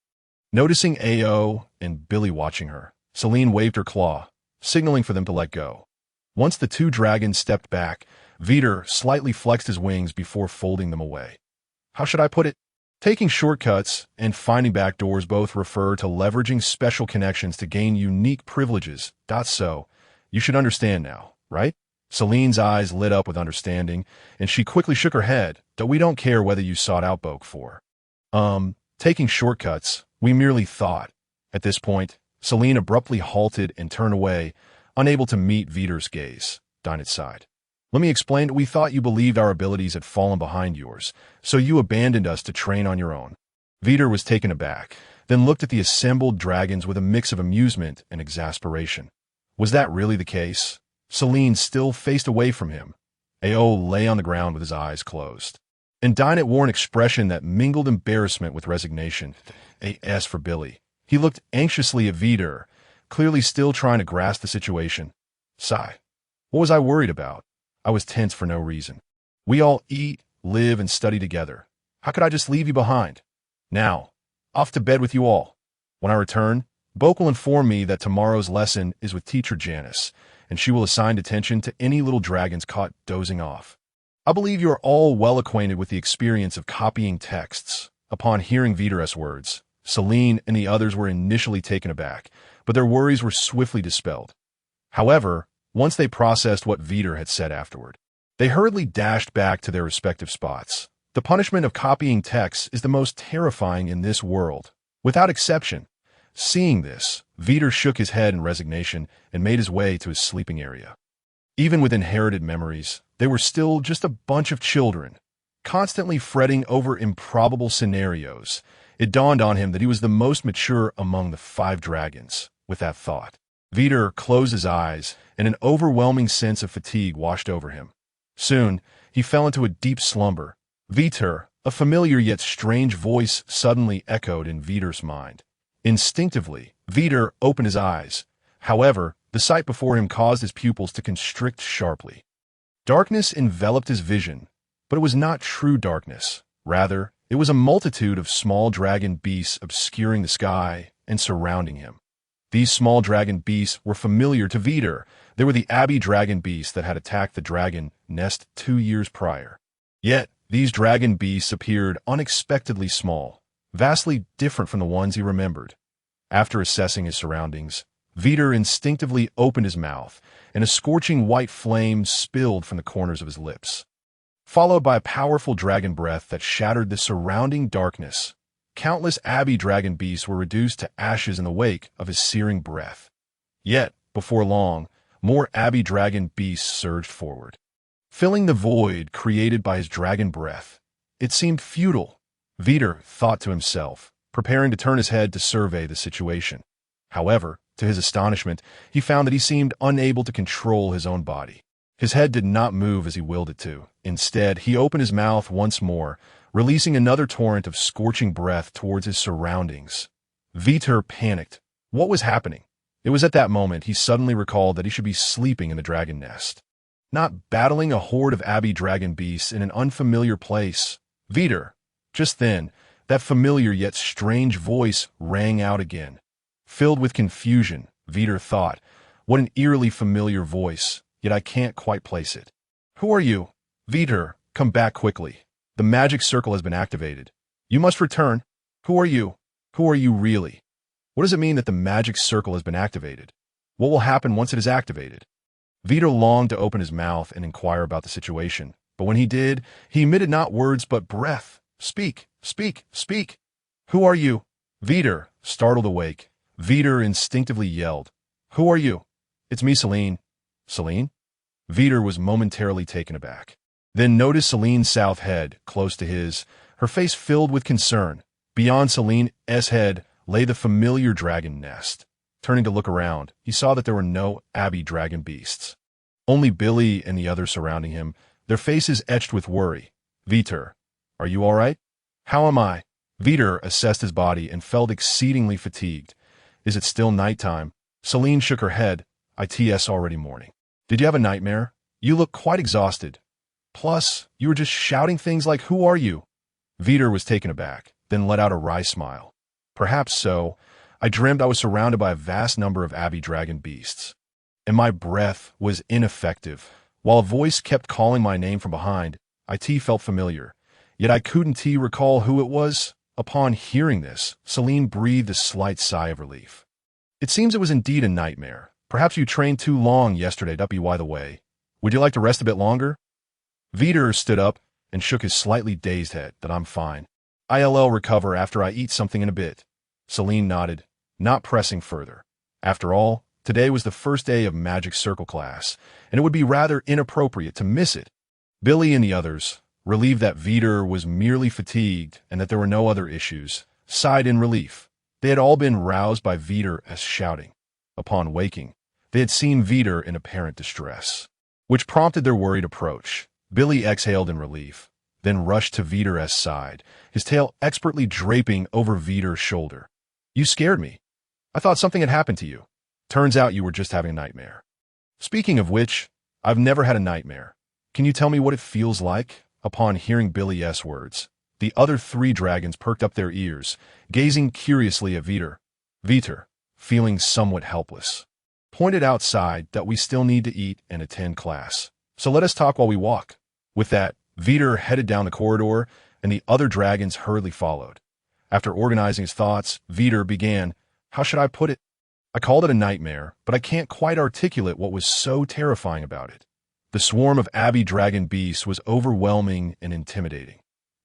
S1: Noticing Ao and Billy watching her, Celine waved her claw, signaling for them to let go. Once the 2 dragons stepped back, Vite slightly flexed his wings before folding them away. How should I put it? Taking shortcuts and finding back doors both refer to leveraging special connections to gain unique privileges. So, you should understand now, right? Celine's eyes lit up with understanding, and she quickly shook her head, though we don't care whether you sought out Boke for. Taking shortcuts, we merely thought. At this point, Celine abruptly halted and turned away, unable to meet Vite's gaze. Dinah sighed. Let me explain. We thought you believed our abilities had fallen behind yours, so you abandoned us to train on your own. Vite was taken aback, then looked at the assembled dragons with a mix of amusement and exasperation. Was that really the case? Celine still faced away from him. Ao lay on the ground with his eyes closed. And Dinah wore an expression that mingled embarrassment with resignation. As for Billy, he looked anxiously at Vite, clearly still trying to grasp the situation. Sigh. What was I worried about? I was tense for no reason. We all eat, live, and study together. How could I just leave you behind? Now, off to bed with you all. When I return, Boke will inform me that tomorrow's lesson is with teacher Janice, and she will assign attention to any little dragons caught dozing off. I believe you are all well acquainted with the experience of copying texts. Upon hearing Vite's words, Celine and the others were initially taken aback, but their worries were swiftly dispelled. However, once they processed what Vite had said afterward, they hurriedly dashed back to their respective spots. The punishment of copying texts is the most terrifying in this world, without exception. Seeing this, Vite shook his head in resignation and made his way to his sleeping area. Even with inherited memories, they were still just a bunch of children, constantly fretting over improbable scenarios. It dawned on him that he was the most mature among the 5 dragons. With that thought, Vite closed his eyes, and an overwhelming sense of fatigue washed over him. Soon, he fell into a deep slumber. Vite, a familiar yet strange voice suddenly echoed in Vite's mind. Instinctively, Vite opened his eyes. However, the sight before him caused his pupils to constrict sharply. Darkness enveloped his vision, but it was not true darkness. Rather, it was a multitude of small dragon beasts obscuring the sky and surrounding him. These small dragon beasts were familiar to Vite. They were the abbey dragon beasts that had attacked the dragon nest 2 years prior. Yet, these dragon beasts appeared unexpectedly small, vastly different from the ones he remembered. After assessing his surroundings, Vite instinctively opened his mouth, and a scorching white flame spilled from the corners of his lips, followed by a powerful dragon breath that shattered the surrounding darkness. Countless abbey dragon beasts were reduced to ashes in the wake of his searing breath. Yet, before long, more abbey dragon beasts surged forward, filling the void created by his dragon breath. It seemed futile, Vite thought to himself, preparing to turn his head to survey the situation. However, to his astonishment, he found that he seemed unable to control his own body. His head did not move as he willed it to. Instead, he opened his mouth once more, releasing another torrent of scorching breath towards his surroundings. Vite panicked. What was happening? It was at that moment he suddenly recalled that he should be sleeping in the dragon nest, not battling a horde of abbey dragon beasts in an unfamiliar place. Vite. Just then, that familiar yet strange voice rang out again. Filled with confusion, Vite thought, what an eerily familiar voice, yet I can't quite place it. Who are you? Vite, come back quickly. The magic circle has been activated. You must return. Who are you? Who are you really? What does it mean that the magic circle has been activated? What will happen once it is activated? Vite longed to open his mouth and inquire about the situation, but when he did, he emitted not words but breath. Speak, speak, speak. Who are you? Vite, startled awake, Vite instinctively yelled. Who are you? It's me, Celine. Celine? Vite was momentarily taken aback. Then noticed Celine's south head, close to his, her face filled with concern. Beyond Celine's head lay the familiar dragon nest. Turning to look around, he saw that there were no abbey dragon beasts. Only Billy and the others surrounding him, their faces etched with worry. Vite, are you all right? How am I? Vite assessed his body and felt exceedingly fatigued. Is it still nighttime? Celine shook her head. It's already morning. Did you have a nightmare? You look quite exhausted. Plus, you were just shouting things like, who are you? Vite was taken aback, then let out a wry smile. Perhaps so. I dreamed I was surrounded by a vast number of abbey dragon beasts, and my breath was ineffective. While a voice kept calling my name from behind, it felt familiar, yet I couldn't recall who it was. Upon hearing this, Celine breathed a slight sigh of relief. It seems it was indeed a nightmare. Perhaps you trained too long yesterday, by the way. Would you like to rest a bit longer? Vite stood up and shook his slightly dazed head. That I'm fine. I'll recover after I eat something in a bit. Celine nodded, not pressing further. After all, today was the first day of Magic Circle class, and it would be rather inappropriate to miss it. Billy and the others, relieved that Vite was merely fatigued and that there were no other issues, sighed in relief. They had all been roused by Vite's shouting. Upon waking, they had seen Vite in apparent distress, which prompted their worried approach. Billy exhaled in relief, then rushed to Vite's side, his tail expertly draping over Vite's shoulder. You scared me. I thought something had happened to you. Turns out you were just having a nightmare. Speaking of which, I've never had a nightmare. Can you tell me what it feels like? Upon hearing Billy's words, the other three dragons perked up their ears, gazing curiously at Vite. Vite, feeling somewhat helpless, pointed outside that we still need to eat and attend class. So let us talk while we walk. With that, Vite headed down the corridor, and the other dragons hurriedly followed. After organizing his thoughts, Vite began, how should I put it? I called it a nightmare, but I can't quite articulate what was so terrifying about it. The swarm of abbey dragon beasts was overwhelming and intimidating.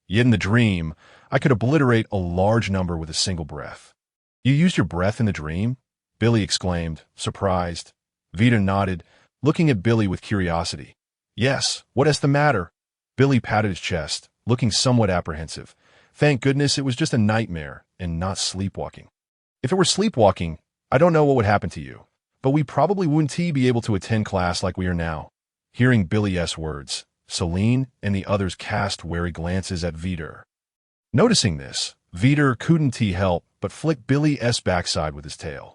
S1: Yet in the dream, I could obliterate a large number with a single breath. You used your breath in the dream? Billy exclaimed, surprised. Vite nodded, looking at Billy with curiosity. Yes, what is the matter? Billy patted his chest, looking somewhat apprehensive. Thank goodness it was just a nightmare and not sleepwalking. If it were sleepwalking, I don't know what would happen to you, but we probably wouldn't be able to attend class like we are now. Hearing Billy's words, Celine and the others cast wary glances at Vite. Noticing this, Vite couldn't help but flick Billy's backside with his tail.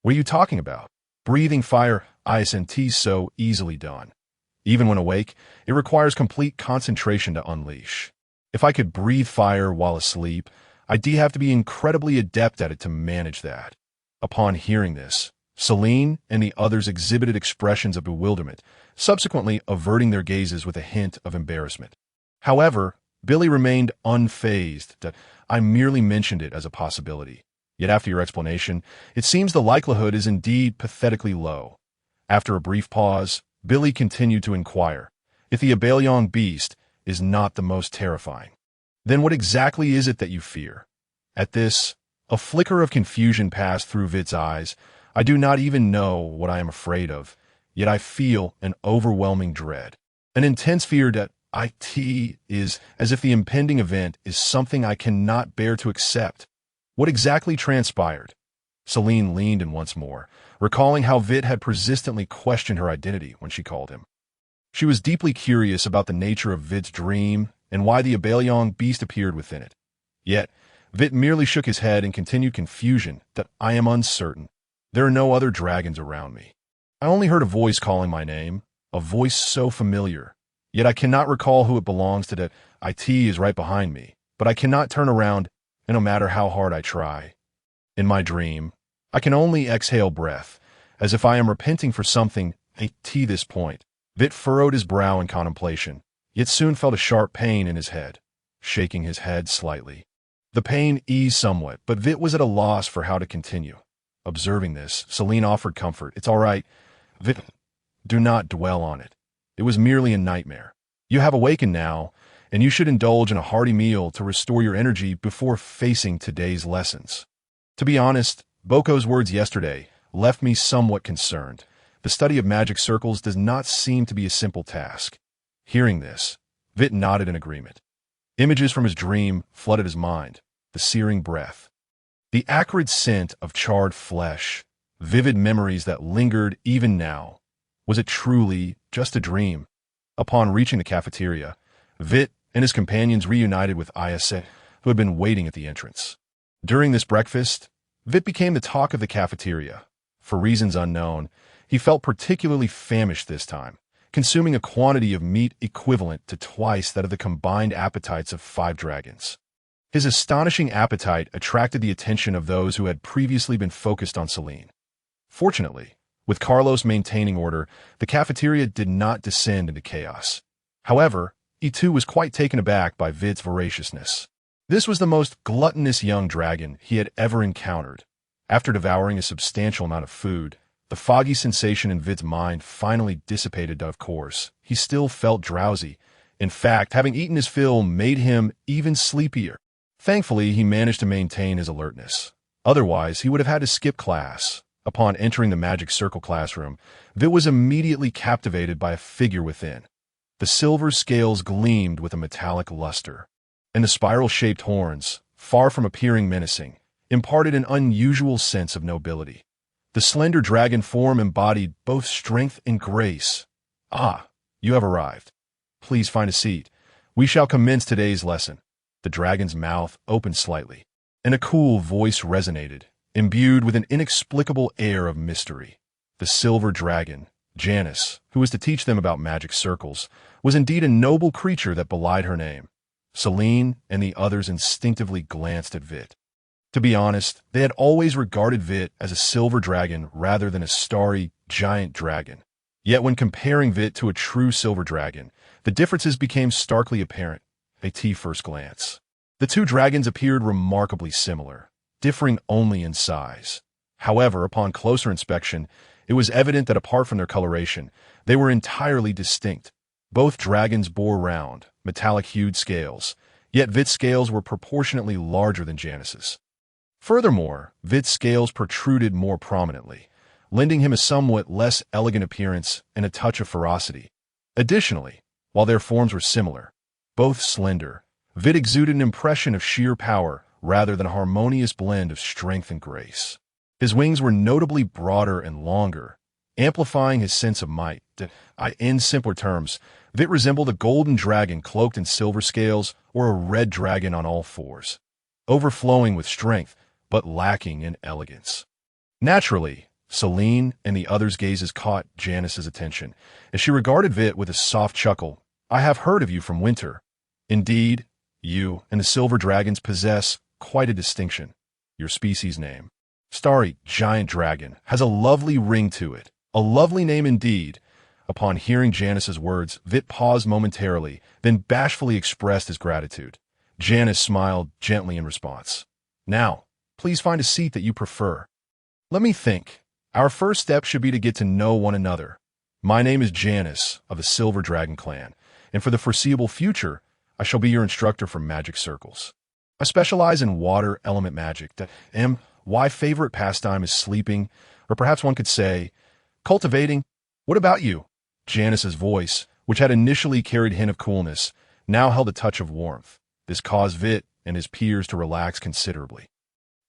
S1: What are you talking about? Breathing fire isn't so easily done. Even when awake, it requires complete concentration to unleash. If I could breathe fire while asleep, I'd have to be incredibly adept at it to manage that. Upon hearing this, Celine and the others exhibited expressions of bewilderment, subsequently averting their gazes with a hint of embarrassment. However, Billy remained unfazed that I merely mentioned it as a possibility. Yet after your explanation, it seems the likelihood is indeed pathetically low. After a brief pause, Billy continued to inquire, if the Abelion beast is not the most terrifying, then what exactly is it that you fear? At this, a flicker of confusion passed through Vite's eyes. I do not even know what I am afraid of, yet I feel an overwhelming dread, an intense fear that IT is as if the impending event is something I cannot bear to accept. What exactly transpired? Celine leaned in once more, recalling how Vite had persistently questioned her identity when she called him. She was deeply curious about the nature of Vite's dream and why the Abelion beast appeared within it. Yet, Vite merely shook his head in continued confusion that I am uncertain. There are no other dragons around me. I only heard a voice calling my name, a voice so familiar. Yet I cannot recall who it belongs to. That IT is right behind me, but I cannot turn around, and no matter how hard I try. In my dream, I can only exhale breath, as if I am repenting for something. IT this point. Vite furrowed his brow in contemplation, yet soon felt a sharp pain in his head, shaking his head slightly. The pain eased somewhat, but Vite was at a loss for how to continue. Observing this, Celine offered comfort. It's all right. Vite, do not dwell on it. It was merely a nightmare. You have awakened now, and you should indulge in a hearty meal to restore your energy before facing today's lessons. To be honest, Boko's words yesterday left me somewhat concerned. The study of magic circles does not seem to be a simple task. Hearing this, Vite nodded in agreement. Images from his dream flooded his mind, the searing breath, the acrid scent of charred flesh, vivid memories that lingered even now. Was it truly just a dream? Upon reaching the cafeteria, Vite and his companions reunited with Ayase, who had been waiting at the entrance. During this breakfast, Vite became the talk of the cafeteria. For reasons unknown, he felt particularly famished this time, consuming a quantity of meat equivalent to twice that of the combined appetites of 5 dragons. His astonishing appetite attracted the attention of those who had previously been focused on Celine. Fortunately, with Carlos maintaining order, the cafeteria did not descend into chaos. However, he too was quite taken aback by Vite's voraciousness. This was the most gluttonous young dragon he had ever encountered. After devouring a substantial amount of food, the foggy sensation in Vite's mind finally dissipated. Of course, he still felt drowsy. In fact, having eaten his fill made him even sleepier. Thankfully, he managed to maintain his alertness. Otherwise, he would have had to skip class. Upon entering the magic circle classroom, Vite was immediately captivated by a figure within. The silver scales gleamed with a metallic luster, and the spiral-shaped horns, far from appearing menacing, imparted an unusual sense of nobility. The slender dragon form embodied both strength and grace. Ah, you have arrived. Please find a seat. We shall commence today's lesson. The dragon's mouth opened slightly, and a cool voice resonated, imbued with an inexplicable air of mystery. The silver dragon, Janus, who was to teach them about magic circles, was indeed a noble creature that belied her name. Celine and the others instinctively glanced at Vite. To be honest, they had always regarded Vite as a silver dragon rather than a starry, giant dragon. Yet when comparing Vite to a true silver dragon, the differences became starkly apparent at first glance. The two dragons appeared remarkably similar, differing only in size. However, upon closer inspection, it was evident that apart from their coloration, they were entirely distinct. Both dragons bore round, metallic-hued scales, yet Vite's scales were proportionately larger than Janus's. Furthermore, Vite's scales protruded more prominently, lending him a somewhat less elegant appearance and a touch of ferocity. Additionally, while their forms were similar, both slender, Vite exuded an impression of sheer power rather than a harmonious blend of strength and grace. His wings were notably broader and longer, amplifying his sense of might. In simpler terms, Vite resembled a golden dragon cloaked in silver scales or a red dragon on all fours, overflowing with strength but lacking in elegance. Naturally, Celine and the others' gazes caught Janus's attention, as she regarded Vite with a soft chuckle. I have heard of you from Winter. Indeed, you and the silver dragons possess quite a distinction. Your species name, Starry Giant Dragon, has a lovely ring to it. A lovely name indeed. Upon hearing Janus's words, Vite paused momentarily, then bashfully expressed his gratitude. Janus smiled gently in response. Now, please find a seat that you prefer. Let me think. Our first step should be to get to know one another. My name is Janus of the Silver Dragon Clan, and for the foreseeable future, I shall be your instructor for magic circles. I specialize in water element magic. My favorite pastime is sleeping, or perhaps one could say, cultivating. What about you? Janus's voice which had initially carried hint of coolness, now held a touch of warmth. This caused Vite and his peers to relax considerably.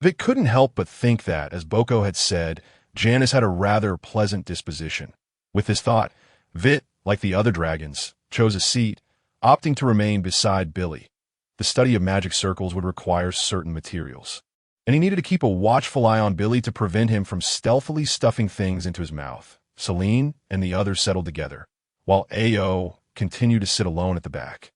S1: Vite couldn't help but think that, as Boko had said, Janice had a rather pleasant disposition. With this thought, Vite, like the other dragons, chose a seat, opting to remain beside Billy. The study of magic circles would require certain materials, and he needed to keep a watchful eye on Billy to prevent him from stealthily stuffing things into his mouth. Celine and the others settled together, while A.O. continued to sit alone at the back.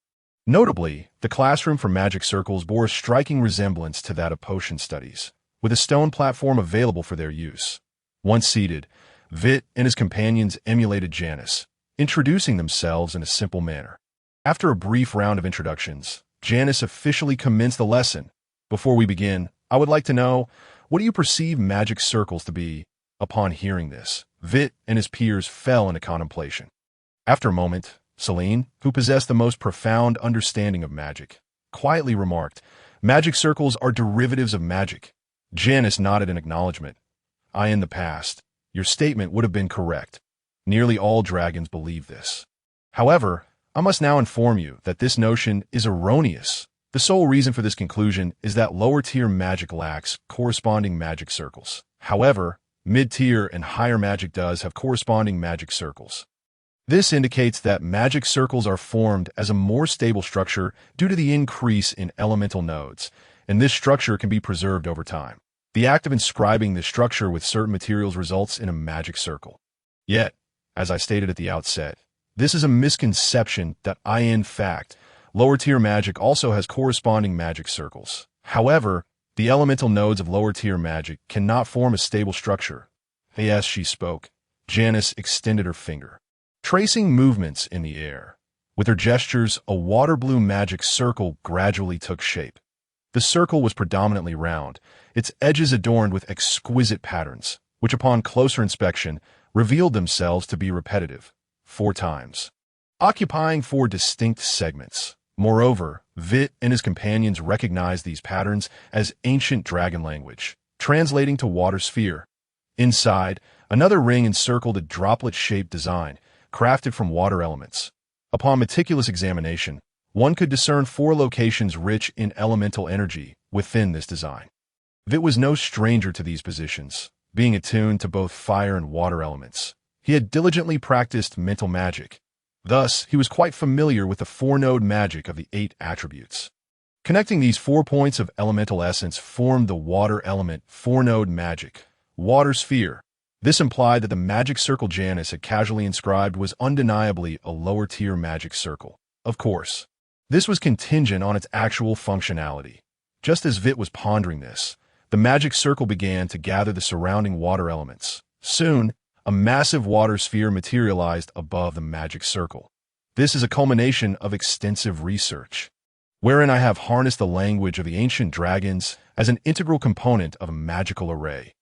S1: Notably, the classroom for magic circles bore a striking resemblance to that of potion studies, with a stone platform available for their use. Once seated, Vite and his companions emulated Janice, introducing themselves in a simple manner. After a brief round of introductions, Janice officially commenced the lesson. Before we begin, I would like to know, what do you perceive magic circles to be? Upon hearing this, Vite and his peers fell into contemplation. After a moment, Celine, who possessed the most profound understanding of magic, quietly remarked, "Magic circles are derivatives of magic." Janice nodded in acknowledgement. In the past, your statement would have been correct. Nearly all dragons believe this. However, I must now inform you that this notion is erroneous. The sole reason for this conclusion is that lower-tier magic lacks corresponding magic circles. However, mid-tier and higher magic does have corresponding magic circles. This indicates that magic circles are formed as a more stable structure due to the increase in elemental nodes, and this structure can be preserved over time. The act of inscribing this structure with certain materials results in a magic circle. Yet, as I stated at the outset, this is a misconception that in fact, lower-tier magic also has corresponding magic circles. However, the elemental nodes of lower-tier magic cannot form a stable structure. As she spoke, Janice extended her finger, tracing movements in the air. With her gestures, a water-blue magic circle gradually took shape. The circle was predominantly round, its edges adorned with exquisite patterns, which upon closer inspection revealed themselves to be repetitive, 4 times, occupying 4 distinct segments. Moreover, Vite and his companions recognized these patterns as ancient dragon language, translating to water sphere. Inside, another ring encircled a droplet-shaped design, crafted from water elements. Upon meticulous examination, one could discern 4 locations rich in elemental energy within this design. Vite was no stranger to these positions, being attuned to both fire and water elements. He had diligently practiced mental magic. Thus, he was quite familiar with the 4-node magic of the 8 attributes. Connecting these 4 points of elemental essence formed the water element 4-node magic, water sphere. This implied that the magic circle Janice had casually inscribed was undeniably a lower-tier magic circle. Of course, this was contingent on its actual functionality. Just as Vite was pondering this, the magic circle began to gather the surrounding water elements. Soon, a massive water sphere materialized above the magic circle. This is a culmination of extensive research, wherein I have harnessed the language of the ancient dragons as an integral component of a magical array.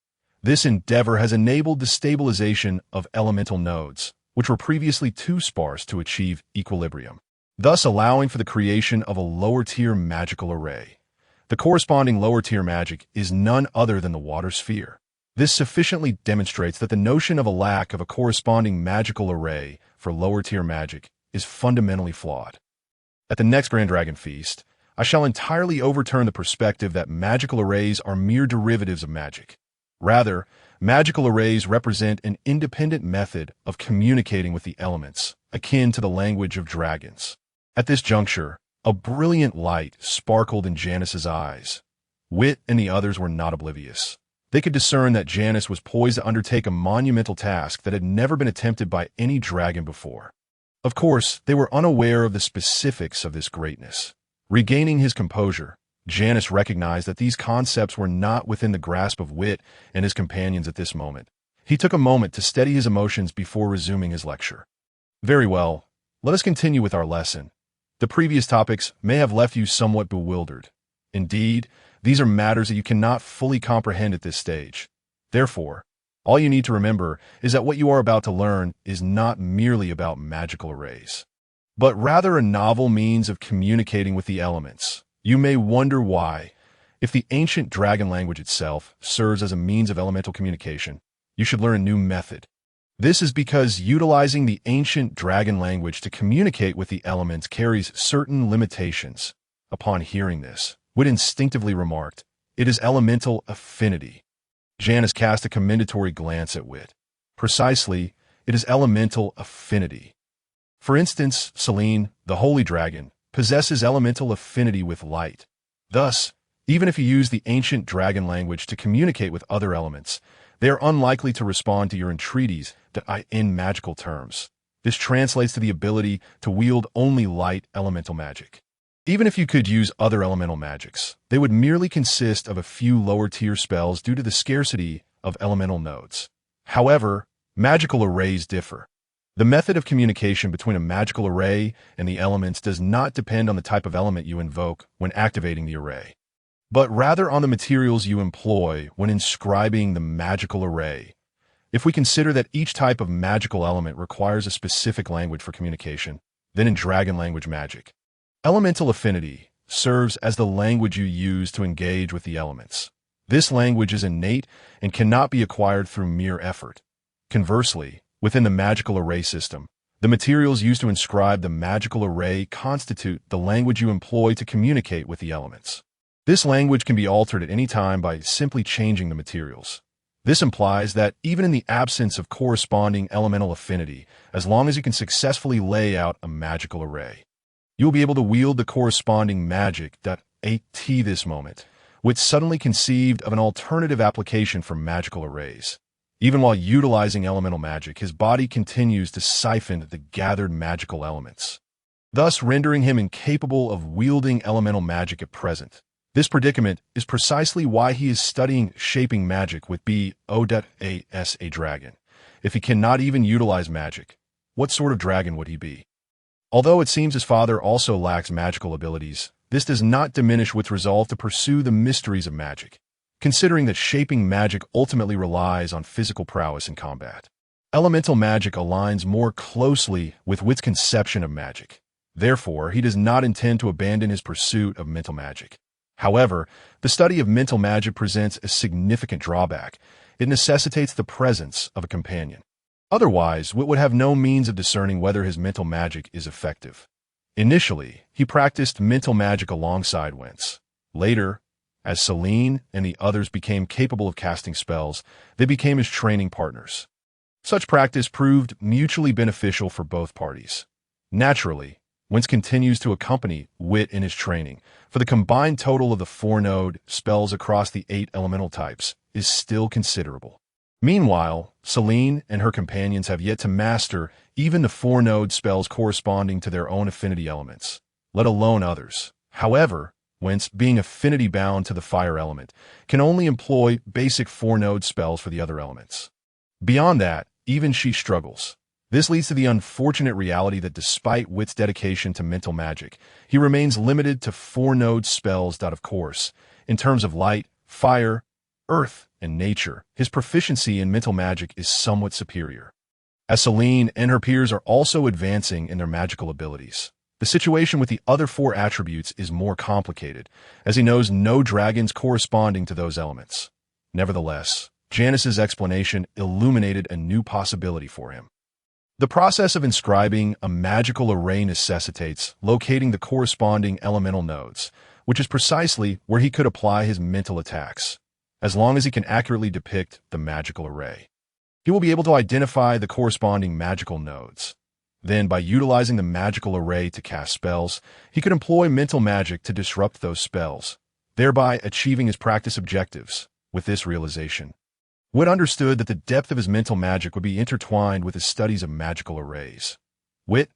S1: This endeavor has enabled the stabilization of elemental nodes, which were previously too sparse to achieve equilibrium, thus allowing for the creation of a lower-tier magical array. The corresponding lower-tier magic is none other than the water sphere. This sufficiently demonstrates that the notion of a lack of a corresponding magical array for lower-tier magic is fundamentally flawed. At the next Grand Dragon Feast, I shall entirely overturn the perspective that magical arrays are mere derivatives of magic. Rather, magical arrays represent an independent method of communicating with the elements, akin to the language of dragons. At this juncture, a brilliant light sparkled in Janice's eyes. Vite and the others were not oblivious. They could discern that Janice was poised to undertake a monumental task that had never been attempted by any dragon before. Of course, they were unaware of the specifics of this greatness. Regaining his composure, Janice recognized that these concepts were not within the grasp of Vite and his companions at this moment. He took a moment to steady his emotions before resuming his lecture. Very well, let us continue with our lesson. The previous topics may have left you somewhat bewildered. Indeed, these are matters that you cannot fully comprehend at this stage. Therefore, all you need to remember is that what you are about to learn is not merely about magical arrays, but rather a novel means of communicating with the elements. You may wonder why, if the ancient dragon language itself serves as a means of elemental communication, you should learn a new method. This is because utilizing the ancient dragon language to communicate with the elements carries certain limitations. Upon hearing this, Wit instinctively remarked, "It is elemental affinity." Janice cast a commendatory glance at Wit. "Precisely, it is elemental affinity. For instance, Selene, the holy dragon, possesses elemental affinity with light. Thus, even if you use the ancient dragon language to communicate with other elements, they are unlikely to respond to your entreaties in magical terms. This translates to the ability to wield only light elemental magic. Even if you could use other elemental magics, they would merely consist of a few lower-tier spells due to the scarcity of elemental nodes. However, magical arrays differ. The method of communication between a magical array and the elements does not depend on the type of element you invoke when activating the array, but rather on the materials you employ when inscribing the magical array. If we consider that each type of magical element requires a specific language for communication, then in dragon language magic, elemental affinity serves as the language you use to engage with the elements. This language is innate and cannot be acquired through mere effort. Conversely, within the magical array system, the materials used to inscribe the magical array constitute the language you employ to communicate with the elements. This language can be altered at any time by simply changing the materials. This implies that even in the absence of corresponding elemental affinity, as long as you can successfully lay out a magical array, you will be able to wield the corresponding magic. At this moment, Wit suddenly conceived of an alternative application for magical arrays. Even while utilizing elemental magic, his body continues to siphon the gathered magical elements, thus rendering him incapable of wielding elemental magic at present. This predicament is precisely why he is studying shaping magic with a dragon. If he cannot even utilize magic, what sort of dragon would he be? Although it seems his father also lacks magical abilities, this does not diminish Wit's resolve to pursue the mysteries of magic, considering that shaping magic ultimately relies on physical prowess in combat. Elemental magic aligns more closely with Wit's conception of magic. Therefore, he does not intend to abandon his pursuit of mental magic. However, the study of mental magic presents a significant drawback. It necessitates the presence of a companion. Otherwise, Wit would have no means of discerning whether his mental magic is effective. Initially, he practiced mental magic alongside Wentz. Later, as Selene and the others became capable of casting spells, they became his training partners. Such practice proved mutually beneficial for both parties. Naturally, Wentz continues to accompany Wit in his training, for the combined total of the 4-node spells across the 8 elemental types is still considerable. Meanwhile, Selene and her companions have yet to master even the 4-node spells corresponding to their own affinity elements, let alone others. However, Wentz, being affinity-bound to the fire element, can only employ basic 4-node spells for the other elements. Beyond that, even she struggles. This leads to the unfortunate reality that despite Wit's dedication to mental magic, he remains limited to 4-node spells. Of course, in terms of light, fire, earth, and nature, his proficiency in mental magic is somewhat superior. As Selene and her peers are also advancing in their magical abilities, the situation with the other 4 attributes is more complicated, as he knows no dragons corresponding to those elements. Nevertheless, Janice's explanation illuminated a new possibility for him. The process of inscribing a magical array necessitates locating the corresponding elemental nodes, which is precisely where he could apply his mental attacks. As long as he can accurately depict the magical array, he will be able to identify the corresponding magical nodes. Then, by utilizing the magical array to cast spells, he could employ mental magic to disrupt those spells, thereby achieving his practice objectives. With this realization, Wit understood that the depth of his mental magic would be intertwined with his studies of magical arrays. Wit,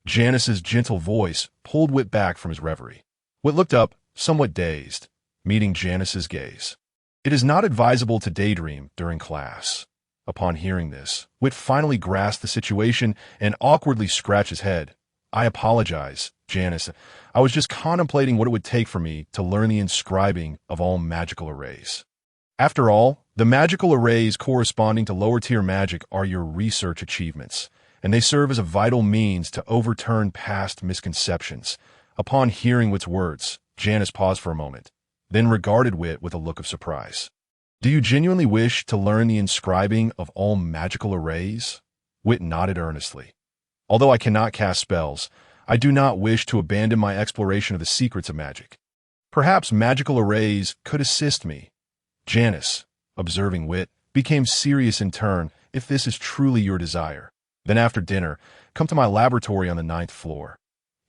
S1: Janice's gentle voice pulled Wit back from his reverie. Wit looked up, somewhat dazed, meeting Janice's gaze. It is not advisable to daydream during class. Upon hearing this, Wit finally grasped the situation and awkwardly scratched his head. I apologize, Janice. I was just contemplating what it would take for me to learn the inscribing of all magical arrays. After all, the magical arrays corresponding to lower-tier magic are your research achievements, and they serve as a vital means to overturn past misconceptions. Upon hearing Wit's words, Janice paused for a moment, then regarded Wit with a look of surprise. Do you genuinely wish to learn the inscribing of all magical arrays? Wit nodded earnestly. Although I cannot cast spells, I do not wish to abandon my exploration of the secrets of magic. Perhaps magical arrays could assist me. Janice, observing Wit, became serious in turn. If this is truly your desire, then after dinner, come to my laboratory on the 9th floor.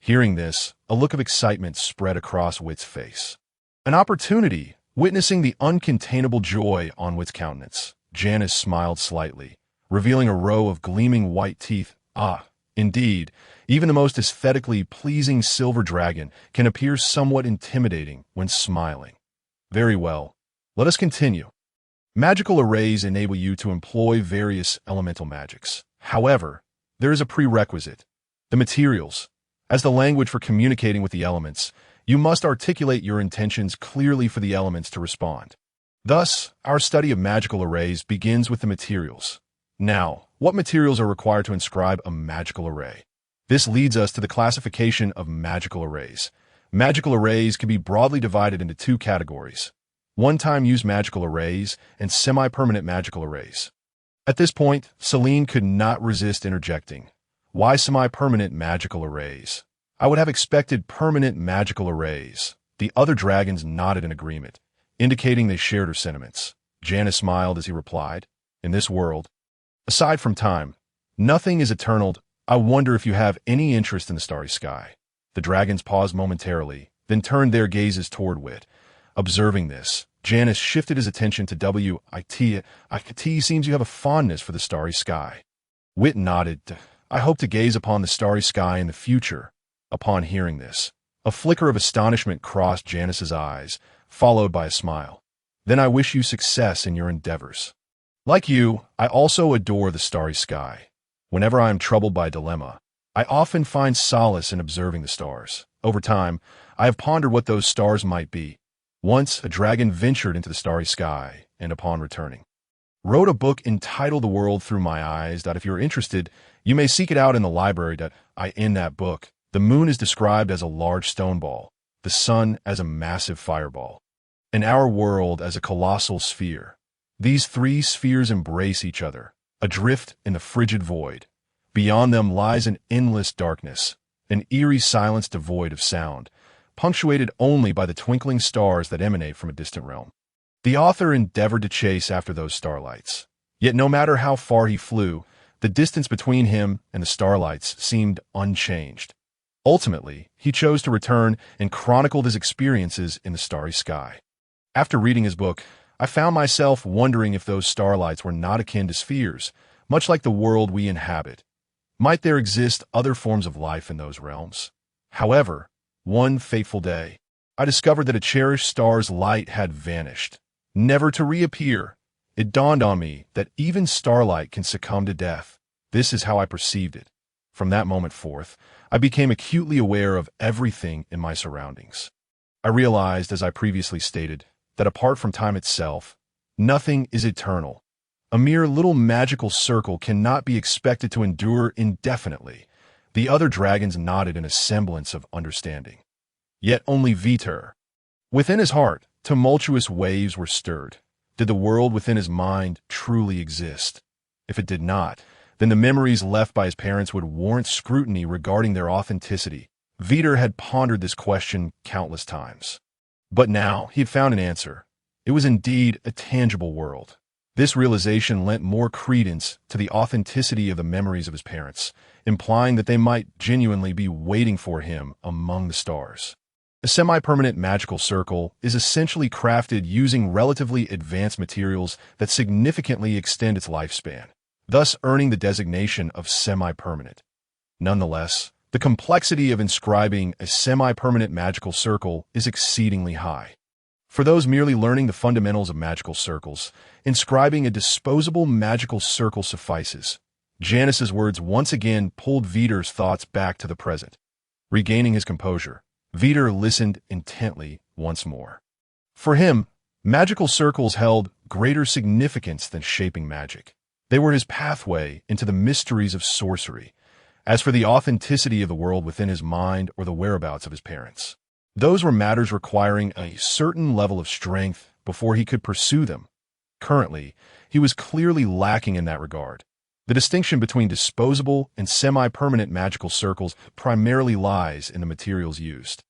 S1: Hearing this, a look of excitement spread across Wit's face. An opportunity, witnessing the uncontainable joy on Wit's countenance. Janice smiled slightly, revealing a row of gleaming white teeth. Ah, indeed, even the most aesthetically pleasing silver dragon can appear somewhat intimidating when smiling. Very well, let us continue. Magical arrays enable you to employ various elemental magics. However, there is a prerequisite: the materials. As the language for communicating with the elements, you must articulate your intentions clearly for the elements to respond. Thus, our study of magical arrays begins with the materials. Now, what materials are required to inscribe a magical array? This leads us to the classification of magical arrays. Magical arrays can be broadly divided into two categories: one-time use magical arrays and semi-permanent magical arrays. At this point, Celine could not resist interjecting. Why semi-permanent magical arrays? I would have expected permanent magical arrays. The other dragons nodded in agreement, indicating they shared her sentiments. Janice smiled as he replied, "In this world, aside from time, nothing is eternal. I wonder if you have any interest in the starry sky." The dragons paused momentarily, then turned their gazes toward Wit. Observing this, Janice shifted his attention to Wit. It seems you have a fondness for the starry sky. Wit nodded. I hope to gaze upon the starry sky in the future. Upon hearing this, a flicker of astonishment crossed Janice's eyes, followed by a smile. Then I wish you success in your endeavors. Like you, I also adore the starry sky. Whenever I am troubled by a dilemma, I often find solace in observing the stars. Over time, I have pondered what those stars might be. Once, a dragon ventured into the starry sky, and upon returning, wrote a book entitled The World Through My Eyes. If you're interested, you may seek it out in the library. In that book, the moon is described as a large stone ball, the sun as a massive fireball, and our world as a colossal sphere. These three spheres embrace each other, adrift in the frigid void. Beyond them lies an endless darkness, an eerie silence devoid of sound, punctuated only by the twinkling stars that emanate from a distant realm. The author endeavored to chase after those starlights. Yet no matter how far he flew, the distance between him and the starlights seemed unchanged. Ultimately, he chose to return and chronicled his experiences in the starry sky. After reading his book, I found myself wondering if those starlights were not akin to spheres, much like the world we inhabit. Might there exist other forms of life in those realms? However, one fateful day, I discovered that a cherished star's light had vanished, never to reappear. It dawned on me that even starlight can succumb to death. This is how I perceived it. From that moment forth, I became acutely aware of everything in my surroundings. I realized, as I previously stated, that apart from time itself, nothing is eternal. A mere little magical circle cannot be expected to endure indefinitely. The other dragons nodded in a semblance of understanding. Yet only Vite. Within his heart, tumultuous waves were stirred. Did the world within his mind truly exist? If it did not, then the memories left by his parents would warrant scrutiny regarding their authenticity. Vite had pondered this question countless times. But now he had found an answer. It was indeed a tangible world. This realization lent more credence to the authenticity of the memories of his parents, implying that they might genuinely be waiting for him among the stars. A semi-permanent magical circle is essentially crafted using relatively advanced materials that significantly extend its lifespan, thus earning the designation of semi-permanent. Nonetheless, the complexity of inscribing a semi-permanent magical circle is exceedingly high. For those merely learning the fundamentals of magical circles, inscribing a disposable magical circle suffices. Janice's words once again pulled Vite's thoughts back to the present. Regaining his composure, Vite listened intently once more. For him, magical circles held greater significance than shaping magic. They were his pathway into the mysteries of sorcery. As for the authenticity of the world within his mind or the whereabouts of his parents, those were matters requiring a certain level of strength before he could pursue them. Currently, he was clearly lacking in that regard. The distinction between disposable and semi-permanent magical circles primarily lies in the materials used.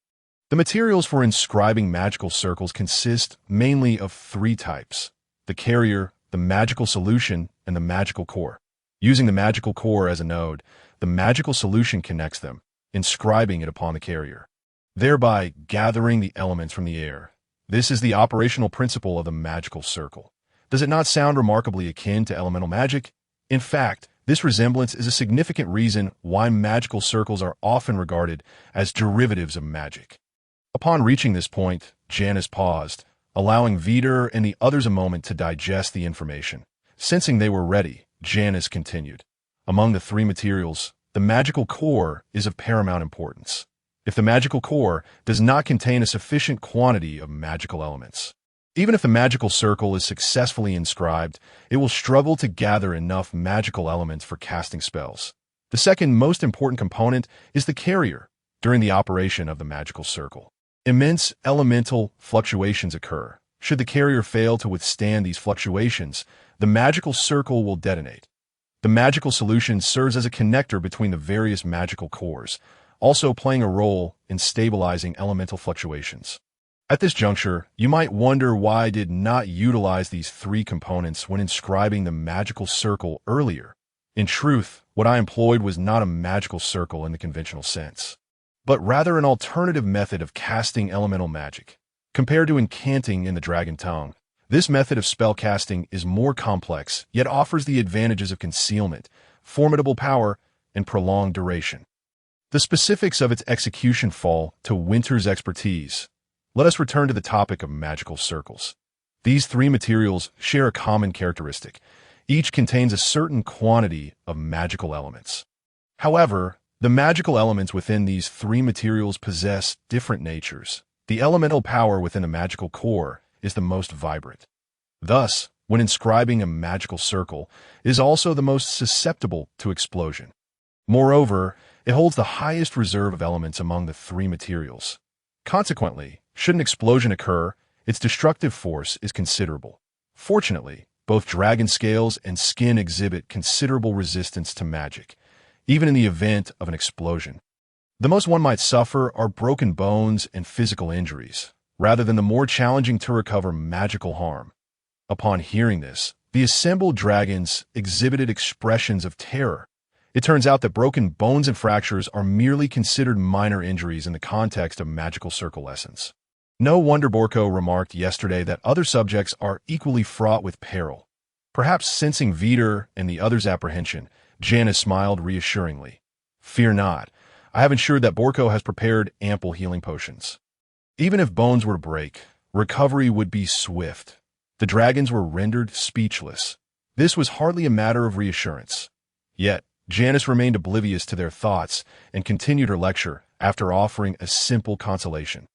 S1: The materials for inscribing magical circles consist mainly of three types: the carrier, the magical solution, and the magical core. Using the magical core as a node, the magical solution connects them, inscribing it upon the carrier, thereby gathering the elements from the air. This is the operational principle of the magical circle. Does it not sound remarkably akin to elemental magic? In fact, this resemblance is a significant reason why magical circles are often regarded as derivatives of magic. Upon reaching this point, Janice paused, allowing Vite and the others a moment to digest the information. Sensing they were ready, Janice continued. Among the three materials, the magical core is of paramount importance. If the magical core does not contain a sufficient quantity of magical elements, even if the magical circle is successfully inscribed, it will struggle to gather enough magical elements for casting spells. The second most important component is the carrier. During the operation of the magical circle, immense elemental fluctuations occur. Should the carrier fail to withstand these fluctuations, the magical circle will detonate. The magical solution serves as a connector between the various magical cores, also playing a role in stabilizing elemental fluctuations. At this juncture, you might wonder why I did not utilize these three components when inscribing the magical circle earlier. In truth, what I employed was not a magical circle in the conventional sense, but rather an alternative method of casting elemental magic. Compared to incanting in the dragon tongue, this method of spell casting is more complex, yet offers the advantages of concealment, formidable power, and prolonged duration. The specifics of its execution fall to Winter's expertise. Let us return to the topic of magical circles. These three materials share a common characteristic. Each contains a certain quantity of magical elements. However, the magical elements within these three materials possess different natures. The elemental power within the magical core is the most vibrant. Thus, when inscribing a magical circle, it is also the most susceptible to explosion. Moreover, it holds the highest reserve of elements among the three materials. Consequently, should an explosion occur, its destructive force is considerable. Fortunately, both dragon scales and skin exhibit considerable resistance to magic, even in the event of an explosion. The most one might suffer are broken bones and physical injuries, rather than the more challenging to recover magical harm. Upon hearing this, the assembled dragons exhibited expressions of terror. It turns out that broken bones and fractures are merely considered minor injuries in the context of magical circle lessons. No wonder Borko remarked yesterday that other subjects are equally fraught with peril. Perhaps sensing Vite and the others' apprehension, Janice smiled reassuringly. Fear not. I have ensured that Borko has prepared ample healing potions. Even if bones were to break, recovery would be swift. The dragons were rendered speechless. This was hardly a matter of reassurance. Yet, Janice remained oblivious to their thoughts and continued her lecture after offering a simple consolation.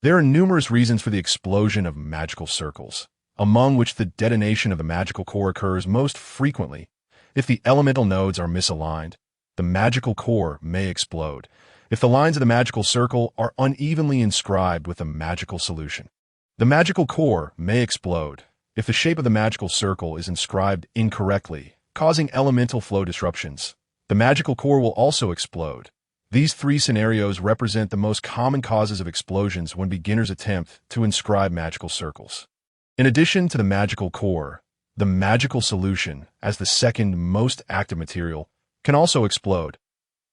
S1: There are numerous reasons for the explosion of magical circles, among which the detonation of the magical core occurs most frequently. If the elemental nodes are misaligned, the magical core may explode. If the lines of the magical circle are unevenly inscribed with a magical solution, the magical core may explode. If the shape of the magical circle is inscribed incorrectly, causing elemental flow disruptions, the magical core will also explode. These three scenarios represent the most common causes of explosions when beginners attempt to inscribe magical circles. In addition to the magical core, the magical solution, as the second most active material, can also explode.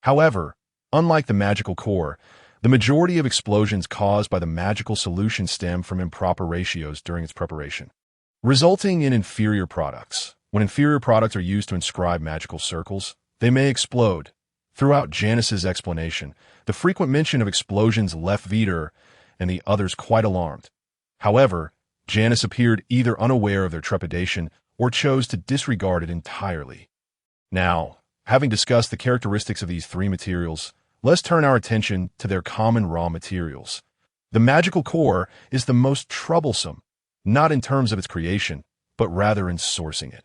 S1: However, unlike the magical core, the majority of explosions caused by the magical solution stem from improper ratios during its preparation, resulting in inferior products. When inferior products are used to inscribe magical circles, they may explode. Throughout Janice's explanation, the frequent mention of explosions left Vite and the others quite alarmed. However, Janice appeared either unaware of their trepidation or chose to disregard it entirely. Now, having discussed the characteristics of these three materials, let's turn our attention to their common raw materials. The magical core is the most troublesome, not in terms of its creation, but rather in sourcing it.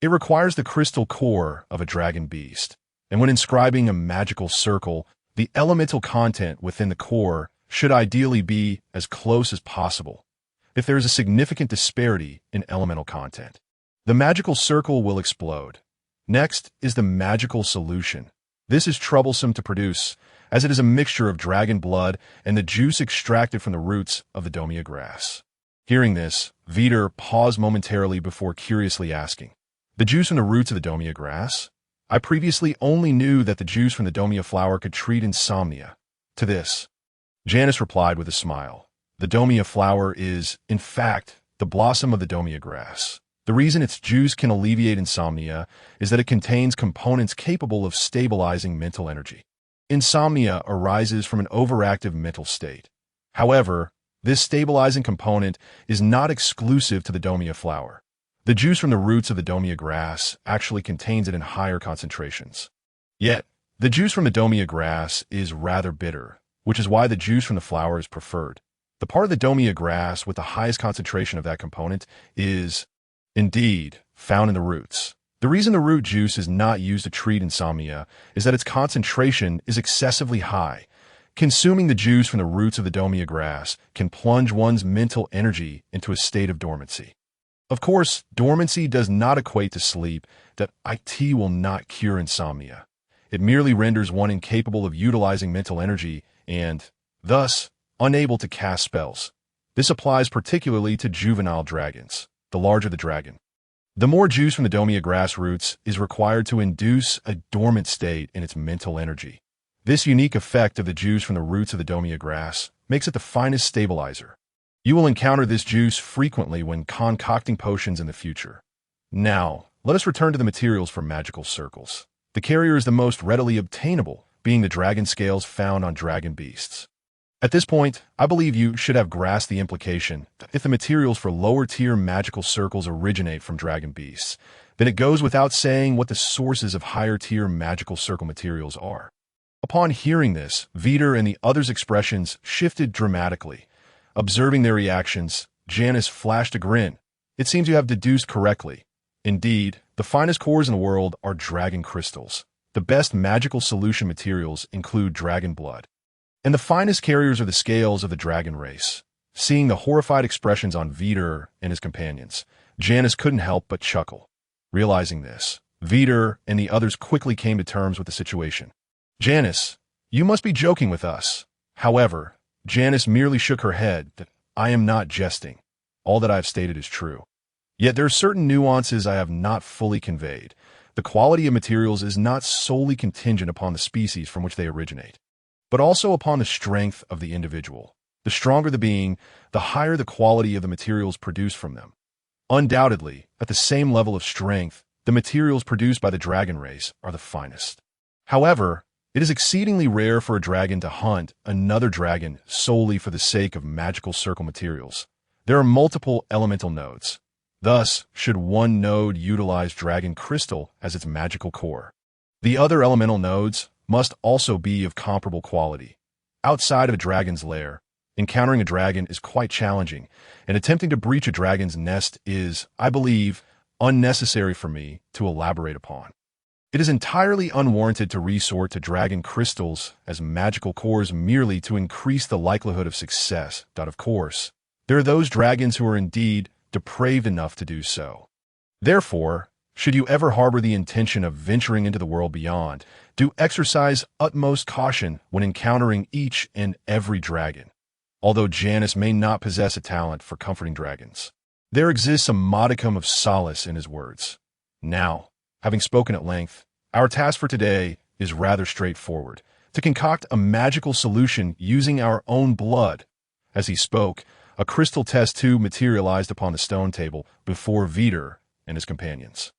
S1: It requires the crystal core of a dragon beast, and when inscribing a magical circle, the elemental content within the core should ideally be as close as possible. if there is a significant disparity in elemental content. The magical circle will explode. Next is the magical solution. This is troublesome to produce, as it is a mixture of dragon blood and the juice extracted from the roots of the domia grass. Hearing this, Vite paused momentarily before curiously asking, "The juice from the roots of the domia grass? I previously only knew that the juice from the domia flower could treat insomnia." To this, Janice replied with a smile, "The domia flower is, in fact, the blossom of the domia grass. The reason its juice can alleviate insomnia is that it contains components capable of stabilizing mental energy. Insomnia arises from an overactive mental state. However, this stabilizing component is not exclusive to the domia flower. The juice from the roots of the domia grass actually contains it in higher concentrations. Yet, the juice from the domia grass is rather bitter, which is why the juice from the flower is preferred. The part of the domia grass with the highest concentration of that component is, indeed, found in the roots. The reason the root juice is not used to treat insomnia is that its concentration is excessively high. Consuming the juice from the roots of the domia grass can plunge one's mental energy into a state of dormancy. Of course, dormancy does not equate to sleep, that it will not cure insomnia. It merely renders one incapable of utilizing mental energy and, thus, unable to cast spells. This applies particularly to juvenile dragons. The larger the dragon, the more juice from the domia grass roots is required to induce a dormant state in its mental energy. This unique effect of the juice from the roots of the domia grass makes it the finest stabilizer. You will encounter this juice frequently when concocting potions in the future. Now, let us return to the materials for magical circles. The carrier is the most readily obtainable, being the dragon scales found on dragon beasts. At this point, I believe you should have grasped the implication that if the materials for lower-tier magical circles originate from dragon beasts, then it goes without saying what the sources of higher-tier magical circle materials are. Upon hearing this, Vite and the others' expressions shifted dramatically. Observing their reactions, Janice flashed a grin. "It seems you have deduced correctly. Indeed, the finest cores in the world are dragon crystals. The best magical solution materials include dragon blood. And the finest carriers are the scales of the dragon race." Seeing the horrified expressions on Vite and his companions, Janice couldn't help but chuckle. Realizing this, Vite and the others quickly came to terms with the situation. "Janice, you must be joking with us." However, Janice merely shook her head that "I am not jesting. All that I have stated is true. Yet there are certain nuances I have not fully conveyed. The quality of materials is not solely contingent upon the species from which they originate, but also upon the strength of the individual. The stronger the being, the higher the quality of the materials produced from them. Undoubtedly, at the same level of strength, the materials produced by the dragon race are the finest. However, it is exceedingly rare for a dragon to hunt another dragon solely for the sake of magical circle materials. There are multiple elemental nodes. Thus, should one node utilize dragon crystal as its magical core, the other elemental nodes must also be of comparable quality. Outside of a dragon's lair, encountering a dragon is quite challenging, and attempting to breach a dragon's nest is, I believe, unnecessary for me to elaborate upon. It is entirely unwarranted to resort to dragon crystals as magical cores merely to increase the likelihood of success. Of course, there are those dragons who are indeed depraved enough to do so. Therefore, should you ever harbor the intention of venturing into the world beyond, do exercise utmost caution when encountering each and every dragon. Although Janice may not possess a talent for comforting dragons, there exists a modicum of solace in his words. Now, having spoken at length, our task for today is rather straightforward: to concoct a magical solution using our own blood. As he spoke, a crystal test tube materialized upon the stone table before Vite and his companions.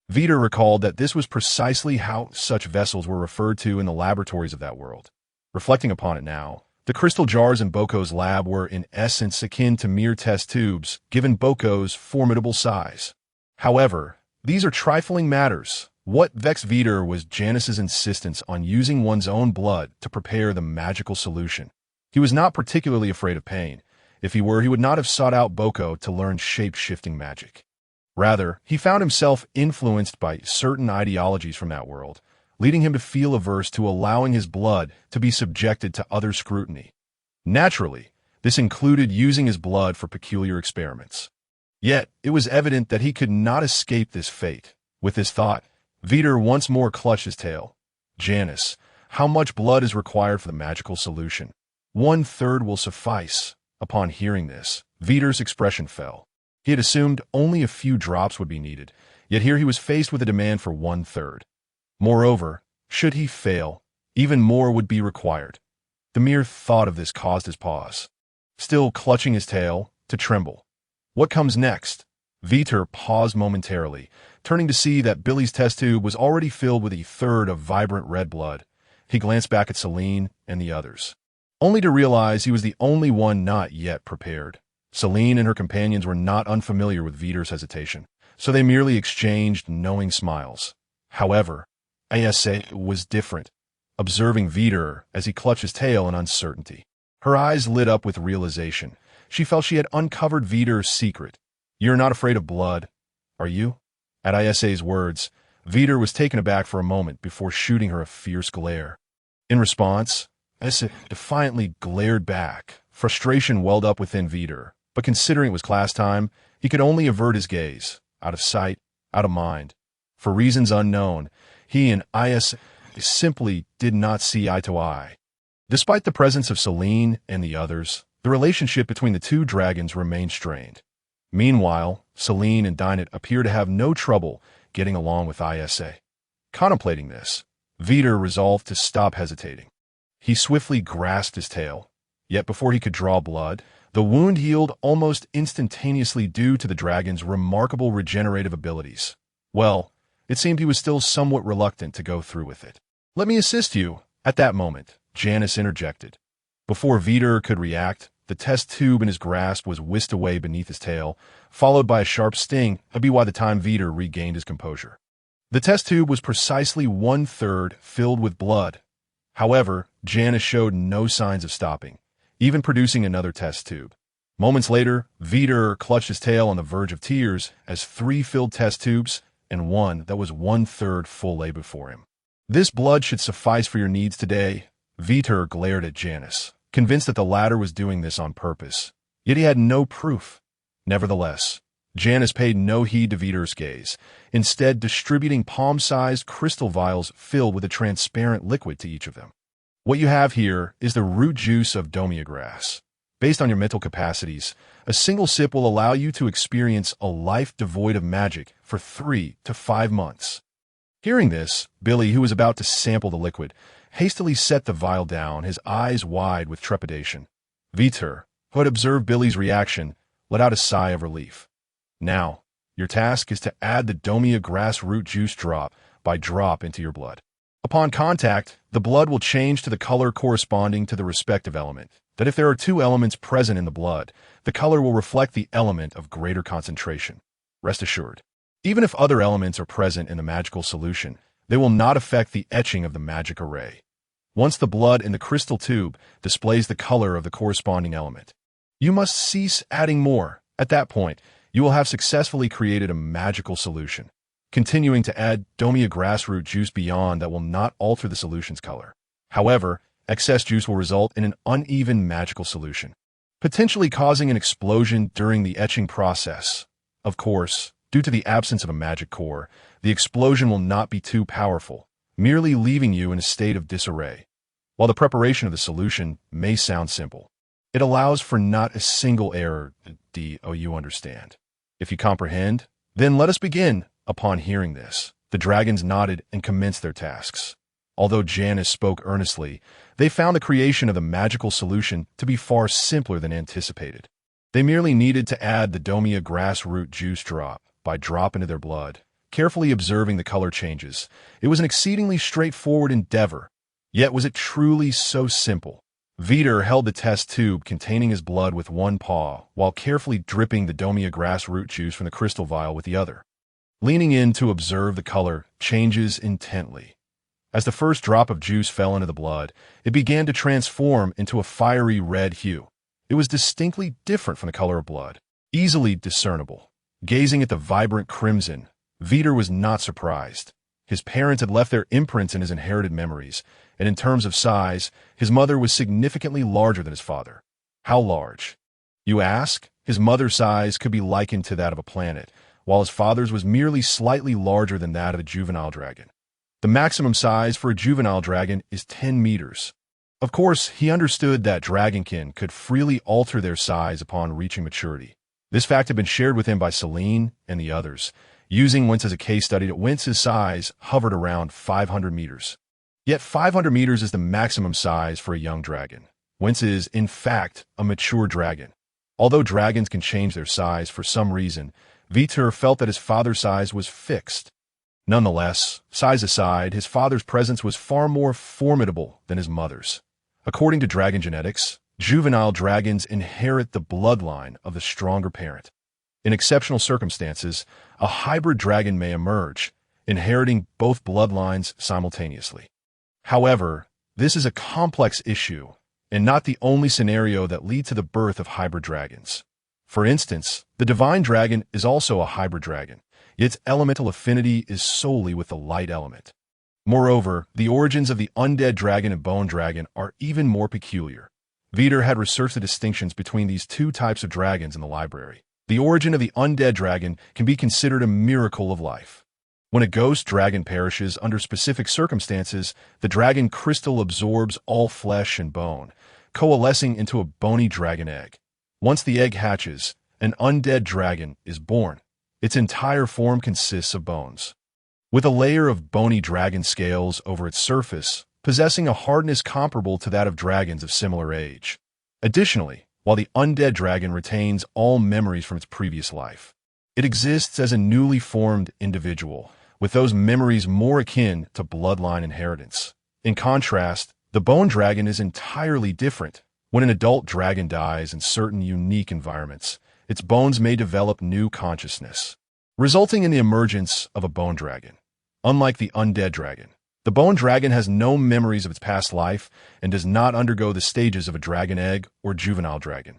S1: Vite recalled that this was precisely how such vessels were referred to in the laboratories of that world. Reflecting upon it now, the crystal jars in Boko's lab were in essence akin to mere test tubes, given Boko's formidable size. However, these are trifling matters. What vexed Vite was Janice's insistence on using one's own blood to prepare the magical solution. He was not particularly afraid of pain. If he were, he would not have sought out Boko to learn shape-shifting magic. Rather, he found himself influenced by certain ideologies from that world, leading him to feel averse to allowing his blood to be subjected to other scrutiny. Naturally, This included using his blood for peculiar experiments. Yet, it was evident that he could not escape this fate. With this thought, Vite once more clutched his tail. Janice, how much blood is required for the magical solution? 1/3 will suffice. Upon hearing this, Vite's expression fell. He had assumed only a few drops would be needed, yet here he was faced with a demand for 1/3. Moreover, should he fail, even more would be required. The mere thought of this caused his pause, still clutching his tail, to tremble. What comes next? Vite paused momentarily, turning to see that Billy's test tube was already filled with 1/3 of vibrant red blood. He glanced back at Celine and the others, only to realize he was the only one not yet prepared. Celine and her companions were not unfamiliar with Vite's hesitation, so they merely exchanged knowing smiles. However, Asa was different, observing Vite as he clutched his tail in uncertainty. Her eyes lit up with realization. She felt she had uncovered Vite's secret. "You're not afraid of blood, are you?" At Isa's words, Vite was taken aback for a moment before shooting her a fierce glare. In response, Isa defiantly glared back. Frustration welled up within Vite, but considering it was class time, he could only avert his gaze, out of sight, out of mind. For reasons unknown, he and Isa simply did not see eye to eye. Despite the presence of Celine and the others, the relationship between the two dragons remained strained. Meanwhile, Celine and Dinah appear to have no trouble getting along with Isa. Contemplating this, Vite resolved to stop hesitating. He swiftly grasped his tail, yet before he could draw blood, the wound healed almost instantaneously due to the dragon's remarkable regenerative abilities. Well, it seemed he was still somewhat reluctant to go through with it. "Let me assist you." At that moment, Janice interjected. Before Vite could react, the test tube in his grasp was whisked away beneath his tail, followed by a sharp sting, by the time Vite regained his composure. The test tube was precisely 1/3 filled with blood. However, Janice showed no signs of stopping, even producing another test tube. Moments later, Vite clutched his tail on the verge of tears as 3 filled test tubes and one that was 1/3 full lay before him. "This blood should suffice for your needs today." Vite glared at Janice, convinced that the latter was doing this on purpose. Yet he had no proof. Nevertheless, Janice paid no heed to Vite's gaze, instead distributing palm-sized crystal vials filled with a transparent liquid to each of them. "What you have here is the root juice of domia grass. Based on your mental capacities, a single sip will allow you to experience a life devoid of magic for 3 to 5 months. Hearing this, Billy, who was about to sample the liquid, hastily set the vial down, his eyes wide with trepidation. Vite, who had observed Billy's reaction, let out a sigh of relief. "Now, your task is to add the domia grass root juice drop by drop into your blood. Upon contact, the blood will change to the color corresponding to the respective element. That if there are 2 elements present in the blood, the color will reflect the element of greater concentration. Rest assured, even if other elements are present in the magical solution, they will not affect the etching of the magic array. Once the blood in the crystal tube displays the color of the corresponding element, you must cease adding more. At that point, you will have successfully created a magical solution. Continuing to add domia grassroot juice beyond that will not alter the solution's color. However, excess juice will result in an uneven magical solution, potentially causing an explosion during the etching process. Of course, due to the absence of a magic core, the explosion will not be too powerful, merely leaving you in a state of disarray. While the preparation of the solution may sound simple, it allows for not a single error. Do you understand? If you comprehend, then let us begin. Upon hearing this, the dragons nodded and commenced their tasks. Although Janice spoke earnestly, they found the creation of the magical solution to be far simpler than anticipated. They merely needed to add the domia grass root juice drop by drop into their blood, carefully observing the color changes. It was an exceedingly straightforward endeavor. Yet was it truly so simple? Vite held the test tube containing his blood with one paw, while carefully dripping the domia grass root juice from the crystal vial with the other. Leaning in to observe the color changes intently. As the first drop of juice fell into the blood, it began to transform into a fiery red hue. It was distinctly different from the color of blood, easily discernible. Gazing at the vibrant crimson, Vite was not surprised. His parents had left their imprints in his inherited memories, and in terms of size, his mother was significantly larger than his father. How large? You ask? His mother's size could be likened to that of a planet, while his father's was merely slightly larger than that of a juvenile dragon. The maximum size for a juvenile dragon is 10 meters. Of course, he understood that dragonkin could freely alter their size upon reaching maturity. This fact had been shared with him by Celine and the others. Using Wince as a case study, Wince's size hovered around 500 meters. Yet 500 meters is the maximum size for a young dragon. Wince is, in fact, a mature dragon. Although dragons can change their size for some reason, Vite felt that his father's size was fixed. Nonetheless, size aside, his father's presence was far more formidable than his mother's. According to dragon genetics, juvenile dragons inherit the bloodline of the stronger parent. In exceptional circumstances, a hybrid dragon may emerge, inheriting both bloodlines simultaneously. However, this is a complex issue, and not the only scenario that leads to the birth of hybrid dragons. For instance, the divine dragon is also a hybrid dragon, yet its elemental affinity is solely with the light element. Moreover, the origins of the undead dragon and bone dragon are even more peculiar. Vite had researched the distinctions between these two types of dragons in the library. The origin of the undead dragon can be considered a miracle of life. When a ghost dragon perishes under specific circumstances, the dragon crystal absorbs all flesh and bone, coalescing into a bony dragon egg. Once the egg hatches, an undead dragon is born. Its entire form consists of bones, with a layer of bony dragon scales over its surface, possessing a hardness comparable to that of dragons of similar age. Additionally, while the undead dragon retains all memories from its previous life, it exists as a newly formed individual, with those memories more akin to bloodline inheritance. In contrast, the bone dragon is entirely different. When an adult dragon dies in certain unique environments, its bones may develop new consciousness, resulting in the emergence of a bone dragon. Unlike the undead dragon, the bone dragon has no memories of its past life and does not undergo the stages of a dragon egg or juvenile dragon.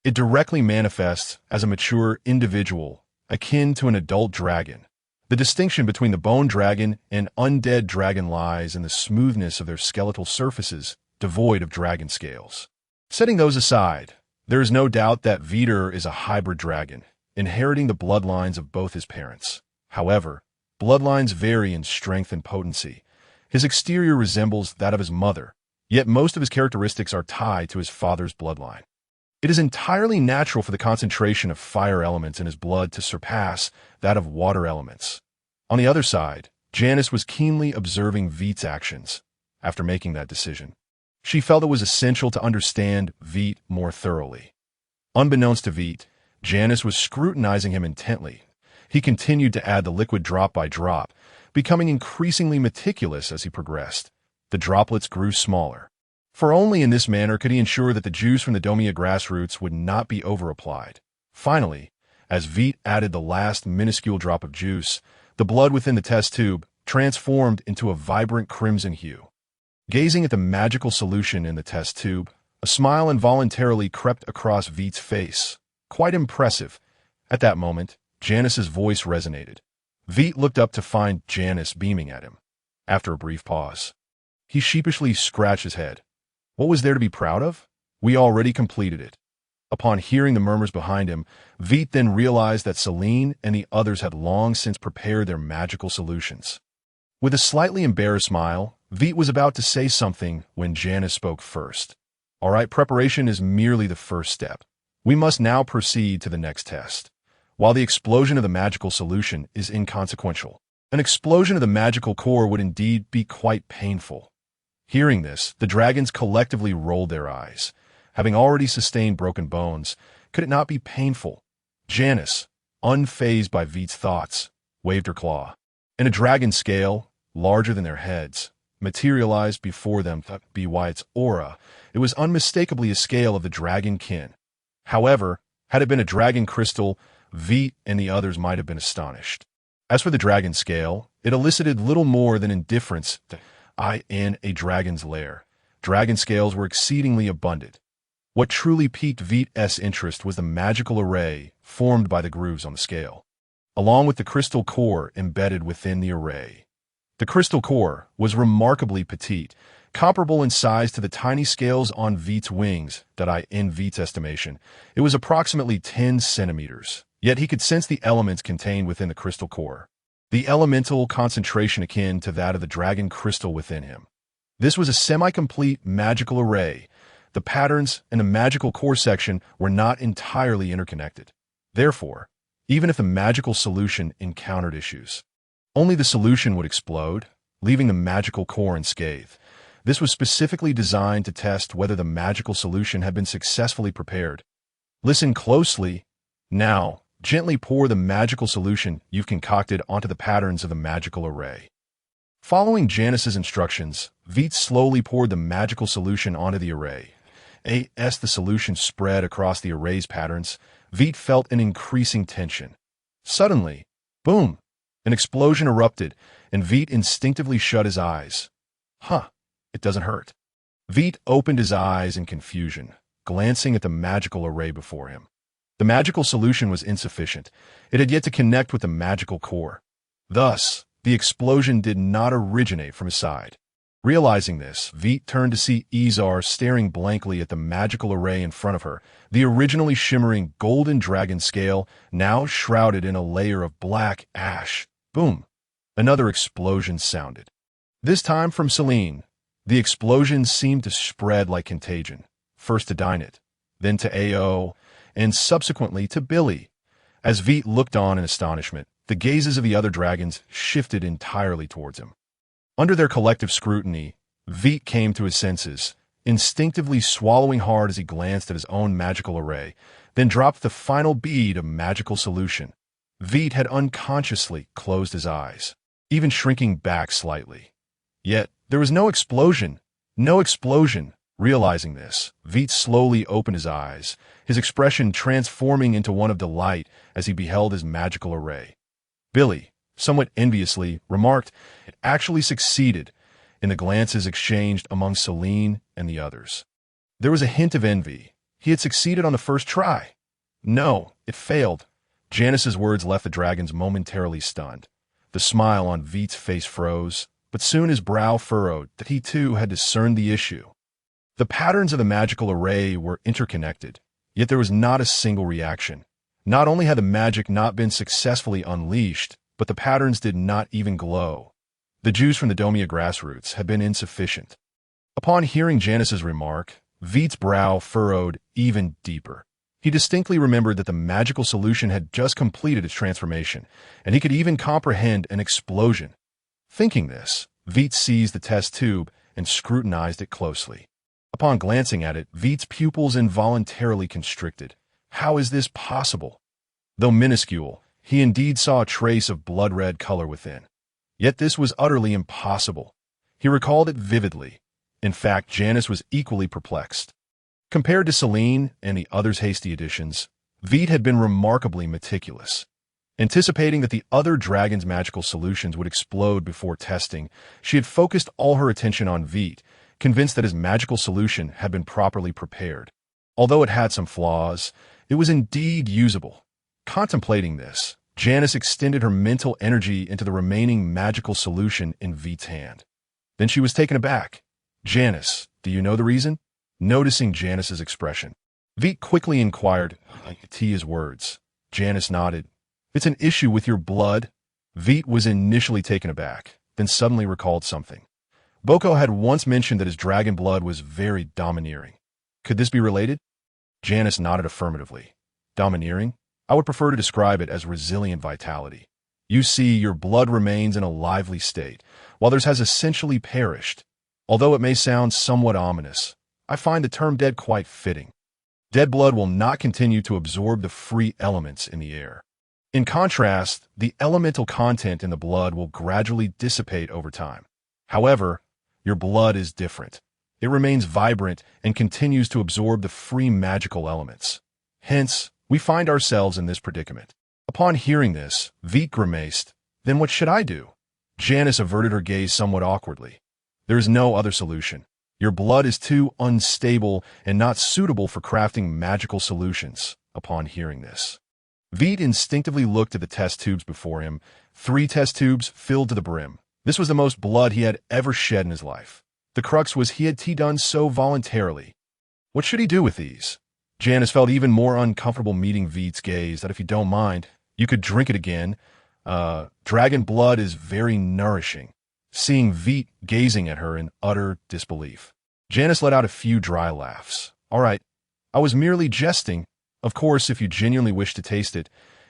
S1: It directly manifests as a mature individual, akin to an adult dragon. The distinction between the bone dragon and undead dragon lies in the smoothness of their skeletal surfaces, devoid of dragon scales. Setting those aside, there is no doubt that Vite is a hybrid dragon, inheriting the bloodlines of both his parents. However, bloodlines vary in strength and potency. His exterior resembles that of his mother, yet most of his characteristics are tied to his father's bloodline. It is entirely natural for the concentration of fire elements in his blood to surpass that of water elements. On the other side, Janice was keenly observing Vite's actions. After making that decision, she felt it was essential to understand Vite more thoroughly. Unbeknownst to Vite, Janice was scrutinizing him intently. He continued to add the liquid drop by drop, becoming increasingly meticulous as he progressed. The droplets grew smaller, for only in this manner could he ensure that the juice from the Domia grassroots would not be over-applied. Finally, as Vite added the last minuscule drop of juice, the blood within the test tube transformed into a vibrant crimson hue. Gazing at the magical solution in the test tube, a smile involuntarily crept across Vite's face. Quite impressive. At that moment, Janice's voice resonated. Vite looked up to find Janice beaming at him. After a brief pause, he sheepishly scratched his head. What was there to be proud of? We already completed it. Upon hearing the murmurs behind him, Vite then realized that Celine and the others had long since prepared their magical solutions. With a slightly embarrassed smile, Vite was about to say something when Janice spoke first. All right, preparation is merely the first step. We must now proceed to the next test. While the explosion of the magical solution is inconsequential, an explosion of the magical core would indeed be quite painful. Hearing this, the dragons collectively rolled their eyes. Having already sustained broken bones, could it not be painful? Janice, unfazed by Vite's thoughts, waved her claw, and a dragon scale, larger than their heads, materialized before them. Be Vite's aura. It was unmistakably a scale of the dragon kin. However, had it been a dragon crystal, Vite and the others might have been astonished. As for the dragon scale, it elicited little more than indifference in a dragon's lair. Dragon scales were exceedingly abundant. What truly piqued Vite's interest was the magical array formed by the grooves on the scale, along with the crystal core embedded within the array. The crystal core was remarkably petite, comparable in size to the tiny scales on Vite's wings. In Vite's estimation, it was approximately 10 centimeters. Yet he could sense the elements contained within the crystal core. The elemental concentration akin to that of the dragon crystal within him. This was a semi-complete magical array. The patterns and the magical core section were not entirely interconnected. Therefore, even if the magical solution encountered issues, only the solution would explode, leaving the magical core unscathed. This was specifically designed to test whether the magical solution had been successfully prepared. Listen closely. Now, gently pour the magical solution you've concocted onto the patterns of the magical array. Following Janice's instructions, Vite slowly poured the magical solution onto the array. As the solution spread across the array's patterns, Vite felt an increasing tension. Suddenly, boom! An explosion erupted, and Vite instinctively shut his eyes. It doesn't hurt. Vite opened his eyes in confusion, glancing at the magical array before him. The magical solution was insufficient. It had yet to connect with the magical core. Thus, the explosion did not originate from his side. Realizing this, Vite turned to see Izar staring blankly at the magical array in front of her, the originally shimmering golden dragon scale now shrouded in a layer of black ash. Boom! Another explosion sounded. This time from Celine. The explosion seemed to spread like contagion, first to Dinette, then to Ao, and subsequently to Billy. As Vite looked on in astonishment, the gazes of the other dragons shifted entirely towards him. Under their collective scrutiny, Vite came to his senses, instinctively swallowing hard as he glanced at his own magical array, then dropped the final bead of magical solution. Vite had unconsciously closed his eyes, even shrinking back slightly. Yet, there was no explosion. No explosion. Realizing this, Vite slowly opened his eyes, his expression transforming into one of delight as he beheld his magical array. Billy, somewhat enviously, remarked, "It actually succeeded," in the glances exchanged among Celine and the others. There was a hint of envy. He had succeeded on the first try. No, it failed. Janice's words left the dragons momentarily stunned. The smile on Vite's face froze, but soon his brow furrowed that he too had discerned the issue. The patterns of the magical array were interconnected, yet there was not a single reaction. Not only had the magic not been successfully unleashed, but the patterns did not even glow. The juice from the Domia grassroots had been insufficient. Upon hearing Janice's remark, Vite's brow furrowed even deeper. He distinctly remembered that the magical solution had just completed its transformation, and he could even comprehend an explosion. Thinking this, Vite seized the test tube and scrutinized it closely. Upon glancing at it, Vite's pupils involuntarily constricted. How is this possible? Though minuscule, he indeed saw a trace of blood-red color within. Yet this was utterly impossible. He recalled it vividly. In fact, Janice was equally perplexed. Compared to Celine and the others' hasty additions, Vite had been remarkably meticulous. Anticipating that the other dragon's magical solutions would explode before testing, she had focused all her attention on Vite, convinced that his magical solution had been properly prepared. Although it had some flaws, it was indeed usable. Contemplating this, Janice extended her mental energy into the remaining magical solution in Vite's hand. Then she was taken aback. "Janice, do you know the reason?" Noticing Janice's expression, Vite quickly inquired, to his words. Janice nodded. "It's an issue with your blood." Vite was initially taken aback, then suddenly recalled something. Boko had once mentioned that his dragon blood was very domineering. Could this be related? Janice nodded affirmatively. Domineering? I would prefer to describe it as resilient vitality. You see, your blood remains in a lively state, while theirs has essentially perished. Although it may sound somewhat ominous, I find the term dead quite fitting. Dead blood will not continue to absorb the free elements in the air. In contrast, the elemental content in the blood will gradually dissipate over time. However, your blood is different. It remains vibrant and continues to absorb the free magical elements. Hence, we find ourselves in this predicament. Upon hearing this, Vite grimaced. Then what should I do? Janice averted her gaze somewhat awkwardly. There is no other solution. Your blood is too unstable and not suitable for crafting magical solutions. Upon hearing this, Vite instinctively looked at the test tubes before him, 3 test tubes filled to the brim. This was the most blood he had ever shed in his life. The crux was he had done so voluntarily. What should he do with these? Janice felt even more uncomfortable meeting Vite's gaze. That if you don't mind, you could drink it again. Dragon blood is very nourishing. Seeing Vite gazing at her in utter disbelief, Janice let out a few dry laughs. All right, I was merely jesting. Of course, if you genuinely wish to taste it,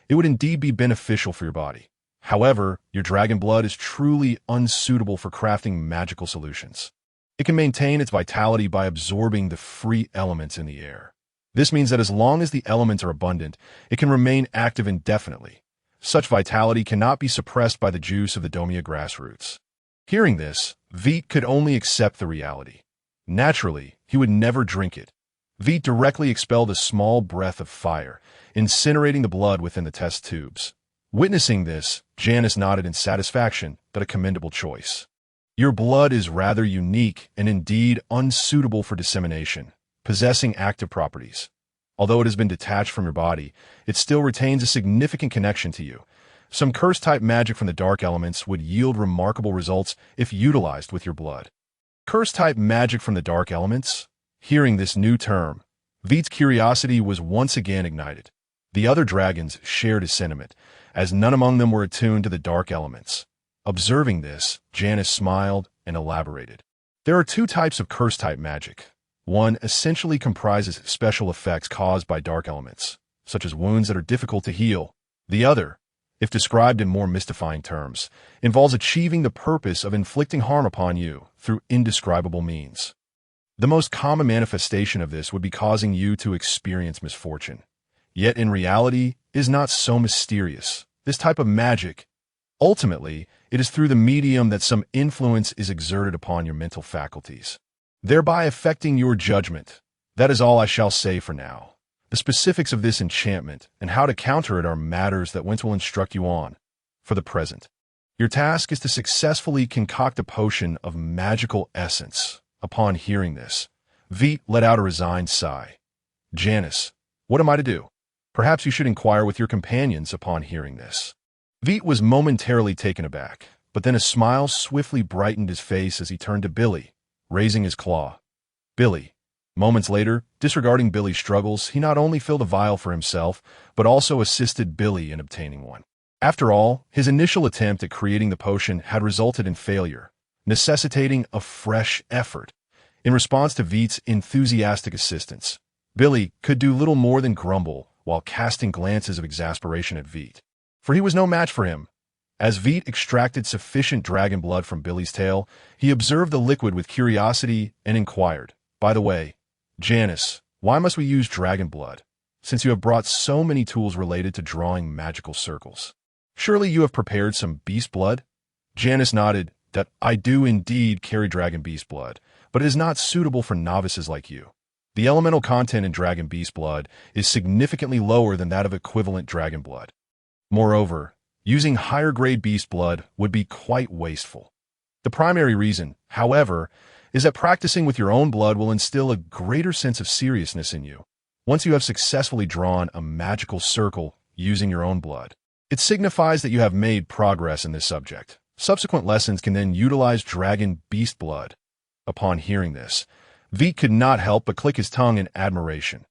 S1: it would indeed be beneficial for your body. However, your dragon blood is truly unsuitable for crafting magical solutions. It can maintain its vitality by absorbing the free elements in the air. This means that as long as the elements are abundant, it can remain active indefinitely. Such vitality cannot be suppressed by the juice of the Domia grassroots. Hearing this, Vite could only accept the reality. Naturally, he would never drink it. Vite directly expelled a small breath of fire, incinerating the blood within the test tubes. Witnessing this, Janice nodded in satisfaction, but a commendable choice. Your blood is rather unique and indeed unsuitable for dissemination, possessing active properties. Although it has been detached from your body, it still retains a significant connection to you. Some curse-type magic from the dark elements would yield remarkable results if utilized with your blood. Curse-type magic from the dark elements? Hearing this new term, Vite's curiosity was once again ignited. The other dragons shared his sentiment, as none among them were attuned to the dark elements. Observing this, Janice smiled and elaborated. There are two types of curse-type magic. One essentially comprises special effects caused by dark elements, such as wounds that are difficult to heal. The other, if described in more mystifying terms, involves achieving the purpose of inflicting harm upon you through indescribable means. The most common manifestation of this would be causing you to experience misfortune. Yet in reality, it is not so mysterious. This type of magic, ultimately, it is through the medium that some influence is exerted upon your mental faculties, thereby affecting your judgment. That is all I shall say for now. The specifics of this enchantment and how to counter it are matters that Wentz will instruct you on. For the present, your task is to successfully concoct a potion of magical essence. Upon hearing this, Vite let out a resigned sigh. Janice, what am I to do? Perhaps you should inquire with your companions upon hearing this. Vite was momentarily taken aback, but then a smile swiftly brightened his face as he turned to Billy, raising his claw. Billy. Moments later, disregarding Billy's struggles, he not only filled a vial for himself, but also assisted Billy in obtaining one. After all, his initial attempt at creating the potion had resulted in failure, necessitating a fresh effort. In response to Vite's enthusiastic assistance, Billy could do little more than grumble while casting glances of exasperation at Vite, for he was no match for him. As Vite extracted sufficient dragon blood from Billy's tail, he observed the liquid with curiosity and inquired, "By the way, Janice, why must we use dragon blood, since you have brought so many tools related to drawing magical circles? Surely you have prepared some beast blood?" Janice nodded. "That I do indeed carry dragon beast blood, but it is not suitable for novices like you. The elemental content in dragon beast blood is significantly lower than that of equivalent dragon blood. Moreover, using higher-grade beast blood would be quite wasteful. The primary reason, however, is that practicing with your own blood will instill a greater sense of seriousness in you. Once you have successfully drawn a magical circle using your own blood, it signifies that you have made progress in this subject. Subsequent lessons can then utilize dragon beast blood." Upon hearing this, Vite could not help but click his tongue in admiration.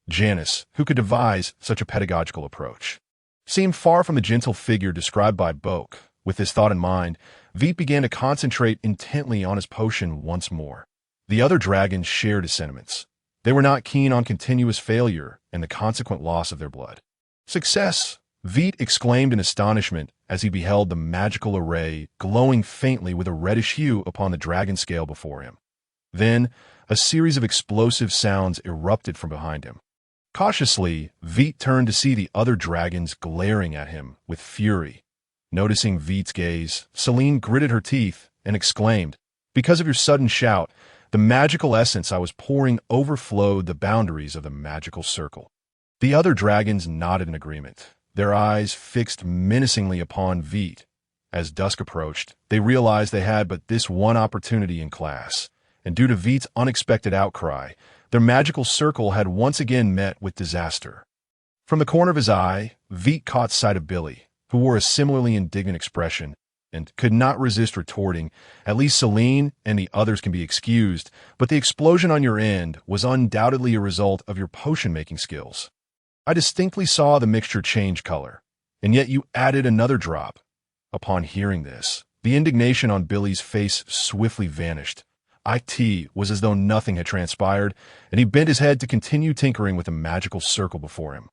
S1: Janice, who could devise such a pedagogical approach, seemed far from the gentle figure described by Boke. With this thought in mind, Vite began to concentrate intently on his potion once more. The other dragons shared his sentiments. They were not keen on continuous failure and the consequent loss of their blood. "Success!" Vite exclaimed in astonishment as he beheld the magical array glowing faintly with a reddish hue upon the dragon scale before him. Then, a series of explosive sounds erupted from behind him. Cautiously, Vite turned to see the other dragons glaring at him with fury. Noticing Vite's gaze, Celine gritted her teeth and exclaimed, "Because of your sudden shout, the magical essence I was pouring overflowed the boundaries of the magical circle." The other dragons nodded in agreement, their eyes fixed menacingly upon Vite. As dusk approached, they realized they had but this one opportunity in class, and due to Vite's unexpected outcry, their magical circle had once again met with disaster. From the corner of his eye, Vite caught sight of Billy, who wore a similarly indignant expression. and could not resist retorting, "At least Celine and the others can be excused, but the explosion on your end was undoubtedly a result of your potion-making skills. I distinctly saw the mixture change color, and yet you added another drop." Upon hearing this, the indignation on Billy's face swiftly vanished. It was as though nothing had transpired, and he bent his head to continue tinkering with the magical circle before him,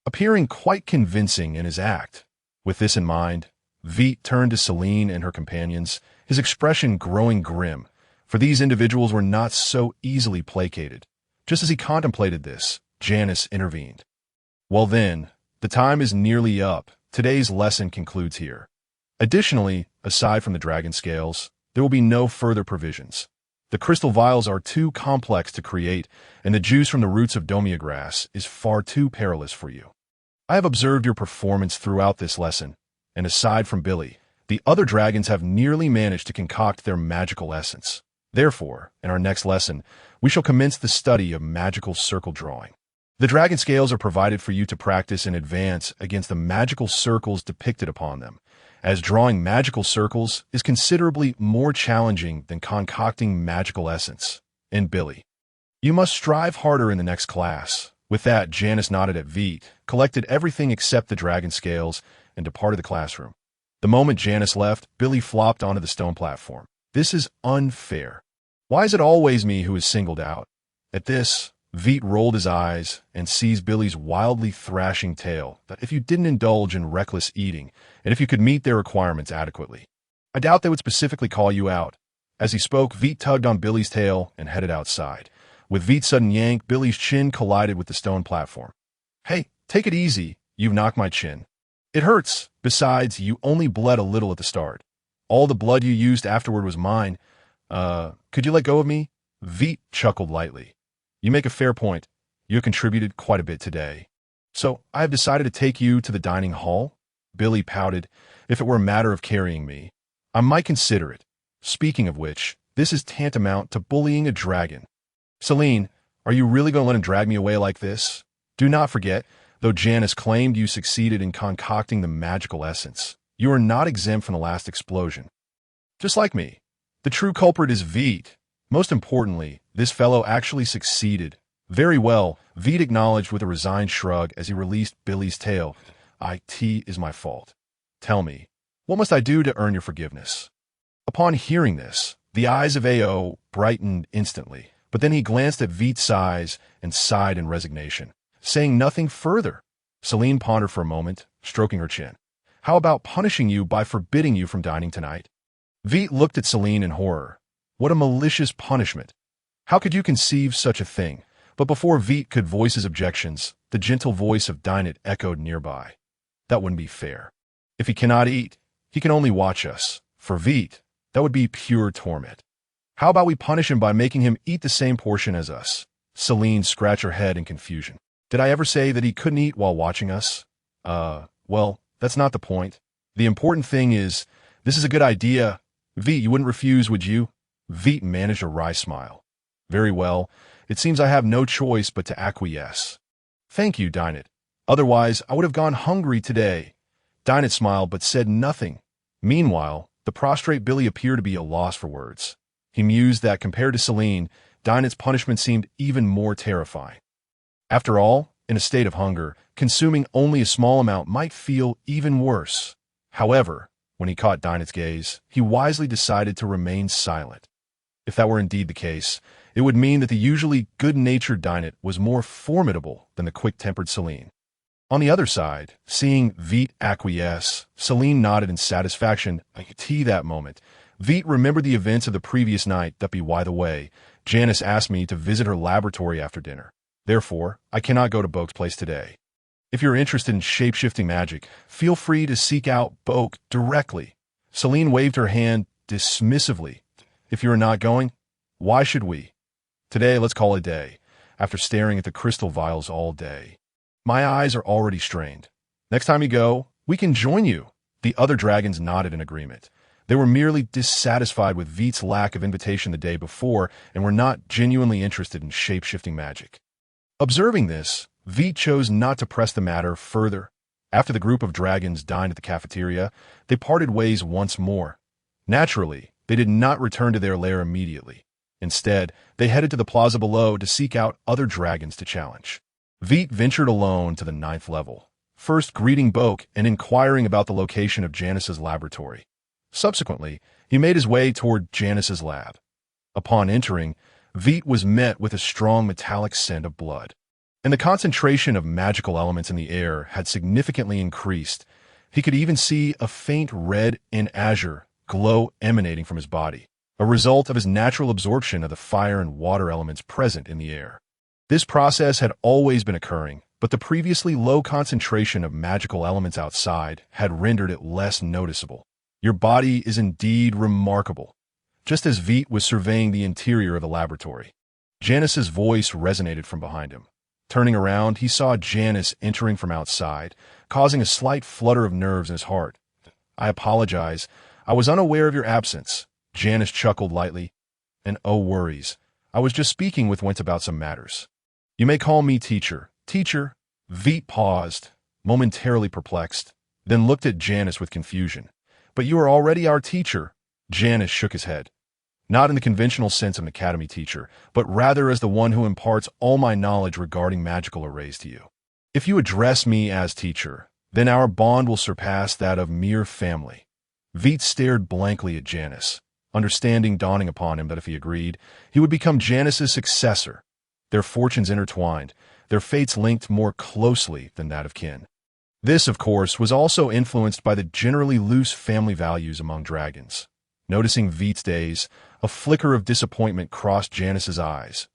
S1: appearing quite convincing in his act. With this in mind, Vite turned to Celine and her companions, his expression growing grim, for these individuals were not so easily placated. Just as he contemplated this, Janice intervened. "Well then, the time is nearly up. Today's lesson concludes here. Additionally, aside from the dragon scales, there will be no further provisions. The crystal vials are too complex to create, and the juice from the roots of domia grass is far too perilous for you. I have observed your performance throughout this lesson, and aside from Billy, the other dragons have nearly managed to concoct their magical essence. Therefore, in our next lesson, we shall commence the study of magical circle drawing. The dragon scales are provided for you to practice in advance against the magical circles depicted upon them, as drawing magical circles is considerably more challenging than concocting magical essence. And Billy, you must strive harder in the next class." With that, Janice nodded at Vite, collected everything except the dragon scales, and departed the classroom. The moment Janice left, Billy flopped onto the stone platform. "This is unfair. Why is it always me who is singled out?" At this, Vite rolled his eyes and seized Billy's wildly thrashing tail that if you didn't indulge in reckless eating, and if you could meet their requirements adequately, I doubt they would specifically call you out. As he spoke, Vite tugged on Billy's tail and headed outside. With Vite's sudden yank, Billy's chin collided with the stone platform. "Hey, take it easy. You've knocked my chin. It hurts. Besides, you only bled a little at the start. All the blood you used afterward was mine. Could you let go of me?" Vite chuckled lightly. "You make a fair point. You contributed quite a bit today. So I have decided to take you to the dining hall." Billy pouted. "If it were a matter of carrying me, I might consider it. Speaking of which, this is tantamount to bullying a dragon. Celine, are you really going to let him drag me away like this? Do not forget, though Janice claimed you succeeded in concocting the magical essence, you are not exempt from the last explosion. Just like me. The true culprit is Vite. Most importantly, this fellow actually succeeded. Very well," Vite acknowledged with a resigned shrug as he released Billy's tail. "It is my fault. Tell me, what must I do to earn your forgiveness?" Upon hearing this, the eyes of Ao brightened instantly, but then he glanced at Vite's eyes and sighed in resignation, saying nothing further. Celine pondered for a moment, stroking her chin. "How about punishing you by forbidding you from dining tonight?" Vite looked at Celine in horror. What a malicious punishment. How could you conceive such a thing? But before Vite could voice his objections, the gentle voice of Dinah echoed nearby. "That wouldn't be fair. If he cannot eat, he can only watch us. For Vite, that would be pure torment. How about we punish him by making him eat the same portion as us?" Celine scratched her head in confusion. "Did I ever say that he couldn't eat while watching us?" Well, that's not the point. The important thing is, this is a good idea. Vite, you wouldn't refuse, would you?" Vite managed a wry smile. "Very well. It seems I have no choice but to acquiesce." "Thank you, Dinah. Otherwise, I would have gone hungry today." Dinah smiled but said nothing. Meanwhile, the prostrate Billy appeared to be at a loss for words. He mused that compared to Celine, Dinah's punishment seemed even more terrifying. After all, in a state of hunger, consuming only a small amount might feel even worse. However, when he caught Dinah's gaze, he wisely decided to remain silent. If that were indeed the case, it would mean that the usually good-natured Dinah was more formidable than the quick-tempered Celine. On the other side, seeing Vite acquiesce, Celine nodded in satisfaction. That moment, Vite remembered the events of the previous night. By the way, Janice asked me to visit her laboratory after dinner. Therefore, I cannot go to Boke's place today. If you're interested in shape-shifting magic, feel free to seek out Boke directly. Celine waved her hand dismissively. If you are not going, why should we? Today, let's call it a day, after staring at the crystal vials all day. My eyes are already strained. Next time you go, we can join you." The other dragons nodded in agreement. They were merely dissatisfied with Vite's lack of invitation the day before and were not genuinely interested in shape-shifting magic. Observing this, Vite chose not to press the matter further. After the group of dragons dined at the cafeteria, they parted ways once more. Naturally, they did not return to their lair immediately. Instead, they headed to the plaza below to seek out other dragons to challenge. Vite ventured alone to the 9th level, first greeting Boke and inquiring about the location of Janice's laboratory. Subsequently, he made his way toward Janice's lab. Upon entering, Vite was met with a strong metallic scent of blood, and the concentration of magical elements in the air had significantly increased. He could even see a faint red and azure glow emanating from his body, a result of his natural absorption of the fire and water elements present in the air. This process had always been occurring, but the previously low concentration of magical elements outside had rendered it less noticeable. Your body is indeed remarkable. Just as Vite was surveying the interior of the laboratory, Janice's voice resonated from behind him. Turning around, he saw Janice entering from outside, causing a slight flutter of nerves in his heart. "I apologize. I was unaware of your absence." Janice chuckled lightly. "And oh worries. I was just speaking with Went about some matters." "You may call me teacher." "Teacher?" Vite paused, momentarily perplexed, then looked at Janice with confusion. "But you are already our teacher." Janice shook his head. "Not in the conventional sense of an academy teacher, but rather as the one who imparts all my knowledge regarding magical arrays to you. If you address me as teacher, then our bond will surpass that of mere family." Vite stared blankly at Janice, understanding dawning upon him that if he agreed, he would become Janice's successor. Their fortunes intertwined, their fates linked more closely than that of kin. This, of course, was also influenced by the generally loose family values among dragons. Noticing Vite's daze, a flicker of disappointment crossed Janice's eyes.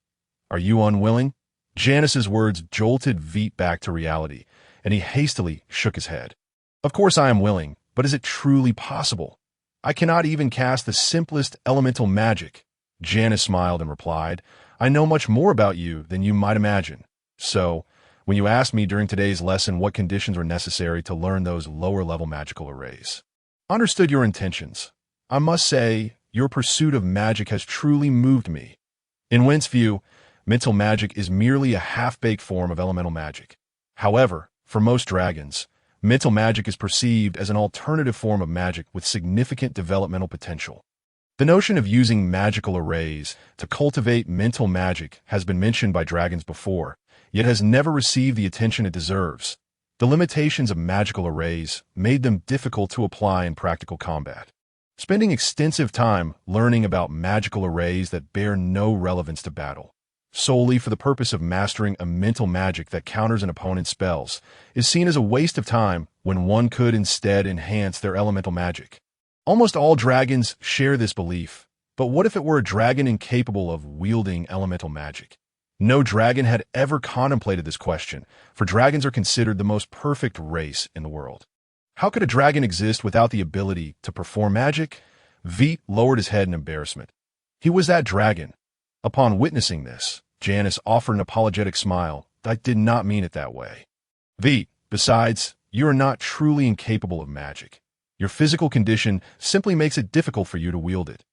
S1: "Are you unwilling?" Janice's words jolted Vite back to reality, and he hastily shook his head. "Of course I am willing, but is it truly possible? I cannot even cast the simplest elemental magic." Janice smiled and replied, "I know much more about you than you might imagine. So, when you asked me during today's lesson what conditions were necessary to learn those lower-level magical arrays, I understood your intentions. I must say, your pursuit of magic has truly moved me. In Went's view, mental magic is merely a half-baked form of elemental magic. However, for most dragons, mental magic is perceived as an alternative form of magic with significant developmental potential. The notion of using magical arrays to cultivate mental magic has been mentioned by dragons before, yet has never received the attention it deserves. The limitations of magical arrays made them difficult to apply in practical combat. Spending extensive time learning about magical arrays that bear no relevance to battle, solely for the purpose of mastering a mental magic that counters an opponent's spells, is seen as a waste of time when one could instead enhance their elemental magic. Almost all dragons share this belief, but what if it were a dragon incapable of wielding elemental magic? No dragon had ever contemplated this question, for dragons are considered the most perfect race in the world. How could a dragon exist without the ability to perform magic? Vite lowered his head in embarrassment. He was that dragon. Upon witnessing this, Janice offered an apologetic smile. "I did not mean it that way. Vite, besides, you are not truly incapable of magic. Your physical condition simply makes it difficult for you to wield it.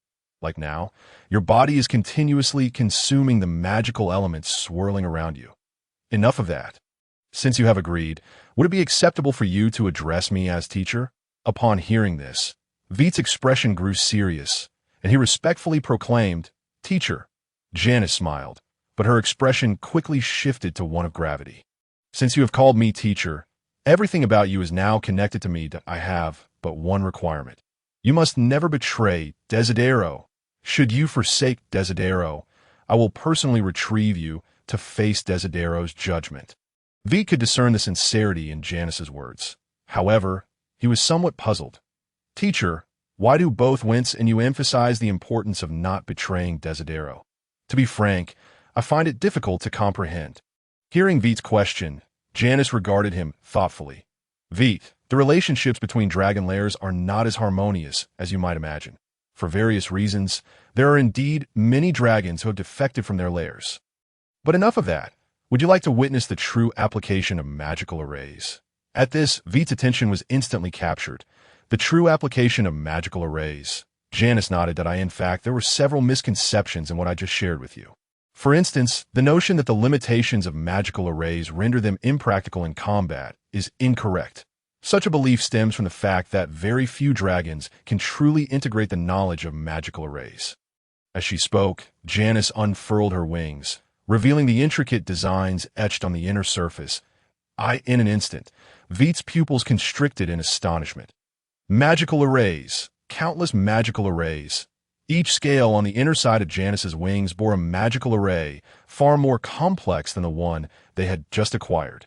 S1: Like now, your body is continuously consuming the magical elements swirling around you. Enough of that. Since you have agreed, would it be acceptable for you to address me as teacher?" Upon hearing this, Vite's expression grew serious, and he respectfully proclaimed, "Teacher." Janice smiled, but her expression quickly shifted to one of gravity. "Since you have called me teacher, everything about you is now connected to me. I have but one requirement. You must never betray Desidero. Should you forsake Desidero, I will personally retrieve you to face Desidero's judgment." Vite could discern the sincerity in Janice's words. However, he was somewhat puzzled. "Teacher, why do both Wentz and you emphasize the importance of not betraying Desidero? To be frank, I find it difficult to comprehend." Hearing Vite's question, Janice regarded him thoughtfully. "Vite, the relationships between dragon lairs are not as harmonious as you might imagine. For various reasons, there are indeed many dragons who have defected from their lairs. But enough of that. Would you like to witness the true application of magical arrays?" At this, Vite's attention was instantly captured. The true application of magical arrays. Janice nodded that in fact, there were several misconceptions in what I just shared with you. For instance, the notion that the limitations of magical arrays render them impractical in combat is incorrect. Such a belief stems from the fact that very few dragons can truly integrate the knowledge of magical arrays. As she spoke, Janice unfurled her wings, revealing the intricate designs etched on the inner surface. In an instant, Vite's pupils constricted in astonishment. Magical arrays, countless magical arrays. Each scale on the inner side of Janice's wings bore a magical array, far more complex than the one they had just acquired.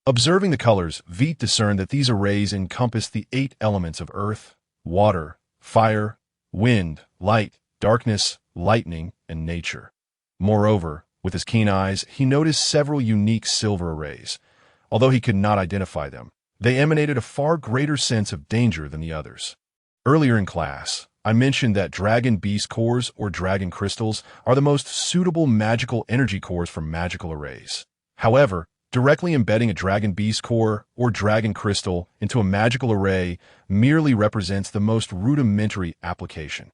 S1: Observing the colors, Vite discerned that these arrays encompassed the 8 elements of earth, water, fire, wind, light, darkness, lightning, and nature. Moreover, with his keen eyes, he noticed several unique silver arrays. Although he could not identify them, they emanated a far greater sense of danger than the others. Earlier in class, I mentioned that dragon beast cores or dragon crystals are the most suitable magical energy cores for magical arrays. However, directly embedding a dragon beast core or dragon crystal into a magical array merely represents the most rudimentary application.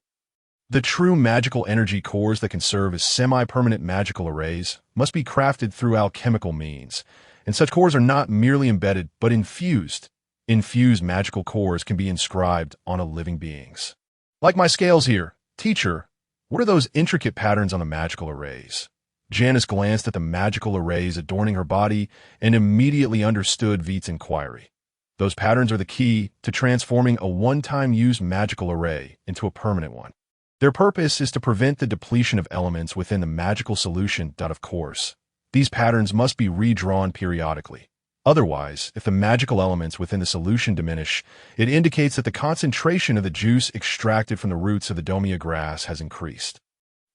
S1: The true magical energy cores that can serve as semi-permanent magical arrays must be crafted through alchemical means, and such cores are not merely embedded but infused. Infused magical cores can be inscribed on living beings. Like my scales here, teacher, what are those intricate patterns on the magical arrays? Janice glanced at the magical arrays adorning her body and immediately understood Vite's inquiry. Those patterns are the key to transforming a one-time use magical array into a permanent one. Their purpose is to prevent the depletion of elements within the magical solution. Of course, these patterns must be redrawn periodically. Otherwise, if the magical elements within the solution diminish, it indicates that the concentration of the juice extracted from the roots of the domia grass has increased.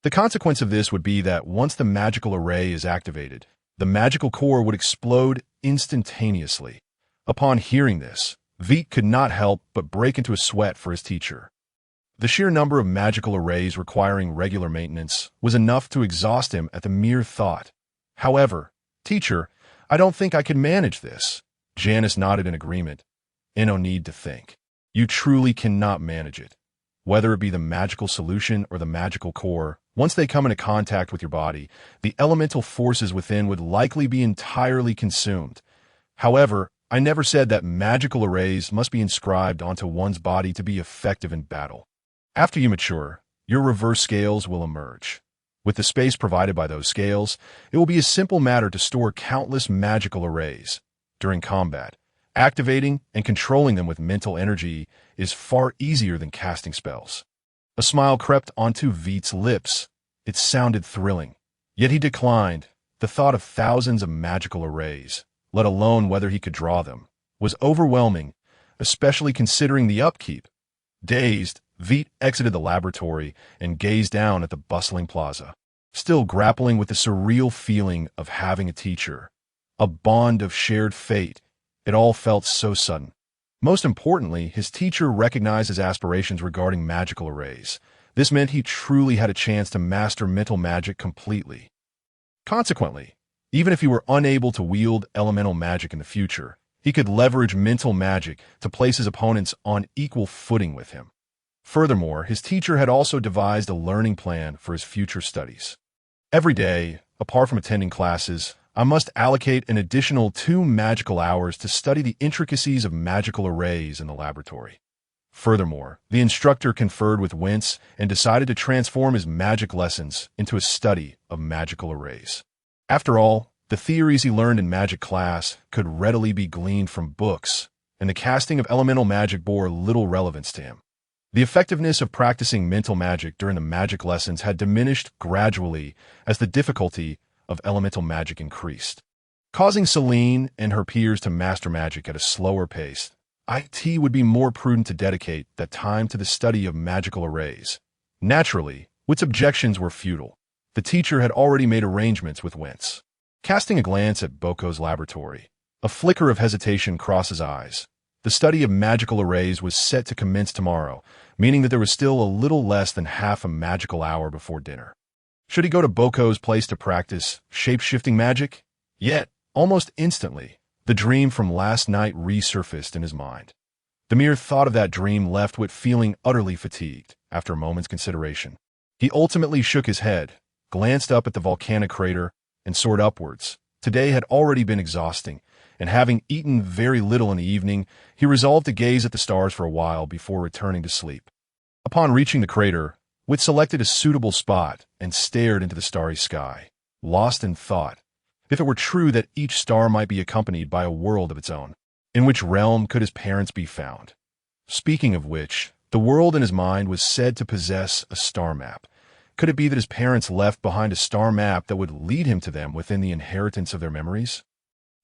S1: The consequence of this would be that once the magical array is activated, the magical core would explode instantaneously. Upon hearing this, Vite could not help but break into a sweat for his teacher. The sheer number of magical arrays requiring regular maintenance was enough to exhaust him at the mere thought. However, teacher, I don't think I can manage this. Janice nodded in agreement. No need to think. You truly cannot manage it. Whether it be the magical solution or the magical core, once they come into contact with your body, the elemental forces within would likely be entirely consumed. However, I never said that magical arrays must be inscribed onto one's body to be effective in battle. After you mature, your reverse scales will emerge. With the space provided by those scales, it will be a simple matter to store countless magical arrays. During combat, activating and controlling them with mental energy is far easier than casting spells. A smile crept onto Vite's lips. It sounded thrilling. Yet he declined. The thought of thousands of magical arrays, let alone whether he could draw them, was overwhelming, especially considering the upkeep. Dazed, Vite exited the laboratory and gazed down at the bustling plaza, still grappling with the surreal feeling of having a teacher. A bond of shared fate. It all felt so sudden. Most importantly, his teacher recognized his aspirations regarding magical arrays. This meant he truly had a chance to master mental magic completely. Consequently, even if he were unable to wield elemental magic in the future, he could leverage mental magic to place his opponents on equal footing with him. Furthermore, his teacher had also devised a learning plan for his future studies. Every day, apart from attending classes, I must allocate an additional 2 magical hours to study the intricacies of magical arrays in the laboratory. Furthermore, the instructor conferred with Wince and decided to transform his magic lessons into a study of magical arrays. After all, the theories he learned in magic class could readily be gleaned from books, and the casting of elemental magic bore little relevance to him. The effectiveness of practicing mental magic during the magic lessons had diminished gradually as the difficulty of elemental magic increased, causing Celine and her peers to master magic at a slower pace. It would be more prudent to dedicate that time to the study of magical arrays. Naturally, Wit's objections were futile. The teacher had already made arrangements with Wince. Casting a glance at Boko's laboratory, a flicker of hesitation crossed his eyes. The study of magical arrays was set to commence tomorrow, meaning that there was still a little less than half a magical hour before dinner. Should he go to Boko's place to practice shape-shifting magic? Yet, almost instantly, the dream from last night resurfaced in his mind. The mere thought of that dream left Wit feeling utterly fatigued. After a moment's consideration, he ultimately shook his head, glanced up at the volcanic crater, and soared upwards. Today had already been exhausting, and having eaten very little in the evening, he resolved to gaze at the stars for a while before returning to sleep. Upon reaching the crater, Wit selected a suitable spot and stared into the starry sky, lost in thought. If it were true that each star might be accompanied by a world of its own, in which realm could his parents be found? Speaking of which, the world in his mind was said to possess a star map. Could it be that his parents left behind a star map that would lead him to them within the inheritance of their memories?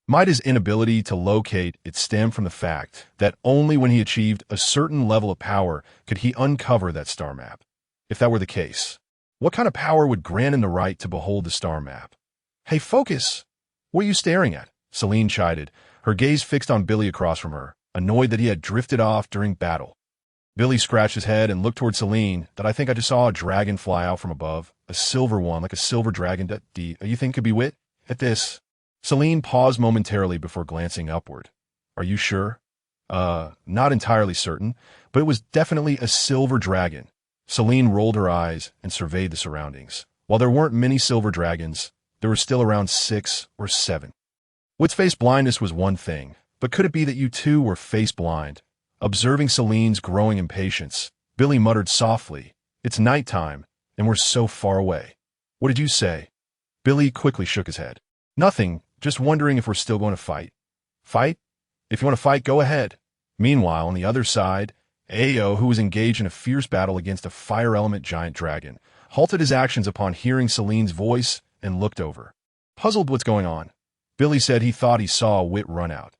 S1: Might his inability to locate it stem from the fact that only when he achieved a certain level of power could he uncover that star map? If that were the case, what kind of power would grant him the right to behold the star map? "Hey, focus! What are you staring at?" Celine chided, her gaze fixed on Billy across from her, annoyed that he had drifted off during battle. Billy scratched his head and looked toward Celine. "That I think I just saw a dragon fly out from above, a silver one, like a silver dragon. You think could be Wit?" At this, Celine paused momentarily before glancing upward. "Are you sure?" Not entirely certain, but it was definitely a silver dragon." Celine rolled her eyes and surveyed the surroundings. While there weren't many silver dragons, there were still around 6 or 7. Wit's face blindness was one thing, but could it be that you too were face blind? Observing Celine's growing impatience, Billy muttered softly, "It's nighttime, and we're so far away." "What did you say?" Billy quickly shook his head. "Nothing, just wondering if we're still going to fight." "Fight? If you want to fight, go ahead." Meanwhile, on the other side, Ao, who was engaged in a fierce battle against a fire-element giant dragon, halted his actions upon hearing Celine's voice and looked over. Puzzled what's going on, Billy said he thought he saw Wit run out.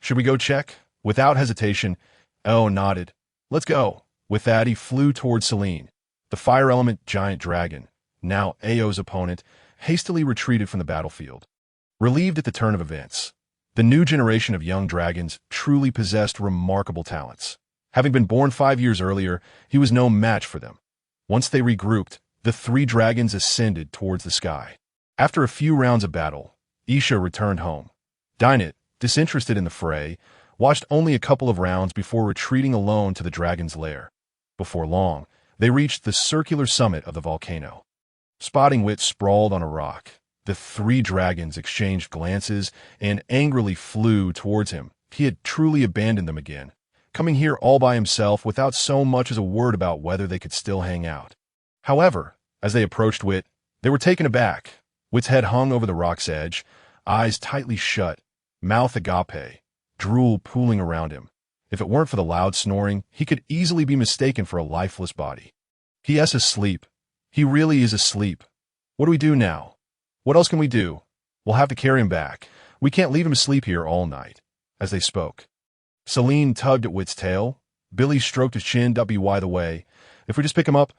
S1: "Should we go check?" Without hesitation, Ao nodded. "Let's go." With that, he flew towards Celine. The fire-element giant dragon, now Ao's opponent, hastily retreated from the battlefield. Relieved at the turn of events, the new generation of young dragons truly possessed remarkable talents. Having been born 5 years earlier, he was no match for them. Once they regrouped, the 3 dragons ascended towards the sky. After a few rounds of battle, Isha returned home. Dinah, disinterested in the fray, watched only a couple of rounds before retreating alone to the dragon's lair. Before long, they reached the circular summit of the volcano. Spotting Wit sprawled on a rock, the 3 dragons exchanged glances and angrily flew towards him. He had truly abandoned them again, coming here all by himself without so much as a word about whether they could still hang out. However, as they approached Wit, they were taken aback. Wit's head hung over the rock's edge, eyes tightly shut, mouth agape, drool pooling around him. If it weren't for the loud snoring, he could easily be mistaken for a lifeless body. "He is asleep. He really is asleep. What do we do now? What else can we do? We'll have to carry him back. We can't leave him asleep here all night." As they spoke, Celine tugged at Wit's tail. Billy stroked his chin. "By the way, if we just pick him up,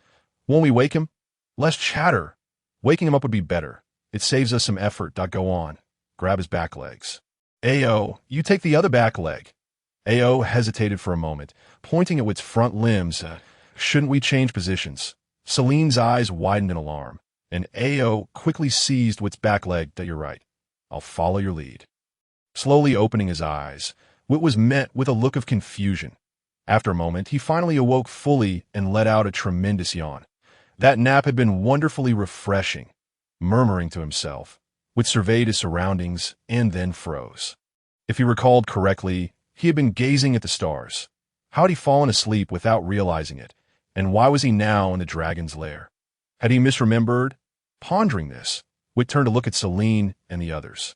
S1: won't we wake him?" "Less chatter. Waking him up would be better. It saves us some effort. Go on. Grab his back legs." "Ao, you take the other back leg." Ao hesitated for a moment, pointing at Wit's front limbs. "Shouldn't we change positions?" Celine's eyes widened in alarm, and Ao quickly seized Wit's back leg. "You're right. I'll follow your lead." Slowly opening his eyes, Wit was met with a look of confusion. After a moment, he finally awoke fully and let out a tremendous yawn. That nap had been wonderfully refreshing. Murmuring to himself, Wit surveyed his surroundings and then froze. If he recalled correctly, he had been gazing at the stars. How had he fallen asleep without realizing it, and why was he now in the dragon's lair? Had he misremembered? Pondering this, Wit turned to look at Celine and the others.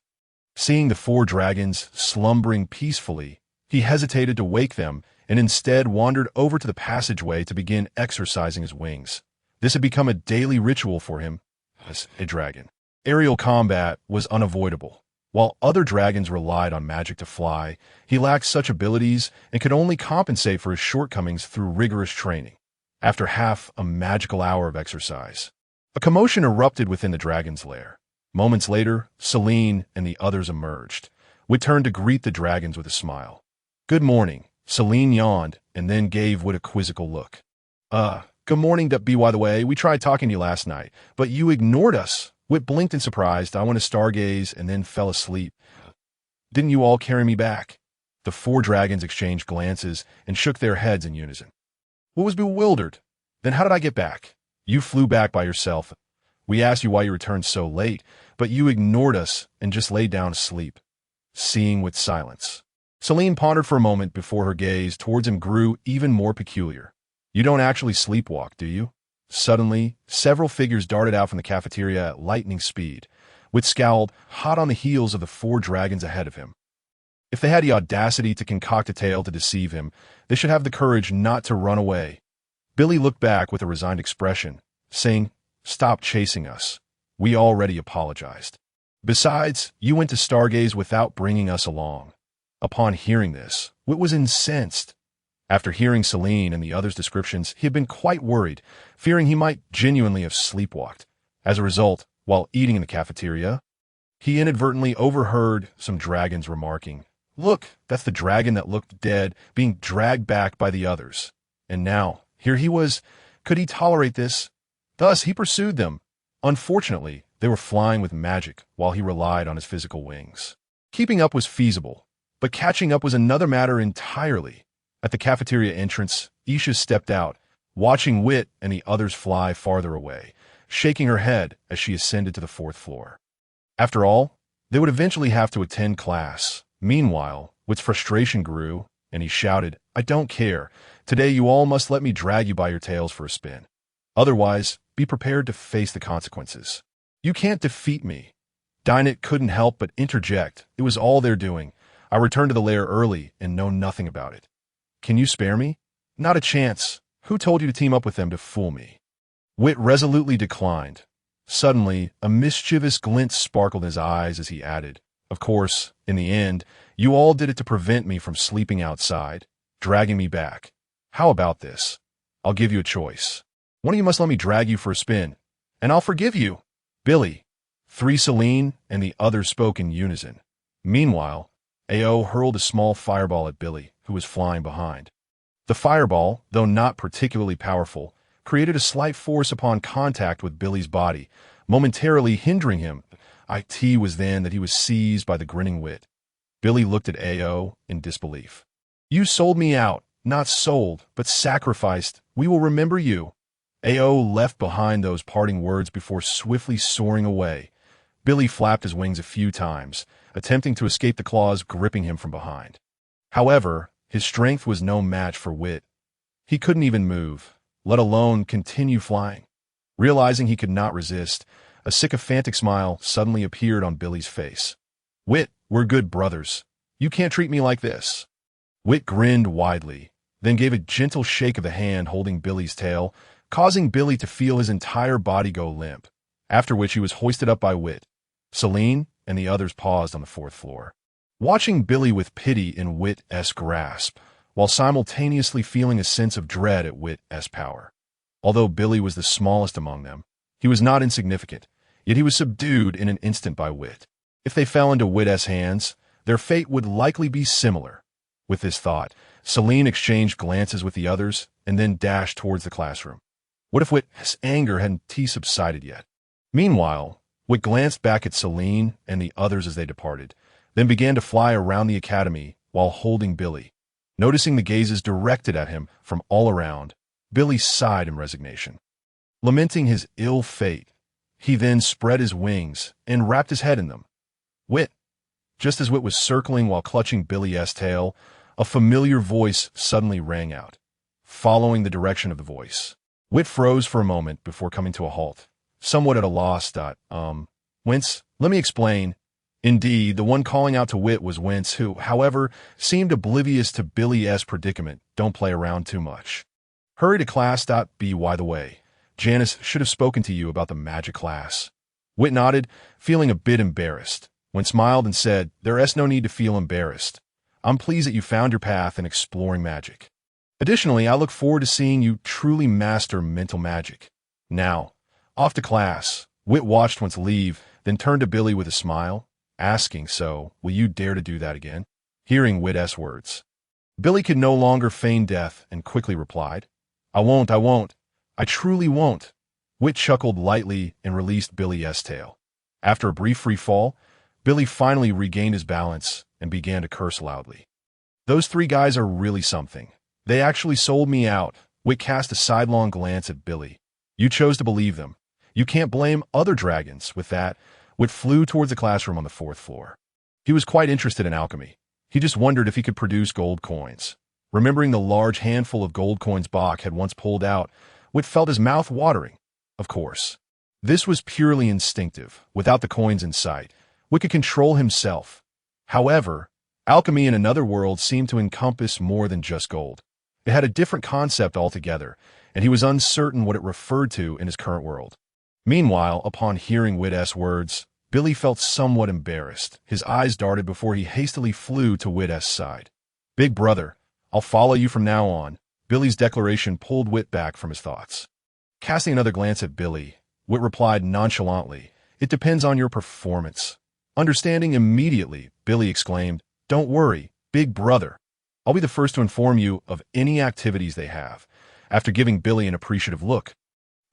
S1: Seeing the 4 dragons slumbering peacefully, he hesitated to wake them and instead wandered over to the passageway to begin exercising his wings. This had become a daily ritual for him as a dragon. Aerial combat was unavoidable. While other dragons relied on magic to fly, he lacked such abilities and could only compensate for his shortcomings through rigorous training. After half a magical hour of exercise, a commotion erupted within the dragon's lair. Moments later, Celine and the others emerged. Wit turned to greet the dragons with a smile. "Good morning." Celine yawned and then gave Wit a quizzical look. Good morning. By the way, we tried talking to you last night, but you ignored us." Wit blinked in surprise. "I went to stargaze and then fell asleep." "Didn't you all carry me back?" The 4 dragons exchanged glances and shook their heads in unison. Wit was bewildered. "Then how did I get back?" "You flew back by yourself. We asked you why you returned so late, but you ignored us and just laid down to sleep." seeing with silence. Celine pondered for a moment before her gaze towards him grew even more peculiar. You don't actually sleepwalk, do you? Suddenly, several figures darted out from the cafeteria at lightning speed, Wit scowled, hot on the heels of the 4 dragons ahead of him. If they had the audacity to concoct a tale to deceive him, they should have the courage not to run away. Billy looked back with a resigned expression, saying, "Stop chasing us. We already apologized. Besides, you went to Stargaze without bringing us along." Upon hearing this, Wit was incensed. After hearing Celine and the others' descriptions, he had been quite worried, fearing he might genuinely have sleepwalked. As a result, while eating in the cafeteria, he inadvertently overheard some dragons remarking, "Look, that's the dragon that looked dead, being dragged back by the others. And now, here he was. Could he tolerate this?" Thus, he pursued them. Unfortunately, they were flying with magic while he relied on his physical wings. Keeping up was feasible, but catching up was another matter entirely. At the cafeteria entrance, Isha stepped out, watching Wit and the others fly farther away, shaking her head as she ascended to the 4th floor. After all, they would eventually have to attend class. Meanwhile, Wit's frustration grew, and he shouted, "I don't care. Today you all must let me drag you by your tails for a spin. Otherwise, be prepared to face the consequences. You can't defeat me." Dinah couldn't help but interject. It was all their doing. I returned to the lair early and know nothing about it. Can you spare me? Not a chance. Who told you to team up with them to fool me? Wit resolutely declined. Suddenly, a mischievous glint sparkled in his eyes as he added, "Of course, in the end, you all did it to prevent me from sleeping outside, dragging me back. How about this? I'll give you a choice. One of you must let me drag you for a spin, and I'll forgive you." Billy, 3 Celine, and the others spoke in unison. Meanwhile, Ao hurled a small fireball at Billy, who was flying behind. The fireball, though not particularly powerful, created a slight force upon contact with Billy's body, momentarily hindering him. It was then that he was seized by the grinning Wit. Billy looked at Ao in disbelief. "You sold me out, not sold, but sacrificed. We will remember you." Ao left behind those parting words before swiftly soaring away. Billy flapped his wings a few times, attempting to escape the claws gripping him from behind. However, his strength was no match for Wit. He couldn't even move, let alone continue flying. Realizing he could not resist, a sycophantic smile suddenly appeared on Billy's face. "Wit, we're good brothers. You can't treat me like this." Wit grinned widely, then gave a gentle shake of the hand holding Billy's tail, causing Billy to feel his entire body go limp, after which he was hoisted up by Wit. Celine and the others paused on the 4th floor, watching Billy with pity in Wit's grasp, while simultaneously feeling a sense of dread at Wit's power. Although Billy was the smallest among them, he was not insignificant, yet he was subdued in an instant by Wit. If they fell into Wit's hands, their fate would likely be similar. With this thought, Celine exchanged glances with the others and then dashed towards the classroom. What if Wit's anger hadn't subsided yet? Meanwhile, Wit glanced back at Celine and the others as they departed, then began to fly around the academy while holding Billy. Noticing the gazes directed at him from all around, Billy sighed in resignation. Lamenting his ill fate, he then spread his wings and wrapped his head in them. Wit. Just as Wit was circling while clutching Billy's tail, a familiar voice suddenly rang out. Following the direction of the voice, Wit froze for a moment before coming to a halt, somewhat at a loss. Wentz, let me explain. Indeed, the one calling out to Wit was Wentz, who, however, seemed oblivious to Billy's predicament. Don't play around too much. Hurry to class. By the way, Janice should have spoken to you about the magic class. Wit nodded, feeling a bit embarrassed. Wentz smiled and said, "There's no need to feel embarrassed. I'm pleased that you found your path in exploring magic. Additionally, I look forward to seeing you truly master mental magic. Now, off to class." Wit watched Wentz leave, then turned to Billy with a smile, asking, "So, will you dare to do that again?" Hearing Wit's words, Billy could no longer feign death and quickly replied, I won't. I truly won't." Wit chuckled lightly and released Billy's tail. After a brief free fall, Billy finally regained his balance and began to curse loudly. "Those 3 guys are really something. They actually sold me out." Wit cast a sidelong glance at Billy. "You chose to believe them. You can't blame other dragons." With that, Wit flew towards the classroom on the 4th floor. He was quite interested in alchemy. He just wondered if he could produce gold coins. Remembering the large handful of gold coins Bach had once pulled out, Wit felt his mouth watering. Of course. This was purely instinctive. Without the coins in sight, Wit could control himself. However, alchemy in another world seemed to encompass more than just gold. It had a different concept altogether, and he was uncertain what it referred to in his current world. Meanwhile, upon hearing Wit's words, Billy felt somewhat embarrassed. His eyes darted before he hastily flew to Wit's side. "Big brother, I'll follow you from now on." Billy's declaration pulled Wit back from his thoughts. Casting another glance at Billy, Wit replied nonchalantly, "It depends on your performance." Understanding immediately, Billy exclaimed, "Don't worry, big brother. I'll be the first to inform you of any activities they have." After giving Billy an appreciative look,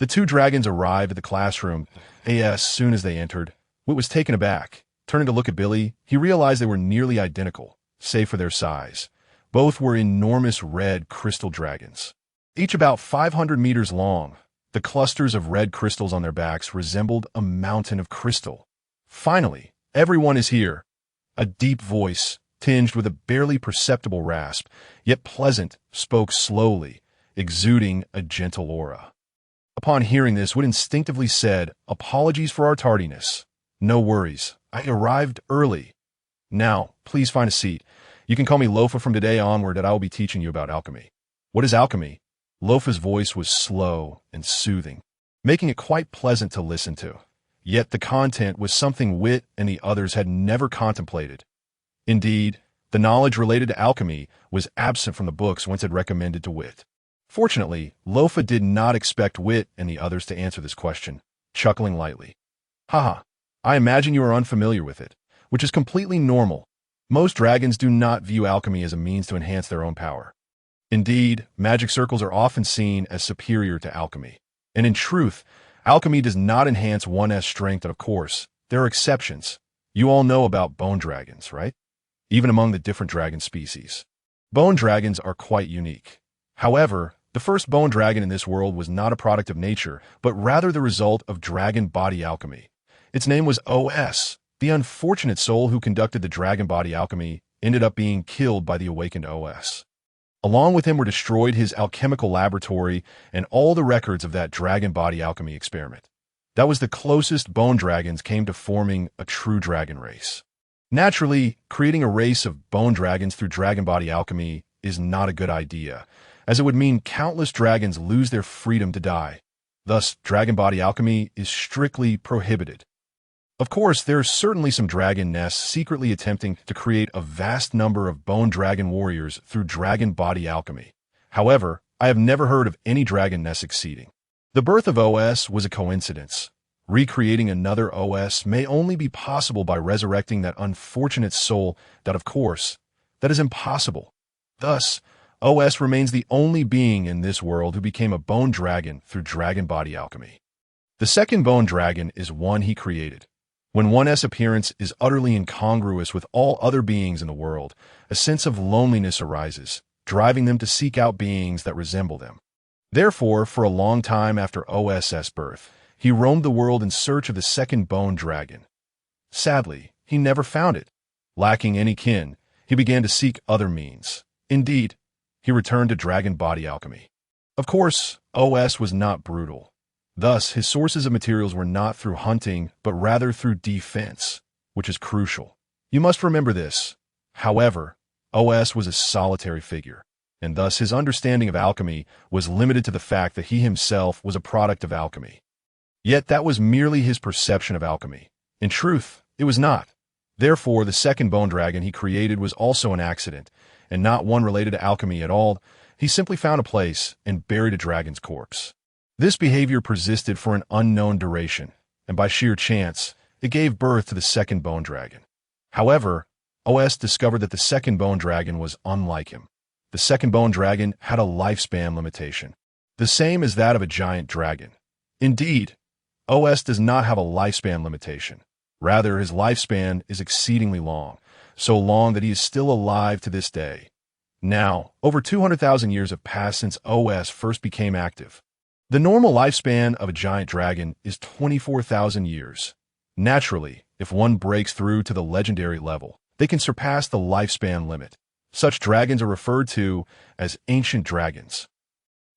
S1: the two dragons arrived at the classroom. As soon as they entered, Wit was taken aback. Turning to look at Billy, he realized they were nearly identical, save for their size. Both were enormous red crystal dragons, each about 500 meters long. The clusters of red crystals on their backs resembled a mountain of crystal. "Finally, everyone is here." A deep voice, tinged with a barely perceptible rasp, yet pleasant, spoke slowly, exuding a gentle aura. Upon hearing this, Wit instinctively said, "Apologies for our tardiness." "No worries. I arrived early." "Now, please find a seat. You can call me Lofa from today onward, and I will be teaching you about alchemy." "What is alchemy?" Lofa's voice was slow and soothing, making it quite pleasant to listen to. Yet the content was something Wit and the others had never contemplated. Indeed, the knowledge related to alchemy was absent from the books once had recommended to Wit. Fortunately, Lofa did not expect Wit and the others to answer this question, chuckling lightly. "Haha, I imagine you are unfamiliar with it, which is completely normal. Most dragons do not view alchemy as a means to enhance their own power. Indeed, magic circles are often seen as superior to alchemy. And in truth, alchemy does not enhance one's strength, and of course, there are exceptions. You all know about bone dragons, right? Even among the different dragon species, bone dragons are quite unique. However, the first bone dragon in this world was not a product of nature, but rather the result of dragon body alchemy. Its name was OS. The unfortunate soul who conducted the dragon body alchemy ended up being killed by the awakened OS. Along with him were destroyed his alchemical laboratory and all the records of that dragon body alchemy experiment. That was the closest bone dragons came to forming a true dragon race. Naturally, creating a race of bone dragons through dragon body alchemy is not a good idea, as it would mean countless dragons lose their freedom to die. Thus, dragon body alchemy is strictly prohibited. Of course, there are certainly some dragon nests secretly attempting to create a vast number of bone dragon warriors through dragon body alchemy. However, I have never heard of any dragon nest succeeding. The birth of OS was a coincidence. Recreating another OS may only be possible by resurrecting that unfortunate soul. That, of course, that is impossible. Thus, OS remains the only being in this world who became a bone dragon through dragon body alchemy. The second bone dragon is one he created. When one's appearance is utterly incongruous with all other beings in the world, a sense of loneliness arises, driving them to seek out beings that resemble them. Therefore, for a long time after OS's birth, he roamed the world in search of the second bone dragon. Sadly, he never found it. Lacking any kin, he began to seek other means. Indeed, he returned to dragon body alchemy. Of course, OS was not brutal. Thus, his sources of materials were not through hunting, but rather through defense, which is crucial. You must remember this. However, OS was a solitary figure, and thus his understanding of alchemy was limited to the fact that he himself was a product of alchemy. Yet that was merely his perception of alchemy. In truth, it was not. Therefore, the second bone dragon he created was also an accident, and not one related to alchemy at all. He simply found a place and buried a dragon's corpse. This behavior persisted for an unknown duration, and by sheer chance, it gave birth to the second bone dragon. However, OS discovered that the second bone dragon was unlike him. The second bone dragon had a lifespan limitation, the same as that of a giant dragon. Indeed, OS does not have a lifespan limitation. Rather, his lifespan is exceedingly long, so long that he is still alive to this day. Now, over 200,000 years have passed since OS first became active. The normal lifespan of a giant dragon is 24,000 years. Naturally, if one breaks through to the legendary level, they can surpass the lifespan limit. Such dragons are referred to as ancient dragons.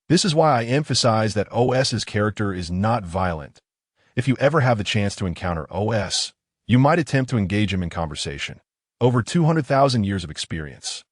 S1: This is why I emphasize that OS's character is not violent. If you ever have the chance to encounter OS, you might attempt to engage him in conversation. Over 200,000 years of experience.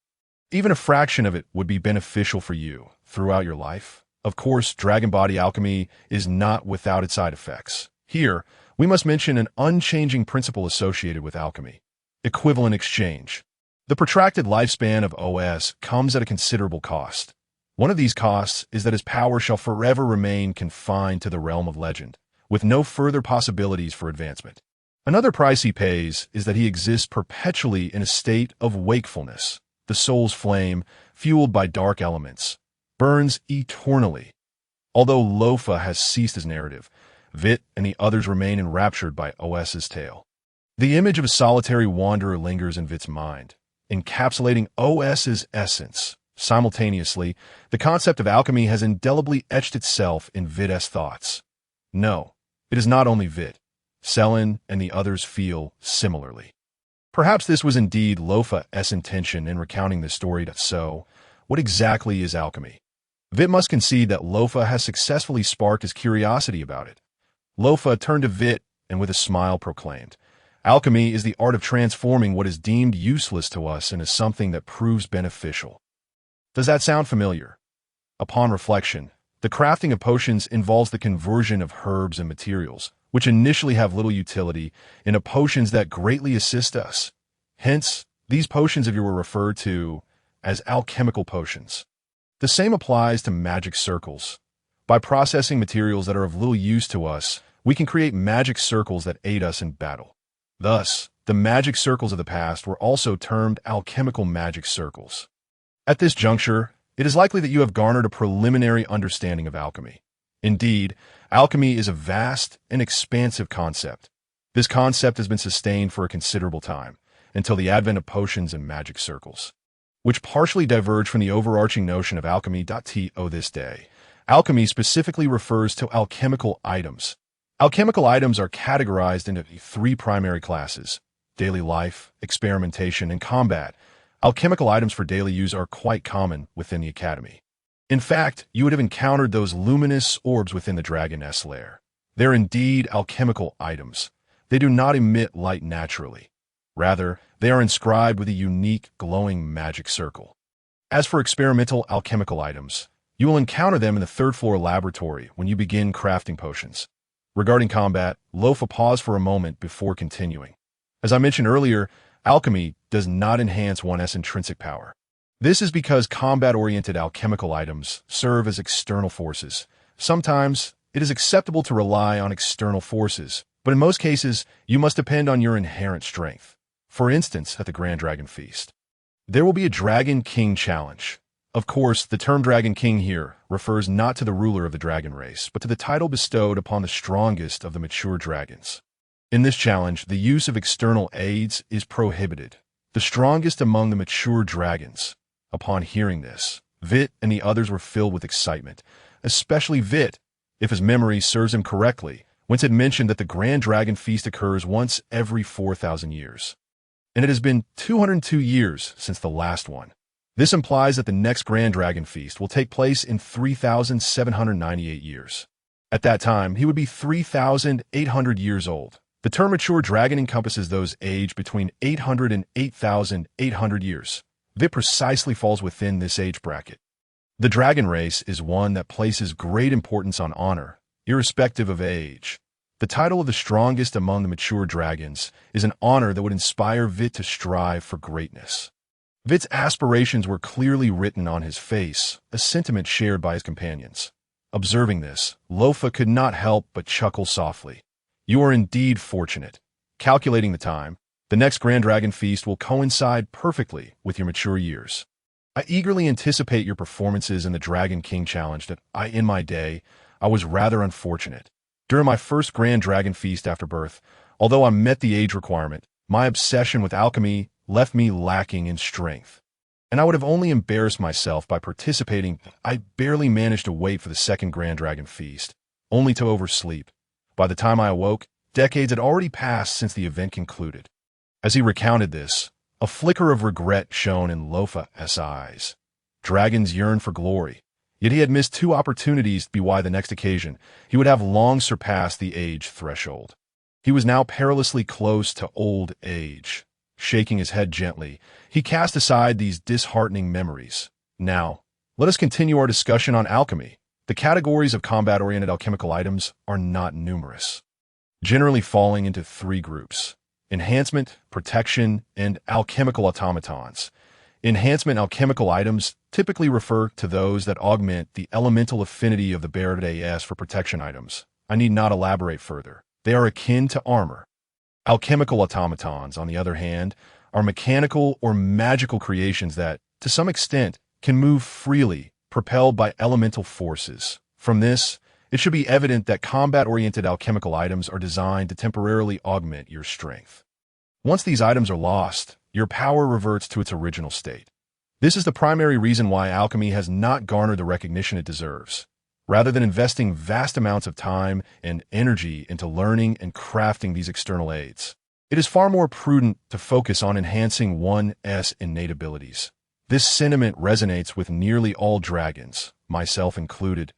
S1: Even a fraction of it would be beneficial for you throughout your life. Of course, dragon body alchemy is not without its side effects. Here, we must mention an unchanging principle associated with alchemy: equivalent exchange. The protracted lifespan of OS comes at a considerable cost. One of these costs is that his power shall forever remain confined to the realm of legend, with no further possibilities for advancement. Another price he pays is that he exists perpetually in a state of wakefulness. The soul's flame, fueled by dark elements, burns eternally. Although Lofa has ceased his narrative, Vite and the others remain enraptured by OS's tale. The image of a solitary wanderer lingers in Vite's mind, encapsulating OS's essence. Simultaneously, the concept of alchemy has indelibly etched itself in Vite's thoughts. No, it is not only Vite. Selin and the others feel similarly. Perhaps this was indeed Lofa's intention in recounting this story. So, what exactly is alchemy? Vite must concede that Lofa has successfully sparked his curiosity about it. Lofa turned to Vite and with a smile proclaimed, "Alchemy is the art of transforming what is deemed useless to us into something that proves beneficial." Does that sound familiar? Upon reflection, the crafting of potions involves the conversion of herbs and materials, which initially have little utility, into potions that greatly assist us. Hence, these potions of you were referred to as alchemical potions. The same applies to magic circles. By processing materials that are of little use to us, we can create magic circles that aid us in battle. Thus, the magic circles of the past were also termed alchemical magic circles. At this juncture, it is likely that you have garnered a preliminary understanding of alchemy. Indeed, alchemy is a vast and expansive concept. This concept has been sustained for a considerable time, until the advent of potions and magic circles, which partially diverge from the overarching notion of alchemy. To this day, alchemy specifically refers to alchemical items. Alchemical items are categorized into three primary classes: daily life, experimentation, and combat. Alchemical items for daily use are quite common within the Academy. In fact, you would have encountered those luminous orbs within the dragon's lair. They're indeed alchemical items. They do not emit light naturally. Rather, they are inscribed with a unique, glowing magic circle. As for experimental alchemical items, you will encounter them in the third-floor laboratory when you begin crafting potions. Regarding combat, Lofa paused for a moment before continuing. As I mentioned earlier, alchemy does not enhance one's intrinsic power. This is because combat-oriented alchemical items serve as external forces. Sometimes, it is acceptable to rely on external forces, but in most cases, you must depend on your inherent strength. For instance, at the Grand Dragon Feast, there will be a Dragon King challenge. Of course, the term Dragon King here refers not to the ruler of the dragon race, but to the title bestowed upon the strongest of the mature dragons. In this challenge, the use of external aids is prohibited. The strongest among the mature dragons. Upon hearing this, Vite and the others were filled with excitement, especially Vite, if his memory serves him correctly, whence it mentioned that the Grand Dragon Feast occurs once every 4,000 years. And it has been 202 years since the last one. This implies that the next Grand Dragon Feast will take place in 3,798 years. At that time, he would be 3,800 years old. The term mature dragon encompasses those aged between 800 and 8,800 years. Vite precisely falls within this age bracket. The dragon race is one that places great importance on honor, irrespective of age. The title of the strongest among the mature dragons is an honor that would inspire Vite to strive for greatness. Vite's aspirations were clearly written on his face, a sentiment shared by his companions. Observing this, Lofa could not help but chuckle softly. "You are indeed fortunate." Calculating the time, the next Grand Dragon Feast will coincide perfectly with your mature years. I eagerly anticipate your performances in the Dragon King Challenge. In my day, I was rather unfortunate. During my first Grand Dragon Feast after birth, although I met the age requirement, my obsession with alchemy left me lacking in strength. And I would have only embarrassed myself by participating. I barely managed to wait for the second Grand Dragon Feast, only to oversleep. By the time I awoke, decades had already passed since the event concluded. As he recounted this, A flicker of regret shone in Lofa's eyes. Dragons yearn for glory, yet he had missed two opportunities to be why the next occasion he would have long surpassed the age threshold. He was now perilously close to old age. Shaking his head gently, he cast aside these disheartening memories. Now, let us continue our discussion on alchemy. The categories of combat-oriented alchemical items are not numerous, generally falling into three groups: enhancement, protection, and alchemical automatons. Enhancement alchemical items typically refer to those that augment the elemental affinity of the bearer as for protection items. I need not elaborate further. They are akin to armor. Alchemical automatons, on the other hand, are mechanical or magical creations that, to some extent, can move freely, propelled by elemental forces. From this, it should be evident that combat-oriented alchemical items are designed to temporarily augment your strength. Once these items are lost, your power reverts to its original state. This is the primary reason why alchemy has not garnered the recognition it deserves. Rather than investing vast amounts of time and energy into learning and crafting these external aids, it is far more prudent to focus on enhancing one's innate abilities. This sentiment resonates with nearly all dragons, myself included.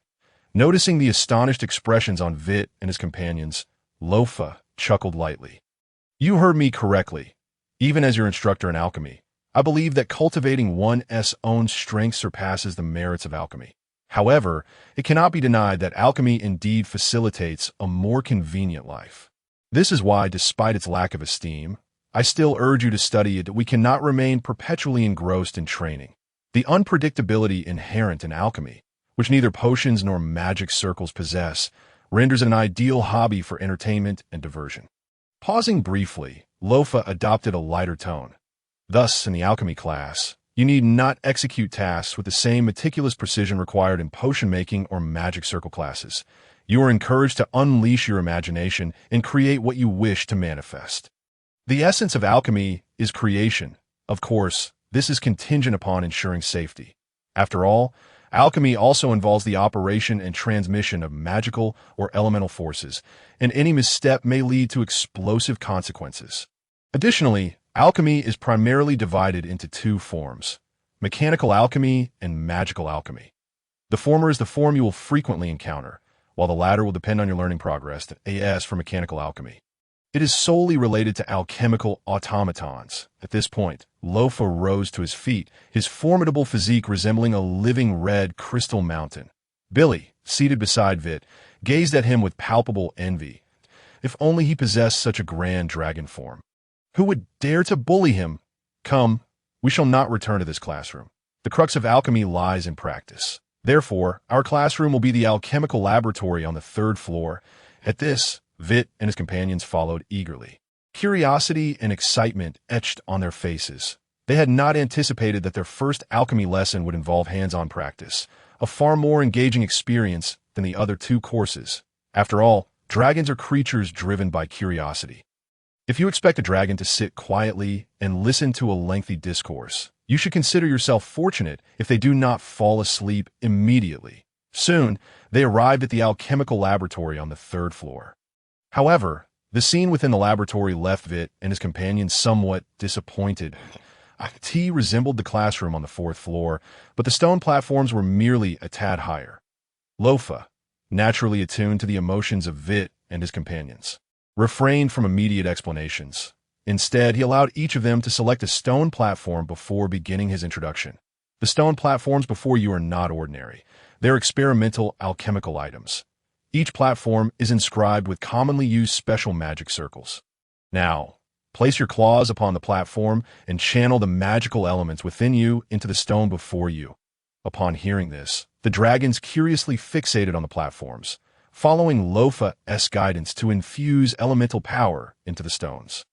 S1: Noticing the astonished expressions on Vite and his companions, Lofa chuckled lightly. You heard me correctly. Even as your instructor in alchemy, I believe that cultivating one's own strength surpasses the merits of alchemy. However, it cannot be denied that alchemy indeed facilitates a more convenient life. This is why, despite its lack of esteem, I still urge you to study it. We cannot remain perpetually engrossed in training. The unpredictability inherent in alchemy, which neither potions nor magic circles possess, renders it an ideal hobby for entertainment and diversion. Pausing briefly, Lofa adopted a lighter tone. Thus, in the alchemy class, you need not execute tasks with the same meticulous precision required in potion-making or magic circle classes. You are encouraged to unleash your imagination and create what you wish to manifest. The essence of alchemy is creation. Of course, this is contingent upon ensuring safety. After all, alchemy also involves the operation and transmission of magical or elemental forces, and any misstep may lead to explosive consequences. Additionally, alchemy is primarily divided into two forms: mechanical alchemy and magical alchemy. The former is the form you will frequently encounter, while the latter will depend on your learning progress, as for mechanical alchemy. It is solely related to alchemical automatons. At this point, Lofa rose to his feet, his formidable physique resembling a living red crystal mountain. Billy, seated beside Vite, gazed at him with palpable envy. If only he possessed such a grand dragon form. Who would dare to bully him? Come, we shall not return to this classroom. The crux of alchemy lies in practice. Therefore, our classroom will be the alchemical laboratory on the third floor. At this, Vite and his companions followed eagerly. Curiosity and excitement etched on their faces. They had not anticipated that their first alchemy lesson would involve hands-on practice, a far more engaging experience than the other two courses. After all, dragons are creatures driven by curiosity. If you expect a dragon to sit quietly and listen to a lengthy discourse, you should consider yourself fortunate if they do not fall asleep immediately. Soon, they arrived at the alchemical laboratory on the third floor. However, the scene within the laboratory left Vite and his companions somewhat disappointed. It resembled the classroom on the fourth floor, but the stone platforms were merely a tad higher. Lofa, naturally attuned to the emotions of Vite and his companions, refrained from immediate explanations. Instead, he allowed each of them to select a stone platform before beginning his introduction. The stone platforms before you are not ordinary. They're experimental alchemical items. Each platform is inscribed with commonly used special magic circles. Now, place your claws upon the platform and channel the magical elements within you into the stone before you. Upon hearing this, the dragons curiously fixated on the platforms, following Lofa's guidance to infuse elemental power into the stones.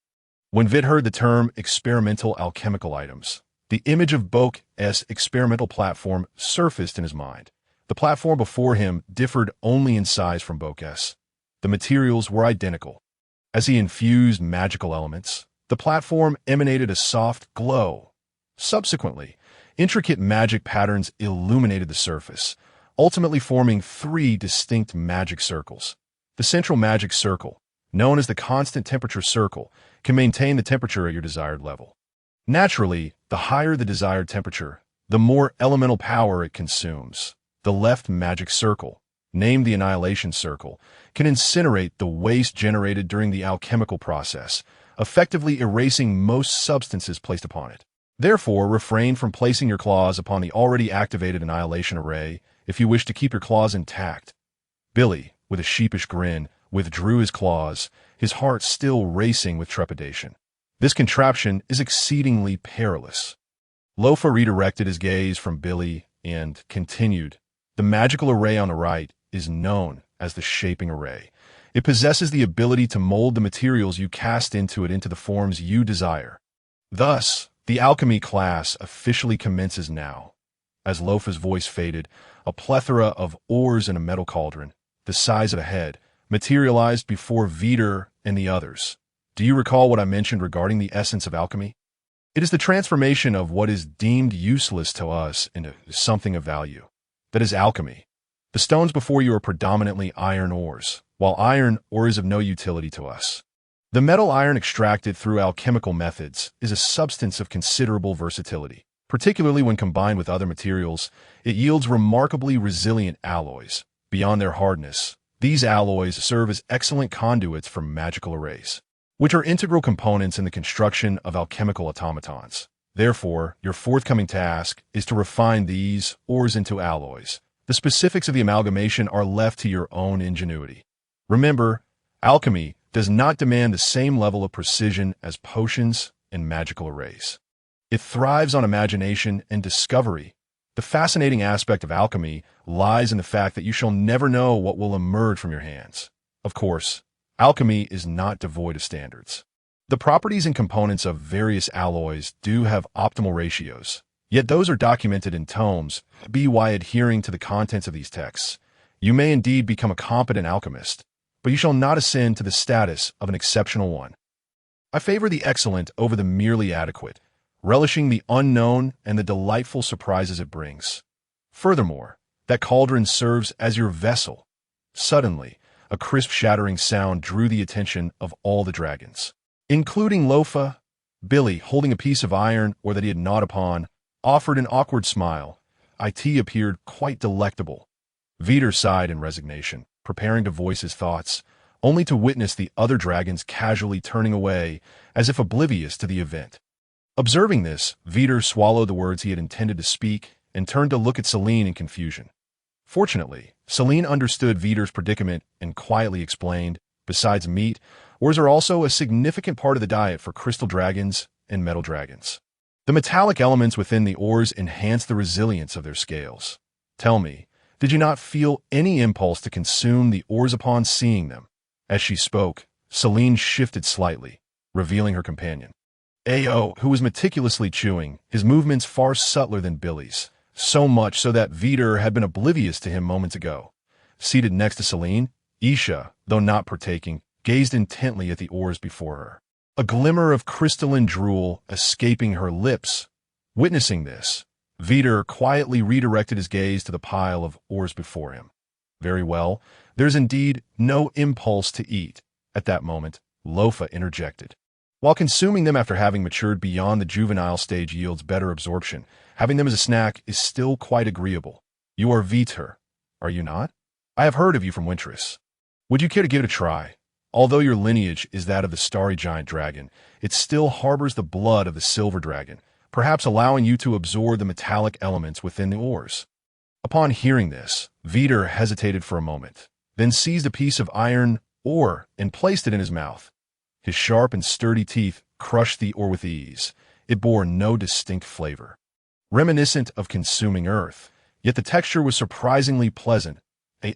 S1: When Vite heard the term experimental alchemical items, the image of Boke's experimental platform surfaced in his mind. The platform before him differed only in size from Boke's. The materials were identical. As he infused magical elements, the platform emanated a soft glow. Subsequently, intricate magic patterns illuminated the surface, ultimately forming three distinct magic circles. The central magic circle, known as the constant temperature circle, can maintain the temperature at your desired level. Naturally, the higher the desired temperature, the more elemental power it consumes. The left magic circle, named the annihilation circle, can incinerate the waste generated during the alchemical process, effectively erasing most substances placed upon it. Therefore, refrain from placing your claws upon the already activated annihilation array if you wish to keep your claws intact. Billy, with a sheepish grin, withdrew his claws, his heart still racing with trepidation. This contraption is exceedingly perilous. Lofa redirected his gaze from Billy and continued. The magical array on the right is known as the shaping array. It possesses the ability to mold the materials you cast into it into the forms you desire. Thus, the alchemy class officially commences now. As Lofa's voice faded, a plethora of ores in a metal cauldron, the size of a head, materialized before Vite and the others. Do you recall what I mentioned regarding the essence of alchemy? It is the transformation of what is deemed useless to us into something of value. That is alchemy. The stones before you are predominantly iron ores, while iron ore is of no utility to us. The metal iron extracted through alchemical methods is a substance of considerable versatility. Particularly when combined with other materials, it yields remarkably resilient alloys. Beyond their hardness, these alloys serve as excellent conduits for magical arrays, which are integral components in the construction of alchemical automatons. Therefore, your forthcoming task is to refine these ores into alloys. The specifics of the amalgamation are left to your own ingenuity. Remember, alchemy does not demand the same level of precision as potions and magical arrays. It thrives on imagination and discovery. The fascinating aspect of alchemy lies in the fact that you shall never know what will emerge from your hands. Of course, alchemy is not devoid of standards. The properties and components of various alloys do have optimal ratios, yet those are documented in tomes. By adhering to the contents of these texts, you may indeed become a competent alchemist, but you shall not ascend to the status of an exceptional one. I favor the excellent over the merely adequate, relishing the unknown and the delightful surprises it brings. Furthermore, that cauldron serves as your vessel. Suddenly, a crisp shattering sound drew the attention of all the dragons, including Lofa. Billy, holding a piece of iron or that he had gnawed upon, offered an awkward smile. It appeared quite delectable. Vite sighed in resignation, preparing to voice his thoughts, only to witness the other dragons casually turning away as if oblivious to the event. Observing this, Vite swallowed the words he had intended to speak and turned to look at Celine in confusion. Fortunately, Celine understood Vite's predicament and quietly explained, besides meat, ores are also a significant part of the diet for crystal dragons and metal dragons. The metallic elements within the ores enhance the resilience of their scales. Tell me, did you not feel any impulse to consume the ores upon seeing them? As she spoke, Celine shifted slightly, revealing her companion. Ao, who was meticulously chewing, his movements far subtler than Billy's, so much so that Vite had been oblivious to him moments ago. Seated next to Celine, Isha, though not partaking, gazed intently at the ores before her, a glimmer of crystalline drool escaping her lips. Witnessing this, Vite quietly redirected his gaze to the pile of ores before him. Very well, there's indeed no impulse to eat. At that moment, Lofa interjected. While consuming them after having matured beyond the juvenile stage yields better absorption, having them as a snack is still quite agreeable. You are Vite, are you not? I have heard of you from Winterus. Would you care to give it a try? Although your lineage is that of the starry giant dragon, it still harbors the blood of the silver dragon, perhaps allowing you to absorb the metallic elements within the ores. Upon hearing this, Vite hesitated for a moment, then seized a piece of iron ore and placed it in his mouth. His sharp and sturdy teeth crushed the ore with ease. It bore no distinct flavor, reminiscent of consuming earth, yet the texture was surprisingly pleasant.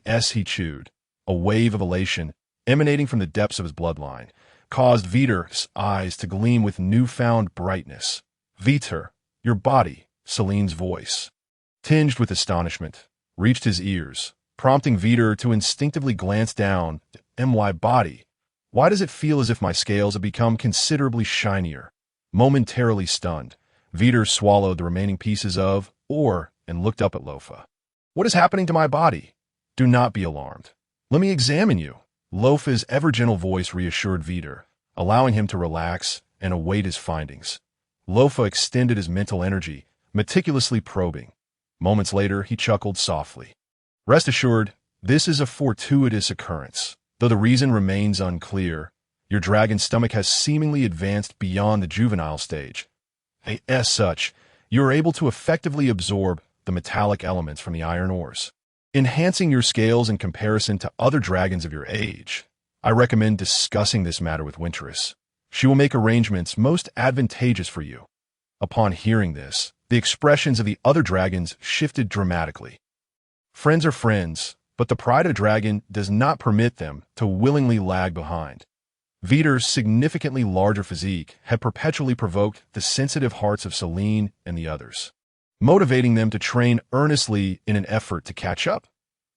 S1: As he chewed, a wave of elation, emanating from the depths of his bloodline, caused Vite's eyes to gleam with newfound brightness. Vite, your body, Celine's voice, tinged with astonishment, reached his ears, prompting Vite to instinctively glance down. My body. Why does it feel as if my scales have become considerably shinier? Momentarily stunned, Vite swallowed the remaining pieces of ore and looked up at Lofa. What is happening to my body? Do not be alarmed. Let me examine you. Lofa's ever-gentle voice reassured Vite, allowing him to relax and await his findings. Lofa extended his mental energy, meticulously probing. Moments later, he chuckled softly. Rest assured, this is a fortuitous occurrence. Though the reason remains unclear, your dragon's stomach has seemingly advanced beyond the juvenile stage. As such, you are able to effectively absorb the metallic elements from the iron ores, enhancing your scales in comparison to other dragons of your age. I recommend discussing this matter with Winteress. She will make arrangements most advantageous for you. Upon hearing this, the expressions of the other dragons shifted dramatically. Friends are friends, but the pride of a dragon does not permit them to willingly lag behind. Vite's significantly larger physique had perpetually provoked the sensitive hearts of Selene and the others, motivating them to train earnestly in an effort to catch up.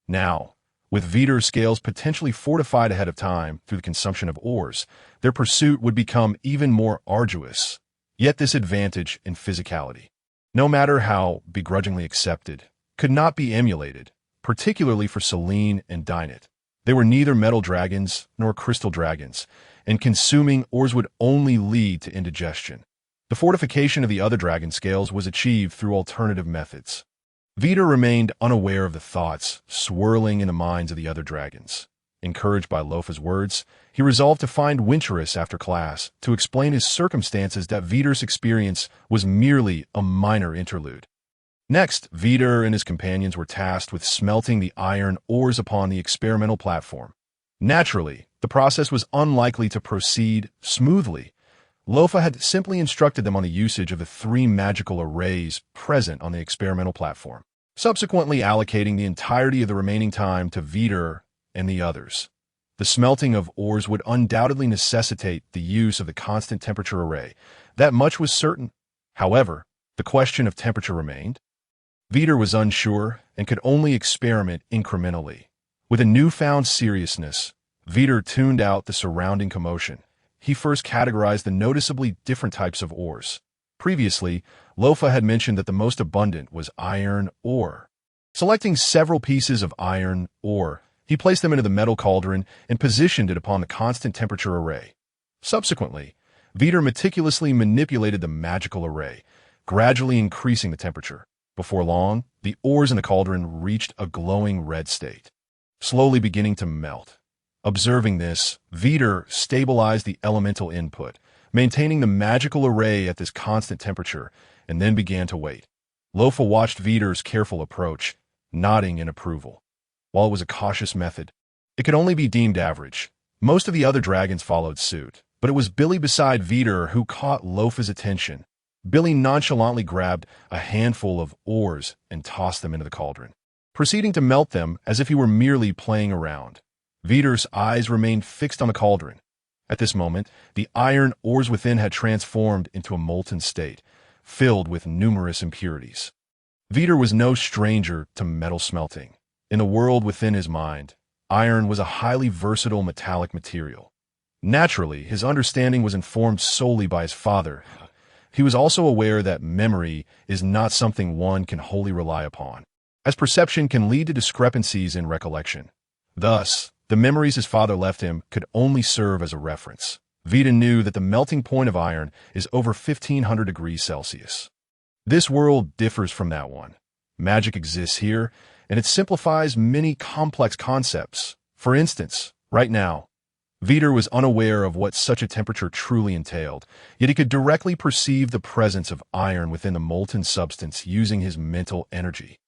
S1: Now, with Vite's scales potentially fortified ahead of time through the consumption of ores, their pursuit would become even more arduous. Yet this advantage in physicality, no matter how begrudgingly accepted, could not be emulated, particularly for Selene and Dinette. They were neither metal dragons nor crystal dragons, and consuming ores would only lead to indigestion. The fortification of the other dragon scales was achieved through alternative methods. Vite remained unaware of the thoughts swirling in the minds of the other dragons. Encouraged by Lofa's words, he resolved to find Winteress after class to explain his circumstances that Vite's experience was merely a minor interlude. Next, Vite and his companions were tasked with smelting the iron ores upon the experimental platform. Naturally, the process was unlikely to proceed smoothly. Lofa had simply instructed them on the usage of the 3 magical arrays present on the experimental platform, subsequently allocating the entirety of the remaining time to Vite and the others. The smelting of ores would undoubtedly necessitate the use of the constant temperature array. That much was certain. However, the question of temperature remained. Vite was unsure and could only experiment incrementally. With a newfound seriousness, Vite tuned out the surrounding commotion. He first categorized the noticeably different types of ores. Previously, Lofa had mentioned that the most abundant was iron ore. Selecting several pieces of iron ore, he placed them into the metal cauldron and positioned it upon the constant temperature array. Subsequently, Vite meticulously manipulated the magical array, gradually increasing the temperature. Before long, the ores in the cauldron reached a glowing red state, slowly beginning to melt. Observing this, Vite stabilized the elemental input, maintaining the magical array at this constant temperature, and then began to wait. Lofa watched Vite's careful approach, nodding in approval. While it was a cautious method, it could only be deemed average. Most of the other dragons followed suit, but it was Billy beside Vite who caught Lofa's attention. Billy nonchalantly grabbed a handful of ores and tossed them into the cauldron, proceeding to melt them as if he were merely playing around. Vite's eyes remained fixed on the cauldron. At this moment, the iron ores within had transformed into a molten state, filled with numerous impurities. Vite was no stranger to metal smelting. In the world within his mind, iron was a highly versatile metallic material. Naturally, his understanding was informed solely by his father. He was also aware that memory is not something one can wholly rely upon, as perception can lead to discrepancies in recollection. Thus, the memories his father left him could only serve as a reference. Vite knew that the melting point of iron is over 1500 degrees Celsius. This world differs from that one. Magic exists here, and it simplifies many complex concepts. For instance, right now, Vite was unaware of what such a temperature truly entailed, yet he could directly perceive the presence of iron within the molten substance using his mental energy.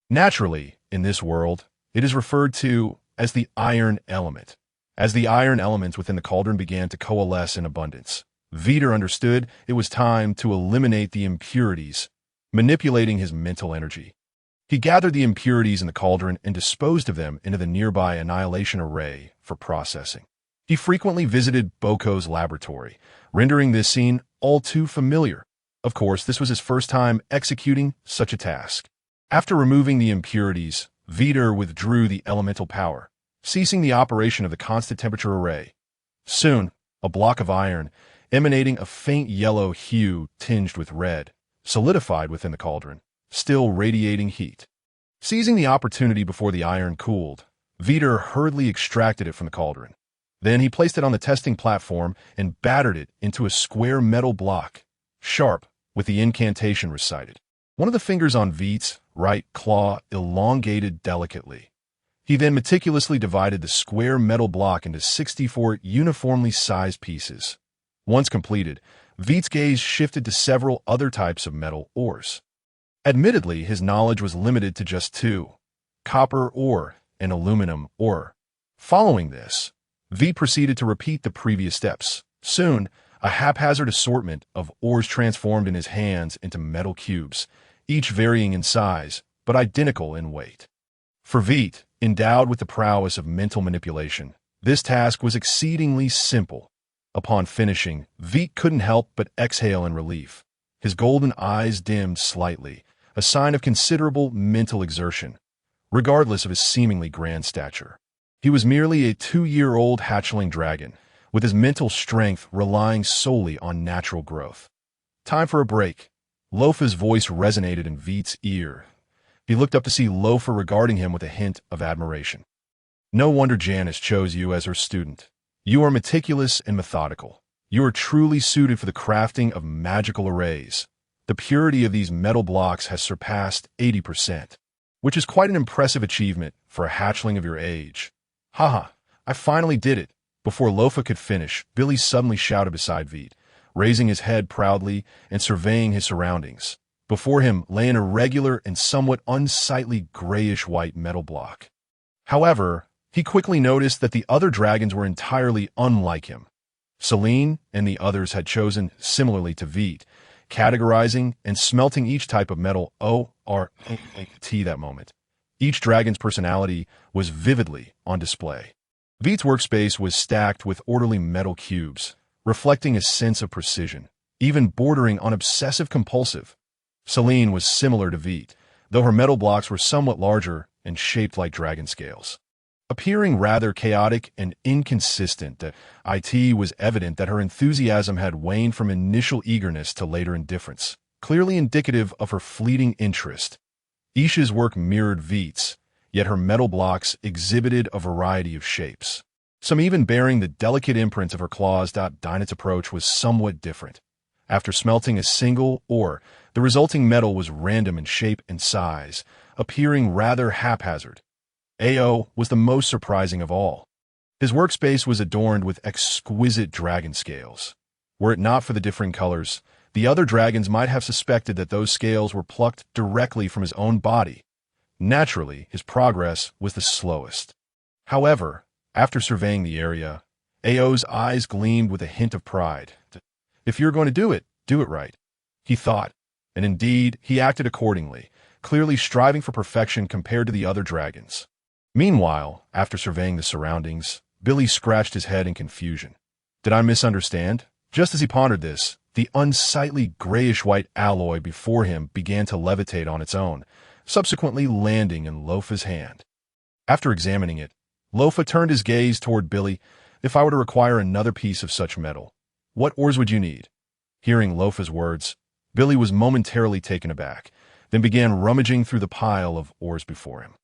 S1: Naturally, in this world, it is referred to as the iron element. As the iron elements within the cauldron began to coalesce in abundance, Vite understood it was time to eliminate the impurities, manipulating his mental energy. He gathered the impurities in the cauldron and disposed of them into the nearby annihilation array for processing. He frequently visited Boko's laboratory, rendering this scene all too familiar. Of course, this was his first time executing such a task. After removing the impurities, Vite withdrew the elemental power, ceasing the operation of the constant temperature array. Soon, a block of iron, emanating a faint yellow hue tinged with red, solidified within the cauldron, still radiating heat. Seizing the opportunity before the iron cooled, Vite hurriedly extracted it from the cauldron. Then he placed it on the testing platform and battered it into a square metal block. sharp, with the incantation recited. One of the fingers on Vite's right claw elongated delicately. He then meticulously divided the square metal block into 64 uniformly sized pieces. Once completed, Vite's gaze shifted to several other types of metal ores. Admittedly, his knowledge was limited to just two: copper ore and aluminum ore. Following this, Vite proceeded to repeat the previous steps. Soon, a haphazard assortment of ores transformed in his hands into metal cubes, each varying in size, but identical in weight. For Vite, endowed with the prowess of mental manipulation, this task was exceedingly simple. Upon finishing, Vite couldn't help but exhale in relief. His golden eyes dimmed slightly, a sign of considerable mental exertion, regardless of his seemingly grand stature. He was merely a 2-year-old hatchling dragon, with his mental strength relying solely on natural growth. Time for a break. Lofa's voice resonated in Vite's ear. He looked up to see Lofa regarding him with a hint of admiration. No wonder Janice chose you as her student. You are meticulous and methodical. You are truly suited for the crafting of magical arrays. The purity of these metal blocks has surpassed 80%, which is quite an impressive achievement for a hatchling of your age. Haha, I finally did it. Before Lofa could finish, Billy suddenly shouted beside Vite, raising his head proudly and surveying his surroundings. Before him lay an irregular and somewhat unsightly grayish-white metal block. However, he quickly noticed that the other dragons were entirely unlike him. Celine and the others had chosen similarly to Vite, categorizing and smelting each type of metal O-R-A-T that moment. Each dragon's personality was vividly on display. Vite's workspace was stacked with orderly metal cubes, reflecting a sense of precision, even bordering on obsessive-compulsive. Celine was similar to Vite, though her metal blocks were somewhat larger and shaped like dragon scales. Appearing rather chaotic and inconsistent, it was evident that her enthusiasm had waned from initial eagerness to later indifference, clearly indicative of her fleeting interest. Isha's work mirrored Vite's, yet her metal blocks exhibited a variety of shapes, some even bearing the delicate imprint of her claws. Dinah's approach was somewhat different. After smelting a single ore, the resulting metal was random in shape and size, appearing rather haphazard. Ao was the most surprising of all. His workspace was adorned with exquisite dragon scales. Were it not for the differing colors, the other dragons might have suspected that those scales were plucked directly from his own body. Naturally, his progress was the slowest. However, after surveying the area, Ao's eyes gleamed with a hint of pride. If you're going to do it right, he thought, and indeed, he acted accordingly, clearly striving for perfection compared to the other dragons. Meanwhile, after surveying the surroundings, Billy scratched his head in confusion. Did I misunderstand? Just as he pondered this, the unsightly grayish-white alloy before him began to levitate on its own, subsequently landing in Lofa's hand. After examining it, Lofa turned his gaze toward Billy. If I were to require another piece of such metal, what ores would you need? Hearing Lofa's words, Billy was momentarily taken aback, then began rummaging through the pile of ores before him.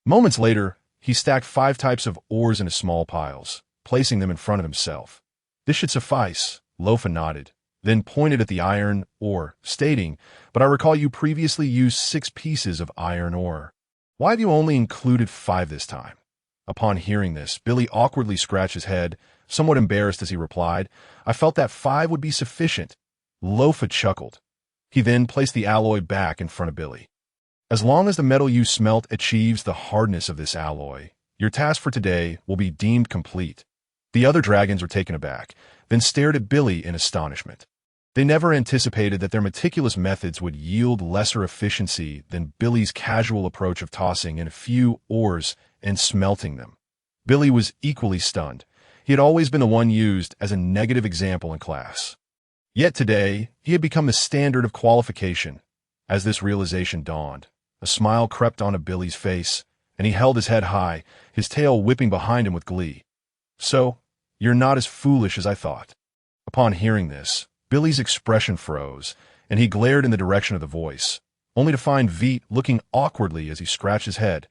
S1: Moments later, he stacked 5 types of ores into small piles, placing them in front of himself. This should suffice, Lofa nodded, then pointed at the iron ore, stating, but I recall you previously used 6 pieces of iron ore. Why have you only included 5 this time? Upon hearing this, Billy awkwardly scratched his head, somewhat embarrassed as he replied, I felt that 5 would be sufficient. Lofa chuckled. He then placed the alloy back in front of Billy. As long as the metal you smelt achieves the hardness of this alloy, your task for today will be deemed complete. The other dragons were taken aback, then stared at Billy in astonishment. They never anticipated that their meticulous methods would yield lesser efficiency than Billy's casual approach of tossing in a few ores and smelting them. Billy was equally stunned. He had always been the one used as a negative example in class. Yet today, he had become the standard of qualification. As this realization dawned, a smile crept onto Billy's face, and he held his head high, his tail whipping behind him with glee. So, you're not as foolish as I thought. Upon hearing this, Billy's expression froze, and he glared in the direction of the voice, only to find Vite looking awkwardly as he scratched his head.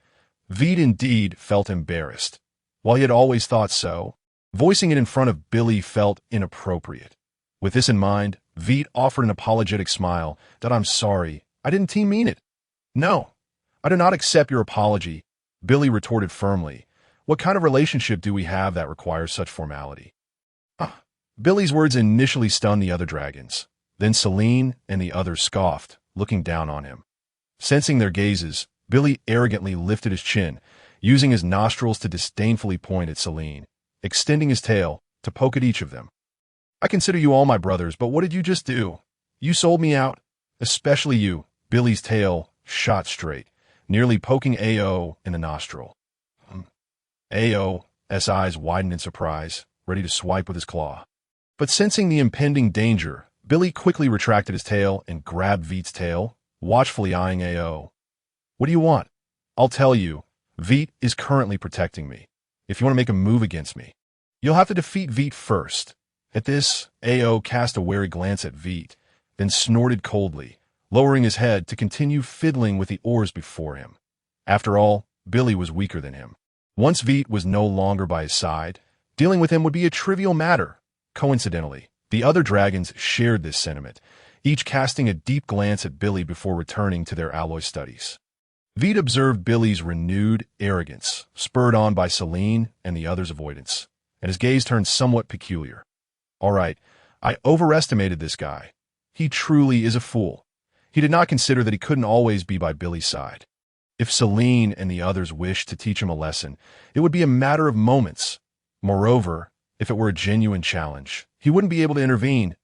S1: Vite indeed felt embarrassed. While he had always thought so, voicing it in front of Billy felt inappropriate. With this in mind, Vite offered an apologetic smile. I'm sorry. I didn't mean it. No, I do not accept your apology, Billy retorted firmly. What kind of relationship do we have that requires such formality? Billy's words initially stunned the other dragons. Then Celine and the others scoffed, looking down on him. Sensing their gazes, Billy arrogantly lifted his chin, using his nostrils to disdainfully point at Celine, extending his tail to poke at each of them. I consider you all my brothers, but what did you just do? You sold me out. Especially you. Billy's tail shot straight, nearly poking A.O. in the nostril. A.O.'s eyes widened in surprise, ready to swipe with his claw. But sensing the impending danger, Billy quickly retracted his tail and grabbed Vite's tail, watchfully eyeing A.O. What do you want? I'll tell you. Vite is currently protecting me. If you want to make a move against me, you'll have to defeat Vite first. At this, A.O. cast a wary glance at Vite, then snorted coldly, lowering his head to continue fiddling with the oars before him. After all, Billy was weaker than him. Once Vite was no longer by his side, dealing with him would be a trivial matter. Coincidentally, the other dragons shared this sentiment, each casting a deep glance at Billy before returning to their alloy studies. Vite observed Billy's renewed arrogance, spurred on by Celine and the others' avoidance, and his gaze turned somewhat peculiar. All right, I overestimated this guy. He truly is a fool. He did not consider that he couldn't always be by Billy's side. If Celine and the others wished to teach him a lesson, it would be a matter of moments. Moreover, if it were a genuine challenge, he wouldn't be able to intervene.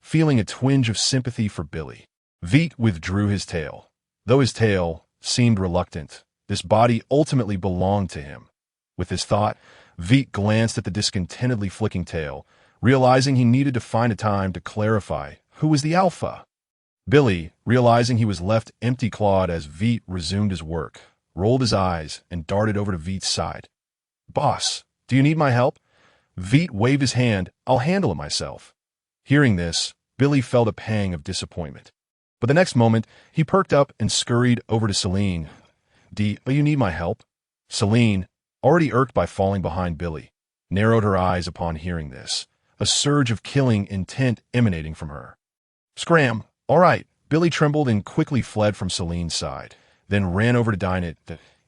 S1: Feeling a twinge of sympathy for Billy, Vite withdrew his tail. Though his tail seemed reluctant, this body ultimately belonged to him. With this thought, Vite glanced at the discontentedly flicking tail, realizing he needed to find a time to clarify who was the alpha. Billy, realizing he was left empty-clawed as Vite resumed his work, rolled his eyes and darted over to Vite's side. Boss, do you need my help? Vite waved his hand. I'll handle it myself. Hearing this, Billy felt a pang of disappointment. But the next moment, he perked up and scurried over to Celine. Do you need my help? Celine, already irked by falling behind Billy, narrowed her eyes upon hearing this, a surge of killing intent emanating from her. Scram! All right. Billy trembled and quickly fled from Celine's side, then ran over to Dinah.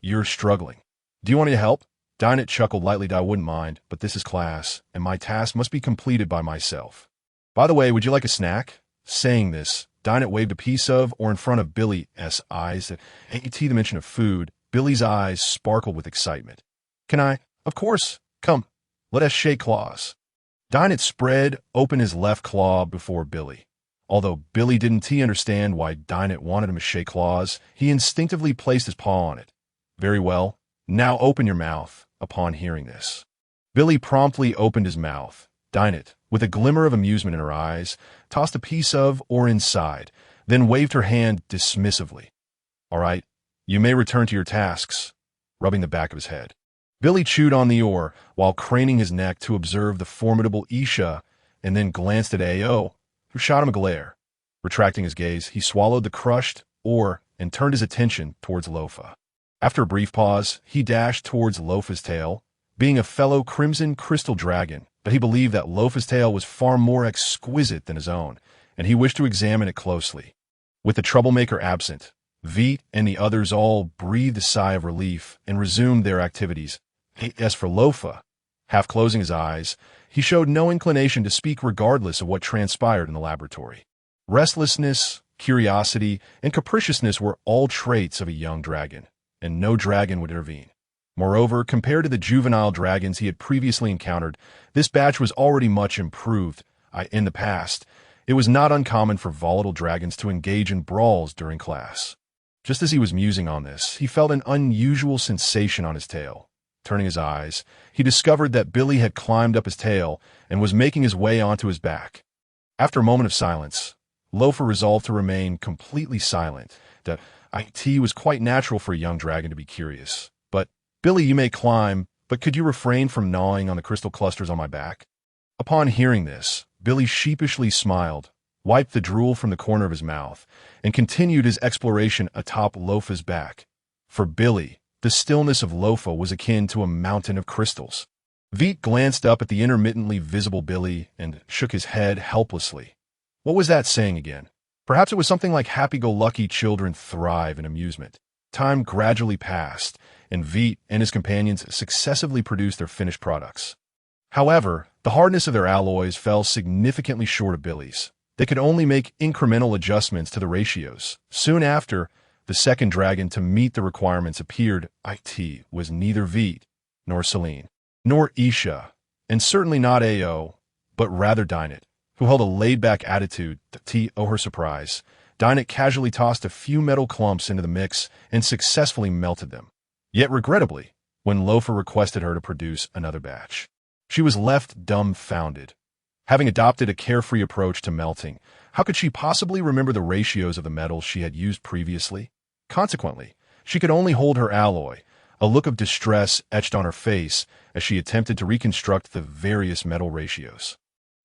S1: You're struggling. Do you want me to help? Dinah chuckled lightly. I wouldn't mind, but this is class, and my task must be completed by myself. By the way, would you like a snack? Saying this, Dinah waved a piece of or in front of Billy's eyes. At the mention of food, Billy's eyes sparkled with excitement. Can I? Of course. Come, let us shake claws. Dinah spread open his left claw before Billy. Although Billy didn't understand why Dinah wanted him to shake claws, he instinctively placed his paw on it. Very well. Now open your mouth. Upon hearing this, Billy promptly opened his mouth. Dinah, with a glimmer of amusement in her eyes, tossed a piece of or inside, then waved her hand dismissively. All right, you may return to your tasks, rubbing the back of his head. Billy chewed on the oar while craning his neck to observe the formidable Isha, and then glanced at A.O., who shot him a glare. Retracting his gaze, he swallowed the crushed oar and turned his attention towards Lofa. After a brief pause, he dashed towards Lofa's tail, being a fellow crimson crystal dragon, but he believed that Lofa's tail was far more exquisite than his own, and he wished to examine it closely. With the troublemaker absent, Vite and the others all breathed a sigh of relief and resumed their activities. As for Lofa, half closing his eyes, he showed no inclination to speak regardless of what transpired in the laboratory. Restlessness, curiosity, and capriciousness were all traits of a young dragon, and no dragon would intervene. Moreover, compared to the juvenile dragons he had previously encountered, this batch was already much improved. In the past, it was not uncommon for volatile dragons to engage in brawls during class. Just as he was musing on this, he felt an unusual sensation on his tail. Turning his eyes, he discovered that Billy had climbed up his tail and was making his way onto his back. After a moment of silence, Lofa resolved to remain completely silent. It was quite natural for a young dragon to be curious. But, Billy, you may climb, but could you refrain from gnawing on the crystal clusters on my back? Upon hearing this, Billy sheepishly smiled, wiped the drool from the corner of his mouth, and continued his exploration atop Lofa's back. For Billy, the stillness of Lofa was akin to a mountain of crystals. Vite glanced up at the intermittently visible Billy and shook his head helplessly. What was that saying again? Perhaps it was something like happy-go-lucky children thrive in amusement. Time gradually passed, and Vite and his companions successively produced their finished products. However, the hardness of their alloys fell significantly short of Billy's. They could only make incremental adjustments to the ratios. Soon after, the second dragon to meet the requirements appeared. It was neither Vite, nor Celine, nor Isha, and certainly not Ao, but rather Dinah, who held a laid-back attitude. To her surprise, Dinah casually tossed a few metal clumps into the mix and successfully melted them. Yet regrettably, when Lofa requested her to produce another batch, she was left dumbfounded. Having adopted a carefree approach to melting, how could she possibly remember the ratios of the metals she had used previously? Consequently, she could only hold her alloy, a look of distress etched on her face as she attempted to reconstruct the various metal ratios.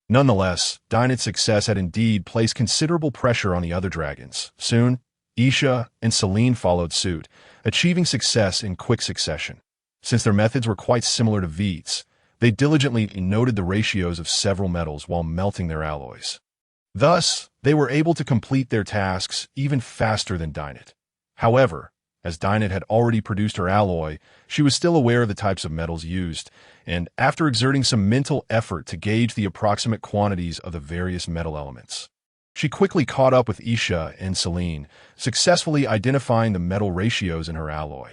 S1: Nonetheless, Dinah's success had indeed placed considerable pressure on the other dragons. Soon, Isha and Celine followed suit, achieving success in quick succession. Since their methods were quite similar to Vite's, they diligently noted the ratios of several metals while melting their alloys. Thus, they were able to complete their tasks even faster than Dinah. However, as Dinah had already produced her alloy, she was still aware of the types of metals used, and after exerting some mental effort to gauge the approximate quantities of the various metal elements, she quickly caught up with Isha and Celine, successfully identifying the metal ratios in her alloy.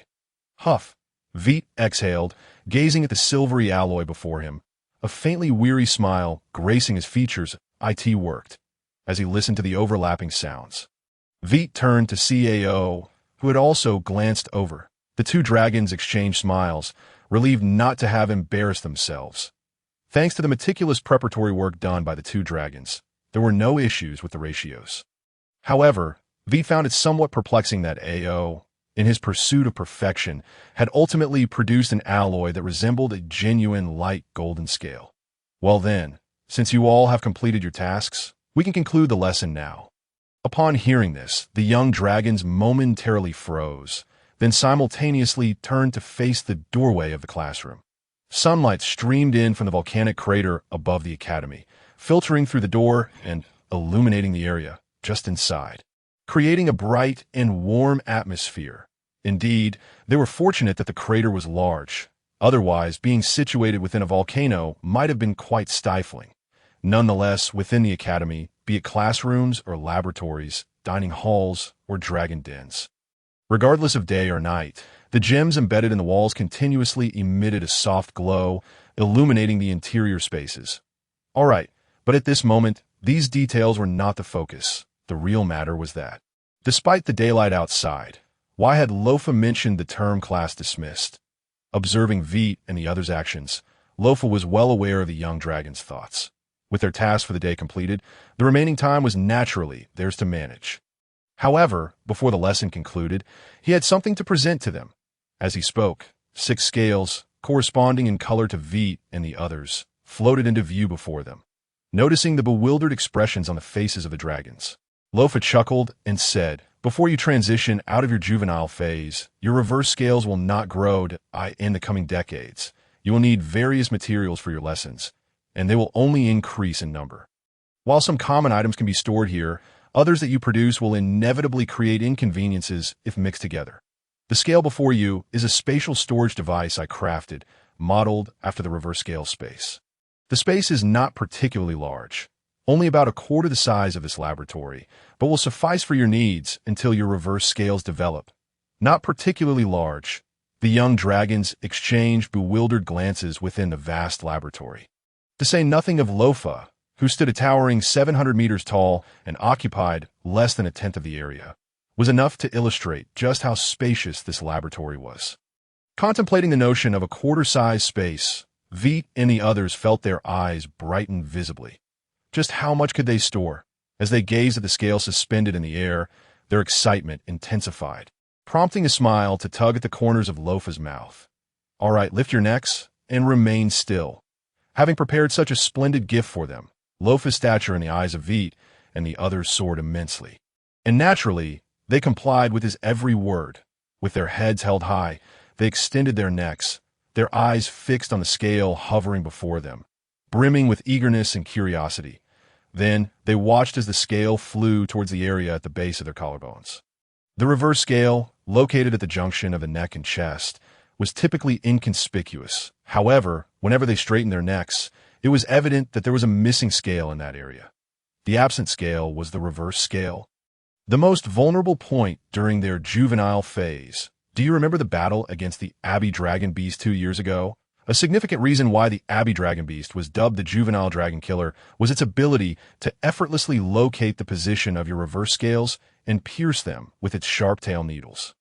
S1: Huff! Vite exhaled, gazing at the silvery alloy before him, a faintly weary smile gracing his features. It worked, as he listened to the overlapping sounds. Vite turned to Cao, who had also glanced over. The two dragons exchanged smiles, relieved not to have embarrassed themselves. Thanks to the meticulous preparatory work done by the two dragons, there were no issues with the ratios. However, Vite found it somewhat perplexing that Ao, in his pursuit of perfection, had ultimately produced an alloy that resembled a genuine light golden scale. Well then, since you all have completed your tasks, we can conclude the lesson now. Upon hearing this, the young dragons momentarily froze, then simultaneously turned to face the doorway of the classroom. Sunlight streamed in from the volcanic crater above the academy, filtering through the door and illuminating the area just inside, creating a bright and warm atmosphere. Indeed, they were fortunate that the crater was large. Otherwise, being situated within a volcano might have been quite stifling. Nonetheless, within the academy, be it classrooms or laboratories, dining halls or dragon dens, regardless of day or night, the gems embedded in the walls continuously emitted a soft glow, illuminating the interior spaces. All right, but at this moment, these details were not the focus. The real matter was that, despite the daylight outside, why had Lofa mentioned the term class dismissed? Observing Vite and the others' actions, Lofa was well aware of the young dragon's thoughts. With their tasks for the day completed, the remaining time was naturally theirs to manage. However, before the lesson concluded, he had something to present to them. As he spoke, 6 scales, corresponding in color to Vite and the others, floated into view before them. Noticing the bewildered expressions on the faces of the dragons, Lofa chuckled and said, "Before you transition out of your juvenile phase, your reverse scales will not grow in the coming decades. You will need various materials for your lessons, and they will only increase in number. While some common items can be stored here, others that you produce will inevitably create inconveniences if mixed together. The scale before you is a spatial storage device I crafted, modeled after the reverse scale space. The space is not particularly large, only about a quarter the size of this laboratory, but will suffice for your needs until your reverse scales develop. Not particularly large." The young dragons exchanged bewildered glances within the vast laboratory. To say nothing of Lofa, who stood a towering 700 meters tall and occupied less than a tenth of the area, was enough to illustrate just how spacious this laboratory was. Contemplating the notion of a quarter-size space, Vite and the others felt their eyes brighten visibly. Just how much could they store? As they gazed at the scale suspended in the air, their excitement intensified, prompting a smile to tug at the corners of Lofa's mouth. "All right, lift your necks and remain still." Having prepared such a splendid gift for them, Lofa's stature in the eyes of Vite and the others soared immensely. And naturally, they complied with his every word. With their heads held high, they extended their necks, their eyes fixed on the scale hovering before them. Brimming with eagerness and curiosity, Then, they watched as the scale flew towards the area at the base of their collarbones. The reverse scale, located at the junction of the neck and chest, was typically inconspicuous. However, whenever they straightened their necks, it was evident that there was a missing scale in that area. The absent scale was the reverse scale. The most vulnerable point during their juvenile phase. Do you remember the battle against the Abbey Dragon Beast 2 years ago? A significant reason why the Abbey Dragon Beast was dubbed the juvenile dragon killer was its ability to effortlessly locate the position of your reverse scales and pierce them with its sharp tail needles.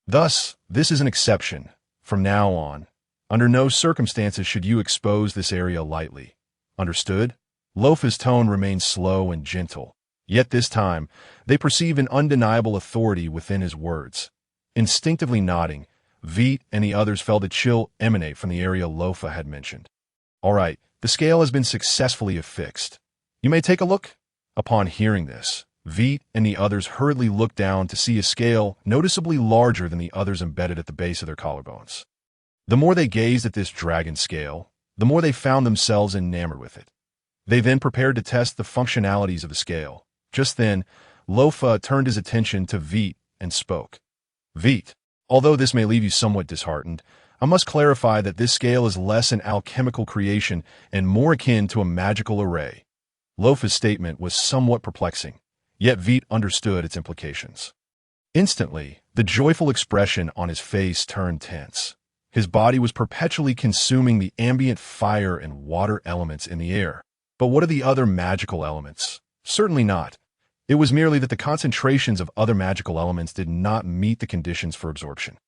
S1: Thus, this is an exception. From now on, under no circumstances should you expose this area lightly. Understood? Lofa's tone remained slow and gentle, yet this time, they perceived an undeniable authority within his words. Instinctively nodding, Vite and the others felt a chill emanate from the area Lofa had mentioned. All right, the scale has been successfully affixed. You may take a look. Upon hearing this, Vite and the others hurriedly looked down to see a scale noticeably larger than the others embedded at the base of their collarbones. The more they gazed at this dragon scale, the more they found themselves enamored with it. They then prepared to test the functionalities of the scale. Just then, Lofa turned his attention to Vite and spoke. Vite, although this may leave you somewhat disheartened, I must clarify that this scale is less an alchemical creation and more akin to a magical array. Lofa's statement was somewhat perplexing, yet Vite understood its implications. Instantly, the joyful expression on his face turned tense. His body was perpetually consuming the ambient fire and water elements in the air. But what are the other magical elements? Certainly not. It was merely that the concentrations of other magical elements did not meet the conditions for absorption.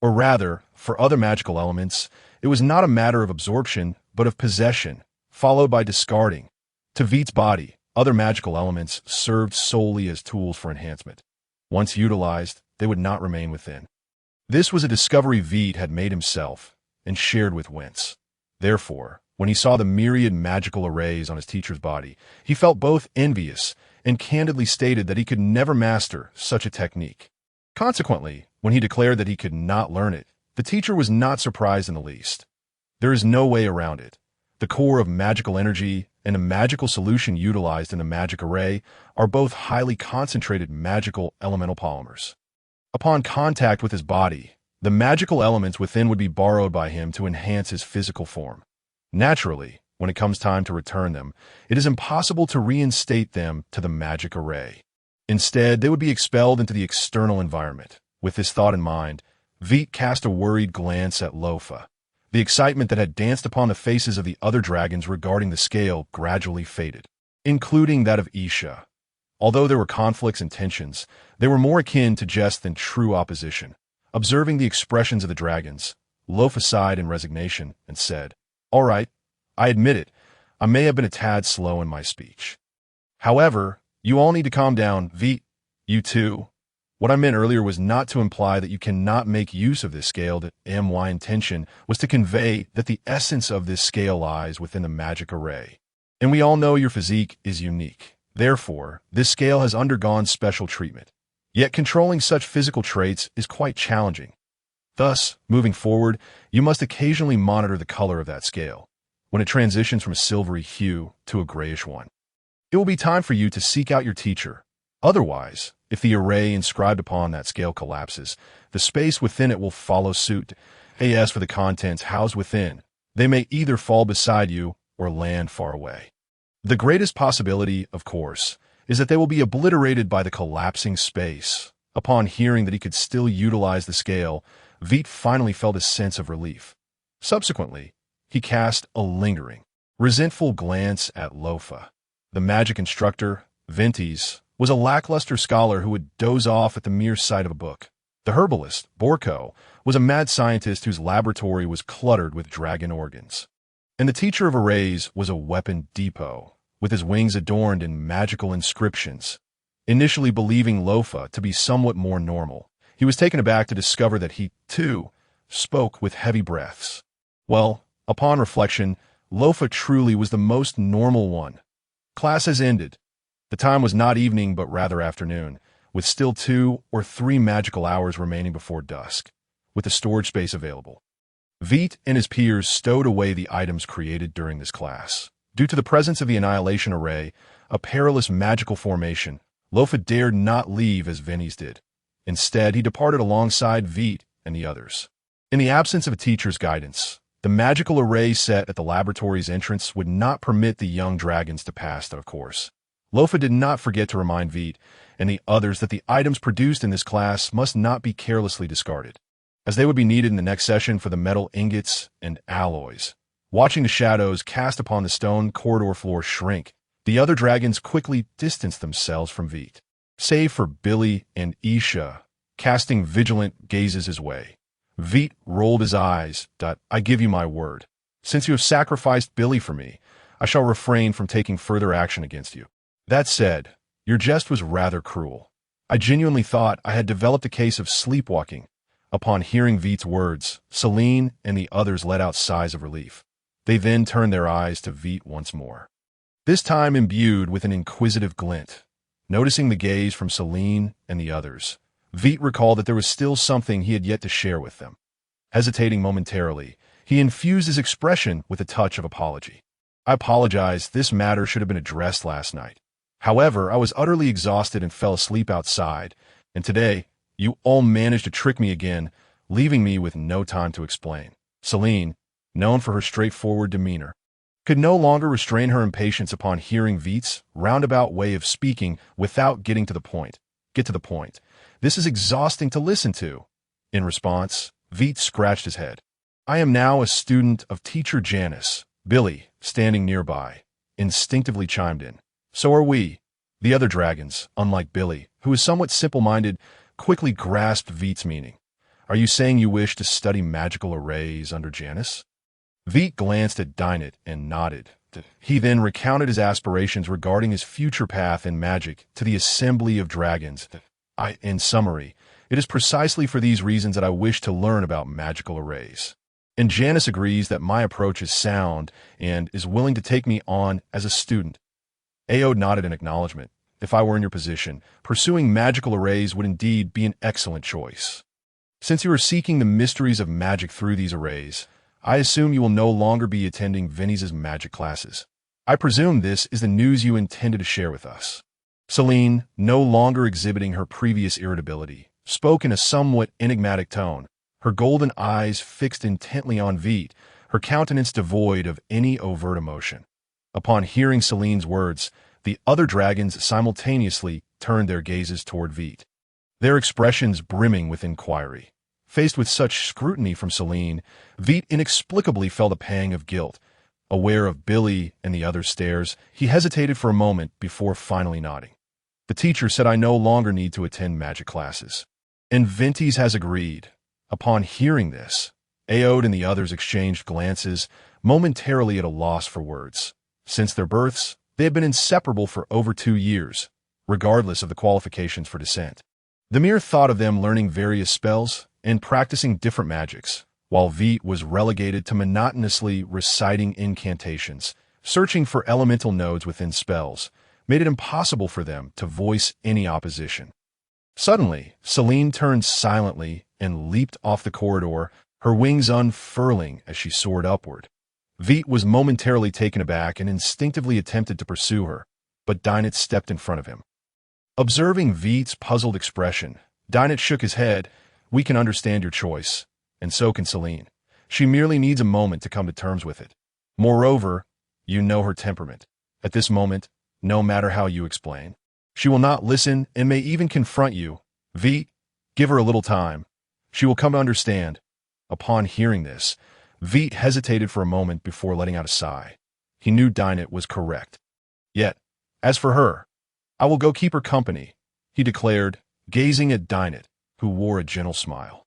S1: Or rather, for other magical elements, it was not a matter of absorption, but of possession, followed by discarding. To Vite's body, other magical elements served solely as tools for enhancement. Once utilized, they would not remain within. This was a discovery Vite had made himself and shared with Wentz. Therefore, when he saw the myriad magical arrays on his teacher's body, he felt both envious and candidly stated that he could never master such a technique. Consequently, when he declared that he could not learn it, the teacher was not surprised in the least. There is no way around it. The core of magical energy and the magical solution utilized in the magic array are both highly concentrated magical elemental polymers. Upon contact with his body, the magical elements within would be borrowed by him to enhance his physical form. Naturally, when it comes time to return them, it is impossible to reinstate them to the magic array. Instead, they would be expelled into the external environment. With this thought in mind, Vite cast a worried glance at Lofa. The excitement that had danced upon the faces of the other dragons regarding the scale gradually faded, including that of Isha. Although there were conflicts and tensions, they were more akin to jest than true opposition. Observing the expressions of the dragons, Lofa sighed in resignation and said, "All right, I admit it. I may have been a tad slow in my speech. However, you all need to calm down, Vite. You too. What I meant earlier was not to imply that you cannot make use of this scale. My intention was to convey that the essence of this scale lies within the magic array. And we all know your physique is unique. Therefore, this scale has undergone special treatment. Yet controlling such physical traits is quite challenging. Thus, moving forward, you must occasionally monitor the color of that scale. When it transitions from a silvery hue to a grayish one, it will be time for you to seek out your teacher. Otherwise, if the array inscribed upon that scale collapses, the space within it will follow suit. As for the contents housed within, they may either fall beside you or land far away. The greatest possibility, of course, is that they will be obliterated by the collapsing space. Upon hearing that he could still utilize the scale, Vite finally felt a sense of relief. Subsequently, he cast a lingering, resentful glance at Lofa. The magic instructor, Vite, was a lackluster scholar who would doze off at the mere sight of a book. The herbalist, Borko, was a mad scientist whose laboratory was cluttered with dragon organs. And the teacher of arrays was a weapon depot, with his wings adorned in magical inscriptions. Initially believing Lofa to be somewhat more normal, he was taken aback to discover that he, too, spoke with heavy breaths. Well, upon reflection, Lofa truly was the most normal one. Class has ended. The time was not evening but rather afternoon, with still 2 or 3 magical hours remaining before dusk, with the storage space available. Vite and his peers stowed away the items created during this class. Due to the presence of the annihilation array, a perilous magical formation, Lofa dared not leave as Vinny's did. Instead, he departed alongside Vite and the others. In the absence of a teacher's guidance, the magical array set at the laboratory's entrance would not permit the young dragons to pass that course. Lofa did not forget to remind Vite and the others that the items produced in this class must not be carelessly discarded, as they would be needed in the next session for the metal ingots and alloys. Watching the shadows cast upon the stone corridor floor shrink, the other dragons quickly distanced themselves from Vite, save for Billy and Isha, casting vigilant gazes his way. Vite rolled his eyes. I give you my word. Since you have sacrificed Billy for me, I shall refrain from taking further action against you. That said, your jest was rather cruel. I genuinely thought I had developed a case of sleepwalking. Upon hearing Vite's words, Celine and the others let out sighs of relief. They then turned their eyes to Vite once more, this time imbued with an inquisitive glint. Noticing the gaze from Celine and the others, Vite recalled that there was still something he had yet to share with them. Hesitating momentarily, he infused his expression with a touch of apology. I apologize, this matter should have been addressed last night. However, I was utterly exhausted and fell asleep outside, and today, you all managed to trick me again, leaving me with no time to explain. Celine, known for her straightforward demeanor, could no longer restrain her impatience upon hearing Vite's roundabout way of speaking without getting to the point. Get to the point. This is exhausting to listen to. In response, Vite scratched his head. I am now a student of teacher Janice. Billy, standing nearby, instinctively chimed in. So are we. The other dragons, unlike Billy, who is somewhat simple-minded, quickly grasped Vite's meaning. Are you saying you wish to study magical arrays under Janice? Vite glanced at Dinah and nodded. He then recounted his aspirations regarding his future path in magic to the assembly of dragons. In summary, it is precisely for these reasons that I wish to learn about magical arrays. And Janice agrees that my approach is sound and is willing to take me on as a student. Ao nodded in acknowledgement. If I were in your position, pursuing magical arrays would indeed be an excellent choice. Since you are seeking the mysteries of magic through these arrays, I assume you will no longer be attending Vinny's magic classes. I presume this is the news you intended to share with us. Celine, no longer exhibiting her previous irritability, spoke in a somewhat enigmatic tone, her golden eyes fixed intently on Vite, her countenance devoid of any overt emotion. Upon hearing Celine's words, the other dragons simultaneously turned their gazes toward Vite, their expressions brimming with inquiry. Faced with such scrutiny from Celine, Vite inexplicably felt a pang of guilt. Aware of Billy and the other stares, he hesitated for a moment before finally nodding. The teacher said I no longer need to attend magic classes. And Vintes has agreed. Upon hearing this, Aod and the others exchanged glances, momentarily at a loss for words. Since their births, they had been inseparable for over 2 years, regardless of the qualifications for descent. The mere thought of them learning various spells and practicing different magics, while Vite was relegated to monotonously reciting incantations, searching for elemental nodes within spells, made it impossible for them to voice any opposition. Suddenly, Celine turned silently and leaped off the corridor, her wings unfurling as she soared upward. Vite was momentarily taken aback and instinctively attempted to pursue her, but Dinah stepped in front of him. Observing Vite's puzzled expression, Dinah shook his head. We can understand your choice, and so can Celine. She merely needs a moment to come to terms with it. Moreover, you know her temperament. At this moment, no matter how you explain, she will not listen and may even confront you. Vite, give her a little time. She will come to understand. Upon hearing this, Vite hesitated for a moment before letting out a sigh. He knew Dinah was correct. Yet, as for her, I will go keep her company, he declared, gazing at Dinah, who wore a gentle smile.